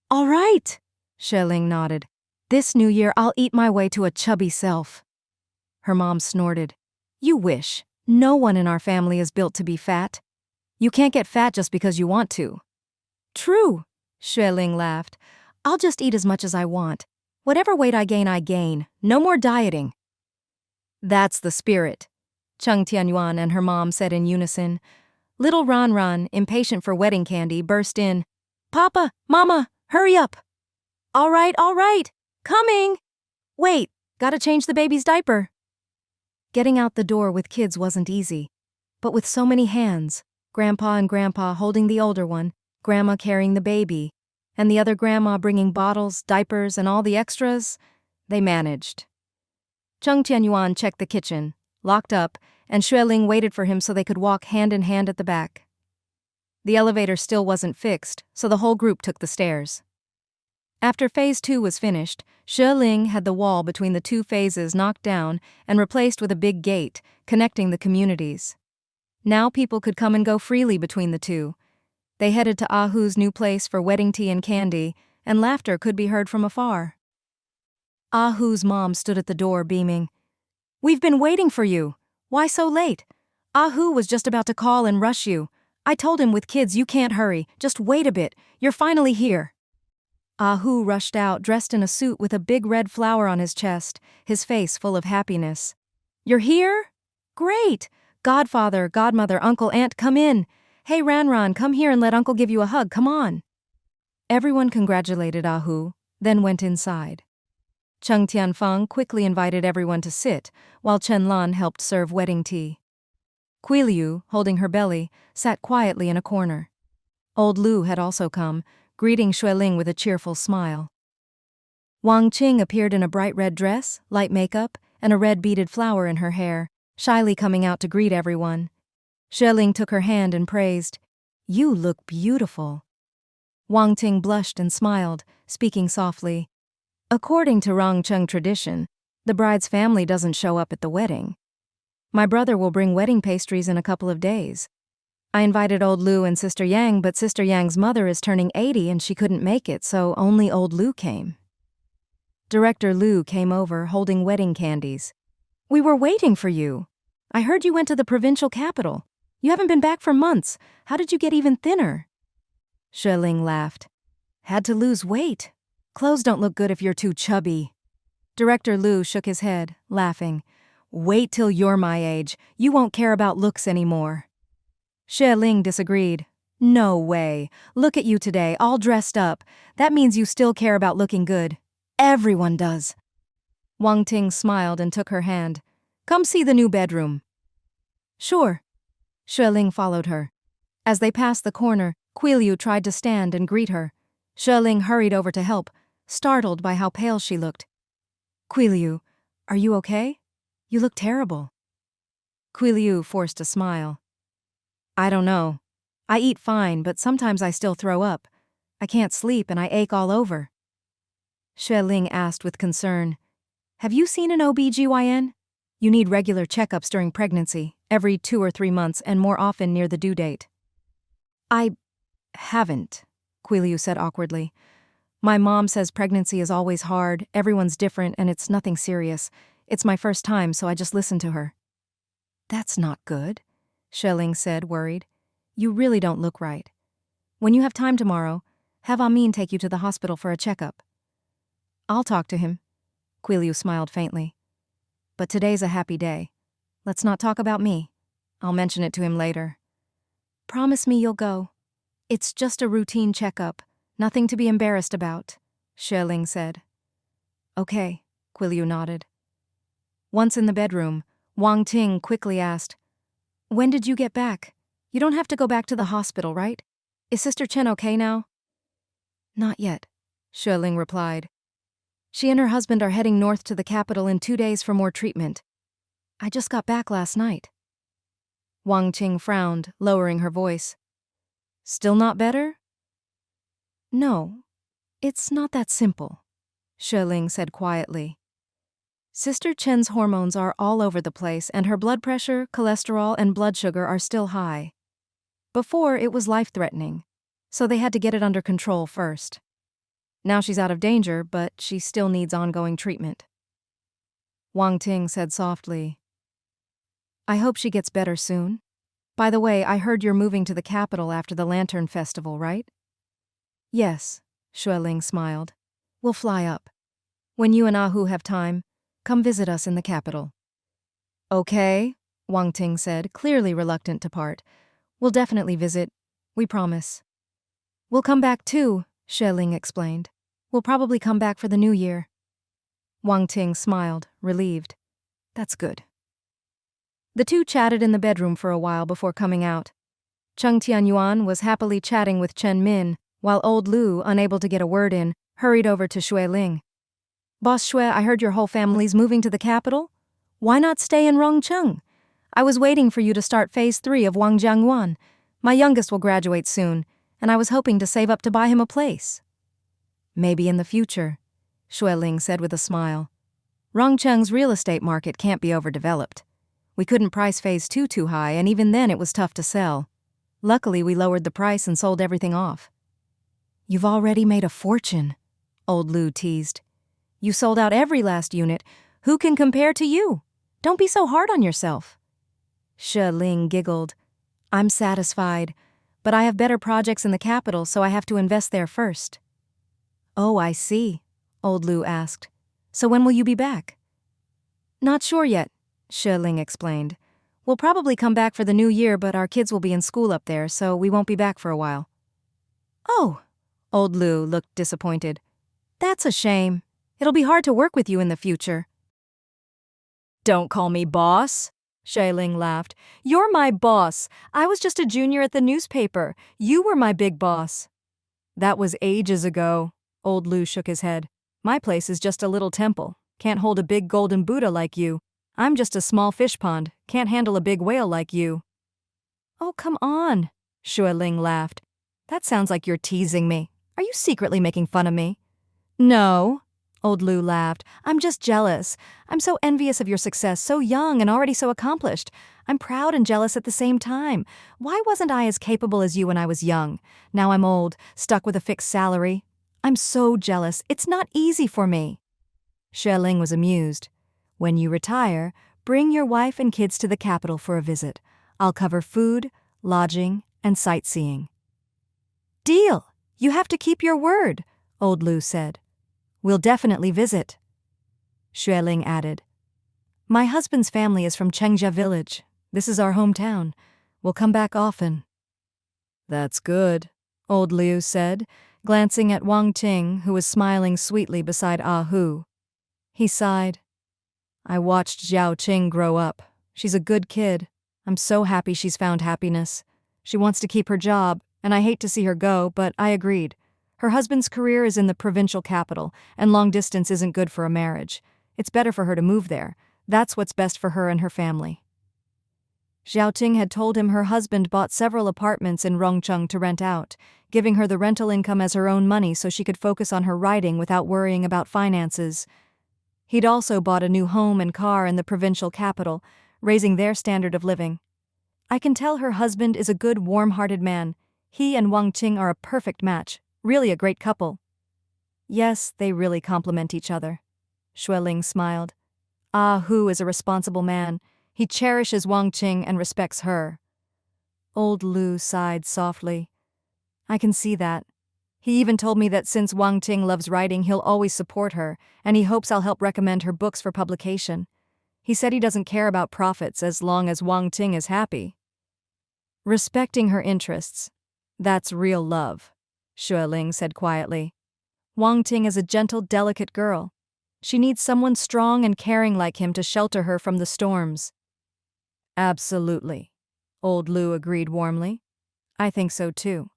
All right, Xue Ling nodded. This new year, I'll eat my way to a chubby self. Her mom snorted. You wish. No one in our family is built to be fat. You can't get fat just because you want to. True, Xue Ling laughed. I'll just eat as much as I want. Whatever weight I gain. No more dieting. That's the spirit, Cheng Tianyuan and her mom said in unison. Little Ran, impatient for wedding candy, burst in. Papa, Mama, hurry up. All right, coming. Wait, gotta change the baby's diaper. Getting out the door with kids wasn't easy, but with so many hands, Grandpa and Grandpa holding the older one, Grandma carrying the baby, and the other grandma bringing bottles, diapers, and all the extras, they managed. Cheng Tianyuan checked the kitchen, locked up, and Xue Ling waited for him so they could walk hand in hand at the back. The elevator still wasn't fixed, so the whole group took the stairs. After phase 2 was finished, Xue Ling had the wall between the two phases knocked down and replaced with a big gate, connecting the communities. Now people could come and go freely between the two. They headed to Ahu's new place for wedding tea and candy, and laughter could be heard from afar. Ahu's mom stood at the door beaming. "We've been waiting for you. Why so late? Ahu was just about to call and rush you. I told him with kids you can't hurry, just wait a bit, you're finally here." Ahu rushed out dressed in a suit with a big red flower on his chest, his face full of happiness. "You're here? Great! Godfather, godmother, uncle, aunt, come in. Hey Ranran, come here and let uncle give you a hug, come on." Everyone congratulated Ahu, then went inside. Cheng Tianyuan quickly invited everyone to sit, while Chen Lan helped serve wedding tea. Xue Ling, holding her belly, sat quietly in a corner. Old Lu had also come, greeting Xue Ling with a cheerful smile. Wang Qing appeared in a bright red dress, light makeup, and a red beaded flower in her hair, shyly coming out to greet everyone. Xue Ling took her hand and praised, "You look beautiful." Wang Qing blushed and smiled, speaking softly. "According to Rongcheng tradition, the bride's family doesn't show up at the wedding. My brother will bring wedding pastries in a couple of days. I invited old Lu and Sister Yang, but Sister Yang's mother is turning 80 and she couldn't make it, so only old Lu came." Director Lu came over, holding wedding candies. "We were waiting for you. I heard you went to the provincial capital. You haven't been back for months. How did you get even thinner?" Xue Ling laughed. "Had to lose weight. Clothes don't look good if you're too chubby." Director Lu shook his head, laughing. "Wait till you're my age. You won't care about looks anymore." Xue Ling disagreed. "No way. Look at you today, all dressed up. That means you still care about looking good. Everyone does." Wang Ting smiled and took her hand. "Come see the new bedroom." "Sure." Xue Ling followed her. As they passed the corner, Xue Ling tried to stand and greet her. Xue Ling hurried over to help, startled by how pale she looked. "Xue Ling, are you okay? You look terrible." Xue Ling forced a smile. "I don't know. I eat fine, but sometimes I still throw up. I can't sleep and I ache all over." Xue Ling asked with concern, "Have you seen an OB/GYN? You need regular checkups during pregnancy, every 2 or 3 months and more often near the due date." "I haven't," Xue Ling said awkwardly. "My mom says pregnancy is always hard, everyone's different, and it's nothing serious. It's my first time, so I just listen to her." "That's not good," Xue Ling said, worried. "You really don't look right. When you have time tomorrow, have Amin take you to the hospital for a checkup." "I'll talk to him." Xue Ling smiled faintly. "But today's a happy day. Let's not talk about me. I'll mention it to him later." "Promise me you'll go. It's just a routine checkup, nothing to be embarrassed about," Xue Ling said. "Okay," Xue Ling nodded. Once in the bedroom, Wang Ting quickly asked, "When did you get back? You don't have to go back to the hospital, right? Is Sister Chen okay now?" "Not yet," Xue Ling replied. "She and her husband are heading north to the capital in 2 days for more treatment. I just got back last night." Wang Ting frowned, lowering her voice. "Still not better?" "No, it's not that simple," Xue Ling said quietly. "Sister Chen's hormones are all over the place and her blood pressure, cholesterol, and blood sugar are still high. Before, it was life-threatening, so they had to get it under control first. Now she's out of danger, but she still needs ongoing treatment." Wang Ting said softly, "I hope she gets better soon. By the way, I heard you're moving to the capital after the Lantern Festival, right?" "Yes," Xue Ling smiled. "We'll fly up. When you and Ahu have time, come visit us in the capital." "Okay," Wang Ting said, clearly reluctant to part. "We'll definitely visit. We promise." "We'll come back too," Xue Ling explained. "We'll probably come back for the new year." Wang Ting smiled, relieved. "That's good." The two chatted in the bedroom for a while before coming out. Cheng Tianyuan was happily chatting with Chen Min, while old Lu, unable to get a word in, hurried over to Xue Ling. "Boss Xue, I heard your whole family's moving to the capital. Why not stay in Rongcheng? I was waiting for you to start phase 3 of Wangjiangyuan. My youngest will graduate soon, and I was hoping to save up to buy him a place. Maybe in the future, Xue Ling said with a smile. Rongcheng's real estate market can't be overdeveloped. We couldn't price phase 2 too high, and even then it was tough to sell. Luckily, we lowered the price and sold everything off. You've already made a fortune, old Lu teased. You sold out every last unit. Who can compare to you? Don't be so hard on yourself. Xue Ling giggled. I'm satisfied, but I have better projects in the capital, so I have to invest there first. Oh, I see, old Lu asked. So when will you be back? Not sure yet, Xue Ling explained. We'll probably come back for the new year, but our kids will be in school up there, so we won't be back for a while. Oh, old Lu looked disappointed. That's a shame. It'll be hard to work with you in the future. Don't call me boss, Xue Ling laughed. You're my boss. I was just a junior at the newspaper. You were my big boss. That was ages ago, old Lu shook his head. My place is just a little temple. Can't hold a big golden Buddha like you. I'm just a small fish pond. Can't handle a big whale like you. Oh, come on, Xue Ling laughed. That sounds like you're teasing me. Are you secretly making fun of me? No, old Lu laughed. I'm just jealous. I'm so envious of your success, so young and already so accomplished. I'm proud and jealous at the same time. Why wasn't I as capable as you when I was young? Now I'm old, stuck with a fixed salary. I'm so jealous. It's not easy for me. Xue Ling was amused. When you retire, bring your wife and kids to the capital for a visit. I'll cover food, lodging, and sightseeing. Deal! You have to keep your word, old Lu said. We'll definitely visit. Xue Ling added. My husband's family is from Chengja village. This is our hometown. We'll come back often. That's good, old Liu said, glancing at Wang Ting, who was smiling sweetly beside Ah Hu. He sighed. I watched Xiao Qing grow up. She's a good kid. I'm so happy she's found happiness. She wants to keep her job, and I hate to see her go, but I agreed. Her husband's career is in the provincial capital, and long distance isn't good for a marriage. It's better for her to move there. That's what's best for her and her family. Xiao Qing had told him her husband bought several apartments in Rongcheng to rent out, giving her the rental income as her own money so she could focus on her writing without worrying about finances. He'd also bought a new home and car in the provincial capital, raising their standard of living. I can tell her husband is a good, warm-hearted man. He and Wang Qing are a perfect match, really a great couple. Yes, they really complement each other. Xue Ling smiled. Ah Hu is a responsible man. He cherishes Wang Qing and respects her. Old Lu sighed softly. I can see that. He even told me that since Wang Qing loves writing, he'll always support her, and he hopes I'll help recommend her books for publication. He said he doesn't care about profits as long as Wang Qing is happy. Respecting her interests. That's real love, Xue Ling said quietly. Wang Qing is a gentle, delicate girl. She needs someone strong and caring like him to shelter her from the storms. Absolutely, old Lu agreed warmly. I think so too.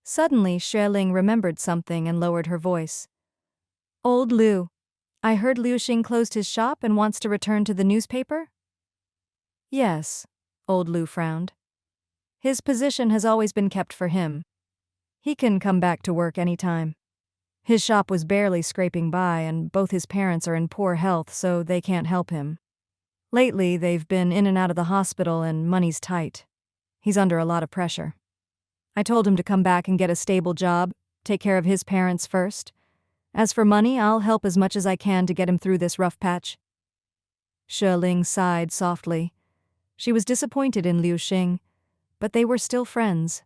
Suddenly, Xue Ling remembered something and lowered her voice. Old Lu, I heard Liu Xing closed his shop and wants to return to the newspaper? Yes, old Lu frowned. His position has always been kept for him. He can come back to work any time. His shop was barely scraping by, and both his parents are in poor health, so they can't help him. Lately, they've been in and out of the hospital and money's tight. He's under a lot of pressure. I told him to come back and get a stable job, take care of his parents first. As for money, I'll help as much as I can to get him through this rough patch. Xue Ling sighed softly. She was disappointed in Liu Xing, but they were still friends.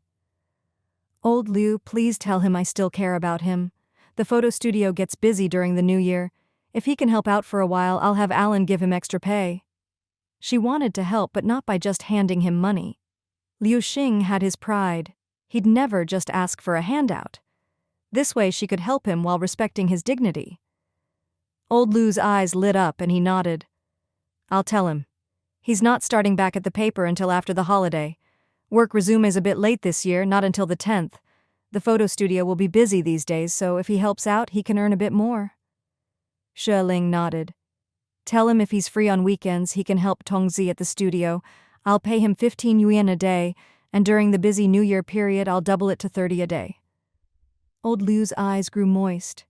Old Liu, please tell him I still care about him. The photo studio gets busy during the new year. If he can help out for a while, I'll have Alan give him extra pay. She wanted to help, but not by just handing him money. Liu Xing had his pride. He'd never just ask for a handout. This way she could help him while respecting his dignity. Old Lu's eyes lit up and he nodded. I'll tell him. He's not starting back at the paper until after the holiday. Work resumes a bit late this year, not until the 10th. The photo studio will be busy these days, so if he helps out, he can earn a bit more. Xue Ling nodded. Tell him if he's free on weekends, he can help Tongzi at the studio. I'll pay him 15 yuan a day, and during the busy New Year period I'll double it to 30 a day." Old Liu's eyes grew moist.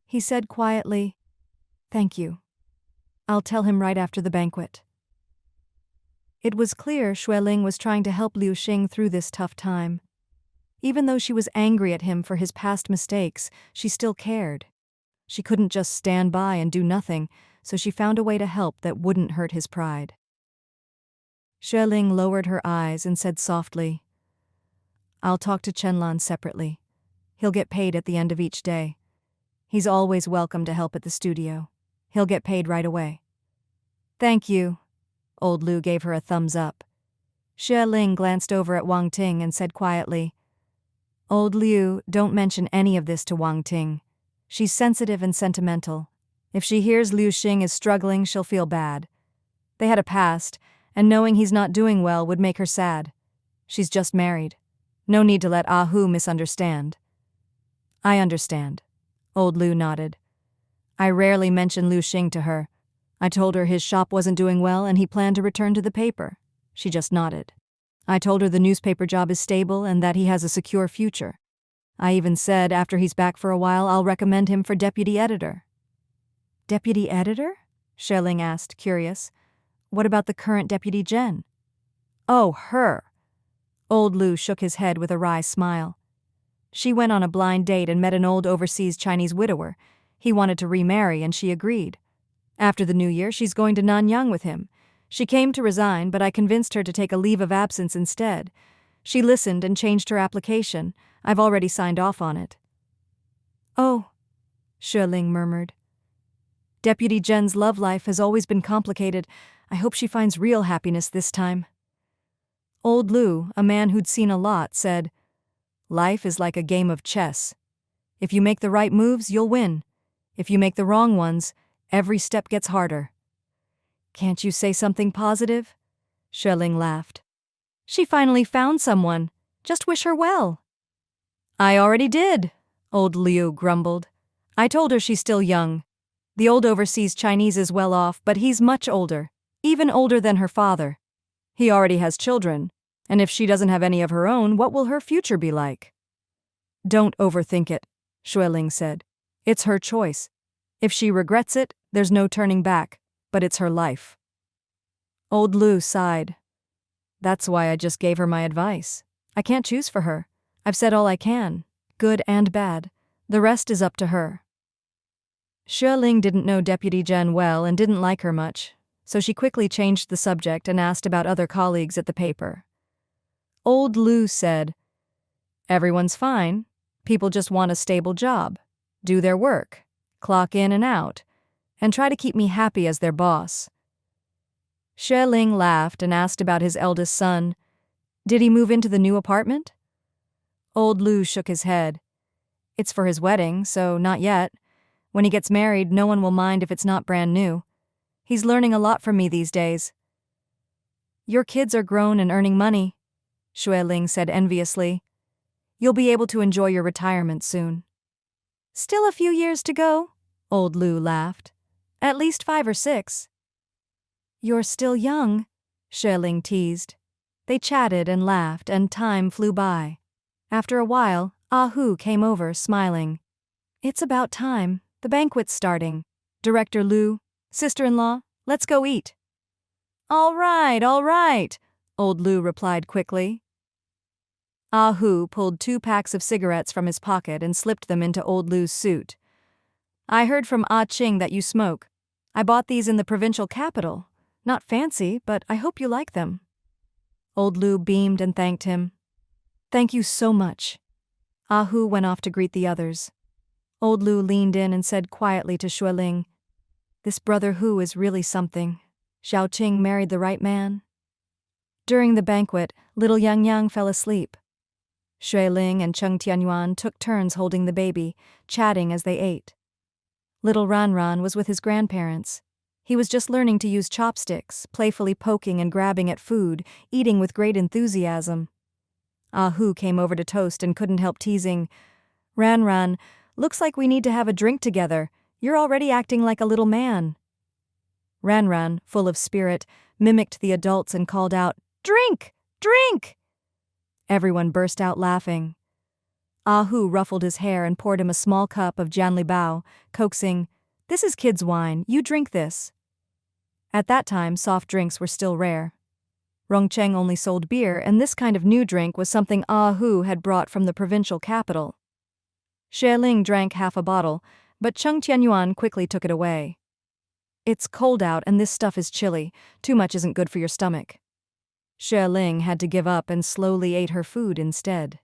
He said quietly, "Thank you. I'll tell him right after the banquet." It was clear Xue Ling was trying to help Liu Xing through this tough time. Even though she was angry at him for his past mistakes, she still cared. She couldn't just stand by and do nothing, so she found a way to help that wouldn't hurt his pride. Xue Ling lowered her eyes and said softly, "I'll talk to Chenlan separately. He'll get paid at the end of each day. He's always welcome to help at the studio. He'll get paid right away." "Thank you." Old Liu gave her a thumbs up. Xue Ling glanced over at Wang Ting and said quietly, "Old Liu, don't mention any of this to Wang Ting. She's sensitive and sentimental. If she hears Liu Xing is struggling, she'll feel bad. They had a past, and knowing he's not doing well would make her sad. She's just married. No need to let Hu misunderstand." "I understand." Old Liu nodded. "I rarely mention Liu Xing to her. I told her his shop wasn't doing well and he planned to return to the paper. She just nodded. I told her the newspaper job is stable and that he has a secure future. I even said after he's back for a while I'll recommend him for deputy editor." "Deputy editor?" Xue Ling asked, curious. "What about the current deputy Jen?" "Oh, her." Old Liu shook his head with a wry smile. "She went on a blind date and met an old overseas Chinese widower. He wanted to remarry and she agreed. After the new year, she's going to Nanyang with him. She came to resign, but I convinced her to take a leave of absence instead. She listened and changed her application. I've already signed off on it." "Oh," Xue Ling murmured. "Deputy Jen's love life has always been complicated. I hope she finds real happiness this time." Old Liu, a man who'd seen a lot, said, "Life is like a game of chess. If you make the right moves, you'll win. If you make the wrong ones, every step gets harder." "Can't you say something positive?" Xue Ling laughed. "She finally found someone. Just wish her well." "I already did," Old Liu grumbled. "I told her she's still young. The old overseas Chinese is well off, but he's much older, even older than her father. He already has children, and if she doesn't have any of her own, what will her future be like?" "Don't overthink it," Xue Ling said. "It's her choice. If she regrets it, there's no turning back, but it's her life." Old Liu sighed. "That's why I just gave her my advice. I can't choose for her. I've said all I can, good and bad. The rest is up to her." Xue Ling didn't know Deputy Jen well and didn't like her much, so she quickly changed the subject and asked about other colleagues at the paper. Old Liu said, "Everyone's fine. People just want a stable job, do their work, clock in and out, and try to keep me happy as their boss." Xue Ling laughed and asked about his eldest son. "Did he move into the new apartment?" Old Liu shook his head. "It's for his wedding, so not yet. When he gets married, no one will mind if it's not brand new. He's learning a lot from me these days." "Your kids are grown and earning money," Xue Ling said enviously. "You'll be able to enjoy your retirement soon." "Still a few years to go," Old Liu laughed. "At least 5 or 6. "You're still young," Xue Ling teased. They chatted and laughed, and time flew by. After a while, Hu came over, smiling. "It's about time. The banquet's starting. Director Liu, sister-in-law, let's go eat." All right," Old Liu replied quickly. Hu pulled 2 packs of cigarettes from his pocket and slipped them into Old Liu's suit. "I heard from Ching that you smoke. I bought these in the provincial capital. Not fancy, but I hope you like them." Old Liu beamed and thanked him. "Thank you so much." Hu went off to greet the others. Old Liu leaned in and said quietly to Xue Ling, "This brother Hu is really something. Xiao Qing married the right man." During the banquet, little Yang Yang fell asleep. Xue Ling and Cheng Tianyuan took turns holding the baby, chatting as they ate. Little Ran was with his grandparents. He was just learning to use chopsticks, playfully poking and grabbing at food, eating with great enthusiasm. Hu came over to toast and couldn't help teasing, Ran, looks like we need to have a drink together. You're already acting like a little man." Ran, full of spirit, mimicked the adults and called out, "Drink! Drink!" Everyone burst out laughing. Ah Hu ruffled his hair and poured him a small cup of Jianlibao, coaxing, "This is kids' wine, you drink this." At that time, soft drinks were still rare. Rongcheng only sold beer, and this kind of new drink was something Ah Hu had brought from the provincial capital. Xue Ling drank half a bottle, but Cheng Tianyuan quickly took it away. "It's cold out and this stuff is chilly. Too much isn't good for your stomach." Xue Ling had to give up and slowly ate her food instead.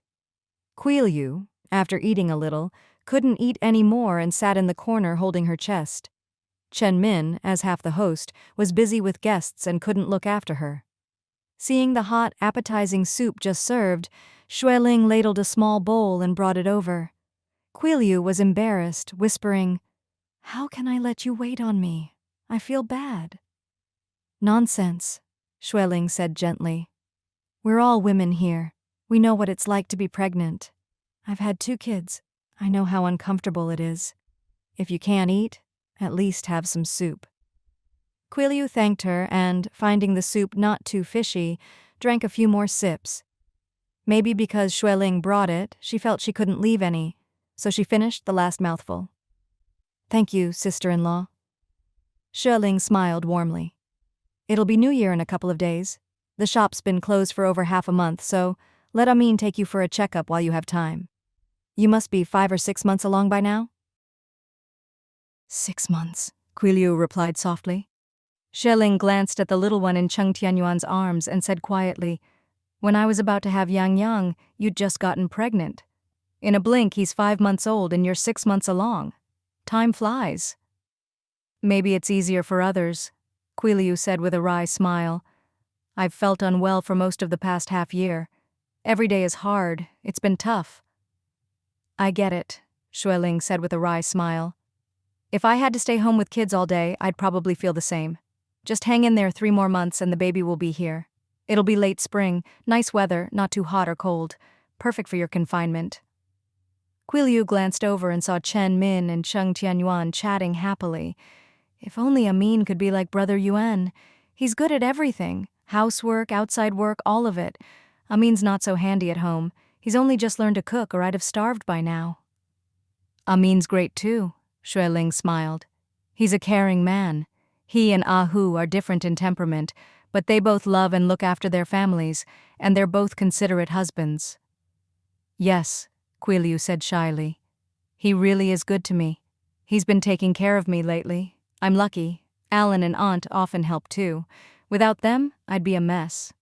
Yu, after eating a little, couldn't eat any more and sat in the corner holding her chest. Chen Min, as half the host, was busy with guests and couldn't look after her. Seeing the hot, appetizing soup just served, Xue Ling ladled a small bowl and brought it over. Yu was embarrassed, whispering, "How can I let you wait on me? I feel bad." "Nonsense," Xue Ling said gently. "We're all women here. We know what it's like to be pregnant. I've had 2 kids. I know how uncomfortable it is. If you can't eat, at least have some soup." Yu thanked her and, finding the soup not too fishy, drank a few more sips. Maybe because Xue Ling brought it, she felt she couldn't leave any, so she finished the last mouthful. "Thank you, sister-in-law." Xue Ling smiled warmly. "It'll be New Year in a couple of days. The shop's been closed for over half a month, so let Amin take you for a checkup while you have time. You must be 5 or 6 months along by now?" "6 months," Yu replied softly. Xue Ling glanced at the little one in Cheng Tianyuan's arms and said quietly, "When I was about to have Yang Yang, you'd just gotten pregnant. In a blink, he's 5 months old and you're 6 months along. Time flies." "Maybe it's easier for others," Yu said with a wry smile. "I've felt unwell for most of the past half year. Every day is hard. It's been tough." "I get it," Xue Ling said with a wry smile. "If I had to stay home with kids all day, I'd probably feel the same. Just hang in there 3 more months and the baby will be here. It'll be late spring, nice weather, not too hot or cold. Perfect for your confinement." Yu glanced over and saw Chen Min and Cheng Tianyuan chatting happily. If only Amin could be like Brother Yuan. He's good at everything. Housework, outside work, all of it. Amin's not so handy at home. He's only just learned to cook or I'd have starved by now. "Amin's great too," Xue Ling smiled. "He's a caring man. He and Ah Hu are different in temperament, but they both love and look after their families, and they're both considerate husbands." "Yes," Yu said shyly. "He really is good to me. He's been taking care of me lately. I'm lucky. Alan and Aunt often help too. Without them, I'd be a mess."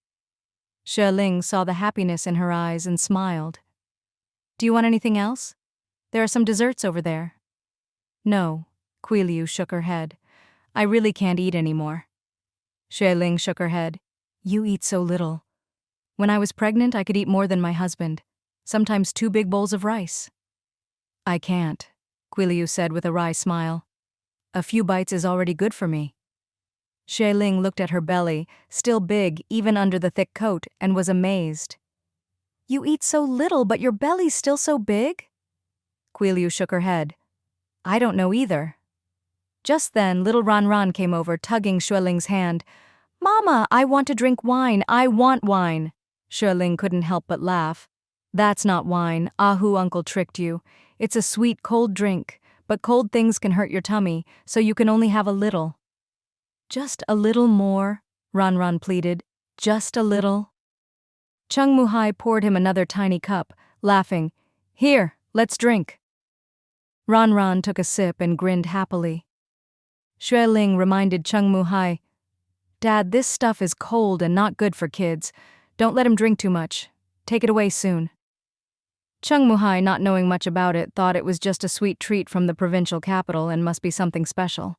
Xue Ling saw the happiness in her eyes and smiled. "Do you want anything else? There are some desserts over there." "No," Yu shook her head. "I really can't eat anymore." Xue Ling shook her head. "You eat so little. When I was pregnant, I could eat more than my husband, sometimes 2 big bowls of rice." "I can't," Yu said with a wry smile. "A few bites is already good for me." Xue Ling looked at her belly, still big even under the thick coat, and was amazed. "You eat so little, but your belly's still so big?" Yu shook her head. "I don't know either." Just then, little Ran came over, tugging Xue Ling's hand. "Mama, I want to drink wine. I want wine." Xue Ling couldn't help but laugh. "That's not wine. Ah Hu uncle tricked you. It's a sweet, cold drink, but cold things can hurt your tummy, so you can only have a little." "Just a little more," Ran pleaded. "Just a little." Cheng Muhai poured him another tiny cup, laughing. "Here, let's drink." Ran took a sip and grinned happily. Xue Ling reminded Cheng Muhai, "Dad, this stuff is cold and not good for kids. Don't let him drink too much. Take it away soon." Cheng Muhai, not knowing much about it, thought it was just a sweet treat from the provincial capital and must be something special.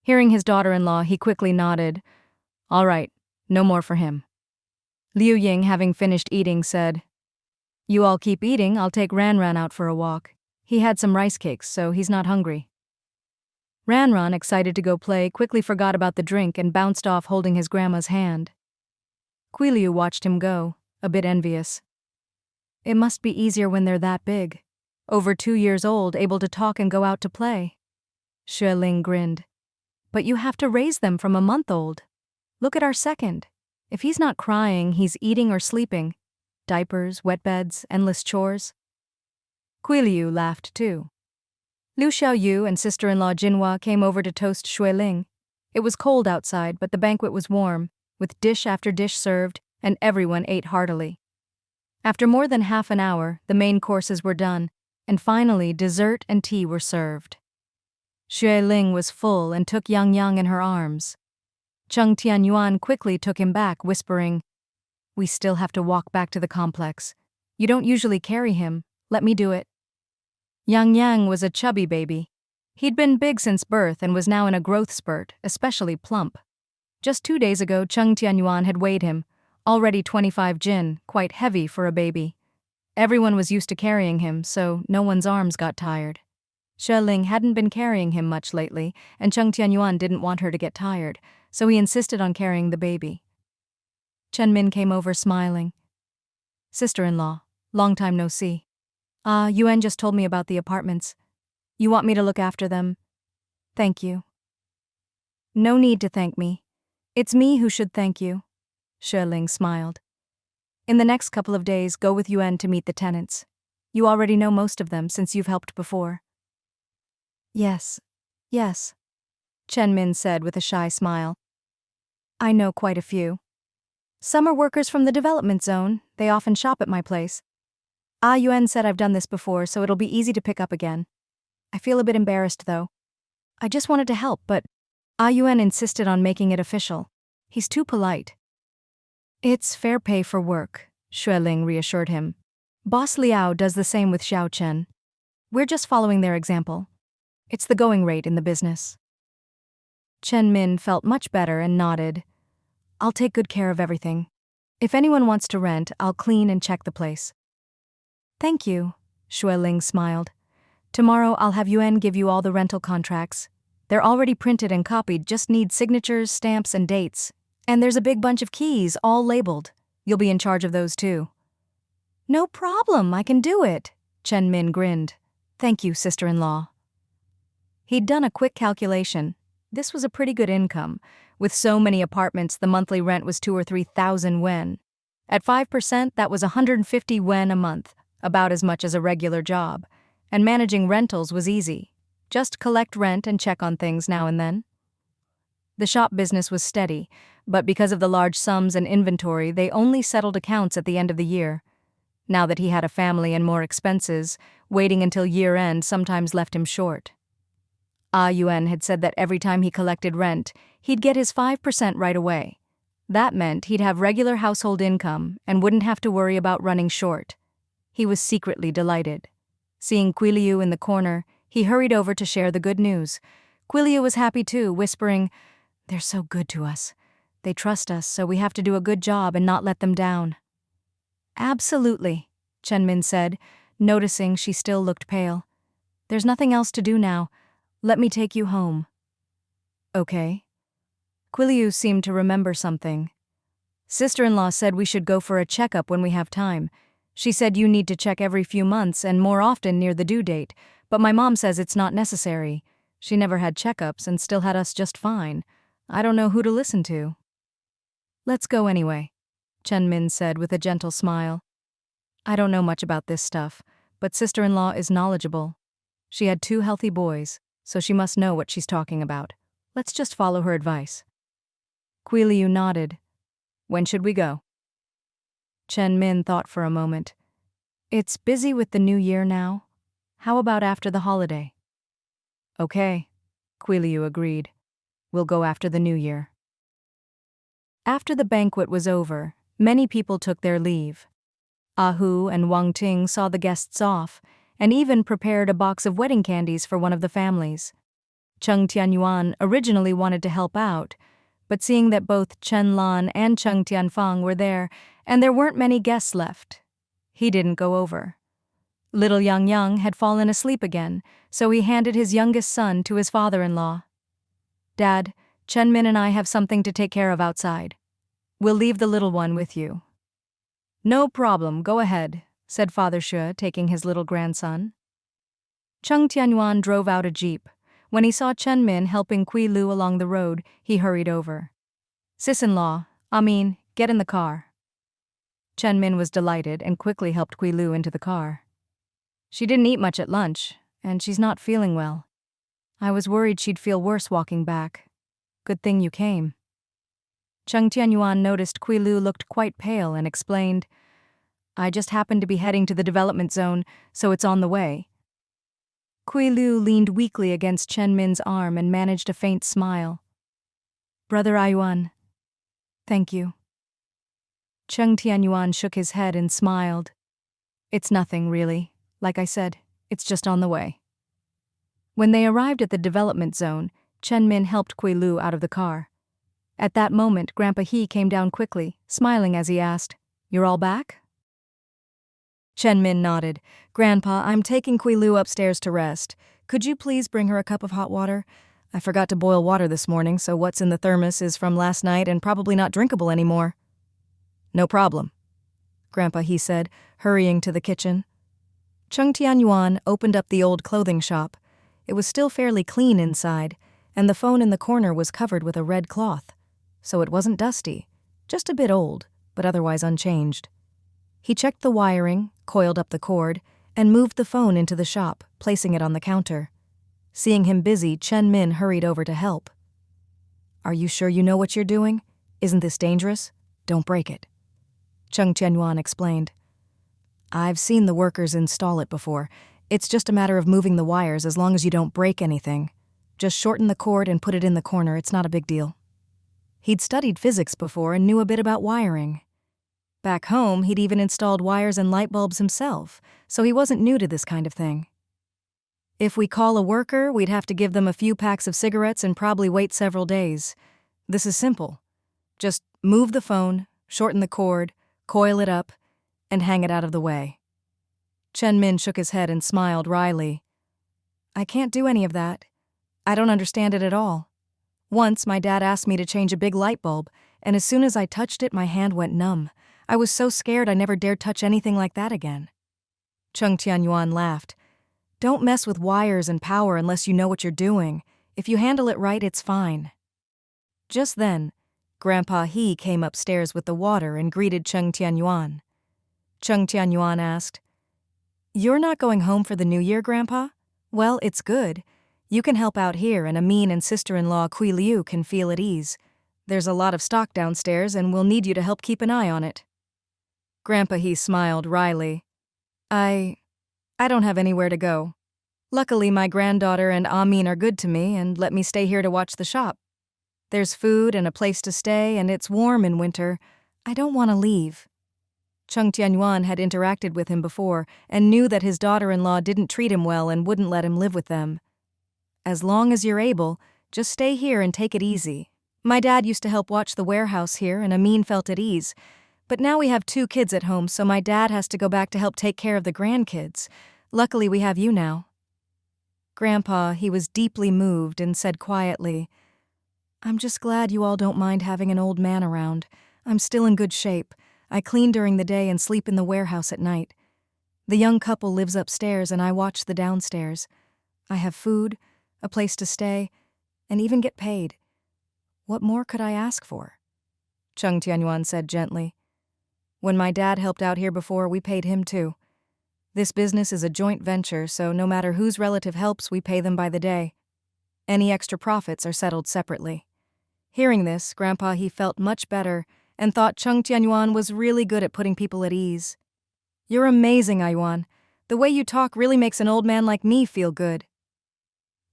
Hearing his daughter-in-law, he quickly nodded. "All right, no more for him." Liu Ying, having finished eating, said, "You all keep eating, I'll take Ran out for a walk. He had some rice cakes, so he's not hungry." Ran, excited to go play, quickly forgot about the drink and bounced off holding his grandma's hand. Yu watched him go, a bit envious. It must be easier when they're that big. Over 2 years old, able to talk and go out to play. Xue Ling grinned. "But you have to raise them from a month old. Look at our second. If he's not crying, he's eating or sleeping. diapers, wet beds, endless chores. Kui Liu laughed too. Liu Xiaoyu and sister-in-law Jinhua came over to toast Xue Ling. It was cold outside, but the banquet was warm, with dish after dish served, and everyone ate heartily. After more than half an hour, the main courses were done, and finally dessert and tea were served. Xue Ling was full and took Yang Yang in her arms. Cheng Tianyuan quickly took him back, whispering, "We still have to walk back to the complex. You don't usually carry him. Let me do it." Yang Yang was a chubby baby. He'd been big since birth and was now in a growth spurt, especially plump. Just 2 days ago, Cheng Tianyuan had weighed him, already 25 jin, quite heavy for a baby. Everyone was used to carrying him, so no one's arms got tired. Xue Ling hadn't been carrying him much lately, and Cheng Tianyuan didn't want her to get tired, so he insisted on carrying the baby. Chen Min came over smiling. "Sister-in-law, long time no see. Yuan just told me about the apartments. You want me to look after them? Thank you." "No need to thank me. It's me who should thank you," Xue Ling smiled. "In the next couple of days, go with Yuan to meet the tenants. You already know most of them since you've helped before." Yes, Chen Min said with a shy smile. "I know quite a few. Some are workers from the development zone. They often shop at my place. Yuan said I've done this before, so it'll be easy to pick up again. I feel a bit embarrassed, though. I just wanted to help, but Yuan insisted on making it official. He's too polite." "It's fair pay for work," Xue Ling reassured him. "Boss Liao does the same with Xiao Chen. We're just following their example. It's the going rate in the business." Chen Min felt much better and nodded. "I'll take good care of everything. If anyone wants to rent, I'll clean and check the place." "Thank you," Xue Ling smiled. "Tomorrow I'll have Yuan give you all the rental contracts. They're already printed and copied, just need signatures, stamps, and dates. And there's a big bunch of keys, all labeled. You'll be in charge of those too." "No problem, I can do it," Chen Min grinned. "Thank you, sister-in-law." He'd done a quick calculation. This was a pretty good income. With so many apartments, the monthly rent was 2,000 or 3,000 wen. At 5%, that was 150 wen a month, about as much as a regular job. And managing rentals was easy. Just collect rent and check on things now and then. The shop business was steady, but because of the large sums and inventory, they only settled accounts at the end of the year. Now that he had a family and more expenses, waiting until year-end sometimes left him short. Yuan had said that every time he collected rent, he'd get his 5% right away. That meant he'd have regular household income and wouldn't have to worry about running short. He was secretly delighted. Seeing Kui Liu in the corner, he hurried over to share the good news. Kui Liu was happy too, whispering, "They're so good to us. They trust us, so we have to do a good job and not let them down." "Absolutely," Chen Min said, noticing she still looked pale. "There's nothing else to do now. Let me take you home." "Okay." Kui Liu seemed to remember something. "Sister-in-law said we should go for a checkup when we have time. She said you need to check every few months and more often near the due date, but my mom says it's not necessary. She never had checkups and still had us just fine. I don't know who to listen to." "Let's go anyway," Chen Min said with a gentle smile. "I don't know much about this stuff, but sister-in-law is knowledgeable. She had 2 healthy boys, so she must know what she's talking about. Let's just follow her advice." Kui Liu nodded. "When should we go?" Chen Min thought for a moment. "It's busy with the new year now. How about after the holiday?" "Okay," Kui Liu agreed. "We'll go after the new year." After the banquet was over, many people took their leave. Hu and Wang Ting saw the guests off, and even prepared a box of wedding candies for one of the families. Cheng Tianyuan originally wanted to help out, but seeing that both Chen Lan and Cheng Tianfang were there, and there weren't many guests left, he didn't go over. Little Yang Yang had fallen asleep again, so he handed his youngest son to his father-in-law. "Dad, Chen Min and I have something to take care of outside. We'll leave the little one with you." "No problem, go ahead," said Father Xue, taking his little grandson. Cheng Tianyuan drove out a jeep. When he saw Chen Min helping Kui Liu along the road, he hurried over. "Sis-in-law, get in the car." Chen Min was delighted and quickly helped Kui Lu into the car. She didn't eat much at lunch, and she's not feeling well. I was worried she'd feel worse walking back. Good thing you came. Cheng Tianyuan noticed Kui Lu looked quite pale and explained, I just happened to be heading to the development zone, so it's on the way. Kui Lu leaned weakly against Chen Min's arm and managed a faint smile. Brother Ayuan, thank you. Cheng Tianyuan shook his head and smiled. It's nothing, really. Like I said, it's just on the way. When they arrived at the development zone, Chen Min helped Kui Lu out of the car. At that moment, Grandpa He came down quickly, smiling as he asked, You're all back? Chen Min nodded. Grandpa, I'm taking Kui Lu upstairs to rest. Could you please bring her a cup of hot water? I forgot to boil water this morning, so what's in the thermos is from last night and probably not drinkable anymore. No problem, Grandpa He said, hurrying to the kitchen. Cheng Tianyuan opened up the old clothing shop. It was still fairly clean inside, and the phone in the corner was covered with a red cloth. So it wasn't dusty, just a bit old, but otherwise unchanged. He checked the wiring, coiled up the cord, and moved the phone into the shop, placing it on the counter. Seeing him busy, Chen Min hurried over to help. Are you sure you know what you're doing? Isn't this dangerous? Don't break it. Cheng Tianyuan explained. I've seen the workers install it before. It's just a matter of moving the wires as long as you don't break anything. Just shorten the cord and put it in the corner, it's not a big deal. He'd studied physics before and knew a bit about wiring. Back home, he'd even installed wires and light bulbs himself, so he wasn't new to this kind of thing. If we call a worker, we'd have to give them a few packs of cigarettes and probably wait several days. This is simple. Just move the phone, shorten the cord, coil it up, and hang it out of the way. Chen Min shook his head and smiled wryly. I can't do any of that. I don't understand it at all. Once, my dad asked me to change a big light bulb, and as soon as I touched it, my hand went numb. I was so scared I never dared touch anything like that again. Cheng Tianyuan laughed. Don't mess with wires and power unless you know what you're doing. If you handle it right, it's fine. Just then, Grandpa He came upstairs with the water and greeted Cheng Tianyuan. Cheng Tianyuan asked, You're not going home for the New Year, Grandpa? Well, it's good. You can help out here, and Amin and sister-in-law Kui Liu can feel at ease. There's a lot of stock downstairs, and we'll need you to help keep an eye on it. Grandpa He smiled wryly. I don't have anywhere to go. Luckily, my granddaughter and Amin are good to me and let me stay here to watch the shop. There's food and a place to stay, and it's warm in winter. I don't want to leave. Cheng Tianyuan had interacted with him before and knew that his daughter-in-law didn't treat him well and wouldn't let him live with them. As long as you're able, just stay here and take it easy. My dad used to help watch the warehouse here, and Amin felt at ease. But now we have 2 kids at home, so my dad has to go back to help take care of the grandkids. Luckily, we have you now. Grandpa, he was deeply moved and said quietly, I'm just glad you all don't mind having an old man around. I'm still in good shape. I clean during the day and sleep in the warehouse at night. The young couple lives upstairs and I watch the downstairs. I have food, a place to stay, and even get paid. What more could I ask for? Cheng Tianyuan said gently. When my dad helped out here before, we paid him too. This business is a joint venture, so no matter whose relative helps, we pay them by the day. Any extra profits are settled separately. Hearing this, Grandpa he felt much better and thought Cheng Tianyuan was really good at putting people at ease. You're amazing, Ayuan. The way you talk really makes an old man like me feel good.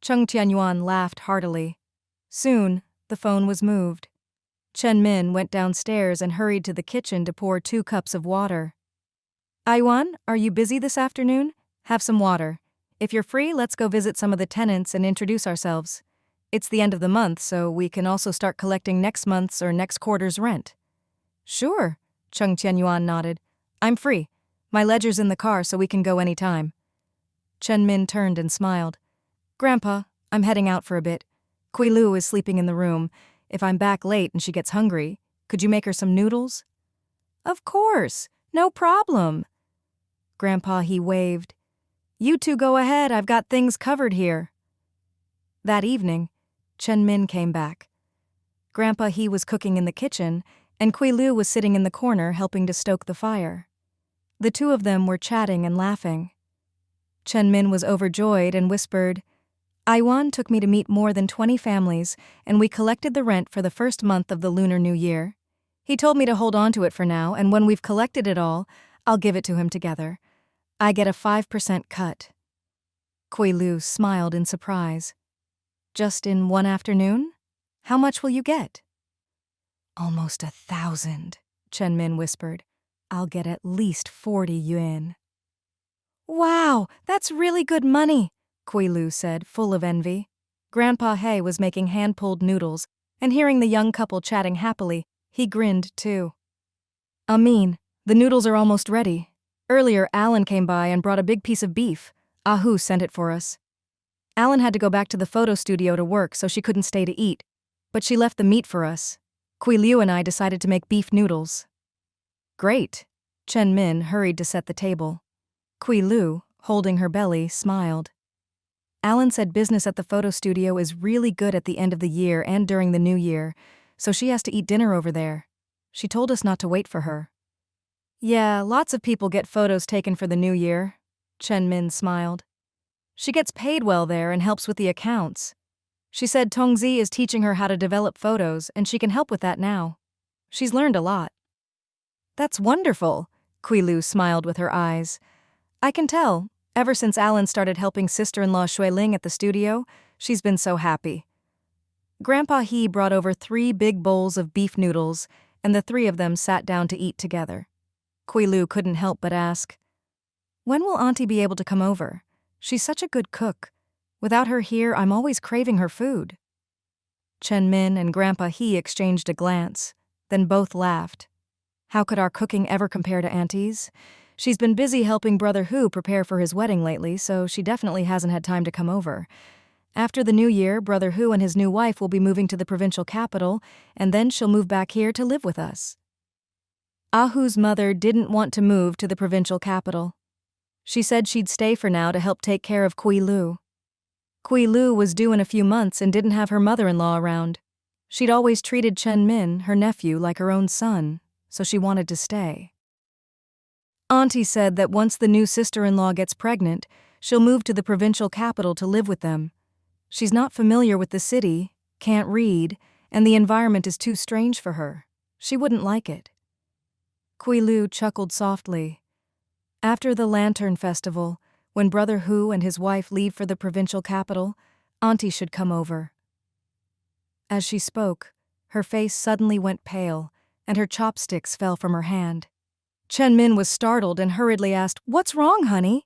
Cheng Tianyuan laughed heartily. Soon, the phone was moved. Chen Min went downstairs and hurried to the kitchen to pour 2 cups of water. Ayuan, are you busy this afternoon? Have some water. If you're free, let's go visit some of the tenants and introduce ourselves. It's the end of the month, so we can also start collecting next month's or next quarter's rent. Sure, Cheng Tianyuan nodded. I'm free. My ledger's in the car, so we can go any time. Chen Min turned and smiled. Grandpa, I'm heading out for a bit. Kui Lu is sleeping in the room. If I'm back late and she gets hungry, could you make her some noodles? Of course, no problem. Grandpa he waved. You 2 go ahead, I've got things covered here. That evening, Chen Min came back. Grandpa he was cooking in the kitchen, and Kui Lu was sitting in the corner helping to stoke the fire. The two of them were chatting and laughing. Chen Min was overjoyed and whispered, "Aiwan took me to meet more than 20 families, and we collected the rent for the first month of the Lunar New Year. He told me to hold on to it for now, and when we've collected it all, I'll give it to him together. I get a 5% cut." Kui Lu smiled in surprise. "Just in one afternoon? How much will you get?" "Almost 1,000, Chen Min whispered. "I'll get at least 40 yuan. "Wow, that's really good money," Kui Lu said, full of envy. Grandpa He was making hand-pulled noodles, and hearing the young couple chatting happily, he grinned too. "Amin, the noodles are almost ready. Earlier, Alan came by and brought a big piece of beef. Ahu sent it for us. Alan had to go back to the photo studio to work, so she couldn't stay to eat, but she left the meat for us. Kui Liu and I decided to make beef noodles." "Great." Chen Min hurried to set the table. Kui Lu, holding her belly, smiled. "Alan said business at the photo studio is really good at the end of the year and during the new year, so she has to eat dinner over there. She told us not to wait for her." "Yeah, lots of people get photos taken for the new year," Chen Min smiled. "She gets paid well there and helps with the accounts. She said Tongzi is teaching her how to develop photos, and she can help with that now. She's learned a lot." "That's wonderful," Kui Lu smiled with her eyes. "I can tell. Ever since Alan started helping sister-in-law Xue Ling at the studio, she's been so happy." Grandpa He brought over 3 big bowls of beef noodles, and the 3 of them sat down to eat together. Kui Lu couldn't help but ask, "When will Auntie be able to come over? She's such a good cook. Without her here, I'm always craving her food." Chen Min and Grandpa He exchanged a glance, then both laughed. "How could our cooking ever compare to Auntie's? She's been busy helping Brother Hu prepare for his wedding lately, so she definitely hasn't had time to come over. After the new year, Brother Hu and his new wife will be moving to the provincial capital, and then she'll move back here to live with us." Ahu's mother didn't want to move to the provincial capital. She said she'd stay for now to help take care of Kui Lu. Kui Lu was due in a few months and didn't have her mother-in-law around. She'd always treated Chen Min, her nephew, like her own son, so she wanted to stay. Auntie said that once the new sister-in-law gets pregnant, she'll move to the provincial capital to live with them. She's not familiar with the city, can't read, and the environment is too strange for her. She wouldn't like it. Kui Lu chuckled softly. After the Lantern Festival, when Brother Hu and his wife leave for the provincial capital, Auntie should come over. As she spoke, her face suddenly went pale, and her chopsticks fell from her hand. Chen Min was startled and hurriedly asked, "What's wrong, honey?"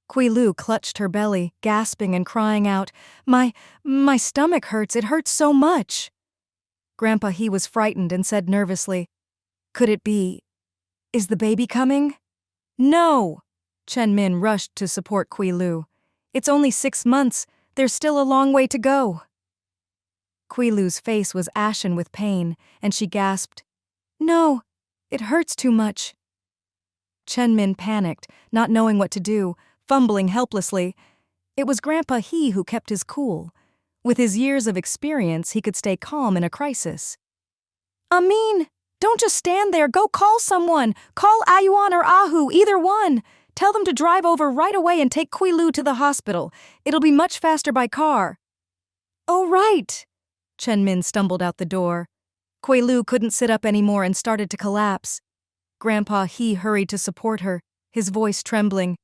Kui Lu clutched her belly, gasping and crying out, My stomach hurts, it hurts so much." Grandpa He was frightened and said nervously, "Could it be? Is the baby coming?" "No!" Chen Min rushed to support Kui Lu. "It's only 6 months, there's still a long way to go." Kui Lu's face was ashen with pain, and she gasped, "No, it hurts too much." Chen Min panicked, not knowing what to do, fumbling helplessly. It was Grandpa He who kept his cool. With his years of experience, he could stay calm in a crisis. "Amin, don't just stand there, go call someone. Call Ayuan or Ahu, either one. Tell them to drive over right away and take Kui Lu to the hospital. It'll be much faster by car." "Oh, right." Chen Min stumbled out the door. Kui Lu couldn't sit up anymore and started to collapse. Grandpa He hurried to support her, his voice trembling.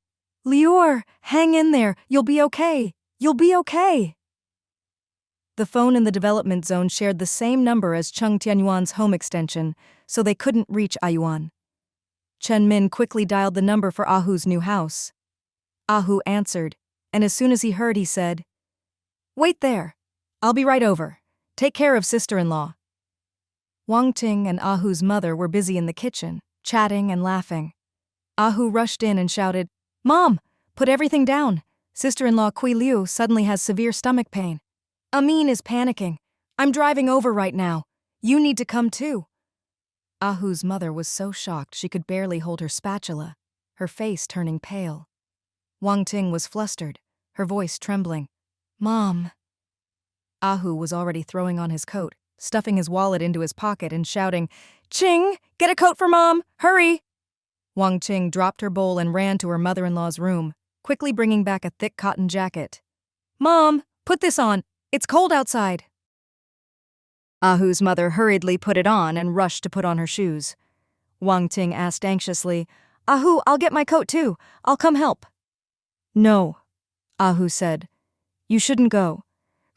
"Lior, hang in there, you'll be okay. You'll be okay." The phone in the development zone shared the same number as Cheng Tianyuan's home extension, so they couldn't reach Ayuan. Chen Min quickly dialed the number for Ahu's new house. Ahu answered, and as soon as he heard, he said, "Wait there. I'll be right over. Take care of sister-in-law." Wang Ting and Ahu's mother were busy in the kitchen, chatting and laughing. Ahu rushed in and shouted, "Mom, put everything down. Sister-in-law Kui Liu suddenly has severe stomach pain. Amin is panicking. I'm driving over right now. You need to come too." Ahu's mother was so shocked she could barely hold her spatula, her face turning pale. Wang Ting was flustered, her voice trembling. "Mom." Ahu was already throwing on his coat, stuffing his wallet into his pocket and shouting, "Ching, get a coat for Mom! Hurry!" Wang Qing dropped her bowl and ran to her mother-in-law's room, quickly bringing back a thick cotton jacket. "Mom, put this on. It's cold outside." Ahu's mother hurriedly put it on and rushed to put on her shoes. Wang Qing asked anxiously, "Ahu, I'll get my coat too. I'll come help." "No," Ahu said. "You shouldn't go.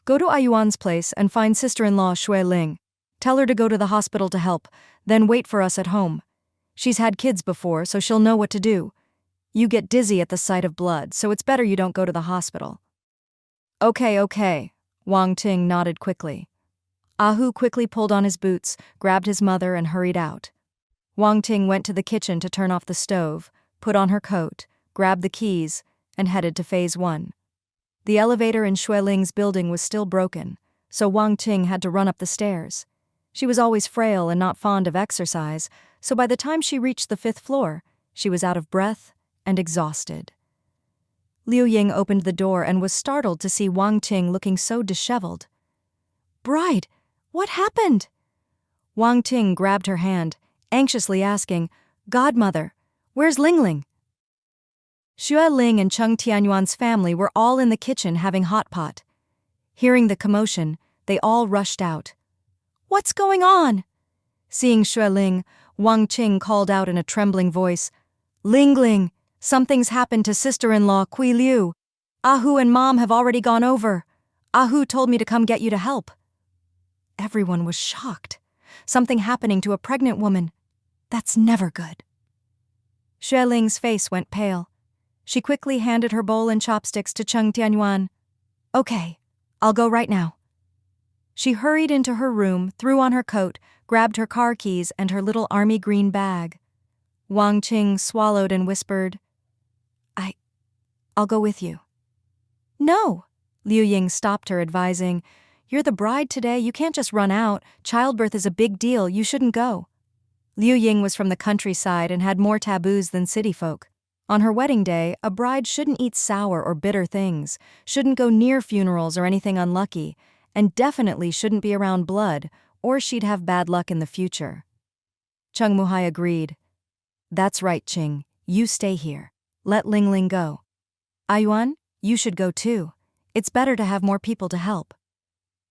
Go to Ayuan's place and find sister-in-law Xue Ling. Tell her to go to the hospital to help, then wait for us at home. She's had kids before, so she'll know what to do. You get dizzy at the sight of blood, so it's better you don't go to the hospital." Okay, Wang Qing nodded quickly. Ahu quickly pulled on his boots, grabbed his mother, and hurried out. Wang Qing went to the kitchen to turn off the stove, put on her coat, grabbed the keys, and headed to Phase 1. The elevator in Xue Ling's building was still broken, so Wang Qing had to run up the stairs. She was always frail and not fond of exercise, so by the time she reached the 5th floor, she was out of breath and exhausted. Liu Ying opened the door and was startled to see Wang Qing looking so disheveled. "Bride, what happened?" Wang Qing grabbed her hand, anxiously asking, "Godmother, where's Ling Ling?" Xue Ling and Cheng Tianyuan's family were all in the kitchen having hot pot. Hearing the commotion, they all rushed out. "What's going on?" Seeing Xue Ling, Wang Qing called out in a trembling voice, "Ling Ling, something's happened to sister-in-law Kui Liu. Ahu and Mom have already gone over. Ahu told me to come get you to help." Everyone was shocked. Something happening to a pregnant woman. That's never good. Xue Ling's face went pale. She quickly handed her bowl and chopsticks to Cheng Tianyuan. "Okay, I'll go right now." She hurried into her room, threw on her coat, grabbed her car keys and her little army green bag. Wang Qing swallowed and whispered, I'll go with you." "No," Liu Ying stopped her, advising, "You're the bride today, you can't just run out. Childbirth is a big deal, you shouldn't go." Liu Ying was from the countryside and had more taboos than city folk. On her wedding day, a bride shouldn't eat sour or bitter things, shouldn't go near funerals or anything unlucky, and definitely shouldn't be around blood, or she'd have bad luck in the future. Cheng Muhai agreed. "That's right, Qing. You stay here. Let Ling Ling go. Ayuan, you should go too. It's better to have more people to help."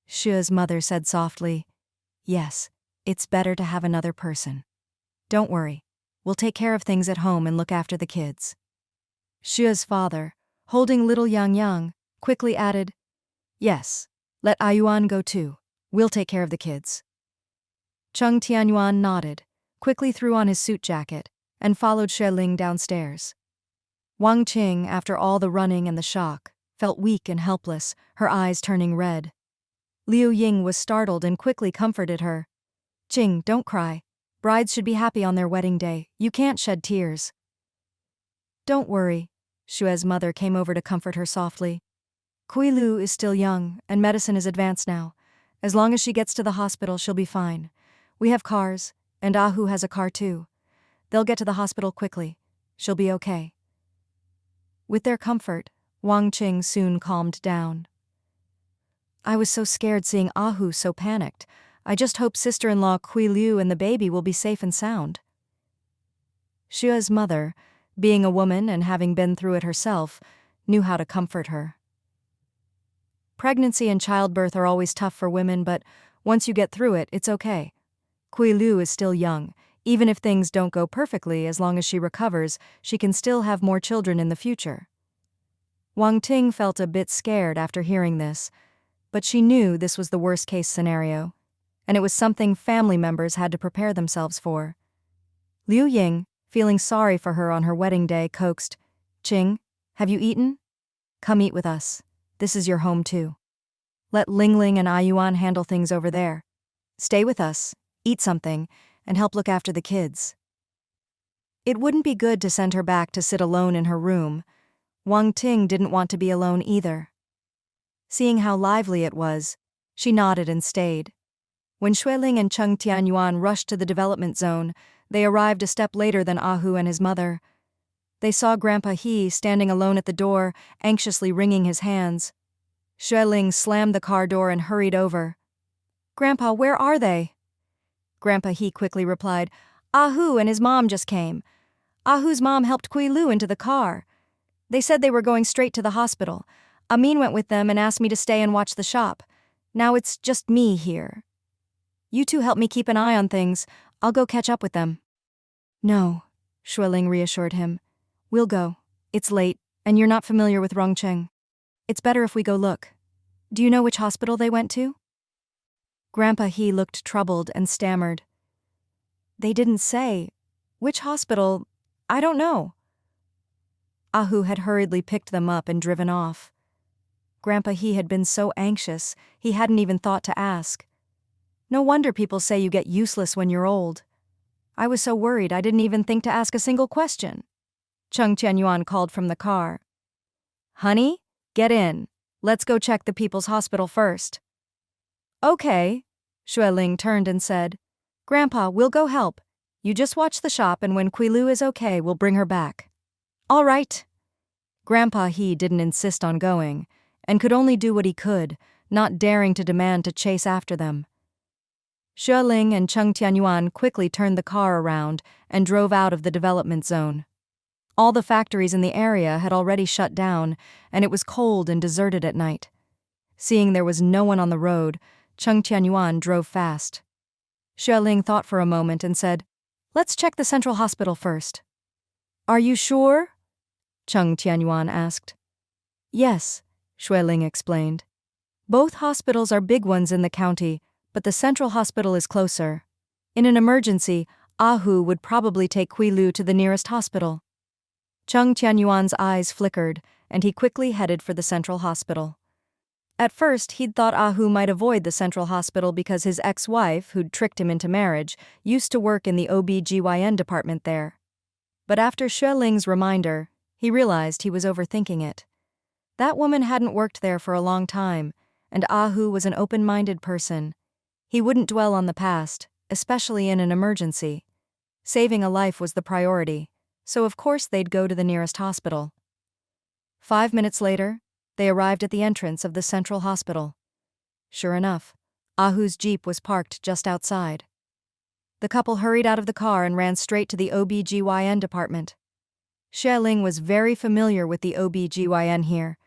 Xue's mother said softly, "Yes, it's better to have another person. Don't worry. We'll take care of things at home and look after the kids." Xue's father, holding little Yang, quickly added, "Yes, let Ayuan go too. We'll take care of the kids." Cheng Tianyuan nodded, quickly threw on his suit jacket, and followed Xue Ling downstairs. Wang Qing, after all the running and the shock, felt weak and helpless, her eyes turning red. Liu Ying was startled and quickly comforted her. "Qing, don't cry. Brides should be happy on their wedding day. You can't shed tears." "Don't worry," Xue's mother came over to comfort her softly. "Kui Liu is still young, and medicine is advanced now. As long as she gets to the hospital, she'll be fine. We have cars, and Ahu has a car too. They'll get to the hospital quickly. She'll be okay." With their comfort, Wang Qing soon calmed down. "I was so scared seeing Ahu so panicked. I just hope sister-in-law Kui Liu and the baby will be safe and sound." Xue's mother, being a woman and having been through it herself, knew how to comfort her. Pregnancy and childbirth are always tough for women, but once you get through it, it's okay. Kui Liu is still young. Even if things don't go perfectly, as long as she recovers, she can still have more children in the future. Wang Ting felt a bit scared after hearing this, but she knew this was the worst-case scenario, and it was something family members had to prepare themselves for. Liu Ying, feeling sorry for her on her wedding day, coaxed, "Qing, have you eaten? Come eat with us. This is your home too. Let Ling Ling and Ayuan handle things over there. Stay with us, eat something, and help look after the kids." It wouldn't be good to send her back to sit alone in her room. Wang Ting didn't want to be alone either. Seeing how lively it was, she nodded and stayed. When Xue Ling and Cheng Tianyuan rushed to the development zone, they arrived a step later than Ahu and his mother. They saw Grandpa He standing alone at the door, anxiously wringing his hands. Xue Ling slammed the car door and hurried over. Grandpa, where are they? Grandpa He quickly replied, Ahu and his mom just came. Ahu's mom helped Kui Lu into the car. They said they were going straight to the hospital. Amin went with them and asked me to stay and watch the shop. Now it's just me here. You two help me keep an eye on things. I'll go catch up with them. No, Xue Ling reassured him. We'll go. It's late, and you're not familiar with Rongcheng. It's better if we go look. Do you know which hospital they went to? Grandpa He looked troubled and stammered. They didn't say. Which hospital? I don't know. Ahu had hurriedly picked them up and driven off. Grandpa He had been so anxious, he hadn't even thought to ask. No wonder people say you get useless when you're old. I was so worried I didn't even think to ask a single question. Cheng Tianyuan called from the car. Honey, get in. Let's go check the people's hospital first. Okay, Xue Ling turned and said. Grandpa, we'll go help. You just watch the shop, and when Kui Lu is okay, we'll bring her back. All right. Grandpa He didn't insist on going, and could only do what he could, not daring to demand to chase after them. Xue Ling and Cheng Tianyuan quickly turned the car around and drove out of the development zone. All the factories in the area had already shut down, and it was cold and deserted at night. Seeing there was no one on the road, Cheng Tianyuan drove fast. Xue Ling thought for a moment and said, Let's check the central hospital first. Are you sure? Cheng Tianyuan asked. Yes, Xue Ling explained. Both hospitals are big ones in the county, but the central hospital is closer. In an emergency, Ahu would probably take Kui Lu to the nearest hospital. Cheng Tianyuan's eyes flickered, and he quickly headed for the central hospital. At first, he'd thought Ahu might avoid the central hospital because his ex-wife, who'd tricked him into marriage, used to work in the OB/GYN department there. But after Xue Ling's reminder, he realized he was overthinking it. That woman hadn't worked there for a long time, and Ahu was an open-minded person. He wouldn't dwell on the past, especially in an emergency. Saving a life was the priority, so of course they'd go to the nearest hospital. 5 minutes later, they arrived at the entrance of the central hospital. Sure enough, Ahu's jeep was parked just outside. The couple hurried out of the car and ran straight to the OB/GYN department. Xue Ling was very familiar with the OB/GYN here.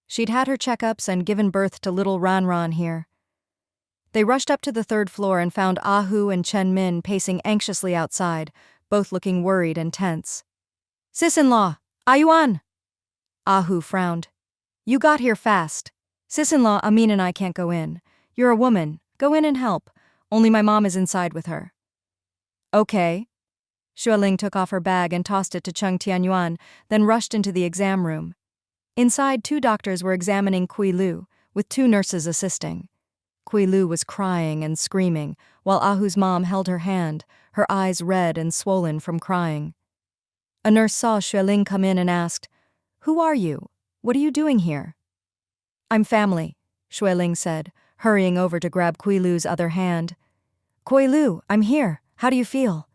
She'd had her checkups and given birth to little Ranran here. They rushed up to the 3rd floor and found Ahu and Chen Min pacing anxiously outside, both looking worried and tense. Sis-in-law, Ayuan! Ahu frowned. You got here fast. Sis-in-law Amin and I can't go in. You're a woman. Go in and help. Only my mom is inside with her. Okay. Xue Ling took off her bag and tossed it to Cheng Tianyuan, then rushed into the exam room. Inside, 2 doctors were examining Kui Lu, with 2 nurses assisting. Kui Lu was crying and screaming, while Ahu's mom held her hand, her eyes red and swollen from crying. A nurse saw Xue Ling come in and asked, Who are you? What are you doing here? I'm family, Xue Ling said, hurrying over to grab Kui Lu's other hand. Kui Lu, I'm here. How do you feel?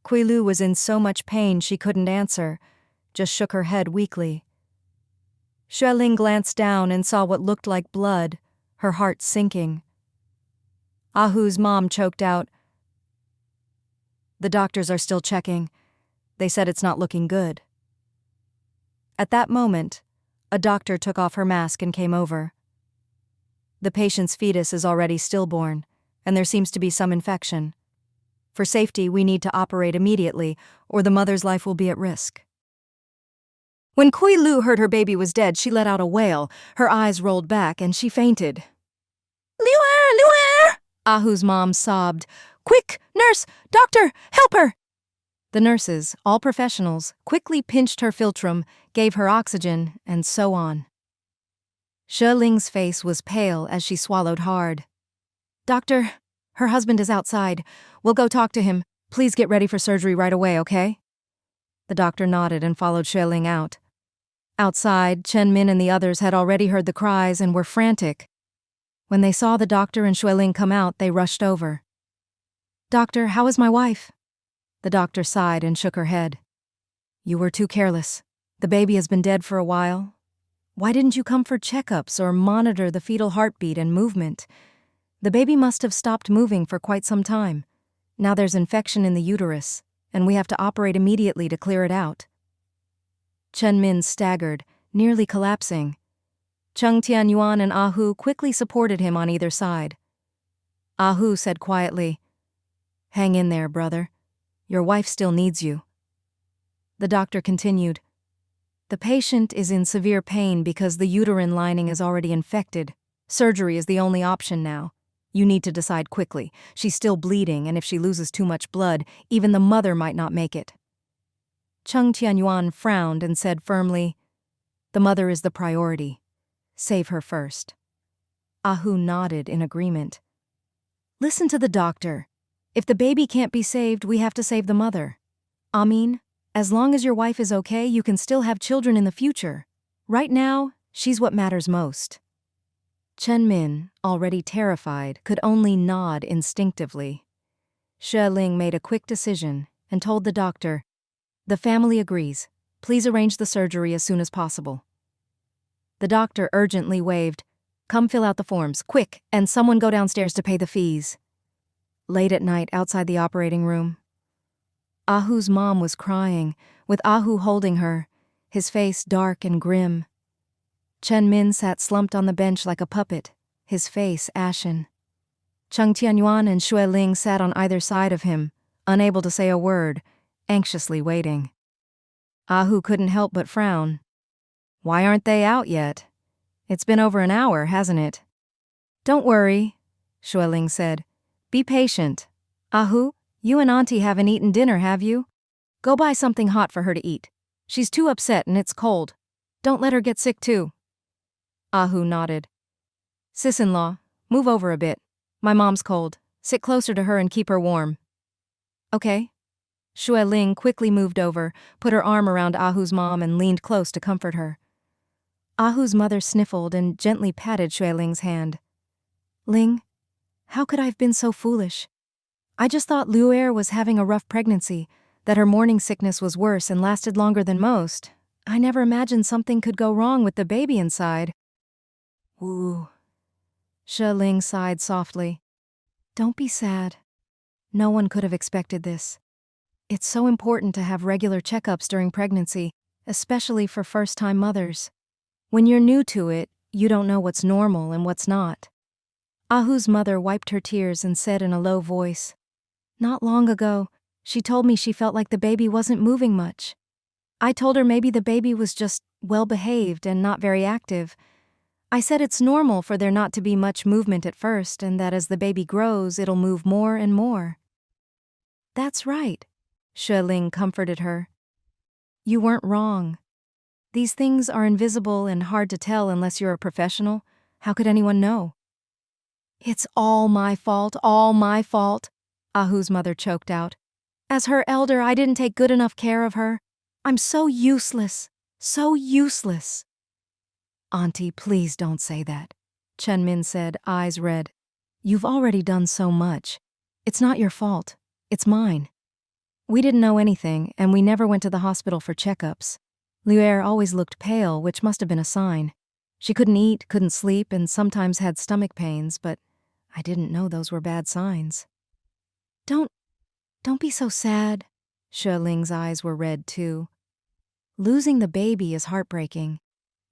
Kui Lu was in so much pain she couldn't answer, just shook her head weakly. Xue Ling glanced down and saw what looked like blood, her heart sinking. Ahu's mom choked out, The doctors are still checking. They said it's not looking good. At that moment, a doctor took off her mask and came over. The patient's fetus is already stillborn, and there seems to be some infection. For safety, we need to operate immediately, or the mother's life will be at risk. When Kui Lu heard her baby was dead, she let out a wail. Her eyes rolled back, and she fainted. Liuer! Ahu's mom sobbed. Quick, nurse! Doctor! Help her! The nurses, all professionals, quickly pinched her philtrum, gave her oxygen, and so on. Xue Ling's face was pale as she swallowed hard. Doctor, her husband is outside. We'll go talk to him. Please get ready for surgery right away, okay? The doctor nodded and followed Xue Ling out. Outside, Chen Min and the others had already heard the cries and were frantic. When they saw the doctor and Xue Ling come out, they rushed over. Doctor, how is my wife? The doctor sighed and shook her head. You were too careless. The baby has been dead for a while. Why didn't you come for checkups or monitor the fetal heartbeat and movement? The baby must have stopped moving for quite some time. Now there's infection in the uterus, and we have to operate immediately to clear it out. Chen Min staggered, nearly collapsing. Cheng Tianyuan and Ahu quickly supported him on either side. Ahu said quietly, "Hang in there, brother. Your wife still needs you." The doctor continued, "The patient is in severe pain because the uterine lining is already infected. Surgery is the only option now. You need to decide quickly. She's still bleeding, and if she loses too much blood, even the mother might not make it." Cheng Tianyuan frowned and said firmly, "The mother is the priority. Save her first." Ahu nodded in agreement. "Listen to the doctor. If the baby can't be saved, we have to save the mother. Amin, as long as your wife is okay, you can still have children in the future. Right now, she's what matters most." Chen Min, already terrified, could only nod instinctively. Xue Ling made a quick decision and told the doctor, "The family agrees. Please arrange the surgery as soon as possible." The doctor urgently waved, "Come fill out the forms, quick, and someone go downstairs to pay the fees." Late at night outside the operating room, Ahu's mom was crying, with Ahu holding her, his face dark and grim. Chen Min sat slumped on the bench like a puppet, his face ashen. Cheng Tianyuan and Xue Ling sat on either side of him, unable to say a word, anxiously waiting. Ahu couldn't help but frown. "Why aren't they out yet? It's been over an hour, hasn't it?" "Don't worry," Xue Ling said. "Be patient. Ahu, you and Auntie haven't eaten dinner, have you? Go buy something hot for her to eat. She's too upset and it's cold. Don't let her get sick too." Ahu nodded. "Sis-in-law, move over a bit. My mom's cold. Sit closer to her and keep her warm." "Okay." Xue Ling quickly moved over, put her arm around Ahu's mom and leaned close to comfort her. Ahu's mother sniffled and gently patted Xue Ling's hand. "Ling, how could I have been so foolish? I just thought Luer was having a rough pregnancy, that her morning sickness was worse and lasted longer than most. I never imagined something could go wrong with the baby inside." "Woo." Xue Ling sighed softly. "Don't be sad. No one could have expected this. It's so important to have regular checkups during pregnancy, especially for first-time mothers. When you're new to it, you don't know what's normal and what's not." Ahu's mother wiped her tears and said in a low voice, "Not long ago, she told me she felt like the baby wasn't moving much. I told her maybe the baby was just well-behaved and not very active. I said it's normal for there not to be much movement at first and that as the baby grows, it'll move more and more." "That's right," Xue Ling comforted her. "You weren't wrong. These things are invisible and hard to tell unless you're a professional. How could anyone know?" "It's all my fault, Ahu's mother choked out. "As her elder, I didn't take good enough care of her. I'm so useless, so useless." "Auntie, please don't say that," Chen Min said, eyes red. "You've already done so much. It's not your fault. It's mine. We didn't know anything, and we never went to the hospital for checkups. Luer always looked pale, which must have been a sign. She couldn't eat, couldn't sleep, and sometimes had stomach pains, but I didn't know those were bad signs." Don't be so sad." Xue Ling's eyes were red too. "Losing the baby is heartbreaking,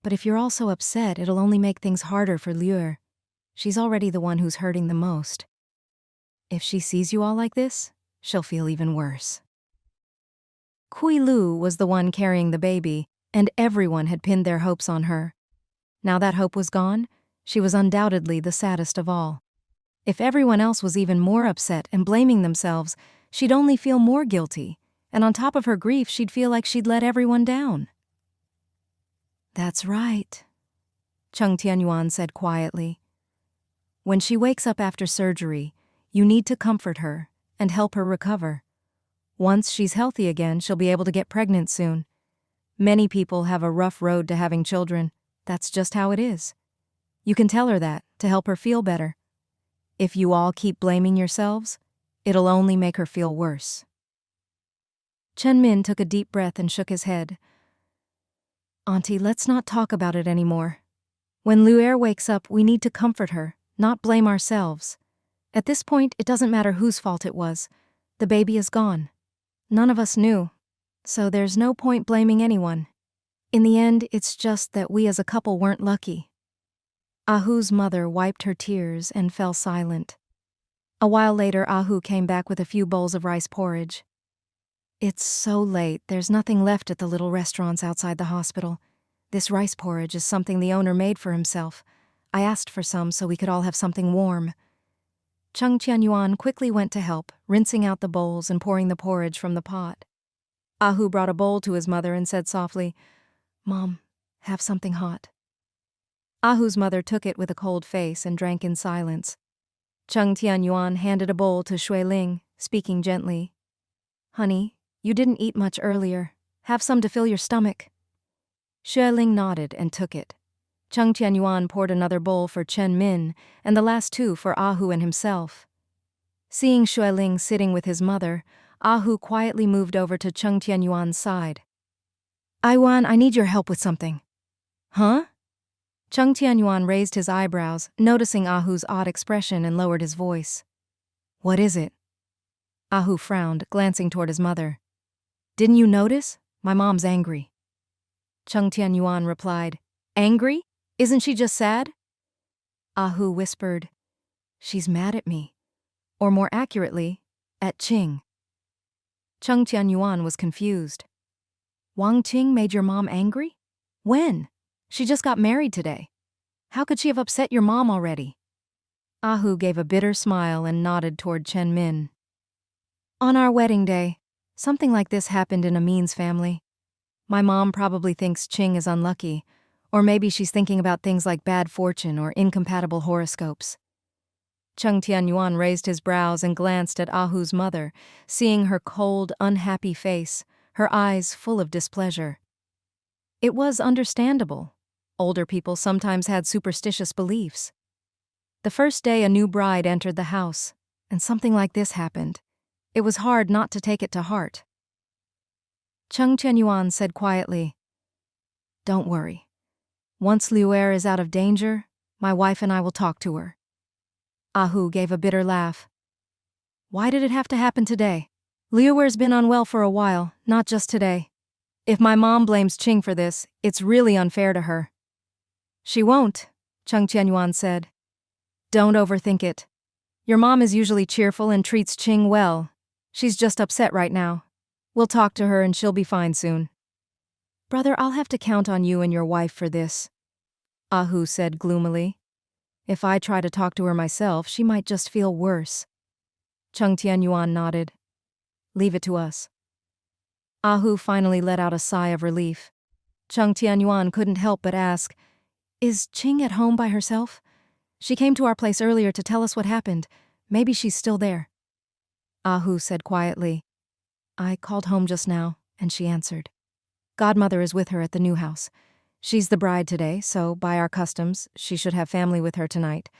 but if you're all so upset, it'll only make things harder for Luer. She's already the one who's hurting the most. If she sees you all like this, she'll feel even worse." Kui Lu was the one carrying the baby, and everyone had pinned their hopes on her. Now that hope was gone, she was undoubtedly the saddest of all. If everyone else was even more upset and blaming themselves, she'd only feel more guilty, and on top of her grief, she'd feel like she'd let everyone down. "That's right," Cheng Tianyuan said quietly. "When she wakes up after surgery, you need to comfort her and help her recover. Once she's healthy again, she'll be able to get pregnant soon. Many people have a rough road to having children. That's just how it is. You can tell her that to help her feel better. If you all keep blaming yourselves, it'll only make her feel worse." Chen Min took a deep breath and shook his head. "Auntie, let's not talk about it anymore. When Luer wakes up, we need to comfort her, not blame ourselves. At this point, it doesn't matter whose fault it was. The baby is gone. None of us knew, so there's no point blaming anyone. In the end, it's just that we as a couple weren't lucky. Ahu's mother wiped her tears and fell silent. A while later, Ahu came back with a few bowls of rice porridge. It's so late, there's nothing left at the little restaurants outside the hospital. This rice porridge is something the owner made for himself. I asked for some so we could all have something warm. Cheng Tianyuan quickly went to help, rinsing out the bowls and pouring the porridge from the pot. Ahu brought a bowl to his mother and said softly, "Mom, have something hot." Ahu's mother took it with a cold face and drank in silence. Cheng Tianyuan handed a bowl to Xue Ling, speaking gently. "Honey, you didn't eat much earlier. Have some to fill your stomach." Xue Ling nodded and took it. Cheng Tianyuan poured another bowl for Chen Min and the last two for Ahu and himself. Seeing Xue Ling sitting with his mother, Ahu quietly moved over to Cheng Tianyuan's side. "Aiwan, I need your help with something." "Huh?" Cheng Tianyuan raised his eyebrows, noticing Ahu's odd expression, and lowered his voice. "What is it?" Ahu frowned, glancing toward his mother. "Didn't you notice? My mom's angry." Cheng Tianyuan replied, "Angry? Isn't she just sad?" Ahu whispered, "She's mad at me. Or more accurately, at Qing." Cheng Tianyuan was confused. "Wang Qing made your mom angry? When? She just got married today. How could she have upset your mom already?" Ahu gave a bitter smile and nodded toward Chen Min. "On our wedding day, something like this happened in Amin's family. My mom probably thinks Qing is unlucky, or maybe she's thinking about things like bad fortune or incompatible horoscopes." Cheng Tianyuan raised his brows and glanced at Ahu's mother, seeing her cold, unhappy face, her eyes full of displeasure. It was understandable. Older people sometimes had superstitious beliefs. The first day a new bride entered the house, and something like this happened. It was hard not to take it to heart. Cheng Tianyuan said quietly, "Don't worry. Once Liuer is out of danger, my wife and I will talk to her." Ahu gave a bitter laugh. "Why did it have to happen today? Liuer's been unwell for a while, not just today. If my mom blames Qing for this, it's really unfair to her." "She won't," Cheng Tianyuan said. "Don't overthink it. Your mom is usually cheerful and treats Qing well. She's just upset right now. We'll talk to her and she'll be fine soon." "Brother, I'll have to count on you and your wife for this," Ahu said gloomily. "If I try to talk to her myself, she might just feel worse." Cheng Tianyuan nodded. "Leave it to us." Ahu finally let out a sigh of relief. Cheng Tianyuan couldn't help but ask, "Is Qing at home by herself? She came to our place earlier to tell us what happened. Maybe she's still there." Ahu said quietly, "I called home just now, and she answered. Godmother is with her at the new house. She's the bride today, so by our customs, she should have family with her tonight.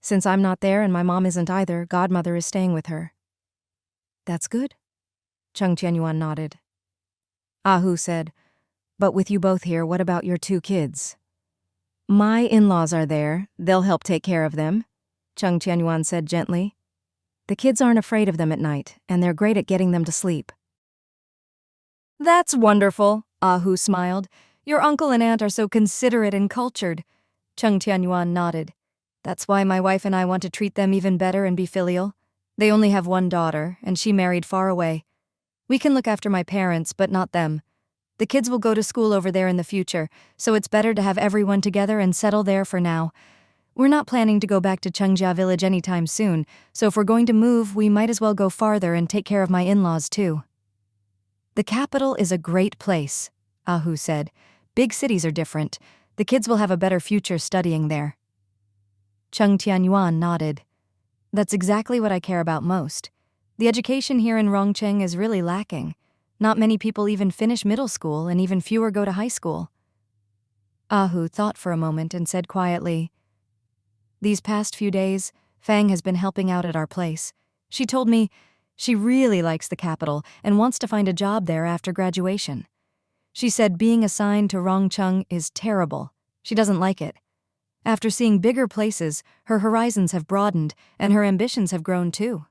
Since I'm not there and my mom isn't either, Godmother is staying with her." "That's good." Cheng Tianyuan nodded. Ahu said, "But with you both here, what about your two kids?" "My in-laws are there. They'll help take care of them," Cheng Tianyuan said gently. "The kids aren't afraid of them at night, and they're great at getting them to sleep." "That's wonderful," Ahu smiled. "Your uncle and aunt are so considerate and cultured." Cheng Tianyuan nodded. "That's why my wife and I want to treat them even better and be filial. They only have one daughter, and she married far away. We can look after my parents, but not them. The kids will go to school over there in the future, so it's better to have everyone together and settle there for now. We're not planning to go back to Chengjia village anytime soon, so if we're going to move, we might as well go farther and take care of my in-laws too." "The capital is a great place," Ahu said. "Big cities are different. The kids will have a better future studying there." Cheng Tianyuan nodded. "That's exactly what I care about most. The education here in Rongcheng is really lacking. Not many people even finish middle school, and even fewer go to high school." Ahu thought for a moment and said quietly, "These past few days, Fang has been helping out at our place. She told me she really likes the capital and wants to find a job there after graduation. She said being assigned to Rongcheng is terrible. She doesn't like it. After seeing bigger places, her horizons have broadened, and her ambitions have grown too.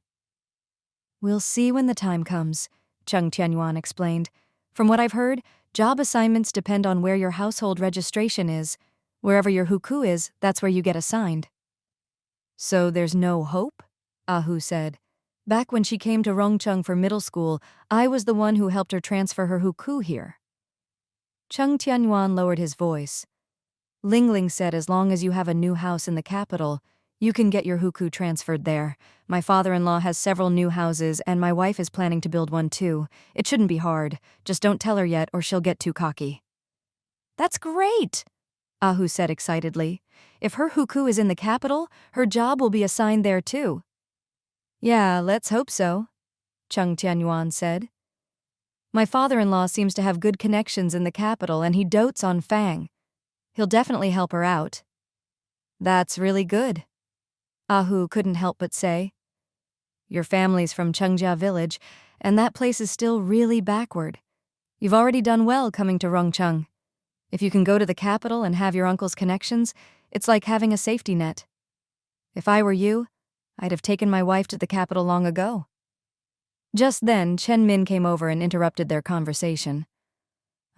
We'll see when the time comes, Cheng Tianyuan explained. From what I've heard, job assignments depend on where your household registration is. Wherever your hukou is, that's where you get assigned. So there's no hope? Ahu said. Back when she came to Rongcheng for middle school, I was the one who helped her transfer her hukou here. Cheng Tianyuan lowered his voice. Ling said as long as you have a new house in the capital, you can get your hukou transferred there. My father-in-law has several new houses, and my wife is planning to build one too. It shouldn't be hard. Just don't tell her yet or she'll get too cocky. That's great, Ahu said excitedly. If her hukou is in the capital, her job will be assigned there too. Yeah, let's hope so, Cheng Tianyuan said. My father-in-law seems to have good connections in the capital and he dotes on Fang. He'll definitely help her out. That's really good, Ahu couldn't help but say. Your family's from Chengjia village, and that place is still really backward. You've already done well coming to Rongcheng. If you can go to the capital and have your uncle's connections, it's like having a safety net. If I were you, I'd have taken my wife to the capital long ago. Just then, Chen Min came over and interrupted their conversation.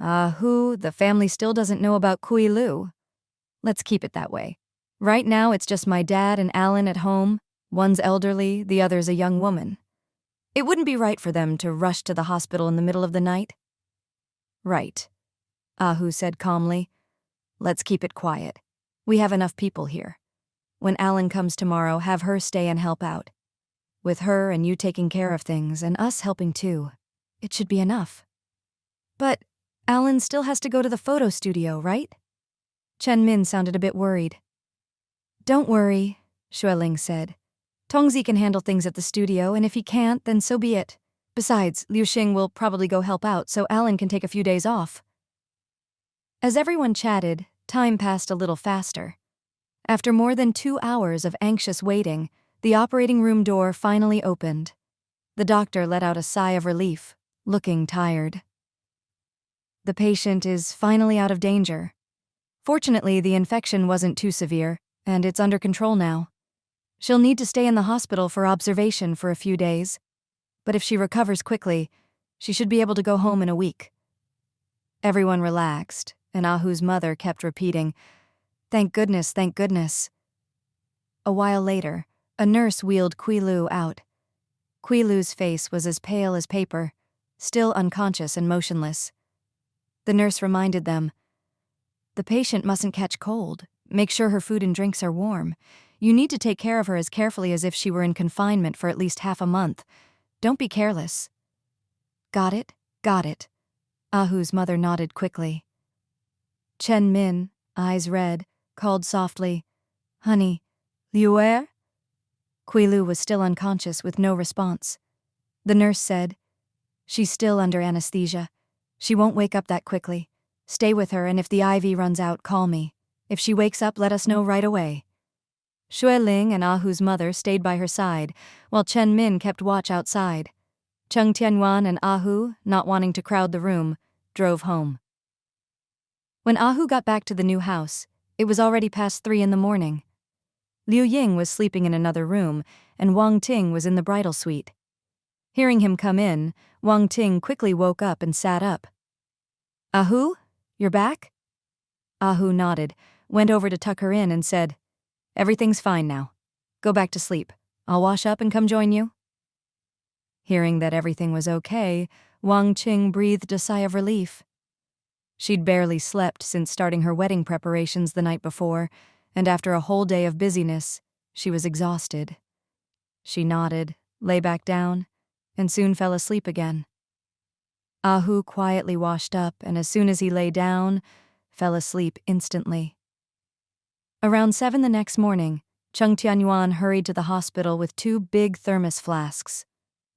The family still doesn't know about Kui Lu. Let's keep it that way. Right now, it's just my dad and Alan at home. One's elderly, the other's a young woman. It wouldn't be right for them to rush to the hospital in the middle of the night. Right, Ahu said calmly. Let's keep it quiet. We have enough people here. When Alan comes tomorrow, have her stay and help out. With her and you taking care of things, and us helping too, it should be enough. But Alan still has to go to the photo studio, right? Chen Min sounded a bit worried. Don't worry, Xue Ling said. Tongzi can handle things at the studio, and if he can't, then so be it. Besides, Liu Xing will probably go help out, so Alan can take a few days off. As everyone chatted, time passed a little faster. After more than 2 hours of anxious waiting, the operating room door finally opened. The doctor let out a sigh of relief, looking tired. The patient is finally out of danger. Fortunately, the infection wasn't too severe, and it's under control now. She'll need to stay in the hospital for observation for a few days, but if she recovers quickly, she should be able to go home in a week. Everyone relaxed, and Ahu's mother kept repeating, "Thank goodness, thank goodness." A while later, a nurse wheeled Kui Lu out. Kui Lu's face was as pale as paper, still unconscious and motionless. The nurse reminded them, "The patient mustn't catch cold. Make sure her food and drinks are warm. You need to take care of her as carefully as if she were in confinement for at least half a month. Don't be careless." Got it, got it. Ahu's mother nodded quickly. Chen Min, eyes red, called softly, "Honey, Liu Er?" Kui Lu was still unconscious with no response. The nurse said, "She's still under anesthesia. She won't wake up that quickly. Stay with her, and if the IV runs out, call me. If she wakes up, let us know right away." Xue Ling and Ahu's mother stayed by her side, while Chen Min kept watch outside. Cheng Tianyuan and Ahu, not wanting to crowd the room, drove home. When Ahu got back to the new house, it was already past 3 in the morning. Liu Ying was sleeping in another room, and Wang Ting was in the bridal suite. Hearing him come in, Wang Ting quickly woke up and sat up. "Ahu, you're back?" Ahu nodded, went over to tuck her in and said, "Everything's fine now. Go back to sleep. I'll wash up and come join you." Hearing that everything was okay, Wang Ting breathed a sigh of relief. She'd barely slept since starting her wedding preparations the night before, and after a whole day of busyness, she was exhausted. She nodded, lay back down, and soon fell asleep again. Ahu quietly washed up, and as soon as he lay down, fell asleep instantly. Around 7 the next morning, Cheng Tianyuan hurried to the hospital with 2 big thermos flasks.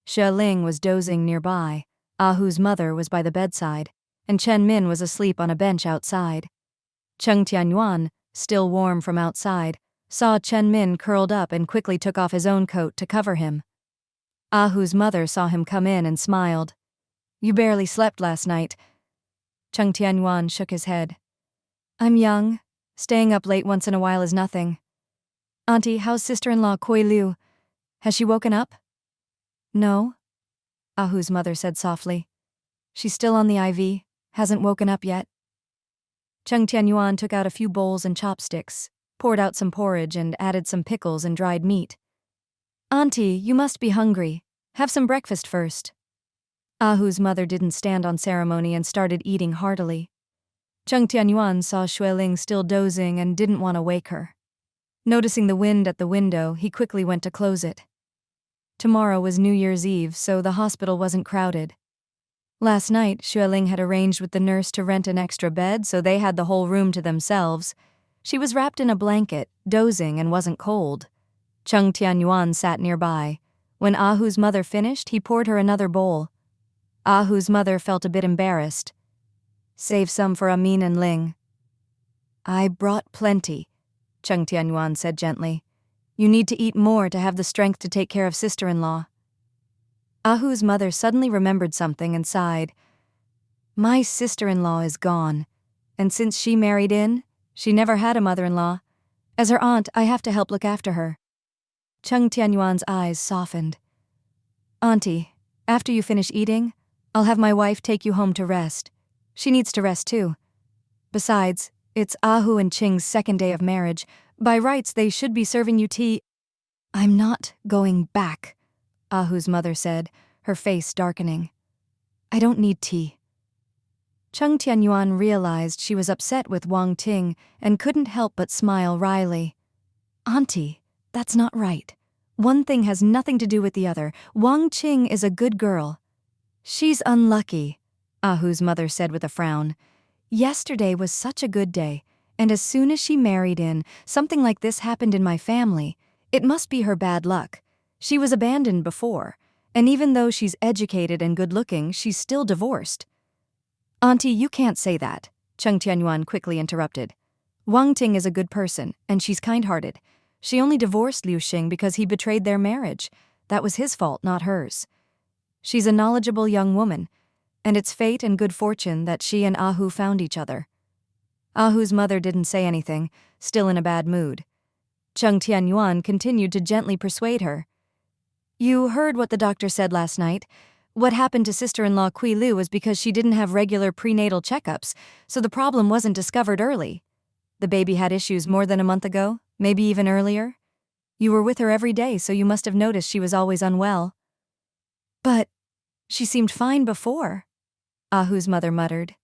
Xue Ling was dozing nearby, Ahu's mother was by the bedside, and Chen Min was asleep on a bench outside. Cheng Tianyuan, still warm from outside, saw Chen Min curled up and quickly took off his own coat to cover him. Ahu's mother saw him come in and smiled. "You barely slept last night." Cheng Tianyuan shook his head. "I'm young, Staying up late once in a while is nothing. Auntie, how's sister-in-law Xue Liu? Has she woken up? No, Ahu's mother said softly. She's still on the IV, hasn't woken up yet. Cheng Tianyuan took out a few bowls and chopsticks, poured out some porridge and added some pickles and dried meat. Auntie, you must be hungry. Have some breakfast first. Ahu's mother didn't stand on ceremony and started eating heartily. Cheng Tianyuan saw Xue Ling still dozing and didn't want to wake her. Noticing the wind at the window, he quickly went to close it. Tomorrow was New Year's Eve, so the hospital wasn't crowded. Last night, Xue Ling had arranged with the nurse to rent an extra bed, so they had the whole room to themselves. She was wrapped in a blanket, dozing, and wasn't cold. Cheng Tianyuan sat nearby. When Ahu's mother finished, he poured her another bowl. Ahu's mother felt a bit embarrassed. Save some for Amin and Ling. I brought plenty, Cheng Tianyuan said gently. You need to eat more to have the strength to take care of sister-in-law. Ahu's mother suddenly remembered something and sighed. My sister-in-law is gone, and since she married in, she never had a mother-in-law. As her aunt, I have to help look after her. Cheng Tianyuan's eyes softened. Auntie, after you finish eating, I'll have my wife take you home to rest. She needs to rest too. Besides, it's Ahu and Ching's second day of marriage. By rights, they should be serving you tea. I'm not going back, Ahu's mother said, her face darkening. I don't need tea. Cheng Tianyuan realized she was upset with Wang Ting and couldn't help but smile wryly. Auntie, that's not right. One thing has nothing to do with the other. Wang Qing is a good girl. She's unlucky, Ahu's mother said with a frown. Yesterday was such a good day, and as soon as she married in, something like this happened in my family. It must be her bad luck. She was abandoned before, and even though she's educated and good-looking, she's still divorced. Auntie, you can't say that, Cheng Tianyuan quickly interrupted. Wang Ting is a good person, and she's kind-hearted. She only divorced Liu Xing because he betrayed their marriage. That was his fault, not hers. She's a knowledgeable young woman, and it's fate and good fortune that she and Ahu found each other. Ahu's mother didn't say anything, still in a bad mood. Cheng Tianyuan continued to gently persuade her. You heard what the doctor said last night. What happened to sister-in-law Xue Liu was because she didn't have regular prenatal checkups, so the problem wasn't discovered early. The baby had issues more than a month ago, maybe even earlier. You were with her every day, so you must have noticed she was always unwell. But she seemed fine before, Ahu's mother muttered.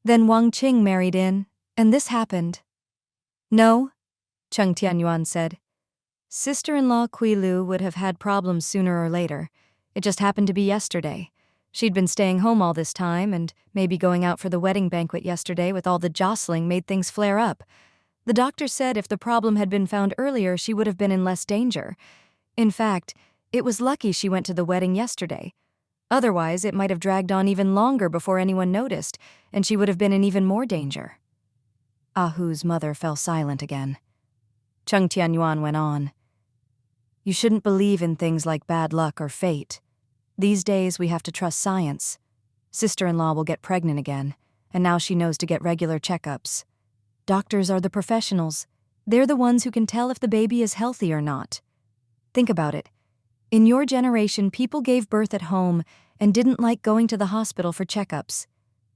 Then Wang Qing married in, and this happened. No, Cheng Tianyuan said. Sister-in-law Xue Liu would have had problems sooner or later. It just happened to be yesterday. She'd been staying home all this time, and maybe going out for the wedding banquet yesterday with all the jostling made things flare up. The doctor said if the problem had been found earlier, she would have been in less danger. In fact, it was lucky she went to the wedding yesterday. Otherwise, it might have dragged on even longer before anyone noticed, and she would have been in even more danger. Ahu's mother fell silent again. Cheng Tianyuan went on. You shouldn't believe in things like bad luck or fate. These days, we have to trust science. Sister-in-law will get pregnant again, and now she knows to get regular checkups. Doctors are the professionals. They're the ones who can tell if the baby is healthy or not. Think about it. In your generation, people gave birth at home and didn't like going to the hospital for checkups.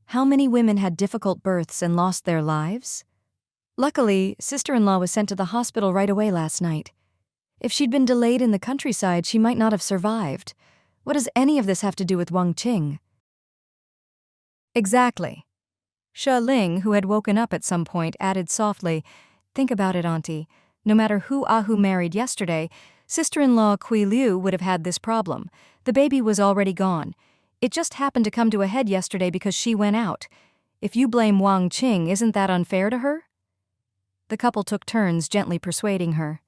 How many women had difficult births and lost their lives? Luckily, sister-in-law was sent to the hospital right away last night. If she'd been delayed in the countryside, she might not have survived. What does any of this have to do with Wang Qing? Exactly. Xue Ling, who had woken up at some point, added softly, Think about it, Auntie. No matter who Ahu married yesterday, sister-in-law Xue Liu would have had this problem. The baby was already gone. It just happened to come to a head yesterday because she went out. If you blame Wang Qing, isn't that unfair to her? The couple took turns gently persuading her.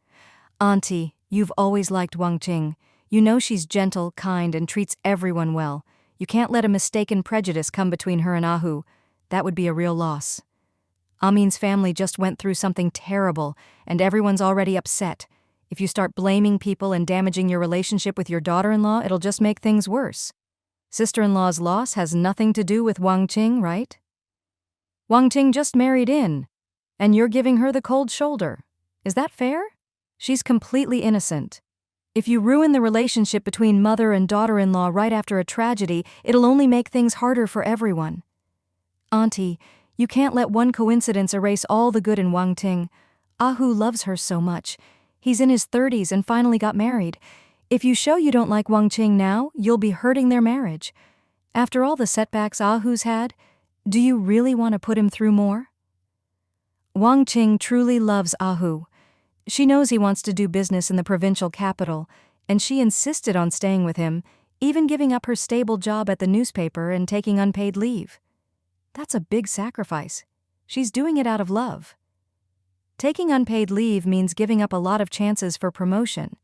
Auntie, you've always liked Wang Qing. You know she's gentle, kind, and treats everyone well. You can't let a mistaken prejudice come between her and Ahu. That would be a real loss. Amin's family just went through something terrible, and everyone's already upset. If you start blaming people and damaging your relationship with your daughter-in-law, it'll just make things worse. Sister-in-law's loss has nothing to do with Wang Qing, right? Wang Qing just married in. And you're giving her the cold shoulder. Is that fair? She's completely innocent. If you ruin the relationship between mother and daughter-in-law right after a tragedy, it'll only make things harder for everyone. Auntie, you can't let one coincidence erase all the good in Wang Ting. Ahu loves her so much. He's in his 30s and finally got married. If you show you don't like Wang Ting now, you'll be hurting their marriage. After all the setbacks Ahu's had, do you really want to put him through more? Wang Ting truly loves Ahu. She knows he wants to do business in the provincial capital, and she insisted on staying with him, even giving up her stable job at the newspaper and taking unpaid leave. That's a big sacrifice. She's doing it out of love. Taking unpaid leave means giving up a lot of chances for promotion.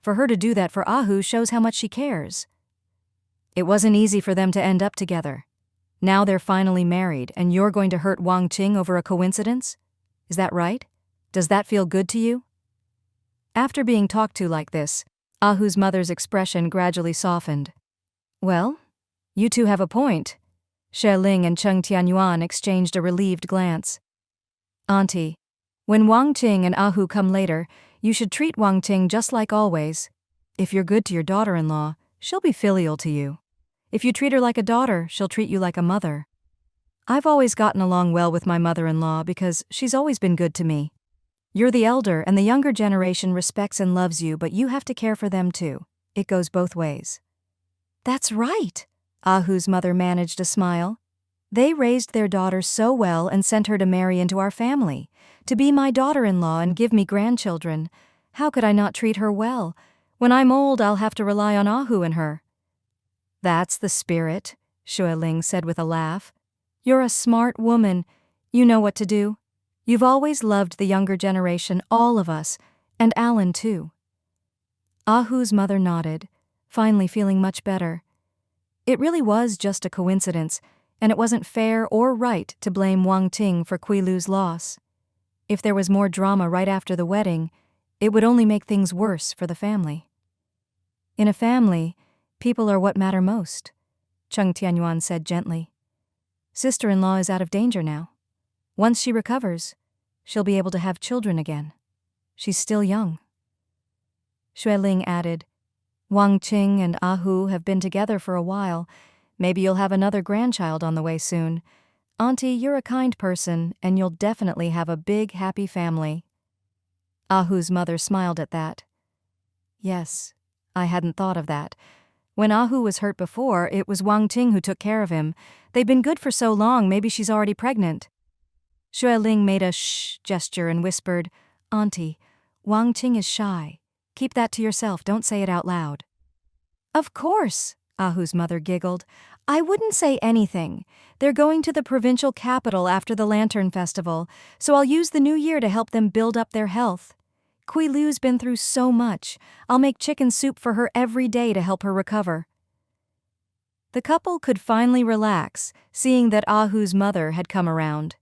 For her to do that for Ahu shows how much she cares. It wasn't easy for them to end up together. Now they're finally married, and you're going to hurt Wang Ting over a coincidence? Is that right? Does that feel good to you? After being talked to like this, Ahu's mother's expression gradually softened. Well, you two have a point. Xue Ling and Cheng Tianyuan exchanged a relieved glance. Auntie, when Wang Ting and Ahu come later, you should treat Wang Ting just like always. If you're good to your daughter-in-law, she'll be filial to you. If you treat her like a daughter, she'll treat you like a mother. I've always gotten along well with my mother-in-law because she's always been good to me. You're the elder and the younger generation respects and loves you, but you have to care for them too. It goes both ways. That's right. Ahu's mother managed a smile. They raised their daughter so well and sent her to marry into our family, to be my daughter-in-law and give me grandchildren. How could I not treat her well? When I'm old, I'll have to rely on Ahu and her. That's the spirit, Xue Ling said with a laugh. You're a smart woman. You know what to do. You've always loved the younger generation, all of us, and Alan too. Ahu's mother nodded, finally feeling much better. It really was just a coincidence, and it wasn't fair or right to blame Wang Ting for Quilu's loss. If there was more drama right after the wedding, it would only make things worse for the family. In a family, people are what matter most, Cheng Tianyuan said gently. Sister-in-law is out of danger now. Once she recovers, she'll be able to have children again. She's still young. Xue Ling added, Wang Ting and Ahu have been together for a while. Maybe you'll have another grandchild on the way soon. Auntie, you're a kind person, and you'll definitely have a big, happy family. Ahu's mother smiled at that. Yes, I hadn't thought of that. When Ahu was hurt before, it was Wang Ting who took care of him. They've been good for so long, maybe she's already pregnant. Xue Ling made a shh gesture and whispered, Auntie, Wang Ting is shy. Keep that to yourself, don't say it out loud. Of course, Ahu's mother giggled. I wouldn't say anything. They're going to the provincial capital after the Lantern Festival, so I'll use the new year to help them build up their health. Quilu's been through so much. I'll make chicken soup for her every day to help her recover. The couple could finally relax, seeing that Ahu's mother had come around.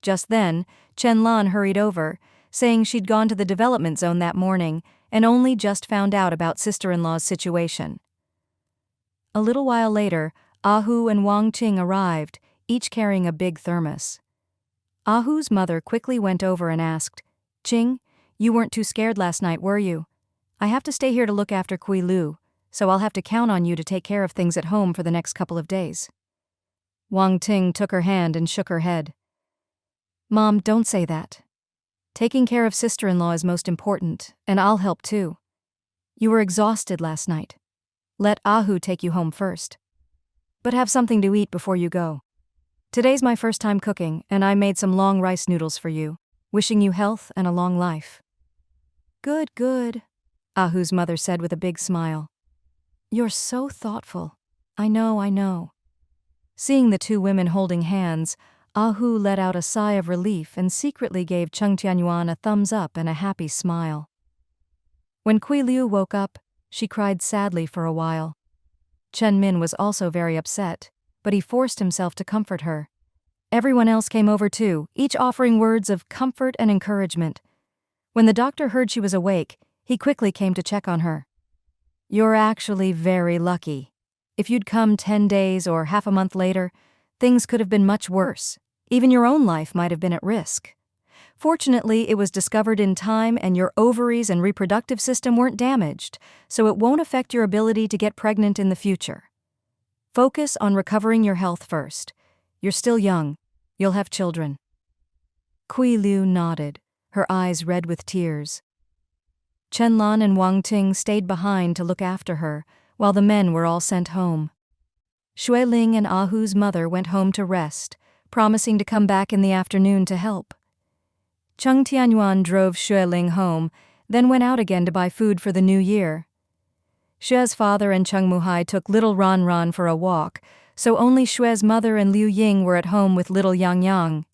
Just then, Chen Lan hurried over, saying she'd gone to the development zone that morning and only just found out about sister-in-law's situation. A little while later, Ahu and Wang Ting arrived, each carrying a big thermos. Ahu's mother quickly went over and asked, Ching, you weren't too scared last night, were you? I have to stay here to look after Quilu, so I'll have to count on you to take care of things at home for the next couple of days. Wang Ting took her hand and shook her head. Mom, don't say that. Taking care of sister-in-law is most important, and I'll help too. You were exhausted last night. Let Ahu take you home first. But have something to eat before you go. Today's my first time cooking, and I made some long rice noodles for you, wishing you health and a long life. Good, good, Ahu's mother said with a big smile. You're so thoughtful. I know. Seeing the two women holding hands, Ahu let out a sigh of relief and secretly gave Cheng Tianyuan a thumbs up and a happy smile. When Quilu woke up, she cried sadly for a while. Chen Min was also very upset, but he forced himself to comfort her. Everyone else came over too, each offering words of comfort and encouragement. When the doctor heard she was awake, he quickly came to check on her. You're actually very lucky. If you'd come 10 days or half a month later, things could have been much worse. Even your own life might have been at risk, Fortunately, it was discovered in time and your ovaries and reproductive system weren't damaged, so it won't affect your ability to get pregnant in the future. Focus on recovering your health first. You're still young. You'll have children. Kui Liu nodded, her eyes red with tears. Chen Lan and Wang Ting stayed behind to look after her, while the men were all sent home. Xue Ling and Ahu's mother went home to rest, promising to come back in the afternoon to help. Cheng Tianyuan drove Xue Ling home, then went out again to buy food for the new year. Xue's father and Cheng Muhai took little Ran Ran for a walk, so only Xue's mother and Liu Ying were at home with little Yang Yang.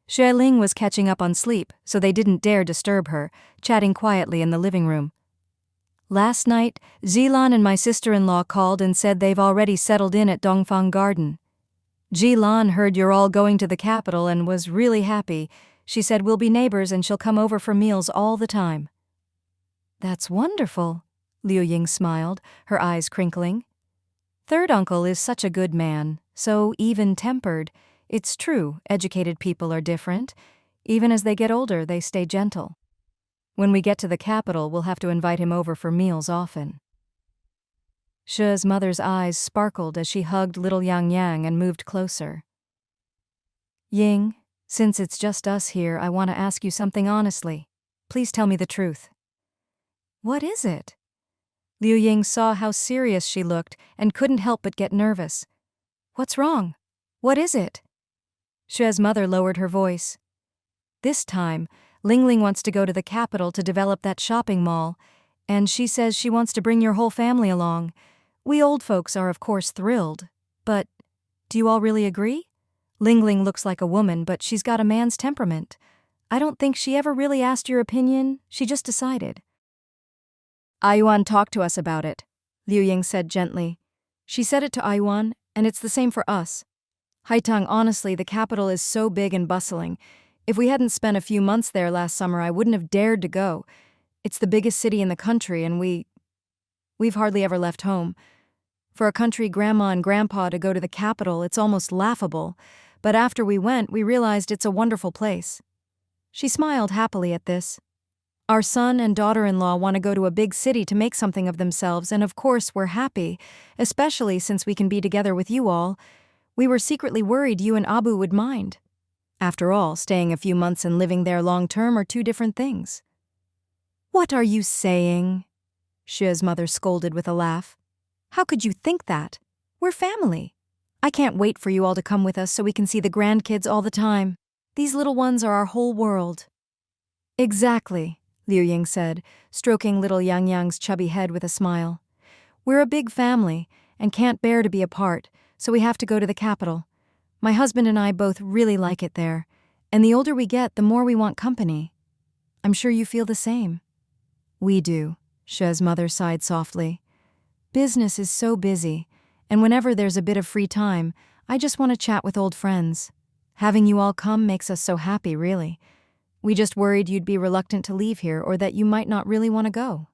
Xue Ling was catching up on sleep, so they didn't dare disturb her, chatting quietly in the living room. Last night, Zilan and my sister-in-law called and said they've already settled in at Dongfang Garden. Zilan heard you're all going to the capital and was really happy. She said we'll be neighbors and she'll come over for meals all the time. That's wonderful, Liu Ying smiled, her eyes crinkling. Third uncle is such a good man, so even-tempered. It's true, educated people are different. Even as they get older, they stay gentle. When we get to the capital, we'll have to invite him over for meals often. Xue's mother's eyes sparkled as she hugged little Yang Yang and moved closer. Ying, since it's just us here, I want to ask you something honestly. Please tell me the truth. What is it? Liu Ying saw how serious she looked and couldn't help but get nervous. What's wrong? What is it? Xue's mother lowered her voice. This time, Ling Ling wants to go to the capital to develop that shopping mall, and she says she wants to bring your whole family along. We old folks are of course thrilled, but do you all really agree? Ling Ling looks like a woman, but she's got a man's temperament. I don't think she ever really asked your opinion, she just decided. Ayuan talked to us about it, Liu Ying said gently. She said it to Ayuan, and it's the same for us. Haitang, honestly, the capital is so big and bustling. If we hadn't spent a few months there last summer, I wouldn't have dared to go. It's the biggest city in the country, and we've hardly ever left home. For a country grandma and grandpa to go to the capital, it's almost laughable. But after we went, we realized it's a wonderful place. She smiled happily at this. Our son and daughter-in-law want to go to a big city to make something of themselves, and of course we're happy, especially since we can be together with you all. We were secretly worried you and Abu would mind. After all, staying a few months and living there long-term are two different things. What are you saying? Xue's mother scolded with a laugh. How could you think that? We're family. I can't wait for you all to come with us so we can see the grandkids all the time. These little ones are our whole world. Exactly, Liu Ying said, stroking little Yang Yang's chubby head with a smile. We're a big family and can't bear to be apart, so we have to go to the capital. My husband and I both really like it there, and the older we get, the more we want company. I'm sure you feel the same. We do, Xue's mother sighed softly. Business is so busy, and whenever there's a bit of free time, I just want to chat with old friends. Having you all come makes us so happy, really. We just worried you'd be reluctant to leave here or that you might not really want to go.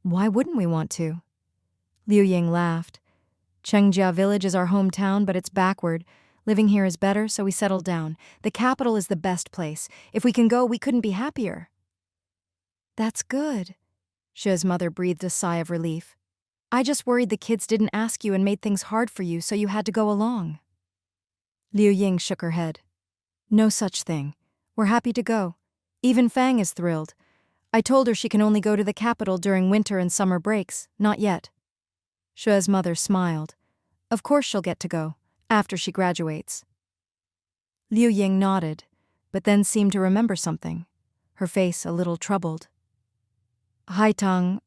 Why wouldn't we want to? Liu Ying laughed. Chengjia village is our hometown, but it's backward. Living here is better, so we settled down. The capital is the best place. If we can go, we couldn't be happier. That's good. Xue's mother breathed a sigh of relief. I just worried the kids didn't ask you and made things hard for you, so you had to go along. Liu Ying shook her head. No such thing. We're happy to go. Even Fang is thrilled. I told her she can only go to the capital during winter and summer breaks, not yet. Xue's mother smiled. Of course she'll get to go, after she graduates. Liu Ying nodded, but then seemed to remember something, her face a little troubled. Haitang,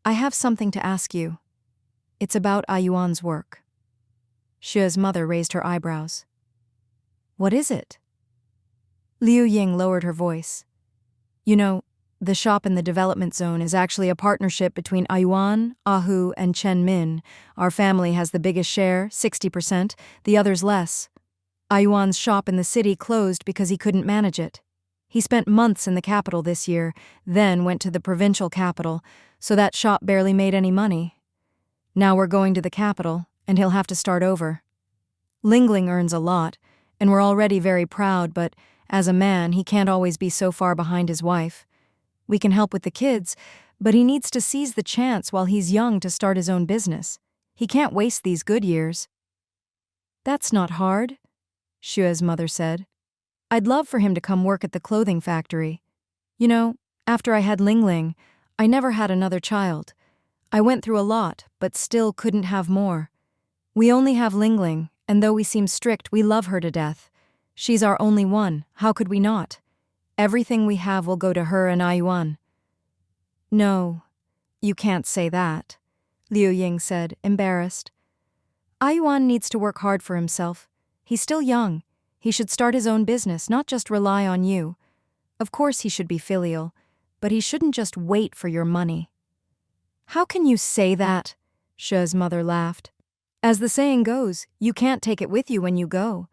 I have something to ask you. It's about Ayuan's work. Xue's mother raised her eyebrows. What is it? Liu Ying lowered her voice. You know, the shop in the development zone is actually a partnership between Ayuan, Ahu, and Chen Min. Our family has the biggest share, 60%, the others less. Ayuan's shop in the city closed because he couldn't manage it. He spent months in the capital this year, then went to the provincial capital, so that shop barely made any money. Now we're going to the capital, and he'll have to start over. Ling Ling earns a lot, and we're already very proud, but As a man, he can't always be so far behind his wife. We can help with the kids, but he needs to seize the chance while he's young to start his own business. He can't waste these good years. That's not hard, Xue's mother said. I'd love for him to come work at the clothing factory. You know, after I had Ling Ling, I never had another child. I went through a lot, but still couldn't have more. We only have Ling Ling, and though we seem strict, we love her to death. She's our only one, how could we not? Everything we have will go to her and Yuan. No, you can't say that, Liu Ying said, embarrassed. Yuan needs to work hard for himself. He's still young. He should start his own business, not just rely on you. Of course he should be filial, but he shouldn't just wait for your money. How can you say that? Xue's mother laughed. As the saying goes, you can't take it with you when you go.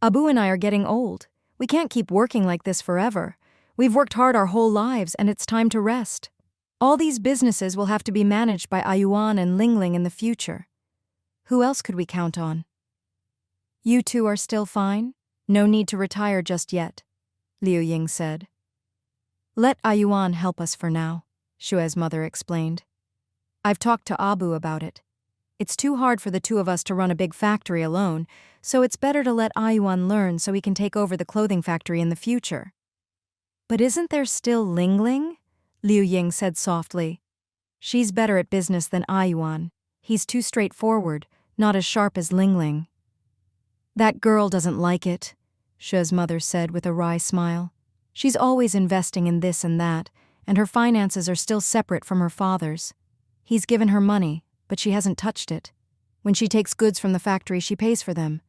Abu and I are getting old. We can't keep working like this forever. We've worked hard our whole lives, and it's time to rest. All these businesses will have to be managed by Yuan and Ling Ling in the future. Who else could we count on? You two are still fine? No need to retire just yet, Liu Ying said. Let Yuan help us for now, Xue's mother explained. I've talked to Abu about it. It's too hard for the two of us to run a big factory alone, so it's better to let Yuan learn so he can take over the clothing factory in the future. But isn't there still Ling Ling? Liu Ying said softly. She's better at business than Yuan. He's too straightforward, not as sharp as Ling Ling. That girl doesn't like it, Xue's mother said with a wry smile. She's always investing in this and that, and her finances are still separate from her father's. He's given her money, but she hasn't touched it. When she takes goods from the factory, she pays for them.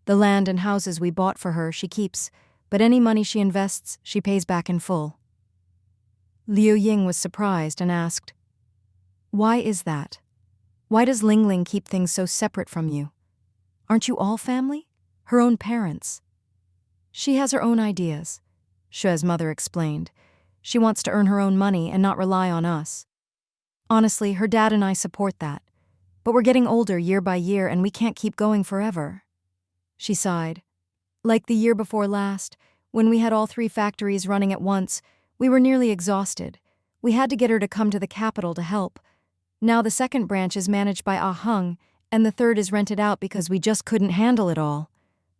The land and houses we bought for her, she keeps, but any money she invests, she pays back in full. Liu Ying was surprised and asked, Why is that? Why does Ling Ling keep things so separate from you? Aren't you all family? Her own parents? She has her own ideas, Xue's mother explained. She wants to earn her own money and not rely on us. Honestly, her dad and I support that. But we're getting older year by year and we can't keep going forever. She sighed. Like the year before last, when we had all 3 factories running at once, we were nearly exhausted. We had to get her to come to the capital to help. Now the second branch is managed by Hung, and the third is rented out because we just couldn't handle it all.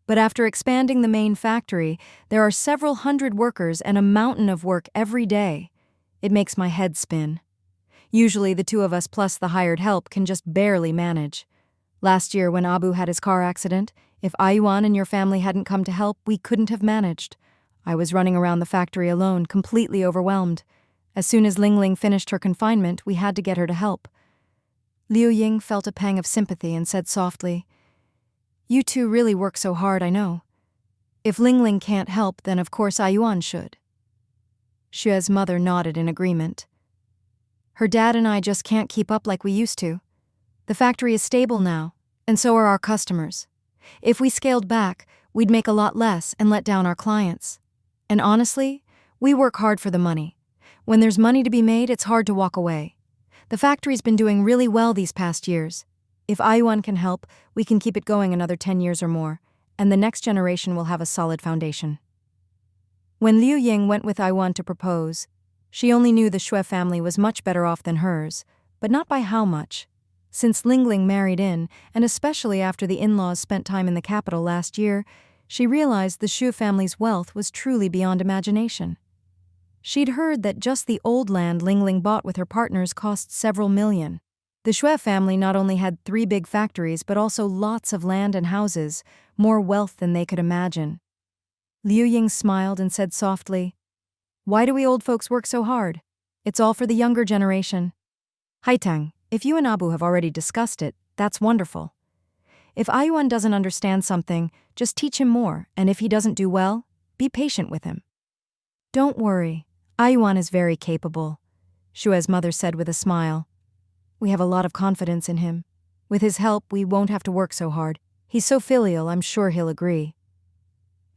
But after expanding the main factory, there are several hundred workers and a mountain of work every day. It makes my head spin. Usually the two of us plus the hired help can just barely manage. Last year when Abu had his car accident, if Yuan and your family hadn't come to help, we couldn't have managed. I was running around the factory alone, completely overwhelmed. As soon as Ling Ling finished her confinement, we had to get her to help. Liu Ying felt a pang of sympathy and said softly, You two really work so hard, I know. If Ling Ling can't help, then of course Yuan should. Xue's mother nodded in agreement. Her dad and I just can't keep up like we used to. The factory is stable now, and so are our customers. If we scaled back, we'd make a lot less and let down our clients. And honestly, we work hard for the money. When there's money to be made, it's hard to walk away. The factory's been doing really well these past years. If Yuan can help, we can keep it going another 10 years or more, and the next generation will have a solid foundation. When Liu Ying went with Yuan to propose, she only knew the Xue family was much better off than hers, but not by how much. Since Ling Ling married in, and especially after the in-laws spent time in the capital last year, she realized the Xue family's wealth was truly beyond imagination. She'd heard that just the old land Ling Ling bought with her partners cost several million. The Xue family not only had 3 big factories but also lots of land and houses, more wealth than they could imagine. Liu Ying smiled and said softly, Why do we old folks work so hard? It's all for the younger generation. Haitang, if you and Abu have already discussed it, that's wonderful. If Yuan doesn't understand something, just teach him more, and if he doesn't do well, be patient with him. Don't worry, Yuan is very capable, Xue's mother said with a smile. We have a lot of confidence in him. With his help, we won't have to work so hard. He's so filial, I'm sure he'll agree.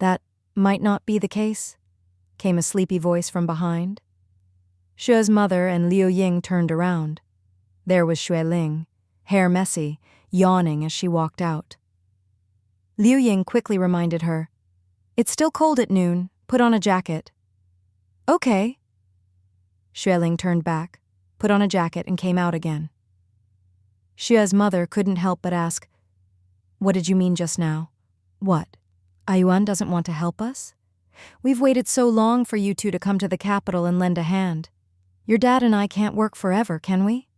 That might not be the case, came a sleepy voice from behind. Xue's mother and Liu Ying turned around. There was Xue Ling, hair messy, yawning as she walked out. Liu Ying quickly reminded her, It's still cold at noon. Put on a jacket. Okay. Xue Ling turned back, put on a jacket, and came out again. Xue's mother couldn't help but ask, "What did you mean just now?" "What? Ayuan doesn't want to help us? We've waited so long for you two to come to the capital and lend a hand. Your dad and I can't work forever, can we?"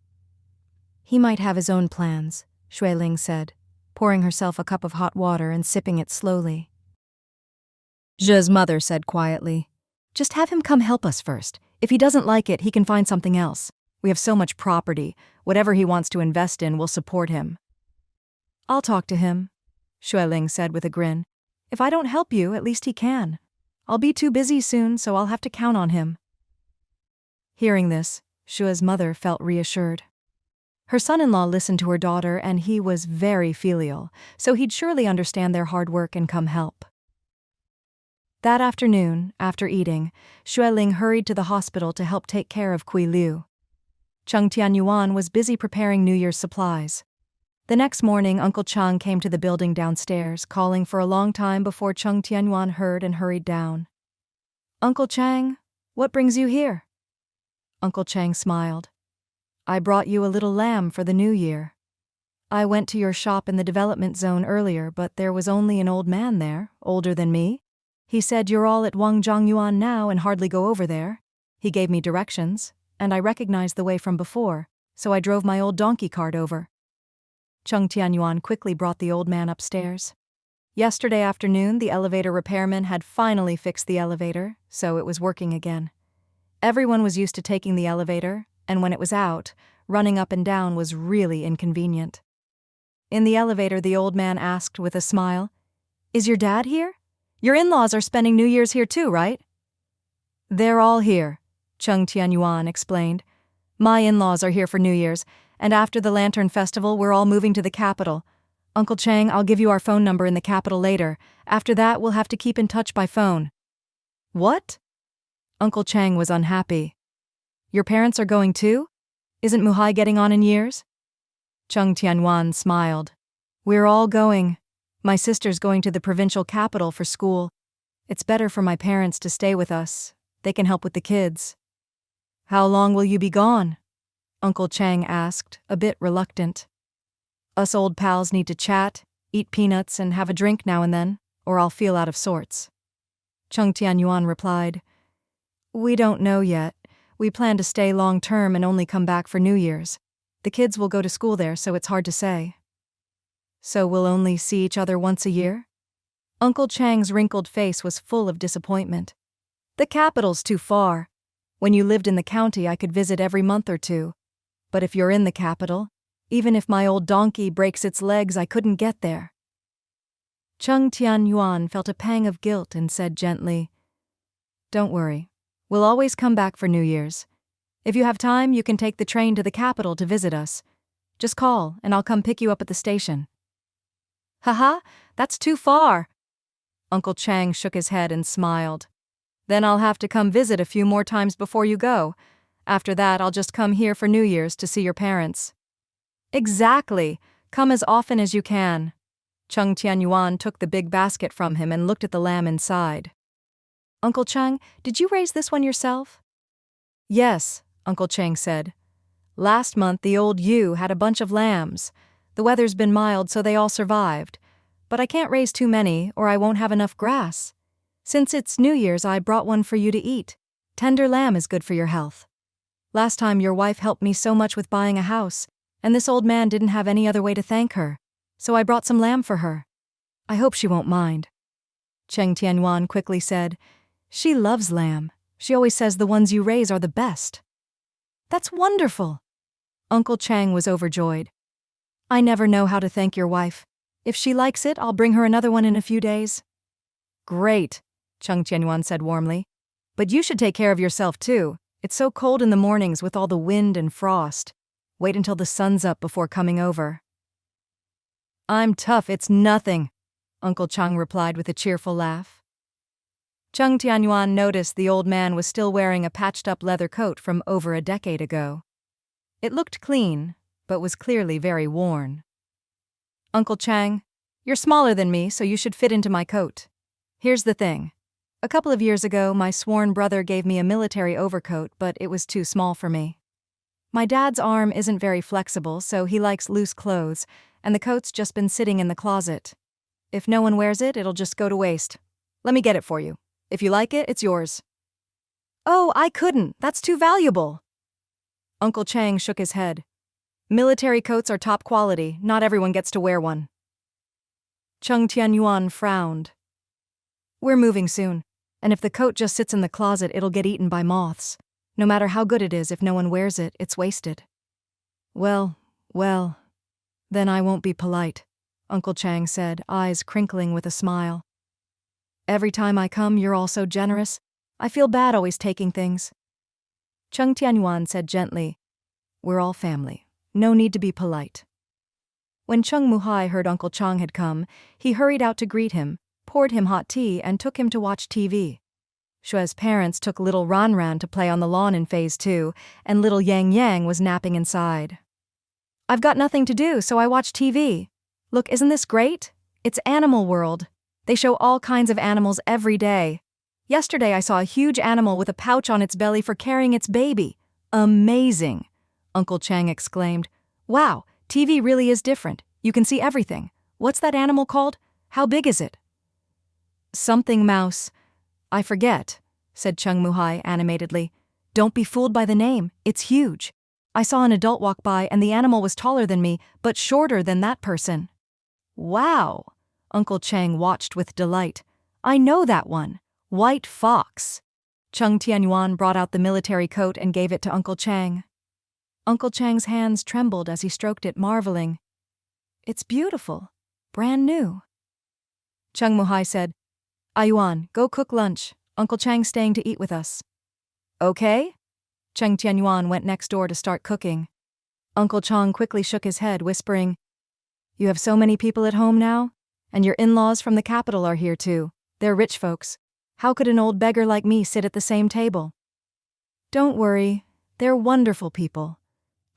"He might have his own plans," Xue Ling said, pouring herself a cup of hot water and sipping it slowly. Xue's mother said quietly, "Just have him come help us first. If he doesn't like it, he can find something else. We have so much property. Whatever he wants to invest in, we'll support him." "I'll talk to him," Xue Ling said with a grin. "If I don't help you, at least he can. I'll be too busy soon, so I'll have to count on him." Hearing this, Xue's mother felt reassured. Her son-in-law listened to her daughter, and he was very filial, so he'd surely understand their hard work and come help. That afternoon, after eating, Xue Ling hurried to the hospital to help take care of Kui Liu. Cheng Tianyuan was busy preparing New Year's supplies. The next morning, Uncle Cheng came to the building downstairs, calling for a long time before Cheng Tianyuan heard and hurried down. "Uncle Cheng, what brings you here?" Uncle Cheng smiled. "I brought you a little lamb for the new year. I went to your shop in the development zone earlier, but there was only an old man there, older than me. He said you're all at Wangzhongyuan now and hardly go over there. He gave me directions, and I recognized the way from before, so I drove my old donkey cart over." Cheng Tianyuan quickly brought the old man upstairs. Yesterday afternoon, the elevator repairman had finally fixed the elevator, so it was working again. Everyone was used to taking the elevator, and when it was out, running up and down was really inconvenient. In the elevator, the old man asked with a smile, "Is your dad here? Your in-laws are spending New Year's here too, right?" "They're all here," Cheng Tianyuan explained. "My in-laws are here for New Year's, and after the Lantern Festival, we're all moving to the capital. Uncle Cheng, I'll give you our phone number in the capital later. After that, we'll have to keep in touch by phone." "What?" Uncle Cheng was unhappy. "Your parents are going too? Isn't Muhai getting on in years?" Cheng Tianyuan smiled. "We're all going. My sister's going to the provincial capital for school. It's better for my parents to stay with us. They can help with the kids." "How long will you be gone?" Uncle Cheng asked, a bit reluctant. "Us old pals need to chat, eat peanuts, and have a drink now and then, or I'll feel out of sorts." Cheng Tianyuan replied, "We don't know yet. We plan to stay long-term and only come back for New Year's. The kids will go to school there, so it's hard to say." "So we'll only see each other once a year?" Uncle Cheng's wrinkled face was full of disappointment. "The capital's too far. When you lived in the county, I could visit every month or two. But if you're in the capital, even if my old donkey breaks its legs, I couldn't get there." Cheng Tianyuan felt a pang of guilt and said gently, "Don't worry. We'll always come back for New Year's. If you have time, you can take the train to the capital to visit us. Just call, and I'll come pick you up at the station." "Haha, that's too far." Uncle Cheng shook his head and smiled. "Then I'll have to come visit a few more times before you go. After that, I'll just come here for New Year's to see your parents." "Exactly. Come as often as you can." Cheng Tianyuan took the big basket from him and looked at the lamb inside. "Uncle Cheng, did you raise this one yourself?" "Yes," Uncle Cheng said. "Last month, the old ewe had a bunch of lambs. The weather's been mild, so they all survived. But I can't raise too many, or I won't have enough grass. Since it's New Year's, I brought one for you to eat. Tender lamb is good for your health. Last time, your wife helped me so much with buying a house, and this old man didn't have any other way to thank her, so I brought some lamb for her. I hope she won't mind." Cheng Tianyuan quickly said, "She loves lamb. She always says the ones you raise are the best." "That's wonderful." Uncle Cheng was overjoyed. "I never know how to thank your wife. If she likes it, I'll bring her another one in a few days." "Great," Cheng Tianyuan said warmly. "But you should take care of yourself too. It's so cold in the mornings with all the wind and frost. Wait until the sun's up before coming over." "I'm tough, it's nothing," Uncle Cheng replied with a cheerful laugh. Cheng Tianyuan noticed the old man was still wearing a patched-up leather coat from over a decade ago. It looked clean, but was clearly very worn. "Uncle Cheng, you're smaller than me, so you should fit into my coat. Here's the thing. A couple of years ago, my sworn brother gave me a military overcoat, but it was too small for me. My dad's arm isn't very flexible, so he likes loose clothes, and the coat's just been sitting in the closet. If no one wears it, it'll just go to waste. Let me get it for you. If you like it, it's yours. Oh, I couldn't. That's too valuable. Uncle Cheng shook his head. Military coats are top quality. Not everyone gets to wear one. Cheng Tianyuan frowned. We're moving soon, and if the coat just sits in the closet, it'll get eaten by moths. No matter how good it is, if no one wears it, it's wasted. Well, then I won't be polite, Uncle Cheng said, eyes crinkling with a smile. Every time I come, you're all so generous. I feel bad always taking things. Cheng Tianyuan said gently, We're all family. No need to be polite. When Cheng Muhai heard Uncle Chang had come, he hurried out to greet him, poured him hot tea, and took him to watch TV. Xue's parents took little Ranran to play on the lawn in Phase 2, and little Yang Yang was napping inside. I've got nothing to do, so I watch TV. Look, isn't this great? It's Animal World. They show all kinds of animals every day. Yesterday I saw a huge animal with a pouch on its belly for carrying its baby. Amazing, Uncle Cheng exclaimed. Wow, TV really is different. You can see everything. What's that animal called? How big is it? Something mouse. I forget, said Cheng Muhai animatedly. Don't be fooled by the name. It's huge. I saw an adult walk by and the animal was taller than me, but shorter than that person. Wow, Uncle Cheng watched with delight. I know that one. White fox. Cheng Tianyuan brought out the military coat and gave it to Uncle Cheng. Uncle Cheng's hands trembled as he stroked it, marveling. It's beautiful. Brand new. Cheng Muhai said, Ayuan, go cook lunch. Uncle Cheng's staying to eat with us. Okay? Cheng Tianyuan went next door to start cooking. Uncle Chang quickly shook his head, whispering, You have so many people at home now? And your in-laws from the capital are here too. They're rich folks. How could an old beggar like me sit at the same table? Don't worry. They're wonderful people,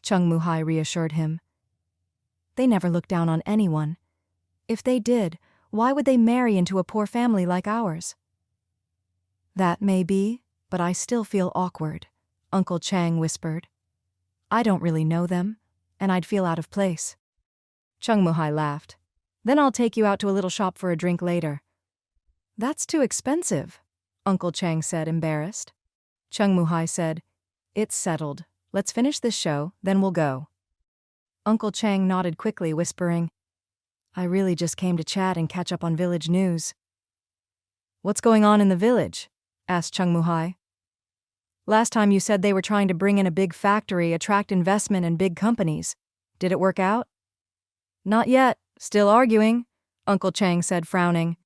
Cheng Muhai reassured him. They never look down on anyone. If they did, why would they marry into a poor family like ours? That may be, but I still feel awkward, Uncle Chang whispered. I don't really know them, and I'd feel out of place. Cheng Muhai laughed. Then I'll take you out to a little shop for a drink later. That's too expensive, Uncle Chang said, embarrassed. Cheng Muhai said, It's settled. Let's finish this show, then we'll go. Uncle Chang nodded quickly, whispering, I really just came to chat and catch up on village news. What's going on in the village? Asked Cheng Muhai. Last time you said they were trying to bring in a big factory, attract investment and big companies. Did it work out? Not yet. Still arguing, Uncle Chang said, frowning.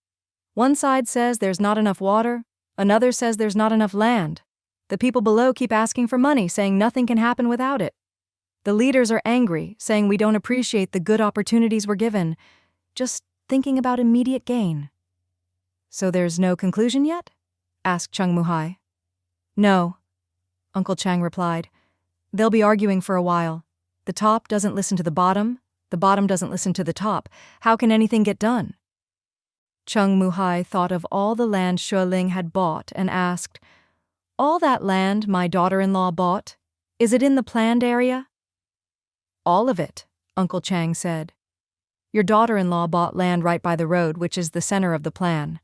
One side says there's not enough water, another says there's not enough land. The people below keep asking for money, saying nothing can happen without it. The leaders are angry, saying we don't appreciate the good opportunities we're given, just thinking about immediate gain. So there's no conclusion yet? Asked Cheng Muhai. No, Uncle Chang replied. They'll be arguing for a while. The top doesn't listen to the bottom doesn't listen to the top. How can anything get done? Cheng Muhai thought of all the land Xue Ling had bought and asked, All that land my daughter-in-law bought, is it in the planned area? All of it, Uncle Chang said. Your daughter-in-law bought land right by the road, which is the center of the plan.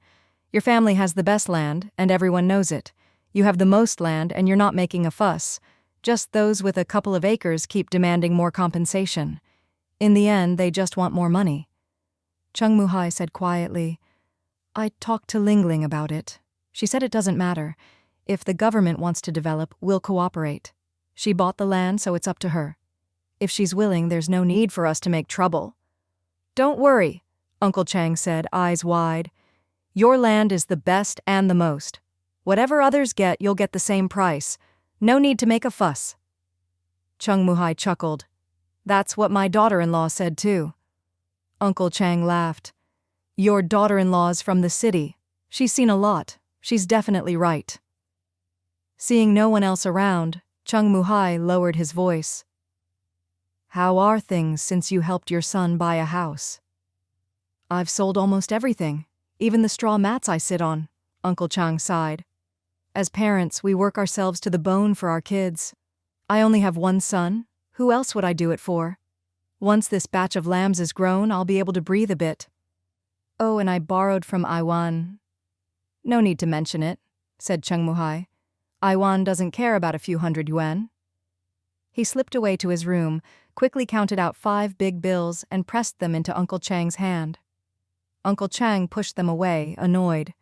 Your family has the best land, and everyone knows it. You have the most land, and you're not making a fuss. Just those with a couple of acres keep demanding more compensation. In the end, they just want more money. Cheng Muhai said quietly, I talked to Ling Ling about it. She said it doesn't matter. If the government wants to develop, we'll cooperate. She bought the land, so it's up to her. If she's willing, there's no need for us to make trouble. Don't worry, Uncle Chang said, eyes wide. Your land is the best and the most. Whatever others get, you'll get the same price. No need to make a fuss. Cheng Muhai chuckled. That's what my daughter-in-law said too. Uncle Chang laughed. Your daughter-in-law's from the city. She's seen a lot. She's definitely right. Seeing no one else around, Cheng Muhai lowered his voice. How are things since you helped your son buy a house? I've sold almost everything, even the straw mats I sit on, Uncle Chang sighed. As parents, we work ourselves to the bone for our kids. I only have one son. Who else would I do it for? Once this batch of lambs is grown, I'll be able to breathe a bit. Oh, and I borrowed from Iwan. No need to mention it, said Cheng Muhai. Iwan doesn't care about a few hundred yuan. He slipped away to his room, quickly counted out 5 big bills and pressed them into Uncle Chang's hand. Uncle Chang pushed them away, annoyed.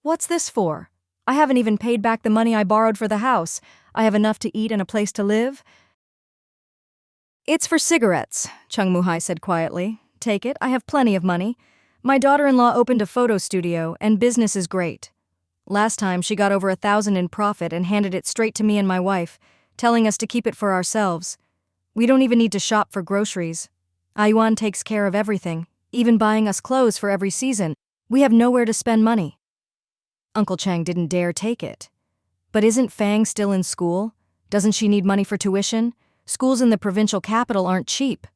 What's this for? I haven't even paid back the money I borrowed for the house. I have enough to eat and a place to live. It's for cigarettes, Cheng Muhai said quietly. Take it, I have plenty of money. My daughter-in-law opened a photo studio, and business is great. Last time she got over 1,000 in profit and handed it straight to me and my wife, telling us to keep it for ourselves. We don't even need to shop for groceries. Ayuan takes care of everything, even buying us clothes for every season. We have nowhere to spend money. Uncle Chang didn't dare take it. But isn't Fang still in school? Doesn't she need money for tuition? Schools in the provincial capital aren't cheap,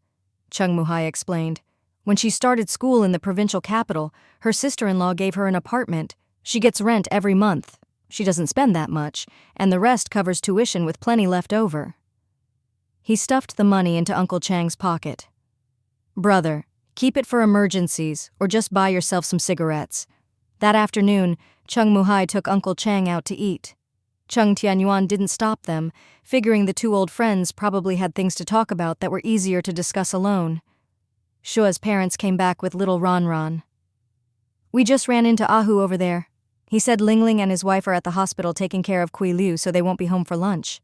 Cheng Muhai explained. When she started school in the provincial capital, her sister-in-law gave her an apartment. She gets rent every month. She doesn't spend that much, and the rest covers tuition with plenty left over. He stuffed the money into Uncle Chang's pocket. Brother, keep it for emergencies, or just buy yourself some cigarettes. That afternoon, Cheng Muhai took Uncle Chang out to eat. Cheng Tianyuan didn't stop them, figuring the 2 old friends probably had things to talk about that were easier to discuss alone. Shua's parents came back with little Ran. We just ran into Ahu over there. He said Ling Ling and his wife are at the hospital taking care of Kui Liu, so they won't be home for lunch.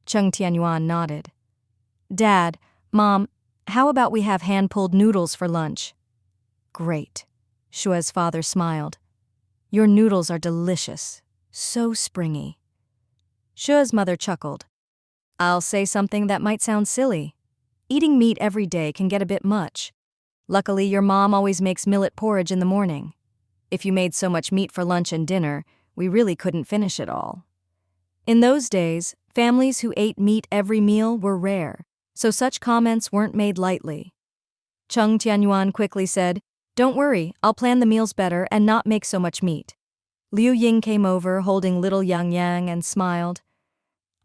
Cheng Tianyuan nodded. Dad, Mom, how about we have hand-pulled noodles for lunch? Great. Shua's father smiled. Your noodles are delicious. So springy. Shua's mother chuckled. I'll say something that might sound silly. Eating meat every day can get a bit much. Luckily, your mom always makes millet porridge in the morning. If you made so much meat for lunch and dinner, we really couldn't finish it all. In those days, families who ate meat every meal were rare, so such comments weren't made lightly. Cheng Tianyuan quickly said, Don't worry, I'll plan the meals better and not make so much meat. Liu Ying came over, holding little Yang Yang, and smiled.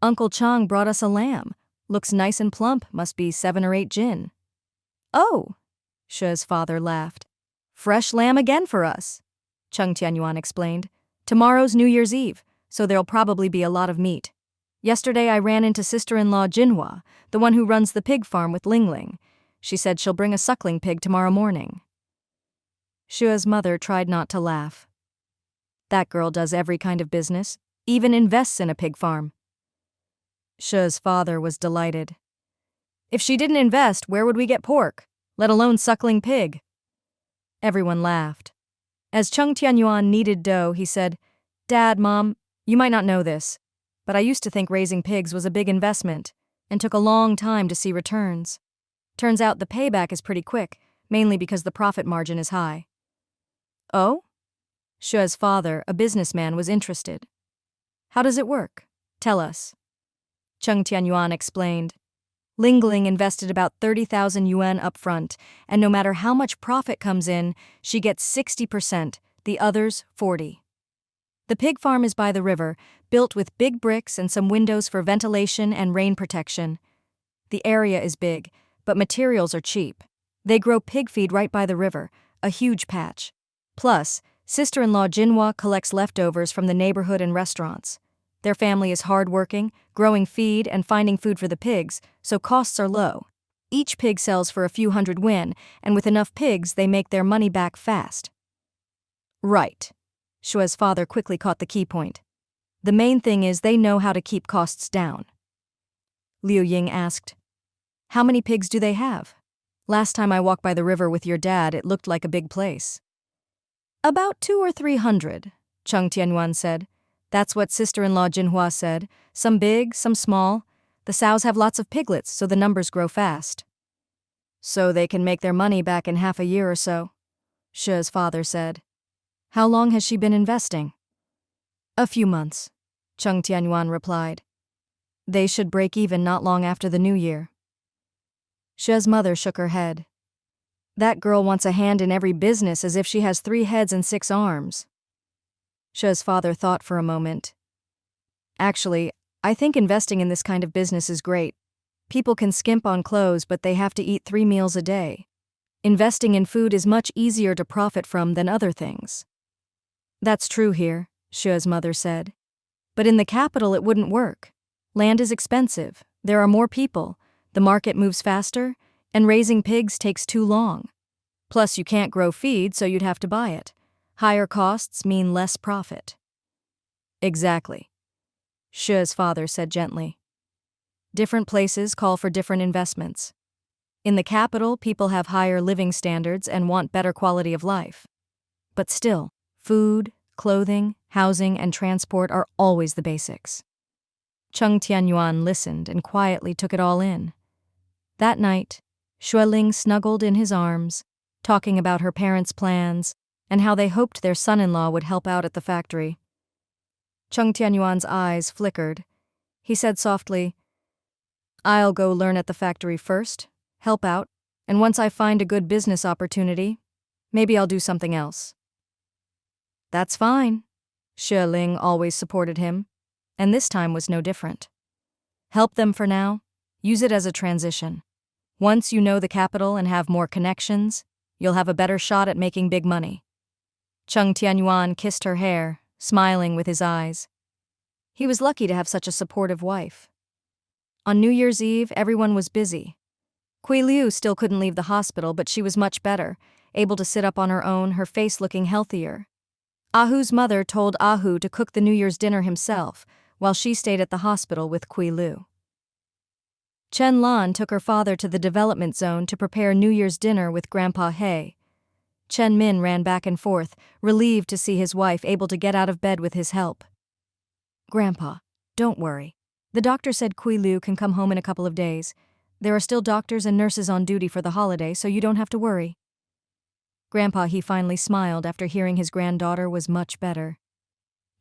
Uncle Chang brought us a lamb. Looks nice and plump, must be 7 or 8 jin. Oh, Shua's father laughed. Fresh lamb again for us, Cheng Tianyuan explained. Tomorrow's New Year's Eve, so there'll probably be a lot of meat. Yesterday I ran into sister-in-law Jinhua, the one who runs the pig farm with Ling Ling. She said she'll bring a suckling pig tomorrow morning. Shua's mother tried not to laugh. That girl does every kind of business, even invests in a pig farm. Shua's father was delighted. If she didn't invest, where would we get pork, let alone suckling pig? Everyone laughed. As Cheng Tianyuan kneaded dough, he said, Dad, Mom, you might not know this, but I used to think raising pigs was a big investment and took a long time to see returns. Turns out the payback is pretty quick, mainly because the profit margin is high. Oh? Shua's father, a businessman, was interested. How does it work? Tell us. Cheng Tianyuan explained. Ling Ling invested about 30,000 yuan up front, and no matter how much profit comes in, she gets 60%, the others 40%. The pig farm is by the river, built with big bricks and some windows for ventilation and rain protection. The area is big, but materials are cheap. They grow pig feed right by the river, a huge patch. Plus, sister-in-law Jinhua collects leftovers from the neighborhood and restaurants. Their family is hard-working, growing feed and finding food for the pigs, so costs are low. Each pig sells for a few hundred yuan, and with enough pigs, they make their money back fast. Right. Shua's father quickly caught the key point. The main thing is they know how to keep costs down. Liu Ying asked, How many pigs do they have? Last time I walked by the river with your dad, it looked like a big place. About 200 or 300, Cheng Tianyuan said. That's what sister-in-law Jinhua said. Some big, some small. The sows have lots of piglets, so the numbers grow fast. So they can make their money back in half a year or so, Shua's father said. How long has she been investing? A few months, Cheng Tianyuan replied. They should break even not long after the new year. Shua's mother shook her head. That girl wants a hand in every business as if she has 3 heads and 6 arms. Xue's father thought for a moment. Actually, I think investing in this kind of business is great. People can skimp on clothes, but they have to eat 3 meals a day. Investing in food is much easier to profit from than other things. That's true here, Xue's mother said. But in the capital it wouldn't work. Land is expensive, there are more people, the market moves faster, and raising pigs takes too long. Plus you can't grow feed, so you'd have to buy it. Higher costs mean less profit. Exactly, Xue's father said gently. Different places call for different investments. In the capital, people have higher living standards and want better quality of life. But still, food, clothing, housing, and transport are always the basics. Cheng Tianyuan listened and quietly took it all in. That night, Xue Ling snuggled in his arms, talking about her parents' plans and how they hoped their son-in-law would help out at the factory. Cheng Tianyuan's eyes flickered. He said softly, "I'll go learn at the factory first, help out, and once I find a good business opportunity, maybe I'll do something else." That's fine. Xue Ling always supported him, and this time was no different. Help them for now, use it as a transition. Once you know the capital and have more connections, you'll have a better shot at making big money. Cheng Tianyuan kissed her hair, smiling with his eyes. He was lucky to have such a supportive wife. On New Year's Eve, everyone was busy. Kui Liu still couldn't leave the hospital, but she was much better, able to sit up on her own, her face looking healthier. Ahu's mother told Ahu to cook the New Year's dinner himself, while she stayed at the hospital with Kui Liu. Chen Lan took her father to the development zone to prepare New Year's dinner with Grandpa He. Chen Min ran back and forth, relieved to see his wife able to get out of bed with his help. "Grandpa, don't worry. The doctor said Kui Liu can come home in a couple of days. There are still doctors and nurses on duty for the holiday, so you don't have to worry." Grandpa He finally smiled after hearing his granddaughter was much better.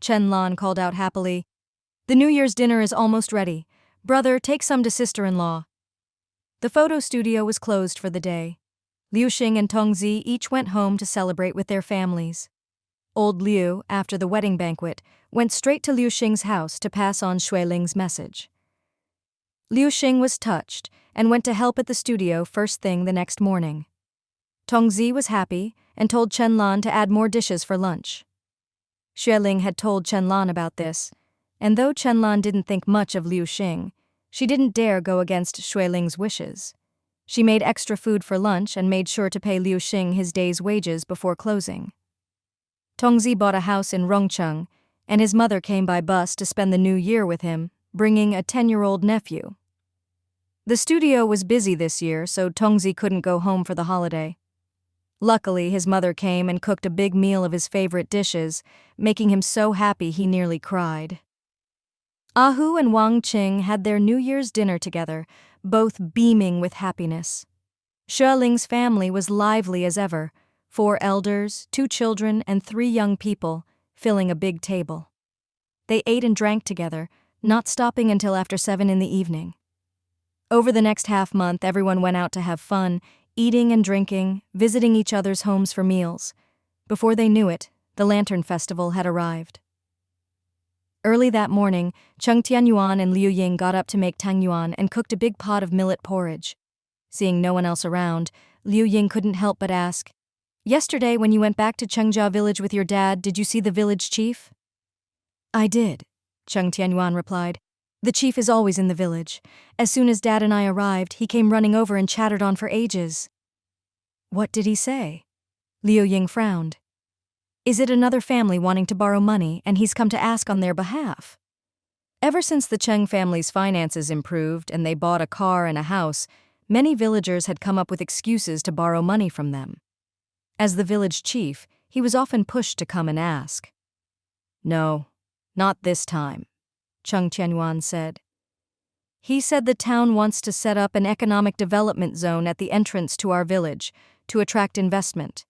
Chen Lan called out happily, "The New Year's dinner is almost ready. Brother, take some to sister-in-law." The photo studio was closed for the day. Liu Xing and Tongzi each went home to celebrate with their families. Old Liu, after the wedding banquet, went straight to Liu Xing's house to pass on Xue Ling's message. Liu Xing was touched and went to help at the studio first thing the next morning. Tongzi was happy and told Chen Lan to add more dishes for lunch. Xue Ling had told Chen Lan about this, and though Chen Lan didn't think much of Liu Xing, she didn't dare go against Xue Ling's wishes. She made extra food for lunch and made sure to pay Liu Xing his day's wages before closing. Tongzi bought a house in Rongcheng, and his mother came by bus to spend the new year with him, bringing a 10-year-old nephew. The studio was busy this year, so Tongzi couldn't go home for the holiday. Luckily, his mother came and cooked a big meal of his favorite dishes, making him so happy he nearly cried. Ahu and Wang Qing had their New Year's dinner together, both beaming with happiness. Xue Ling's family was lively as ever, 4 elders, 2 children, and 3 young people, filling a big table. They ate and drank together, not stopping until after 7 in the evening. Over the next half-month, everyone went out to have fun, eating and drinking, visiting each other's homes for meals. Before they knew it, the Lantern Festival had arrived. Early that morning, Cheng Tianyuan and Liu Ying got up to make tangyuan and cooked a big pot of millet porridge. Seeing no one else around, Liu Ying couldn't help but ask, "Yesterday, when you went back to Chengjia village with your dad, did you see the village chief?" "I did," Cheng Tianyuan replied. "The chief is always in the village. As soon as Dad and I arrived, he came running over and chattered on for ages." "What did he say?" Liu Ying frowned. "Is it another family wanting to borrow money and he's come to ask on their behalf?" Ever since the Cheng family's finances improved and they bought a car and a house, many villagers had come up with excuses to borrow money from them. As the village chief, he was often pushed to come and ask. "No, not this time," Cheng Tianyuan said. "He said the town wants to set up an economic development zone at the entrance to our village to attract investment.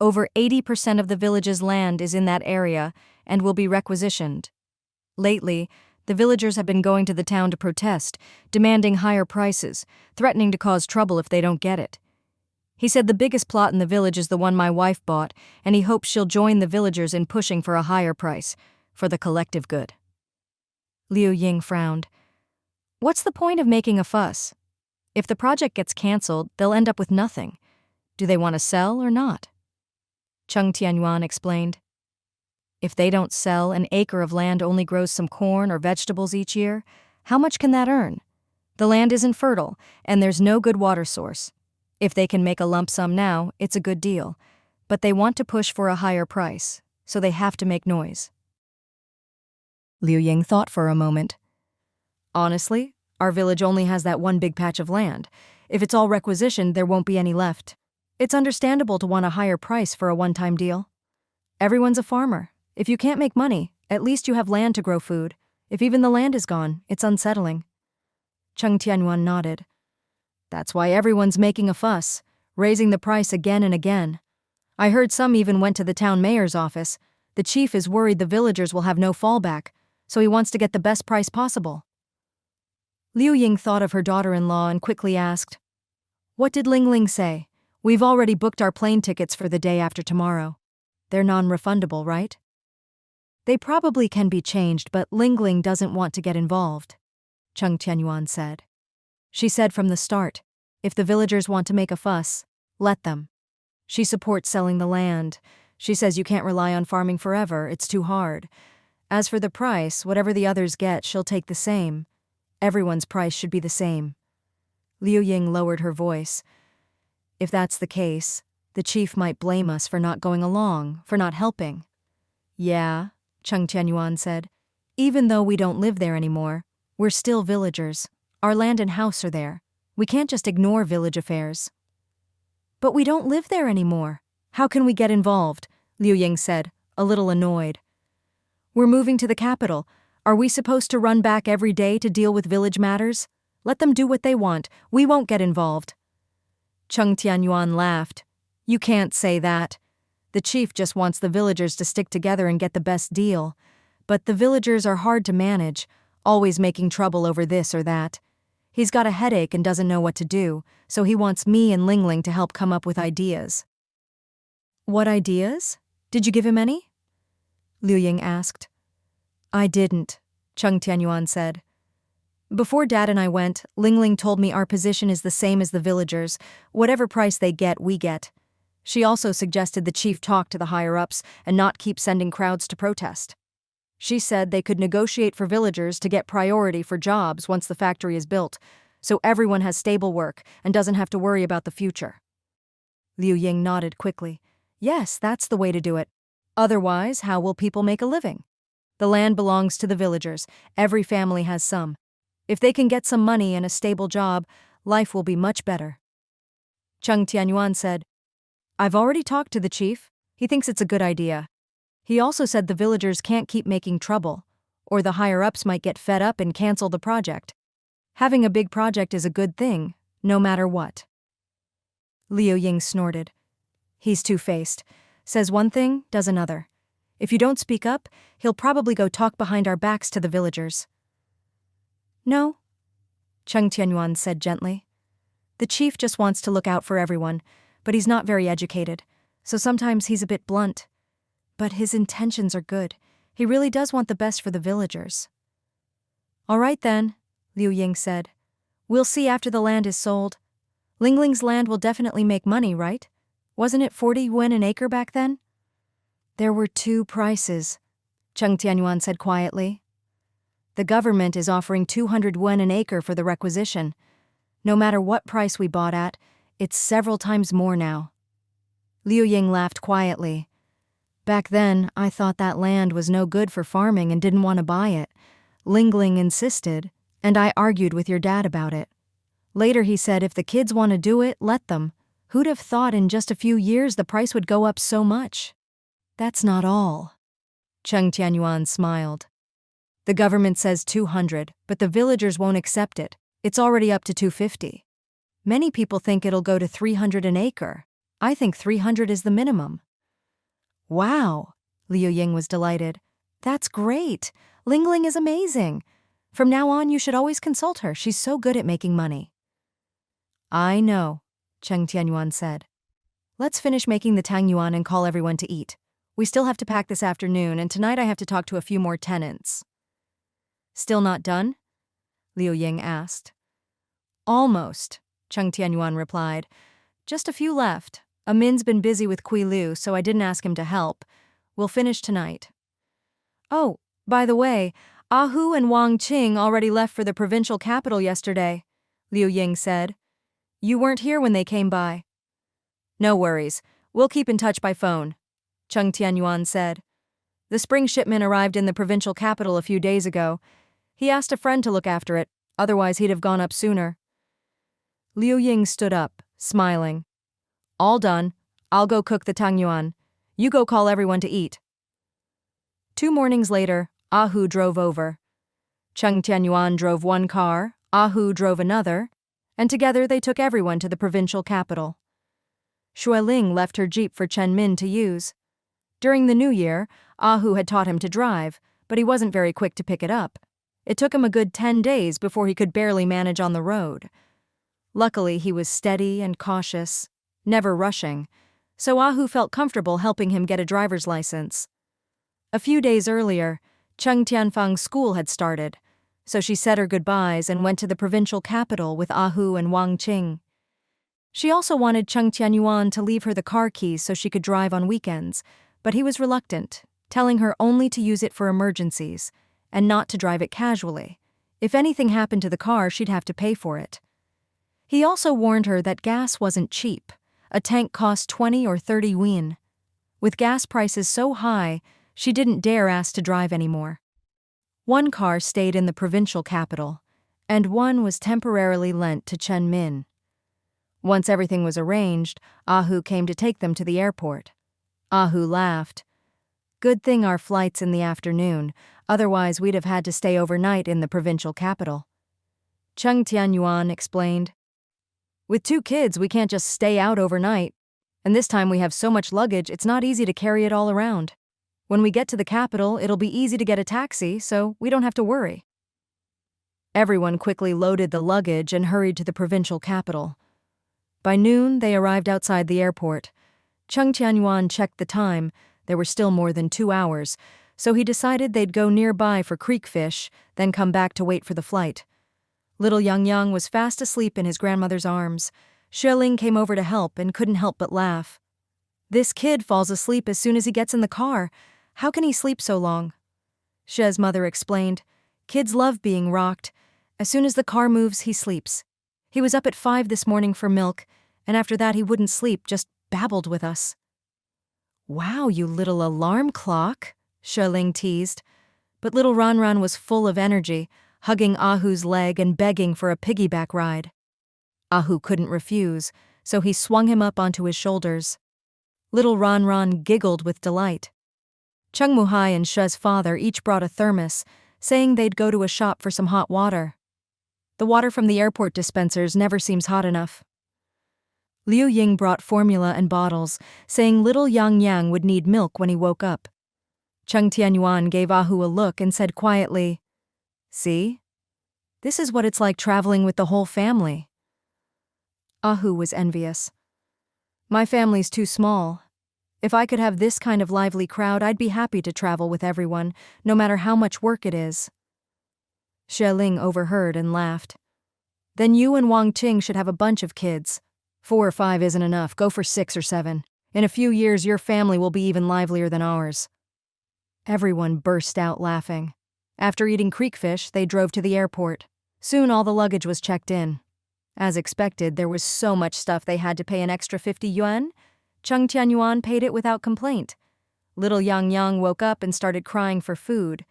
Over 80% of the village's land is in that area and will be requisitioned. Lately, the villagers have been going to the town to protest, demanding higher prices, threatening to cause trouble if they don't get it. He said the biggest plot in the village is the one my wife bought, and he hopes she'll join the villagers in pushing for a higher price, for the collective good. Liu Ying frowned. What's the point of making a fuss? If the project gets cancelled, they'll end up with nothing. Do they want to sell or not? Cheng Tianyuan explained. If they don't sell, an acre of land only grows some corn or vegetables each year. How much can that earn? The land isn't fertile, and there's no good water source. If they can make a lump sum now, it's a good deal. But they want to push for a higher price, so they have to make noise. Liu Ying thought for a moment. Honestly, our village only has that one big patch of land. If it's all requisitioned, there won't be any left. It's understandable to want a higher price for a one-time deal. Everyone's a farmer. If you can't make money, at least you have land to grow food. If even the land is gone, it's unsettling. Cheng Tianyuan nodded. That's why everyone's making a fuss, raising the price again and again. I heard some even went to the town mayor's office. The chief is worried the villagers will have no fallback, so he wants to get the best price possible. Liu Ying thought of her daughter-in-law and quickly asked, What did Ling Ling say? We've already booked our plane tickets for the day after tomorrow. They're non-refundable, right? They probably can be changed, but Ling Ling doesn't want to get involved, Cheng Tianyuan said. She said from the start, if the villagers want to make a fuss, let them. She supports selling the land. She says you can't rely on farming forever, it's too hard. As for the price, whatever the others get, she'll take the same. Everyone's price should be the same. Liu Ying lowered her voice. If that's the case, the chief might blame us for not going along, for not helping. Yeah, Cheng Tianyuan said. Even though we don't live there anymore, we're still villagers. Our land and house are there. We can't just ignore village affairs. But we don't live there anymore. How can we get involved? Liu Ying said, a little annoyed. We're moving to the capital. Are we supposed to run back every day to deal with village matters? Let them do what they want. We won't get involved. Cheng Tianyuan laughed. You can't say that. The chief just wants the villagers to stick together and get the best deal. But the villagers are hard to manage, always making trouble over this or that. He's got a headache and doesn't know what to do, so he wants me and Ling Ling to help come up with ideas. What ideas? Did you give him any? Liu Ying asked. I didn't, Cheng Tianyuan said. Before Dad and I went, Ling Ling told me our position is the same as the villagers. Whatever price they get, we get. She also suggested the chief talk to the higher-ups and not keep sending crowds to protest. She said they could negotiate for villagers to get priority for jobs once the factory is built, so everyone has stable work and doesn't have to worry about the future. Liu Ying nodded quickly. Yes, that's the way to do it. Otherwise, how will people make a living? The land belongs to the villagers. Every family has some. If they can get some money and a stable job, life will be much better. Cheng Tianyuan said, I've already talked to the chief. He thinks it's a good idea. He also said the villagers can't keep making trouble, or the higher-ups might get fed up and cancel the project. Having a big project is a good thing, no matter what. Liu Ying snorted. He's two-faced. Says one thing, does another. If you don't speak up, he'll probably go talk behind our backs to the villagers. No, Cheng Tianyuan said gently. The chief just wants to look out for everyone, but he's not very educated, so sometimes he's a bit blunt. But his intentions are good. He really does want the best for the villagers. All right then, Liu Ying said. We'll see after the land is sold. Ling Ling's land will definitely make money, right? Wasn't it 40 yuan an acre back then? There were two prices, Cheng Tianyuan said quietly. The government is offering 200 yuan an acre for the requisition. No matter what price we bought at, it's several times more now. Liu Ying laughed quietly. Back then, I thought that land was no good for farming and didn't want to buy it. Ling Ling insisted, and I argued with your dad about it. Later he said if the kids want to do it, let them. Who'd have thought in just a few years the price would go up so much? That's not all. Cheng Tianyuan smiled. The government says 200, but the villagers won't accept it. It's already up to 250. Many people think it'll go to 300 an acre. I think 300 is the minimum. Wow, Liu Ying was delighted. That's great. Ling Ling is amazing. From now on, you should always consult her. She's so good at making money. I know, Cheng Tianyuan said. Let's finish making the Tangyuan and call everyone to eat. We still have to pack this afternoon, and tonight I have to talk to a few more tenants. Still not done? Liu Ying asked. Almost, Cheng Tianyuan replied. Just a few left. Amin's been busy with Kui Liu, so I didn't ask him to help. We'll finish tonight. Oh, by the way, Ahu and Wang Qing already left for the provincial capital yesterday, Liu Ying said. You weren't here when they came by. No worries. We'll keep in touch by phone, Cheng Tianyuan said. The spring shipment arrived in the provincial capital a few days ago. He asked a friend to look after it, otherwise he'd have gone up sooner. Liu Ying stood up, smiling. All done. I'll go cook the Tangyuan. You go call everyone to eat. 2 mornings later, Ahu drove over. Cheng Tianyuan drove one car, Ahu drove another, and together they took everyone to the provincial capital. Xue Ling left her jeep for Chen Min to use. During the new year, Ahu had taught him to drive, but he wasn't very quick to pick it up. It took him a good 10 days before he could barely manage on the road. Luckily, he was steady and cautious, never rushing, so Ahu felt comfortable helping him get a driver's license. A few days earlier, Cheng Tianfang's school had started, so she said her goodbyes and went to the provincial capital with Ahu and Wang Qing. She also wanted Cheng Tianyuan to leave her the car keys so she could drive on weekends, but he was reluctant, telling her only to use it for emergencies and not to drive it casually. If anything happened to the car, she'd have to pay for it. He also warned her that gas wasn't cheap. A tank cost 20 or 30 yuan. With gas prices so high, she didn't dare ask to drive anymore. One car stayed in the provincial capital, and one was temporarily lent to Chen Min. Once everything was arranged, Ahu came to take them to the airport. Ahu laughed. Good thing our flight's in the afternoon, otherwise we'd have had to stay overnight in the provincial capital. Cheng Tianyuan explained. With 2 kids, we can't just stay out overnight, and this time we have so much luggage it's not easy to carry it all around. When we get to the capital, it'll be easy to get a taxi, so we don't have to worry. Everyone quickly loaded the luggage and hurried to the provincial capital. By noon, they arrived outside the airport. Cheng Tianyuan checked the time. There were still more than 2 hours, so he decided they'd go nearby for creek fish, then come back to wait for the flight. Little Yang was fast asleep in his grandmother's arms. Xue Ling came over to help and couldn't help but laugh. This kid falls asleep as soon as he gets in the car. How can he sleep so long? Xue's mother explained. Kids love being rocked. As soon as the car moves, he sleeps. He was up at 5 this morning for milk, and after that he wouldn't sleep, just babbled with us. Wow, you little alarm clock, Xue Ling teased. But little Ranran was full of energy, hugging Ahu's leg and begging for a piggyback ride. Ahu couldn't refuse, so he swung him up onto his shoulders. Little Ranran giggled with delight. Cheng Muhai and Xue's father each brought a thermos, saying they'd go to a shop for some hot water. The water from the airport dispensers never seems hot enough. Liu Ying brought formula and bottles, saying little Yang would need milk when he woke up. Cheng Tianyuan gave Ahu a look and said quietly, See? This is what it's like traveling with the whole family. Ahu was envious. My family's too small. If I could have this kind of lively crowd, I'd be happy to travel with everyone, no matter how much work it is. Xue Ling overheard and laughed. Then you and Wang Qing should have a bunch of kids. 4 or 5 isn't enough, go for 6 or 7. In a few years, your family will be even livelier than ours. Everyone burst out laughing. After eating creek fish, they drove to the airport. Soon all the luggage was checked in. As expected, there was so much stuff they had to pay an extra 50 yuan. Cheng Tianyuan paid it without complaint. Little Yang woke up and started crying for food.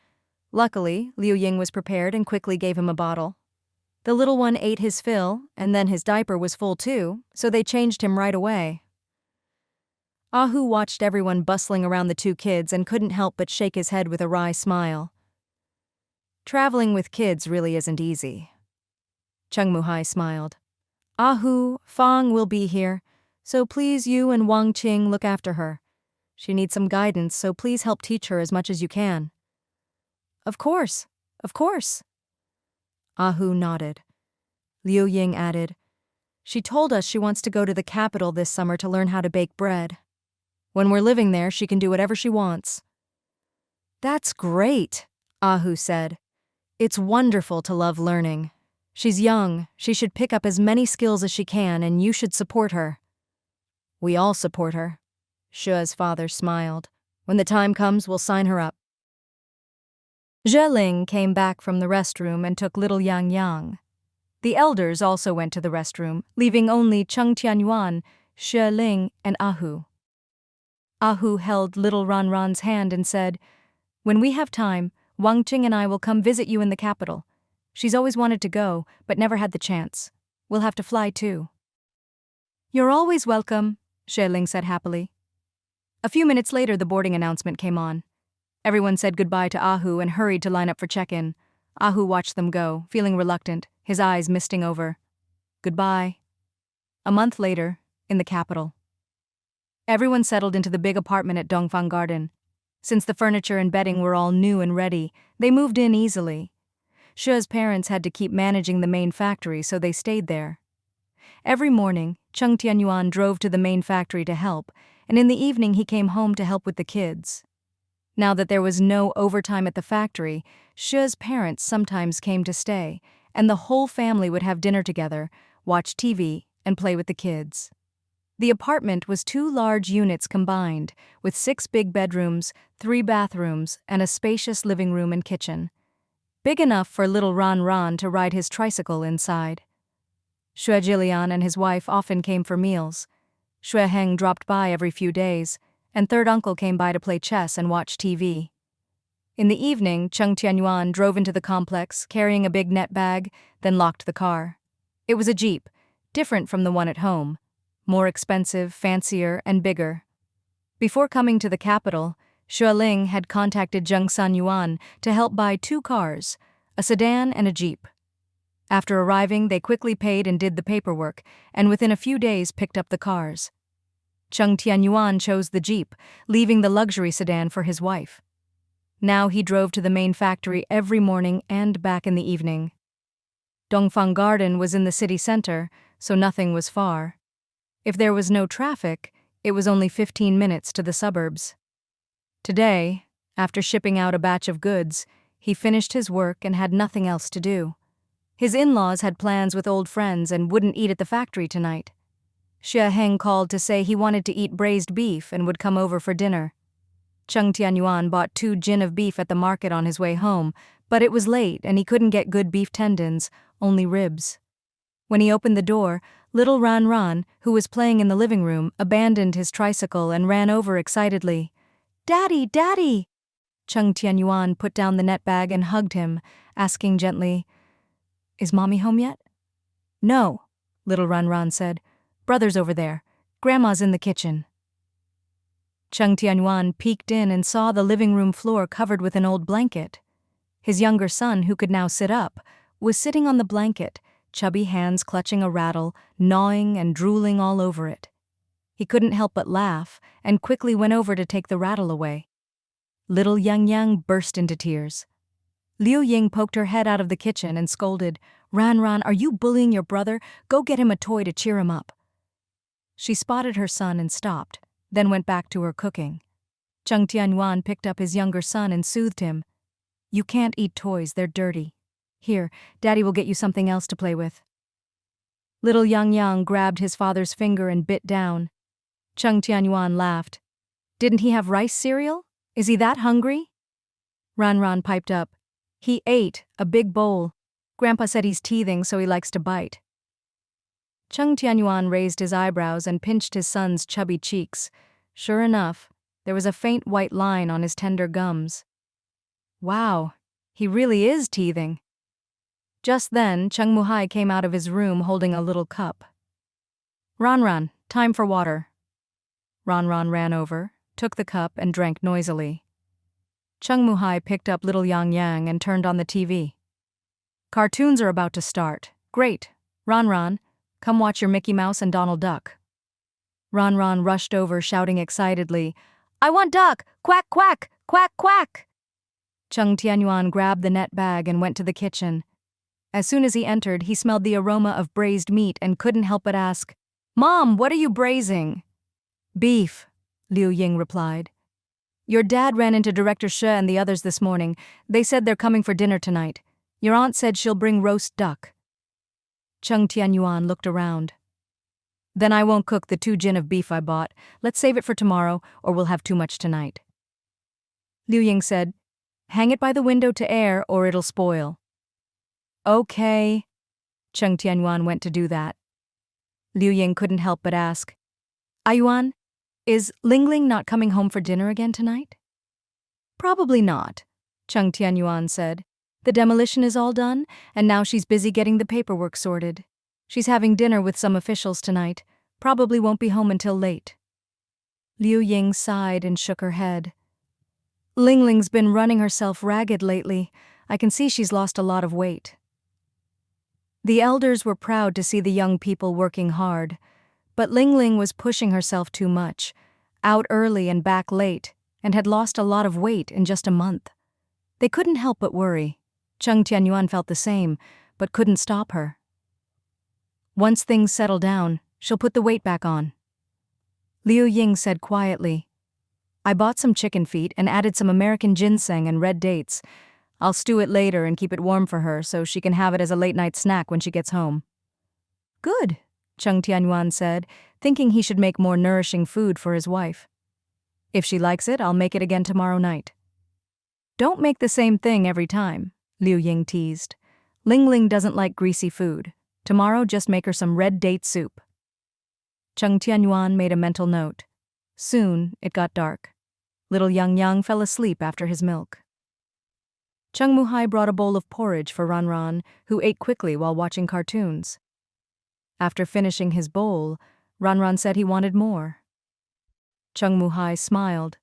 Luckily, Liu Ying was prepared and quickly gave him a bottle. The little one ate his fill, and then his diaper was full too, so they changed him right away. Ahu watched everyone bustling around the 2 kids and couldn't help but shake his head with a wry smile. Traveling with kids really isn't easy. Cheng Muhai smiled. Ahu, Fang will be here, so please you and Wang Qing look after her. She needs some guidance, so please help teach her as much as you can. Of course, of course. Ahu nodded. Liu Ying added, She told us she wants to go to the capital this summer to learn how to bake bread. When we're living there, she can do whatever she wants. That's great, Ahu said. It's wonderful to love learning. She's young, she should pick up as many skills as she can, and you should support her. We all support her. Xue's father smiled. When the time comes, we'll sign her up. Xue Ling came back from the restroom and took little Yang Yang. The elders also went to the restroom, leaving only Cheng Tianyuan, Xue Ling, and Ahu. Ahu held little Ranran's hand and said, "When we have time, Wang Qing and I will come visit you in the capital. She's always wanted to go, but never had the chance. We'll have to fly too." "You're always welcome," Xue Ling said happily. A few minutes later, the boarding announcement came on. Everyone said goodbye to Ahu and hurried to line up for check-in. Ahu watched them go, feeling reluctant, his eyes misting over. Goodbye. A month later, in the capital. Everyone settled into the big apartment at Dongfang Garden. Since the furniture and bedding were all new and ready, they moved in easily. Xue's parents had to keep managing the main factory, so they stayed there. Every morning, Cheng Tianyuan drove to the main factory to help, and in the evening he came home to help with the kids. Now that there was no overtime at the factory, Xue's parents sometimes came to stay, and the whole family would have dinner together, watch TV, and play with the kids. The apartment was 2 large units combined, with 6 big bedrooms, 3 bathrooms, and a spacious living room and kitchen. Big enough for little Ran to ride his tricycle inside. Xue Jilian and his wife often came for meals. Xue Heng dropped by every few days, and third uncle came by to play chess and watch TV. In the evening, Cheng Tianyuan drove into the complex, carrying a big net bag, then locked the car. It was a Jeep, different from the one at home, more expensive, fancier, and bigger. Before coming to the capital, Xue Ling had contacted Cheng Tianyuan to help buy 2 cars, a sedan and a Jeep. After arriving, they quickly paid and did the paperwork, and within a few days picked up the cars. Cheng Tianyuan chose the Jeep, leaving the luxury sedan for his wife. Now he drove to the main factory every morning and back in the evening. Dongfang Garden was in the city center, so nothing was far. If there was no traffic, it was only 15 minutes to the suburbs. Today, after shipping out a batch of goods, he finished his work and had nothing else to do. His in-laws had plans with old friends and wouldn't eat at the factory tonight. Xue Heng called to say he wanted to eat braised beef and would come over for dinner. Cheng Tianyuan bought 2 gin of beef at the market on his way home, but it was late and he couldn't get good beef tendons, only ribs. When he opened the door, little Ran, who was playing in the living room, abandoned his tricycle and ran over excitedly. "Daddy, Daddy!" Cheng Tianyuan put down the net bag and hugged him, asking gently, "Is Mommy home yet?" "No," little Ran said. "Brother's over there. Grandma's in the kitchen." Cheng Tianyuan peeked in and saw the living room floor covered with an old blanket. His younger son, who could now sit up, was sitting on the blanket, chubby hands clutching a rattle, gnawing and drooling all over it. He couldn't help but laugh, and quickly went over to take the rattle away. Little Yang Yang burst into tears. Liu Ying poked her head out of the kitchen and scolded, Ran, are you bullying your brother? Go get him a toy to cheer him up." She spotted her son and stopped, then went back to her cooking. Cheng Tianyuan picked up his younger son and soothed him. "You can't eat toys, they're dirty. Here, Daddy will get you something else to play with." Little Yang Yang grabbed his father's finger and bit down. Cheng Tianyuan laughed. "Didn't he have rice cereal? Is he that hungry?" Ran piped up. "He ate a big bowl. Grandpa said he's teething, so he likes to bite." Cheng Tianyuan raised his eyebrows and pinched his son's chubby cheeks. Sure enough, there was a faint white line on his tender gums. Wow, he really is teething. Just then, Cheng Muhai came out of his room holding a little cup. Ran, time for water." Ran ran over, took the cup, and drank noisily. Cheng Muhai picked up little Yang Yang and turned on the TV. "Cartoons are about to start. Great. Ran, come watch your Mickey Mouse and Donald Duck." Ran rushed over, shouting excitedly, "I want duck! Quack, quack! Quack, quack!" Cheng Tianyuan grabbed the net bag and went to the kitchen. As soon as he entered, he smelled the aroma of braised meat and couldn't help but ask, "Mom, what are you braising?" "Beef," Liu Ying replied. "Your dad ran into Director Xue and the others this morning. They said they're coming for dinner tonight. Your aunt said she'll bring roast duck." Cheng Tianyuan looked around. "Then I won't cook the 2 jin of beef I bought. Let's save it for tomorrow, or we'll have too much tonight." Liu Ying said, "Hang it by the window to air, or it'll spoil." "Okay." Cheng Tianyuan went to do that. Liu Ying couldn't help but ask, "Ayuan, is Ling Ling not coming home for dinner again tonight?" "Probably not," Cheng Tianyuan said. "The demolition is all done, and now she's busy getting the paperwork sorted. She's having dinner with some officials tonight. Probably won't be home until late." Liu Ying sighed and shook her head. "Ling Ling's been running herself ragged lately. I can see she's lost a lot of weight." The elders were proud to see the young people working hard, but Ling Ling was pushing herself too much, out early and back late, and had lost a lot of weight in just a month. They couldn't help but worry. Cheng Tianyuan felt the same, but couldn't stop her. "Once things settle down, she'll put the weight back on." Liu Ying said quietly, "I bought some chicken feet and added some American ginseng and red dates. I'll stew it later and keep it warm for her so she can have it as a late-night snack when she gets home." "Good," Cheng Tianyuan said, thinking he should make more nourishing food for his wife. "If she likes it, I'll make it again tomorrow night." "Don't make the same thing every time," Liu Ying teased. "Ling Ling doesn't like greasy food. Tomorrow just make her some red date soup." Cheng Tianyuan made a mental note. Soon it got dark. Little Yang fell asleep after his milk. Cheng Muhai brought a bowl of porridge for Ran, who ate quickly while watching cartoons. After finishing his bowl, Ran said he wanted more. Cheng Muhai smiled.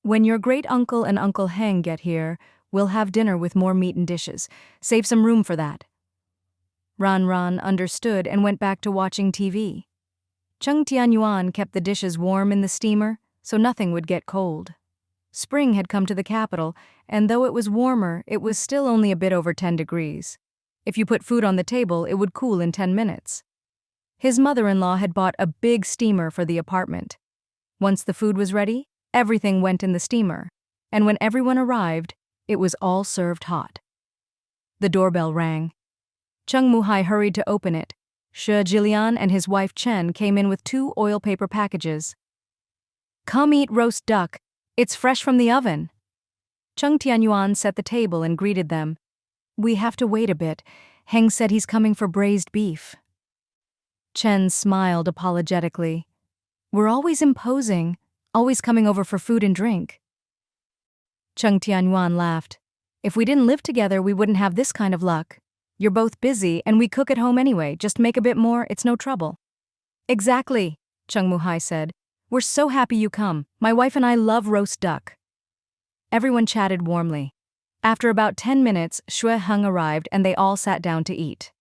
"When your great-uncle and Uncle Heng get here, we'll have dinner with more meat and dishes. Save some room for that." Ran understood and went back to watching TV. Cheng Tianyuan kept the dishes warm in the steamer so nothing would get cold. Spring had come to the capital, and though it was warmer, it was still only a bit over 10 degrees. If you put food on the table, it would cool in 10 minutes. His mother-in-law had bought a big steamer for the apartment. Once the food was ready, everything went in the steamer, and when everyone arrived, it was all served hot. The doorbell rang. Cheng Muhai hurried to open it. Xue Ling and his wife Chen came in with 2 oil paper packages. "Come eat roast duck. It's fresh from the oven." Cheng Tianyuan set the table and greeted them. "We have to wait a bit. Heng said he's coming for braised beef." Chen smiled apologetically. "We're always imposing, always coming over for food and drink." Cheng Tianyuan laughed. "If we didn't live together, we wouldn't have this kind of luck. You're both busy, and we cook at home anyway. Just make a bit more, it's no trouble." "Exactly," Cheng Muhai said. "We're so happy you come. My wife and I love roast duck." Everyone chatted warmly. After about 10 minutes, Xue Heng arrived and they all sat down to eat.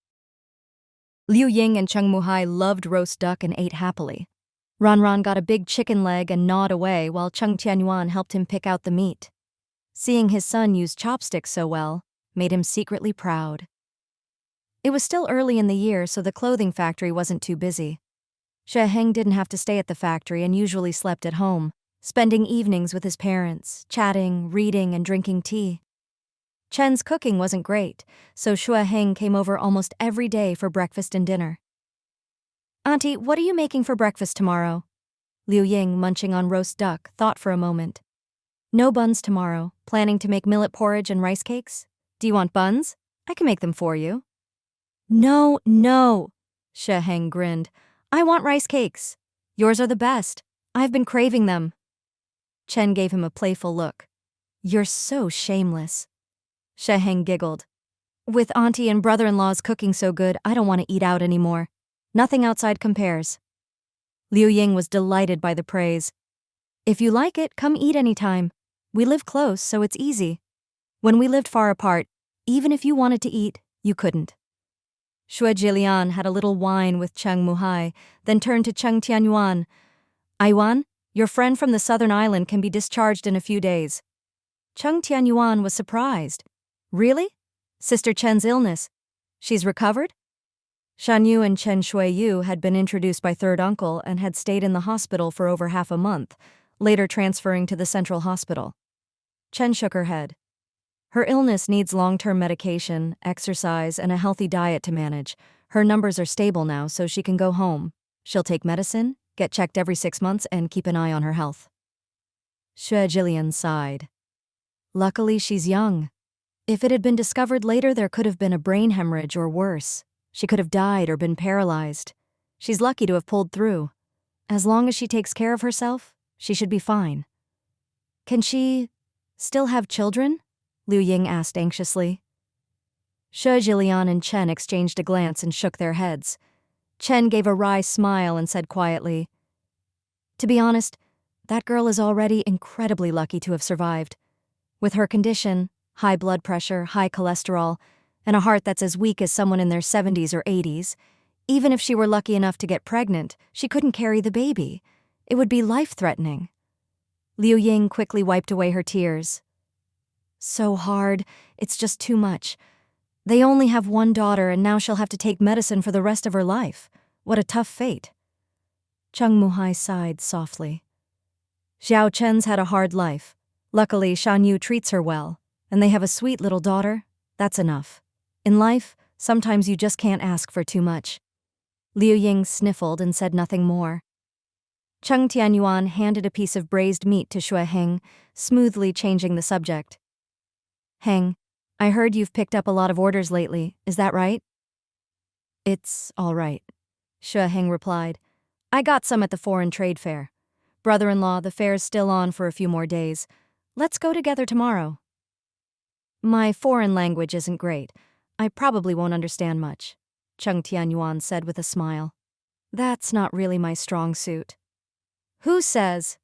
Liu Ying and Cheng Muhai loved roast duck and ate happily. Ran got a big chicken leg and gnawed away while Cheng Tianyuan helped him pick out the meat. Seeing his son use chopsticks so well made him secretly proud. It was still early in the year, so the clothing factory wasn't too busy. Xue Heng didn't have to stay at the factory and usually slept at home, spending evenings with his parents, chatting, reading, and drinking tea. Chen's cooking wasn't great, so Xue Heng came over almost every day for breakfast and dinner. "Auntie, what are you making for breakfast tomorrow?" Liu Ying, munching on roast duck, thought for a moment. "No buns tomorrow. Planning to make millet porridge and rice cakes? Do you want buns? I can make them for you." No, Xue Heng grinned. "I want rice cakes. Yours are the best. I've been craving them." Chen gave him a playful look. "You're so shameless." Xue Heng giggled. "With auntie and brother-in-law's cooking so good, I don't want to eat out anymore. Nothing outside compares." Liu Ying was delighted by the praise. "If you like it, come eat anytime. We live close, so it's easy. When we lived far apart, even if you wanted to eat, you couldn't." Xue Ling had a little wine with Cheng Muhai, then turned to Cheng Tianyuan. "Ayuan, your friend from the southern island can be discharged in a few days." Cheng Tianyuan was surprised. "Really? Sister Chen's illness. She's recovered? Shan Yu and Chen Shuiyu had been introduced by third uncle and had stayed in the hospital for over half a month, later transferring to the central hospital. Chen shook her head. Her illness needs long-term medication, exercise, and a healthy diet to manage. Her numbers are stable now, so she can go home. She'll take medicine, get checked every 6 months, and keep an eye on her health. Xue Jilian sighed. Luckily, she's young. If it had been discovered later, there could have been a brain hemorrhage or worse. She could have died or been paralyzed. She's lucky to have pulled through. As long as she takes care of herself, she should be fine. Can she still have children? Liu Ying asked anxiously. Xue Jilian and Chen exchanged a glance and shook their heads. Chen gave a wry smile and said quietly, "To be honest, that girl is already incredibly lucky to have survived. With her condition, high blood pressure, high cholesterol, and a heart that's as weak as someone in their 70s or 80s, even if she were lucky enough to get pregnant, she couldn't carry the baby. It would be life-threatening." Liu Ying quickly wiped away her tears. "So hard. It's just too much. They only have one daughter, and now she'll have to take medicine for the rest of her life. What a tough fate." Cheng Muhai sighed softly. "Xiao Chen's had a hard life. Luckily, Shan Yu treats her well, and they have a sweet little daughter. That's enough. In life, sometimes you just can't ask for too much." Liu Ying sniffled and said nothing more. Cheng Tianyuan handed a piece of braised meat to Xue Heng, smoothly changing the subject. "Heng, I heard you've picked up a lot of orders lately, is that right?" "It's all right," Xue Heng replied. "I got some at the foreign trade fair. Brother-in-law, the fair's still on for a few more days. Let's go together tomorrow." "My foreign language isn't great. I probably won't understand much," Cheng Tianyuan said with a smile. "That's not really my strong suit." "Who says?"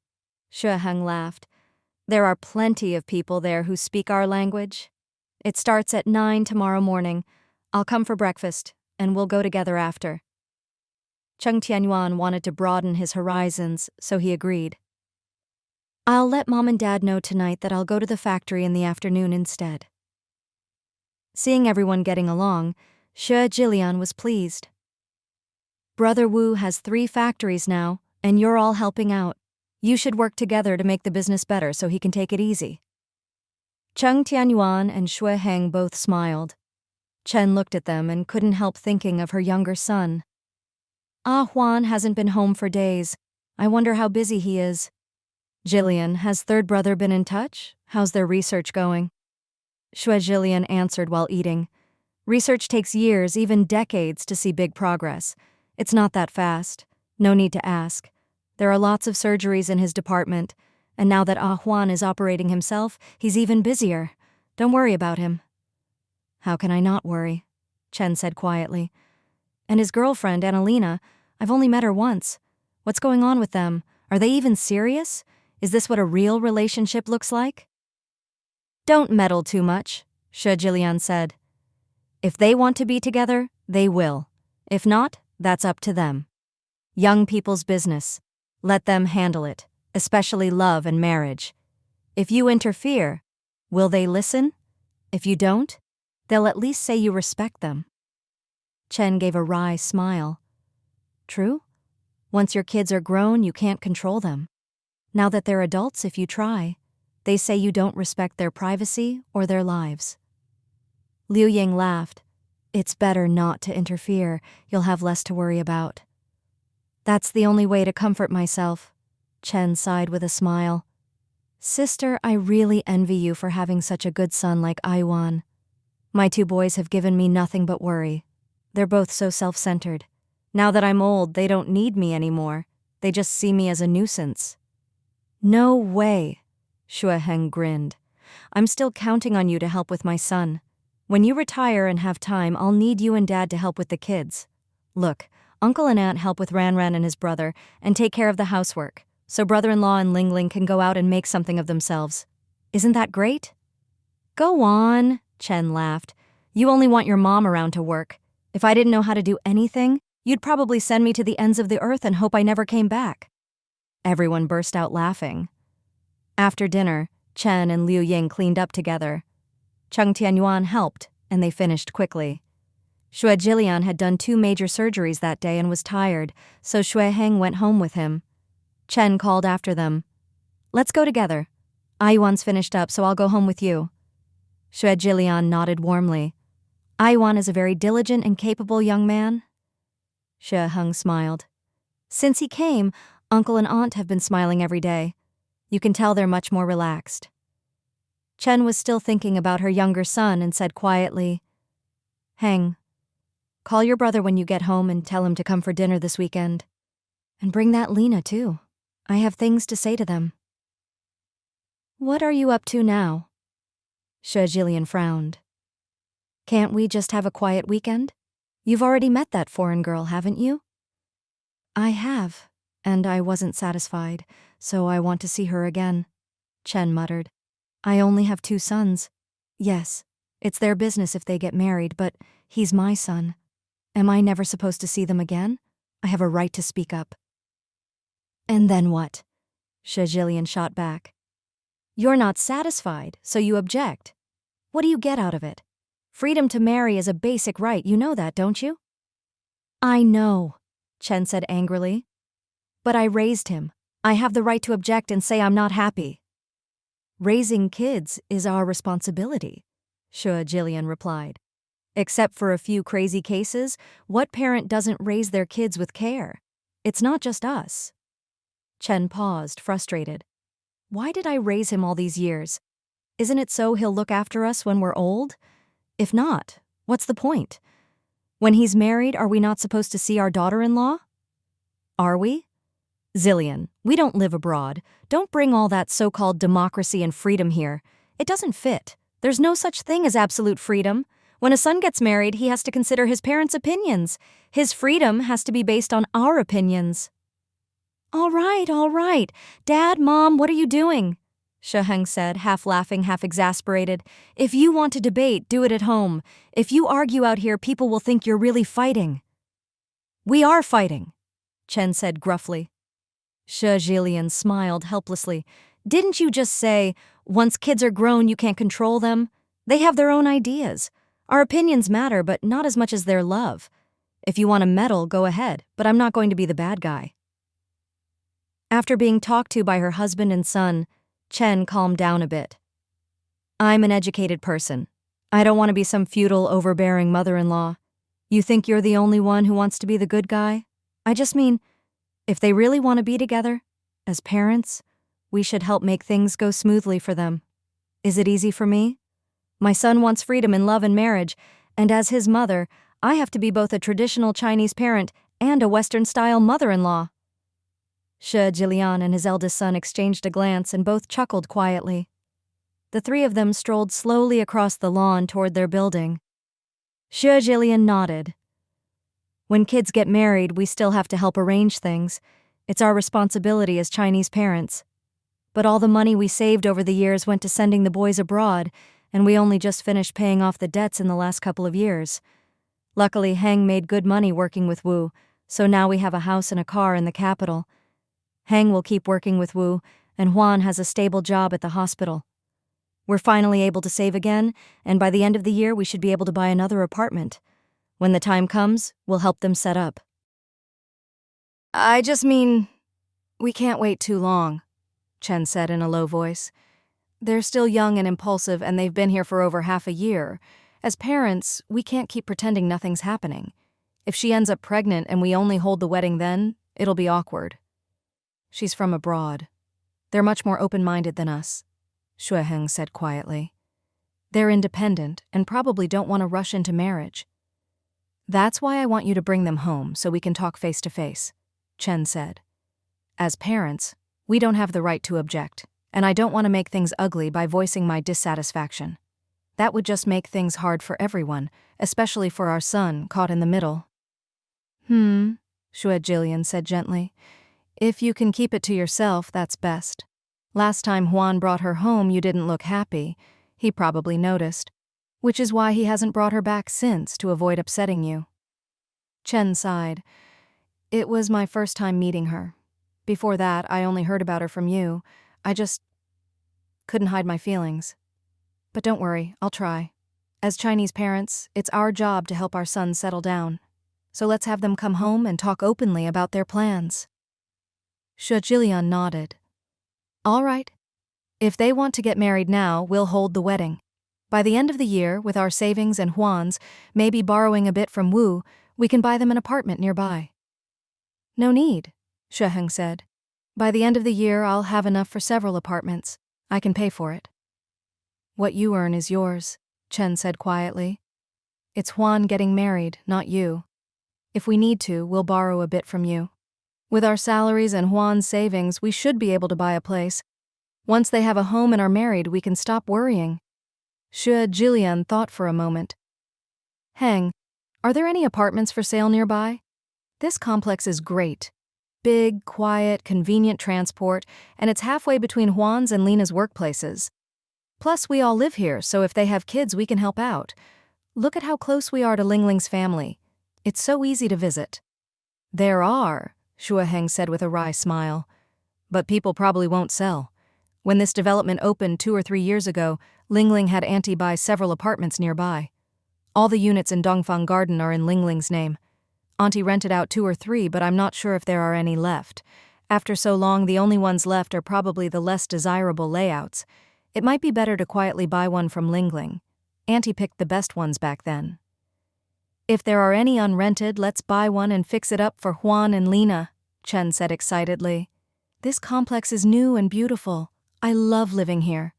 Xue Heng laughed. "There are plenty of people there who speak our language. It starts at 9 tomorrow morning. I'll come for breakfast, and we'll go together after." Cheng Tianyuan wanted to broaden his horizons, so he agreed. "I'll let Mom and Dad know tonight that I'll go to the factory in the afternoon instead." Seeing everyone getting along, Xue Jilian was pleased. "Brother Wu has 3 factories now, and you're all helping out. You should work together to make the business better so he can take it easy." Cheng Tianyuan and Xue Heng both smiled. Chen looked at them and couldn't help thinking of her younger son. "Ah Huan hasn't been home for days. I wonder how busy he is." "Jillian, has third brother been in touch? How's their research going?" Xue Jilian answered while eating. "Research takes years, even decades, to see big progress. It's not that fast. No need to ask. There are lots of surgeries in his department, and now that Ah Huan is operating himself, he's even busier. Don't worry about him." "How can I not worry?" Chen said quietly. "And his girlfriend, Annalena, I've only met her once. What's going on with them? Are they even serious? Is this what a real relationship looks like?" "Don't meddle too much," Xue Jilian said. "If they want to be together, they will. If not, that's up to them. Young people's business. Let them handle it, especially love and marriage. If you interfere, will they listen? If you don't, they'll at least say you respect them." Chen gave a wry smile. "True. Once your kids are grown, you can't control them. Now that they're adults, if you try, they say you don't respect their privacy or their lives." Liu Ying laughed. "It's better not to interfere. You'll have less to worry about." "That's the only way to comfort myself," Chen sighed with a smile. "Sister, I really envy you for having such a good son like Aiwan. My 2 boys have given me nothing but worry. They're both so self-centered. Now that I'm old, they don't need me anymore. They just see me as a nuisance." "No way," Xue Heng grinned. "I'm still counting on you to help with my son. When you retire and have time, I'll need you and Dad to help with the kids. Look, Uncle and Aunt help with Ran Ran and his brother and take care of the housework, so brother-in-law and Ling Ling can go out and make something of themselves. Isn't that great?" "Go on," Chen laughed. "You only want your mom around to work. If I didn't know how to do anything, you'd probably send me to the ends of the earth and hope I never came back." Everyone burst out laughing. After dinner, Chen and Liu Ying cleaned up together. Cheng Tianyuan helped, and they finished quickly. Xue Jilian had done 2 major surgeries that day and was tired, so Xue Heng went home with him. Chen called after them. "Let's go together. Yuan's finished up, so I'll go home with you." Xue Jilian nodded warmly. "Yuan is a very diligent and capable young man." Xue Heng smiled. "Since he came, Uncle and Aunt have been smiling every day. You can tell they're much more relaxed." Chen was still thinking about her younger son and said quietly, "Heng, call your brother when you get home and tell him to come for dinner this weekend. And bring that Lena too. I have things to say to them." "What are you up to now?" Xue Jilian frowned. "Can't we just have a quiet weekend? You've already met that foreign girl, haven't you?" "I have, and I wasn't satisfied, so I want to see her again," Chen muttered. "I only have 2 sons. Yes, it's their business if they get married, but he's my son. Am I never supposed to see them again? I have a right to speak up." "And then what?" Xue Jilian shot back. "You're not satisfied, so you object. What do you get out of it? Freedom to marry is a basic right, you know that, don't you?" "I know," Chen said angrily. "But I raised him. I have the right to object and say I'm not happy." "Raising kids is our responsibility," Xue Jilian replied. "Except for a few crazy cases, what parent doesn't raise their kids with care? It's not just us." Chen paused, frustrated. "Why did I raise him all these years? Isn't it so he'll look after us when we're old? If not, what's the point? When he's married, are we not supposed to see our daughter-in-law? Are we? Zillion, we don't live abroad. Don't bring all that so-called democracy and freedom here. It doesn't fit. There's no such thing as absolute freedom. When a son gets married, he has to consider his parents' opinions. His freedom has to be based on our opinions." All right. Dad, Mom, what are you doing?" Xue Heng said, half laughing, half exasperated. "If you want to debate, do it at home. If you argue out here, people will think you're really fighting." "We are fighting," Chen said gruffly. Xue Jilian smiled helplessly. "Didn't you just say, once kids are grown, you can't control them? They have their own ideas. Our opinions matter, but not as much as their love. If you want to meddle, go ahead, but I'm not going to be the bad guy." After being talked to by her husband and son, Chen calmed down a bit. "I'm an educated person. I don't want to be some feudal, overbearing mother-in-law. You think you're the only one who wants to be the good guy? I just mean, if they really want to be together, as parents, we should help make things go smoothly for them. Is it easy for me? My son wants freedom in love and marriage, and as his mother, I have to be both a traditional Chinese parent and a Western-style mother-in-law." Xue Jilian and his eldest son exchanged a glance and both chuckled quietly. The 3 of them strolled slowly across the lawn toward their building. Xue Jilian nodded. "When kids get married, we still have to help arrange things. It's our responsibility as Chinese parents. But all the money we saved over the years went to sending the boys abroad, and we only just finished paying off the debts in the last couple of years. Luckily, Heng made good money working with Wu, so now we have a house and a car in the capital. Heng will keep working with Wu, and Huan has a stable job at the hospital. We're finally able to save again, and by the end of the year we should be able to buy another apartment. When the time comes, we'll help them set up." "I just mean, we can't wait too long," Chen said in a low voice. "They're still young and impulsive, and they've been here for over half a year. As parents, we can't keep pretending nothing's happening. If she ends up pregnant and we only hold the wedding then, it'll be awkward. She's from abroad. They're much more open-minded than us," Xue Heng said quietly. "They're independent and probably don't want to rush into marriage. That's why I want you to bring them home so we can talk face to face," Chen said. "As parents, we don't have the right to object, and I don't want to make things ugly by voicing my dissatisfaction. That would just make things hard for everyone, especially for our son caught in the middle." Xue Jilian said gently. "If you can keep it to yourself, that's best. Last time Huan brought her home, you didn't look happy. He probably noticed, which is why he hasn't brought her back since to avoid upsetting you." Chen sighed. "It was my first time meeting her. Before that, I only heard about her from you. I just couldn't hide my feelings. But don't worry, I'll try. As Chinese parents, it's our job to help our sons settle down. So let's have them come home and talk openly about their plans. Xue Ling nodded. All right. If they want to get married now, we'll hold the wedding. By the end of the year, with our savings and Huan's, maybe borrowing a bit from Wu, we can buy them an apartment nearby. No need, Xue Ling said. By the end of the year, I'll have enough for several apartments. I can pay for it. What you earn is yours, Chen said quietly. It's Huan getting married, not you. If we need to, we'll borrow a bit from you. With our salaries and Huan's savings, we should be able to buy a place. Once they have a home and are married, we can stop worrying. Xue Ling thought for a moment. Heng, are there any apartments for sale nearby? This complex is great. Big, quiet, convenient transport, and it's halfway between Huan's and Lina's workplaces. Plus, we all live here, so if they have kids, we can help out. Look at how close we are to Lingling's family. It's so easy to visit. There are, Xue Ling said with a wry smile. But people probably won't sell. When this development opened 2 or 3 years ago, Lingling had Auntie buy several apartments nearby. All the units in Dongfang Garden are in Lingling's name. Auntie rented out 2 or 3, but I'm not sure if there are any left. After so long, the only ones left are probably the less desirable layouts. It might be better to quietly buy one from Lingling. Auntie picked the best ones back then. If there are any unrented, let's buy one and fix it up for Huan and Lina, Chen said excitedly. This complex is new and beautiful. I love living here.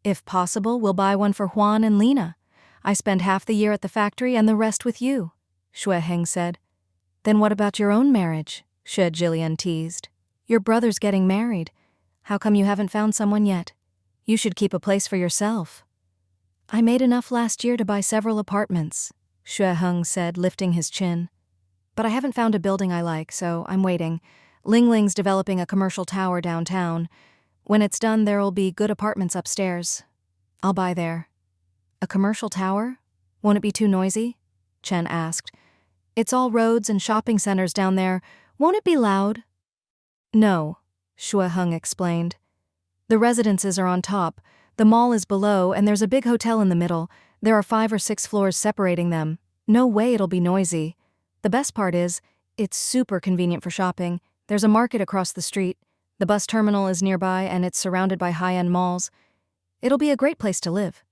If possible, we'll buy one for Huan and Lina. I spend half the year at the factory and the rest with you, Xue Ling said. Then what about your own marriage? Xue Ling teased. Your brother's getting married. How come you haven't found someone yet? You should keep a place for yourself. I made enough last year to buy several apartments, Xue Ling said, lifting his chin. But I haven't found a building I like, so I'm waiting. Lingling's developing a commercial tower downtown. When it's done, there'll be good apartments upstairs. I'll buy there. A commercial tower? Won't it be too noisy? Chen asked. It's all roads and shopping centers down there. Won't it be loud? No, Xue Ling explained. The residences are on top, the mall is below, and there's a big hotel in the middle. There are 5 or 6 floors separating them. No way it'll be noisy. The best part is, it's super convenient for shopping. There's a market across the street. The bus terminal is nearby, and it's surrounded by high-end malls. It'll be a great place to live.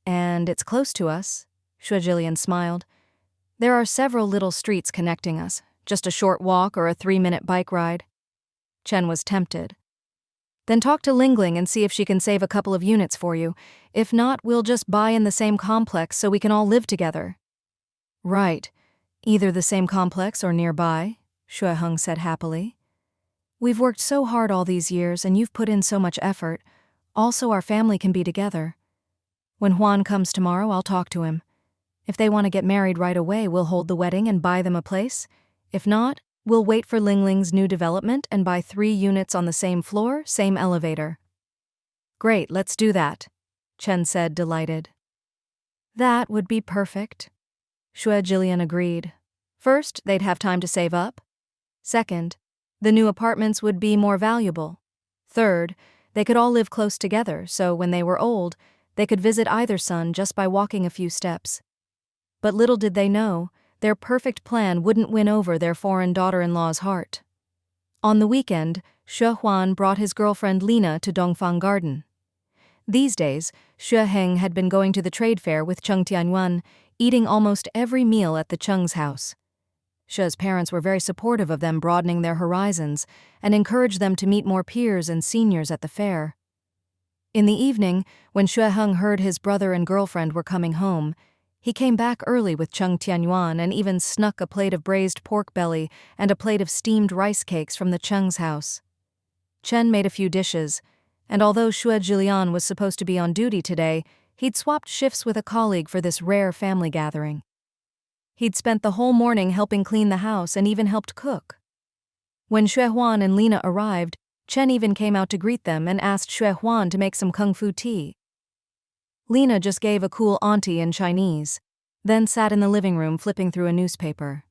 And it's close to us, Xue Ling smiled. There are several little streets connecting us, just a short walk or a 3-minute bike ride. Chen was tempted. Then talk to Lingling and see if she can save a couple of units for you. If not, we'll just buy in the same complex so we can all live together. Right. Either the same complex or nearby, Xue Ling said happily. We've worked so hard all these years and you've put in so much effort. Also, our family can be together. When Huan comes tomorrow, I'll talk to him. If they want to get married right away, we'll hold the wedding and buy them a place. If not, we'll wait for Lingling's new development and buy 3 units on the same floor, same elevator. Great, let's do that, Chen said, delighted. That would be perfect. Xue Ling agreed. First, they'd have time to save up. Second, the new apartments would be more valuable. Third, they could all live close together, so when they were old, they could visit either son just by walking a few steps. But little did they know, their perfect plan wouldn't win over their foreign daughter-in-law's heart. On the weekend, Xue Huan brought his girlfriend Lina to Dongfang Garden. These days, Xue Ling had been going to the trade fair with Cheng Tianyuan, eating almost every meal at the Cheng's house. Xue's parents were very supportive of them broadening their horizons and encouraged them to meet more peers and seniors at the fair. In the evening, when Xue Ling heard his brother and girlfriend were coming home, he came back early with Cheng Tianyuan and even snuck a plate of braised pork belly and a plate of steamed rice cakes from the Cheng's house. Chen made a few dishes, and although Xue Ling was supposed to be on duty today, he'd swapped shifts with a colleague for this rare family gathering. He'd spent the whole morning helping clean the house and even helped cook. When Xue Huan and Lina arrived, Chen even came out to greet them and asked Xue Huan to make some kung fu tea. Lina just gave a cool auntie in Chinese, then sat in the living room flipping through a newspaper.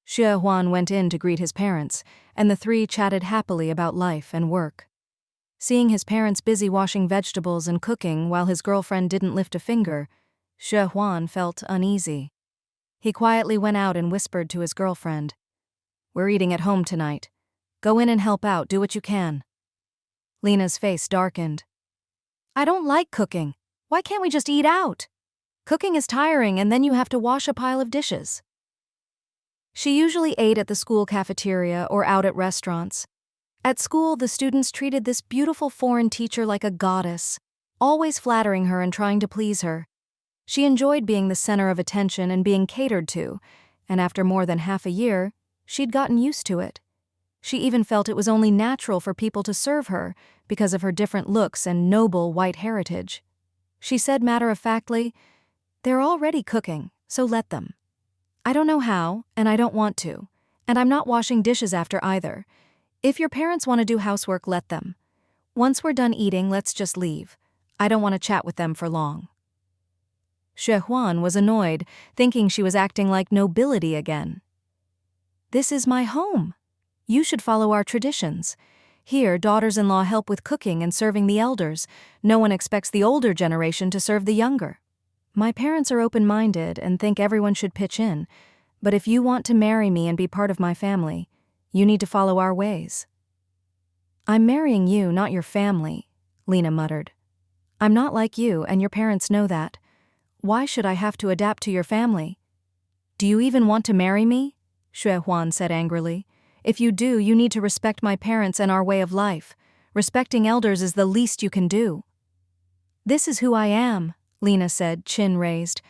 Xue Huan went in to greet his parents, and the 3 chatted happily about life and work. Seeing his parents busy washing vegetables and cooking while his girlfriend didn't lift a finger, Xue Huan felt uneasy. He quietly went out and whispered to his girlfriend, "We're eating at home tonight. Go in and help out, do what you can." Lena's face darkened. "I don't like cooking. Why can't we just eat out? Cooking is tiring and then you have to wash a pile of dishes." She usually ate at the school cafeteria or out at restaurants. At school, the students treated this beautiful foreign teacher like a goddess, always flattering her and trying to please her. She enjoyed being the center of attention and being catered to, and after more than half a year, she'd gotten used to it. She even felt it was only natural for people to serve her because of her different looks and noble white heritage. She said matter-of-factly, "They're already cooking, so let them. I don't know how, and I don't want to, and I'm not washing dishes after either. If your parents want to do housework, let them. Once we're done eating, let's just leave. I don't want to chat with them for long." Xue Huan was annoyed, thinking she was acting like nobility again. "This is my home. You should follow our traditions. Here, daughters-in-law help with cooking and serving the elders. No one expects the older generation to serve the younger. My parents are open-minded and think everyone should pitch in, but if you want to marry me and be part of my family, you need to follow our ways." "I'm marrying you, not your family," Lena muttered. "I'm not like you, and your parents know that. Why should I have to adapt to your family?" "Do you even want to marry me?" Xue Huan said angrily. "If you do, you need to respect my parents and our way of life. Respecting elders is the least you can do." "This is who I am," Lena said, chin raised.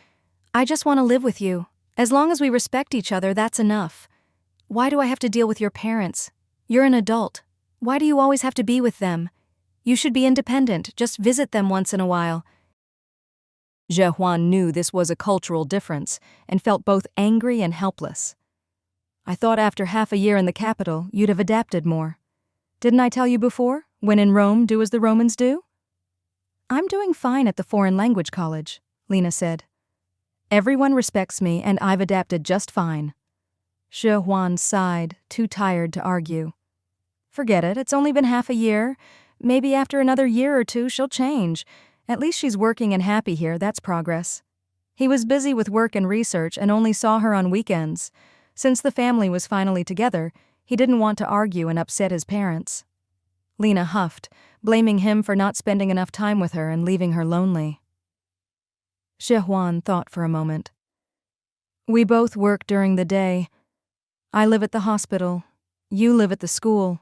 "I just want to live with you. As long as we respect each other, that's enough. Why do I have to deal with your parents? You're an adult. Why do you always have to be with them? You should be independent, just visit them once in a while." Xue Huan knew this was a cultural difference and felt both angry and helpless. "I thought after half a year in the capital, you'd have adapted more. Didn't I tell you before? When in Rome, do as the Romans do?" "I'm doing fine at the foreign language college," Lena said. "Everyone respects me and I've adapted just fine." Xue Huan sighed, too tired to argue. "Forget it, it's only been half a year. Maybe after another year or two she'll change. At least she's working and happy here, that's progress." He was busy with work and research and only saw her on weekends. Since the family was finally together, he didn't want to argue and upset his parents. Lena huffed, blaming him for not spending enough time with her and leaving her lonely. Xue Huan thought for a moment. "We both work during the day. I live at the hospital. You live at the school.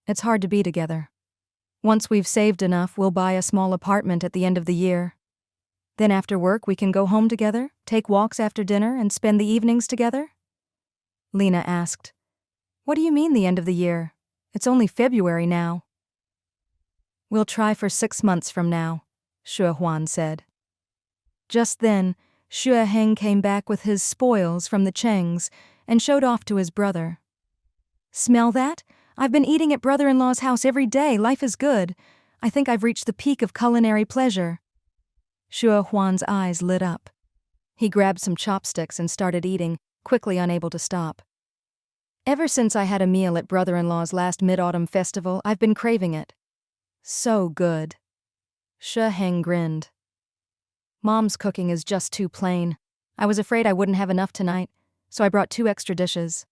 It's hard to be together. Once we've saved enough, we'll buy a small apartment at the end of the year. Then after work, we can go home together, take walks after dinner, and spend the evenings together?" Lena asked. "What do you mean the end of the year? It's only February now." "We'll try for 6 months from now," Xue Huan said. Just then, Xue Heng came back with his spoils from the Chengs and showed off to his brother. "Smell that? I've been eating at brother-in-law's house every day. Life is good. I think I've reached the peak of culinary pleasure." Xue Huan's eyes lit up. He grabbed some chopsticks and started eating, quickly unable to stop. "Ever since I had a meal at brother-in-law's last Mid-Autumn Festival, I've been craving it. So good." Xue Heng grinned. "Mom's cooking is just too plain. I was afraid I wouldn't have enough tonight, so I brought 2 extra dishes."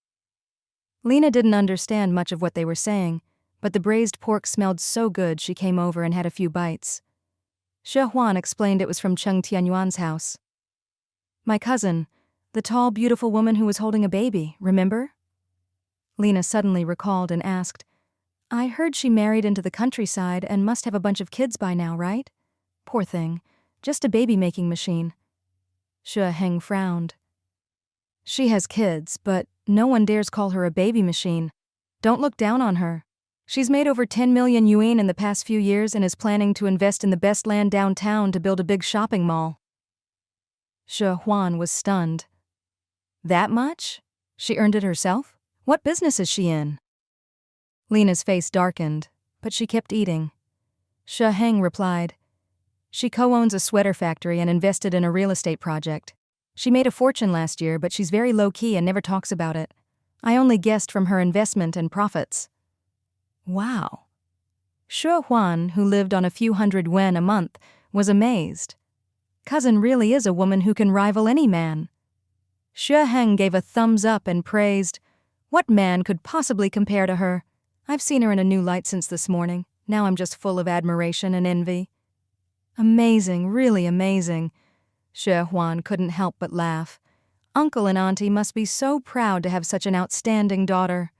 Lena didn't understand much of what they were saying, but the braised pork smelled so good she came over and had a few bites. Xue Huan explained it was from Cheng Tianyuan's house. "My cousin, the tall, beautiful woman who was holding a baby, remember?" Lena suddenly recalled and asked, "I heard she married into the countryside and must have a bunch of kids by now, right? Poor thing, just a baby-making machine." Xue Heng frowned. "She has kids, but no one dares call her a baby machine. Don't look down on her. She's made over 10 million yuan in the past few years and is planning to invest in the best land downtown to build a big shopping mall." Xue Huan was stunned. "That much? She earned it herself? What business is she in?" Lena's face darkened, but she kept eating. Xue Heng replied, "She co-owns a sweater factory and invested in a real estate project. She made a fortune last year, but she's very low-key and never talks about it. I only guessed from her investment and profits." Wow. Xue Huan, who lived on a few hundred yuan a month, was amazed. cousin really is a woman who can rival any man." Xue Ling gave a thumbs up and praised, "What man could possibly compare to her? I've seen her in a new light since this morning. Now I'm just full of admiration and envy." "Amazing, really amazing." Xue Huan couldn't help but laugh. Uncle and Auntie must be so proud to have such an outstanding daughter.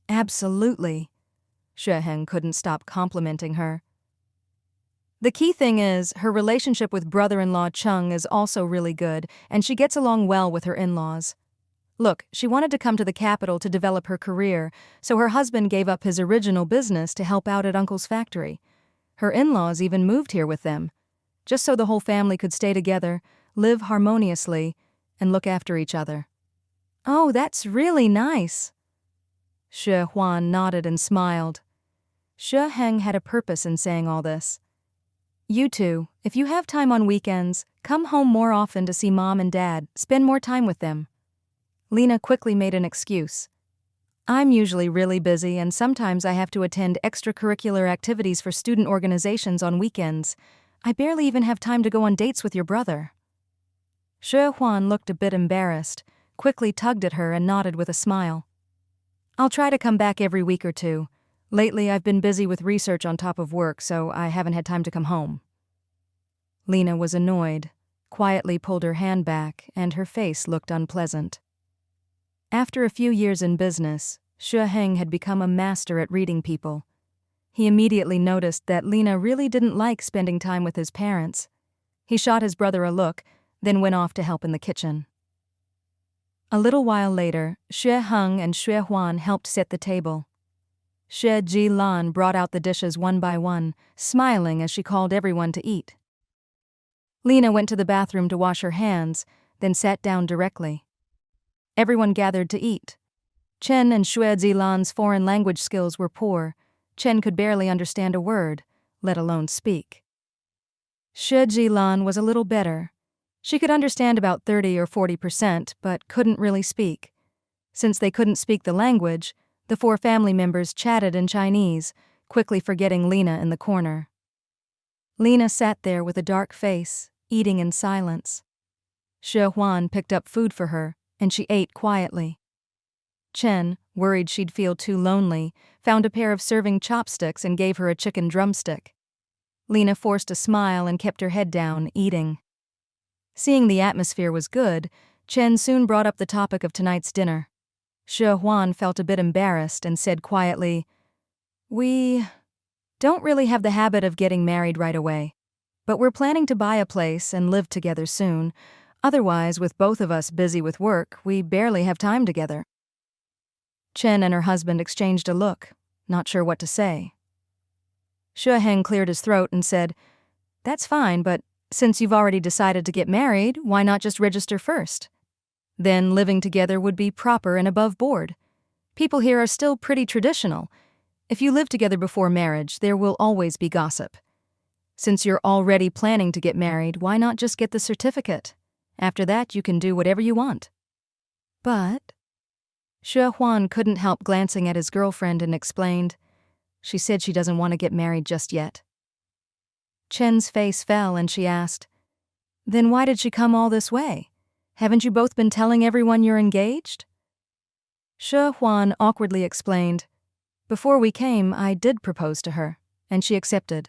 "Absolutely." Xue Ling couldn't stop complimenting her. The key thing is, her relationship with brother-in-law Cheng is also really good, and she gets along well with her in-laws. Look, she wanted to come to the capital to develop her career, so her husband gave up his original business to help out at Uncle's factory. Her in-laws even moved here with them, just so the whole family could stay together, live harmoniously, and look after each other. "Oh, that's really nice." Xue Huan nodded and smiled. Xue Ling had a purpose in saying all this. "You two, if you have time on weekends, come home more often to see Mom and Dad, spend more time with them." Lena quickly made an excuse. "I'm usually really busy and sometimes I have to attend extracurricular activities for student organizations on weekends. I barely even have time to go on dates with your brother." Xue Huan looked a bit embarrassed, quickly tugged at her and nodded with a smile. "I'll try to come back every week or two. Lately I've been busy with research on top of work, so I haven't had time to come home." Lena was annoyed, quietly pulled her hand back, and her face looked unpleasant. After a few years in business, Xue Ling had become a master at reading people. He immediately noticed that Lena really didn't like spending time with his parents. He shot his brother a look, then went off to help in the kitchen. A little while later, Xue Ling and Xue Huan helped set the table. Xue Ling brought out the dishes one by one, smiling as she called everyone to eat. Lena went to the bathroom to wash her hands, then sat down directly. Everyone gathered to eat. Chen and Xue Ling's foreign language skills were poor. Chen could barely understand a word, let alone speak. Xue Ling was a little better. She could understand about 30 or 40%, but couldn't really speak. Since they couldn't speak the language, the four family members chatted in Chinese, quickly forgetting Lena in the corner. Lena sat there with a dark face, eating in silence. Xue Huan picked up food for her, and she ate quietly. Chen, worried she'd feel too lonely, found a pair of serving chopsticks and gave her a chicken drumstick. Lena forced a smile and kept her head down, eating. Seeing the atmosphere was good, Chen soon brought up the topic of tonight's dinner. Xue Huan felt a bit embarrassed and said quietly, "We don't really have the habit of getting married right away, but we're planning to buy a place and live together soon. Otherwise, with both of us busy with work, we barely have time together." Chen and her husband exchanged a look, not sure what to say. Xue Ling cleared his throat and said, "That's fine, but since you've already decided to get married, why not just register first? Then living together would be proper and above board. People here are still pretty traditional. If you live together before marriage, there will always be gossip. Since you're already planning to get married, why not just get the certificate? After that, you can do whatever you want." "But..." Xue Huan couldn't help glancing at his girlfriend and explained, "She said she doesn't want to get married just yet." Chen's face fell and she asked, "Then why did she come all this way? Haven't you both been telling everyone you're engaged?" Xue Huan awkwardly explained, "Before we came, I did propose to her, and she accepted.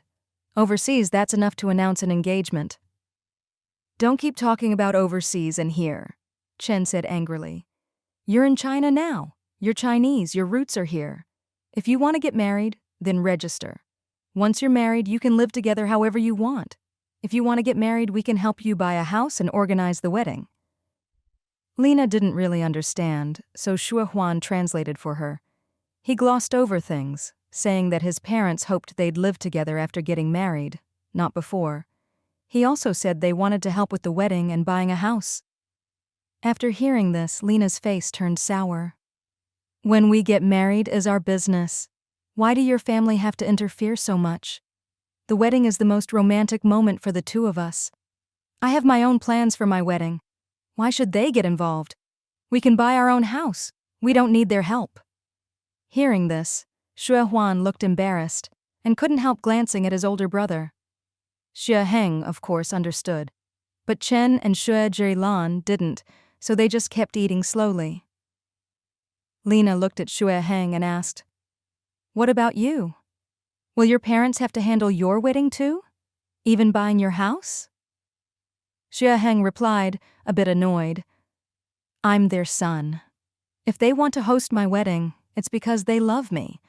Overseas, that's enough to announce an engagement." "Don't keep talking about overseas and here," Chen said angrily. "You're in China now. You're Chinese, your roots are here. If you want to get married, then register. Once you're married, you can live together however you want. If you want to get married, we can help you buy a house and organize the wedding." Lena didn't really understand, so Xue Huan translated for her. He glossed over things, saying that his parents hoped they'd live together after getting married, not before. He also said they wanted to help with the wedding and buying a house. After hearing this, Lena's face turned sour. "When we get married is our business. Why do your family have to interfere so much? The wedding is the most romantic moment for the two of us. I have my own plans for my wedding. Why should they get involved? We can buy our own house. We don't need their help." Hearing this, Xue Huan looked embarrassed and couldn't help glancing at his older brother. Xue Ling, of course, understood. But Chen and Xue Ling didn't, so they just kept eating slowly. Lena looked at Xue Heng and asked, "What about you? Will your parents have to handle your wedding too? Even buying your house?" Xue Heng replied, a bit annoyed, "I'm their son. If they want to host my wedding, it's because they love me.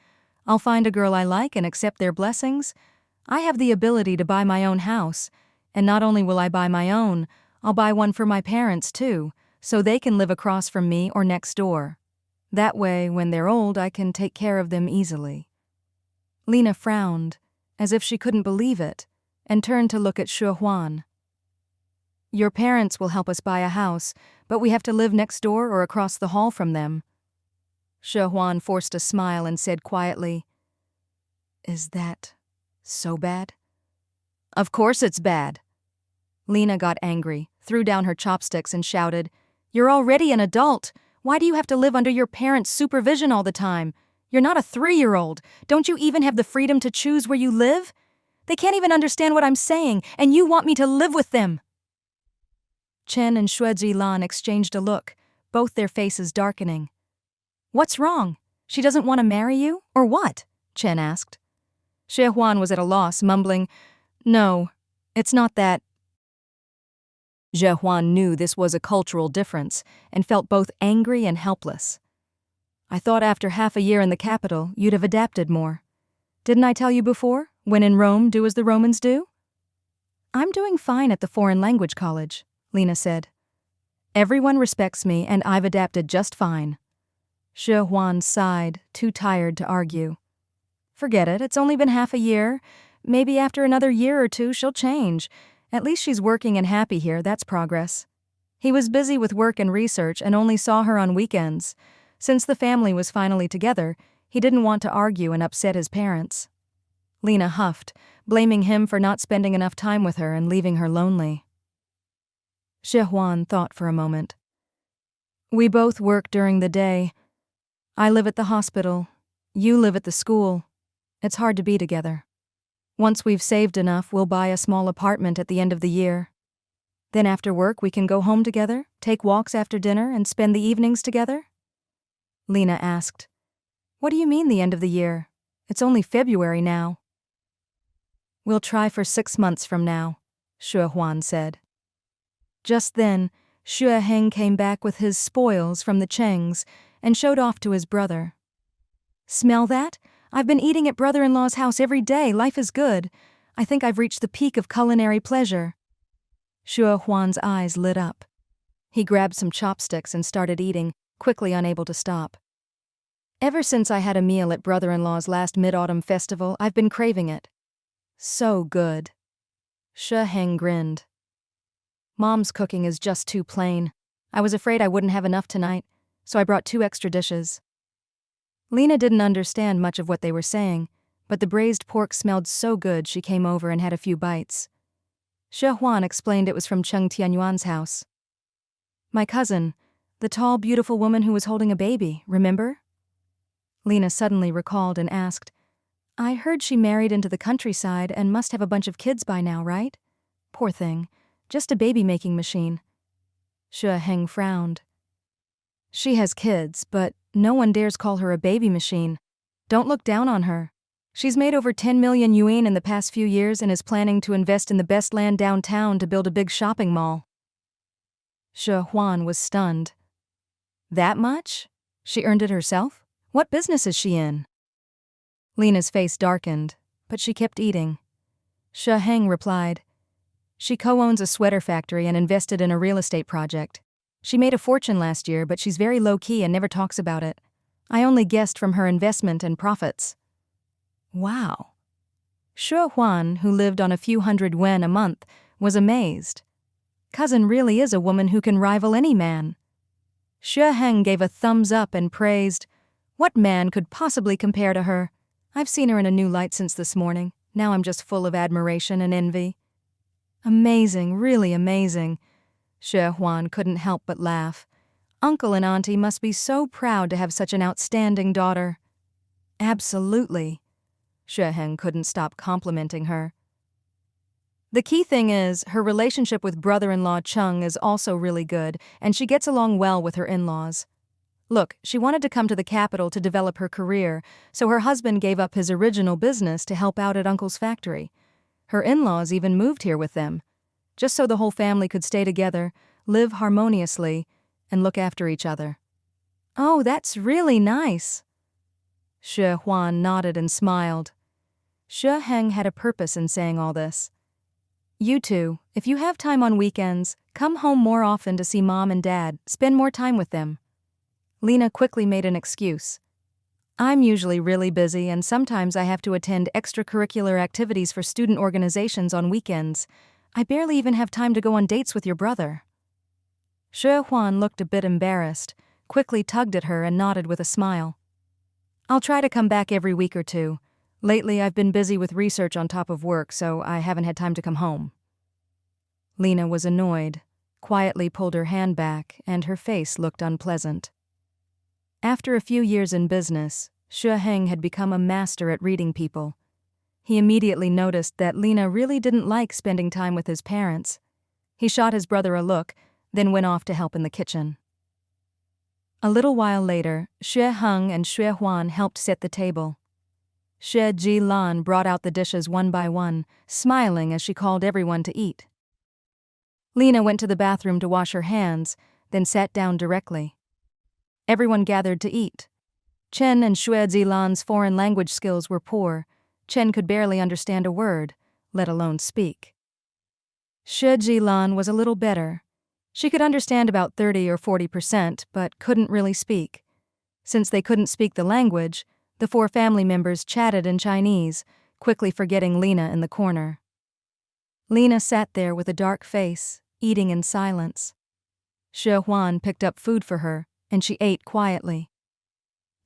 I'll find a girl I like and accept their blessings. I have the ability to buy my own house, and not only will I buy my own, I'll buy one for my parents too, so they can live across from me or next door. That way, when they're old, I can take care of them easily." Lena frowned, as if she couldn't believe it, and turned to look at Xue Huan. "Your parents will help us buy a house, but we have to live next door or across the hall from them." Xue Huan forced a smile and said quietly, "Is that so bad?" "Of course it's bad." Lena got angry, threw down her chopsticks and shouted, "You're already an adult. Why do you have to live under your parents' supervision all the time? You're not a 3-year-old. Don't you even have the freedom to choose where you live? They can't even understand what I'm saying, and you want me to live with them." Chen and Xue Ling exchanged a look, both their faces darkening. "What's wrong? She doesn't want to marry you, or what?" Chen asked. Xue Huan was at a loss, mumbling, "No, it's not that." Xue Huan knew this was a cultural difference and felt both angry and helpless. "I thought after half a year in the capital, you'd have adapted more. Didn't I tell you before? When in Rome, do as the Romans do?" "I'm doing fine at the foreign language college," Lena said. "Everyone respects me, and I've adapted just fine." Xue Huan sighed, too tired to argue. "Forget it, it's only been half a year. Maybe after another year or two she'll change. At least she's working and happy here, that's progress." He was busy with work and research and only saw her on weekends. Since the family was finally together, he didn't want to argue and upset his parents. Lena huffed, blaming him for not spending enough time with her and leaving her lonely. Xue Huan thought for a moment. "We both work during the day. I live at the hospital. You live at the school. It's hard to be together. Once we've saved enough, we'll buy a small apartment at the end of the year. Then after work, we can go home together, take walks after dinner, and spend the evenings together?" Lena asked. "What do you mean the end of the year? It's only February now." "We'll try for 6 months from now," Xue Huan said. Just then, Xue Heng came back with his spoils from the Chengs and showed off to his brother. "Smell that? I've been eating at brother-in-law's house every day. Life is good. I think I've reached the peak of culinary pleasure." Xue Huan's eyes lit up. He grabbed some chopsticks and started eating, quickly unable to stop. "Ever since I had a meal at brother-in-law's last Mid-Autumn festival, I've been craving it. So good." Xue Heng grinned. "Mom's cooking is just too plain. I was afraid I wouldn't have enough tonight, so I brought 2 extra dishes." Lena didn't understand much of what they were saying, but the braised pork smelled so good she came over and had a few bites. Xue Huan explained it was from Cheng Tianyuan's house. "My cousin, the tall, beautiful woman who was holding a baby, remember?" Lena suddenly recalled and asked, "I heard she married into the countryside and must have a bunch of kids by now, right? Poor thing, just a baby-making machine." Xue Heng frowned. "She has kids, but no one dares call her a baby machine. Don't look down on her. She's made over 10 million yuan in the past few years and is planning to invest in the best land downtown to build a big shopping mall." Xue Huan was stunned. "That much? She earned it herself? What business is she in?" Lena's face darkened, but she kept eating. Xue Heng replied, "She co-owns a sweater factory and invested in a real estate project. She made a fortune last year, but she's very low-key and never talks about it. I only guessed from her investment and profits." Wow. Xue Huan, who lived on a few hundred yuan a month, was amazed. Cousin really is a woman who can rival any man. Xue Heng gave a thumbs up and praised, "What man could possibly compare to her? I've seen her in a new light since this morning. Now I'm just full of admiration and envy." "Amazing, really amazing." Xue Huan couldn't help but laugh. Uncle and Auntie must be so proud to have such an outstanding daughter. "Absolutely." Xue Heng couldn't stop complimenting her. The key thing is, her relationship with brother-in-law Cheng is also really good, and she gets along well with her in-laws. Look, she wanted to come to the capital to develop her career, so her husband gave up his original business to help out at Uncle's factory. Her in-laws even moved here with them, just so the whole family could stay together, live harmoniously, and look after each other. Oh, that's really nice. Xue Huan nodded and smiled. Xue Heng had a purpose in saying all this. You two, if you have time on weekends, come home more often to see Mom and Dad, spend more time with them. Lena quickly made an excuse. I'm usually really busy and sometimes I have to attend extracurricular activities for student organizations on weekends. I barely even have time to go on dates with your brother. Xue Huan looked a bit embarrassed, quickly tugged at her and nodded with a smile. I'll try to come back every week or two. Lately I've been busy with research on top of work, so I haven't had time to come home. Lena was annoyed, quietly pulled her hand back, and her face looked unpleasant. After a few years in business, Xue Heng had become a master at reading people. He immediately noticed that Lena really didn't like spending time with his parents. He shot his brother a look, then went off to help in the kitchen. A little while later, Xue Heng and Xue Huan helped set the table. Xue Jilan brought out the dishes one by one, smiling as she called everyone to eat. Lena went to the bathroom to wash her hands, then sat down directly. Everyone gathered to eat. Chen and Xue Zilan's foreign language skills were poor. Chen could barely understand a word, let alone speak. Xue Jilan was a little better. She could understand about 30 or 40%, but couldn't really speak. Since they couldn't speak the language, the four family members chatted in Chinese, quickly forgetting Lena in the corner. Lena sat there with a dark face, eating in silence. Xue Huan picked up food for her, and she ate quietly.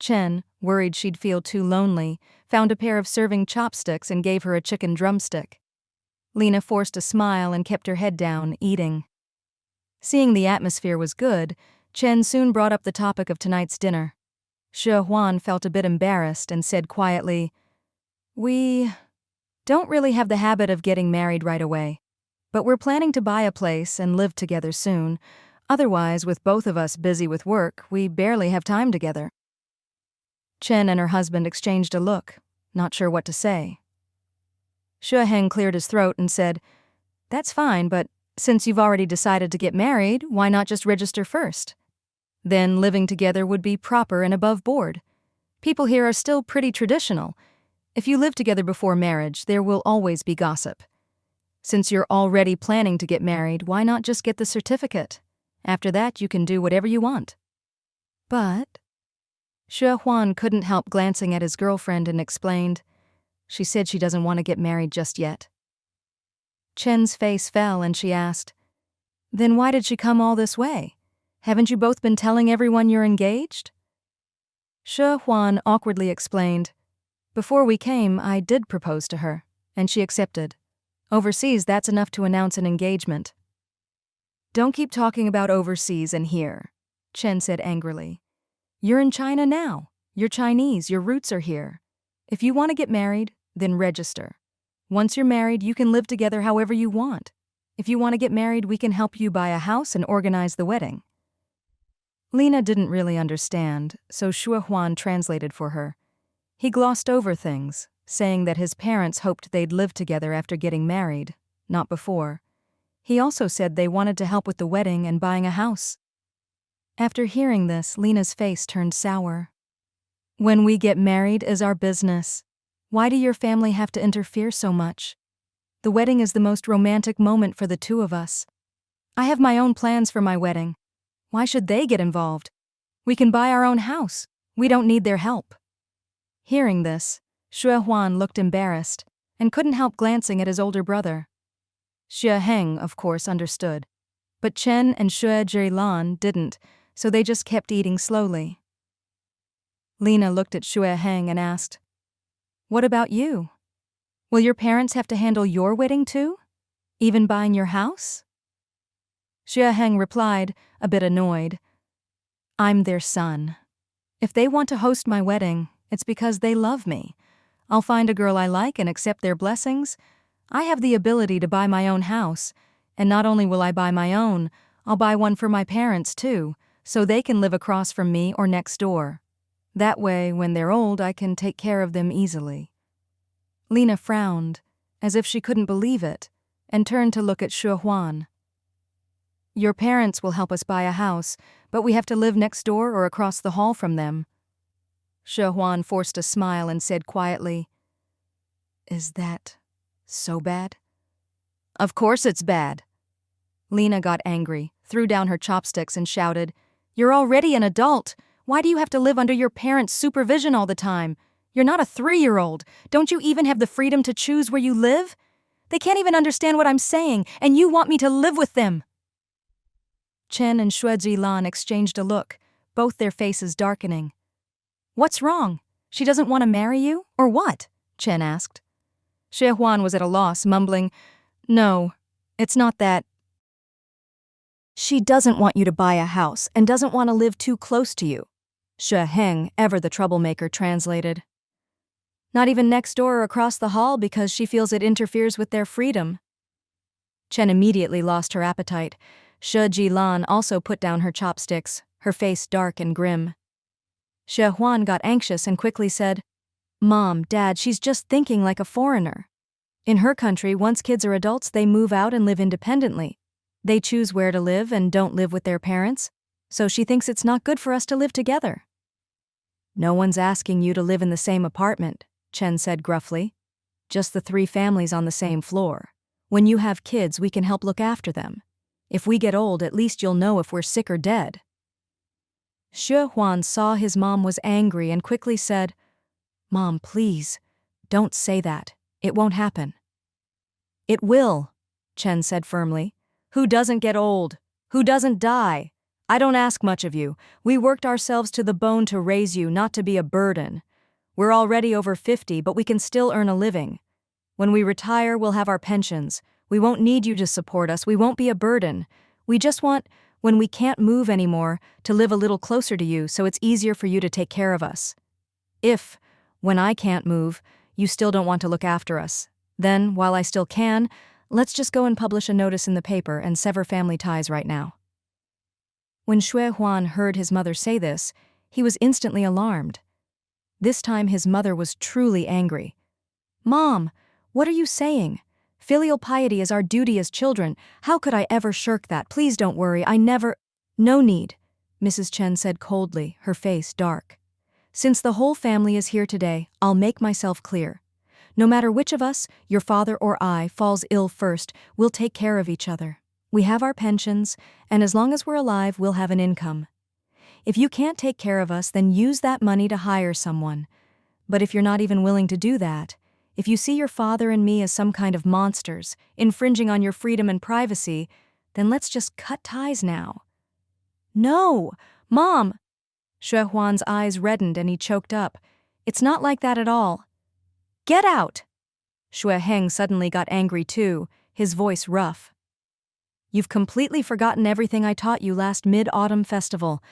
Chen, worried she'd feel too lonely, found a pair of serving chopsticks and gave her a chicken drumstick. Lena forced a smile and kept her head down, eating. Seeing the atmosphere was good, Chen soon brought up the topic of tonight's dinner. Xue Huan felt a bit embarrassed and said quietly, "We don't really have the habit of getting married right away, but we're planning to buy a place and live together soon. Otherwise, with both of us busy with work, we barely have time together." Chen and her husband exchanged a look, not sure what to say. Xue Heng cleared his throat and said, "That's fine, but since you've already decided to get married, why not just register first? Then living together would be proper and above board. People here are still pretty traditional. If you live together before marriage, there will always be gossip. Since you're already planning to get married, why not just get the certificate? After that, you can do whatever you want." But Xue Huan couldn't help glancing at his girlfriend and explained, "She said she doesn't want to get married just yet." Chen's face fell and she asked, "Then why did she come all this way? Haven't you both been telling everyone you're engaged?" Xue Huan awkwardly explained, "Before we came, I did propose to her, and she accepted. Overseas, that's enough to announce an engagement." "Don't keep talking about overseas and here," Chen said angrily. "You're in China now. You're Chinese, your roots are here. If you want to get married, then register. Once you're married, you can live together however you want. If you want to get married, we can help you buy a house and organize the wedding." Lena didn't really understand, so Xue Huan translated for her. He glossed over things, saying that his parents hoped they'd live together after getting married, not before. He also said they wanted to help with the wedding and buying a house. After hearing this, Lena's face turned sour. "When we get married is our business. Why do your family have to interfere so much? The wedding is the most romantic moment for the two of us. I have my own plans for my wedding. Why should they get involved? We can buy our own house. We don't need their help." Hearing this, Xue Huan looked embarrassed and couldn't help glancing at his older brother. Xue Heng, of course, understood, but Chen and Xue Jilan didn't, so they just kept eating slowly. Lena looked at Xue Heng and asked, "What about you? Will your parents have to handle your wedding too? Even buying your house?" Xue Heng replied, a bit annoyed, "I'm their son. If they want to host my wedding, it's because they love me. I'll find a girl I like and accept their blessings. I have the ability to buy my own house, and not only will I buy my own, I'll buy one for my parents too, so they can live across from me or next door. That way, when they're old, I can take care of them easily." Lena frowned, as if she couldn't believe it, and turned to look at Xue Huan. "Your parents will help us buy a house, but we have to live next door or across the hall from them." Xue Huan forced a smile and said quietly, "Is that so bad?" "Of course it's bad." Lena got angry, threw down her chopsticks and shouted, "You're already an adult. Why do you have to live under your parents' supervision all the time? You're not a 3-year-old. Don't you even have the freedom to choose where you live? They can't even understand what I'm saying, and you want me to live with them." Chen and Xue Ling exchanged a look, both their faces darkening. "What's wrong? She doesn't want to marry you, or what?" Chen asked. Xue Huan was at a loss, mumbling, "No, it's not that. She doesn't want you to buy a house and doesn't want to live too close to you." Xue Heng, ever the troublemaker, translated. "Not even next door or across the hall because she feels it interferes with their freedom." Chen immediately lost her appetite. Xue Ling also put down her chopsticks, her face dark and grim. Xue Huan got anxious and quickly said, "Mom, Dad, she's just thinking like a foreigner. In her country, once kids are adults, they move out and live independently. They choose where to live and don't live with their parents, so she thinks it's not good for us to live together." "No one's asking you to live in the same apartment," Chen said gruffly. "Just the 3 families on the same floor. When you have kids, we can help look after them. If we get old, at least you'll know if we're sick or dead." Xue Huan saw his mom was angry and quickly said, "Mom, please, don't say that. It won't happen." "It will," Chen said firmly. "Who doesn't get old? Who doesn't die? I don't ask much of you. We worked ourselves to the bone to raise you, not to be a burden. We're already over 50, but we can still earn a living. When we retire, we'll have our pensions. We won't need you to support us. We won't be a burden. We just want, when we can't move anymore, to live a little closer to you so it's easier for you to take care of us. If, when I can't move, you still don't want to look after us, then, while I still can, let's just go and publish a notice in the paper and sever family ties right now." When Xue Huan heard his mother say this, he was instantly alarmed. This time his mother was truly angry. "Mom, what are you saying? Filial piety is our duty as children. How could I ever shirk that? Please don't worry, I never—" "No need," Mrs. Chen said coldly, her face dark. "Since the whole family is here today, I'll make myself clear. No matter which of us, your father or I, falls ill first, we'll take care of each other. We have our pensions, and as long as we're alive, we'll have an income. If you can't take care of us, then use that money to hire someone. But if you're not even willing to do that, if you see your father and me as some kind of monsters, infringing on your freedom and privacy, then let's just cut ties now." "No, Mom!" Xue Huan's eyes reddened and he choked up. "It's not like that at all." "Get out!" Xue Heng suddenly got angry too, his voice rough. "You've completely forgotten everything I taught you last Mid-Autumn Festival.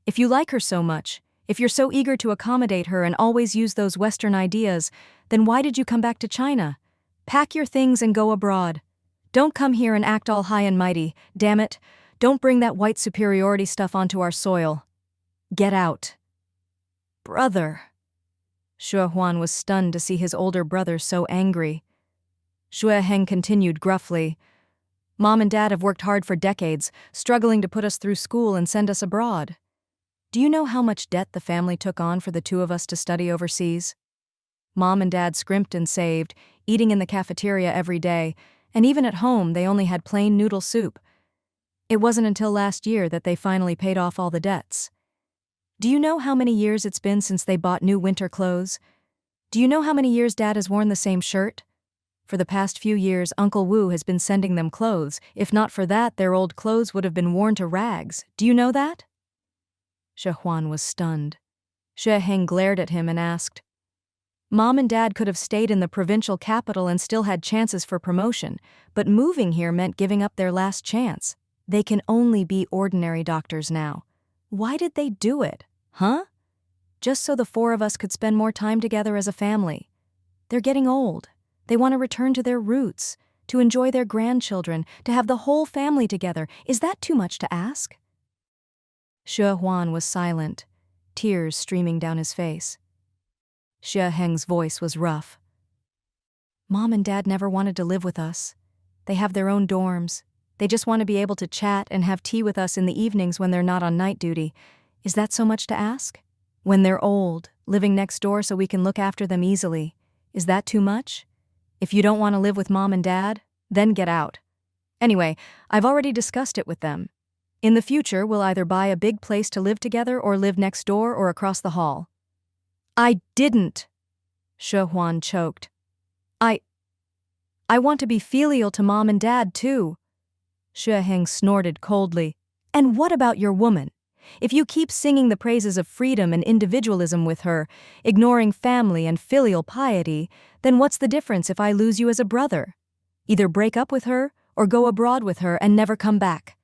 If you like her so much, if you're so eager to accommodate her and always use those Western ideas, then why did you come back to China? Pack your things and go abroad. Don't come here and act all high and mighty. Damn it, don't bring that white superiority stuff onto our soil. Get out." "Brother." Xue Huan was stunned to see his older brother so angry. Xue Heng continued gruffly, "Mom and Dad have worked hard for decades, struggling to put us through school and send us abroad. Do you know how much debt the family took on for the 2 of us to study overseas? Mom and Dad scrimped and saved, eating in the cafeteria every day, and even at home they only had plain noodle soup. It wasn't until last year that they finally paid off all the debts. Do you know how many years it's been since they bought new winter clothes? Do you know how many years Dad has worn the same shirt? For the past few years, Uncle Wu has been sending them clothes. If not for that, their old clothes would have been worn to rags. Do you know that?" Xue Huan was stunned. Xue Heng glared at him and asked, "Mom and Dad could have stayed in the provincial capital and still had chances for promotion, but moving here meant giving up their last chance. They can only be ordinary doctors now. Why did they do it, huh? Just so the 4 of us could spend more time together as a family. They're getting old. They want to return to their roots, to enjoy their grandchildren, to have the whole family together. Is that too much to ask? Xue Huan was silent, tears streaming down his face. Xue Heng's voice was rough. Mom and Dad never wanted to live with us. They have their own dorms. They just want to be able to chat and have tea with us in the evenings when they're not on night duty. Is that so much to ask? When they're old, living next door so we can look after them easily. Is that too much? If you don't want to live with Mom and Dad, then get out. Anyway, I've already discussed it with them. In the future, we'll either buy a big place to live together or live next door or across the hall. I didn't. Xue Huan choked. I want to be filial to Mom and Dad, too. Xue Heng snorted coldly. And what about your woman? If you keep singing the praises of freedom and individualism with her, ignoring family and filial piety, then what's the difference if I lose you as a brother? Either break up with her or go abroad with her and never come back.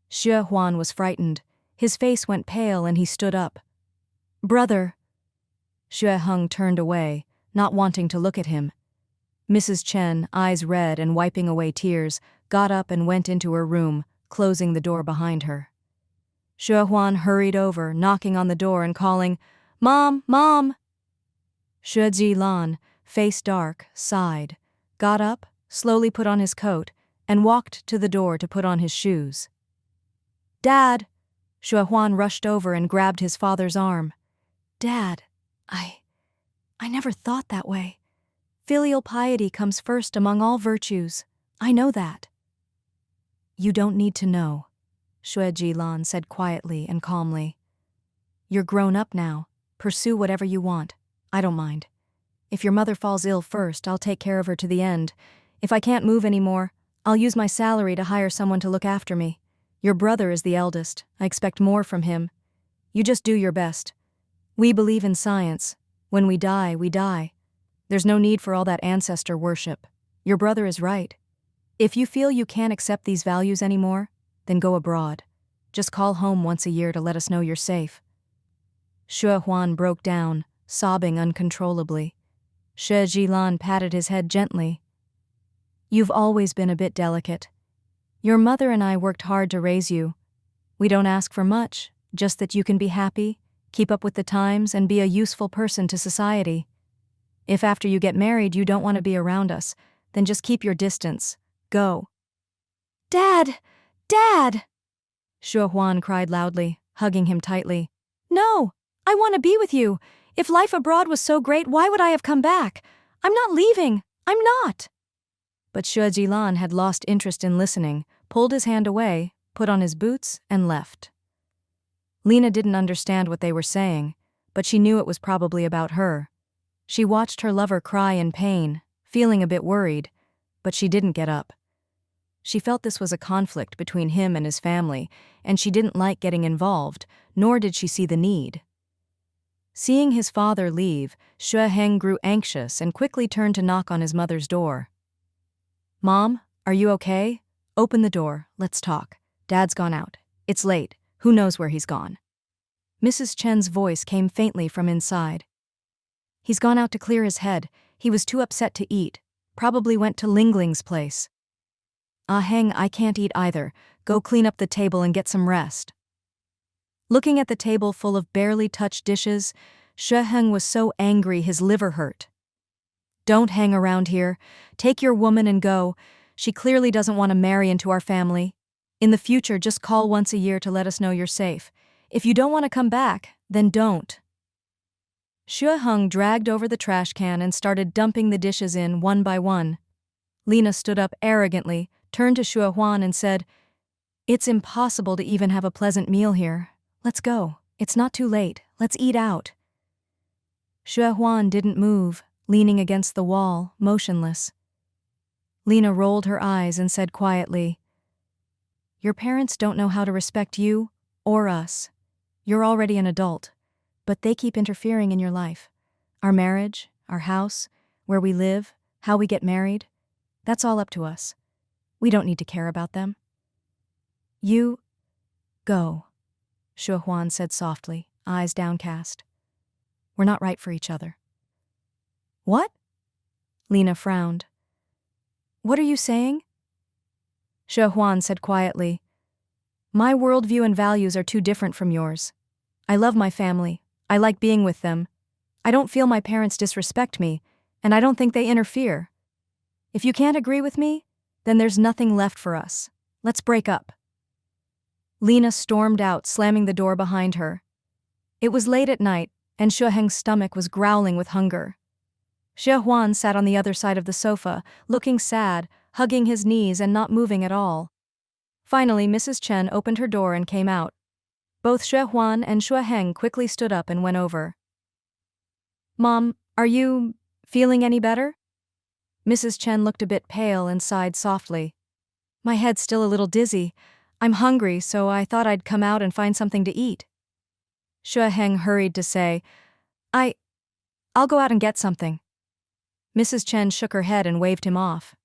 Xue Huan was frightened. His face went pale and he stood up. Brother. Xue Heng turned away, not wanting to look at him. Mrs. Chen, eyes red and wiping away tears, got up and went into her room, closing the door behind her. Xue Huan hurried over, knocking on the door and calling, Mom, Mom! Xue Lan, face dark, sighed, got up, slowly put on his coat, and walked to the door to put on his shoes. Dad! Xue Huan rushed over and grabbed his father's arm. Dad, I never thought that way. Filial piety comes first among all virtues. I know that. You don't need to know, Xue Lan said quietly and calmly. You're grown up now. Pursue whatever you want. I don't mind. If your mother falls ill first, I'll take care of her to the end. If I can't move anymore, I'll use my salary to hire someone to look after me. Your brother is the eldest. I expect more from him. You just do your best. We believe in science. When we die, we die. There's no need for all that ancestor worship. Your brother is right. If you feel you can't accept these values anymore, then go abroad. Just call home once a year to let us know you're safe. Xue Huan broke down, sobbing uncontrollably. Xue Lan patted his head gently. You've always been a bit delicate. Your mother and I worked hard to raise you. We don't ask for much, just that you can be happy, keep up with the times, and be a useful person to society. If after you get married you don't want to be around us, then just keep your distance. Go. Dad! Dad! Xue Huan cried loudly, hugging him tightly. No! I want to be with you. If life abroad was so great, why would I have come back? I'm not leaving. I'm not. But Xue Lan had lost interest in listening, pulled his hand away, put on his boots, and left. Lena didn't understand what they were saying, but she knew it was probably about her. She watched her lover cry in pain, feeling a bit worried, but she didn't get up. She felt this was a conflict between him and his family, and she didn't like getting involved, nor did she see the need. Seeing his father leave, Xue Heng grew anxious and quickly turned to knock on his mother's door. Mom, are you okay? Open the door, let's talk. Dad's gone out. It's late. Who knows where he's gone? Mrs. Chen's voice came faintly from inside. He's gone out to clear his head. He was too upset to eat. Probably went to Lingling's place. Ah Heng, I can't eat either. Go clean up the table and get some rest. Looking at the table full of barely touched dishes, Xue Heng was so angry his liver hurt. Don't hang around here. Take your woman and go. She clearly doesn't want to marry into our family. In the future, just call once a year to let us know you're safe. If you don't want to come back, then don't. Xue Heng dragged over the trash can and started dumping the dishes in one by one. Lena stood up arrogantly, turned to Xue Huan and said, It's impossible to even have a pleasant meal here. Let's go. It's not too late. Let's eat out. Xue Huan didn't move, leaning against the wall, motionless. Lena rolled her eyes and said quietly, Your parents don't know how to respect you or us. You're already an adult, but they keep interfering in your life. Our marriage, our house, where we live, how we get married, that's all up to us. We don't need to care about them. You go, Xue Huan said softly, eyes downcast. We're not right for each other. What? Lena frowned. What are you saying? Xue Huan said quietly. My worldview and values are too different from yours. I love my family. I like being with them. I don't feel my parents disrespect me, and I don't think they interfere. If you can't agree with me, then there's nothing left for us. Let's break up. Lena stormed out, slamming the door behind her. It was late at night, and Xue Heng's stomach was growling with hunger. Xue Huan sat on the other side of the sofa, looking sad, hugging his knees and not moving at all. Finally, Mrs. Chen opened her door and came out. Both Xue Huan and Xue Heng quickly stood up and went over. Mom, are you feeling any better? Mrs. Chen looked a bit pale and sighed softly. My head's still a little dizzy. I'm hungry, so I thought I'd come out and find something to eat. Xue Heng hurried to say, I'll go out and get something. Mrs. Chen shook her head and waved him off.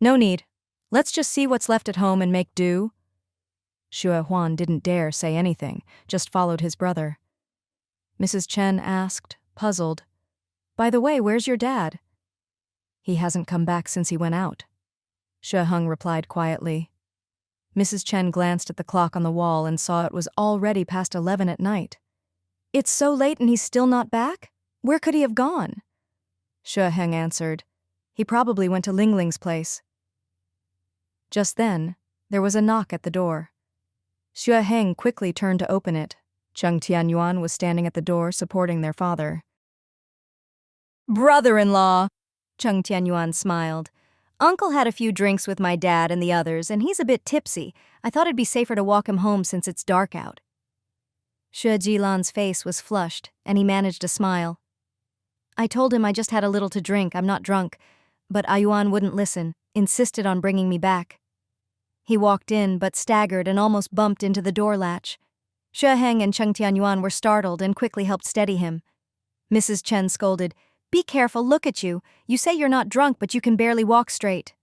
No need. Let's just see what's left at home and make do. Xue Huan didn't dare say anything, just followed his brother. Mrs. Chen asked, puzzled, By the way, where's your dad? He hasn't come back since he went out. Xue Heng replied quietly. Mrs. Chen glanced at the clock on the wall and saw it was already past 11 at night. It's so late and he's still not back? Where could he have gone? Xue Heng answered. He probably went to Ling Ling's place. Just then, there was a knock at the door. Xue Heng quickly turned to open it. Cheng Tianyuan was standing at the door supporting their father. Brother-in-law, Cheng Tianyuan smiled. Uncle had a few drinks with my dad and the others, and he's a bit tipsy. I thought it'd be safer to walk him home since it's dark out. Xue Jilan's face was flushed, and he managed a smile. I told him I just had a little to drink, I'm not drunk, but Ayuan wouldn't listen, insisted on bringing me back. He walked in, but staggered and almost bumped into the door latch. Xue Heng and Cheng Tianyuan were startled and quickly helped steady him. Mrs. Chen scolded, Be careful, look at you. You say you're not drunk, but you can barely walk straight.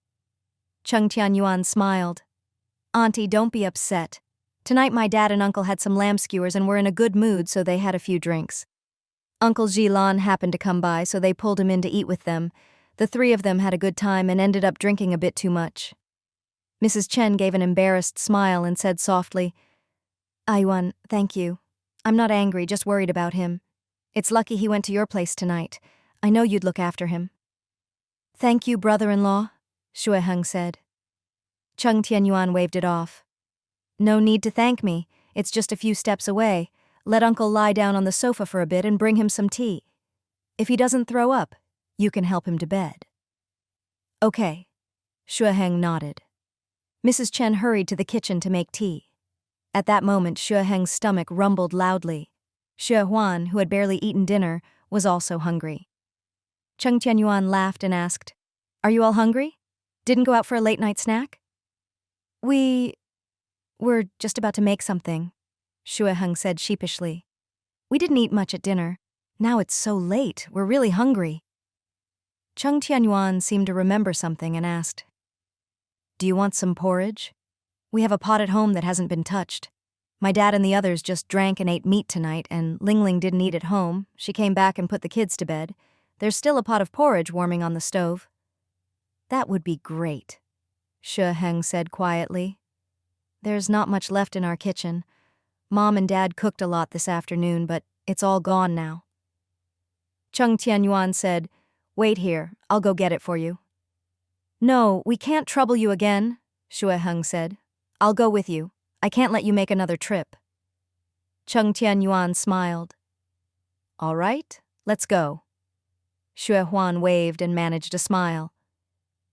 Cheng Tianyuan smiled. Auntie, don't be upset. Tonight my dad and uncle had some lamb skewers and were in a good mood, so they had a few drinks. Uncle Jilan happened to come by, so they pulled him in to eat with them. The three of them had a good time and ended up drinking a bit too much. Mrs. Chen gave an embarrassed smile and said softly, Ayuan, thank you. I'm not angry, just worried about him. It's lucky he went to your place tonight. I know you'd look after him. Thank you, brother-in-law, Xue Heng said. Cheng Tianyuan waved it off. No need to thank me. It's just a few steps away. Let Uncle lie down on the sofa for a bit and bring him some tea. If he doesn't throw up, you can help him to bed. Okay. Xue Heng nodded. Mrs. Chen hurried to the kitchen to make tea. At that moment, Xue Heng's stomach rumbled loudly. Xue Huan, who had barely eaten dinner, was also hungry. Cheng Tianyuan laughed and asked, Are you all hungry? Didn't go out for a late-night snack? We're just about to make something, Xue Heng said sheepishly. We didn't eat much at dinner. Now it's so late, we're really hungry. Cheng Tianyuan seemed to remember something and asked, Do you want some porridge? We have a pot at home that hasn't been touched. My dad and the others just drank and ate meat tonight, and Ling Ling didn't eat at home. She came back and put the kids to bed. There's still a pot of porridge warming on the stove. That would be great, Xue Heng said quietly. There's not much left in our kitchen. Mom and Dad cooked a lot this afternoon, but it's all gone now. Cheng Tianyuan said, Wait here, I'll go get it for you. No, we can't trouble you again, Xue Heng said. I'll go with you. I can't let you make another trip. Cheng Tianyuan smiled. All right, let's go. Xue Huan waved and managed a smile.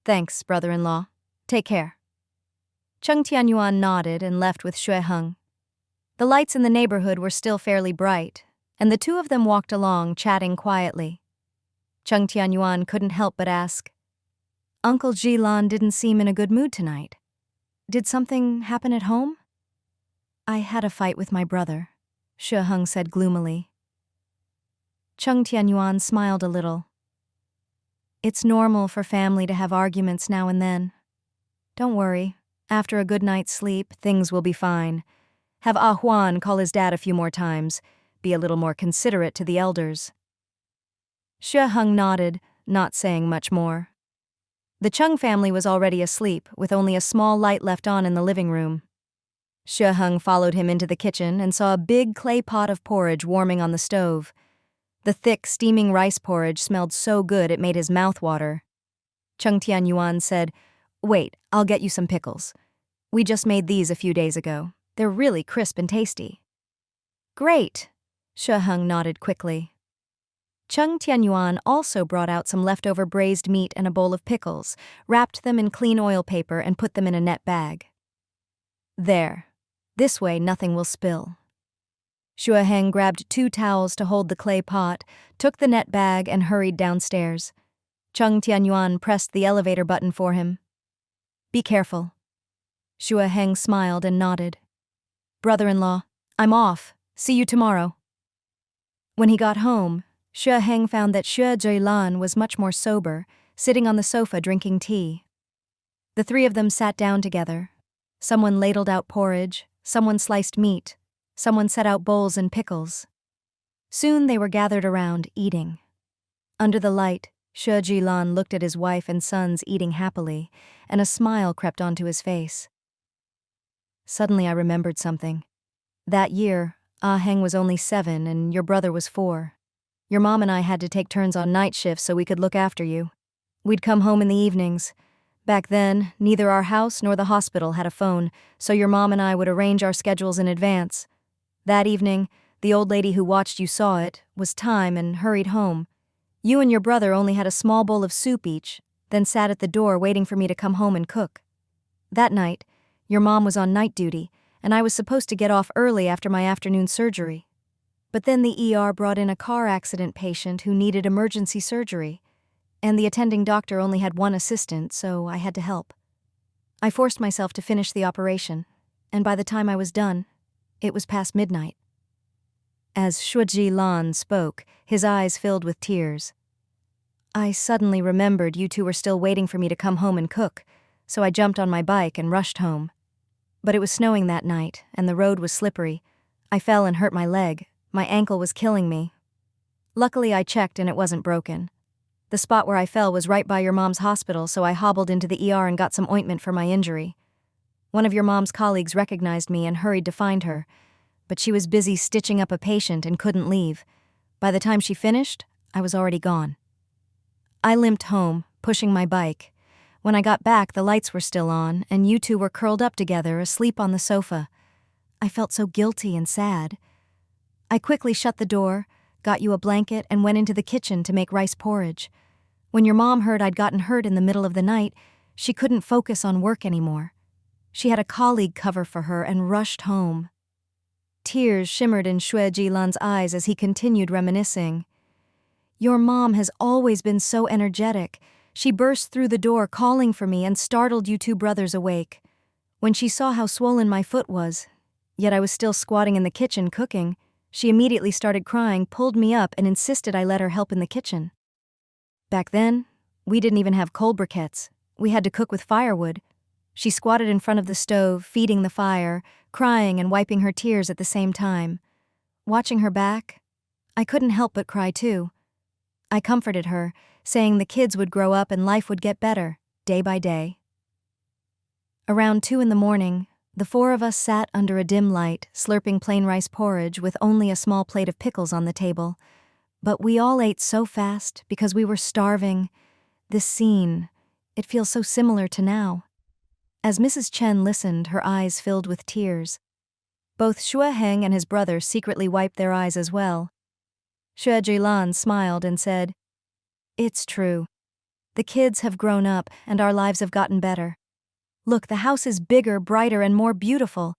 Thanks, brother-in-law. Take care. Cheng Tianyuan nodded and left with Xue Heng. The lights in the neighborhood were still fairly bright, and the two of them walked along, chatting quietly. Cheng Tianyuan couldn't help but ask, Uncle Jilan didn't seem in a good mood tonight. Did something happen at home? I had a fight with my brother, Xue Heng said gloomily. Cheng Tianyuan smiled a little. It's normal for family to have arguments now and then. Don't worry, after a good night's sleep, things will be fine. Have Ah Huan call his dad a few more times. Be a little more considerate to the elders. Xue Heng nodded, not saying much more. The Cheng family was already asleep, with only a small light left on in the living room. Xue Ling followed him into the kitchen and saw a big clay pot of porridge warming on the stove. The thick, steaming rice porridge smelled so good it made his mouth water. Cheng Tianyuan said, "Wait, I'll get you some pickles. We just made these a few days ago. They're really crisp and tasty." "Great," Xue Ling nodded quickly. Cheng Tianyuan also brought out some leftover braised meat and a bowl of pickles, wrapped them in clean oil paper and put them in a net bag. "There. This way nothing will spill." Xue Ling grabbed 2 towels to hold the clay pot, took the net bag and hurried downstairs. Cheng Tianyuan pressed the elevator button for him. "Be careful." Xue Ling smiled and nodded. "Brother-in-law, I'm off. See you tomorrow." When he got home, Xue Ling found that Xue Ling was much more sober, sitting on the sofa drinking tea. The 3 of them sat down together. Someone ladled out porridge, someone sliced meat, someone set out bowls and pickles. Soon they were gathered around, eating. Under the light, Xue Ling looked at his wife and sons eating happily, and a smile crept onto his face. Suddenly I remembered something. That year, Heng was only 7 and your brother was 4. Your mom and I had to take turns on night shifts so we could look after you. We'd come home in the evenings. Back then, neither our house nor the hospital had a phone, so your mom and I would arrange our schedules in advance. That evening, the old lady who watched you saw it, was time, and hurried home. You and your brother only had a small bowl of soup each, then sat at the door waiting for me to come home and cook. That night, your mom was on night duty, and I was supposed to get off early after my afternoon surgery. But then the ER brought in a car accident patient who needed emergency surgery, and the attending doctor only had 1 assistant, so I had to help. I forced myself to finish the operation, and by the time I was done, it was past midnight. As Xue Ling spoke, his eyes filled with tears. I suddenly remembered you 2 were still waiting for me to come home and cook, so I jumped on my bike and rushed home. But it was snowing that night, and the road was slippery. I fell and hurt my leg. My ankle was killing me. Luckily, I checked and it wasn't broken. The spot where I fell was right by your mom's hospital, so I hobbled into the ER and got some ointment for my injury. One of your mom's colleagues recognized me and hurried to find her, but she was busy stitching up a patient and couldn't leave. By the time she finished, I was already gone. I limped home, pushing my bike. When I got back, the lights were still on, and you 2 were curled up together, asleep on the sofa. I felt so guilty and sad. I quickly shut the door, got you a blanket, and went into the kitchen to make rice porridge. When your mom heard I'd gotten hurt in the middle of the night, she couldn't focus on work anymore. She had a colleague cover for her and rushed home. Tears shimmered in Xue Ling's eyes as he continued reminiscing. Your mom has always been so energetic. She burst through the door calling for me and startled you 2 brothers awake. When she saw how swollen my foot was, yet I was still squatting in the kitchen cooking, she immediately started crying, pulled me up, and insisted I let her help in the kitchen. Back then, we didn't even have coal briquettes. We had to cook with firewood. She squatted in front of the stove, feeding the fire, crying and wiping her tears at the same time. Watching her back, I couldn't help but cry too. I comforted her, saying the kids would grow up and life would get better, day by day. Around 2 a.m, the 4 of us sat under a dim light, slurping plain rice porridge with only a small plate of pickles on the table. But we all ate so fast because we were starving. This scene, it feels so similar to now. As Mrs. Chen listened, her eyes filled with tears. Both Xue Ling and his brother secretly wiped their eyes as well. Xue Ling smiled and said, "It's true. The kids have grown up and our lives have gotten better. Look, the house is bigger, brighter, and more beautiful.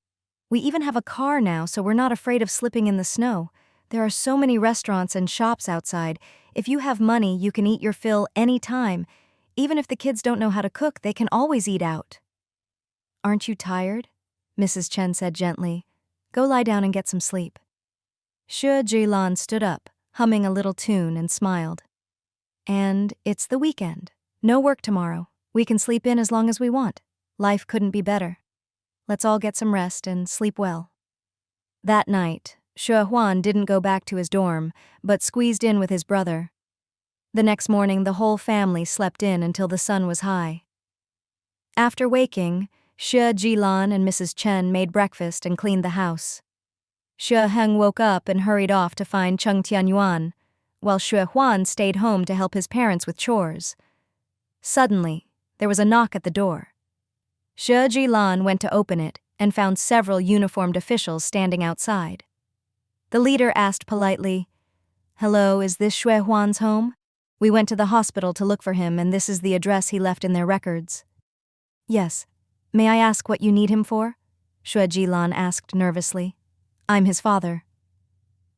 We even have a car now, so we're not afraid of slipping in the snow. There are so many restaurants and shops outside. If you have money, you can eat your fill any time. Even if the kids don't know how to cook, they can always eat out." "Aren't you tired?" Mrs. Chen said gently. "Go lie down and get some sleep." Xue Ling stood up, humming a little tune, and smiled. "And it's the weekend. No work tomorrow. We can sleep in as long as we want. Life couldn't be better. Let's all get some rest and sleep well." That night, Xue Huan didn't go back to his dorm, but squeezed in with his brother. The next morning, the whole family slept in until the sun was high. After waking, Xue Ling and Mrs. Chen made breakfast and cleaned the house. Xue Heng woke up and hurried off to find Cheng Tianyuan, while Xue Huan stayed home to help his parents with chores. Suddenly, there was a knock at the door. Xue Ling went to open it and found several uniformed officials standing outside. The leader asked politely, "Hello, is this Xue Huan's home? We went to the hospital to look for him, and this is the address he left in their records." "Yes. May I ask what you need him for?" Xue Ling asked nervously. "I'm his father."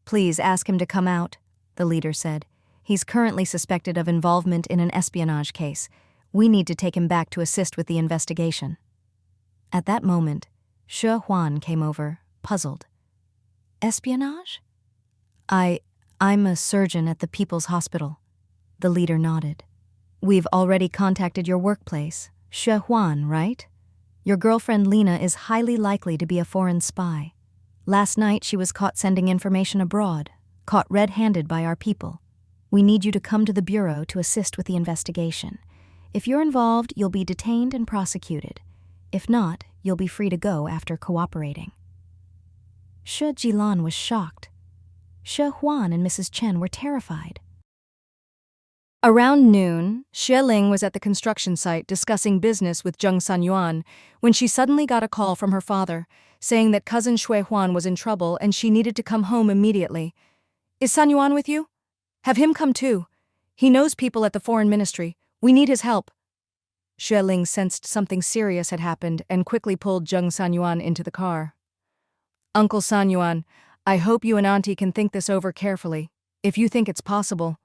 "Please ask him to come out," the leader said. "He's currently suspected of involvement in an espionage case. We need to take him back to assist with the investigation." At that moment, Xue Huan came over, puzzled. "Espionage?" I'm a surgeon at the People's Hospital." The leader nodded. "We've already contacted your workplace. Xue Huan, right? Your girlfriend Lena is highly likely to be a foreign spy. Last night she was caught sending information abroad, caught red-handed by our people. We need you to come to the bureau to assist with the investigation. If you're involved, you'll be detained and prosecuted. If not, you'll be free to go after cooperating." Xue Ling was shocked. Xue Huan and Mrs. Chen were terrified. Around noon, Xue Ling was at the construction site discussing business with Cheng Tianyuan when she suddenly got a call from her father, saying that cousin Xue Huan was in trouble and she needed to come home immediately. "Is Tianyuan with you? Have him come too. He knows people at the foreign ministry. We need his help." Xue Ling sensed something serious had happened and quickly pulled Cheng Tianyuan into the car. "Uncle Tianyuan, I hope you and Auntie can think this over carefully, if you think it's possible."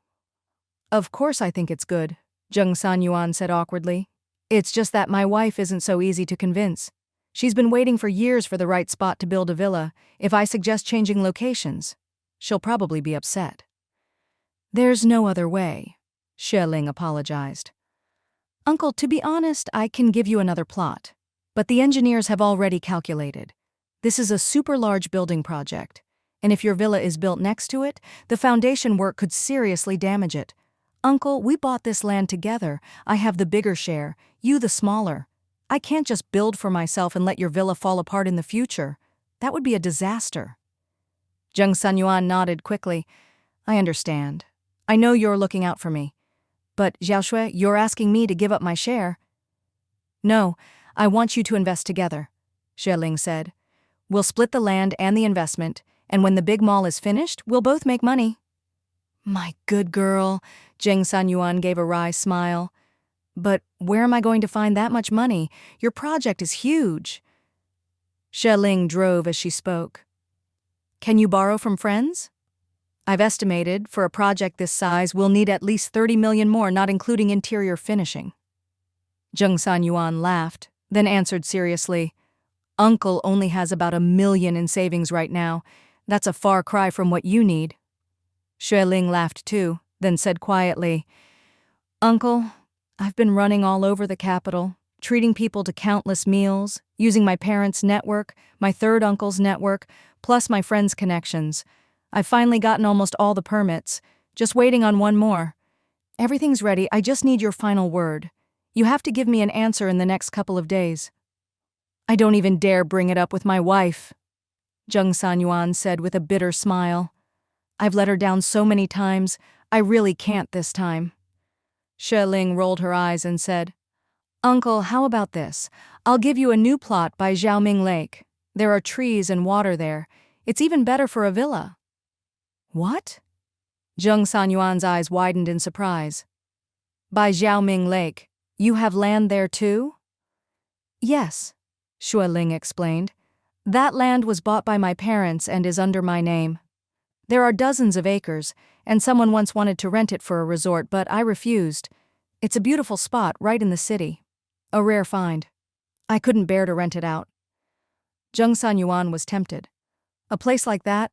"Of course I think it's good," Cheng Tianyuan said awkwardly. "It's just that my wife isn't so easy to convince. She's been waiting for years for the right spot to build a villa. If I suggest changing locations, she'll probably be upset." "There's no other way," Xue Ling apologized. "Uncle, to be honest, I can give you another plot. But the engineers have already calculated. This is a super large building project, and if your villa is built next to it, the foundation work could seriously damage it. Uncle, we bought this land together. I have the bigger share, you the smaller. I can't just build for myself and let your villa fall apart in the future. That would be a disaster." Cheng Tianyuan nodded quickly. "I understand. I know you're looking out for me. But, Xiaoshui, you're asking me to give up my share?" "No, I want you to invest together," Xue Ling said. "We'll split the land and the investment, and when the big mall is finished, we'll both make money." "My good girl," Cheng Tianyuan gave a wry smile. "But where am I going to find that much money? Your project is huge." Xue Ling drove as she spoke. "Can you borrow from friends?" "I've estimated, for a project this size, we'll need at least 30 million more, not including interior finishing." Cheng Tianyuan laughed, then answered seriously, "Uncle only has about 1 million in savings right now. That's a far cry from what you need." Xue Ling laughed too, then said quietly, "Uncle, I've been running all over the capital, treating people to countless meals, using my parents' network, my third uncle's network, plus my friends' connections. I've finally gotten almost all the permits, just waiting on one more. Everything's ready, I just need your final word. You have to give me an answer in the next couple of days." "I don't even dare bring it up with my wife," Cheng Tianyuan said with a bitter smile. "I've let her down so many times, I really can't this time." Xue Ling rolled her eyes and said, "Uncle, how about this? I'll give you a new plot by Xiaoming Lake. There are trees and water there. It's even better for a villa." "What?" Cheng Tianyuan's eyes widened in surprise. "By Xiaoming Lake, you have land there too?" "Yes," Xue Ling explained. "That land was bought by my parents and is under my name. There are dozens of acres, and someone once wanted to rent it for a resort, but I refused. It's a beautiful spot right in the city. A rare find. I couldn't bear to rent it out." Cheng Tianyuan was tempted. A place like that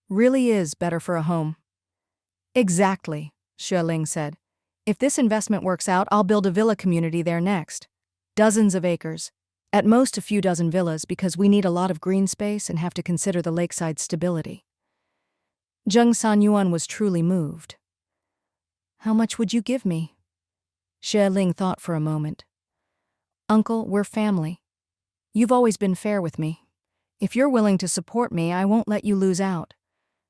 really is better for a home. "Exactly," Xue Ling said. "If this investment works out, I'll build a villa community there next. Dozens of acres. At most a few dozen villas because we need a lot of green space and have to consider the lakeside stability." Cheng Tianyuan was truly moved. How much would you give me? Xue Ling thought for a moment. Uncle, we're family. You've always been fair with me. If you're willing to support me, I won't let you lose out.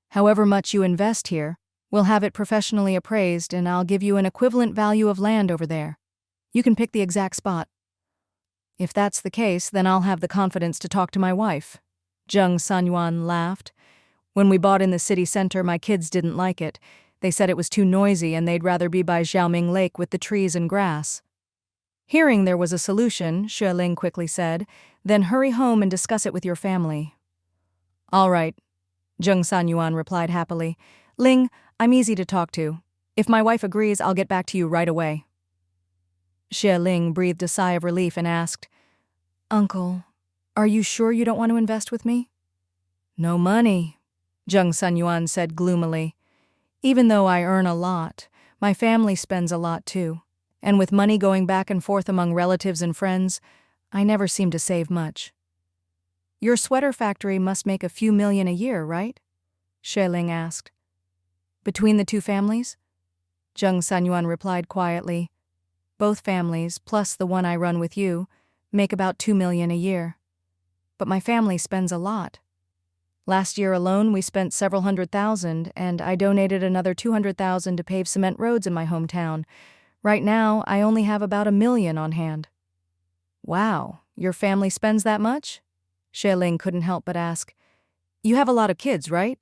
However much you invest here, we'll have it professionally appraised and I'll give you an equivalent value of land over there. You can pick the exact spot. If that's the case, then I'll have the confidence to talk to my wife. Cheng Tianyuan laughed. When we bought in the city center, my kids didn't like it. They said it was too noisy and they'd rather be by Xiaoming Lake with the trees and grass. Hearing there was a solution, Xue Ling quickly said, then hurry home and discuss it with your family. All right, Cheng Tianyuan replied happily. Ling, I'm easy to talk to. If my wife agrees, I'll get back to you right away. Xue Ling breathed a sigh of relief and asked, Uncle, are you sure you don't want to invest with me? No money, Cheng Tianyuan said gloomily. Even though I earn a lot, my family spends a lot too. And with money going back and forth among relatives and friends, I never seem to save much. Your sweater factory must make a few million a year, right? Xue Ling asked. Between the two families? Cheng Tianyuan replied quietly. Both families, plus the one I run with you, make about 2 million a year. But my family spends a lot. Last year alone, we spent several $100,000, and I donated another $200,000 to pave cement roads in my hometown. Right now, I only have about $1 million on hand. Wow, your family spends that much? Xue Ling couldn't help but ask. You have a lot of kids, right?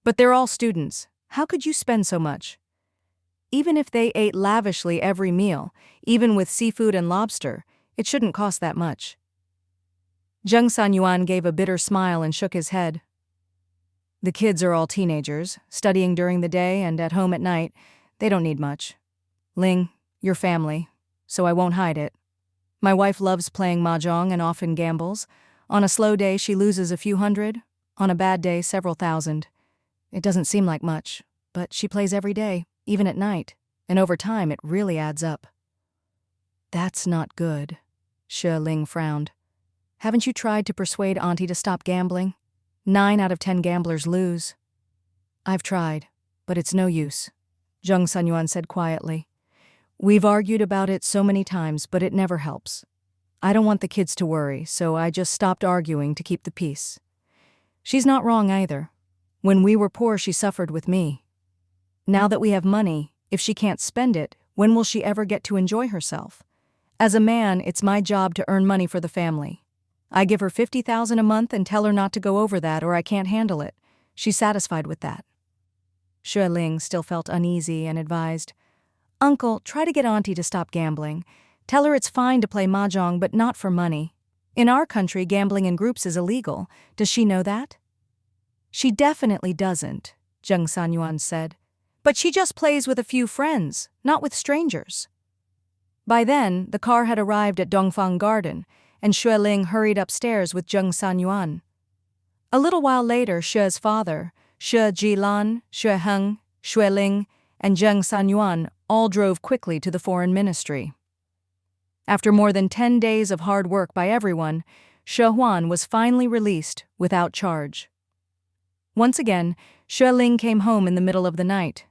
But they're all students. How could you spend so much? Even if they ate lavishly every meal, even with seafood and lobster, it shouldn't cost that much. Cheng Tianyuan gave a bitter smile and shook his head. The kids are all teenagers, studying during the day and at home at night. They don't need much. Ling, you're family, so I won't hide it. My wife loves playing mahjong and often gambles. On a slow day, she loses a few hundred. On a bad day, several thousand. It doesn't seem like much, but she plays every day, even at night, and over time it really adds up. That's not good, Xue Ling frowned. Haven't you tried to persuade Auntie to stop gambling? 9 out of 10 gamblers lose. I've tried, but it's no use, Cheng Tianyuan said quietly. We've argued about it so many times, but it never helps. I don't want the kids to worry, so I just stopped arguing to keep the peace. She's not wrong either. When we were poor, she suffered with me. Now that we have money, if she can't spend it, when will she ever get to enjoy herself? As a man, it's my job to earn money for the family. I give her $50,000 a month and tell her not to go over that or I can't handle it. She's satisfied with that. Xue Ling still felt uneasy and advised, Uncle, try to get Auntie to stop gambling. Tell her it's fine to play mahjong, but not for money. In our country, gambling in groups is illegal. Does she know that? She definitely doesn't, Cheng Tianyuan said. But she just plays with a few friends, not with strangers. By then, the car had arrived at Dongfang Garden, and Xue Ling hurried upstairs with Cheng Tianyuan. A little while later, Xue's father, Xue Jilan, Xue Heng, Xue Ling, and Cheng Tianyuan all drove quickly to the foreign ministry. After more than 10 days of hard work by everyone, Xue Huan was finally released without charge. Once again, Xue Ling came home in the middle of the night.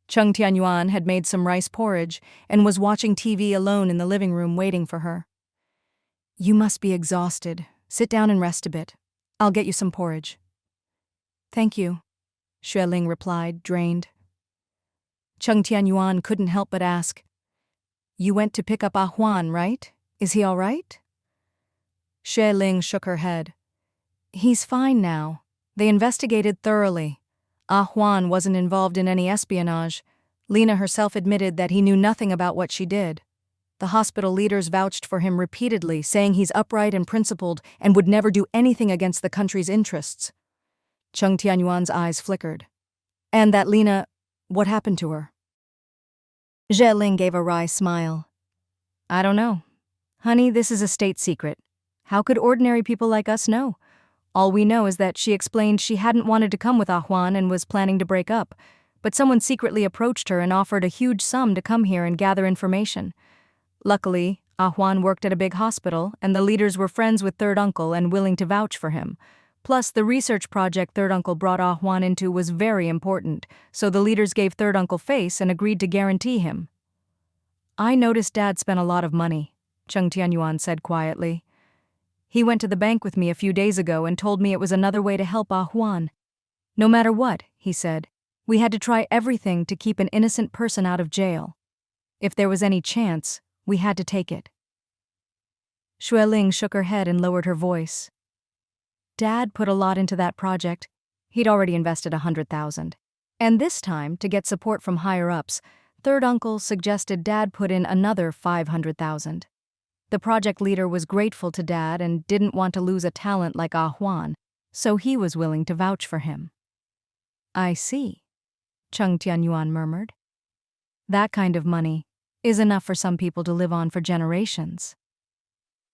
Cheng Tianyuan had made some rice porridge and was watching TV alone in the living room waiting for her. You must be exhausted. Sit down and rest a bit. I'll get you some porridge. Thank you, Xue Ling replied, drained. Cheng Tianyuan couldn't help but ask, You went to pick up Ah Huan, right? Is he all right? Xue Ling shook her head. He's fine now. They investigated thoroughly. Ah Huan wasn't involved in any espionage. Lena herself admitted that he knew nothing about what she did. The hospital leaders vouched for him repeatedly, saying he's upright and principled and would never do anything against the country's interests. Cheng Tianyuan's eyes flickered. And that Lena, what happened to her? Xue Ling gave a wry smile. I don't know. Honey, this is a state secret. How could ordinary people like us know? All we know is that she explained she hadn't wanted to come with Ah Huan and was planning to break up, but someone secretly approached her and offered a huge sum to come here and gather information. Luckily, Ah Huan worked at a big hospital, and the leaders were friends with third uncle and willing to vouch for him. Plus, the research project third uncle brought Ah Huan into was very important, so the leaders gave third uncle face and agreed to guarantee him. I noticed Dad spent a lot of money, Cheng Tianyuan said quietly. He went to the bank with me a few days ago and told me it was another way to help Ah Huan. No matter what, he said, we had to try everything to keep an innocent person out of jail. If there was any chance, we had to take it. Xue Ling shook her head and lowered her voice. Dad put a lot into that project. He'd already invested 100,000. And this time, to get support from higher-ups, third uncle suggested Dad put in another 500,000. The project leader was grateful to Dad and didn't want to lose a talent like Ah Huan, so he was willing to vouch for him. I see, Cheng Tianyuan murmured. That kind of money is enough for some people to live on for generations.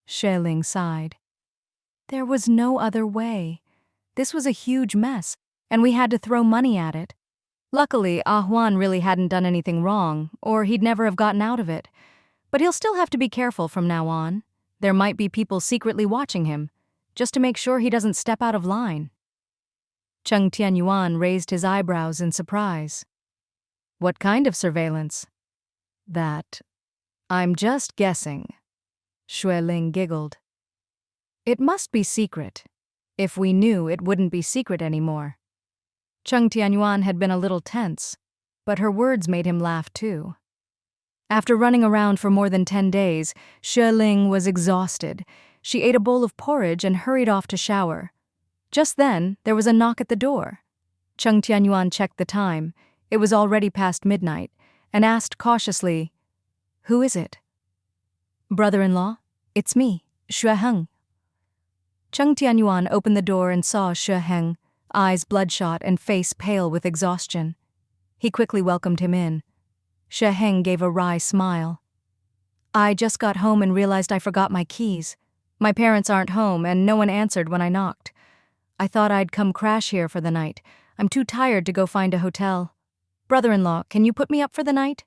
Xue Ling sighed. There was no other way. This was a huge mess, and we had to throw money at it. Luckily, Ah Huan really hadn't done anything wrong, or he'd never have gotten out of it. But he'll still have to be careful from now on. There might be people secretly watching him, just to make sure he doesn't step out of line. Cheng Tianyuan raised his eyebrows in surprise. What kind of surveillance? That. I'm just guessing. Xue Ling giggled. It must be secret. If we knew, it wouldn't be secret anymore. Cheng Tianyuan had been a little tense, but her words made him laugh too. After running around for more than 10 days, Xue Ling was exhausted. She ate a bowl of porridge and hurried off to shower. Just then, there was a knock at the door. Cheng Tianyuan checked the time. It was already past midnight, and asked cautiously, "Who is it?" "Brother-in-law, it's me, Xue Heng." Cheng Tianyuan opened the door and saw Xue Heng, eyes bloodshot and face pale with exhaustion. He quickly welcomed him in. Xue Heng gave a wry smile. "I just got home and realized I forgot my keys. My parents aren't home and no one answered when I knocked. I thought I'd come crash here for the night. I'm too tired to go find a hotel. Brother-in-law, can you put me up for the night?"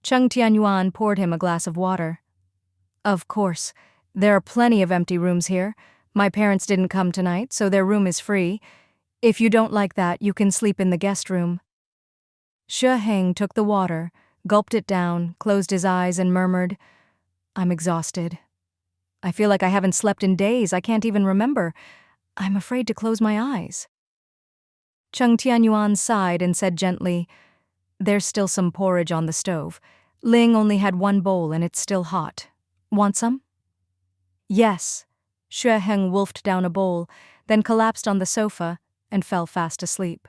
Cheng Tianyuan poured him a glass of water. "Of course. There are plenty of empty rooms here. My parents didn't come tonight, so their room is free. If you don't like that, you can sleep in the guest room." Xue Heng took the water, gulped it down, closed his eyes and murmured, "I'm exhausted. I feel like I haven't slept in days. I can't even remember. I'm afraid to close my eyes." Cheng Tianyuan sighed and said gently, "There's still some porridge on the stove. Ling only had one bowl and it's still hot. Want some?" "Yes." Xue Heng wolfed down a bowl, then collapsed on the sofa and fell fast asleep.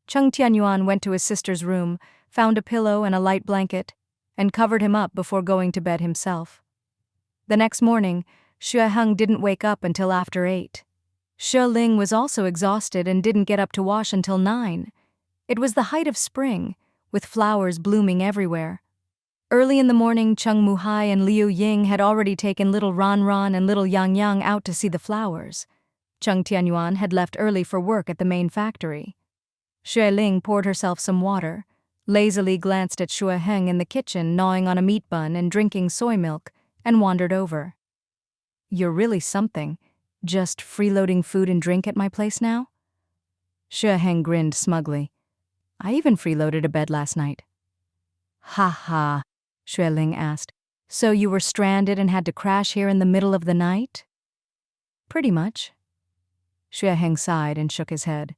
Cheng Tianyuan went to his sister's room, found a pillow and a light blanket, and covered him up before going to bed himself. The next morning, Xue Heng didn't wake up until after 8. Xue Ling was also exhausted and didn't get up to wash until 9. It was the height of spring, with flowers blooming everywhere. Early in the morning, Cheng Muhai and Liu Ying had already taken little Ran Ran and little Yang Yang out to see the flowers. Cheng Tianyuan had left early for work at the main factory. Xue Ling poured herself some water, lazily glanced at Xue Heng in the kitchen gnawing on a meat bun and drinking soy milk, and wandered over. "You're really something. Just freeloading food and drink at my place now?" Xue Heng grinned smugly. "I even freeloaded a bed last night." "Ha ha," Xue Ling asked. "So you were stranded and had to crash here in the middle of the night?" "Pretty much." Xue Heng sighed and shook his head.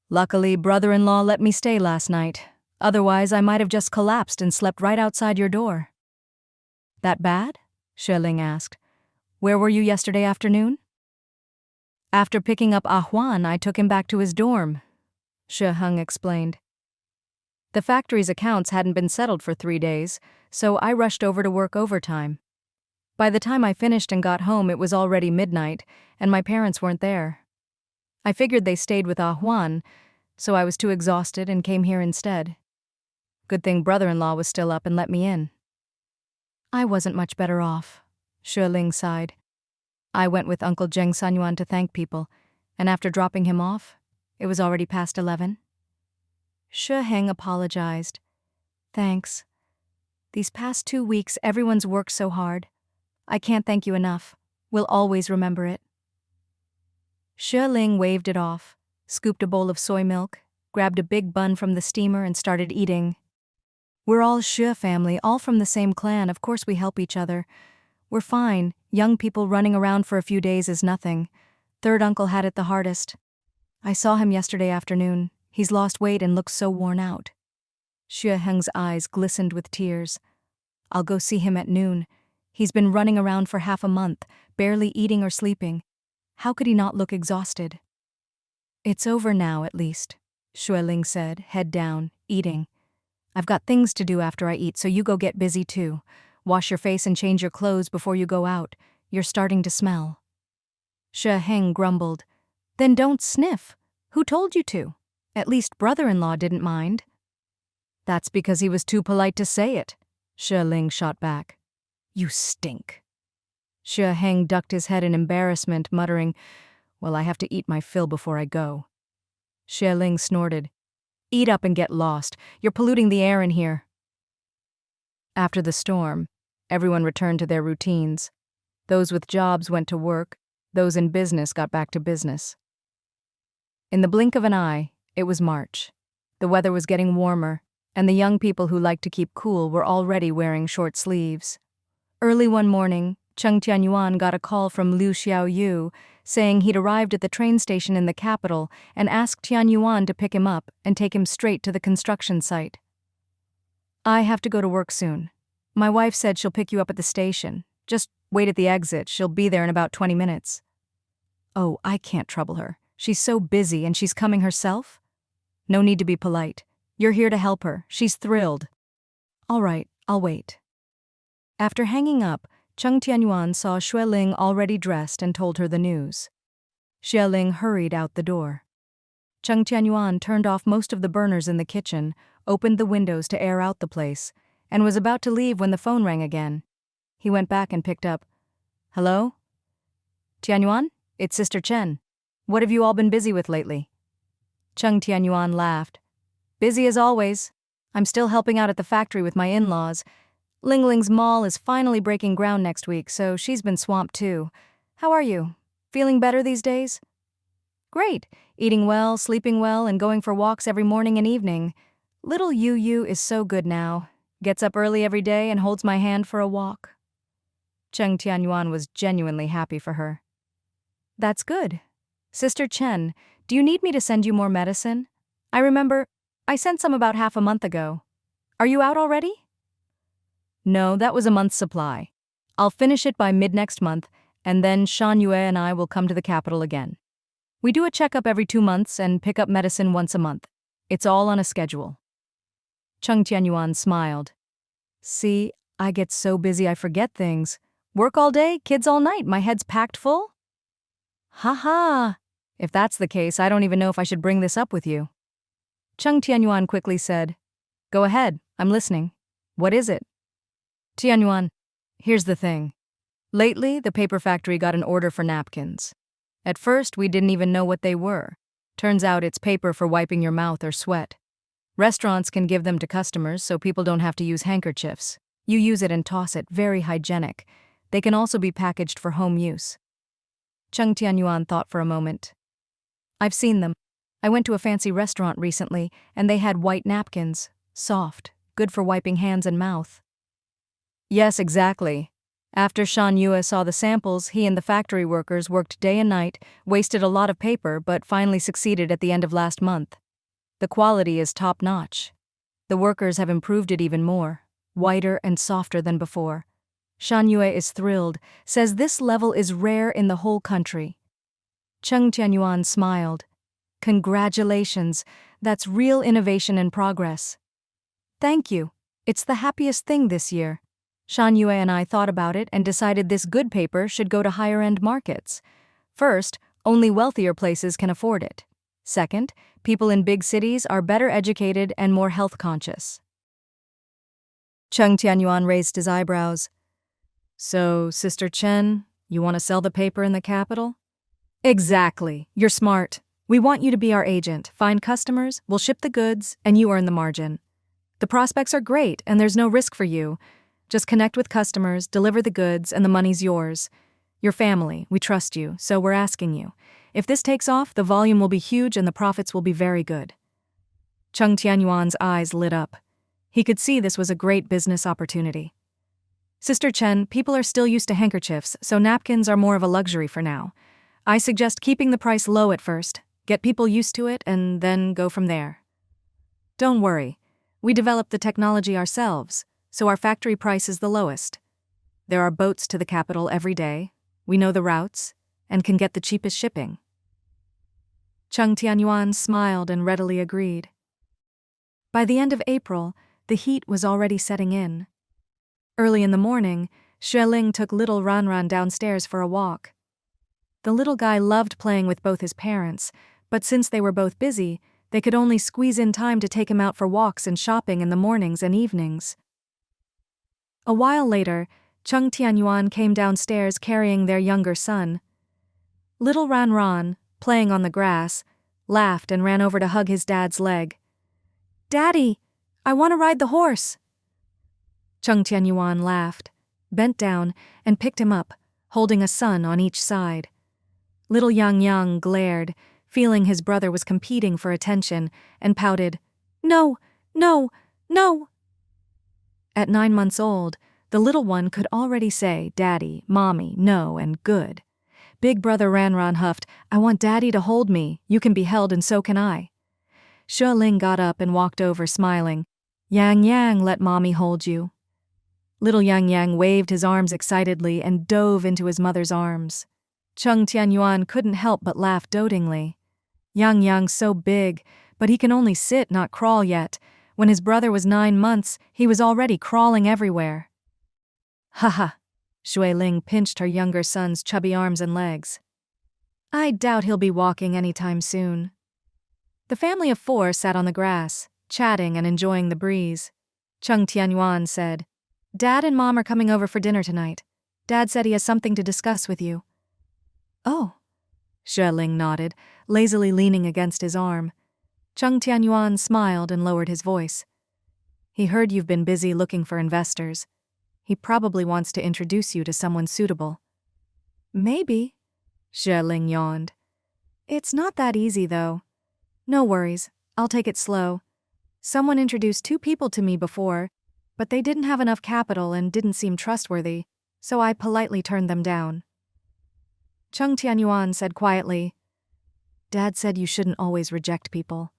"Luckily, brother-in-law let me stay last night. Otherwise, I might have just collapsed and slept right outside your door." "That bad?" Xue Ling asked. "Where were you yesterday afternoon?" "After picking up Ah Huan, I took him back to his dorm," Xue Heng explained. "The factory's accounts hadn't been settled for 3 days, so I rushed over to work overtime. By the time I finished and got home, it was already midnight, and my parents weren't there. I figured they stayed with Ah Huan, so I was too exhausted and came here instead. Good thing brother-in-law was still up and let me in." "I wasn't much better off," Xue Ling sighed. "I went with Uncle Cheng Tianyuan to thank people, and after dropping him off, it was already past 11. Xue Heng apologized. "Thanks. These past 2 weeks, everyone's worked so hard. I can't thank you enough. We'll always remember it." Xue Ling waved it off, scooped a bowl of soy milk, grabbed a big bun from the steamer and started eating. We're all Xue family, all from the same clan, of course we help each other. We're fine, young people running around for a few days is nothing. Third uncle had it the hardest. I saw him yesterday afternoon. He's lost weight and looks so worn out. Xue Heng's eyes glistened with tears. I'll go see him at noon. He's been running around for half a month, barely eating or sleeping. How could he not look exhausted? It's over now, at least, Xue Ling said, head down, eating. I've got things to do after I eat, so you go get busy too. Wash your face and change your clothes before you go out. You're starting to smell. Xue Heng grumbled. Then don't sniff. Who told you to? At least brother-in-law didn't mind. That's because he was too polite to say it, Xue Ling shot back. You stink. Xue Heng ducked his head in embarrassment, muttering, Well, I have to eat my fill before I go. Xue Ling snorted. Eat up and get lost. You're polluting the air in here. After the storm, everyone returned to their routines. Those with jobs went to work. Those in business got back to business. In the blink of an eye, it was March. The weather was getting warmer, and the young people who liked to keep cool were already wearing short sleeves. Early one morning, Cheng Tianyuan got a call from Liu Xiaoyu saying he'd arrived at the train station in the capital and asked Tianyuan to pick him up and take him straight to the construction site. I have to go to work soon. My wife said she'll pick you up at the station. Just wait at the exit. She'll be there in about 20 minutes. Oh, I can't trouble her. She's so busy and she's coming herself? No need to be polite. You're here to help her. She's thrilled. All right, I'll wait. After hanging up, Cheng Tianyuan saw Xue Ling already dressed and told her the news. Xue Ling hurried out the door. Cheng Tianyuan turned off most of the burners in the kitchen, opened the windows to air out the place, and was about to leave when the phone rang again. He went back and picked up. Hello? Tianyuan? It's Sister Chen. What have you all been busy with lately? Cheng Tianyuan laughed. Busy as always. I'm still helping out at the factory with my in-laws. Ling Ling's mall is finally breaking ground next week, so she's been swamped too. How are you? Feeling better these days? Great. Eating well, sleeping well, and going for walks every morning and evening. Little Yu is so good now. Gets up early every day and holds my hand for a walk. Cheng Tianyuan was genuinely happy for her. That's good. Sister Chen, do you need me to send you more medicine? I remember I sent some about half a month ago. Are you out already? No, that was a month's supply. I'll finish it by mid-next month, and then Shan Yue and I will come to the capital again. We do a checkup every 2 months and pick up medicine once a month. It's all on a schedule. Cheng Tianyuan smiled. See, I get so busy I forget things. Work all day, kids all night, my head's packed full? Ha. If that's the case, I don't even know if I should bring this up with you. Cheng Tianyuan quickly said, Go ahead, I'm listening. What is it? Tianyuan, here's the thing. Lately, the paper factory got an order for napkins. At first, we didn't even know what they were. Turns out it's paper for wiping your mouth or sweat. Restaurants can give them to customers so people don't have to use handkerchiefs. You use it and toss it, very hygienic. They can also be packaged for home use. Cheng Tianyuan thought for a moment. I've seen them. I went to a fancy restaurant recently, and they had white napkins. Soft, good for wiping hands and mouth. Yes, exactly. After Shan Yue saw the samples, he and the factory workers worked day and night, wasted a lot of paper, but finally succeeded at the end of last month. The quality is top-notch. The workers have improved it even more, whiter and softer than before. Shan Yue is thrilled, says this level is rare in the whole country. Cheng Tianyuan smiled. Congratulations, that's real innovation and progress. Thank you. It's the happiest thing this year. Shan Yue and I thought about it and decided this good paper should go to higher-end markets. First, only wealthier places can afford it. Second, people in big cities are better educated and more health-conscious. Cheng Tianyuan raised his eyebrows. So, Sister Chen, you want to sell the paper in the capital? Exactly. You're smart. We want you to be our agent, find customers, we'll ship the goods, and you earn the margin. The prospects are great, and there's no risk for you. Just connect with customers, deliver the goods, and the money's yours. Your family, we trust you, so we're asking you. If this takes off, the volume will be huge and the profits will be very good. Cheng Tianyuan's eyes lit up. He could see this was a great business opportunity. Sister Chen, people are still used to handkerchiefs, so napkins are more of a luxury for now. I suggest keeping the price low at first, get people used to it, and then go from there. Don't worry. We developed the technology ourselves, so our factory price is the lowest. There are boats to the capital every day, we know the routes, and can get the cheapest shipping. Cheng Tianyuan smiled and readily agreed. By the end of April, the heat was already setting in. Early in the morning, Xue Ling took little Ranran downstairs for a walk. The little guy loved playing with both his parents, but since they were both busy, they could only squeeze in time to take him out for walks and shopping in the mornings and evenings. A while later, Cheng Tianyuan came downstairs carrying their younger son. Little Ranran, playing on the grass, laughed and ran over to hug his dad's leg. "Daddy, I want to ride the horse." Cheng Tianyuan laughed, bent down, and picked him up, holding a son on each side. Little Yang glared, feeling his brother was competing for attention, and pouted, "No, no, no." At 9 months old, the little one could already say Daddy, Mommy, no, and good. Big brother Ranran huffed, "I want Daddy to hold me. You can be held and so can I." Xue Ling got up and walked over, smiling. Yang, let Mommy hold you." Little Yang waved his arms excitedly and dove into his mother's arms. Cheng Tianyuan couldn't help but laugh dotingly. Yang so big, but he can only sit, not crawl yet. When his brother was 9 months, he was already crawling everywhere. "Ha!" Xue Ling pinched her younger son's chubby arms and legs. "I doubt he'll be walking any time soon." The family of 4 sat on the grass, chatting and enjoying the breeze. Cheng Tianyuan said, "Dad and Mom are coming over for dinner tonight. Dad said he has something to discuss with you." "Oh." Xue Ling nodded, lazily leaning against his arm. Cheng Tianyuan smiled and lowered his voice. "He heard you've been busy looking for investors. He probably wants to introduce you to someone suitable." "Maybe," Xue Ling yawned. "It's not that easy, though. No worries, I'll take it slow. Someone introduced 2 people to me before, but they didn't have enough capital and didn't seem trustworthy, so I politely turned them down." Cheng Tianyuan said quietly, "Dad said you shouldn't always reject people."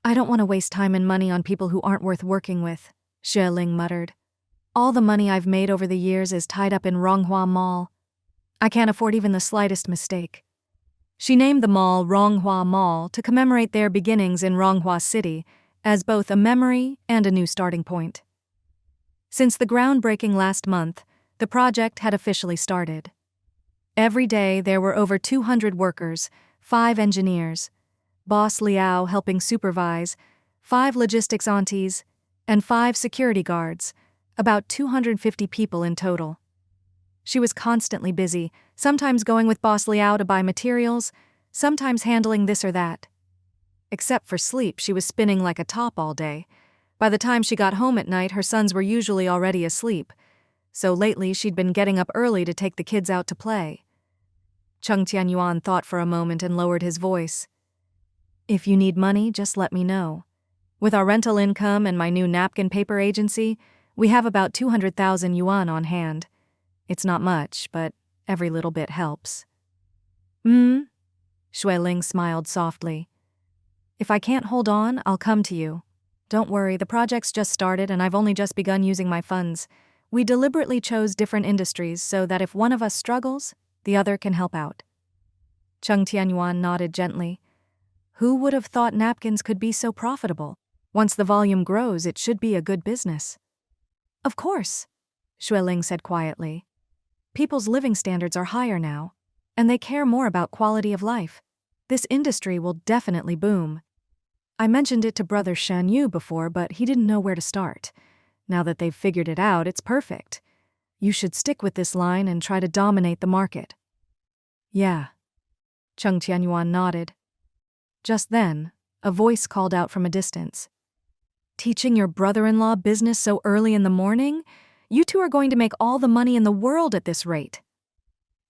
"I don't want to waste time and money on people who aren't worth working with," Xue Ling muttered. "All the money I've made over the years is tied up in Ronghua Mall. I can't afford even the slightest mistake." She named the mall Ronghua Mall to commemorate their beginnings in Ronghua City as both a memory and a new starting point. Since the groundbreaking last month, the project had officially started. Every day there were over 200 workers, 5 engineers, Boss Liao helping supervise, 5 logistics aunties, and 5 security guards, about 250 people in total. She was constantly busy, sometimes going with Boss Liao to buy materials, sometimes handling this or that. Except for sleep, she was spinning like a top all day. By the time she got home at night, her sons were usually already asleep, so lately she'd been getting up early to take the kids out to play. Cheng Tianyuan thought for a moment and lowered his voice. "If you need money, just let me know. With our rental income and my new napkin paper agency, we have about 200,000 yuan on hand. It's not much, but every little bit helps." Xue Ling smiled softly. "If I can't hold on, I'll come to you. Don't worry, the project's just started and I've only just begun using my funds. We deliberately chose different industries so that if one of us struggles, the other can help out." Cheng Tianyuan nodded gently. Who would have thought napkins could be so profitable? Once the volume grows, it should be a good business. "Of course," Xue Ling said quietly. "People's living standards are higher now, and they care more about quality of life. This industry will definitely boom. I mentioned it to Brother Shan Yu before, but he didn't know where to start. Now that they've figured it out, it's perfect. You should stick with this line and try to dominate the market." "Yeah." Cheng Tianyuan nodded. Just then, a voice called out from a distance. "Teaching your brother-in-law business so early in the morning? You 2 are going to make all the money in the world at this rate."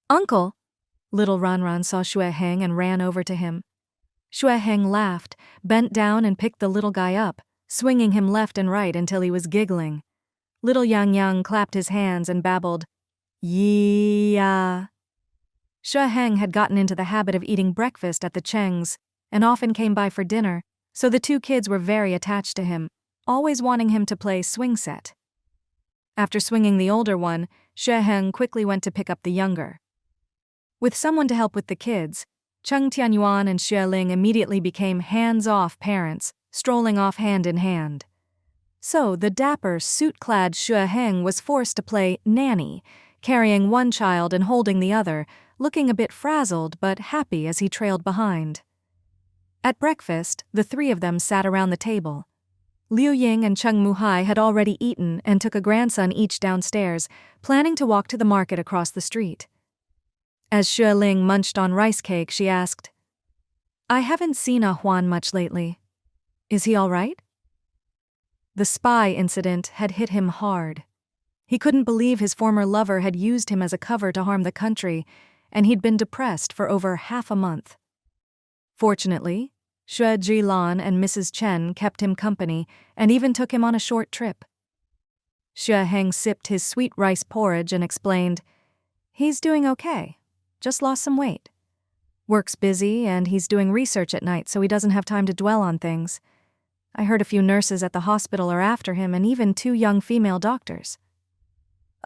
"Uncle," Little Ranran saw Xue Heng and ran over to him. Xue Heng laughed, bent down and picked the little guy up, swinging him left and right until he was giggling. Little Yang Yang clapped his hands and babbled, "Yeah." Xue Heng had gotten into the habit of eating breakfast at the Chengs and often came by for dinner, so the two kids were very attached to him, always wanting him to play swing set. After swinging the older one, Xue Heng quickly went to pick up the younger. With someone to help with the kids, Cheng Tianyuan and Xue Ling immediately became hands-off parents, strolling off hand in hand. So the dapper, suit-clad Xue Heng was forced to play nanny, carrying one child and holding the other, looking a bit frazzled but happy as he trailed behind. At breakfast, the three of them sat around the table. Liu Ying and Cheng Muhai had already eaten and took a grandson each downstairs, planning to walk to the market across the street. As Xue Ling munched on rice cake, she asked, "I haven't seen Huan much lately. Is he all right?" The spy incident had hit him hard. He couldn't believe his former lover had used him as a cover to harm the country, and he'd been depressed for over half a month. Fortunately, Xue Zhilan and Mrs. Chen kept him company and even took him on a short trip. Xue Heng sipped his sweet rice porridge and explained, "He's doing okay, just lost some weight. Work's busy and he's doing research at night so he doesn't have time to dwell on things. I heard a few nurses at the hospital are after him and even 2 young female doctors."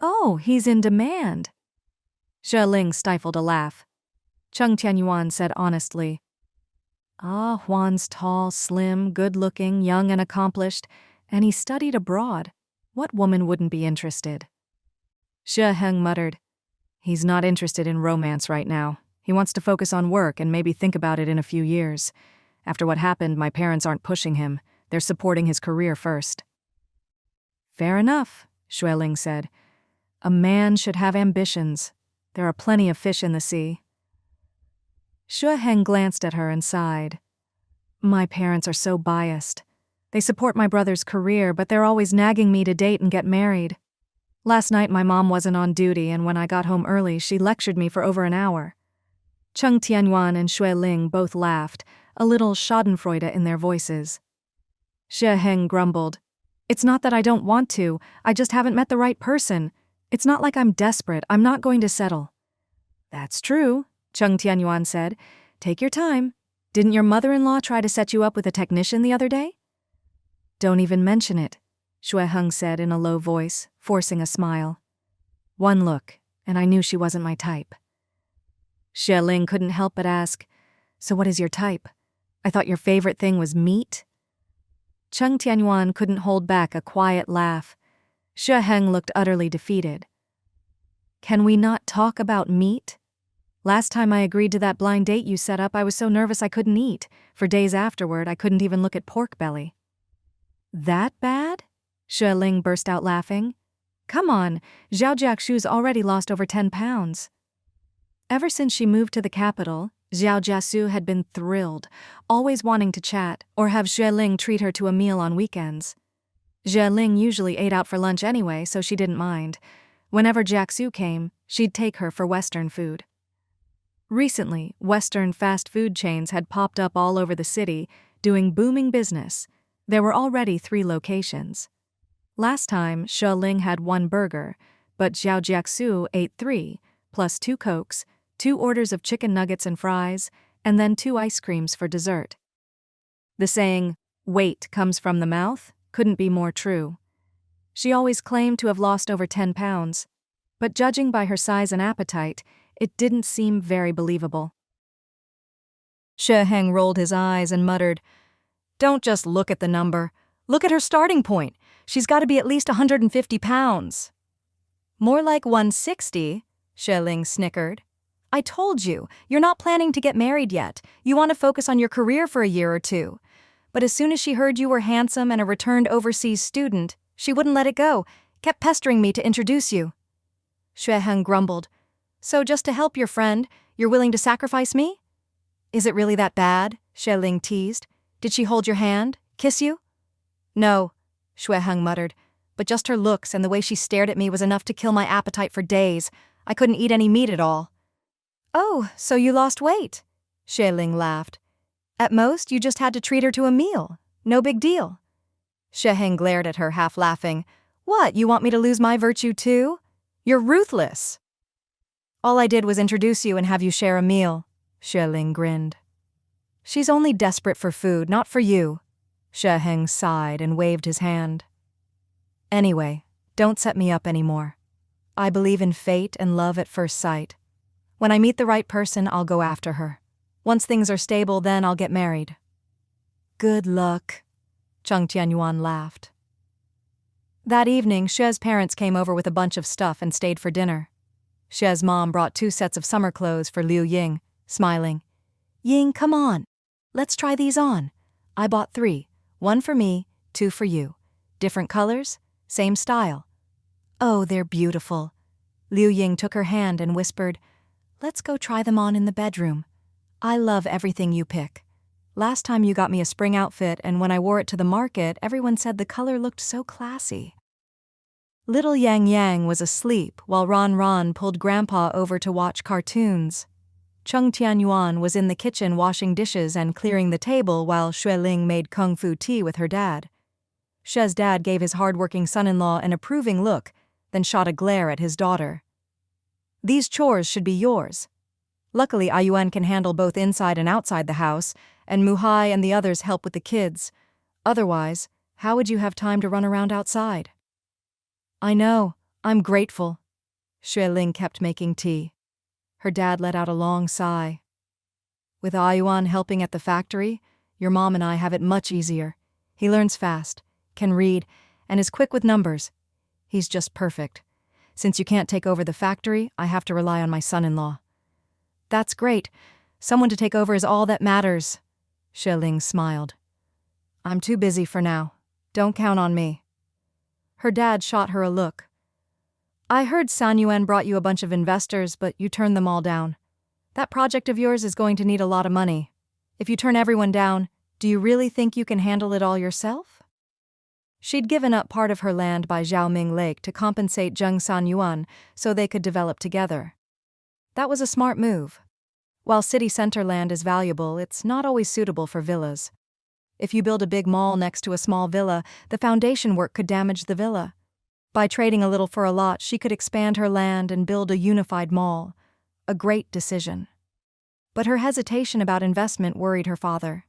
"Oh, he's in demand." Xue Ling stifled a laugh. Cheng Tianyuan said honestly, Huan's tall, slim, good-looking, young and accomplished, and he studied abroad. What woman wouldn't be interested?" Xue Heng muttered, "He's not interested in romance right now. He wants to focus on work and maybe think about it in a few years. After what happened, my parents aren't pushing him. They're supporting his career first." "Fair enough," Xue Ling said. "A man should have ambitions. There are plenty of fish in the sea." Xue Heng glanced at her and sighed. "My parents are so biased. They support my brother's career, but they're always nagging me to date and get married. Last night my mom wasn't on duty, and when I got home early, she lectured me for over an hour." Cheng Tianyuan and Xue Ling both laughed, a little schadenfreude in their voices. Xue Heng grumbled, "It's not that I don't want to, I just haven't met the right person. It's not like I'm desperate, I'm not going to settle." "That's true," Cheng Tianyuan said. "Take your time. Didn't your mother-in-law try to set you up with a technician the other day?" "Don't even mention it," Xue Heng said in a low voice, forcing a smile. "One look, and I knew she wasn't my type." Xue Ling couldn't help but ask, "So what is your type? I thought your favorite thing was meat?" Cheng Tianyuan couldn't hold back a quiet laugh. Xue Heng looked utterly defeated. "Can we not talk about meat? Last time I agreed to that blind date you set up, I was so nervous I couldn't eat. For days afterward, I couldn't even look at pork belly." "That bad?" Xue Ling burst out laughing. "Come on, Zhao Jiaxu's already lost over 10 pounds. Ever since she moved to the capital, Zhao Jiaxu had been thrilled, always wanting to chat or have Xue Ling treat her to a meal on weekends. Xue Ling usually ate out for lunch anyway, so she didn't mind. Whenever Jiaxu came, she'd take her for Western food. Recently, Western fast food chains had popped up all over the city, doing booming business. There were already 3 locations. Last time, Xue Ling had 1 burger, but Zhao Jiaxu ate 3, plus 2 Cokes, 2 orders of chicken nuggets and fries, and then 2 ice creams for dessert. The saying, "weight comes from the mouth," couldn't be more true. She always claimed to have lost over 10 pounds, but judging by her size and appetite, it didn't seem very believable. Xue Heng rolled his eyes and muttered, "Don't just look at the number. Look at her starting point. She's got to be at least 150 pounds. "More like 160, Xue Ling snickered. "I told you, you're not planning to get married yet. You want to focus on your career for a year or 2. But as soon as she heard you were handsome and a returned overseas student, she wouldn't let it go, kept pestering me to introduce you." Xue Heng grumbled, "So just to help your friend, you're willing to sacrifice me?" "Is it really that bad?" Xue Ling teased. "Did she hold your hand? Kiss you?" "No," Xue Heng muttered, "but just her looks and the way she stared at me was enough to kill my appetite for days. I couldn't eat any meat at all." Oh, so you lost weight? Xue Ling laughed. At most, you just had to treat her to a meal. No big deal. Xue glared at her, half laughing. What, you want me to lose my virtue too? You're ruthless. All I did was introduce you and have you share a meal. Xue Ling grinned. She's only desperate for food, not for you. Xue sighed and waved his hand. Anyway, don't set me up anymore. I believe in fate and love at first sight. When I meet the right person, I'll go after her. Once things are stable, then I'll get married. Good luck, Cheng Tianyuan laughed. That evening, Xue's parents came over with a bunch of stuff and stayed for dinner. Xue's mom brought 2 sets of summer clothes for Liu Ying, smiling. Ying, come on. Let's try these on. I bought 3. 1 for me, 2 for you. Different colors, same style. Oh, they're beautiful. Liu Ying took her hand and whispered, Let's go try them on in the bedroom. I love everything you pick. Last time you got me a spring outfit, and when I wore it to the market, everyone said the color looked so classy. Little Yang Yang was asleep while Ron Ron pulled Grandpa over to watch cartoons. Cheng Tianyuan was in the kitchen washing dishes and clearing the table while Xue Ling made kung fu tea with her dad. Xue's dad gave his hard-working son-in-law an approving look, then shot a glare at his daughter. These chores should be yours. Luckily, Ayuan can handle both inside and outside the house, and Muhai and the others help with the kids. Otherwise, how would you have time to run around outside? I know, I'm grateful. Xue Ling kept making tea. Her dad let out a long sigh. With Ayuan helping at the factory, your mom and I have it much easier. He learns fast, can read, and is quick with numbers. He's just perfect. Since you can't take over the factory, I have to rely on my son-in-law. That's great. Someone to take over is all that matters. Xue Ling smiled. I'm too busy for now. Don't count on me. Her dad shot her a look. I heard Tianyuan brought you a bunch of investors, but you turned them all down. That project of yours is going to need a lot of money. If you turn everyone down, do you really think you can handle it all yourself? She'd given up part of her land by Xiaoming Lake to compensate Cheng Tianyuan so they could develop together. That was a smart move. While city center land is valuable, it's not always suitable for villas. If you build a big mall next to a small villa, the foundation work could damage the villa. By trading a little for a lot, she could expand her land and build a unified mall. A great decision. But her hesitation about investment worried her father.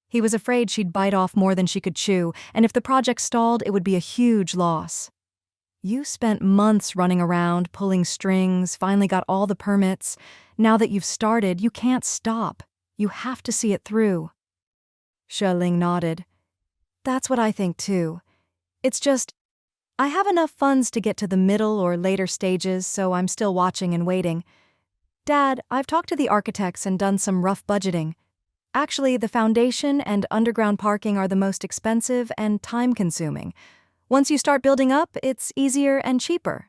He was afraid she'd bite off more than she could chew, and if the project stalled, it would be a huge loss. You spent months running around, pulling strings, finally got all the permits. Now that you've started, you can't stop. You have to see it through. Xue Ling nodded. That's what I think too. It's just, I have enough funds to get to the middle or later stages, so I'm still watching and waiting. Dad, I've talked to the architects and done some rough budgeting. Actually, the foundation and underground parking are the most expensive and time-consuming. Once you start building up, it's easier and cheaper.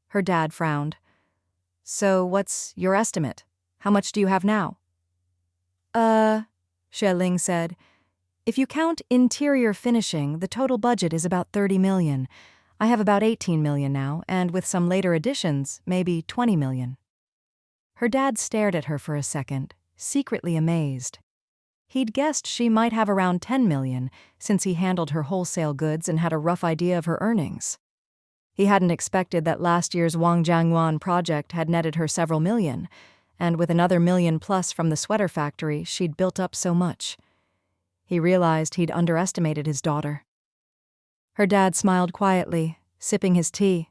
Her dad frowned. So what's your estimate? How much do you have now? Xue Ling said. If you count interior finishing, the total budget is about 30 million. I have about 18 million now, and with some later additions, maybe 20 million. Her dad stared at her for a second, secretly amazed. He'd guessed she might have around 10 million, since he handled her wholesale goods and had a rough idea of her earnings. He hadn't expected that last year's Wangjiangyuan project had netted her several million, and with another million plus from the sweater factory, she'd built up so much. He realized he'd underestimated his daughter. Her dad smiled quietly, sipping his tea.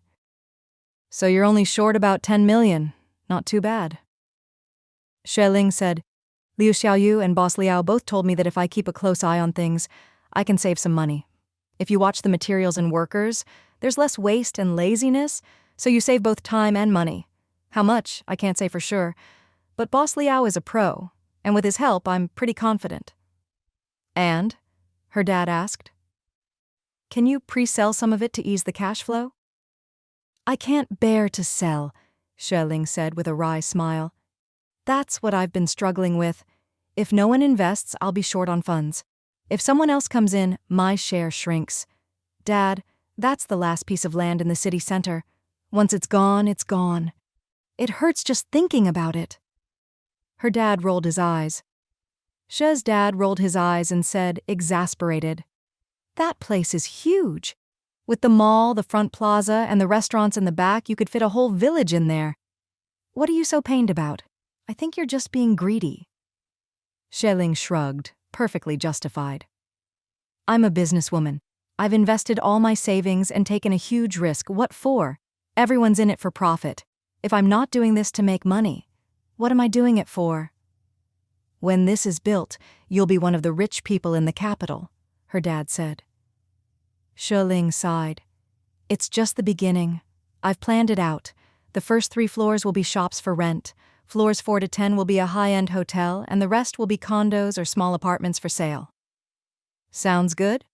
So you're only short about 10 million. Not too bad. Xue Ling said, Liu Xiaoyu and Boss Liao both told me that if I keep a close eye on things, I can save some money. If you watch the materials and workers, there's less waste and laziness, so you save both time and money. How much, I can't say for sure, but Boss Liao is a pro, and with his help, I'm pretty confident. And? Her dad asked. Can you pre-sell some of it to ease the cash flow? I can't bear to sell, Xue Ling said with a wry smile. That's what I've been struggling with. If no one invests, I'll be short on funds. If someone else comes in, my share shrinks. Dad, that's the last piece of land in the city center. Once it's gone, it's gone. It hurts just thinking about it. Her dad rolled his eyes. Xue's dad rolled his eyes and said, exasperated, "That place is huge. With the mall, the front plaza, and the restaurants in the back, you could fit a whole village in there. What are you so pained about? I think you're just being greedy." Xue Ling shrugged, perfectly justified. "I'm a businesswoman. I've invested all my savings and taken a huge risk. What for? Everyone's in it for profit. If I'm not doing this to make money, what am I doing it for?" "When this is built, you'll be one of the rich people in the capital," her dad said. Xue Ling sighed. "It's just the beginning. I've planned it out. The first 3 floors will be shops for rent. Floors 4 to 10 will be a high-end hotel, and the rest will be condos or small apartments for sale." "Sounds good?"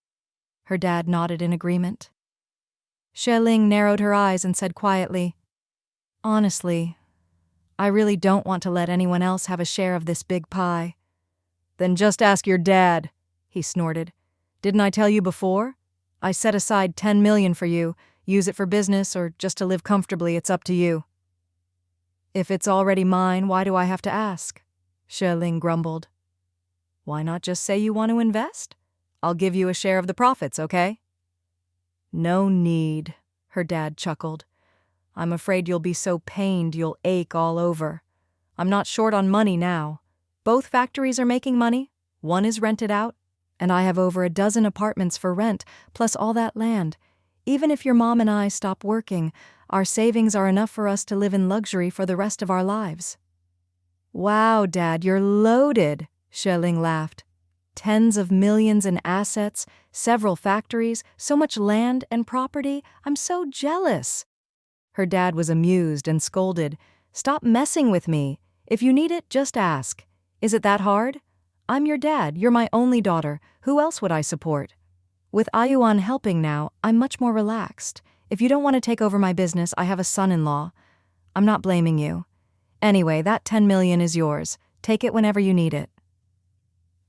Her dad nodded in agreement. Xue Ling narrowed her eyes and said quietly, "Honestly, I really don't want to let anyone else have a share of this big pie." "Then just ask your dad," he snorted. "Didn't I tell you before? I set aside 10 million for you. Use it for business or just to live comfortably, it's up to you." "If it's already mine, why do I have to ask?" Xue Ling grumbled. "Why not just say you want to invest? I'll give you a share of the profits, okay?" "No need," her dad chuckled. "I'm afraid you'll be so pained you'll ache all over. I'm not short on money now. Both factories are making money, one is rented out, and I have over a dozen apartments for rent, plus all that land. Even if your mom and I stop working, our savings are enough for us to live in luxury for the rest of our lives." "Wow, Dad, you're loaded," Xue Ling laughed. "Tens of millions in assets, several factories, so much land and property. I'm so jealous." Her dad was amused and scolded. "Stop messing with me. If you need it, just ask. Is it that hard? I'm your dad, you're my only daughter. Who else would I support? With Ayuan helping now, I'm much more relaxed. If you don't want to take over my business, I have a son-in-law. I'm not blaming you. Anyway, that 10 million is yours. Take it whenever you need it."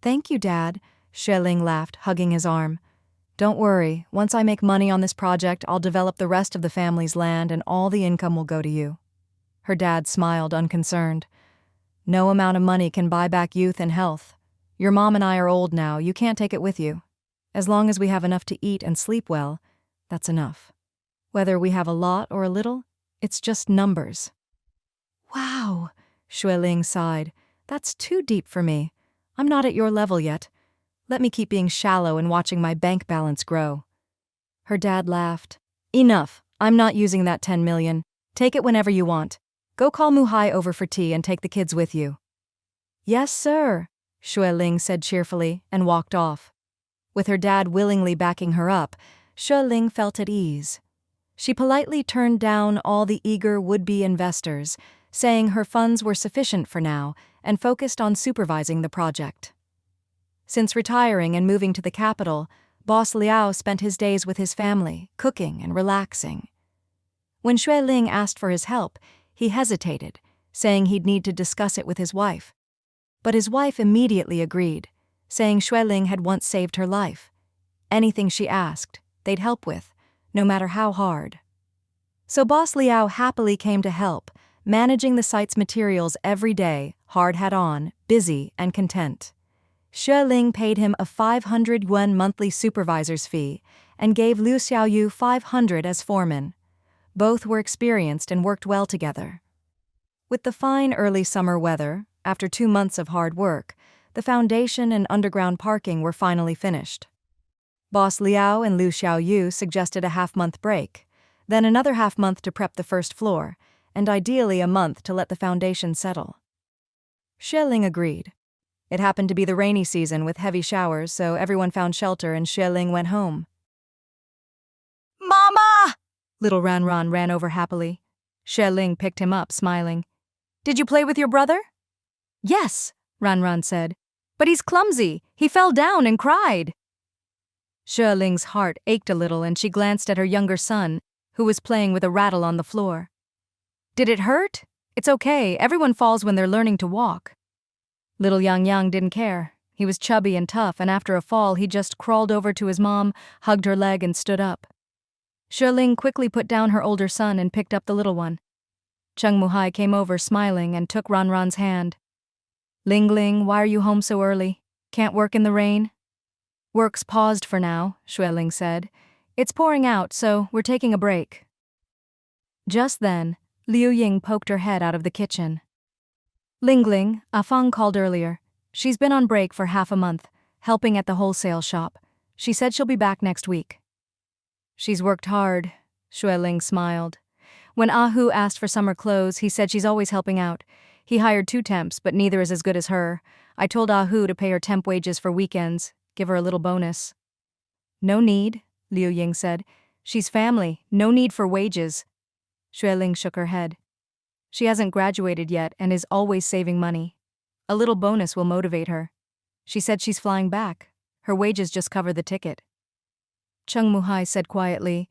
"Thank you, Dad," Xue Ling laughed, hugging his arm. "Don't worry, once I make money on this project, I'll develop the rest of the family's land and all the income will go to you." Her dad smiled, unconcerned. "No amount of money can buy back youth and health. Your mom and I are old now, you can't take it with you. As long as we have enough to eat and sleep well, that's enough. Whether we have a lot or a little, it's just numbers." "Wow," Xue Ling sighed. "That's too deep for me. I'm not at your level yet. Let me keep being shallow and watching my bank balance grow." Her dad laughed. "Enough. I'm not using that 10 million. Take it whenever you want. Go call Muhai over for tea and take the kids with you." "Yes, sir," Xue Ling said cheerfully and walked off. With her dad willingly backing her up, Xue Ling felt at ease. She politely turned down all the eager would-be investors, saying her funds were sufficient for now and focused on supervising the project. Since retiring and moving to the capital, Boss Liao spent his days with his family, cooking and relaxing. When Xue Ling asked for his help, he hesitated, saying he'd need to discuss it with his wife. But his wife immediately agreed, saying Xue Ling had once saved her life. Anything she asked, they'd help with, no matter how hard. So Boss Liao happily came to help, managing the site's materials every day, hard hat on, busy and content. Xue Ling paid him a 500 yuan monthly supervisor's fee and gave Liu Xiaoyu 500 as foreman. Both were experienced and worked well together. With the fine early summer weather, after 2 months of hard work, the foundation and underground parking were finally finished. Boss Liao and Liu Xiaoyu suggested a half-month break, then another half-month to prep the first floor, and ideally a month to let the foundation settle. Xue Ling agreed. It happened to be the rainy season with heavy showers, so everyone found shelter and Xue Ling went home. "Mama!" Little Ranran ran over happily. Xue Ling picked him up, smiling. "Did you play with your brother?" "Yes," Ranran said. "But he's clumsy. He fell down and cried." Xue Ling's heart ached a little and she glanced at her younger son, who was playing with a rattle on the floor. "Did it hurt? It's okay. Everyone falls when they're learning to walk." Little Yang didn't care. He was chubby and tough, and after a fall, he just crawled over to his mom, hugged her leg, and stood up. Xue Ling quickly put down her older son and picked up the little one. Cheng Muhai came over smiling and took Ranran's hand. Ling Ling, why are you home so early? Can't work in the rain? Work's paused for now, Xue Ling said. It's pouring out, so we're taking a break. Just then, Liu Ying poked her head out of the kitchen. Ling Ling, Fang called earlier. She's been on break for half a month, helping at the wholesale shop. She said she'll be back next week. She's worked hard, Xue Ling smiled. When Hu asked for summer clothes, he said she's always helping out. He hired 2 temps, but neither is as good as her. I told Hu to pay her temp wages for weekends, give her a little bonus. No need, Liu Ying said. She's family, no need for wages. Xue Ling shook her head. She hasn't graduated yet and is always saving money. A little bonus will motivate her. She said she's flying back. Her wages just cover the ticket. Cheng Muhai said quietly,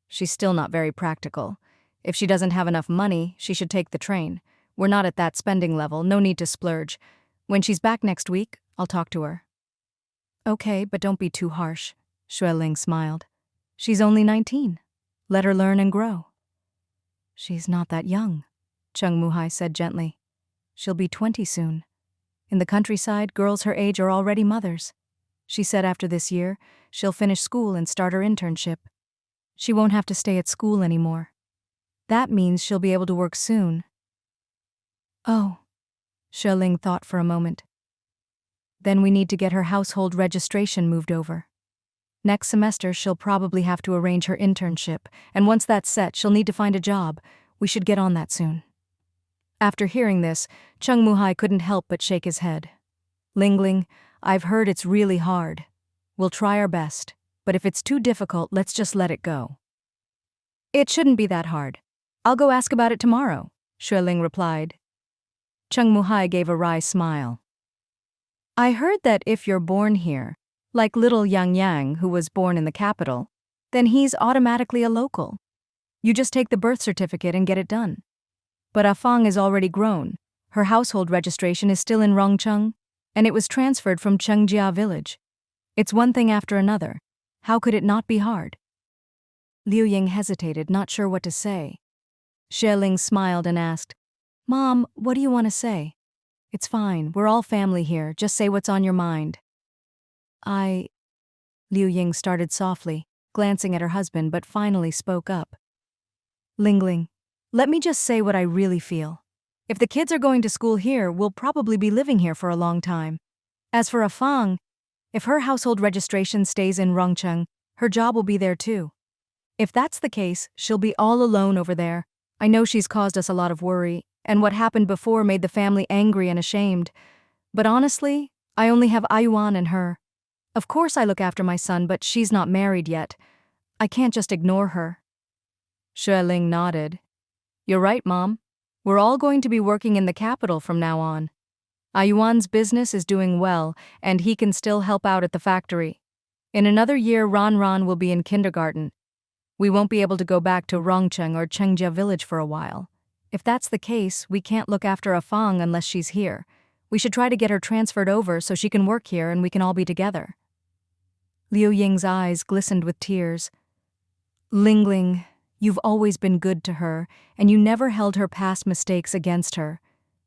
she's still not very practical. If she doesn't have enough money, she should take the train. We're not at that spending level, no need to splurge. When she's back next week, I'll talk to her. Okay, but don't be too harsh, Xue Ling smiled. She's only 19. Let her learn and grow. She's not that young, Cheng Muhai said gently. She'll be 20 soon. In the countryside, girls her age are already mothers. She said after this year, she'll finish school and start her internship. She won't have to stay at school anymore. That means she'll be able to work soon. Oh, Xue Ling thought for a moment. Then we need to get her household registration moved over. Next semester, she'll probably have to arrange her internship, and once that's set, she'll need to find a job. We should get on that soon. After hearing this, Cheng Muhai couldn't help but shake his head. Ling Ling, I've heard it's really hard. We'll try our best, but if it's too difficult, let's just let it go. It shouldn't be that hard. I'll go ask about it tomorrow, Xue Ling replied. Cheng Muhai gave a wry smile. I heard that if you're born here, like little Yang Yang who was born in the capital, then he's automatically a local. You just take the birth certificate and get it done. But Fang is already grown. Her household registration is still in Rongcheng, and it was transferred from Chengjia village. It's one thing after another. How could it not be hard? Liu Ying hesitated, not sure what to say. Xue Ling smiled and asked, Mom, what do you want to say? It's fine, we're all family here, just say what's on your mind. Liu Ying started softly, glancing at her husband, but finally spoke up. Ling Ling, let me just say what I really feel. If the kids are going to school here, we'll probably be living here for a long time. As for Fang, if her household registration stays in Rongcheng, her job will be there too. If that's the case, she'll be all alone over there. I know she's caused us a lot of worry, and what happened before made the family angry and ashamed. But honestly, I only have Ayuan and her. Of course I look after my son, but she's not married yet. I can't just ignore her. Xue Ling nodded. You're right, Mom. We're all going to be working in the capital from now on. Ayuan's business is doing well, and he can still help out at the factory. In another year, Ran will be in kindergarten. We won't be able to go back to Rongcheng or Chengjia village for a while. If that's the case, we can't look after Fang unless she's here. We should try to get her transferred over so she can work here and we can all be together. Liu Ying's eyes glistened with tears. Ling Ling, you've always been good to her, and you never held her past mistakes against her.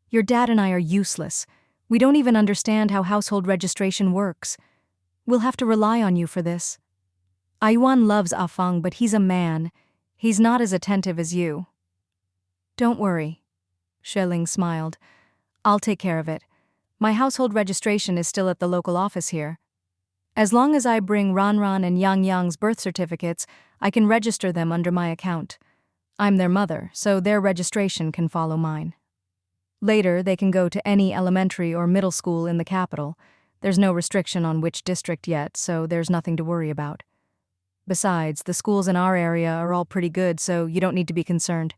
Your dad and I are useless. We don't even understand how household registration works. We'll have to rely on you for this. Ayuan loves Fang, but he's a man. He's not as attentive as you. Don't worry, Xue Ling smiled. I'll take care of it. My household registration is still at the local office here. As long as I bring Ran and Yang Yang's birth certificates, I can register them under my account. I'm their mother, so their registration can follow mine. Later, they can go to any elementary or middle school in the capital. There's no restriction on which district yet, so there's nothing to worry about. Besides, the schools in our area are all pretty good, so you don't need to be concerned.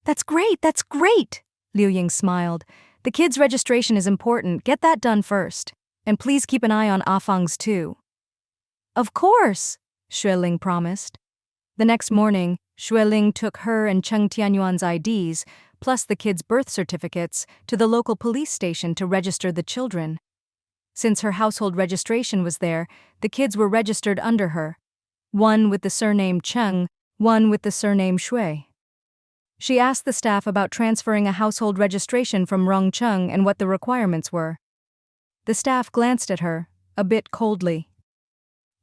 That's great! Liu Ying smiled. The kids' registration is important. Get that done first. And please keep an eye on Fang's too. Of course, Xue Ling promised. The next morning, Xue Ling took her and Cheng Tianyuan's IDs, plus the kids' birth certificates, to the local police station to register the children. Since her household registration was there, the kids were registered under her. One with the surname Cheng, one with the surname Xue. She asked the staff about transferring a household registration from Rongcheng and what the requirements were. The staff glanced at her, a bit coldly.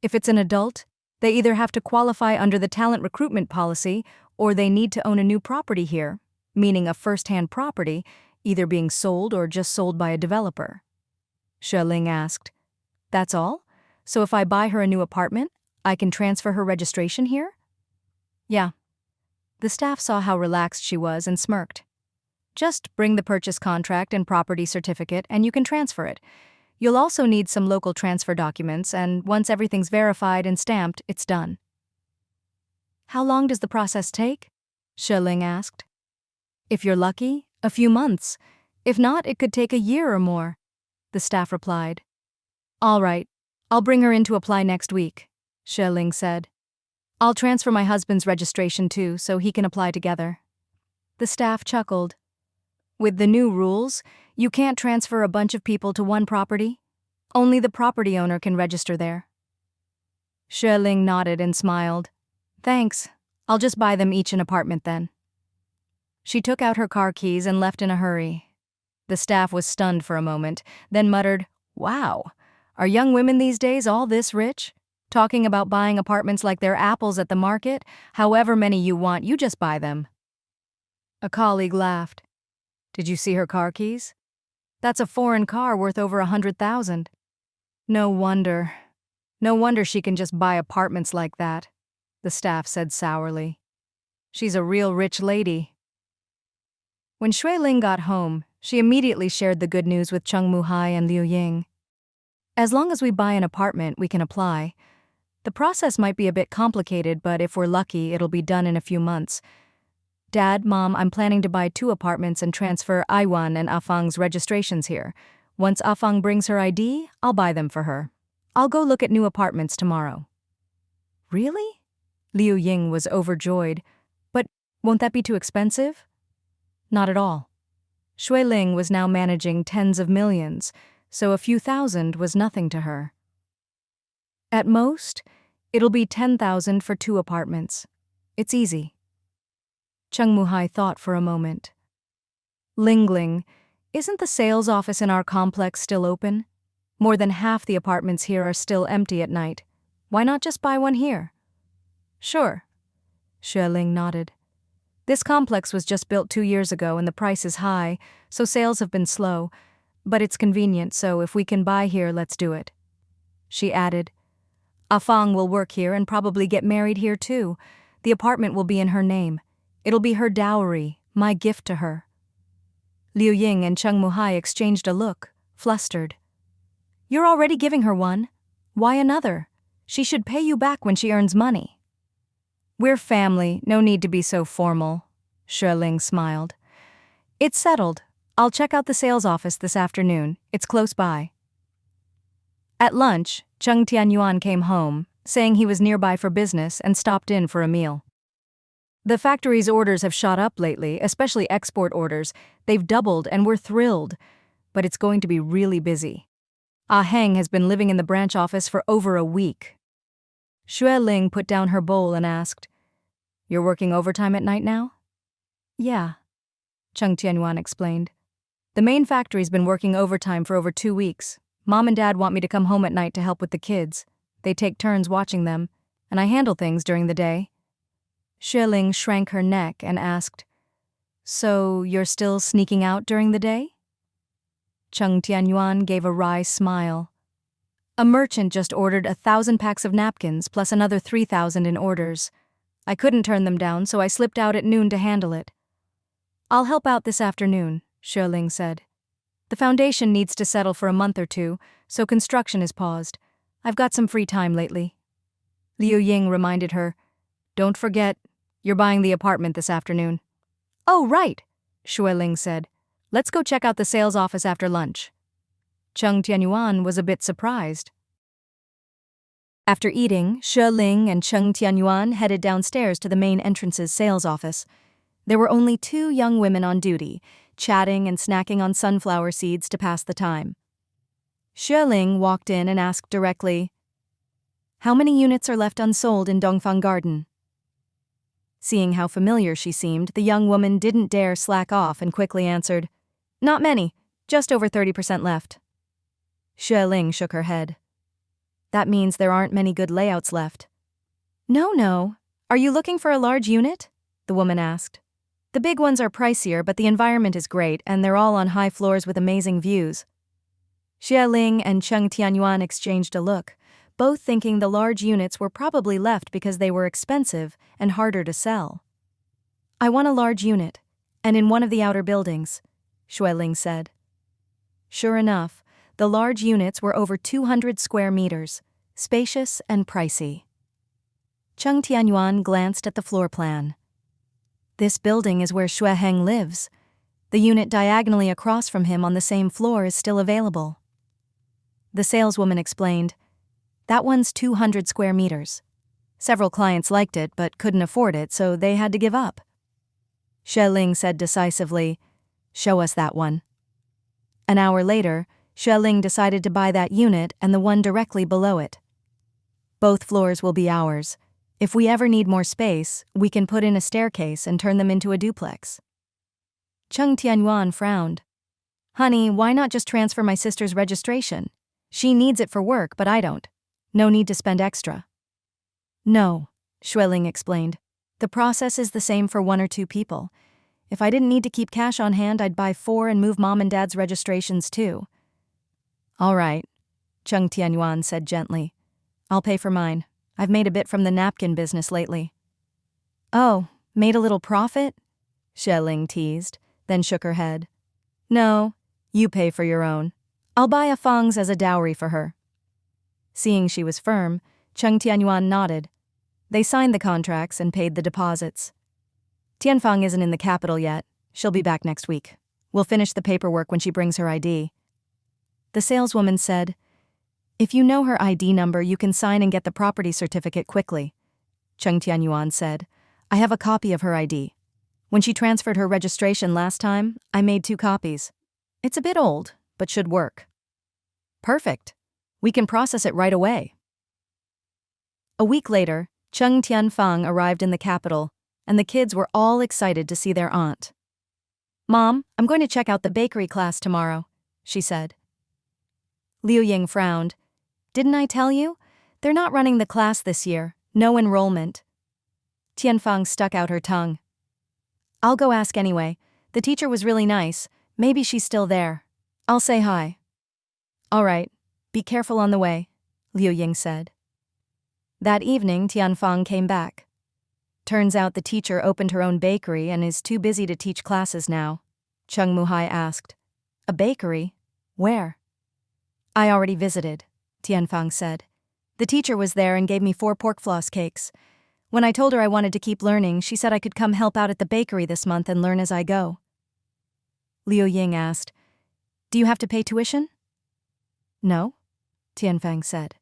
If it's an adult, they either have to qualify under the talent recruitment policy or they need to own a new property here, meaning a first-hand property, either being sold or just sold by a developer. Xue Ling asked, "That's all? So if I buy her a new apartment, I can transfer her registration here?" "Yeah." The staff saw how relaxed she was and smirked. "Just bring the purchase contract and property certificate and you can transfer it. You'll also need some local transfer documents, and once everything's verified and stamped, it's done." "How long does the process take?" Xue Ling asked. "If you're lucky, a few months. If not, it could take a year or more," the staff replied. "All right, I'll bring her in to apply next week," Xue Ling said. "I'll transfer my husband's registration too, so he can apply together." The staff chuckled. "With the new rules, you can't transfer a bunch of people to one property. Only the property owner can register there." Xue Ling nodded and smiled. "Thanks. I'll just buy them each an apartment then." She took out her car keys and left in a hurry. The staff was stunned for a moment, then muttered, "Wow, are young women these days all this rich? Talking about buying apartments like they're apples at the market? However many you want, you just buy them." A colleague laughed. "Did you see her car keys? That's a foreign car worth over 100,000. No wonder she can just buy apartments like that," the staff said sourly. "She's a real rich lady." When Xue Ling got home, she immediately shared the good news with Cheng Muhai and Liu Ying. "As long as we buy an apartment, we can apply. The process might be a bit complicated, but if we're lucky, it'll be done in a few months. Dad, Mom, I'm planning to buy 2 apartments and transfer Aiwan and Afang's registrations here. Once Afang brings her ID, I'll buy them for her. I'll go look at new apartments tomorrow." "Really?" Liu Ying was overjoyed. "But won't that be too expensive?" "Not at all." Xue Ling was now managing tens of millions, so a few thousand was nothing to her. "At most, it'll be 10,000 for 2 apartments. It's easy." Cheng Muhai thought for a moment. "Ling, isn't the sales office in our complex still open? More than half the apartments here are still empty at night. Why not just buy one here?" "Sure." Xue Ling nodded. "This complex was just built 2 years ago and the price is high, so sales have been slow. But it's convenient, so if we can buy here, let's do it." She added, "Afang will work here and probably get married here too. The apartment will be in her name. It'll be her dowry, my gift to her." Liu Ying and Cheng Muhai exchanged a look, flustered. "You're already giving her one. Why another? She should pay you back when she earns money." "We're family, no need to be so formal," Xue Ling smiled. "It's settled. I'll check out the sales office this afternoon. It's close by." At lunch, Cheng Tianyuan came home, saying he was nearby for business and stopped in for a meal. "The factory's orders have shot up lately, especially export orders. They've doubled and we're thrilled. But it's going to be really busy. Ah Heng has been living in the branch office for over a week." Xue Ling put down her bowl and asked, "You're working overtime at night now?" "Yeah," Cheng Tianyuan explained. "The main factory's been working overtime for over 2 weeks. Mom and Dad want me to come home at night to help with the kids. They take turns watching them, and I handle things during the day." Xue Ling shrank her neck and asked, "So you're still sneaking out during the day?" Cheng Tianyuan gave a wry smile. "A merchant just ordered 1,000 packs of napkins plus another 3,000 in orders. I couldn't turn them down, so I slipped out at noon to handle it." "I'll help out this afternoon," Xue Ling said. "The foundation needs to settle for a month or 2, so construction is paused. I've got some free time lately." Liu Ying reminded her, "Don't forget, you're buying the apartment this afternoon." "Oh, right," Xue Ling said. "Let's go check out the sales office after lunch." Cheng Tianyuan was a bit surprised. After eating, Xue Ling and Cheng Tianyuan headed downstairs to the main entrance's sales office. There were only 2 young women on duty, chatting and snacking on sunflower seeds to pass the time. Xue Ling walked in and asked directly, "How many units are left unsold in Dongfang Garden?" Seeing how familiar she seemed, the young woman didn't dare slack off and quickly answered, "Not many, just over 30% left." Xue Ling shook her head. "That means there aren't many good layouts left." No. Are you looking for a large unit?" the woman asked. "The big ones are pricier, but the environment is great, and they're all on high floors with amazing views." Xue Ling and Cheng Tianyuan exchanged a look, both thinking the large units were probably left because they were expensive and harder to sell. "I want a large unit, and in one of the outer buildings," Xue Ling said. Sure enough, the large units were over 200 square meters, spacious and pricey. Cheng Tianyuan glanced at the floor plan. "This building is where Xue Heng lives. The unit diagonally across from him on the same floor is still available." The saleswoman explained, "That one's 200 square meters. Several clients liked it but couldn't afford it, so they had to give up." Xue Ling said decisively, "Show us that one." An hour later, Xue Ling decided to buy that unit and the one directly below it. "Both floors will be ours. If we ever need more space, we can put in a staircase and turn them into a duplex." Cheng Tianyuan frowned. "Honey, why not just transfer my sister's registration? She needs it for work, but I don't. No need to spend extra." "No," Xue Ling explained. "The process is the same for 1 or 2 people. If I didn't need to keep cash on hand, I'd buy 4 and move Mom and Dad's registrations too." "All right," Cheng Tianyuan said gently. "I'll pay for mine. I've made a bit from the napkin business lately." "Oh, made a little profit?" Xue Ling teased, then shook her head. "No, you pay for your own. I'll buy a Fang's as a dowry for her." Seeing she was firm, Cheng Tianyuan nodded. They signed the contracts and paid the deposits. "Tianfang isn't in the capital yet. She'll be back next week. We'll finish the paperwork when she brings her ID." The saleswoman said, "If you know her ID number, you can sign and get the property certificate quickly." Cheng Tianyuan said, "I have a copy of her ID. When she transferred her registration last time, I made 2 copies. It's a bit old, but should work." "Perfect. We can process it right away." A week later, Cheng Tianfang arrived in the capital, and the kids were all excited to see their aunt. "Mom, I'm going to check out the bakery class tomorrow," she said. Liu Ying frowned. "Didn't I tell you? They're not running the class this year. No enrollment." Tianfang stuck out her tongue. "I'll go ask anyway. The teacher was really nice. Maybe she's still there. I'll say hi." "All right. Be careful on the way," Liu Ying said. That evening, Tianfang came back. "Turns out the teacher opened her own bakery and is too busy to teach classes now," Cheng Muhai asked. "A bakery? Where?" "I already visited," Tianfang said. "The teacher was there and gave me 4 pork floss cakes. When I told her I wanted to keep learning, she said I could come help out at the bakery this month and learn as I go." Liu Ying asked, "Do you have to pay tuition?" "No," Tianfang said.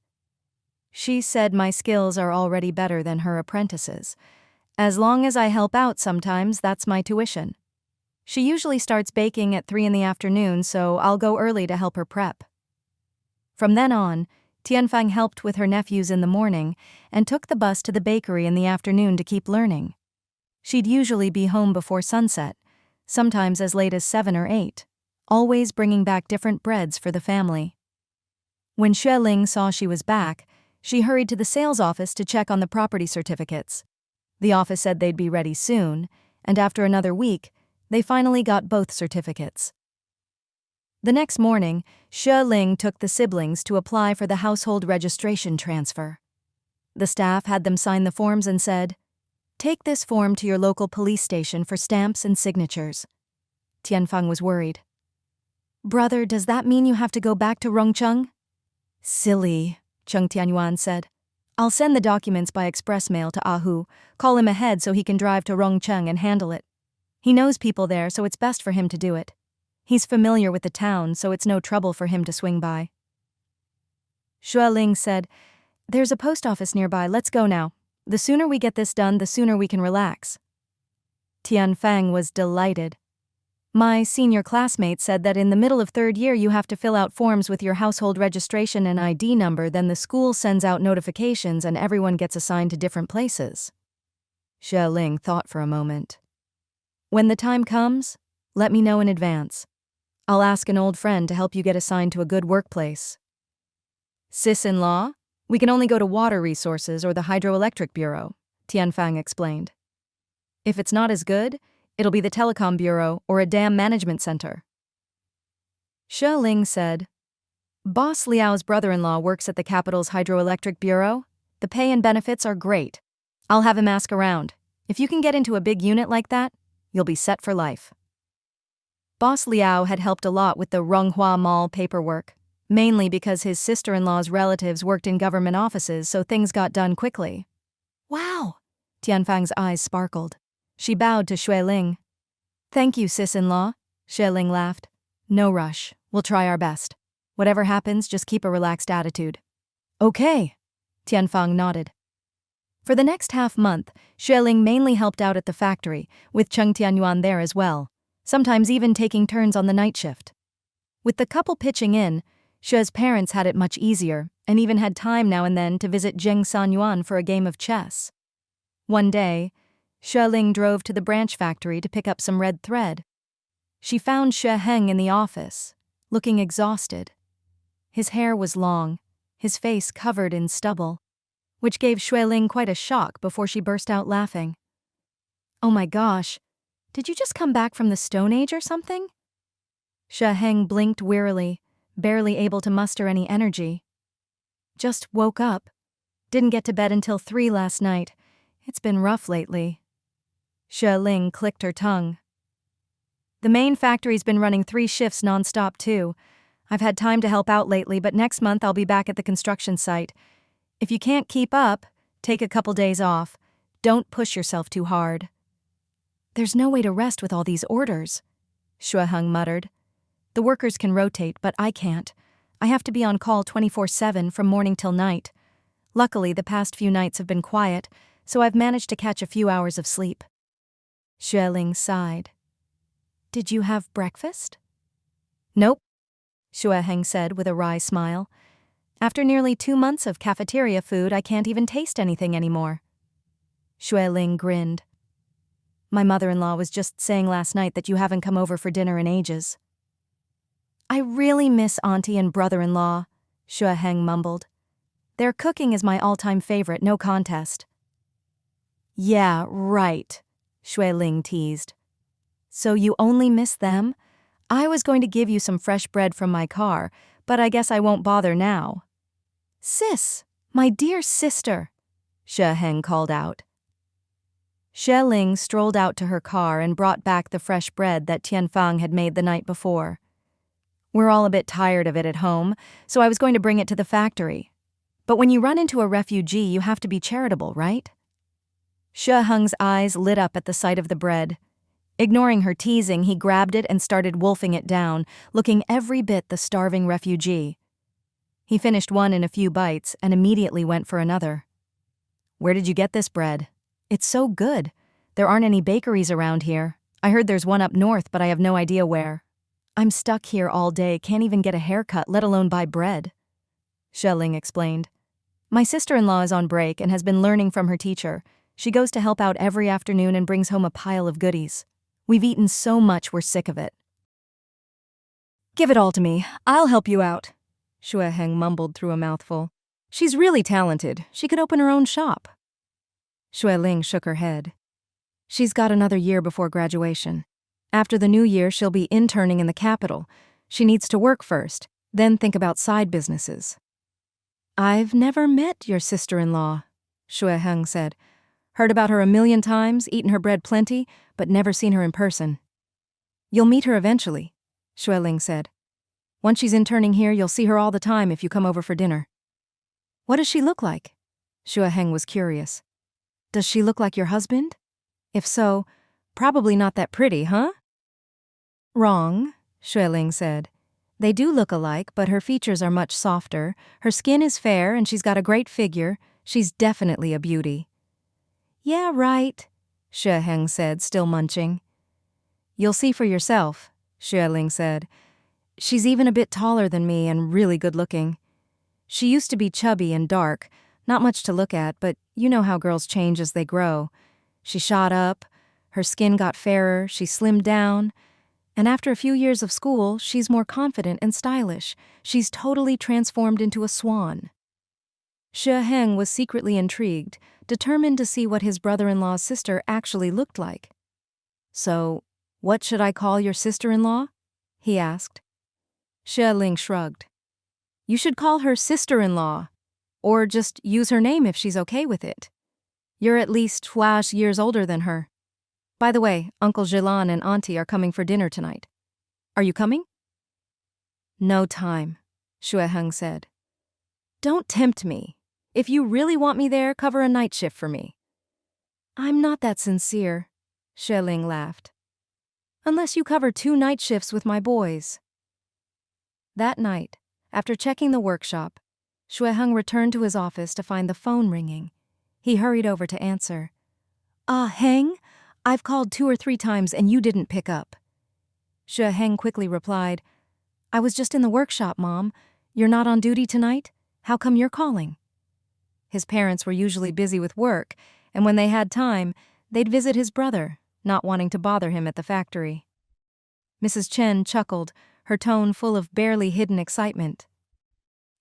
"She said my skills are already better than her apprentices. As long as I help out sometimes, that's my tuition. She usually starts baking at 3 in the afternoon, so I'll go early to help her prep." From then on, Tianfang helped with her nephews in the morning and took the bus to the bakery in the afternoon to keep learning. She'd usually be home before sunset, sometimes as late as 7 or 8, always bringing back different breads for the family. When Xue Ling saw she was back, she hurried to the sales office to check on the property certificates. The office said they'd be ready soon, and after another week, they finally got both certificates. The next morning, Xue Ling took the siblings to apply for the household registration transfer. The staff had them sign the forms and said, "Take this form to your local police station for stamps and signatures." Tianfang was worried. "Brother, does that mean you have to go back to Rongcheng?" "Silly," Cheng Tianyuan said. "I'll send the documents by express mail to Ahu, call him ahead so he can drive to Rongcheng and handle it. He knows people there, so it's best for him to do it. He's familiar with the town, so it's no trouble for him to swing by." Xue Ling said, "There's a post office nearby, let's go now. The sooner we get this done, the sooner we can relax." Tianfang was delighted. "My senior classmate said that in the middle of 3rd year you have to fill out forms with your household registration and ID number, then the school sends out notifications and everyone gets assigned to different places." Xue Ling thought for a moment. When the time comes, let me know in advance. I'll ask an old friend to help you get assigned to a good workplace. Sis-in-law, we can only go to Water Resources or the Hydroelectric Bureau, Tianfang explained. If it's not as good, it'll be the Telecom Bureau or a dam management center. Xue Ling said, Boss Liao's brother-in-law works at the capital's Hydroelectric Bureau. The pay and benefits are great. I'll have him ask around. If you can get into a big unit like that, you'll be set for life. Boss Liao had helped a lot with the Ronghua Mall paperwork, mainly because his sister-in-law's relatives worked in government offices, so things got done quickly. Wow! Tianfang's eyes sparkled. She bowed to Xue Ling. Thank you, sis-in-law, Xue Ling laughed. No rush. We'll try our best. Whatever happens, just keep a relaxed attitude. Okay, Tianfang nodded. For the next half-month, Xue Ling mainly helped out at the factory, with Cheng Tianyuan there as well, sometimes even taking turns on the night shift. With the couple pitching in, Xue's parents had it much easier, and even had time now and then to visit Cheng Tianyuan for a game of chess. One day, Xue Ling drove to the branch factory to pick up some red thread. She found Xue Heng in the office, looking exhausted. His hair was long, his face covered in stubble, which gave Xue Ling quite a shock before she burst out laughing. Oh my gosh, did you just come back from the Stone Age or something? Xue Heng blinked wearily, barely able to muster any energy. Just woke up. Didn't get to bed until 3 last night. It's been rough lately. Xue Ling clicked her tongue. The main factory's been running 3 shifts non-stop too. I've had time to help out lately, but next month I'll be back at the construction site. If you can't keep up, take a couple days off. Don't push yourself too hard. There's no way to rest with all these orders, Xue Heng muttered. The workers can rotate, but I can't. I have to be on call 24/7 from morning till night. Luckily, the past few nights have been quiet, so I've managed to catch a few hours of sleep. Xue Ling sighed. Did you have breakfast? Nope, Xue Heng said with a wry smile. After nearly 2 months of cafeteria food, I can't even taste anything anymore. Xue Ling grinned. My mother-in-law was just saying last night that you haven't come over for dinner in ages. I really miss auntie and brother-in-law, Xue Heng mumbled. Their cooking is my all-time favorite, no contest. Yeah, right, Xue Ling teased. So you only miss them? I was going to give you some fresh bread from my car, but I guess I won't bother now. Sis, my dear sister, Xue Heng called out. Xue Ling strolled out to her car and brought back the fresh bread that Tianfang had made the night before. We're all a bit tired of it at home, so I was going to bring it to the factory. But when you run into a refugee, you have to be charitable, right? Xue Heng's eyes lit up at the sight of the bread. Ignoring her teasing, he grabbed it and started wolfing it down, looking every bit the starving refugee. He finished one in a few bites and immediately went for another. Where did you get this bread? It's so good. There aren't any bakeries around here. I heard there's one up north, but I have no idea where. I'm stuck here all day, can't even get a haircut, let alone buy bread. Xue Ling explained. My sister-in-law is on break and has been learning from her teacher. She goes to help out every afternoon and brings home a pile of goodies. We've eaten so much we're sick of it. Give it all to me. I'll help you out, Xue Heng mumbled through a mouthful. She's really talented. She could open her own shop. Xue Ling shook her head. She's got another year before graduation. After the new year, she'll be interning in the capital. She needs to work first, then think about side businesses. I've never met your sister-in-law, Xue Heng said. Heard about her a million times, eaten her bread plenty, but never seen her in person. You'll meet her eventually, Xue Ling said. Once she's interning here, you'll see her all the time if you come over for dinner. What does she look like? Xue Heng was curious. Does she look like your husband? If so, probably not that pretty, huh? Wrong, Xue Ling said. They do look alike, but her features are much softer. Her skin is fair and she's got a great figure. She's definitely a beauty. Yeah, right, Xue Heng said, still munching. You'll see for yourself, Xue Ling said. She's even a bit taller than me and really good-looking. She used to be chubby and dark, not much to look at, but you know how girls change as they grow. She shot up, her skin got fairer, she slimmed down, and after a few years of school, she's more confident and stylish. She's totally transformed into a swan. Xue Ling was secretly intrigued, determined to see what his brother-in-law's sister actually looked like. "So, what should I call your sister-in-law?" he asked. Xue Ling shrugged. "You should call her sister-in-law, or just use her name if she's okay with it. You're at least 12 years older than her. By the way, Uncle Jilan and Auntie are coming for dinner tonight. Are you coming?" "No time," Xue Ling said. "Don't tempt me. If you really want me there, cover a night shift for me." "I'm not that sincere," Xue Ling laughed. "Unless you cover 2 night shifts with my boys." That night, after checking the workshop, Xue Ling returned to his office to find the phone ringing. He hurried over to answer. Heng, I've called 2 or 3 times and you didn't pick up." Xue Ling quickly replied, "I was just in the workshop, Mom. You're not on duty tonight? How come you're calling?" His parents were usually busy with work, and when they had time, they'd visit his brother, not wanting to bother him at the factory. Mrs. Chen chuckled, her tone full of barely hidden excitement.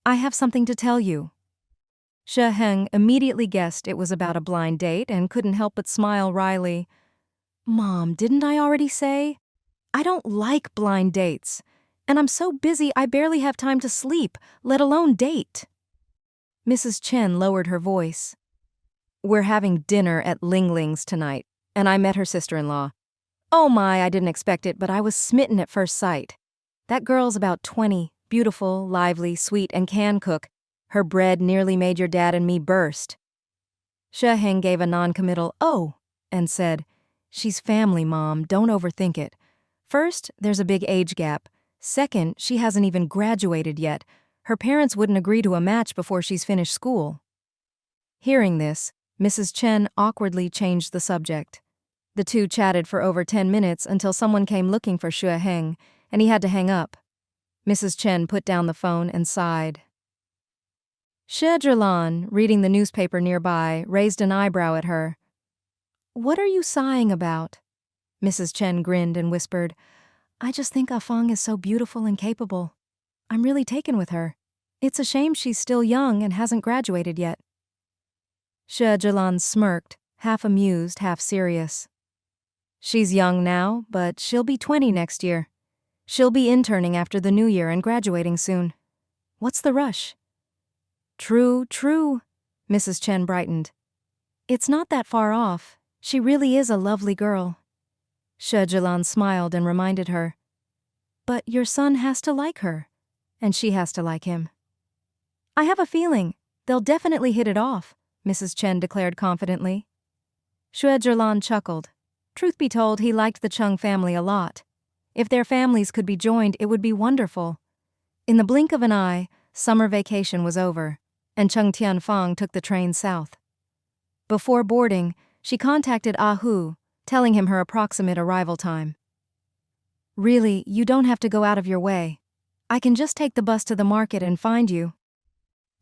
"I have something to tell you." Xue Ling immediately guessed it was about a blind date and couldn't help but smile wryly. "Mom, didn't I already say? I don't like blind dates, and I'm so busy I barely have time to sleep, let alone date." Mrs. Chen lowered her voice. "We're having dinner at Ling Ling's tonight, and I met her sister-in-law. Oh my, I didn't expect it, but I was smitten at first sight. That girl's about 20, beautiful, lively, sweet, and can cook. Her bread nearly made your dad and me burst." Xue Ling gave a non-committal "oh" and said, "She's family, Mom, don't overthink it. First, there's a big age gap. Second, she hasn't even graduated yet. Her parents wouldn't agree to a match before she's finished school." Hearing this, Mrs. Chen awkwardly changed the subject. The two chatted for over 10 minutes until someone came looking for Xue Ling, and he had to hang up. Mrs. Chen put down the phone and sighed. Xie Zhilan, reading the newspaper nearby, raised an eyebrow at her. "What are you sighing about?" Mrs. Chen grinned and whispered, "I just think Afang is so beautiful and capable. I'm really taken with her. It's a shame she's still young and hasn't graduated yet." Xie Zhilan smirked, half amused, half serious. "She's young now, but she'll be 20 next year. She'll be interning after the new year and graduating soon. What's the rush?" "True, true," Mrs. Chen brightened. "It's not that far off. She really is a lovely girl." Xie Zhilan smiled and reminded her, "But your son has to like her, and she has to like him." "I have a feeling they'll definitely hit it off," Mrs. Chen declared confidently. Xue Zhilan chuckled. Truth be told, he liked the Cheng family a lot. If their families could be joined, it would be wonderful. In the blink of an eye, summer vacation was over, and Cheng Tianyuan took the train south. Before boarding, she contacted Hu, telling him her approximate arrival time. "Really, you don't have to go out of your way. I can just take the bus to the market and find you.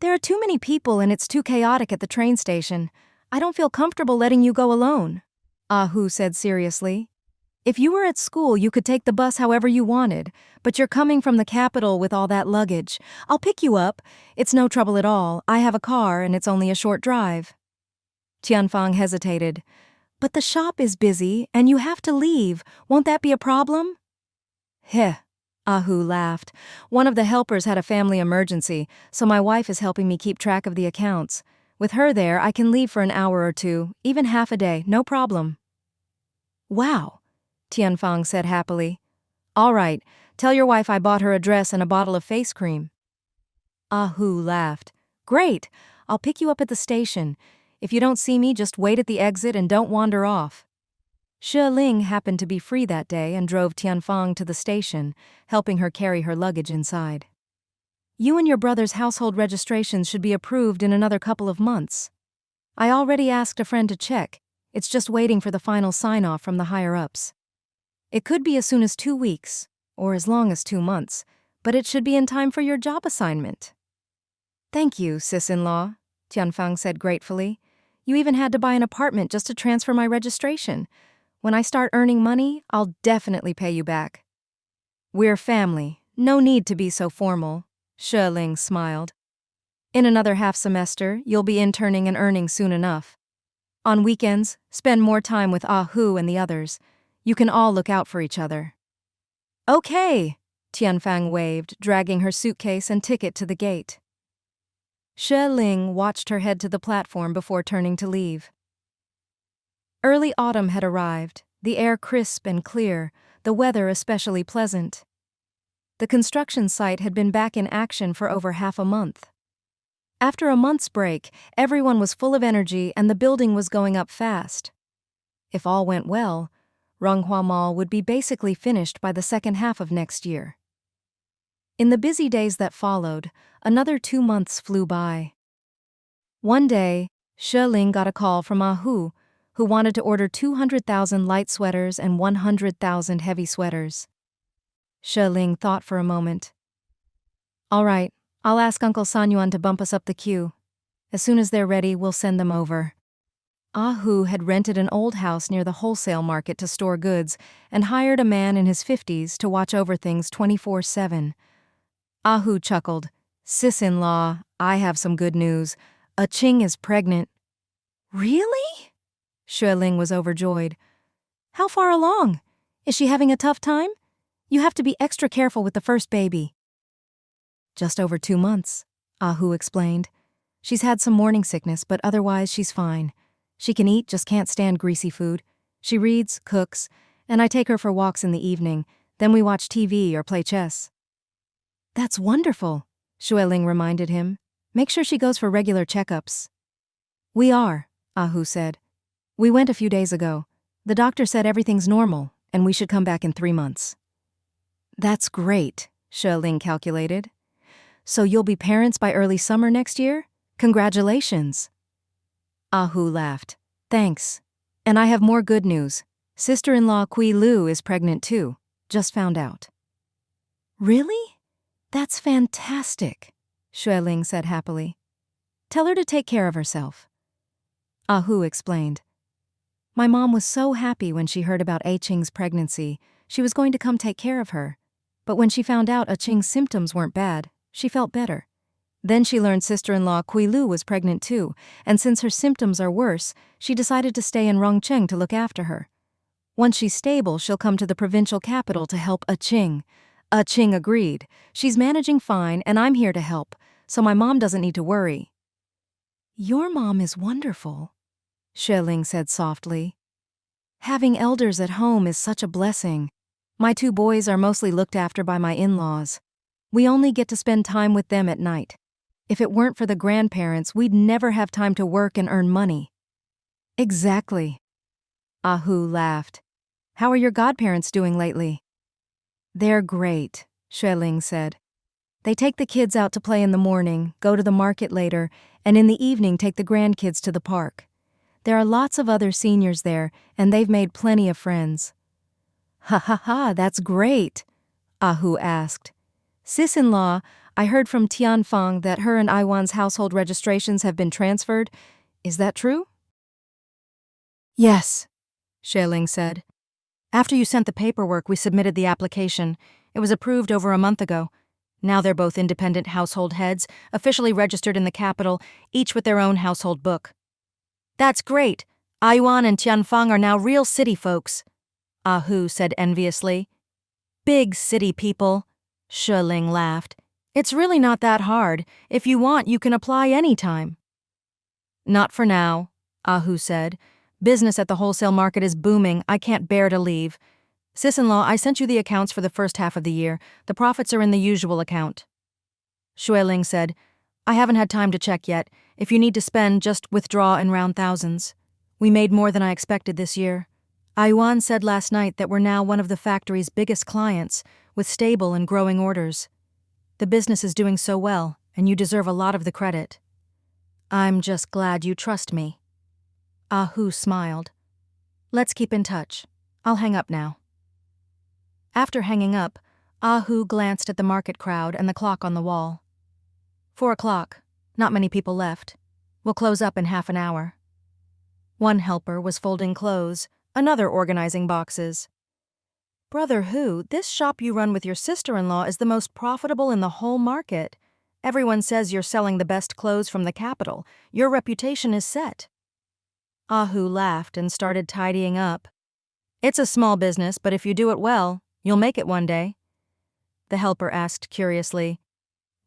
There are too many people and it's too chaotic at the train station. I don't feel comfortable letting you go alone," Hu said seriously. "If you were at school, you could take the bus however you wanted, but you're coming from the capital with all that luggage. I'll pick you up. It's no trouble at all. I have a car and it's only a short drive." Tianfang hesitated. "But the shop is busy and you have to leave. Won't that be a problem?" "Heh," Hu laughed. "One of the helpers had a family emergency, so my wife is helping me keep track of the accounts. With her there, I can leave for an hour or two, even half a day, no problem." "Wow," Tianfang said happily. "All right, tell your wife I bought her a dress and a bottle of face cream." Hu laughed. "Great, I'll pick you up at the station. If you don't see me, just wait at the exit and don't wander off." Xue Ling happened to be free that day and drove Tianfang to the station, helping her carry her luggage inside. "You and your brother's household registrations should be approved in another couple of months. I already asked a friend to check. It's just waiting for the final sign-off from the higher-ups. It could be as soon as 2 weeks, or as long as 2 months, but it should be in time for your job assignment." "Thank you, sis-in-law," Tianfang said gratefully. You even had to buy an apartment just to transfer my registration. When I start earning money, I'll definitely pay you back." "We're family. No need to be so formal," Xue Ling smiled. "In another half semester, you'll be interning and earning soon enough. On weekends, spend more time with Hu and the others. You can all look out for each other." "Okay," Tianfang waved, dragging her suitcase and ticket to the gate. Xue Ling watched her head to the platform before turning to leave. Early autumn had arrived, the air crisp and clear, the weather especially pleasant. The construction site had been back in action for over half a month. After a month's break, everyone was full of energy and the building was going up fast. If all went well, Ronghua Mall would be basically finished by the second half of next year. In the busy days that followed, another 2 months flew by. One day, Xue Ling got a call from Hu, who wanted to order 200,000 light sweaters and 100,000 heavy sweaters. Xue Ling thought for a moment. "All right, I'll ask Uncle Sanyuan to bump us up the queue. As soon as they're ready, we'll send them over." Hu had rented an old house near the wholesale market to store goods and hired a man in his 50s to watch over things 24/7. Hu chuckled. "Sis-in-law, I have some good news. Ching is pregnant." "Really?" Xue Ling was overjoyed. "How far along? Is she having a tough time? You have to be extra careful with the first baby." "Just over 2 months," Hu explained. "She's had some morning sickness, but otherwise she's fine. She can eat, just can't stand greasy food. She reads, cooks, and I take her for walks in the evening. Then we watch TV or play chess." "That's wonderful," Xue Ling reminded him. "Make sure she goes for regular checkups." "We are," Hu said. "We went a few days ago. The doctor said everything's normal, and we should come back in 3 months." "That's great," Xue Ling calculated. "So you'll be parents by early summer next year? Congratulations." Hu laughed. "Thanks. And I have more good news. Sister-in-law Kui Lu is pregnant too. Just found out." "Really? That's fantastic," Xue Ling said happily. "Tell her to take care of herself." Hu explained. "My mom was so happy when she heard about Ching's pregnancy. She was going to come take care of her. But when she found out Ching's symptoms weren't bad, she felt better. Then she learned sister-in-law Kui Lu was pregnant too, and since her symptoms are worse, she decided to stay in Rongcheng to look after her. Once she's stable, she'll come to the provincial capital to help Ching. Ching agreed. She's managing fine, and I'm here to help, so my mom doesn't need to worry." "Your mom is wonderful," Xue Ling said softly. "Having elders at home is such a blessing. My 2 boys are mostly looked after by my in-laws. We only get to spend time with them at night. If it weren't for the grandparents, we'd never have time to work and earn money." "Exactly." Hu laughed. "How are your godparents doing lately?" "They're great," Xue Ling said. "They take the kids out to play in the morning, go to the market later, and in the evening take the grandkids to the park. There are lots of other seniors there, and they've made plenty of friends." "Ha ha ha, that's great," Hu asked. "Sis-in-law, I heard from Tianfang that her and Aiwan's household registrations have been transferred. Is that true?" "Yes," Xue Ling said. "After you sent the paperwork, we submitted the application. It was approved over a month ago. Now they're both independent household heads, officially registered in the capital, each with their own household book." "That's great. Aiwan and Tianfang are now real city folks," Hu said enviously. "Big city people," Xue Ling laughed. "It's really not that hard. If you want, you can apply anytime." "Not for now," Hu said. "Business at the wholesale market is booming. I can't bear to leave. Sis-in-law, I sent you the accounts for the first half of the year. The profits are in the usual account." Xue Ling said, "I haven't had time to check yet. If you need to spend, just withdraw in round thousands. We made more than I expected this year. Aiwan said last night that we're now one of the factory's biggest clients, with stable and growing orders. The business is doing so well, and you deserve a lot of the credit. I'm just glad you trust me." Hu smiled. "Let's keep in touch. I'll hang up now." After hanging up, Hu glanced at the market crowd and the clock on the wall. 4 o'clock. Not many people left. We'll close up in half an hour. One helper was folding clothes, another organizing boxes. "Brother Hu, this shop you run with your sister-in-law is the most profitable in the whole market. Everyone says you're selling the best clothes from the capital. Your reputation is set." Ahu laughed and started tidying up. "It's a small business, but if you do it well, you'll make it one day." The helper asked curiously,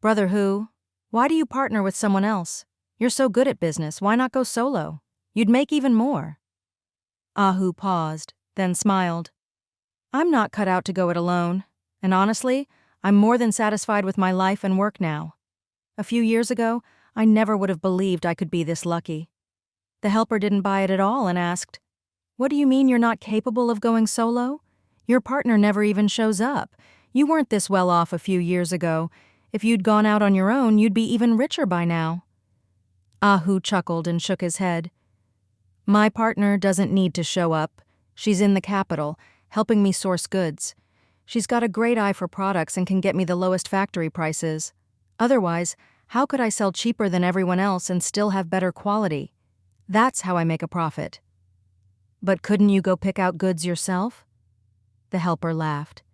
"Brother Hu, why do you partner with someone else? You're so good at business, why not go solo? You'd make even more." Ahu paused, then smiled. "I'm not cut out to go it alone, and honestly, I'm more than satisfied with my life and work now. A few years ago, I never would have believed I could be this lucky." The helper didn't buy it at all and asked, "What do you mean you're not capable of going solo? Your partner never even shows up. You weren't this well off a few years ago. If you'd gone out on your own, you'd be even richer by now." Ahu chuckled and shook his head. "My partner doesn't need to show up. She's in the capital, helping me source goods. She's got a great eye for products and can get me the lowest factory prices. Otherwise, how could I sell cheaper than everyone else and still have better quality? That's how I make a profit." "But couldn't you go pick out goods yourself?" The helper laughed.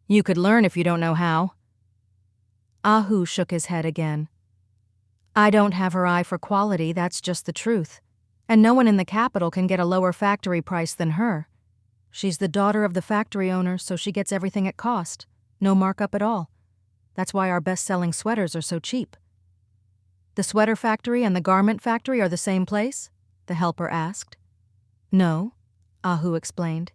"You could learn if you don't know how." Ahu shook his head again. "I don't have her eye for quality, that's just the truth. And no one in the capital can get a lower factory price than her. She's the daughter of the factory owner, so she gets everything at cost. No markup at all. That's why our best-selling sweaters are so cheap." "The sweater factory and the garment factory are the same place?" the helper asked. "No," Ahu explained.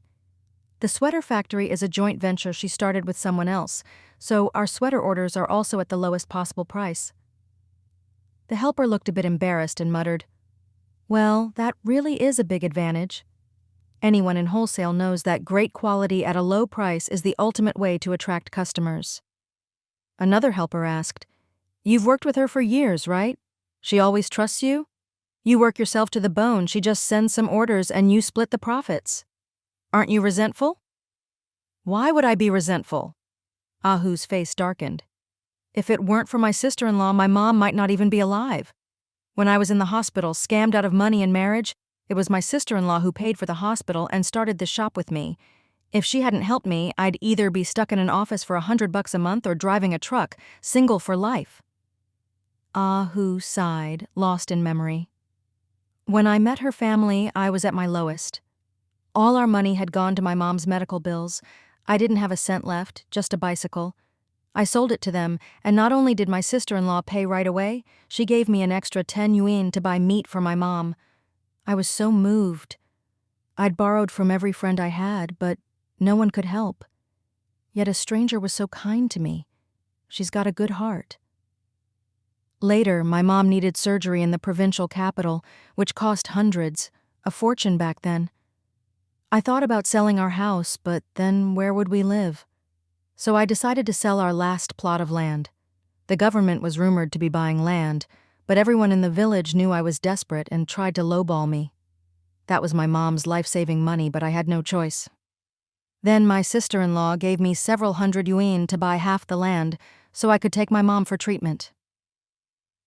"The sweater factory is a joint venture she started with someone else, so our sweater orders are also at the lowest possible price." The helper looked a bit embarrassed and muttered, "Well, that really is a big advantage. Anyone in wholesale knows that great quality at a low price is the ultimate way to attract customers." Another helper asked, "You've worked with her for years, right? She always trusts you? You work yourself to the bone, she just sends some orders and you split the profits. Aren't you resentful?" "Why would I be resentful?" Ahu's face darkened. "If it weren't for my sister-in-law, my mom might not even be alive. When I was in the hospital, scammed out of money and marriage, it was my sister-in-law who paid for the hospital and started the shop with me. If she hadn't helped me, I'd either be stuck in an office for $100 a month or driving a truck, single for life." Ahu sighed, lost in memory. "When I met her family, I was at my lowest. All our money had gone to my mom's medical bills. I didn't have a cent left, just a bicycle. I sold it to them, and not only did my sister-in-law pay right away, she gave me an extra 10 yuan to buy meat for my mom. I was so moved. I'd borrowed from every friend I had, but no one could help. Yet a stranger was so kind to me. She's got a good heart." Later, my mom needed surgery in the provincial capital, which cost hundreds, a fortune back then. I thought about selling our house, but then where would we live? So I decided to sell our last plot of land. The government was rumored to be buying land, but everyone in the village knew I was desperate and tried to lowball me. That was my mom's life-saving money, but I had no choice. Then my sister-in-law gave me several hundred yuan to buy half the land so I could take my mom for treatment.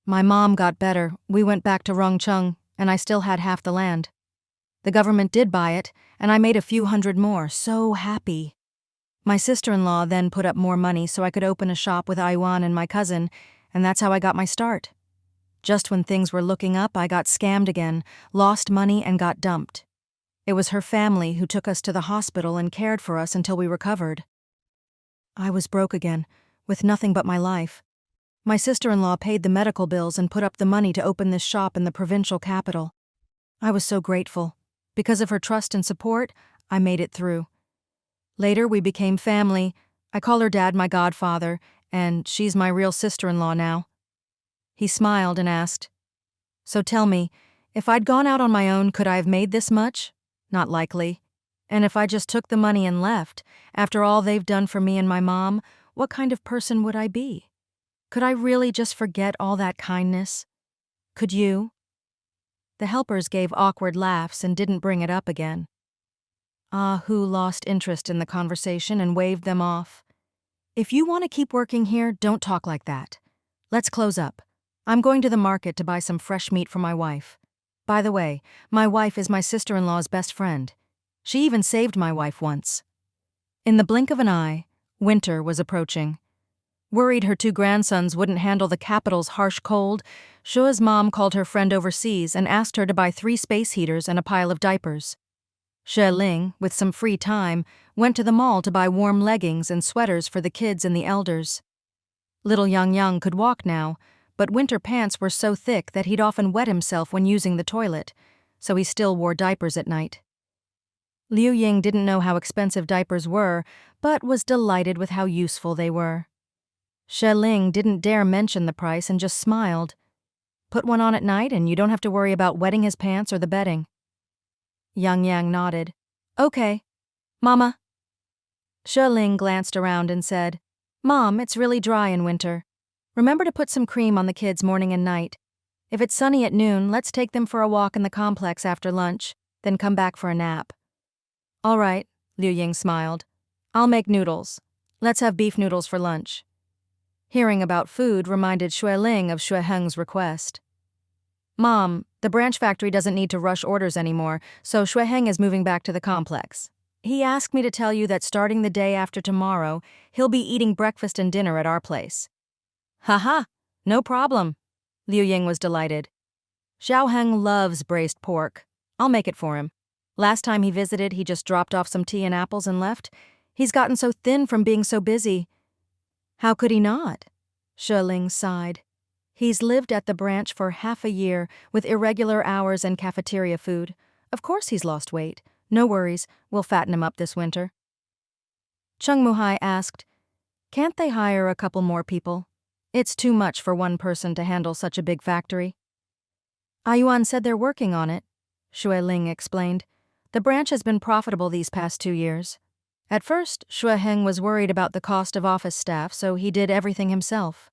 My mom got better, we went back to Rongcheng, and I still had half the land. The government did buy it, and I made a few hundred more, so happy. My sister-in-law then put up more money so I could open a shop with Aiwan and my cousin, and that's how I got my start. Just when things were looking up, I got scammed again, lost money, and got dumped. It was her family who took us to the hospital and cared for us until we recovered. I was broke again, with nothing but my life. My sister-in-law paid the medical bills and put up the money to open this shop in the provincial capital. I was so grateful. Because of her trust and support, I made it through. Later, we became family. I call her Dad my godfather, and she's my real sister-in-law now." He smiled and asked, "So tell me, if I'd gone out on my own, could I have made this much? Not likely. And if I just took the money and left, after all they've done for me and my mom, what kind of person would I be? Could I really just forget all that kindness? Could you?" The helpers gave awkward laughs and didn't bring it up again. Ahu lost interest in the conversation and waved them off. "If you want to keep working here, don't talk like that. Let's close up. I'm going to the market to buy some fresh meat for my wife. By the way, my wife is my sister-in-law's best friend. She even saved my wife once. In the blink of an eye, winter was approaching. Worried her two grandsons wouldn't handle the capital's harsh cold, Xue's mom called her friend overseas and asked her to buy 3 space heaters and a pile of diapers. Xue Ling, with some free time, went to the mall to buy warm leggings and sweaters for the kids and the elders. Little Yang could walk now, but winter pants were so thick that he'd often wet himself when using the toilet, so he still wore diapers at night. Liu Ying didn't know how expensive diapers were, but was delighted with how useful they were. Xue Ling didn't dare mention the price and just smiled. Put one on at night and you don't have to worry about wetting his pants or the bedding. Yang nodded. Okay. Mama. Xue Ling glanced around and said, Mom, it's really dry in winter. Remember to put some cream on the kids morning and night. If it's sunny at noon, let's take them for a walk in the complex after lunch, then come back for a nap. All right, Liu Ying smiled. I'll make noodles. Let's have beef noodles for lunch. Hearing about food reminded Xue Ling of Xue Heng's request. Mom, the branch factory doesn't need to rush orders anymore, so Xue Heng is moving back to the complex. He asked me to tell you that starting the day after tomorrow, he'll be eating breakfast and dinner at our place. Haha, no problem. Liu Ying was delighted. Xiao Heng loves braised pork. I'll make it for him. Last time he visited, he just dropped off some tea and apples and left. He's gotten so thin from being so busy. How could he not? Xue Ling sighed. He's lived at the branch for half a year with irregular hours and cafeteria food. Of course he's lost weight. No worries, we'll fatten him up this winter. Cheng Muhai asked, Can't they hire a couple more people? It's too much for one person to handle such a big factory. Ayuan said they're working on it, Xue Ling explained. The branch has been profitable these past 2 years. At first, Xue Heng was worried about the cost of office staff, so he did everything himself.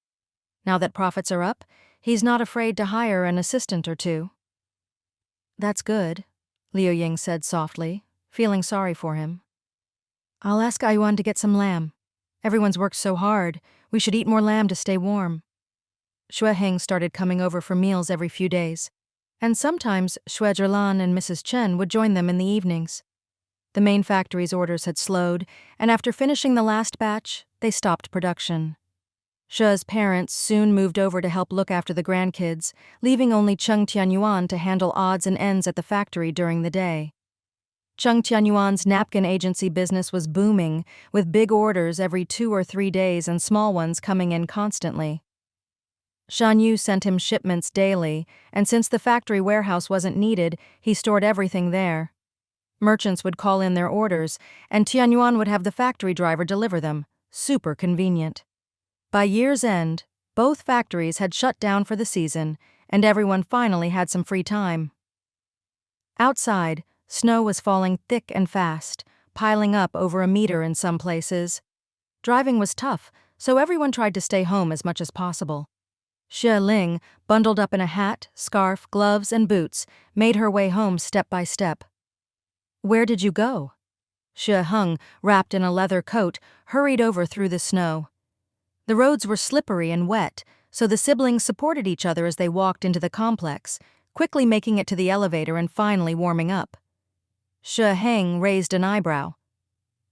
Now that profits are up, he's not afraid to hire an assistant or 2. That's good, Liu Ying said softly, feeling sorry for him. I'll ask Ayuan to get some lamb. Everyone's worked so hard, we should eat more lamb to stay warm. Xue Heng started coming over for meals every few days, and sometimes Xue Zhilan and Mrs. Chen would join them in the evenings. The main factory's orders had slowed, and after finishing the last batch, they stopped production. Xue's parents soon moved over to help look after the grandkids, leaving only Cheng Tianyuan to handle odds and ends at the factory during the day. Cheng Tianyuan's napkin agency business was booming, with big orders every 2 or 3 days and small ones coming in constantly. Shan Yu sent him shipments daily, and since the factory warehouse wasn't needed, he stored everything there. Merchants would call in their orders, and Tianyuan would have the factory driver deliver them. Super convenient. By year's end, both factories had shut down for the season, and everyone finally had some free time. Outside, snow was falling thick and fast, piling up over 1 meter in some places. Driving was tough, so everyone tried to stay home as much as possible. Xue Ling, bundled up in a hat, scarf, gloves, and boots, made her way home step by step. Where did you go? Xue Heng, wrapped in a leather coat, hurried over through the snow. The roads were slippery and wet, so the siblings supported each other as they walked into the complex, quickly making it to the elevator and finally warming up. Xue Heng raised an eyebrow.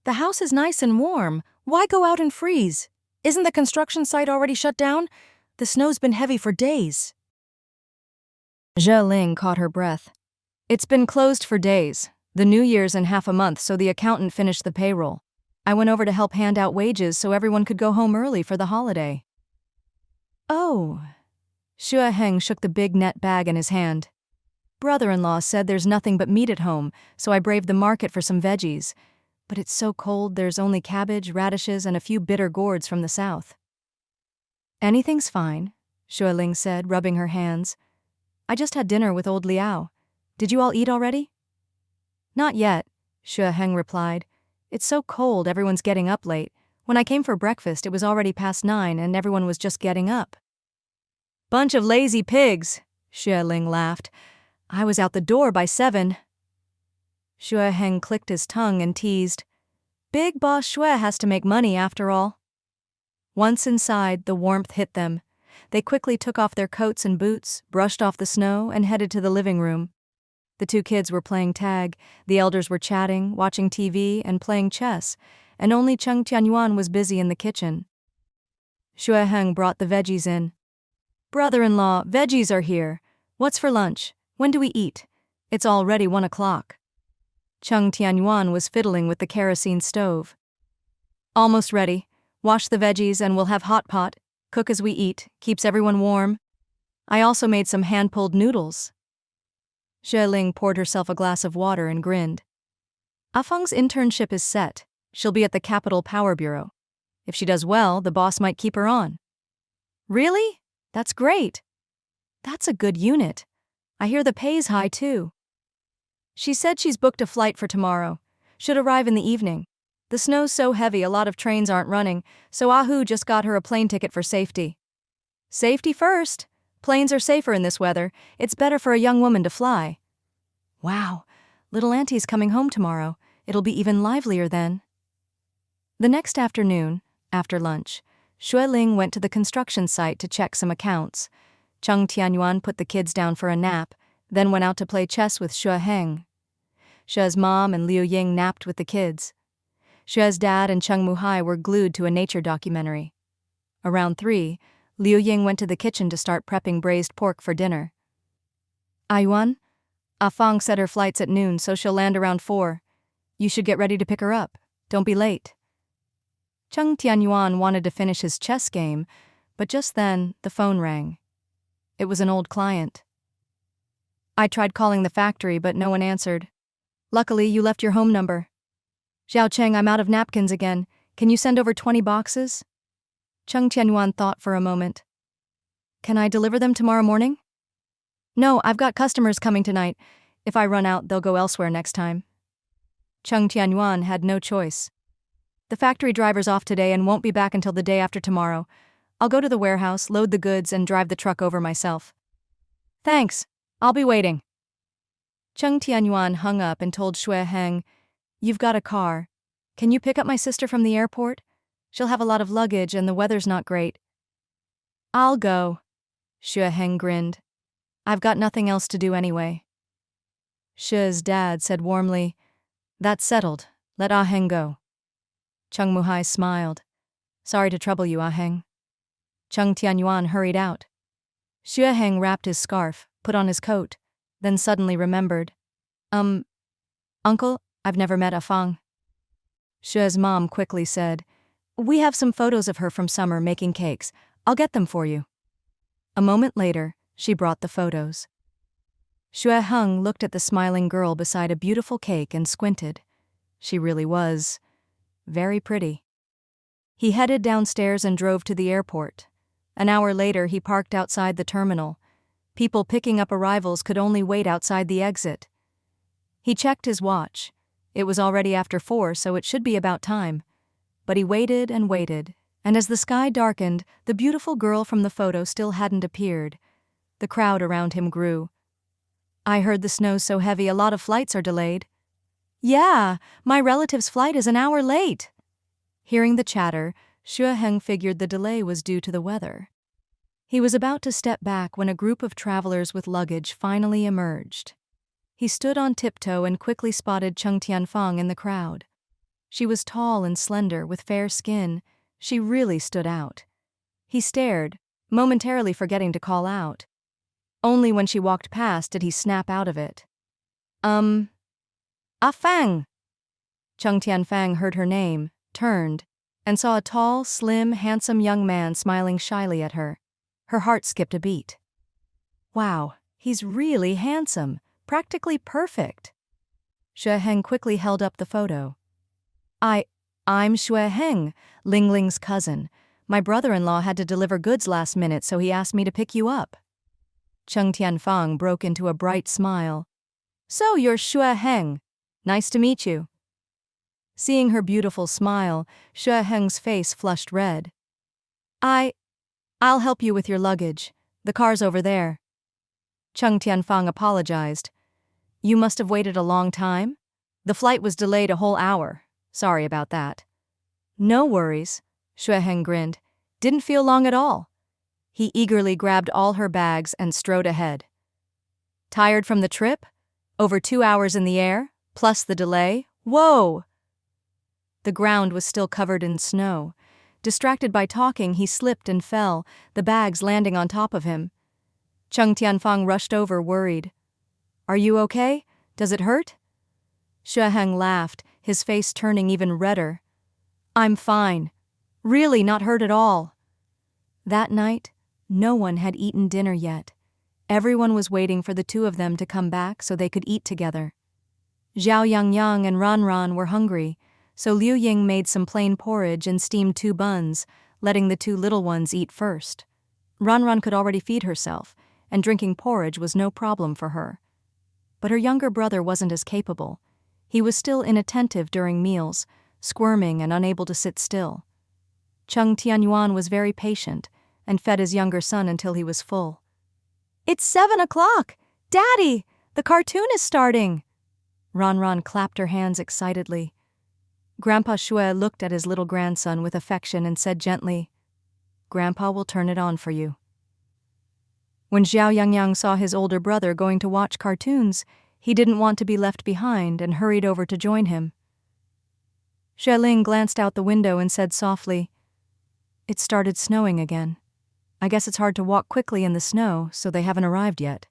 The house is nice and warm. Why go out and freeze? Isn't the construction site already shut down? The snow's been heavy for days. Xue Ling caught her breath. It's been closed for days. The New Year's in half a month, so the accountant finished the payroll. I went over to help hand out wages so everyone could go home early for the holiday. Oh. Xue Heng shook the big net bag in his hand. Brother-in-law said there's nothing but meat at home, so I braved the market for some veggies. But it's so cold there's only cabbage, radishes, and a few bitter gourds from the south. Anything's fine, Xue Ling said, rubbing her hands. I just had dinner with old Liao. Did you all eat already? Not yet, Xue Heng replied. It's so cold everyone's getting up late. When I came for breakfast, it was already past 9 and everyone was just getting up. Bunch of lazy pigs, Xue Ling laughed. I was out the door by 7. Xue Heng clicked his tongue and teased. Big Boss Xue has to make money after all. Once inside, the warmth hit them. They quickly took off their coats and boots, brushed off the snow, and headed to the living room. The two kids were playing tag, the elders were chatting, watching TV, and playing chess, and only Cheng Tianyuan was busy in the kitchen. Xue Ling brought the veggies in. "Brother-in-law, veggies are here. What's for lunch? When do we eat? It's already 1 o'clock. Cheng Tianyuan was fiddling with the kerosene stove. "Almost ready. Wash the veggies and we'll have hot pot. Cook as we eat, keeps everyone warm. I also made some hand-pulled noodles." Xue Ling poured herself a glass of water and grinned. "Afeng's internship is set. She'll be at the Capital Power Bureau. If she does well, the boss might keep her on." "Really? That's great. That's a good unit. I hear the pay's high too." "She said she's booked a flight for tomorrow. Should arrive in the evening. The snow's so heavy a lot of trains aren't running, so Ahu just got her a plane ticket for safety." "Safety first. Planes are safer in this weather. It's better for a young woman to fly." "Wow, little auntie's coming home tomorrow. It'll be even livelier then." The next afternoon, after lunch, Xue Ling went to the construction site to check some accounts. Cheng Tianyuan put the kids down for a nap, then went out to play chess with Xue Ling. Xue's mom and Liu Ying napped with the kids. Xue's dad and Cheng Muhai were glued to a nature documentary. Around 3, Liu Ying went to the kitchen to start prepping braised pork for dinner. "Ayuan, Afeng said her flight's at noon, so she'll land around 4. You should get ready to pick her up. Don't be late." Cheng Tianyuan wanted to finish his chess game, but just then, the phone rang. It was an old client. "I tried calling the factory, but no one answered. Luckily, you left your home number." "Xiao Cheng, I'm out of napkins again. Can you send over 20 boxes? Cheng Tianyuan thought for a moment. "Can I deliver them tomorrow morning?" "No, I've got customers coming tonight. If I run out, they'll go elsewhere next time." Cheng Tianyuan had no choice. "The factory driver's off today and won't be back until the day after tomorrow. I'll go to the warehouse, load the goods, and drive the truck over myself." "Thanks. I'll be waiting." Cheng Tianyuan hung up and told Xue Ling, "You've got a car. Can you pick up my sister from the airport? She'll have a lot of luggage and the weather's not great." "I'll go." Xue Ling grinned. "I've got nothing else to do anyway." Xue's dad said warmly, "That's settled. Let Ah Heng go." Cheng Muhai smiled. "Sorry to trouble you, Ah Heng." Cheng Tianyuan hurried out. Xue Ling wrapped his scarf, put on his coat, then suddenly remembered. Uncle, I've never met Afeng." Xue's mom quickly said, "We have some photos of her from summer making cakes. I'll get them for you." A moment later, she brought the photos. Xue Ling looked at the smiling girl beside a beautiful cake and squinted. She really was very pretty. He headed downstairs and drove to the airport. An hour later, he parked outside the terminal. People picking up arrivals could only wait outside the exit. He checked his watch. It was already after 4, so it should be about time. But he waited, and as the sky darkened, the beautiful girl from the photo still hadn't appeared. The crowd around him grew. "I heard the snow's so heavy a lot of flights are delayed." "Yeah, my relative's flight is an hour late." Hearing the chatter, Xue Ling figured the delay was due to the weather. He was about to step back when a group of travelers with luggage finally emerged. He stood on tiptoe and quickly spotted Cheng Tianyuan in the crowd. She was tall and slender, with fair skin. She really stood out. He stared, momentarily forgetting to call out. Only when she walked past did he snap out of it. Afeng." Cheng Tianyuan heard her name, turned, and saw a tall, slim, handsome young man smiling shyly at her. Her heart skipped a beat. "Wow, he's really handsome. Practically perfect." Xue Ling quickly held up the photo. I'm Xue Ling, Ling Ling's cousin. My brother-in-law had to deliver goods last minute, so he asked me to pick you up." Cheng Tianyuan broke into a bright smile. "So you're Xue Ling. Nice to meet you." Seeing her beautiful smile, Xue Ling's face flushed red. I'll help you with your luggage. The car's over there." Cheng Tianyuan apologized. "You must have waited a long time? The flight was delayed a whole hour. Sorry about that." "No worries," Xue Ling grinned. "Didn't feel long at all." He eagerly grabbed all her bags and strode ahead. "Tired from the trip? Over 2 hours in the air, plus the delay. Whoa! The ground was still covered in snow. Distracted by talking, he slipped and fell, the bags landing on top of him. Cheng Tianyuan rushed over, worried. Are you okay? Does it hurt? Xue Ling laughed, his face turning even redder. I'm fine. Really not hurt at all. That night, no one had eaten dinner yet. Everyone was waiting for the two of them to come back so they could eat together. Zhao Yangyang and Ranran were hungry, so Liu Ying made some plain porridge and steamed 2 buns, letting the 2 little ones eat first. Ranran could already feed herself, and drinking porridge was no problem for her. But her younger brother wasn't as capable. He was still inattentive during meals, squirming and unable to sit still. Cheng Tianyuan was very patient and fed his younger son until he was full. It's 7 o'clock! Daddy! The cartoon is starting! Ranran clapped her hands excitedly. Grandpa Xue looked at his little grandson with affection and said gently, Grandpa will turn it on for you. When Zhao Yangyang saw his older brother going to watch cartoons, he didn't want to be left behind and hurried over to join him. Xue Ling glanced out the window and said softly, It started snowing again. I guess it's hard to walk quickly in the snow, so they haven't arrived yet.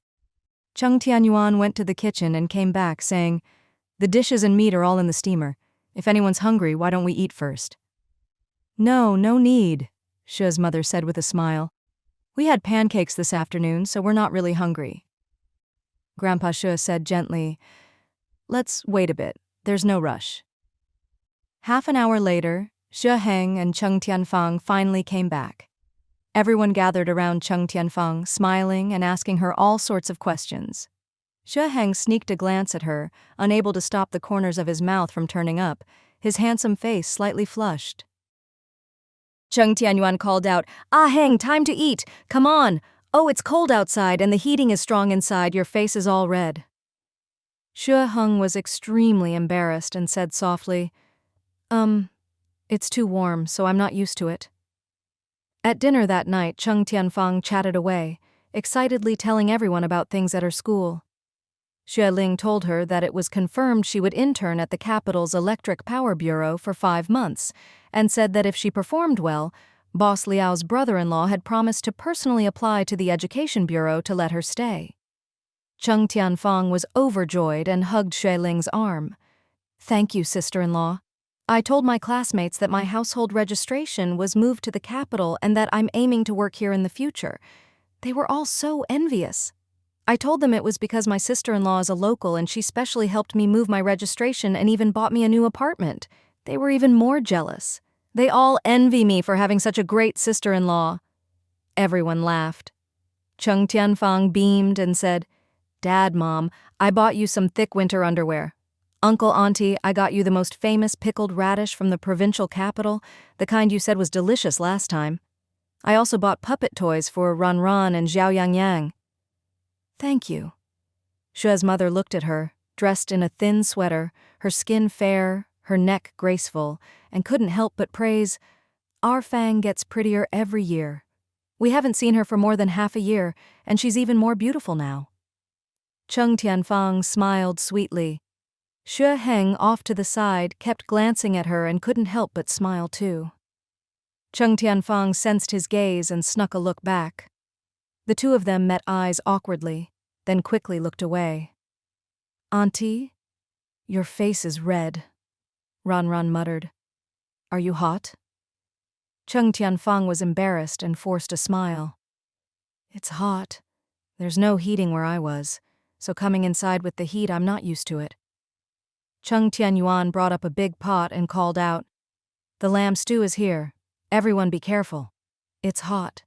Cheng Tianyuan went to the kitchen and came back saying, The dishes and meat are all in the steamer. If anyone's hungry, why don't we eat first? No need, Xue's mother said with a smile. We had pancakes this afternoon, so we're not really hungry. Grandpa Xue said gently, Let's wait a bit. There's no rush. Half an hour later, Xue Ling and Cheng Tianyuan finally came back. Everyone gathered around Cheng Tianyuan, smiling and asking her all sorts of questions. Xue Ling sneaked a glance at her, unable to stop the corners of his mouth from turning up, his handsome face slightly flushed. Cheng Tianyuan called out, Heng, time to eat! Come on! Oh, it's cold outside and the heating is strong inside, your face is all red. Xue Ling was extremely embarrassed and said softly, It's too warm, so I'm not used to it. At dinner that night, Cheng Tianyuan chatted away, excitedly telling everyone about things at her school. Xue Ling told her that it was confirmed she would intern at the capital's Electric Power Bureau for 5 months, and said that if she performed well, Boss Liao's brother-in-law had promised to personally apply to the Education Bureau to let her stay. Cheng Tianyuan was overjoyed and hugged Xue Ling's arm. Thank you, sister-in-law. I told my classmates that my household registration was moved to the capital and that I'm aiming to work here in the future. They were all so envious. I told them it was because my sister-in-law is a local and she specially helped me move my registration and even bought me a new apartment. They were even more jealous. They all envy me for having such a great sister-in-law. Everyone laughed. Cheng Tianyuan beamed and said, Dad, Mom, I bought you some thick winter underwear. Uncle, Auntie, I got you the most famous pickled radish from the provincial capital, the kind you said was delicious last time. I also bought puppet toys for Ranran and Zhao Yangyang. Thank you. Xue's mother looked at her, dressed in a thin sweater, her skin fair, her neck graceful, and couldn't help but praise, Our Fang gets prettier every year. We haven't seen her for more than half a year, and she's even more beautiful now. Cheng Tianyuan smiled sweetly. Xue Ling, off to the side, kept glancing at her and couldn't help but smile too. Cheng Tianyuan sensed his gaze and snuck a look back. The two of them met eyes awkwardly, then quickly looked away. Auntie, your face is red, Ranran muttered. Are you hot? Cheng Tianyuan was embarrassed and forced a smile. It's hot. There's no heating where I was, so coming inside with the heat, I'm not used to it. Cheng Tianyuan brought up a big pot and called out, The lamb stew is here. Everyone be careful. It's hot.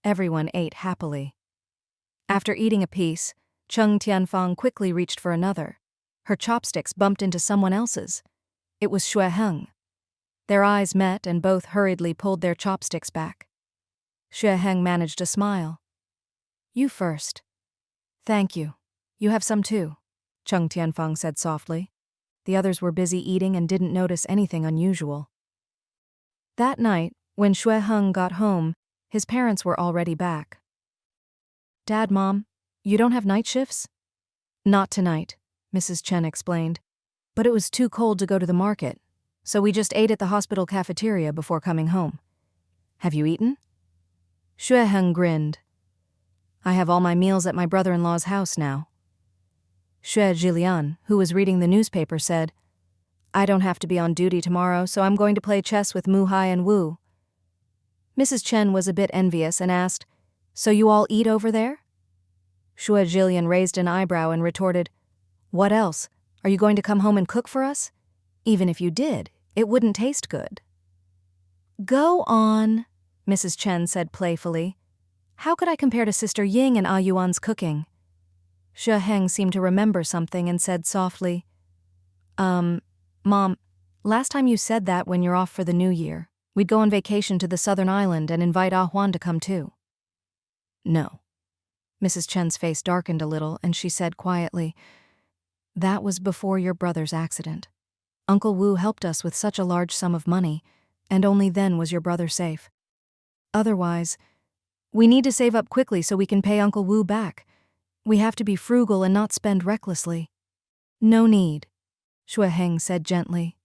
Everyone ate happily. After eating a piece, Cheng Tianyuan quickly reached for another. Her chopsticks bumped into someone else's. It was Xue Ling. Their eyes met and both hurriedly pulled their chopsticks back. Xue Ling managed a smile. You first. Thank you. You have some too, Cheng Tianyuan said softly. The others were busy eating and didn't notice anything unusual. That night, when Xue Ling got home, his parents were already back. Dad, Mom, you don't have night shifts? Not tonight, Mrs. Chen explained. But it was too cold to go to the market, so we just ate at the hospital cafeteria before coming home. Have you eaten? Xue Ling grinned. I have all my meals at my brother-in-law's house now. Xue Ling, who was reading the newspaper, said, I don't have to be on duty tomorrow, so I'm going to play chess with Mu Hai and Wu. Mrs. Chen was a bit envious and asked, So you all eat over there? Xue Ling raised an eyebrow and retorted, What else? Are you going to come home and cook for us? Even if you did, it wouldn't taste good. Go on, Mrs. Chen said playfully. How could I compare to Sister Ying and Yuan's cooking? Xue Ling seemed to remember something and said softly, Mom, last time you said that when you're off for the new year, we'd go on vacation to the southern island and invite Huan to come too. No. Mrs. Chen's face darkened a little and she said quietly, That was before your brother's accident. Uncle Wu helped us with such a large sum of money, and only then was your brother safe. Otherwise, we need to save up quickly so we can pay Uncle Wu back. We have to be frugal and not spend recklessly. No need, Xue Ling said gently.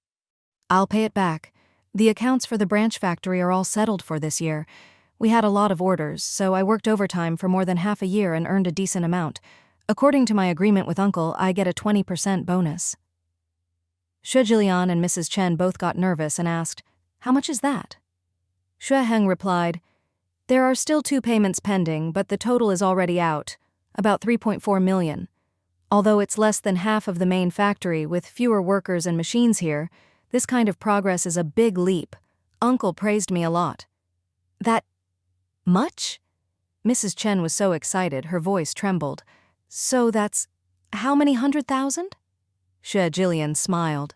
I'll pay it back. The accounts for the branch factory are all settled for this year. We had a lot of orders, so I worked overtime for more than half a year and earned a decent amount. According to my agreement with Uncle, I get a 20% bonus. Xue Ling and Mrs. Chen both got nervous and asked, How much is that? Xue Ling replied, There are still 2 payments pending, but the total is already out, about 3.4 million. Although it's less than half of the main factory with fewer workers and machines here, this kind of progress is a big leap. Uncle praised me a lot. That much? Mrs. Chen was so excited, her voice trembled. So that's how many 100,000? Xue Ling smiled.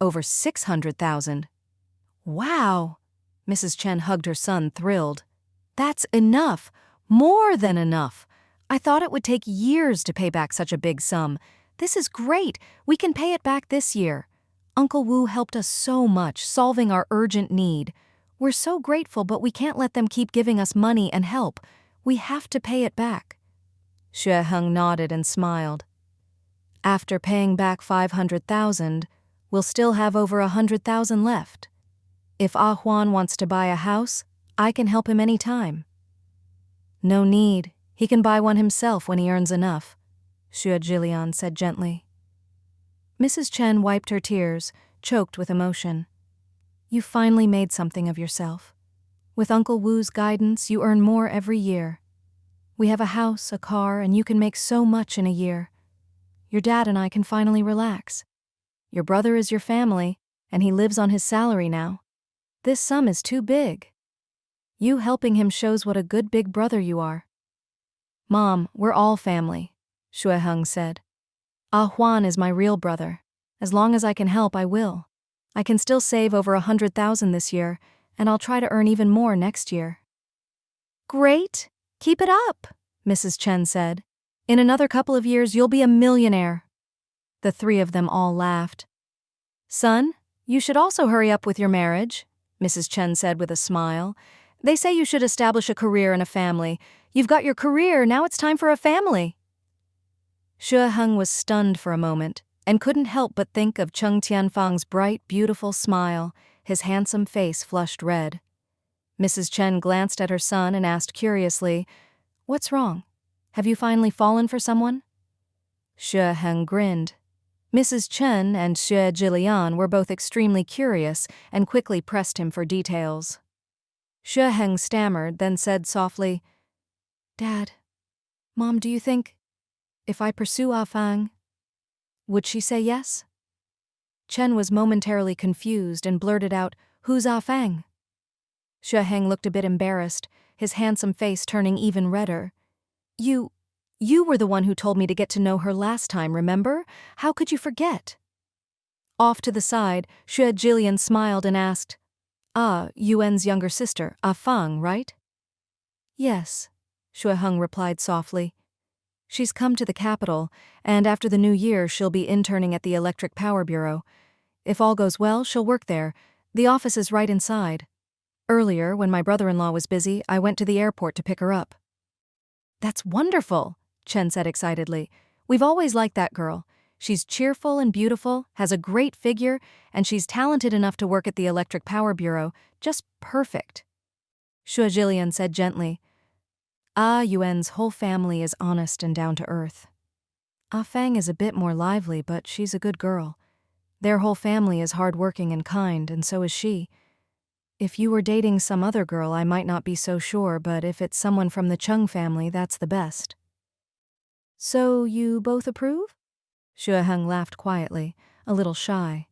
Over 600,000. Wow! Mrs. Chen hugged her son, thrilled. That's enough. More than enough. I thought it would take years to pay back such a big sum. This is great. We can pay it back this year. Uncle Wu helped us so much, solving our urgent need. We're so grateful, but we can't let them keep giving us money and help. We have to pay it back. Xue Ling nodded and smiled. After paying back 500,000, we'll still have over 100,000 left. If Huan wants to buy a house, I can help him any time. No need. He can buy one himself when he earns enough, Xue Ling said gently. Mrs. Chen wiped her tears, choked with emotion. You finally made something of yourself. With Uncle Wu's guidance, you earn more every year. We have a house, a car, and you can make so much in a year. Your dad and I can finally relax. Your brother is your family, and he lives on his salary now. This sum is too big. You helping him shows what a good big brother you are. Mom, we're all family, Xue Ling said. Huan is my real brother. As long as I can help, I will. I can still save over 100,000 this year, and I'll try to earn even more next year. Great! Keep it up, Mrs. Chen said. In another couple of years, you'll be a millionaire. The 3 of them all laughed. Son, you should also hurry up with your marriage, Mrs. Chen said with a smile. They say you should establish a career and a family. You've got your career, now it's time for a family. Xue Ling was stunned for a moment and couldn't help but think of Cheng Tianyuan's bright, beautiful smile, his handsome face flushed red. Mrs. Chen glanced at her son and asked curiously, What's wrong? Have you finally fallen for someone? Xue Ling grinned. Mrs. Chen and Xue Ling were both extremely curious and quickly pressed him for details. Xue Ling stammered, then said softly, Dad, Mom, do you think, if I pursue Fang, would she say yes? Chen was momentarily confused and blurted out, Who's Fang? Xue Ling looked a bit embarrassed, his handsome face turning even redder. You were the one who told me to get to know her last time, remember? How could you forget? Off to the side, Xue Ling smiled and asked, Yuan's younger sister, Fang, right? Yes, Xue Ling replied softly. She's come to the capital, and after the new year she'll be interning at the Electric Power Bureau. If all goes well, she'll work there. The office is right inside. Earlier, when my brother-in-law was busy, I went to the airport to pick her up. That's wonderful, Chen said excitedly. We've always liked that girl. She's cheerful and beautiful, has a great figure, and she's talented enough to work at the Electric Power Bureau. Just perfect. Xue Ling said gently. Yuan's whole family is honest and down to earth. Fang is a bit more lively, but she's a good girl. Their whole family is hardworking and kind, and so is she. If you were dating some other girl, I might not be so sure, but if it's someone from the Cheng family, that's the best. So you both approve? Xue Ling laughed quietly, a little shy.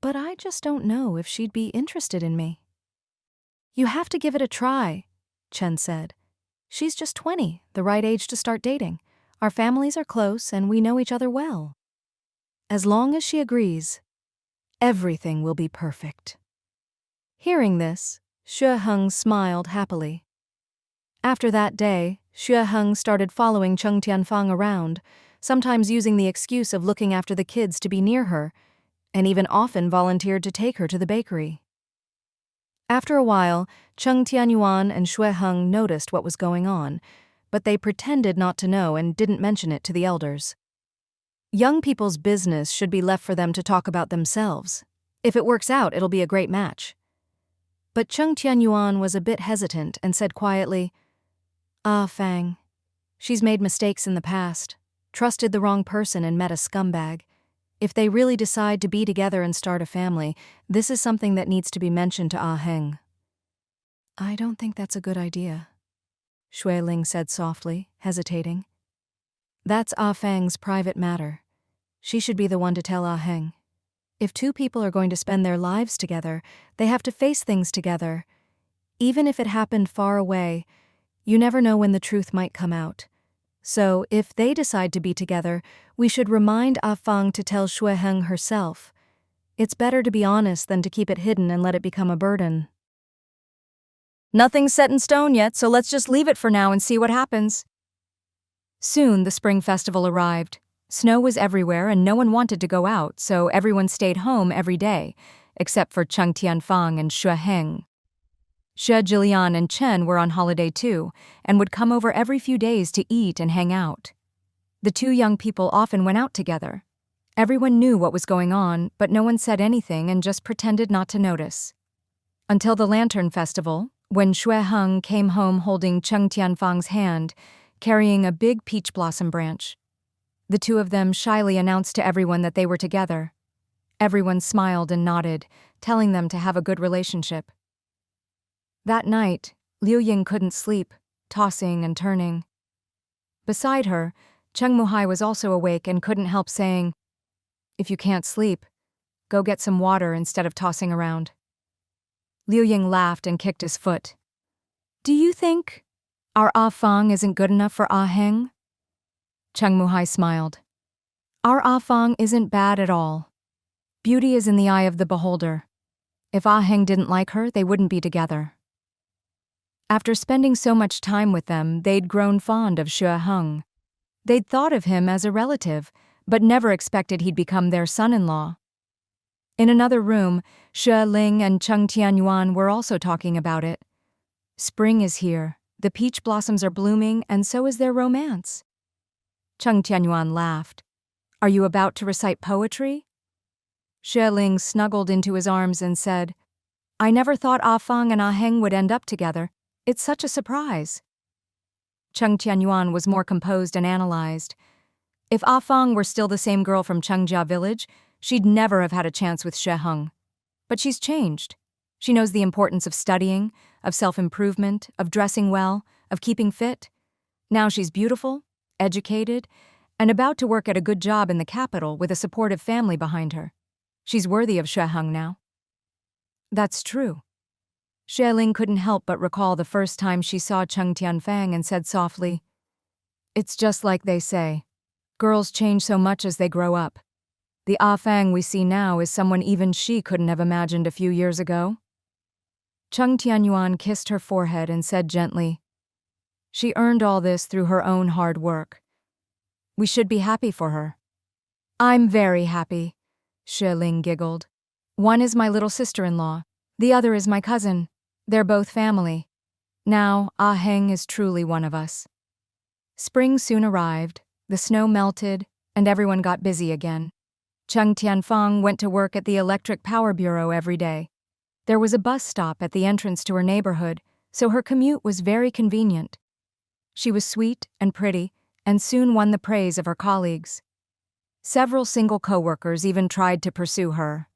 But I just don't know if she'd be interested in me. You have to give it a try, Chen said. She's just 20, the right age to start dating. Our families are close and we know each other well. As long as she agrees, everything will be perfect. Hearing this, Xue Ling smiled happily. After that day, Xue Ling started following Cheng Tianyuan around, sometimes using the excuse of looking after the kids to be near her, and even often volunteered to take her to the bakery. After a while, Cheng Tianyuan and Xue Ling noticed what was going on, but they pretended not to know and didn't mention it to the elders. Young people's business should be left for them to talk about themselves. If it works out, it'll be a great match. But Cheng Tianyuan was a bit hesitant and said quietly, Fang. She's made mistakes in the past, trusted the wrong person and met a scumbag. If they really decide to be together and start a family, this is something that needs to be mentioned to Heng. I don't think that's a good idea, Xue Ling said softly, hesitating. That's Fang's private matter. She should be the one to tell Heng. If two people are going to spend their lives together, they have to face things together. Even if it happened far away, you never know when the truth might come out. So, if they decide to be together, we should remind Fang to tell Xue Ling herself. It's better to be honest than to keep it hidden and let it become a burden. Nothing's set in stone yet, so let's just leave it for now and see what happens. Soon the spring festival arrived. Snow was everywhere and no one wanted to go out, so everyone stayed home every day, except for Cheng Tianyuan and Xue Ling. Xue Ling and Chen were on holiday too, and would come over every few days to eat and hang out. The two young people often went out together. Everyone knew what was going on, but no one said anything and just pretended not to notice. Until the Lantern Festival, when Xue Ling came home holding Cheng Tianyuan's hand, carrying a big peach blossom branch. The two of them shyly announced to everyone that they were together. Everyone smiled and nodded, telling them to have a good relationship. That night, Liu Ying couldn't sleep, tossing and turning. Beside her, Cheng Muhai was also awake and couldn't help saying, If you can't sleep, go get some water instead of tossing around. Liu Ying laughed and kicked his foot. Do you think our Fang isn't good enough for Heng? Cheng Muhai smiled. Our Fang isn't bad at all. Beauty is in the eye of the beholder. If Heng didn't like her, they wouldn't be together. After spending so much time with them, they'd grown fond of Xue Ling. They'd thought of him as a relative, but never expected he'd become their son-in-law. In another room, Xue Ling and Cheng Tianyuan were also talking about it. Spring is here, the peach blossoms are blooming, and so is their romance. Cheng Tianyuan laughed. Are you about to recite poetry? Xue Ling snuggled into his arms and said, I never thought Fang and Heng would end up together. It's such a surprise. Cheng Tianyuan was more composed and analyzed. If Fang were still the same girl from Chengjia village, she'd never have had a chance with Xue Ling. But she's changed. She knows the importance of studying, of self-improvement, of dressing well, of keeping fit. Now she's beautiful, educated, and about to work at a good job in the capital with a supportive family behind her. She's worthy of Xue Ling now. That's true. Xue Ling couldn't help but recall the first time she saw Cheng Tianyuan and said softly, It's just like they say. Girls change so much as they grow up. The Fang we see now is someone even she couldn't have imagined a few years ago. Cheng Tianyuan kissed her forehead and said gently, She earned all this through her own hard work. We should be happy for her. I'm very happy, Xue Ling giggled. One is my little sister-in-law, the other is my cousin. They're both family. Now, Heng is truly one of us. Spring soon arrived. The snow melted, and everyone got busy again. Cheng Tianyuan went to work at the Electric Power Bureau every day. There was a bus stop at the entrance to her neighborhood, so her commute was very convenient. She was sweet and pretty, and soon won the praise of her colleagues. Several single coworkers even tried to pursue her.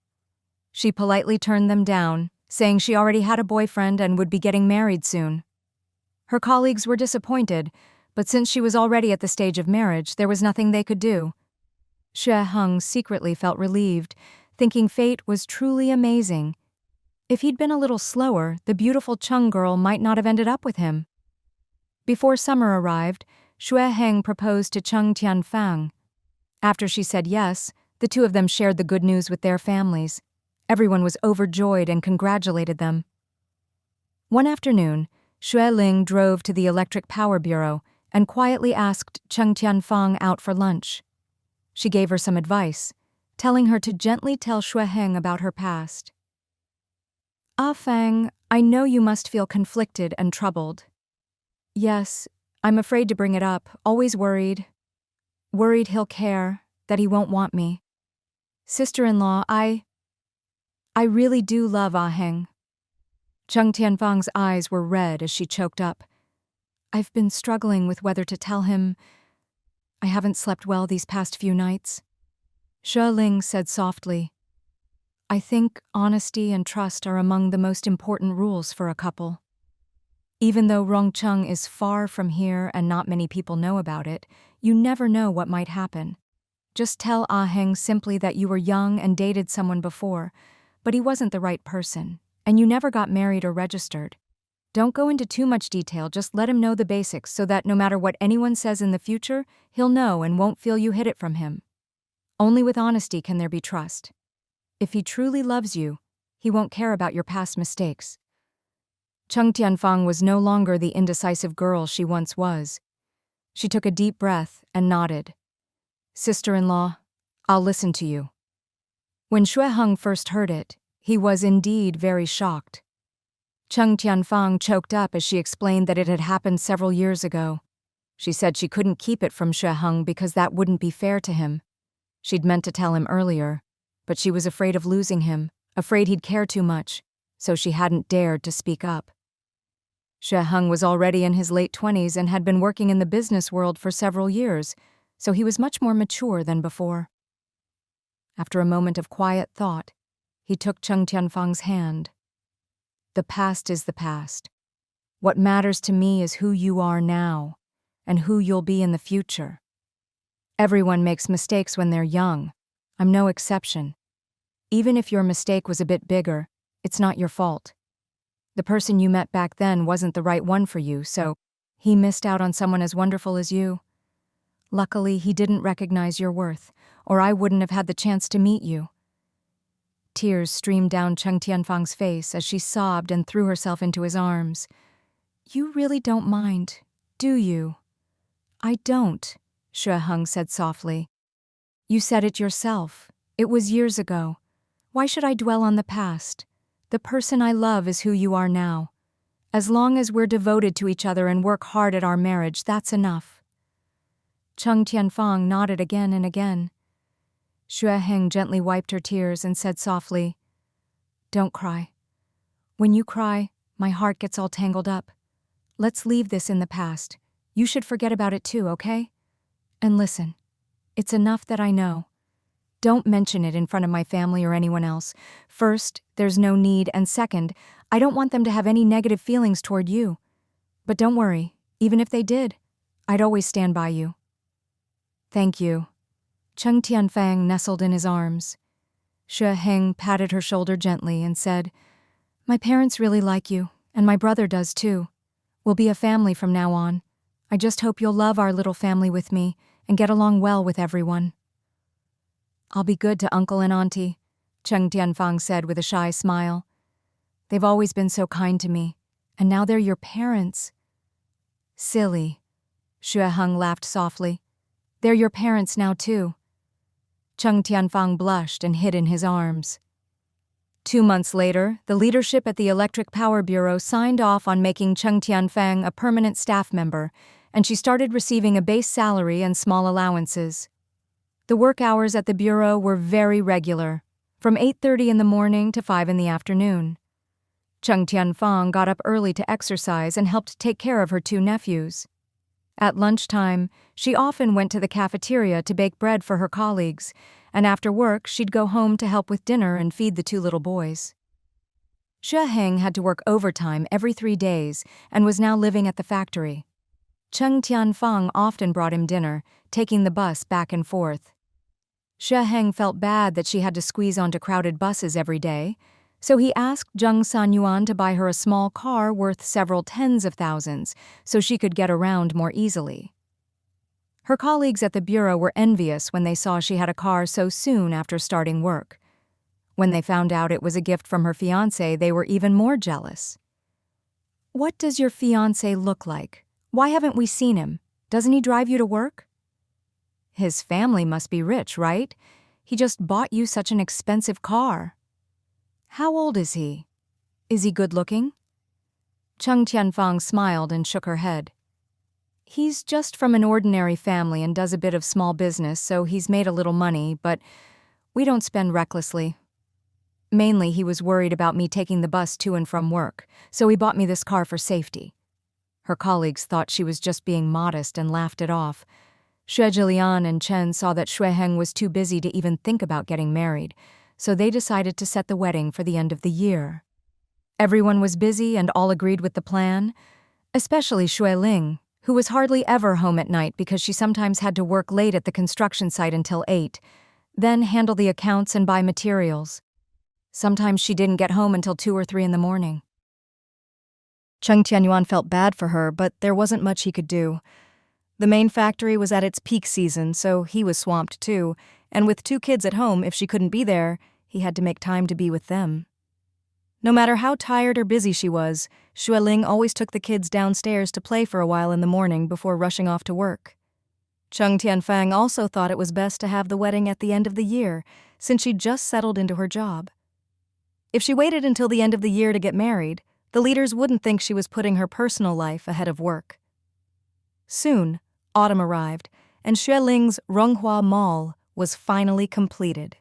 She politely turned them down, saying she already had a boyfriend and would be getting married soon. Her colleagues were disappointed, but since she was already at the stage of marriage, there was nothing they could do. Xue Ling secretly felt relieved, thinking fate was truly amazing. If he'd been a little slower, the beautiful Cheng girl might not have ended up with him. Before summer arrived, Xue Ling proposed to Cheng Tianyuan. After she said yes, the two of them shared the good news with their families. Everyone was overjoyed and congratulated them. One afternoon, Xue Ling drove to the Electric Power Bureau and quietly asked Cheng Tianyuan out for lunch. She gave her some advice, telling her to gently tell Xue Ling about her past. "Ah Fang, I know you must feel conflicted and troubled." "Yes, I'm afraid to bring it up, always worried. Worried he'll care, that he won't want me. Sister-in-law, I really do love Ah Heng." Cheng Tianyuan's eyes were red as she choked up. "I've been struggling with whether to tell him. I haven't slept well these past few nights." Xue Ling said softly, "I think honesty and trust are among the most important rules for a couple. Even though Rongcheng is far from here and not many people know about it, you never know what might happen. Just tell Ah Heng simply that you were young and dated someone before, but he wasn't the right person, and you never got married or registered. Don't go into too much detail, just let him know the basics so that no matter what anyone says in the future, he'll know and won't feel you hid it from him. Only with honesty can there be trust. If he truly loves you, he won't care about your past mistakes." Cheng Tianyuan was no longer the indecisive girl she once was. She took a deep breath and nodded. "Sister-in-law, I'll listen to you." When Xue Ling first heard it, he was indeed very shocked. Cheng Tianyuan choked up as she explained that it had happened several years ago. She said she couldn't keep it from Xue Ling because that wouldn't be fair to him. She'd meant to tell him earlier, but she was afraid of losing him, afraid he'd care too much, so she hadn't dared to speak up. Xue Ling was already in his late 20s and had been working in the business world for several years, so he was much more mature than before. After a moment of quiet thought, he took Cheng Tianyuan's hand. "The past is the past. What matters to me is who you are now, and who you'll be in the future. Everyone makes mistakes when they're young. I'm no exception. Even if your mistake was a bit bigger, it's not your fault. The person you met back then wasn't the right one for you, so he missed out on someone as wonderful as you. Luckily, he didn't recognize your worth, or I wouldn't have had the chance to meet you." Tears streamed down Cheng Tianyuan's face as she sobbed and threw herself into his arms. "You really don't mind, do you?" "I don't," Xue Ling said softly. "You said it yourself. It was years ago. Why should I dwell on the past? The person I love is who you are now. As long as we're devoted to each other and work hard at our marriage, that's enough." Cheng Tianyuan nodded again and again. Xue Ling gently wiped her tears and said softly, "Don't cry. When you cry, my heart gets all tangled up. Let's leave this in the past. You should forget about it too, okay? And listen, it's enough that I know. Don't mention it in front of my family or anyone else. First, there's no need, and second, I don't want them to have any negative feelings toward you. But don't worry, even if they did, I'd always stand by you." "Thank you." Cheng Tianyuan nestled in his arms. Xue Ling patted her shoulder gently and said, "My parents really like you, and my brother does too. We'll be a family from now on. I just hope you'll love our little family with me and get along well with everyone." "I'll be good to Uncle and Auntie," Cheng Tianyuan said with a shy smile. "They've always been so kind to me, and now they're your parents." "Silly," Xue Ling laughed softly. "They're your parents now too." Cheng Tianyuan blushed and hid in his arms. 2 months later, the leadership at the Electric Power Bureau signed off on making Cheng Tianyuan a permanent staff member, and she started receiving a base salary and small allowances. The work hours at the bureau were very regular, from 8:30 in the morning to 5 in the afternoon. Cheng Tianyuan got up early to exercise and helped take care of her two nephews. At lunchtime, she often went to the cafeteria to bake bread for her colleagues, and after work she'd go home to help with dinner and feed the two little boys. Xue Ling had to work overtime every 3 days and was now living at the factory. Cheng Tianyuan often brought him dinner, taking the bus back and forth. Xue Ling felt bad that she had to squeeze onto crowded buses every day, so he asked Cheng Tianyuan to buy her a small car worth several tens of thousands so she could get around more easily. Her colleagues at the bureau were envious when they saw she had a car so soon after starting work. When they found out it was a gift from her fiancé, they were even more jealous. "What does your fiancé look like? Why haven't we seen him? Doesn't he drive you to work?" "His family must be rich, right? He just bought you such an expensive car." "How old is he? Is he good-looking?" Cheng Tianyuan smiled and shook her head. "He's just from an ordinary family and does a bit of small business, so he's made a little money, but we don't spend recklessly. Mainly, he was worried about me taking the bus to and from work, so he bought me this car for safety." Her colleagues thought she was just being modest and laughed it off. Xue Ling and Chen saw that Xue Ling was too busy to even think about getting married, so they decided to set the wedding for the end of the year. Everyone was busy and all agreed with the plan, especially Xue Ling, who was hardly ever home at night because she sometimes had to work late at the construction site until 8, then handle the accounts and buy materials. Sometimes she didn't get home until 2 or 3 in the morning. Cheng Tianyuan felt bad for her, but there wasn't much he could do. The main factory was at its peak season, so he was swamped too, and with 2 kids at home, if she couldn't be there, he had to make time to be with them. No matter how tired or busy she was, Xue Ling always took the kids downstairs to play for a while in the morning before rushing off to work. Cheng Tianyuan also thought it was best to have the wedding at the end of the year, since she'd just settled into her job. If she waited until the end of the year to get married, the leaders wouldn't think she was putting her personal life ahead of work. Soon, autumn arrived, and Xue Ling's Ronghua Mall was finally completed.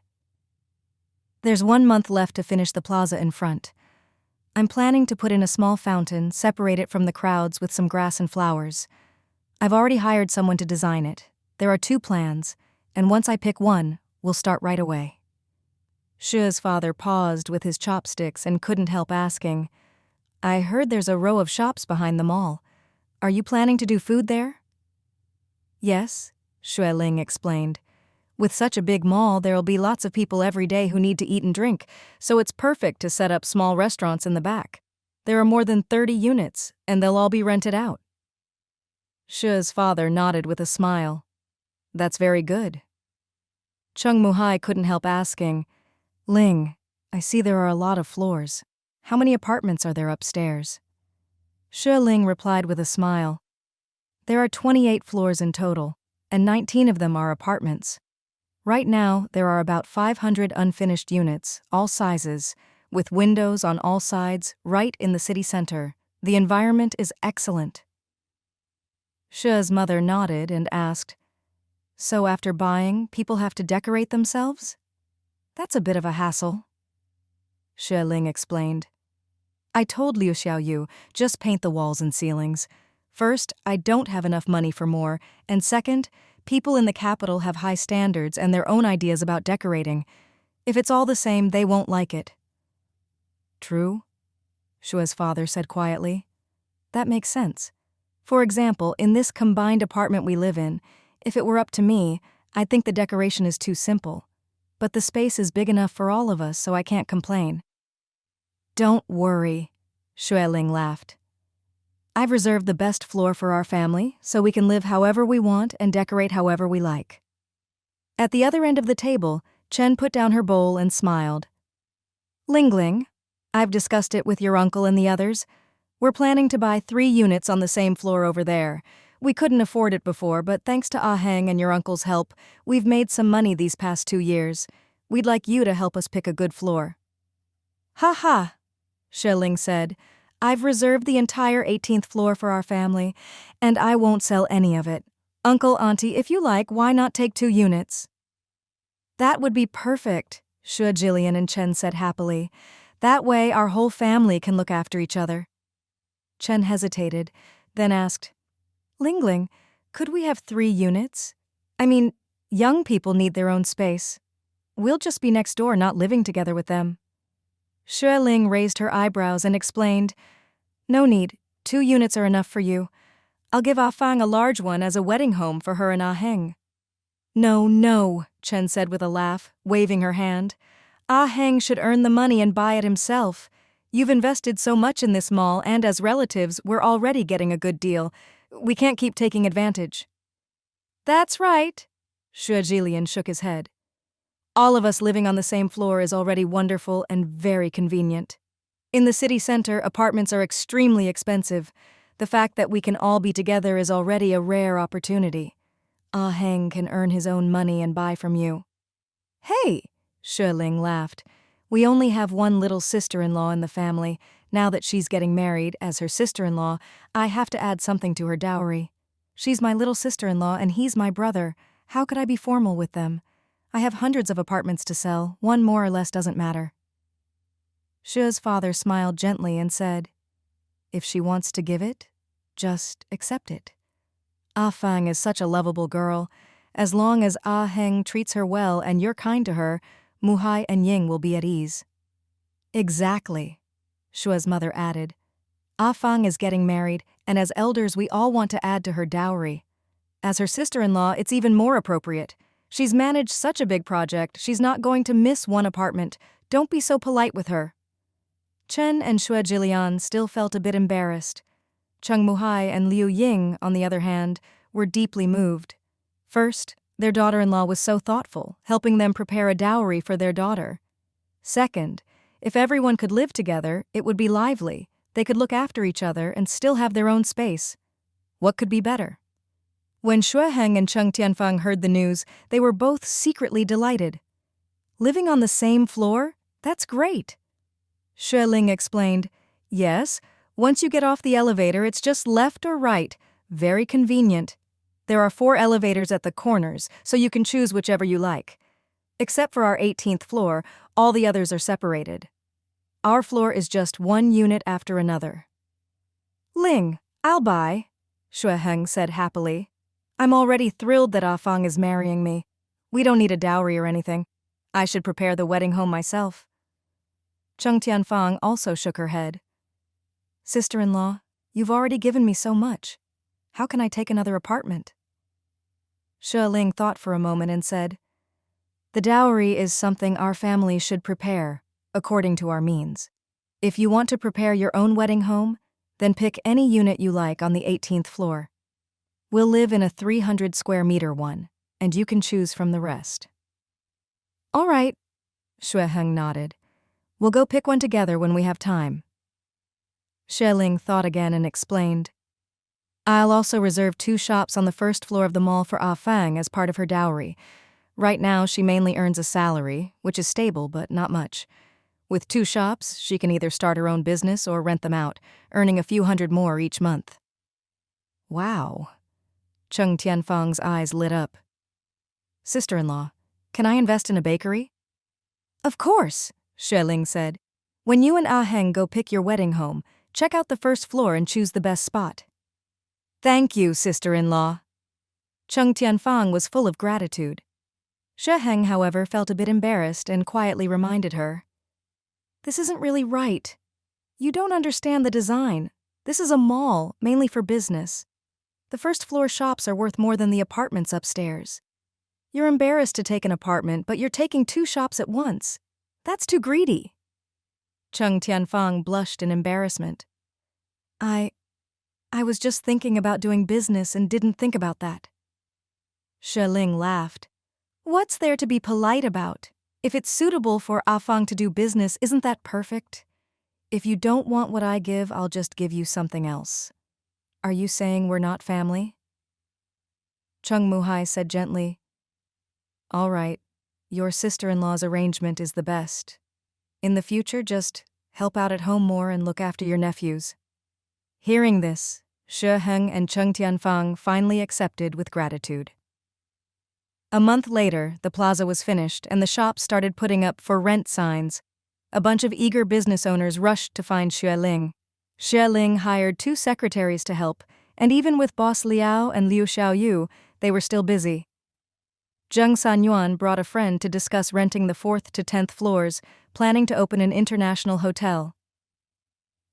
"There's 1 month left to finish the plaza in front. I'm planning to put in a small fountain, separate it from the crowds with some grass and flowers. I've already hired someone to design it. There are 2 plans, and once I pick one, we'll start right away." Xue's father paused with his chopsticks and couldn't help asking, "I heard there's a row of shops behind the mall. Are you planning to do food there?" "Yes," Xue Ling explained. "With such a big mall, there'll be lots of people every day who need to eat and drink, so it's perfect to set up small restaurants in the back. There are more than 30 units, and they'll all be rented out." Xue's father nodded with a smile. "That's very good." Chung Muhai couldn't help asking, "Ling, I see there are a lot of floors. How many apartments are there upstairs?" Xue Ling replied with a smile. "There are 28 floors in total, and 19 of them are apartments. Right now, there are about 500 unfinished units, all sizes, with windows on all sides, right in the city center. The environment is excellent." Xue's mother nodded and asked, "So after buying, people have to decorate themselves? That's a bit of a hassle." Xue Ling explained, "I told Liu Xiaoyu, just paint the walls and ceilings. First, I don't have enough money for more, and second, people in the capital have high standards and their own ideas about decorating. If it's all the same, they won't like it." "True," Xue's father said quietly. "That makes sense. For example, in this combined apartment we live in, if it were up to me, I'd think the decoration is too simple. But the space is big enough for all of us, so I can't complain." "Don't worry," Xue Ling laughed. "I've reserved the best floor for our family, so we can live however we want and decorate however we like." At the other end of the table, Chen put down her bowl and smiled. "Ling, I've discussed it with your uncle and the others. We're planning to buy 3 units on the same floor over there. We couldn't afford it before, but thanks to Ah Heng and your uncle's help, we've made some money these past 2 years. We'd like you to help us pick a good floor." "Ha ha," Xue Ling said. I've reserved the entire 18th floor for our family, and I won't sell any of it. Uncle, auntie, if you like, why not take 2 units? That would be perfect, Xue Jillian and Chen said happily. That way our whole family can look after each other. Chen hesitated, then asked, Ling, could we have 3 units? I mean, young people need their own space. We'll just be next door, not living together with them. Xue Ling raised her eyebrows and explained, No need, 2 units are enough for you. I'll give Ah Fang a large one as a wedding home for her and Ah Heng. No, Chen said with a laugh, waving her hand. Ah Heng should earn the money and buy it himself. You've invested so much in this mall, and as relatives, we're already getting a good deal. We can't keep taking advantage. That's right, Xue Jilian shook his head. All of us living on the same floor is already wonderful and very convenient. In the city center, apartments are extremely expensive. The fact that we can all be together is already a rare opportunity. Ah Heng can earn his own money and buy from you. Hey, Xue Ling laughed. We only have one little sister-in-law in the family. Now that she's getting married, as her sister-in-law, I have to add something to her dowry. She's my little sister-in-law and he's my brother. How could I be formal with them? I have hundreds of apartments to sell. One more or less doesn't matter. Xue's father smiled gently and said, If she wants to give it, just accept it. Ah Fang is such a lovable girl. As long as Ah Heng treats her well and you're kind to her, Muhai and Ying will be at ease. Exactly, Xue's mother added. Ah Fang is getting married, and as elders we all want to add to her dowry. As her sister-in-law, it's even more appropriate. She's managed such a big project, she's not going to miss one apartment. Don't be so polite with her. Chen and Xue Jilian still felt a bit embarrassed. Cheng Muhai and Liu Ying, on the other hand, were deeply moved. First, their daughter-in-law was so thoughtful, helping them prepare a dowry for their daughter. Second, if everyone could live together, it would be lively. They could look after each other and still have their own space. What could be better? When Xue Heng and Cheng Tianyuan heard the news, they were both secretly delighted. Living on the same floor? That's great. Xue Ling explained, Yes, once you get off the elevator, it's just left or right. Very convenient. There are 4 elevators at the corners, so you can choose whichever you like. Except for our 18th floor, all the others are separated. Our floor is just 1 unit after another. Ling, I'll buy, Xue Heng said happily. I'm already thrilled that Ah Fang is marrying me. We don't need a dowry or anything. I should prepare the wedding home myself. Cheng Tianyuan also shook her head. Sister-in-law, you've already given me so much. How can I take another apartment? Xue Ling thought for a moment and said, The dowry is something our family should prepare, according to our means. If you want to prepare your own wedding home, then pick any unit you like on the 18th floor. We'll live in a 300 square meter one, and you can choose from the rest. All right, Xue Heng nodded. We'll go pick one together when we have time. Xue Ling thought again and explained, I'll also reserve 2 shops on the first floor of the mall for Ah Fang as part of her dowry. Right now, she mainly earns a salary, which is stable but not much. With 2 shops, she can either start her own business or rent them out, earning a few hundred more each month. Wow. Cheng Tianyuan's eyes lit up. Sister-in-law, can I invest in a bakery? Of course, Xue Ling said. When you and Ah Heng go pick your wedding home, check out the first floor and choose the best spot. Thank you, sister-in-law. Cheng Tianyuan was full of gratitude. Xue Heng, however, felt a bit embarrassed and quietly reminded her. This isn't really right. You don't understand the design. This is a mall, mainly for business. The first floor shops are worth more than the apartments upstairs. You're embarrassed to take an apartment, but you're taking 2 shops at once. That's too greedy. Cheng Tianyuan blushed in embarrassment. I was just thinking about doing business and didn't think about that. Xue Ling laughed. What's there to be polite about? If it's suitable for Ah Fang to do business, isn't that perfect? If you don't want what I give, I'll just give you something else. Are you saying we're not family? Cheng Muhai said gently, All right, your sister-in-law's arrangement is the best. In the future, just help out at home more and look after your nephews." Hearing this, Xue Ling and Cheng Tianyuan finally accepted with gratitude. A month later, the plaza was finished and the shops started putting up "for rent" signs. A bunch of eager business owners rushed to find Xue Ling. Xue Ling hired 2 secretaries to help, and even with boss Liao and Liu Xiaoyu, they were still busy. Cheng Tianyuan brought a friend to discuss renting the 4th to 10th floors, planning to open an international hotel.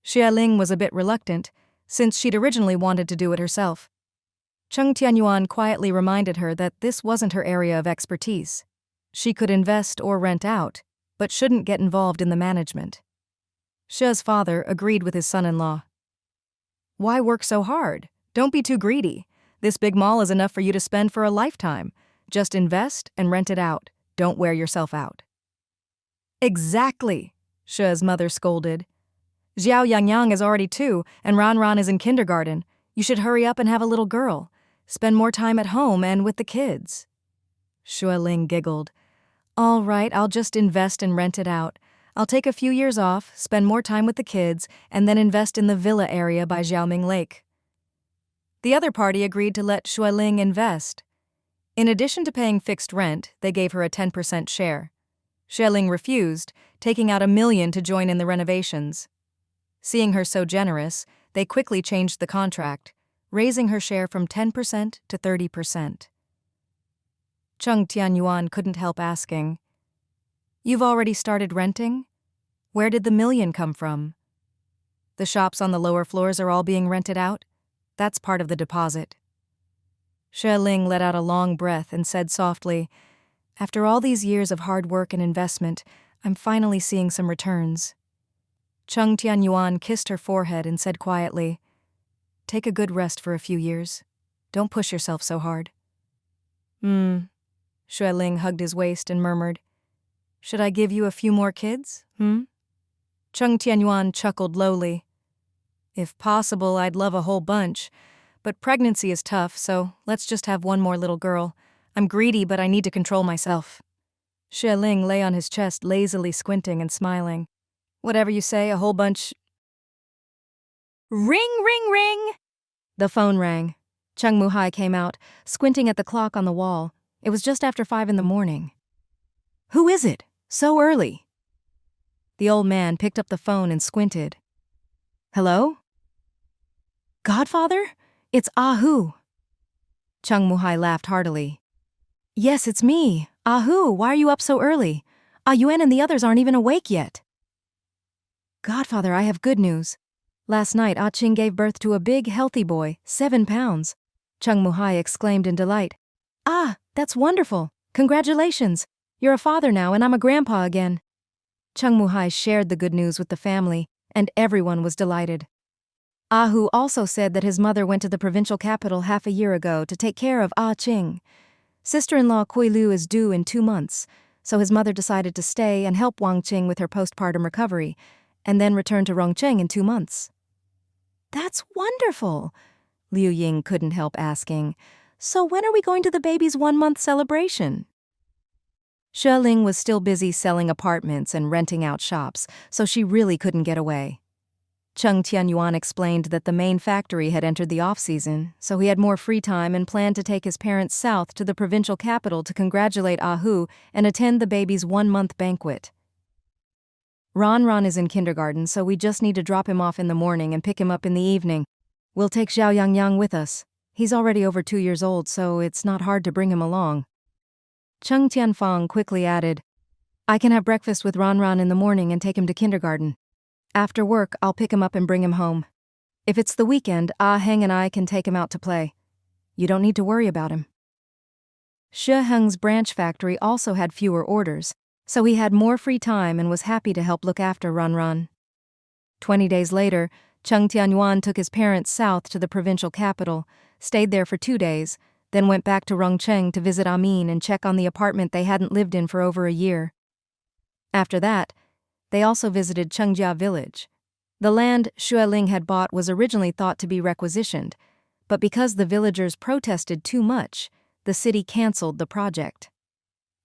Xue Ling was a bit reluctant, since she'd originally wanted to do it herself. Cheng Tianyuan quietly reminded her that this wasn't her area of expertise. She could invest or rent out, but shouldn't get involved in the management. Xue's father agreed with his son-in-law. "Why work so hard? Don't be too greedy. This big mall is enough for you to spend for a lifetime. Just invest and rent it out. Don't wear yourself out." "Exactly," Xue's mother scolded. "Xiao Yangyang is already 2, and Ran is in kindergarten. You should hurry up and have a little girl. Spend more time at home and with the kids." Xue Ling giggled. "All right, I'll just invest and rent it out. I'll take a few years off, spend more time with the kids, and then invest in the villa area by Xiaoming Lake." The other party agreed to let Xue Ling invest. In addition to paying fixed rent, they gave her a 10% share. Xue Ling refused, taking out $1 million to join in the renovations. Seeing her so generous, they quickly changed the contract, raising her share from 10% to 30%. Cheng Tianyuan couldn't help asking, "You've already started renting? Where did the $1 million come from?" "The shops on the lower floors are all being rented out. That's part of the deposit." Xue Ling let out a long breath and said softly, "After all these years of hard work and investment, I'm finally seeing some returns." Cheng Tianyuan kissed her forehead and said quietly, "Take a good rest for a few years. Don't push yourself so hard." Xue Ling hugged his waist and murmured, "Should I give you a few more kids, Cheng Tianyuan chuckled lowly. "If possible, I'd love a whole bunch. But pregnancy is tough, so let's just have one more little girl. I'm greedy, but I need to control myself." Xue Ling lay on his chest lazily squinting and smiling. "Whatever you say, a whole bunch." Ring, ring, ring! The phone rang. Cheng Muhai came out, squinting at the clock on the wall. It was just after 5 a.m. "Who is it? So early?" The old man picked up the phone and squinted. "Hello? Godfather? It's Ahu." Cheng Muhai laughed heartily. "Yes, it's me. Ahu, why are you up so early? Yuan and the others aren't even awake yet." "Godfather, I have good news. Last night, Qing gave birth to a big, healthy boy, 7 pounds. Cheng Muhai exclaimed in delight. "Ah, that's wonderful. Congratulations. You're a father now and I'm a grandpa again." Cheng Muhai shared the good news with the family, and everyone was delighted. Ahu also said that his mother went to the provincial capital half a year ago to take care of Qing. Sister-in-law Kui Lu is due in 2 months, so his mother decided to stay and help Wang Qing with her postpartum recovery, and then return to Rongcheng in 2 months. "That's wonderful," Liu Ying couldn't help asking. "So when are we going to the baby's 1-month celebration?" Xue Ling was still busy selling apartments and renting out shops, so she really couldn't get away. Cheng Tianyuan explained that the main factory had entered the off-season, so he had more free time and planned to take his parents south to the provincial capital to congratulate Ahu and attend the baby's 1-month banquet. Ran is in kindergarten, so we just need to drop him off in the morning and pick him up in the evening. We'll take Xiao Yangyang with us. He's already over 2 years old, so it's not hard to bring him along. Cheng Tianfang quickly added, "I can have breakfast with Ran in the morning and take him to kindergarten. After work, I'll pick him up and bring him home. If it's the weekend, Heng and I can take him out to play. You don't need to worry about him." Xue Heng's branch factory also had fewer orders, so he had more free time and was happy to help look after Ran. 20 days later, Cheng Tianyuan took his parents south to the provincial capital, stayed there for 2 days, then went back to Rongcheng to visit Amin and check on the apartment they hadn't lived in for over a year. After that, they also visited Chengjia village. The land Xue Ling had bought was originally thought to be requisitioned, but because the villagers protested too much, the city canceled the project.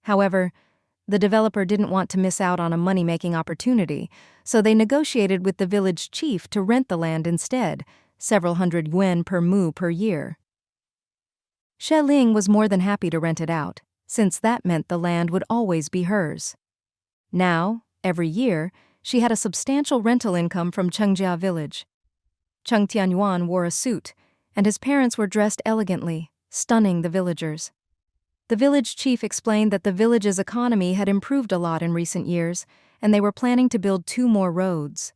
However, The developer didn't want to miss out on a money-making opportunity, so they negotiated with the village chief to rent the land instead, several hundred yuan per mu per year. Xue Ling was more than happy to rent it out, since that meant the land would always be hers. Now, every year, she had a substantial rental income from Chengjia village. Cheng Tianyuan wore a suit, and his parents were dressed elegantly, stunning the villagers. The village chief explained that the village's economy had improved a lot in recent years, and they were planning to build 2 more roads.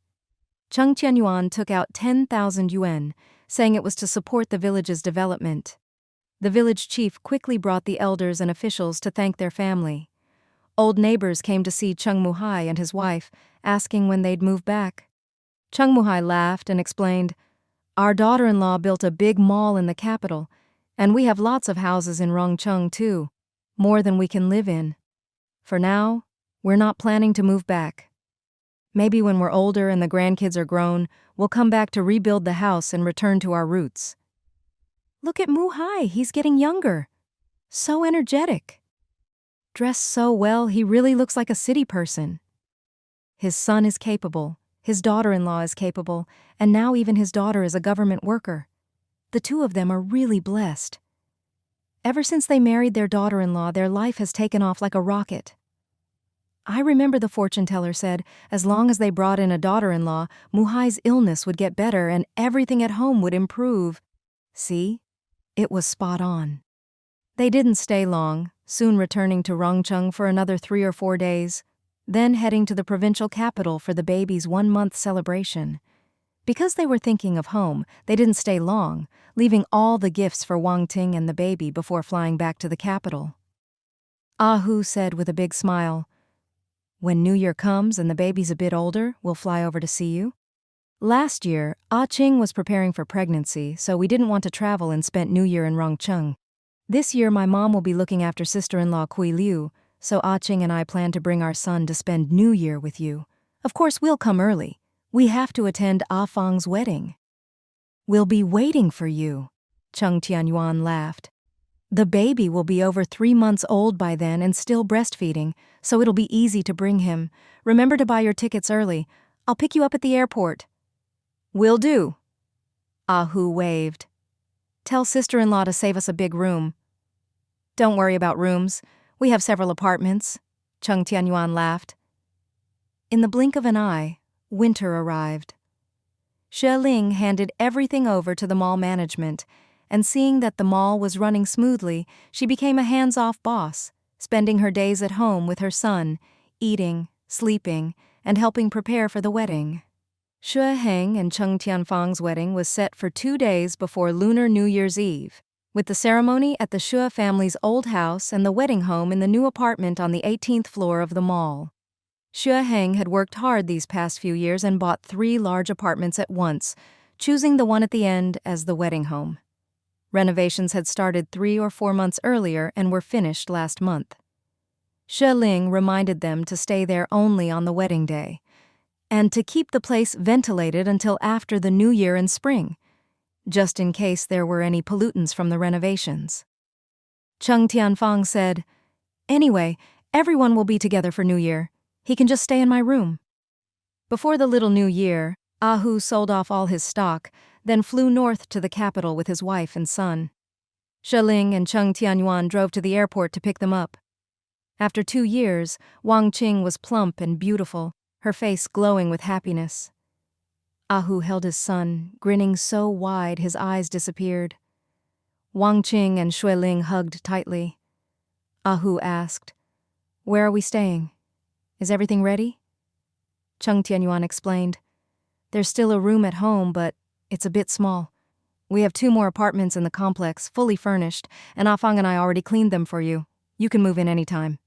Cheng Tianyuan took out 10,000 yuan, saying it was to support the village's development. The village chief quickly brought the elders and officials to thank their family. Old neighbors came to see Cheng Muhai and his wife, asking when they'd move back. Cheng Muhai laughed and explained, "Our daughter-in-law built a big mall in the capital, and we have lots of houses in Rongcheng too, more than we can live in. For now, we're not planning to move back. Maybe when we're older and the grandkids are grown, we'll come back to rebuild the house and return to our roots." Look at Muhai, he's getting younger. So energetic. Dressed so well, he really looks like a city person. His son is capable, his daughter-in-law is capable, and now even his daughter is a government worker. The 2 of them are really blessed. Ever since they married their daughter-in-law, their life has taken off like a rocket. I remember the fortune teller said, as long as they brought in a daughter-in-law, Muhai's illness would get better and everything at home would improve. See? It was spot on. They didn't stay long, soon returning to Rongcheng for another 3 or 4 days, then heading to the provincial capital for the baby's 1-month celebration. Because they were thinking of home, they didn't stay long, leaving all the gifts for Wang Ting and the baby before flying back to the capital. Ah Hu said with a big smile, "When New Year comes and the baby's a bit older, we'll fly over to see you." Last year, Ah Ching was preparing for pregnancy, so we didn't want to travel and spent New Year in Rongcheng. This year my mom will be looking after sister-in-law Kui Liu, so Ah Ching and I plan to bring our son to spend New Year with you. Of course, we'll come early. We have to attend Ah Fang's wedding. We'll be waiting for you, Cheng Tianyuan laughed. The baby will be over 3 months old by then and still breastfeeding, so it'll be easy to bring him. Remember to buy your tickets early. I'll pick you up at the airport. Will do. Ah Hu waved. Tell sister-in-law to save us a big room. Don't worry about rooms. We have several apartments, Cheng Tianyuan laughed. In the blink of an eye, winter arrived. Xue Ling handed everything over to the mall management, and seeing that the mall was running smoothly, she became a hands-off boss, spending her days at home with her son, eating, sleeping, and helping prepare for the wedding. Xue Heng and Cheng Tianfang's wedding was set for 2 days before Lunar New Year's Eve, with the ceremony at the Xue family's old house and the wedding home in the new apartment on the 18th floor of the mall. Xue Heng had worked hard these past few years and bought 3 large apartments at once, choosing the one at the end as the wedding home. Renovations had started 3 or 4 months earlier and were finished last month. Xue Ling reminded them to stay there only on the wedding day, and to keep the place ventilated until after the New Year in spring, just in case there were any pollutants from the renovations. Cheng Tianfang said, "Anyway, everyone will be together for New Year. He can just stay in my room." Before the little New Year, Ah Hu sold off all his stock, then flew north to the capital with his wife and son. Xue Ling and Cheng Tianyuan drove to the airport to pick them up. After 2 years, Wang Qing was plump and beautiful, her face glowing with happiness. Ah Hu held his son, grinning so wide his eyes disappeared. Wang Qing and Xue Ling hugged tightly. Ah Hu asked, "Where are we staying? Is everything ready?" Cheng Tianyuan explained, "There's still a room at home, but it's a bit small. We have 2 more apartments in the complex, fully furnished, and Afang and I already cleaned them for you. You can move in any time."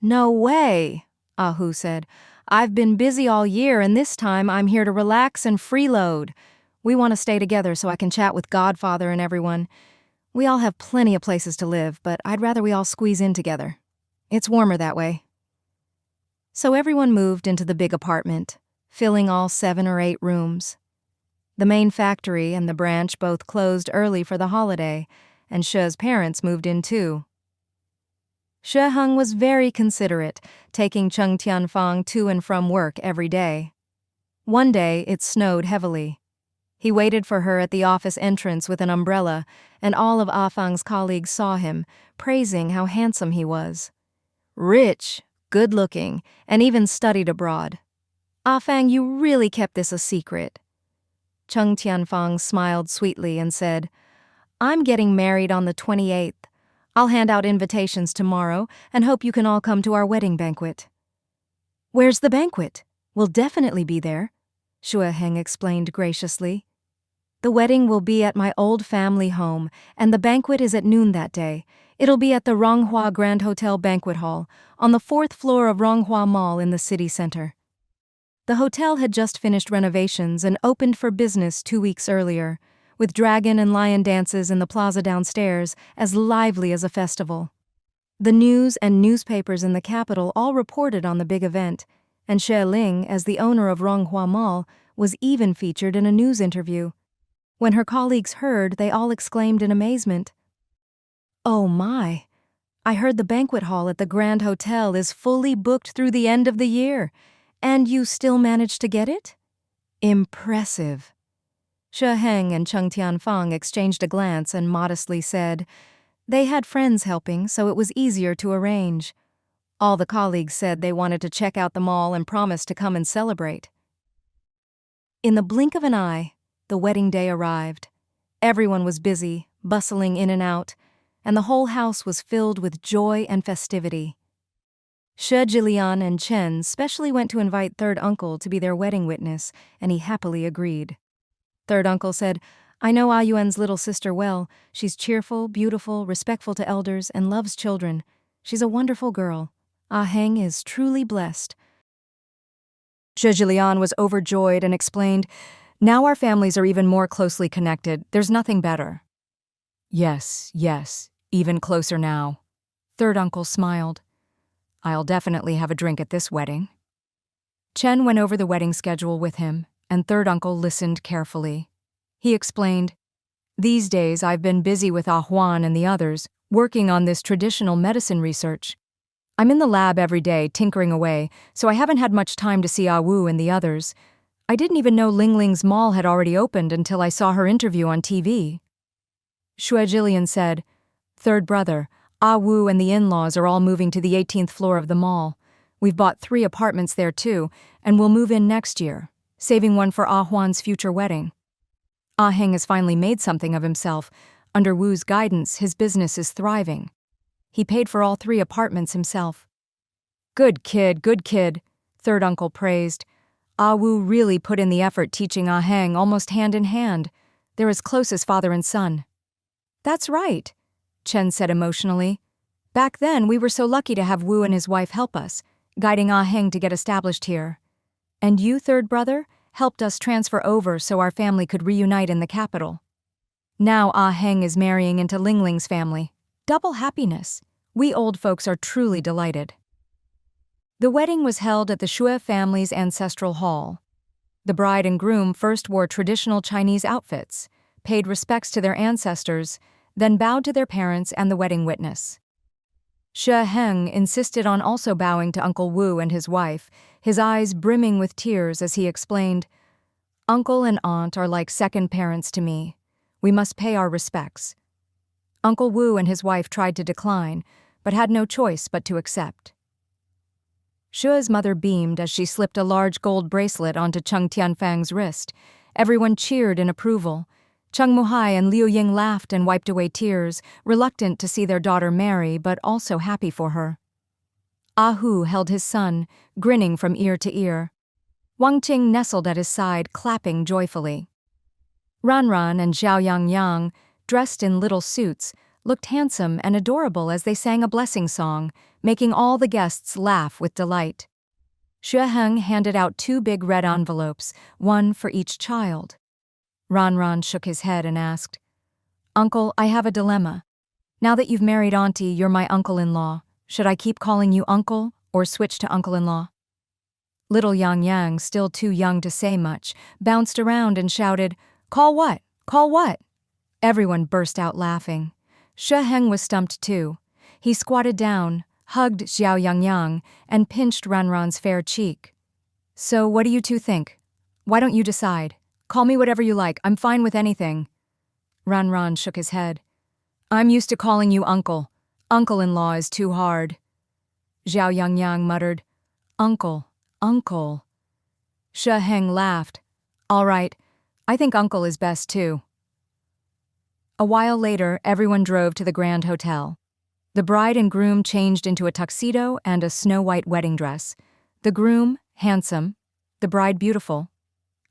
"No way," Ah Hu said. "I've been busy all year, and this time I'm here to relax and freeload. We want to stay together so I can chat with Godfather and everyone. We all have plenty of places to live, but I'd rather we all squeeze in together. It's warmer that way." So everyone moved into the big apartment, filling all 7 or 8 rooms. The main factory and the branch both closed early for the holiday, and Xue's parents moved in too. Xue Ling was very considerate, taking Cheng Tianyuan to and from work every day. One day, it snowed heavily. He waited for her at the office entrance with an umbrella, and all of Ah Fang's colleagues saw him, praising how handsome he was. Rich, good-looking, and even studied abroad. Ah Fang, you really kept this a secret. Cheng Tianyuan smiled sweetly and said, I'm getting married on the 28th. I'll hand out invitations tomorrow and hope you can all come to our wedding banquet. Where's the banquet? We'll definitely be there, Xue Ling explained graciously. The wedding will be at my old family home, and the banquet is at noon that day. It'll be at the Ronghua Grand Hotel Banquet Hall, on the 4th floor of Ronghua Mall in the city center. The hotel had just finished renovations and opened for business 2 weeks earlier, with dragon and lion dances in the plaza downstairs as lively as a festival. The news and newspapers in the capital all reported on the big event, and Xue Ling, as the owner of Ronghua Mall, was even featured in a news interview. When her colleagues heard, they all exclaimed in amazement, "Oh my! I heard the banquet hall at the Grand Hotel is fully booked through the end of the year, and you still managed to get it? Impressive." Xue Ling and Cheng Tianyuan exchanged a glance and modestly said, they had friends helping, so it was easier to arrange. All the colleagues said they wanted to check out the mall and promised to come and celebrate. In the blink of an eye, the wedding day arrived. Everyone was busy, bustling in and out, and the whole house was filled with joy and festivity. Xue Ling and Chen specially went to invite third uncle to be their wedding witness, and he happily agreed. Third uncle said, I know Ah Yuan's little sister well. She's cheerful, beautiful, respectful to elders, and loves children. She's a wonderful girl. Ah Heng is truly blessed. Xue Ling was overjoyed and explained, now our families are even more closely connected. There's nothing better. Yes, even closer now. Third uncle smiled. I'll definitely have a drink at this wedding. Chen went over the wedding schedule with him, and third uncle listened carefully. He explained, these days I've been busy with Ah Huan and the others, working on this traditional medicine research. I'm in the lab every day, tinkering away, so I haven't had much time to see Ah Wu and the others. I didn't even know Ling Ling's mall had already opened until I saw her interview on TV. Xue Ling said, third brother, Ah Wu and the in-laws are all moving to the 18th floor of the mall. We've bought 3 apartments there too, and we'll move in next year, saving one for Ah Huan's future wedding. Ah Heng has finally made something of himself. Under Wu's guidance, his business is thriving. He paid for all 3 apartments himself. Good kid, third uncle praised. Ah Wu really put in the effort teaching Ah Heng almost hand in hand. They're as close as father and son. That's right, Chen said emotionally. Back then, we were so lucky to have Wu and his wife help us, guiding Ah Heng to get established here. And you, third brother, helped us transfer over so our family could reunite in the capital. Now Ah Heng is marrying into Ling Ling's family. Double happiness. We old folks are truly delighted. The wedding was held at the Xue family's ancestral hall. The bride and groom first wore traditional Chinese outfits, paid respects to their ancestors, then bowed to their parents and the wedding witness. Xue Ling insisted on also bowing to Uncle Wu and his wife, his eyes brimming with tears as he explained, Uncle and Aunt are like second parents to me. We must pay our respects. Uncle Wu and his wife tried to decline, but had no choice but to accept. Xue's mother beamed as she slipped a large gold bracelet onto Cheng Tianyuan's wrist. Everyone cheered in approval. Cheng Muhai and Liu Ying laughed and wiped away tears, reluctant to see their daughter marry but also happy for her. Ah Hu held his son, grinning from ear to ear. Wang Qing nestled at his side, clapping joyfully. Ran Ran and Xiao Yang, dressed in little suits, looked handsome and adorable as they sang a blessing song, making all the guests laugh with delight. Xue Ling handed out 2 big red envelopes, one for each child. Ran Ran shook his head and asked, Uncle, I have a dilemma. Now that you've married Auntie, you're my uncle-in-law. Should I keep calling you uncle or switch to uncle-in-law? Little Yang, still too young to say much, bounced around and shouted, Call what? Call what? Everyone burst out laughing. Xue Ling was stumped too. He squatted down, hugged Xue Ling, and pinched Ranran's fair cheek. "So what do you two think? Why don't you decide? Call me whatever you like, I'm fine with anything." Ranran shook his head. "I'm used to calling you uncle. Uncle-in-law is too hard." Xue Ling muttered, "Uncle, uncle." Xue Ling laughed. "All right, I think uncle is best too." A while later, everyone drove to the Grand Hotel. The bride and groom changed into a tuxedo and a snow-white wedding dress. The groom, handsome. The bride, beautiful.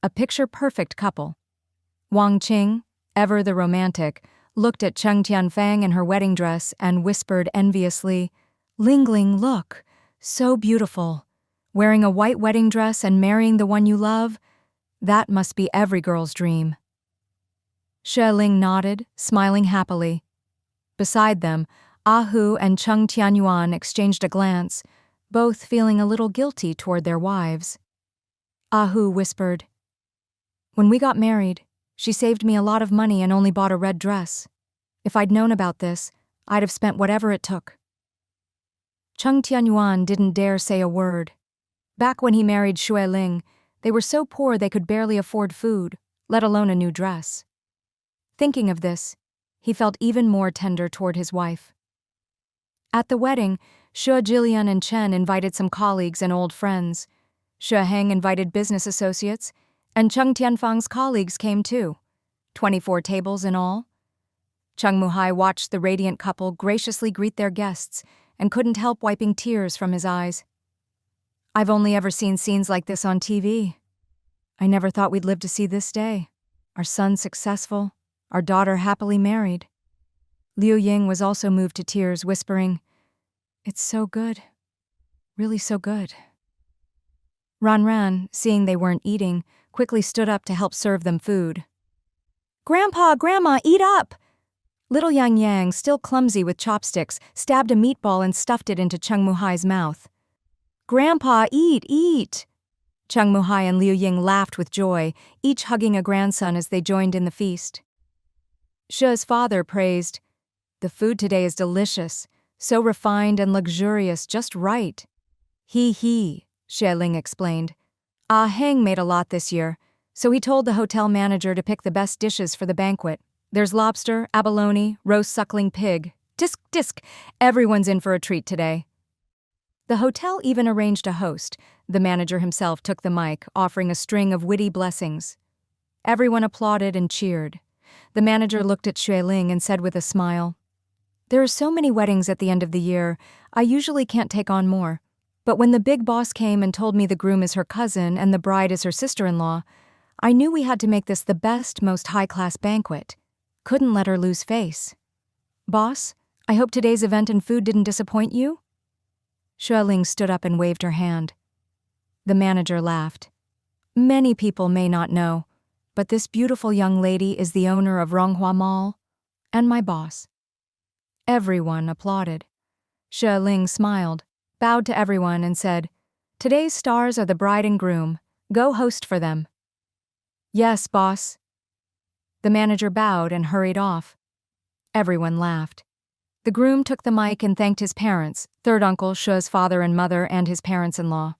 A picture-perfect couple. Wang Qing, ever the romantic, looked at Cheng Tianyuan in her wedding dress and whispered enviously, "Ling Ling, look, so beautiful. Wearing a white wedding dress and marrying the one you love, that must be every girl's dream." Xue Ling nodded, smiling happily. Beside them, Hu and Cheng Tianyuan exchanged a glance, both feeling a little guilty toward their wives. Hu whispered, "When we got married, she saved me a lot of money and only bought a red dress. If I'd known about this, I'd have spent whatever it took." Cheng Tianyuan didn't dare say a word. Back when he married Xue Ling, they were so poor they could barely afford food, let alone a new dress. Thinking of this, he felt even more tender toward his wife. At the wedding, Xue Jilian and Chen invited some colleagues and old friends. Xue Ling invited business associates, and Cheng Tianfang's colleagues came too. 24 tables in all. Cheng Muhai watched the radiant couple graciously greet their guests and couldn't help wiping tears from his eyes. "I've only ever seen scenes like this on TV. I never thought we'd live to see this day. Our son successful, our daughter happily married." Liu Ying was also moved to tears, whispering, "It's so good. Really so good." Ranran, seeing they weren't eating, quickly stood up to help serve them food. "Grandpa, Grandma, eat up!" Little Yang Yang, still clumsy with chopsticks, stabbed a meatball and stuffed it into Cheng Muhai's mouth. "Grandpa, eat, eat!" Cheng Muhai and Liu Ying laughed with joy, each hugging a grandson as they joined in the feast. Xue's father praised, "The food today is delicious, so refined and luxurious, just right." He, Xue Ling explained. Heng made a lot this year, so he told the hotel manager to pick the best dishes for the banquet. There's lobster, abalone, roast suckling pig. Disc, disc, everyone's in for a treat today. The hotel even arranged a host. The manager himself took the mic, offering a string of witty blessings. Everyone applauded and cheered. The manager looked at Xue Ling and said with a smile, "There are so many weddings at the end of the year, I usually can't take on more. But when the big boss came and told me the groom is her cousin and the bride is her sister-in-law, I knew we had to make this the best, most high-class banquet. Couldn't let her lose face. Boss, I hope today's event and food didn't disappoint you?" Xue Ling stood up and waved her hand. The manager laughed. "Many people may not know, but this beautiful young lady is the owner of Ronghua Mall and my boss." Everyone applauded. Xue Ling smiled, bowed to everyone and said, "Today's stars are the bride and groom. Go host for them." "Yes, boss." The manager bowed and hurried off. Everyone laughed. The groom took the mic and thanked his parents, third uncle, Xue's father and mother, and his parents-in-law.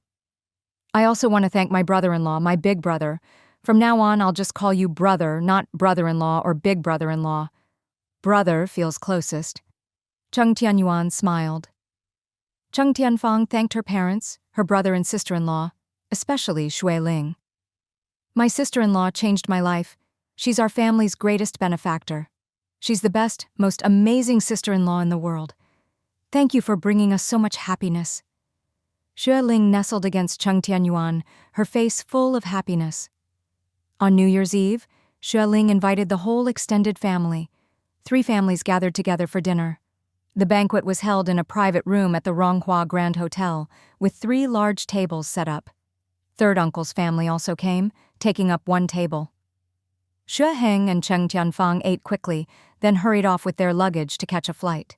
"I also want to thank my brother-in-law, my big brother. From now on, I'll just call you brother, not brother-in-law or big brother-in-law. Brother feels closest." Cheng Tianyuan smiled. Cheng Tianfang thanked her parents, her brother and sister-in-law, especially Xue Ling. "My sister-in-law changed my life. She's our family's greatest benefactor. She's the best, most amazing sister-in-law in the world. Thank you for bringing us so much happiness." Xue Ling nestled against Cheng Tianyuan, her face full of happiness. On New Year's Eve, Xue Ling invited the whole extended family. 3 families gathered together for dinner. The banquet was held in a private room at the Ronghua Grand Hotel, with 3 large tables set up. Third uncle's family also came, taking up 1 table. Xue Ling and Cheng Tianfang ate quickly, then hurried off with their luggage to catch a flight.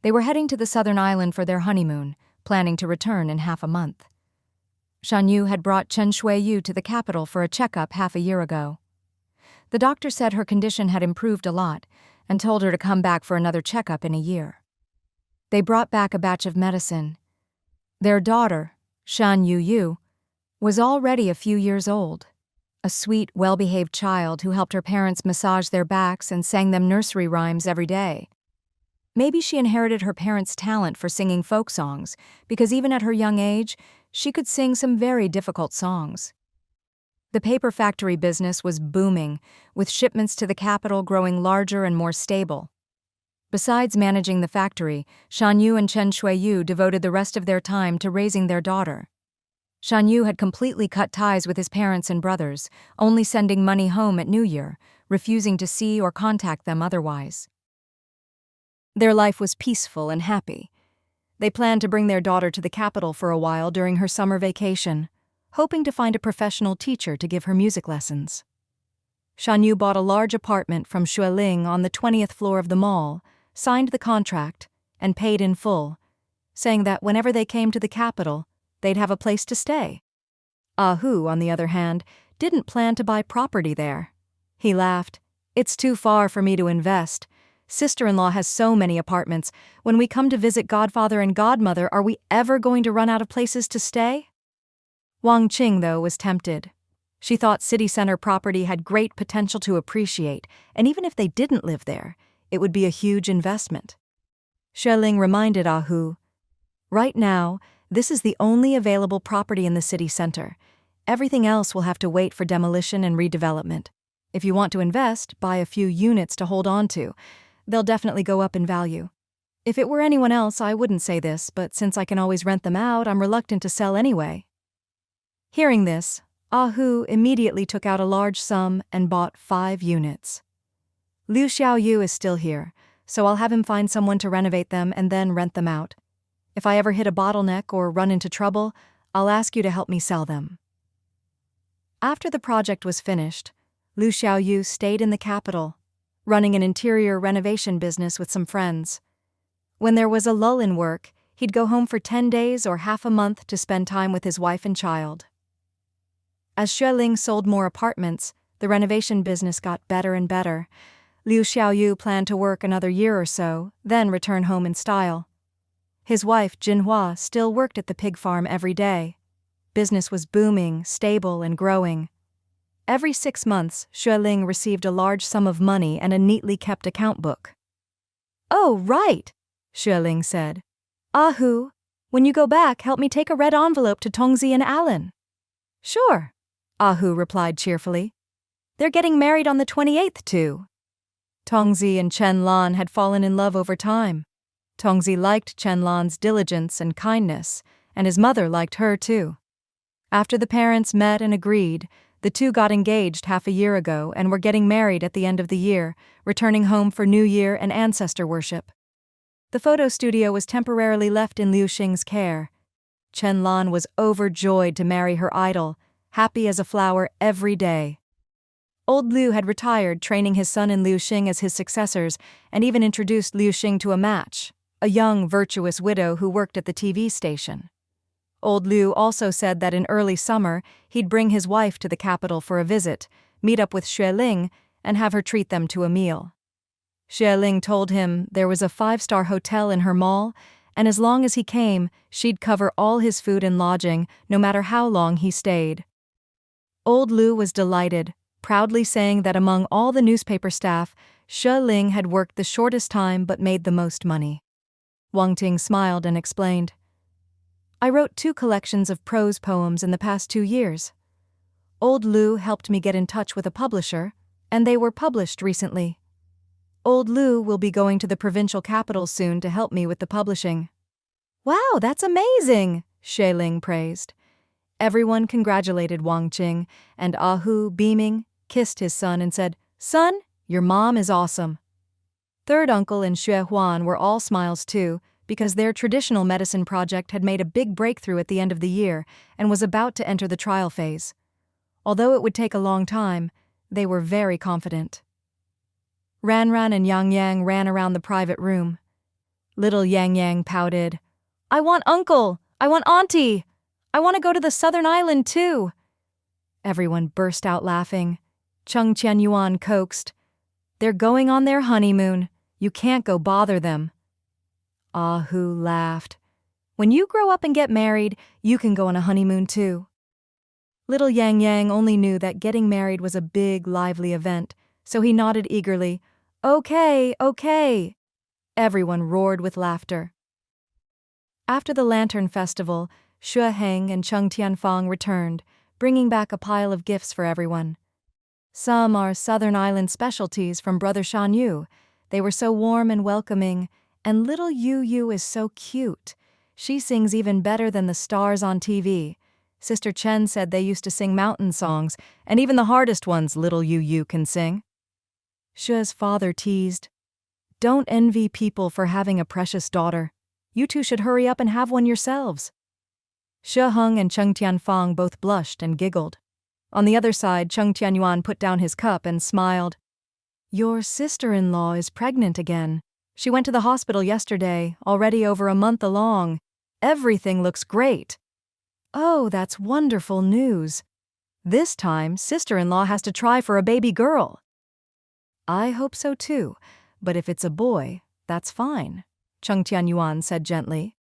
They were heading to the southern island for their honeymoon, planning to return in half a month. Shan Yu had brought Chen Shuiyu to the capital for a checkup half a year ago. The doctor said her condition had improved a lot and told her to come back for another checkup in a year. They brought back a batch of medicine. Their daughter, Shan Yu, was already a few years old. A sweet, well-behaved child who helped her parents massage their backs and sang them nursery rhymes every day. Maybe she inherited her parents' talent for singing folk songs, because even at her young age, she could sing some very difficult songs. The paper factory business was booming, with shipments to the capital growing larger and more stable. Besides managing the factory, Shan Yu and Chen Shuiyu devoted the rest of their time to raising their daughter. Shan Yu had completely cut ties with his parents and brothers, only sending money home at New Year, refusing to see or contact them otherwise. Their life was peaceful and happy. They planned to bring their daughter to the capital for a while during her summer vacation, hoping to find a professional teacher to give her music lessons. Shan Yu bought a large apartment from Xue Ling on the 20th floor of the mall, signed the contract, and paid in full, saying that whenever they came to the capital, they'd have a place to stay. Hu, on the other hand, didn't plan to buy property there. He laughed. "It's too far for me to invest. Sister-in-law has so many apartments. When we come to visit godfather and godmother, are we ever going to run out of places to stay?" Wang Qing, though, was tempted. She thought city center property had great potential to appreciate, and even if they didn't live there, it would be a huge investment. Xue Ling reminded Hu, "Right now, this is the only available property in the city center. Everything else will have to wait for demolition and redevelopment. If you want to invest, buy a few units to hold on to. They'll definitely go up in value. If it were anyone else, I wouldn't say this, but since I can always rent them out, I'm reluctant to sell anyway." Hearing this, Hu immediately took out a large sum and bought 5 units. "Liu Xiaoyu is still here, so I'll have him find someone to renovate them and then rent them out. If I ever hit a bottleneck or run into trouble, I'll ask you to help me sell them." After the project was finished, Liu Xiaoyu stayed in the capital, running an interior renovation business with some friends. When there was a lull in work, he'd go home for 10 days or half a month to spend time with his wife and child. As Xue Ling sold more apartments, the renovation business got better and better. Liu Xiaoyu planned to work another year or so, then return home in style. His wife, Jinhua, still worked at the pig farm every day. Business was booming, stable, and growing. Every 6 months, Xue Ling received a large sum of money and a neatly kept account book. "Oh, right," Xue Ling said. "Hu, when you go back, help me take a red envelope to Tongzi and Alan." "Sure," Hu replied cheerfully. "They're getting married on the 28th, too." Tongzi and Chen Lan had fallen in love over time. Tongzi liked Chen Lan's diligence and kindness, and his mother liked her too. After the parents met and agreed, the two got engaged half a year ago and were getting married at the end of the year, returning home for New Year and ancestor worship. The photo studio was temporarily left in Liu Xing's care. Chen Lan was overjoyed to marry her idol, happy as a flower every day. Old Liu had retired, training his son and Liu Xing as his successors, and even introduced Liu Xing to a match, a young, virtuous widow who worked at the TV station. Old Liu also said that in early summer, he'd bring his wife to the capital for a visit, meet up with Xue Ling, and have her treat them to a meal. Xue Ling told him there was a 5-star hotel in her mall, and as long as he came, she'd cover all his food and lodging, no matter how long he stayed. Old Liu was delighted, proudly saying that among all the newspaper staff, Xue Ling had worked the shortest time but made the most money. Wang Ting smiled and explained, "I wrote 2 collections of prose poems in the past 2 years. Old Liu helped me get in touch with a publisher, and they were published recently. Old Liu will be going to the provincial capital soon to help me with the publishing." "Wow, that's amazing," Xue Ling praised. Everyone congratulated Wang Qing, and Hu, beaming, kissed his son and said, "Son, your mom is awesome." Third uncle and Xue Huan were all smiles too, because their traditional medicine project had made a big breakthrough at the end of the year and was about to enter the trial phase. Although it would take a long time, they were very confident. Ranran and Yang Yang ran around the private room. Little Yang Yang pouted, "I want uncle! I want auntie! I want to go to the southern island too!" Everyone burst out laughing. Cheng Tianyuan coaxed, "They're going on their honeymoon. You can't go bother them." Ah Hu laughed. When you grow up and get married, you can go on a honeymoon too. Little Yang Yang only knew that getting married was a big, lively event, so he nodded eagerly. Okay, okay. Everyone roared with laughter. After the Lantern Festival, Xue Ling and Cheng Tianyuan returned, bringing back a pile of gifts for everyone. Some are Southern Island specialties from Brother Shan Yu. They were so warm and welcoming, and little Yu Yu is so cute. She sings even better than the stars on TV. Sister Chen said they used to sing mountain songs, and even the hardest ones little Yu Yu can sing. Xue's father teased, "Don't envy people for having a precious daughter. You two should hurry up and have one yourselves." Xue Heng and Cheng Tianyuan both blushed and giggled. On the other side, Cheng Tianyuan put down his cup and smiled. "Your sister-in-law is pregnant again. She went to the hospital yesterday, already over a month along. Everything looks great." "Oh, that's wonderful news. This time, sister-in-law has to try for a baby girl." "I hope so too, but if it's a boy, that's fine," Cheng Tianyuan said gently.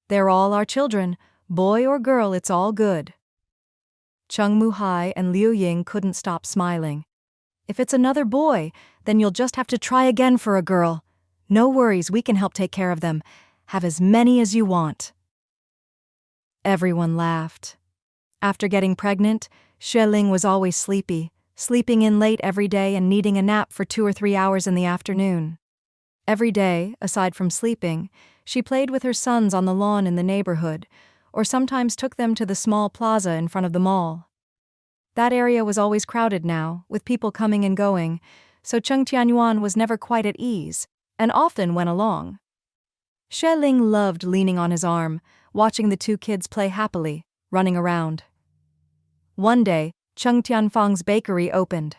"They're all our children. Boy or girl, it's all good." Cheng Muhai and Liu Ying couldn't stop smiling. "If it's another boy, then you'll just have to try again for a girl. No worries, we can help take care of them. Have as many as you want." Everyone laughed. After getting pregnant, Xue Ling was always sleepy, sleeping in late every day and needing a nap for 2 or 3 hours in the afternoon. Every day, aside from sleeping, she played with her sons on the lawn in the neighborhood, or sometimes took them to the small plaza in front of the mall. That area was always crowded now, with people coming and going, so Cheng Tianyuan was never quite at ease, and often went along. Xue Ling loved leaning on his arm, watching the two kids play happily, running around. One day, Cheng Tianyuan's bakery opened.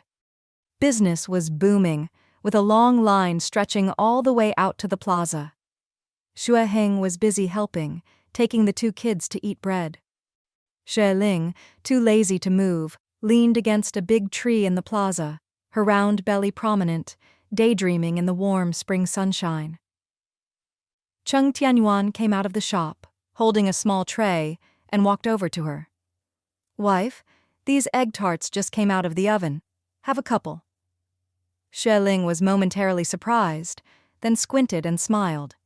Business was booming, with a long line stretching all the way out to the plaza. Xue Ling was busy helping, taking the two kids to eat bread. Xue Ling, too lazy to move, leaned against a big tree in the plaza, her round belly prominent, daydreaming in the warm spring sunshine. Cheng Tianyuan came out of the shop, holding a small tray, and walked over to her. "Wife, these egg tarts just came out of the oven. Have a couple." Xue Ling was momentarily surprised, then squinted and smiled.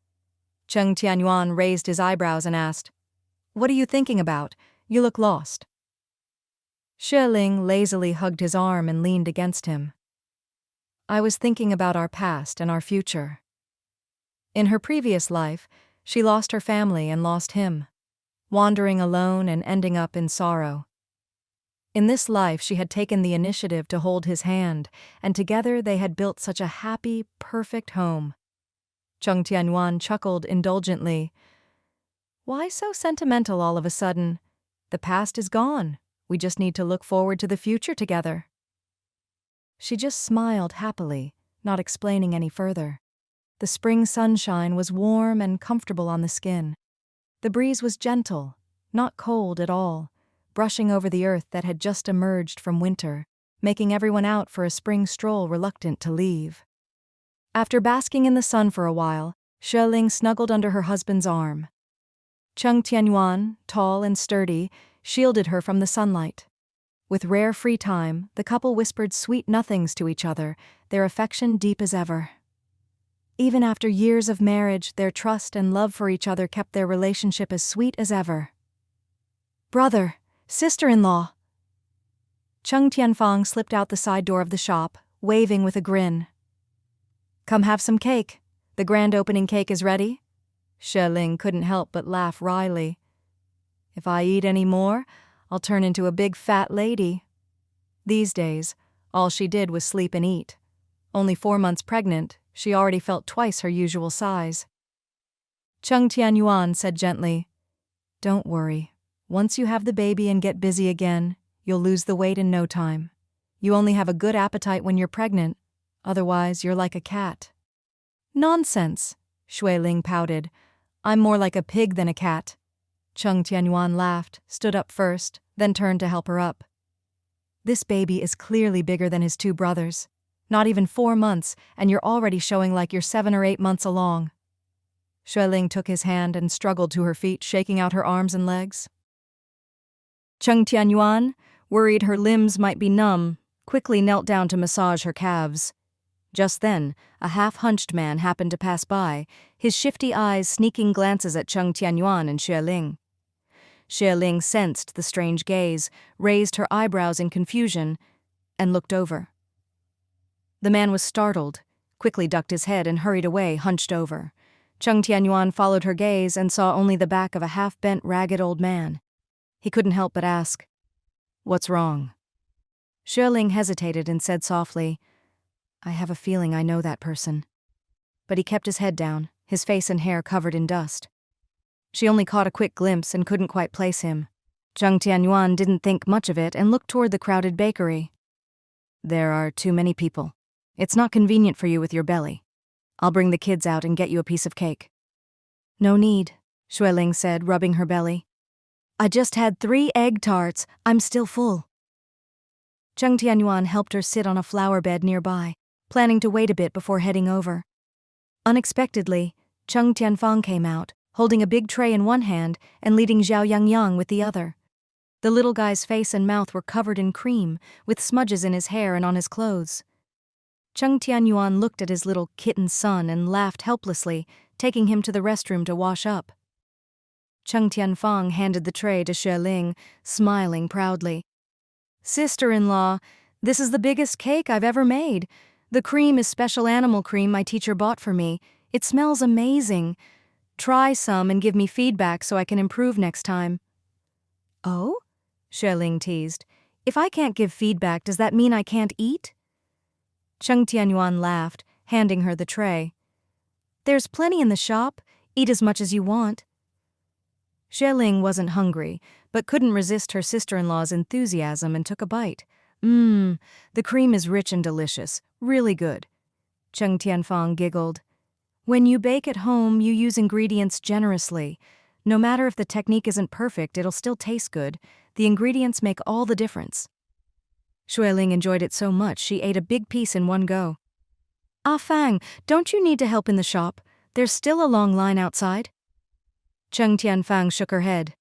Cheng Tianyuan raised his eyebrows and asked, "What are you thinking about? You look lost." Xue Ling lazily hugged his arm and leaned against him. "I was thinking about our past and our future." In her previous life, she lost her family and lost him, wandering alone and ending up in sorrow. In this life, she had taken the initiative to hold his hand, and together they had built such a happy, perfect home. Cheng Tianyuan chuckled indulgently. "Why so sentimental all of a sudden? The past is gone. We just need to look forward to the future together." She just smiled happily, not explaining any further. The spring sunshine was warm and comfortable on the skin. The breeze was gentle, not cold at all, brushing over the earth that had just emerged from winter, making everyone out for a spring stroll reluctant to leave. After basking in the sun for a while, Xue Ling snuggled under her husband's arm. Cheng Tianyuan, tall and sturdy, shielded her from the sunlight. With rare free time, the couple whispered sweet nothings to each other, their affection deep as ever. Even after years of marriage, their trust and love for each other kept their relationship as sweet as ever. "Brother, sister-in-law!" Cheng Tianyuan slipped out the side door of the shop, waving with a grin. "Come have some cake. The grand opening cake is ready." Xue Ling couldn't help but laugh wryly. "If I eat any more, I'll turn into a big fat lady." These days, all she did was sleep and eat. Only 4 months pregnant, she already felt twice her usual size. Cheng Tianyuan said gently, "Don't worry. Once you have the baby and get busy again, you'll lose the weight in no time. You only have a good appetite when you're pregnant. Otherwise, you're like a cat." "Nonsense," Xue Ling pouted. "I'm more like a pig than a cat." Cheng Tianyuan laughed, stood up first, then turned to help her up. "This baby is clearly bigger than his 2 brothers. Not even 4 months, and you're already showing like you're 7 or 8 months along." Xue Ling took his hand and struggled to her feet, shaking out her arms and legs. Cheng Tianyuan, worried her limbs might be numb, quickly knelt down to massage her calves. Just then, a half-hunched man happened to pass by, his shifty eyes sneaking glances at Cheng Tianyuan and Xue Ling. Xue Ling sensed the strange gaze, raised her eyebrows in confusion, and looked over. The man was startled, quickly ducked his head and hurried away, hunched over. Cheng Tianyuan followed her gaze and saw only the back of a half-bent, ragged old man. He couldn't help but ask, "What's wrong?" Xue Ling hesitated and said softly, "I have a feeling I know that person." But he kept his head down, his face and hair covered in dust. She only caught a quick glimpse and couldn't quite place him. Cheng Tianyuan didn't think much of it and looked toward the crowded bakery. "There are too many people. It's not convenient for you with your belly. I'll bring the kids out and get you a piece of cake." "No need," Xue Ling said, rubbing her belly. "I just had 3 egg tarts. I'm still full." Cheng Tianyuan helped her sit on a flower bed nearby, planning to wait a bit before heading over. Unexpectedly, Cheng Tianfang came out, holding a big tray in one hand and leading Zhao Yangyang with the other. The little guy's face and mouth were covered in cream, with smudges in his hair and on his clothes. Cheng Tianyuan looked at his little kitten son and laughed helplessly, taking him to the restroom to wash up. Cheng Tianfang handed the tray to Xue Ling, smiling proudly. "Sister-in-law, this is the biggest cake I've ever made. The cream is special animal cream my teacher bought for me. It smells amazing. Try some and give me feedback so I can improve next time." "Oh?" Xue Ling teased. "If I can't give feedback, does that mean I can't eat?" Cheng Tianyuan laughed, handing her the tray. "There's plenty in the shop. Eat as much as you want." Xue Ling wasn't hungry, but couldn't resist her sister-in-law's enthusiasm and took a bite. The cream is rich and delicious. Really good." Cheng Tianfang giggled. "When you bake at home, you use ingredients generously. No matter if the technique isn't perfect, it'll still taste good. The ingredients make all the difference." Xue Ling enjoyed it so much she ate a big piece in one go. "Ah Fang, don't you need to help in the shop? There's still a long line outside." Cheng Tianfang shook her head.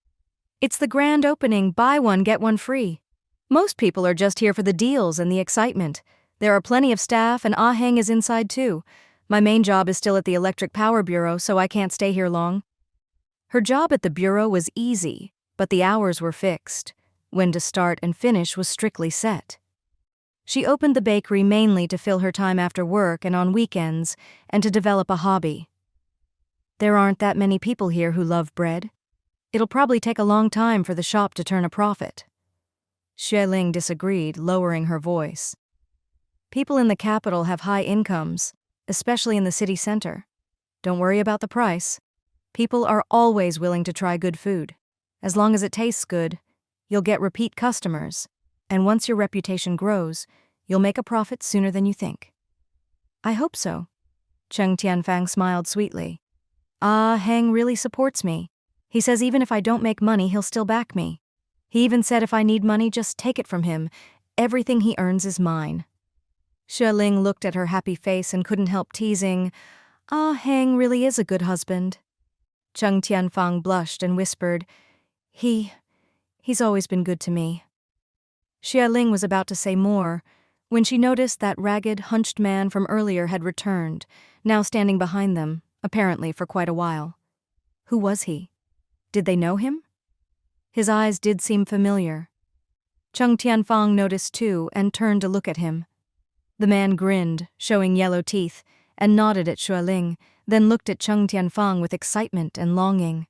"It's the grand opening, buy one, get one free. Most people are just here for the deals and the excitement. There are plenty of staff and Ah Heng is inside too. My main job is still at the Electric Power Bureau, so I can't stay here long." Her job at the bureau was easy, but the hours were fixed. When to start and finish was strictly set. She opened the bakery mainly to fill her time after work and on weekends, and to develop a hobby. There aren't that many people here who love bread. It'll probably take a long time for the shop to turn a profit. Xue Ling disagreed, lowering her voice. People in the capital have high incomes, especially in the city center. Don't worry about the price. People are always willing to try good food. As long as it tastes good, you'll get repeat customers, and once your reputation grows, you'll make a profit sooner than you think." "I hope so." Cheng Tianfang smiled sweetly. "Ah Heng really supports me. He says even if I don't make money, he'll still back me. He even said if I need money, just take it from him. Everything he earns is mine." Xue Ling looked at her happy face and couldn't help teasing, "Ah Heng really is a good husband." Cheng Tianfang blushed and whispered, He's always been good to me." Xue Ling was about to say more, when she noticed that ragged, hunched man from earlier had returned, now standing behind them, apparently for quite a while. Who was he? Did they know him? His eyes did seem familiar. Cheng Tianfang noticed too and turned to look at him. The man grinned, showing yellow teeth, and nodded at Xue Ling, then looked at Cheng Tianfang with excitement and longing.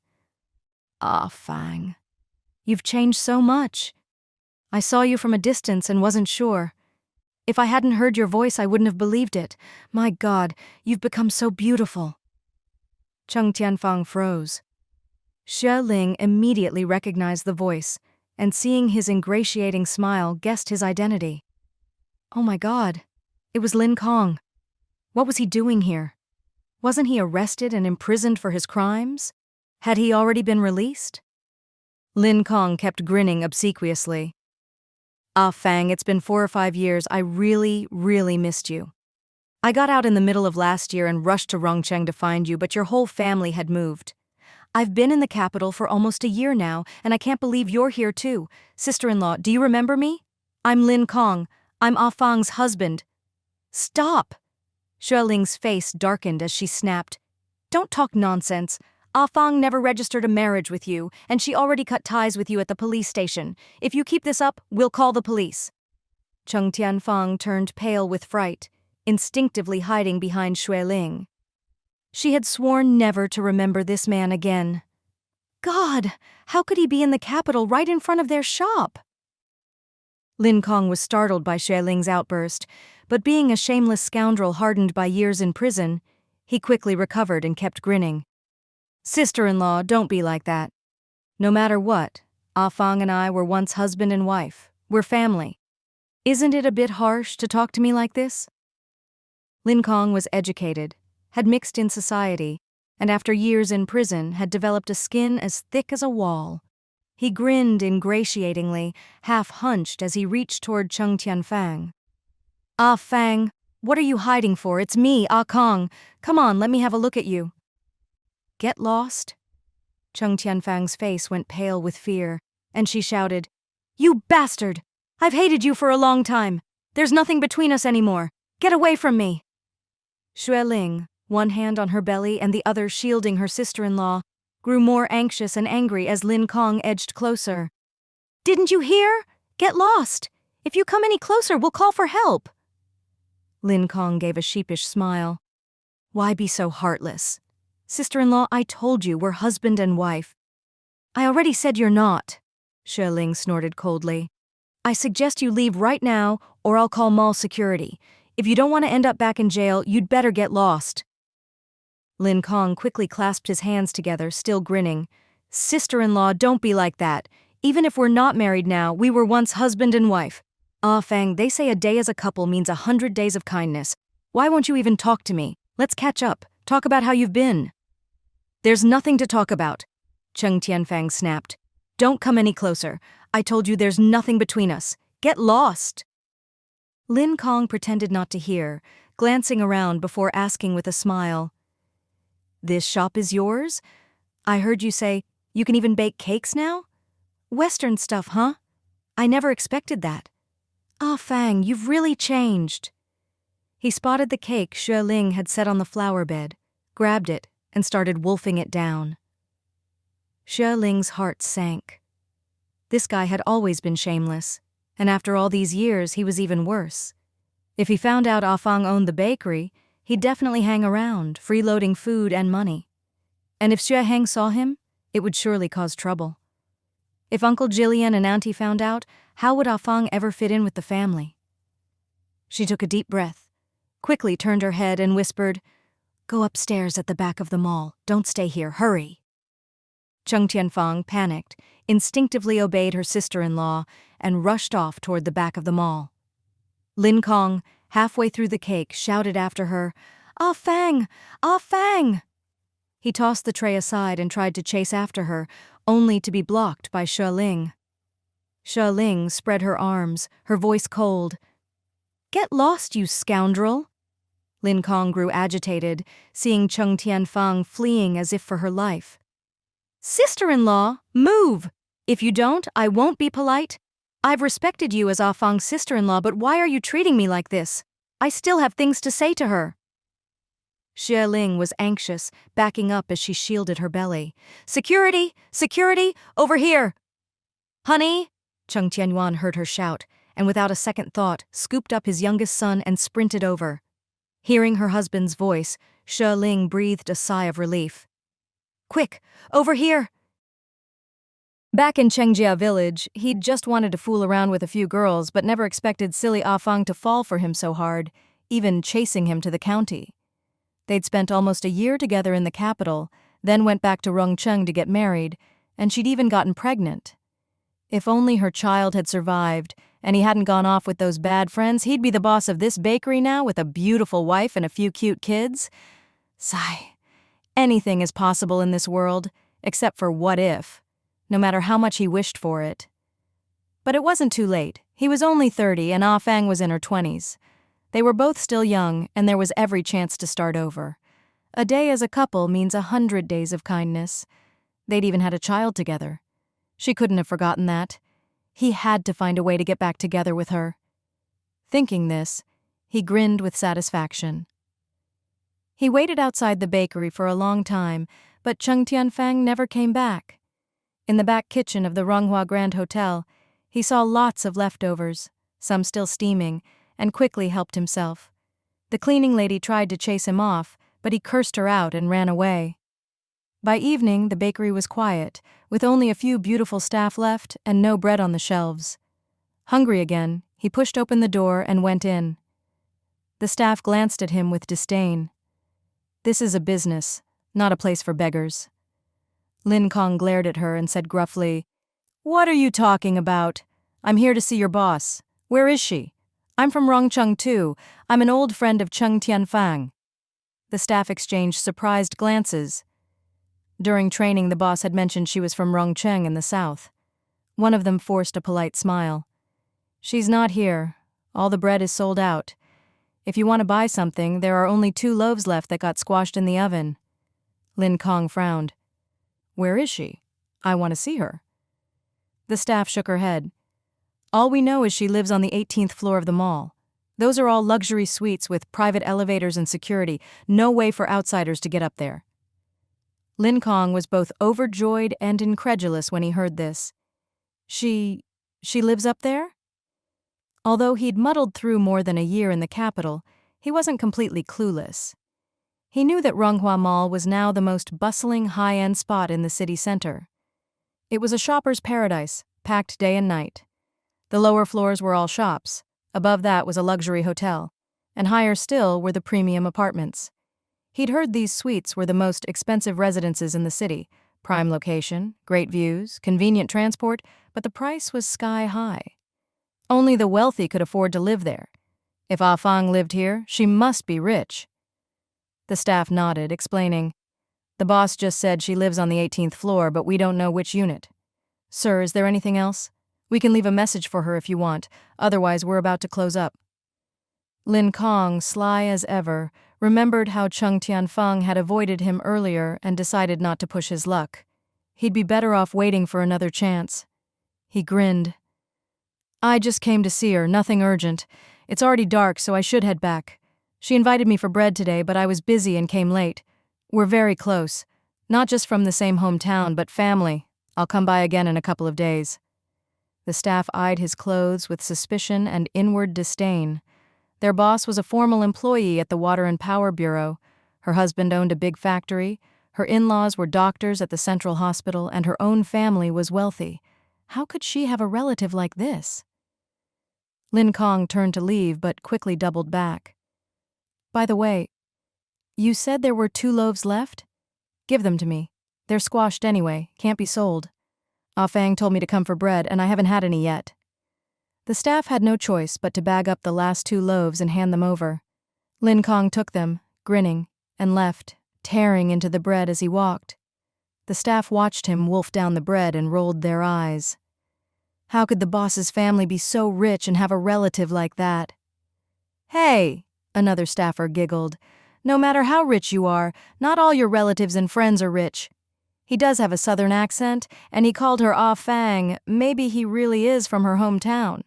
"Ah Fang, you've changed so much. I saw you from a distance and wasn't sure. If I hadn't heard your voice, I wouldn't have believed it. My God, you've become so beautiful." Cheng Tianfang froze. Xue Ling immediately recognized the voice, and seeing his ingratiating smile, guessed his identity. Oh my God, it was Lin Kong. What was he doing here? Wasn't he arrested and imprisoned for his crimes? Had he already been released? Lin Kong kept grinning obsequiously. "Ah Fang, it's been 4 or 5 years. I really, really missed you. I got out in the middle of last year and rushed to Rongcheng to find you, but your whole family had moved. I've been in the capital for almost a year now, and I can't believe you're here too. Sister-in-law, do you remember me? I'm Lin Kong. I'm Ah Fang's husband. Stop! Xue Ling's face darkened as she snapped. Don't talk nonsense. Ah Fang never registered a marriage with you, and she already cut ties with you at the police station. If you keep this up, we'll call the police. Cheng Tianyuan turned pale with fright, instinctively hiding behind Xue Ling. She had sworn never to remember this man again. God, how could he be in the capital right in front of their shop? Lin Kong was startled by Xue Ling's outburst, but being a shameless scoundrel hardened by years in prison, he quickly recovered and kept grinning. Sister-in-law, don't be like that. No matter what, Ah Fang and I were once husband and wife. We're family. Isn't it a bit harsh to talk to me like this? Lin Kong was educated, had mixed in society, and after years in prison had developed a skin as thick as a wall. He grinned ingratiatingly, half hunched as he reached toward Cheng Tianyuan. Ah Fang, what are you hiding for? It's me, Ah Kong. Come on, let me have a look at you. Get lost? Cheng Tianyuan's face went pale with fear, and she shouted, You bastard! I've hated you for a long time. There's nothing between us anymore. Get away from me! Xue Ling, one hand on her belly and the other shielding her sister-in-law, grew more anxious and angry as Lin Kong edged closer. Didn't you hear? Get lost! If you come any closer, we'll call for help. Lin Kong gave a sheepish smile. Why be so heartless? Sister-in-law, I told you we're husband and wife. I already said you're not, Xue Ling snorted coldly. I suggest you leave right now, or I'll call mall security. If you don't want to end up back in jail, you'd better get lost. Lin Kong quickly clasped his hands together, still grinning. Sister-in-law, don't be like that. Even if we're not married now, we were once husband and wife. Ah Fang, they say a day as a couple means 100 days of kindness. Why won't you even talk to me? Let's catch up. Talk about how you've been. There's nothing to talk about, Cheng Tianyuan snapped. Don't come any closer. I told you there's nothing between us. Get lost. Lin Kong pretended not to hear, glancing around before asking with a smile. This shop is yours? I heard you say you can even bake cakes now? Western stuff, huh? I never expected that. Ah Fang, you've really changed. He spotted the cake Xue Ling had set on the flower bed, grabbed it, and started wolfing it down. Xue Ling's heart sank. This guy had always been shameless, and after all these years he was even worse. If he found out Ah Fang owned the bakery, he'd definitely hang around, freeloading food and money. And if Xue Heng saw him, it would surely cause trouble. If Uncle Jillian and Auntie found out, how would Ah Fang ever fit in with the family? She took a deep breath, quickly turned her head and whispered, Go upstairs at the back of the mall. Don't stay here. Hurry. Cheng Tianyuan panicked, instinctively obeyed her sister-in-law, and rushed off toward the back of the mall. Lin Kong, halfway through the cake, shouted after her, Ah Fang! Ah Fang! He tossed the tray aside and tried to chase after her, only to be blocked by Xue Ling. Xue Ling spread her arms, her voice cold. Get lost, you scoundrel! Lin Kong grew agitated, seeing Cheng Tianyuan fleeing as if for her life. Sister-in-law, move! If you don't, I won't be polite. I've respected you as Ah Fang's sister-in-law, but why are you treating me like this? I still have things to say to her. Xue Ling was anxious, backing up as she shielded her belly. Security! Security! Over here! Honey! Cheng Tianyuan heard her shout, and without a second thought, scooped up his youngest son and sprinted over. Hearing her husband's voice, Xue Ling breathed a sigh of relief. Quick! Over here! Back in Chengjia village, he'd just wanted to fool around with a few girls but never expected silly Ah Fang to fall for him so hard, even chasing him to the county. They'd spent almost a year together in the capital, then went back to Rongcheng to get married, and she'd even gotten pregnant. If only her child had survived, and he hadn't gone off with those bad friends, he'd be the boss of this bakery now with a beautiful wife and a few cute kids. Sigh. Anything is possible in this world, except for what if, no matter how much he wished for it. But it wasn't too late. He was only 30 and Ah Fang was in her 20s. They were both still young, and there was every chance to start over. A day as a couple means 100 days of kindness. They'd even had a child together. She couldn't have forgotten that. He had to find a way to get back together with her. Thinking this, he grinned with satisfaction. He waited outside the bakery for a long time, but Cheng Tianyuan never came back. In the back kitchen of the Ronghua Grand Hotel, he saw lots of leftovers, some still steaming, and quickly helped himself. The cleaning lady tried to chase him off, but he cursed her out and ran away. By evening, the bakery was quiet, with only a few beautiful staff left and no bread on the shelves. Hungry again, he pushed open the door and went in. The staff glanced at him with disdain. "This is a business, not a place for beggars." Lin Kong glared at her and said gruffly, "What are you talking about? I'm here to see your boss. Where is she? I'm from Rongcheng too. I'm an old friend of Cheng Tianyuan." The staff exchanged surprised glances. During training, the boss had mentioned she was from Rongcheng in the south. One of them forced a polite smile. "She's not here. All the bread is sold out. If you want to buy something, there are only 2 loaves left that got squashed in the oven." Lin Kong frowned. "Where is she? I want to see her." The staff shook her head. "All we know is she lives on the 18th floor of the mall. Those are all luxury suites with private elevators and security. No way for outsiders to get up there." Lin Kong was both overjoyed and incredulous when he heard this. She lives up there?" Although he'd muddled through more than a year in the capital, he wasn't completely clueless. He knew that Ronghua Mall was now the most bustling high-end spot in the city center. It was a shopper's paradise, packed day and night. The lower floors were all shops. Above that was a luxury hotel, and higher still were the premium apartments. He'd heard these suites were the most expensive residences in the city. Prime location, great views, convenient transport, but the price was sky high. Only the wealthy could afford to live there. If Ah Fang lived here, she must be rich. The staff nodded, explaining, "The boss just said she lives on the 18th floor, but we don't know which unit. Sir, is there anything else? We can leave a message for her if you want, otherwise we're about to close up." Lin Kong, sly as ever, remembered how Cheng Tianyuan had avoided him earlier and decided not to push his luck. He'd be better off waiting for another chance. He grinned. "I just came to see her, nothing urgent. It's already dark, so I should head back. She invited me for bread today, but I was busy and came late. We're very close. Not just from the same hometown, but family. I'll come by again in a couple of days." The staff eyed his clothes with suspicion and inward disdain. Their boss was a formal employee at the Water and Power Bureau. Her husband owned a big factory. Her in-laws were doctors at the Central Hospital, and her own family was wealthy. How could she have a relative like this? Lin Kong turned to leave, but quickly doubled back. "By the way, you said there were 2 loaves left? Give them to me. They're squashed anyway, can't be sold. Ah Fang told me to come for bread, and I haven't had any yet." The staff had no choice but to bag up the last 2 loaves and hand them over. Lin Kong took them, grinning, and left, tearing into the bread as he walked. The staff watched him wolf down the bread and rolled their eyes. How could the boss's family be so rich and have a relative like that? "Hey," another staffer giggled, "no matter how rich you are, not all your relatives and friends are rich." He does have a southern accent, and he called her Ah Fang. Maybe he really is from her hometown.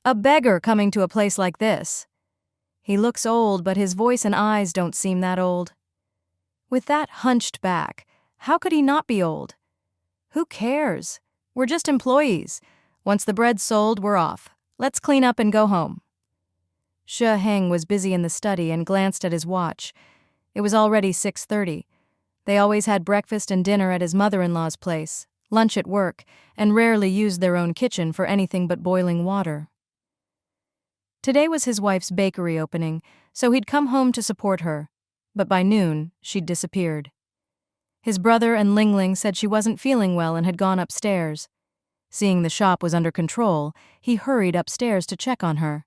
A beggar coming to a place like this. He looks old, but his voice and eyes don't seem that old. With that hunched back, how could he not be old? Who cares? We're just employees. Once the bread's sold, we're off. Let's clean up and go home. Xue Ling was busy in the study and glanced at his watch. It was already 6:30. They always had breakfast and dinner at his mother-in-law's place, lunch at work, and rarely used their own kitchen for anything but boiling water. Today was his wife's bakery opening, so he'd come home to support her, but by noon, she'd disappeared. His brother and Ling Ling said she wasn't feeling well and had gone upstairs. Seeing the shop was under control, he hurried upstairs to check on her.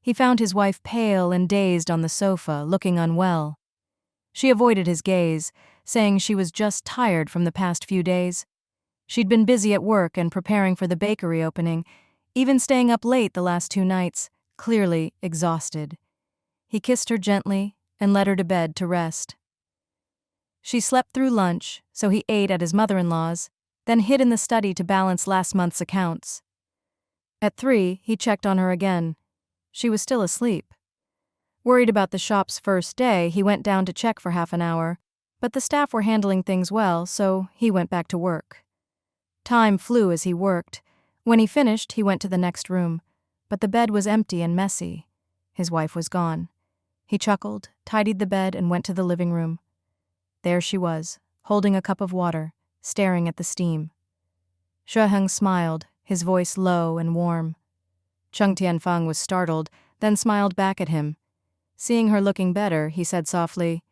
He found his wife pale and dazed on the sofa, looking unwell. She avoided his gaze, saying she was just tired from the past few days. She'd been busy at work and preparing for the bakery opening, even staying up late the last 2 nights, clearly exhausted. He kissed her gently and led her to bed to rest. She slept through lunch, so he ate at his mother-in-law's, then hid in the study to balance last month's accounts. At 3, he checked on her again. She was still asleep. Worried about the shop's first day, he went down to check for half an hour, but the staff were handling things well, so he went back to work. Time flew as he worked. When he finished, he went to the next room, but the bed was empty and messy. His wife was gone. He chuckled, tidied the bed, and went to the living room. There she was, holding a cup of water, staring at the steam. Xue Ling smiled, his voice low and warm. Cheng Tianyuan was startled, then smiled back at him. Seeing her looking better, he said softly,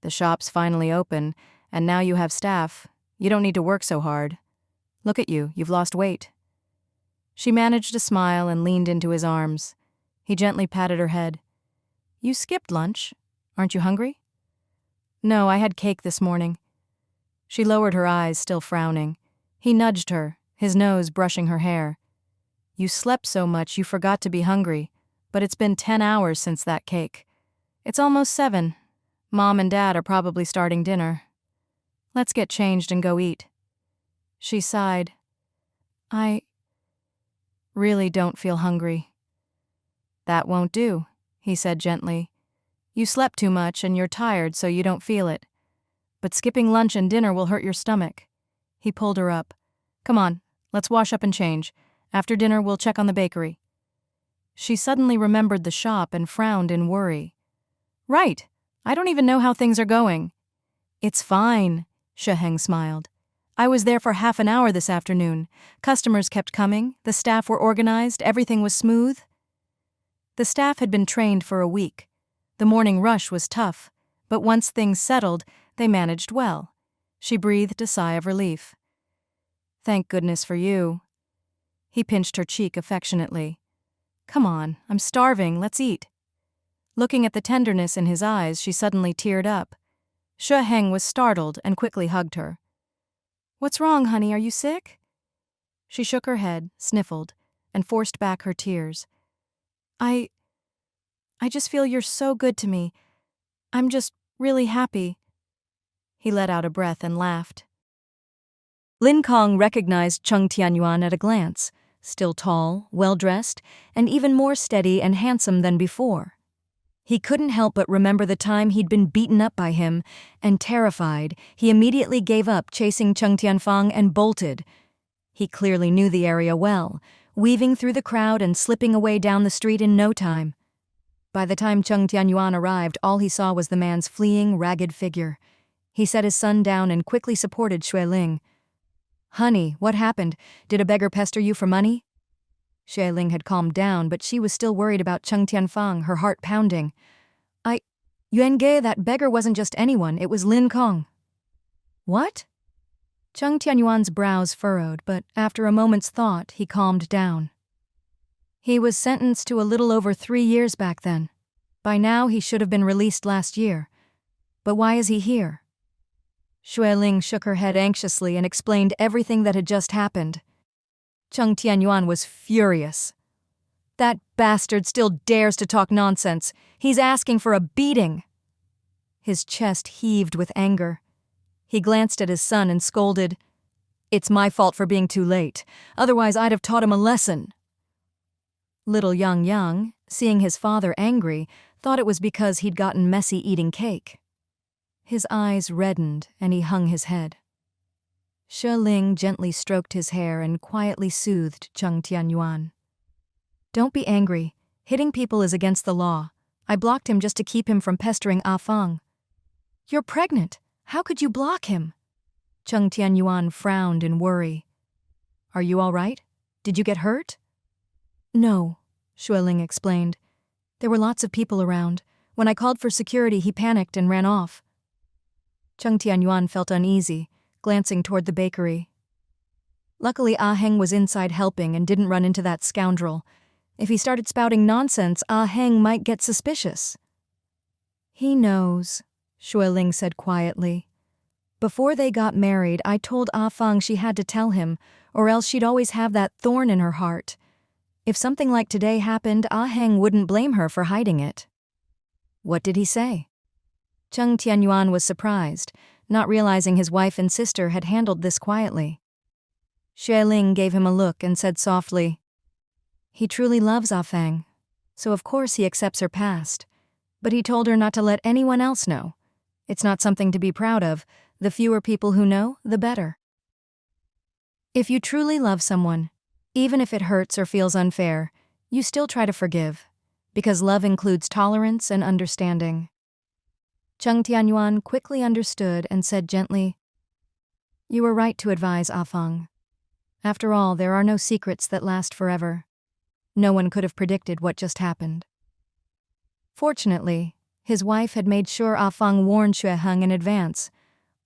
"The shop's finally open, and now you have staff. You don't need to work so hard. Look at you, you've lost weight." She managed a smile and leaned into his arms. He gently patted her head. "You skipped lunch. Aren't you hungry?" "No, I had cake this morning." She lowered her eyes, still frowning. He nudged her, his nose brushing her hair. "You slept so much you forgot to be hungry, but it's been 10 hours since that cake. It's almost 7. Mom and Dad are probably starting dinner. Let's get changed and go eat." She sighed. "I really don't feel hungry." "That won't do," he said gently. "You slept too much and you're tired, so you don't feel it. But skipping lunch and dinner will hurt your stomach." He pulled her up. "Come on, let's wash up and change. After dinner, we'll check on the bakery." She suddenly remembered the shop and frowned in worry. "Right. I don't even know how things are going." "It's fine," Xue Ling smiled. "I was there for half an hour this afternoon. Customers kept coming, the staff were organized, everything was smooth." The staff had been trained for a week. The morning rush was tough, but once things settled, they managed well. She breathed a sigh of relief. "Thank goodness for you." He pinched her cheek affectionately. "Come on, I'm starving, let's eat." Looking at the tenderness in his eyes, she suddenly teared up. Xue Ling was startled and quickly hugged her. "What's wrong, honey? Are you sick?" She shook her head, sniffled, and forced back her tears. I just feel you're so good to me. I'm just really happy." He let out a breath and laughed. Lin Kong recognized Cheng Tianyuan at a glance, still tall, well-dressed, and even more steady and handsome than before. He couldn't help but remember the time he'd been beaten up by him, and terrified, he immediately gave up chasing Cheng Tianyuan and bolted. He clearly knew the area well, weaving through the crowd and slipping away down the street in no time. By the time Cheng Tianyuan arrived, all he saw was the man's fleeing, ragged figure. He set his son down and quickly supported Xue Ling. "Honey, what happened? Did a beggar pester you for money?" Xue Ling had calmed down, but she was still worried about Cheng Tianyuan, her heart pounding. Yuenge, that beggar wasn't just anyone, it was Lin Kong." "What?" Cheng Tianyuan's brows furrowed, but after a moment's thought, he calmed down. "He was sentenced to a little over 3 years back then. By now, he should have been released last year. But why is he here?" Xue Ling shook her head anxiously and explained everything that had just happened. Cheng Tianyuan was furious. "That bastard still dares to talk nonsense. He's asking for a beating." His chest heaved with anger. He glanced at his son and scolded, "It's my fault for being too late. Otherwise, I'd have taught him a lesson." Little Yang, seeing his father angry, thought it was because he'd gotten messy eating cake. His eyes reddened and he hung his head. Xue Ling gently stroked his hair and quietly soothed Cheng Tianyuan. "Don't be angry. Hitting people is against the law. I blocked him just to keep him from pestering Ah Feng." "You're pregnant. How could you block him?" Cheng Tianyuan frowned in worry. "Are you all right? Did you get hurt?" "No," Xue Ling explained. "There were lots of people around. When I called for security, he panicked and ran off." Cheng Tianyuan felt uneasy, glancing toward the bakery. Luckily, Ah Heng was inside helping and didn't run into that scoundrel. If he started spouting nonsense, Ah Heng might get suspicious. "He knows," Xue Ling said quietly. "Before they got married, I told Ah Feng she had to tell him, or else she'd always have that thorn in her heart. If something like today happened, Ah Heng wouldn't blame her for hiding it. What did he say? Cheng Tianyuan was surprised, not realizing his wife and sister had handled this quietly. Xue Ling gave him a look and said softly, "He truly loves Ah Feng, so of course he accepts her past. But he told her not to let anyone else know. It's not something to be proud of. The fewer people who know, the better." If you truly love someone, even if it hurts or feels unfair, you still try to forgive, because love includes tolerance and understanding. Cheng Tianyuan quickly understood and said gently, "You were right to advise Ah Feng. After all, there are no secrets that last forever. No one could have predicted what just happened." Fortunately, his wife had made sure Ah Feng warned Xue Heng in advance.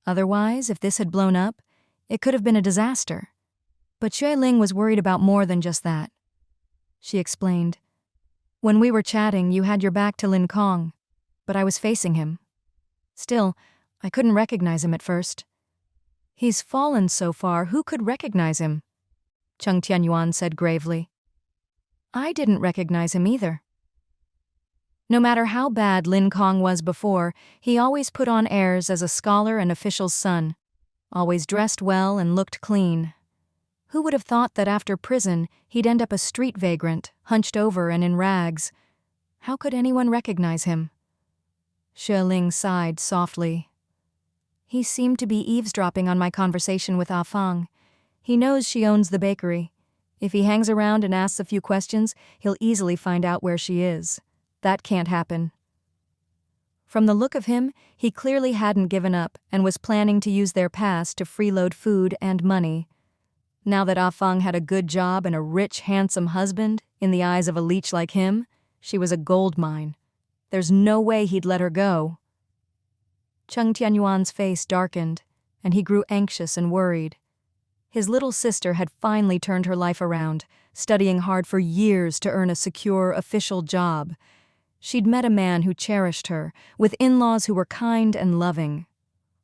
Otherwise, if this had blown up, it could have been a disaster. But Xue Ling was worried about more than just that. She explained, "When we were chatting, you had your back to Lin Kong, but I was facing him. Still, I couldn't recognize him at first." "He's fallen so far, who could recognize him?" Cheng Tianyuan said gravely. "I didn't recognize him either." No matter how bad Lin Kong was before, he always put on airs as a scholar and official's son, always dressed well and looked clean. Who would have thought that after prison he'd end up a street vagrant, hunched over and in rags? How could anyone recognize him? Xue Ling sighed softly. "He seemed to be eavesdropping on my conversation with Ah Feng. He knows she owns the bakery. If he hangs around and asks a few questions, he'll easily find out where she is. That can't happen." From the look of him, he clearly hadn't given up and was planning to use their past to freeload food and money. Now that Ah Feng had a good job and a rich, handsome husband, in the eyes of a leech like him, she was a gold mine. There's no way he'd let her go. Cheng Tianyuan's face darkened, and he grew anxious and worried. His little sister had finally turned her life around, studying hard for years to earn a secure, official job. She'd met a man who cherished her, with in-laws who were kind and loving.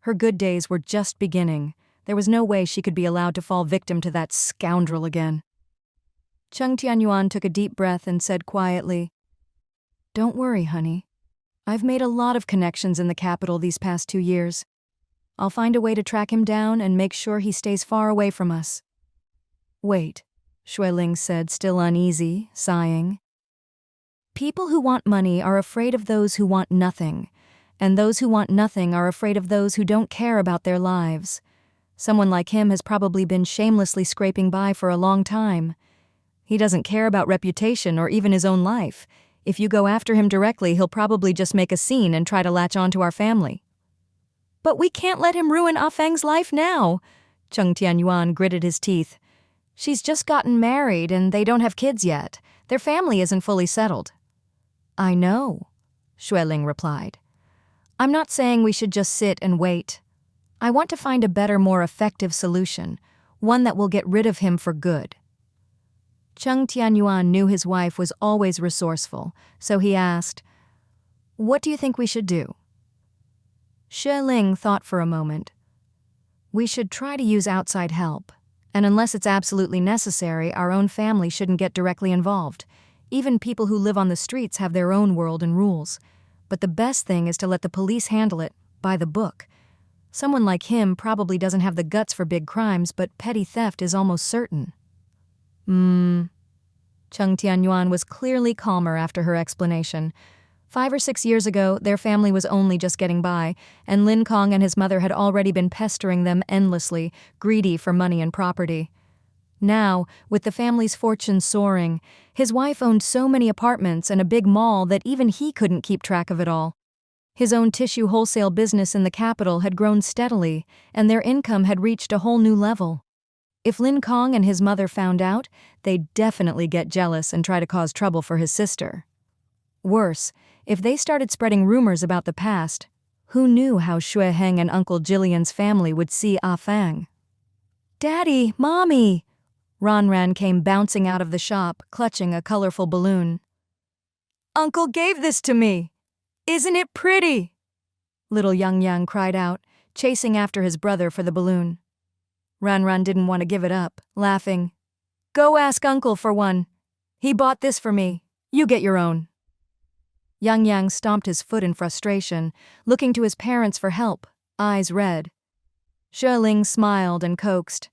Her good days were just beginning. There was no way she could be allowed to fall victim to that scoundrel again. Cheng Tianyuan took a deep breath and said quietly, "Don't worry, honey. I've made a lot of connections in the capital these past 2 years. I'll find a way to track him down and make sure he stays far away from us." "Wait," Xue Ling said, still uneasy, sighing. "People who want money are afraid of those who want nothing, and those who want nothing are afraid of those who don't care about their lives. Someone like him has probably been shamelessly scraping by for a long time. He doesn't care about reputation or even his own life. If you go after him directly, he'll probably just make a scene and try to latch on to our family." "But we can't let him ruin Ah Feng's life now," Cheng Tianyuan gritted his teeth. "She's just gotten married and they don't have kids yet. Their family isn't fully settled." "I know," Xue Ling replied. "I'm not saying we should just sit and wait. I want to find a better, more effective solution, one that will get rid of him for good." Cheng Tianyuan knew his wife was always resourceful, so he asked, "What do you think we should do?" Xue Ling thought for a moment. "We should try to use outside help, and unless it's absolutely necessary, our own family shouldn't get directly involved. Even people who live on the streets have their own world and rules. But the best thing is to let the police handle it, by the book. Someone like him probably doesn't have the guts for big crimes, but petty theft is almost certain." Cheng Tianyuan was clearly calmer after her explanation. 5 or 6 years ago, their family was only just getting by, and Lin Kong and his mother had already been pestering them endlessly, greedy for money and property. Now, with the family's fortune soaring, his wife owned so many apartments and a big mall that even he couldn't keep track of it all. His own tissue wholesale business in the capital had grown steadily, and their income had reached a whole new level. If Lin Kong and his mother found out, they'd definitely get jealous and try to cause trouble for his sister. Worse, if they started spreading rumors about the past, who knew how Xue Heng and Uncle Jillian's family would see Ah Feng? "Daddy, Mommy!" Ran came bouncing out of the shop, clutching a colorful balloon. "Uncle gave this to me! Isn't it pretty?" Little Yang cried out, chasing after his brother for the balloon. Ran didn't want to give it up, laughing. "Go ask Uncle for one. He bought this for me. You get your own. Yang stomped his foot in frustration, looking to his parents for help, eyes red. Xue Ling smiled and coaxed.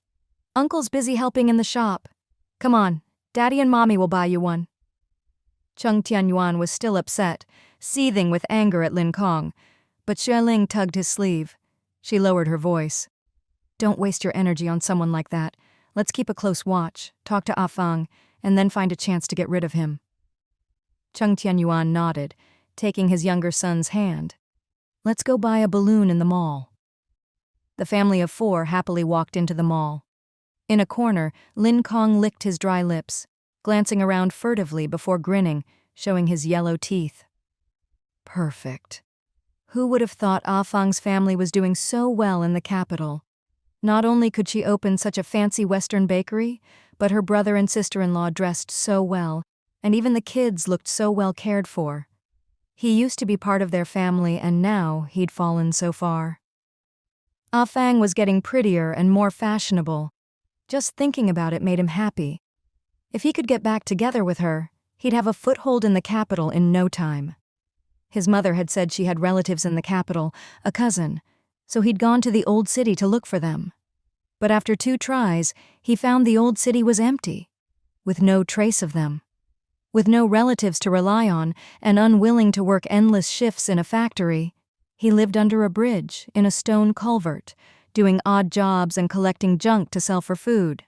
Uncle's busy helping in the shop. Come on, Daddy and Mommy will buy you one. Cheng Tianyuan was still upset, seething with anger at Lin Kong, but Xue Ling tugged his sleeve. She lowered her voice. Don't waste your energy on someone like that. Let's keep a close watch, talk to Fang, and then find a chance to get rid of him. Cheng Tianyuan nodded, taking his younger son's hand. Let's go buy a balloon in the mall. The family of 4 happily walked into the mall. In a corner, Lin Kong licked his dry lips, glancing around furtively before grinning, showing his yellow teeth. Perfect. Who would have thought Fang's family was doing so well in the capital? Not only could she open such a fancy Western bakery, but her brother and sister-in-law dressed so well, and even the kids looked so well cared for. He used to be part of their family, and now he'd fallen so far. Fang was getting prettier and more fashionable. Just thinking about it made him happy. If he could get back together with her, he'd have a foothold in the capital in no time. His mother had said she had relatives in the capital, a cousin, so he'd gone to the old city to look for them. But after 2 tries, he found the old city was empty, with no trace of them. With no relatives to rely on and unwilling to work endless shifts in a factory, he lived under a bridge in a stone culvert, doing odd jobs and collecting junk to sell for food.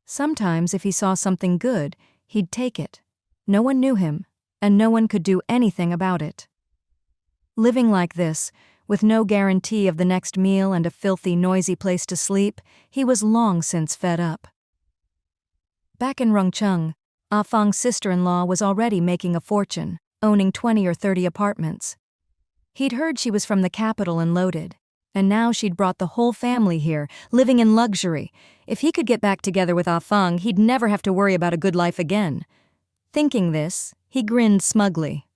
Sometimes if he saw something good, he'd take it. No one knew him, and no one could do anything about it. Living like this, with no guarantee of the next meal and a filthy, noisy place to sleep, he was long since fed up. Back in Rongcheng, Fang's sister-in-law was already making a fortune, owning 20 or 30 apartments. He'd heard she was from the capital and loaded, and now she'd brought the whole family here, living in luxury. If he could get back together with Fang, he'd never have to worry about a good life again. Thinking this, he grinned smugly.